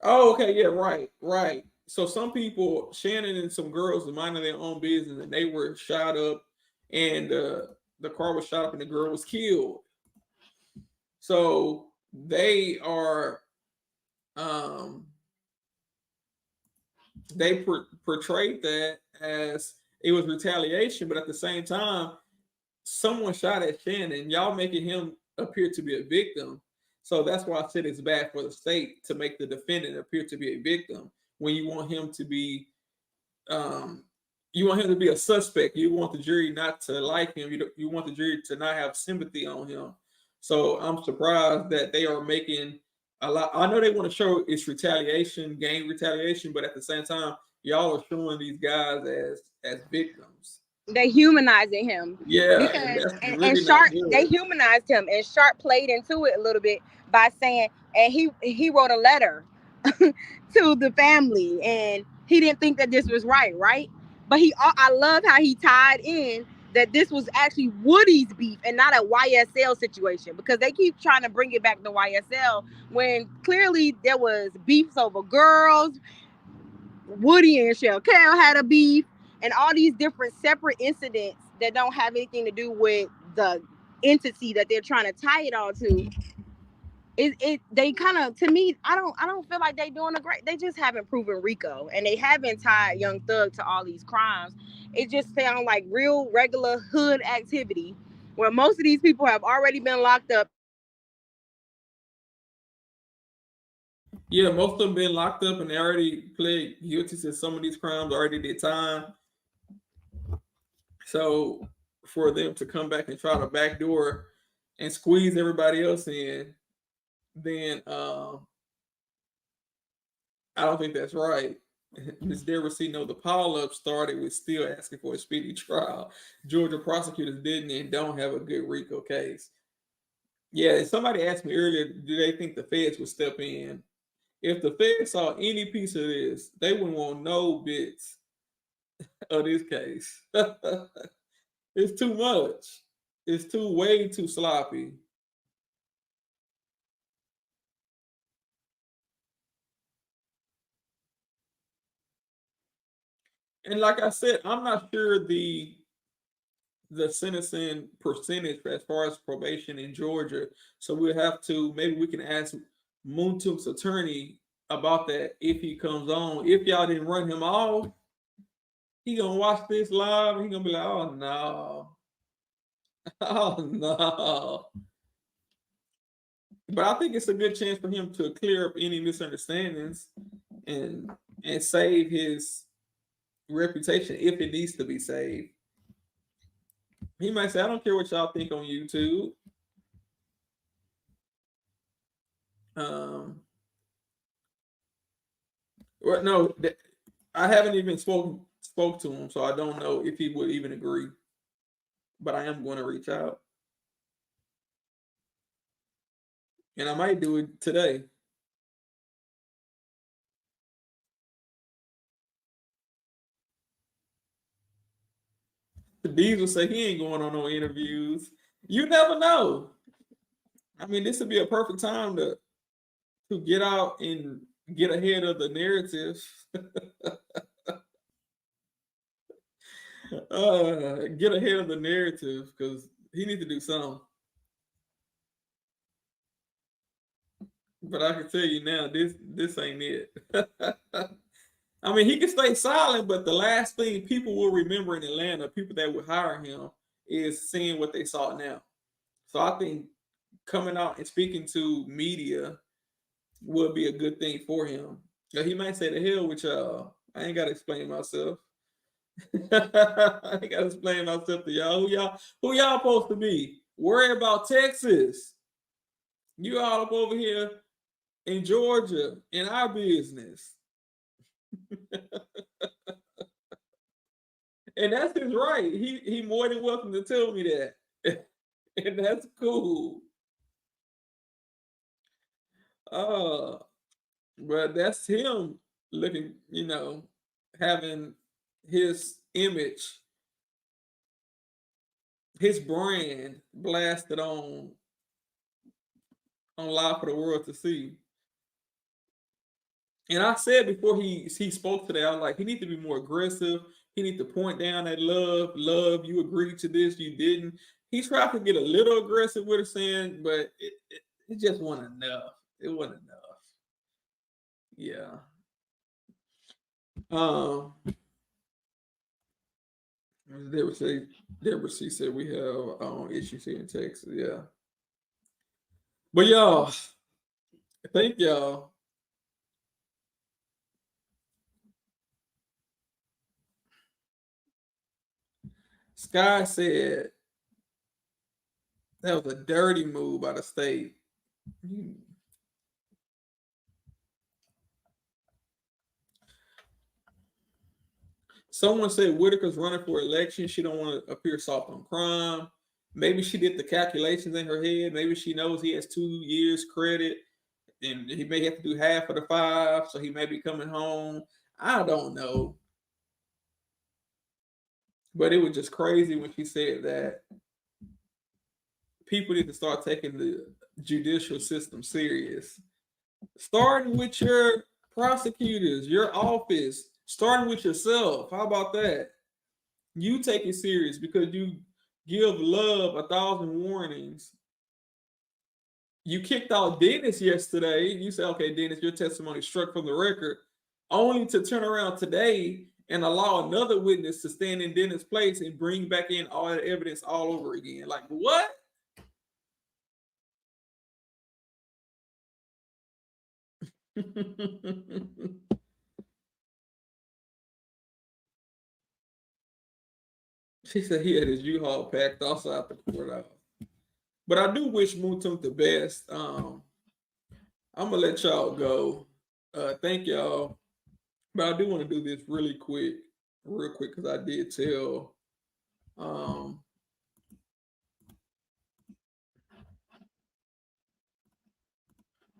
Oh, okay, yeah, right, right. So some people, Shannon and some girls, were minding their own business, and they were shot up, and the car was shot up, and the girl was killed. So they are, um, they portrayed that as it was retaliation, but at the same time, someone shot at Shannon. Y'all making him appear to be a victim. So that's why I said it's bad for the state to make the defendant appear to be a victim when you want him to be, um, you want him to be a suspect. You want the jury not to like him. You want the jury to not have sympathy on him. So I'm surprised that they are making a lot. I know they want to show it's retaliation, gang retaliation, but at the same time, y'all are showing these guys as victims. They humanizing him Yeah, and because that's and really not Sharp they good. humanized him and Sharp played into it a little bit by saying and he wrote a letter to the family and he didn't think that this was right, but I love how he tied in that this was actually Woody's beef and not a YSL situation because they keep trying to bring it back to YSL when clearly there was beefs over girls. Woody and Shell Cal had a beef, and all these different separate incidents that don't have anything to do with the entity that they're trying to tie it all to. They kind of to me, I don't feel like they doing a great. They just haven't proven RICO, and they haven't tied Young Thug to all these crimes. It just sounds like real regular hood activity, where most of these people have already been locked up. Yeah, most of them been locked up and they already pled guilty to some of these crimes, already did time. So for them to come back and try to backdoor and squeeze everybody else in, then I don't think that's right. Ms. Devercino, the pile-up started with still asking for a speedy trial. Georgia prosecutors didn't and don't have a good RICO case. Yeah, somebody asked me earlier, do they think the feds would step in? If the feds saw any piece of this, they wouldn't want no bits of this case. It's too much. It's way too sloppy. And like I said, I'm not sure the sentencing percentage as far as probation in Georgia. So we'll have to maybe we can ask Mounk Tounk's attorney about that if he comes on. If y'all didn't run him off, he gonna watch this live and he gonna be like, oh no. Oh no. But I think it's a good chance for him to clear up any misunderstandings and save his reputation if it needs to be saved. He might say, I don't care what y'all think on YouTube. Well, no, I haven't even spoke to him, so I don't know if he would even agree. But I am going to reach out, and I might do it today. Diesel say he ain't going on no interviews. You never know. I mean, this would be a perfect time to get out and get ahead of the narrative. Get ahead of the narrative because he needs to do something. But I can tell you now, this ain't it. I mean, he can stay silent, but the last thing people will remember in Atlanta, people that would hire him, is seeing what they saw now. So I think coming out and speaking to media would be a good thing for him. Now, he might say, "The hell with y'all. I ain't got to explain myself. I ain't got to explain myself to y'all. Who y'all supposed to be? Worry about Texas. You all up over here in Georgia in our business." And that's his right. He more than welcome to tell me that. And that's cool. But that's him looking, having his image, his brand blasted on live for the world to see. And I said before he spoke today, I was like, he needs to be more aggressive. He needs to point down that love, you agreed to this, you didn't. He tried to get a little aggressive with it, saying, but it just wasn't enough. It wasn't enough. Yeah. Deborah C said we have issues here in Texas. Yeah. But y'all, thank y'all. Sky said that was a dirty move by the state. Someone said Whitaker's running for election. She don't want to appear soft on crime. Maybe she did the calculations in her head. Maybe she knows he has 2 years credit and he may have to do half of the 5, so he may be coming home. I don't know. But it was just crazy when she said that. People need to start taking the judicial system serious. Starting with your prosecutors, your office, starting with yourself. How about that? You take it serious because you give Love 1,000 warnings. You kicked out Dennis yesterday. You said, okay, Dennis, your testimony struck from the record, only to turn around today and allow another witness to stand in Dennis' place and bring back in all that evidence all over again. Like, what? She said he had his U-Haul packed outside the courthouse. But I do wish Mounk Tounk the best. I'm gonna let y'all go. Thank y'all. But I do want to do this real quick, because I did tell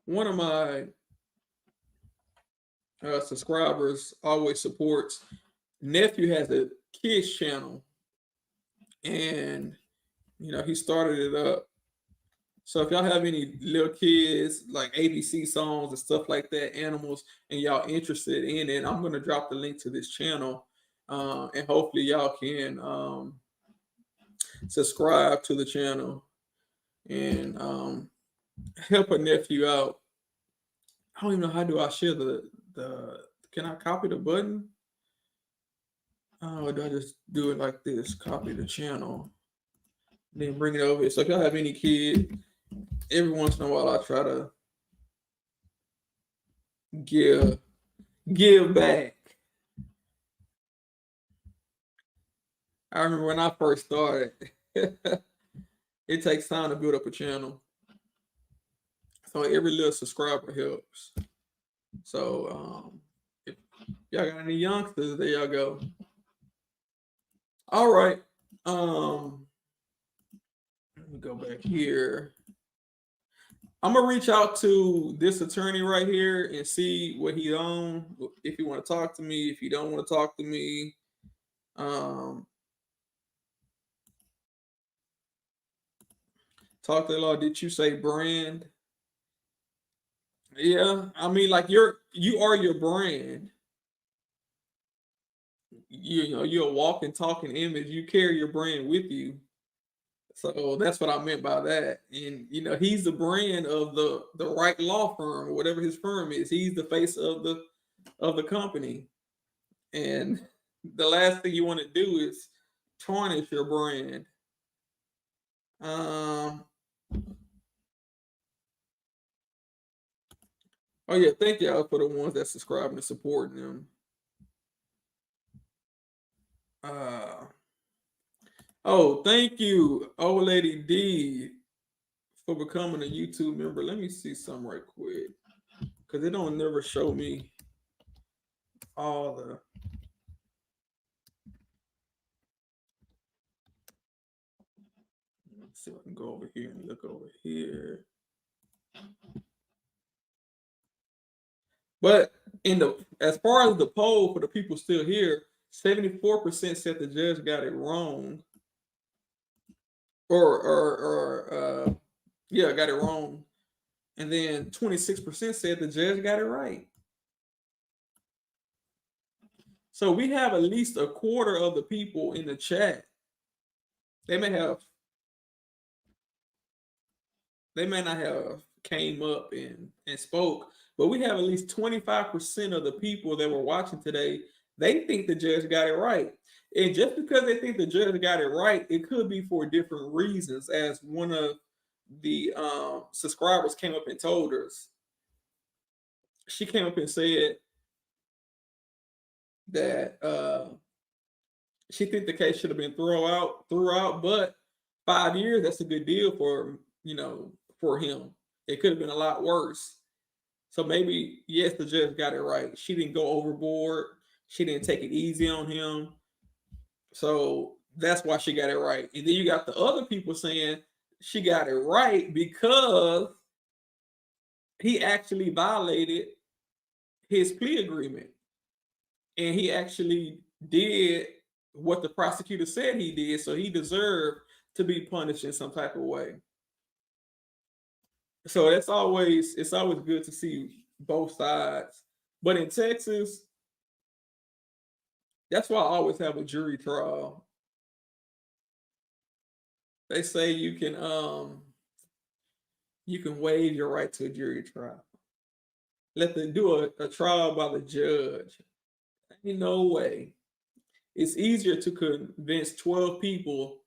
one of my subscribers always supports. Nephew has a kids channel, and he started it up. So if y'all have any little kids like ABC songs and stuff like that, animals, and y'all interested in it, I'm gonna drop the link to this channel, and hopefully y'all can subscribe to the channel and help a nephew out. I don't even know how do I share the. Can I copy the button? Or do I just do it like this? Copy the channel, then bring it over here. So if y'all have any kid, every once in a while I try to give back. I remember when I first started, it takes time to build up a channel. So every little subscriber helps. So if y'all got any youngsters, there y'all go. All right. Let me go back here. I'm gonna reach out to this attorney right here and see what he's on. If you want to talk to me, if you don't want to talk to me. TalkThatLaw, did you say brand? Yeah, I mean, like you are your brand. You're a walking, talking image. You carry your brand with you. So that's what I meant by that. And you know, he's the brand of the right law firm or whatever his firm is. He's the face of the company. And the last thing you want to do is tarnish your brand. Oh yeah, thank y'all for the ones that subscribing and supporting them. Oh, thank you, old lady D, for becoming a YouTube member. Let me see something right quick, because they don't never show me all the. Let's see if I can go over here and look over here. But as far as the poll for the people still here, 74% said the judge got it wrong. Yeah, got it wrong. And then 26% said the judge got it right. So we have at least a quarter of the people in the chat. They may not have came up and spoke, but we have at least 25% of the people that were watching today. They think the judge got it right. And just because they think the judge got it right, it could be for different reasons, as one of the subscribers came up and told us. She came up and said that she think the case should have been throughout, but 5 years, that's a good deal for him. It could have been a lot worse. So maybe, yes, the judge got it right. She didn't go overboard. She didn't take it easy on him. So that's why she got it right. And then you got the other people saying she got it right because he actually violated his plea agreement. And he actually did what the prosecutor said he did, so he deserved to be punished in some type of way. So it's always good to see both sides. But in Texas, that's why I always have a jury trial. They say you can waive your right to a jury trial. Let them do a trial by the judge. Ain't no way. It's easier to convince 12 people.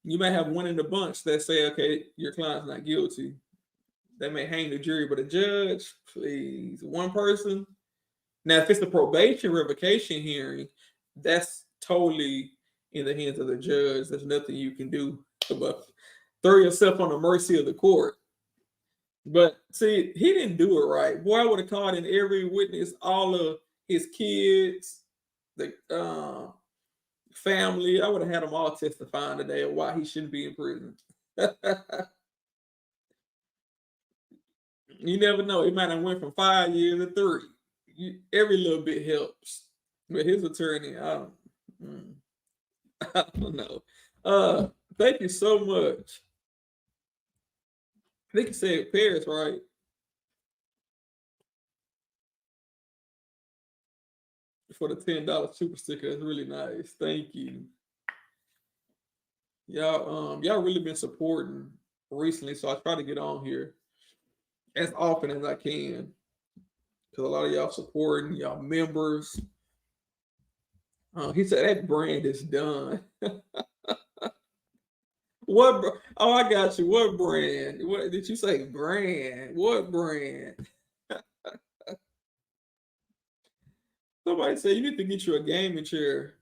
You may have one in the bunch that say, okay, your client's not guilty. They may hang the jury, but a judge, please, one person. Now, if it's the probation revocation hearing, that's totally in the hands of the judge. There's nothing you can do but throw yourself on the mercy of the court. But see, he didn't do it right. Boy, I would have called in every witness, all of his kids, the family. I would have had them all testifying today of why he shouldn't be in prison. You never know. It might have went from 5 years to 3. Every little bit helps. But his attorney, I don't know. Thank you so much. I think you said Paris, right? For the $10 super sticker. That's really nice. Thank you. Y'all really been supporting recently, so I try to get on here as often as I can, because a lot of y'all supporting, y'all members. He said that brand is done. What? Oh, I got you. What brand? What did you say? Brand? What brand? Somebody said you need to get you a gaming chair.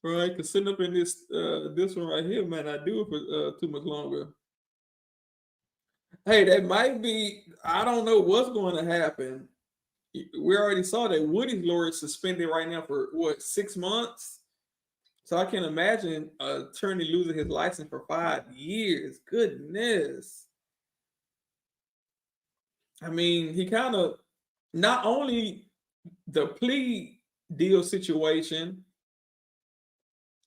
Right? Because sitting up in this one right here, man, I do it for too much longer. Hey, that might be. I don't know what's going to happen. We already saw that Woody's lawyer is suspended right now for what, 6 months? So I can imagine an attorney losing his license for 5 years. Goodness. I mean, he kind of, not only the plea deal situation,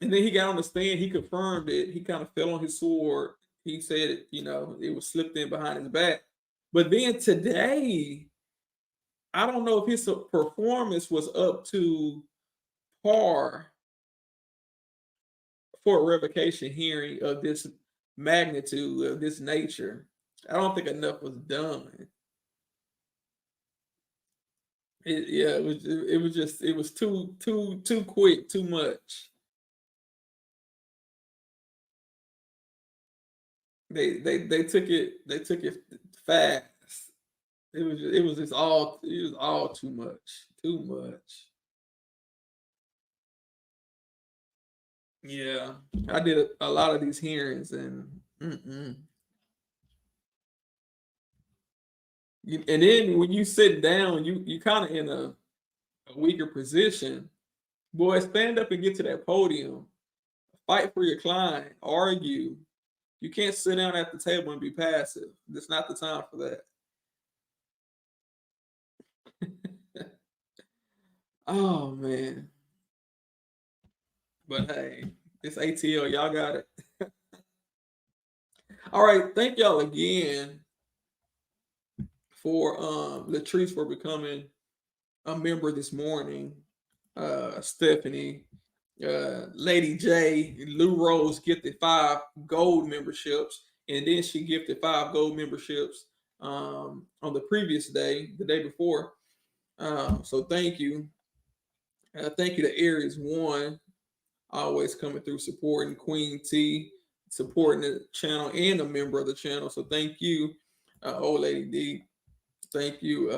and then he got on the stand, he confirmed it. He kind of fell on his sword. He said, it was slipped in behind his back. But then today, I don't know if his performance was up to par for a revocation hearing of this magnitude, of this nature, I don't think enough was done. It was too quick, too much. They took it fast. It was all too much. Too much. Yeah. I did a lot of these hearings and and then when you sit down, you kind of in a weaker position. Boy, stand up and get to that podium. Fight for your client, argue. You can't sit down at the table and be passive. It's not the time for that. Oh man. But hey, it's ATL. Y'all got it. All right. Thank y'all again for Latrice for becoming a member this morning. Stephanie, Lady J, Lou Rose gifted 5 gold memberships, and then she gifted 5 gold memberships on the previous day, the day before. So thank you. Thank you to Aries One, always coming through supporting Queen T, supporting the channel and a member of the channel. So thank you, Old Lady D. Thank you,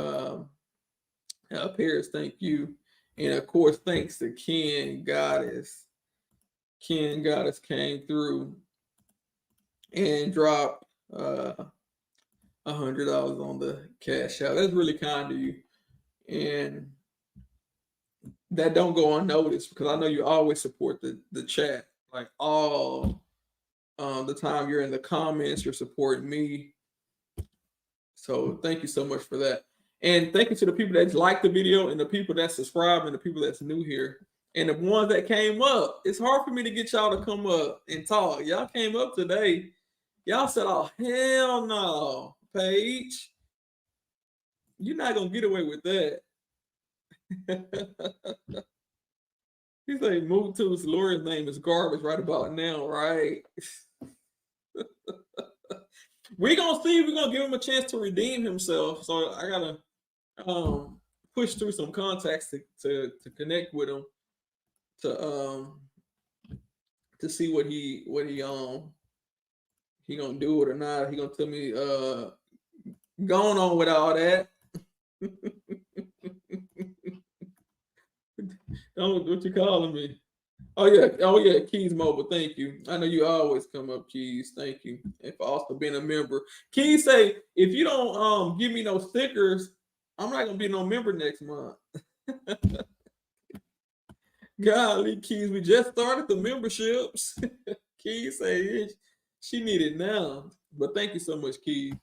Paris. Thank you. And of course, thanks to Ken Goddess. Ken Goddess came through and dropped $100 on the cash out. That's really kind of you. And that don't go unnoticed because I know you always support the chat. Like all the time you're in the comments, you're supporting me. So thank you so much for that. And thank you to the people that like the video and the people that subscribe and the people that's new here. And the ones that came up, it's hard for me to get y'all to come up and talk. Y'all came up today. Y'all said, oh, hell no, Paige. You're not going to get away with that. He's like, Mounk Tounk's lawyer's name is garbage right about now, right? We're going to see. We're going to give him a chance to redeem himself. So I got to push through some contacts to connect with him to see what he gonna do it or not. He gonna tell me going on with all that. What you calling me? Oh yeah, Keys Mobile. Thank you. I know you always come up, Keys. Thank you, and for also being a member. Keys say if you don't give me no stickers, I'm not gonna be no member next month. Golly, Keys, we just started the memberships. Keys say she need it now. But thank you so much, Keys,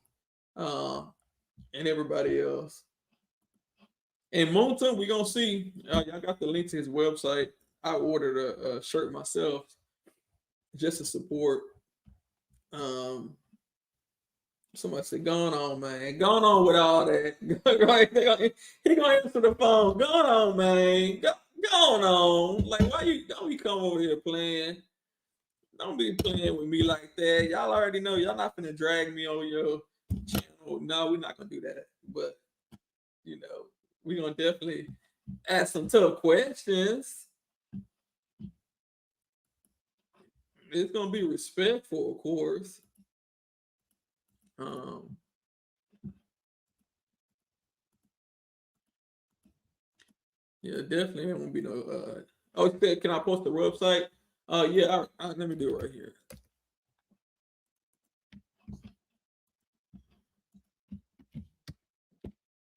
and everybody else. And Mounk Tounk, we're gonna see. Y'all got the link to his website. I ordered a shirt myself just to support. Somebody said, "Going on, man. Going on with all that." He gonna answer the phone. Going on, man. Going on. Like, why don't you come over here playing? Don't be playing with me like that. Y'all already know y'all not gonna drag me on your channel. No, we're not gonna do that. But we're gonna definitely ask some tough questions. It's gonna be respectful, of course. Yeah, definitely it won't be no. Can I post the website? Yeah, let me do it right here.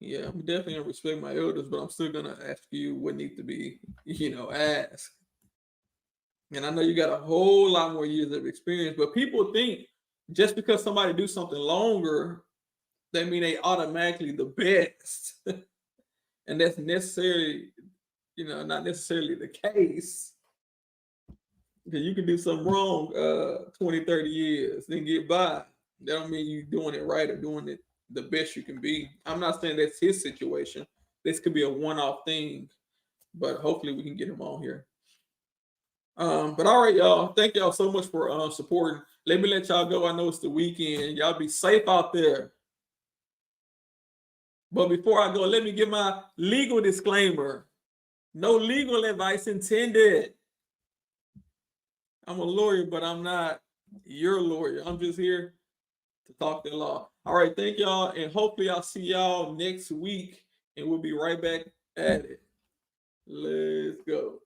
Yeah, I'm definitely gonna respect my elders, but I'm still gonna ask you what needs to be, asked. And I know you got a whole lot more years of experience, but people think just because somebody do something longer, that mean they automatically the best. And that's necessarily, not necessarily the case. Because you can do something wrong 20, 30 years, then get by. That don't mean you doing it right or doing it the best you can be. I'm not saying that's his situation. This could be a one-off thing, but hopefully we can get him on here. But all right, y'all. Thank y'all so much for supporting. Let me let y'all go. I know it's the weekend. Y'all be safe out there. But before I go, let me give my legal disclaimer. No legal advice intended. I'm a lawyer, but I'm not your lawyer. I'm just here to talk the law. All right, thank y'all, and hopefully I'll see y'all next week, and we'll be right back at it. Let's go.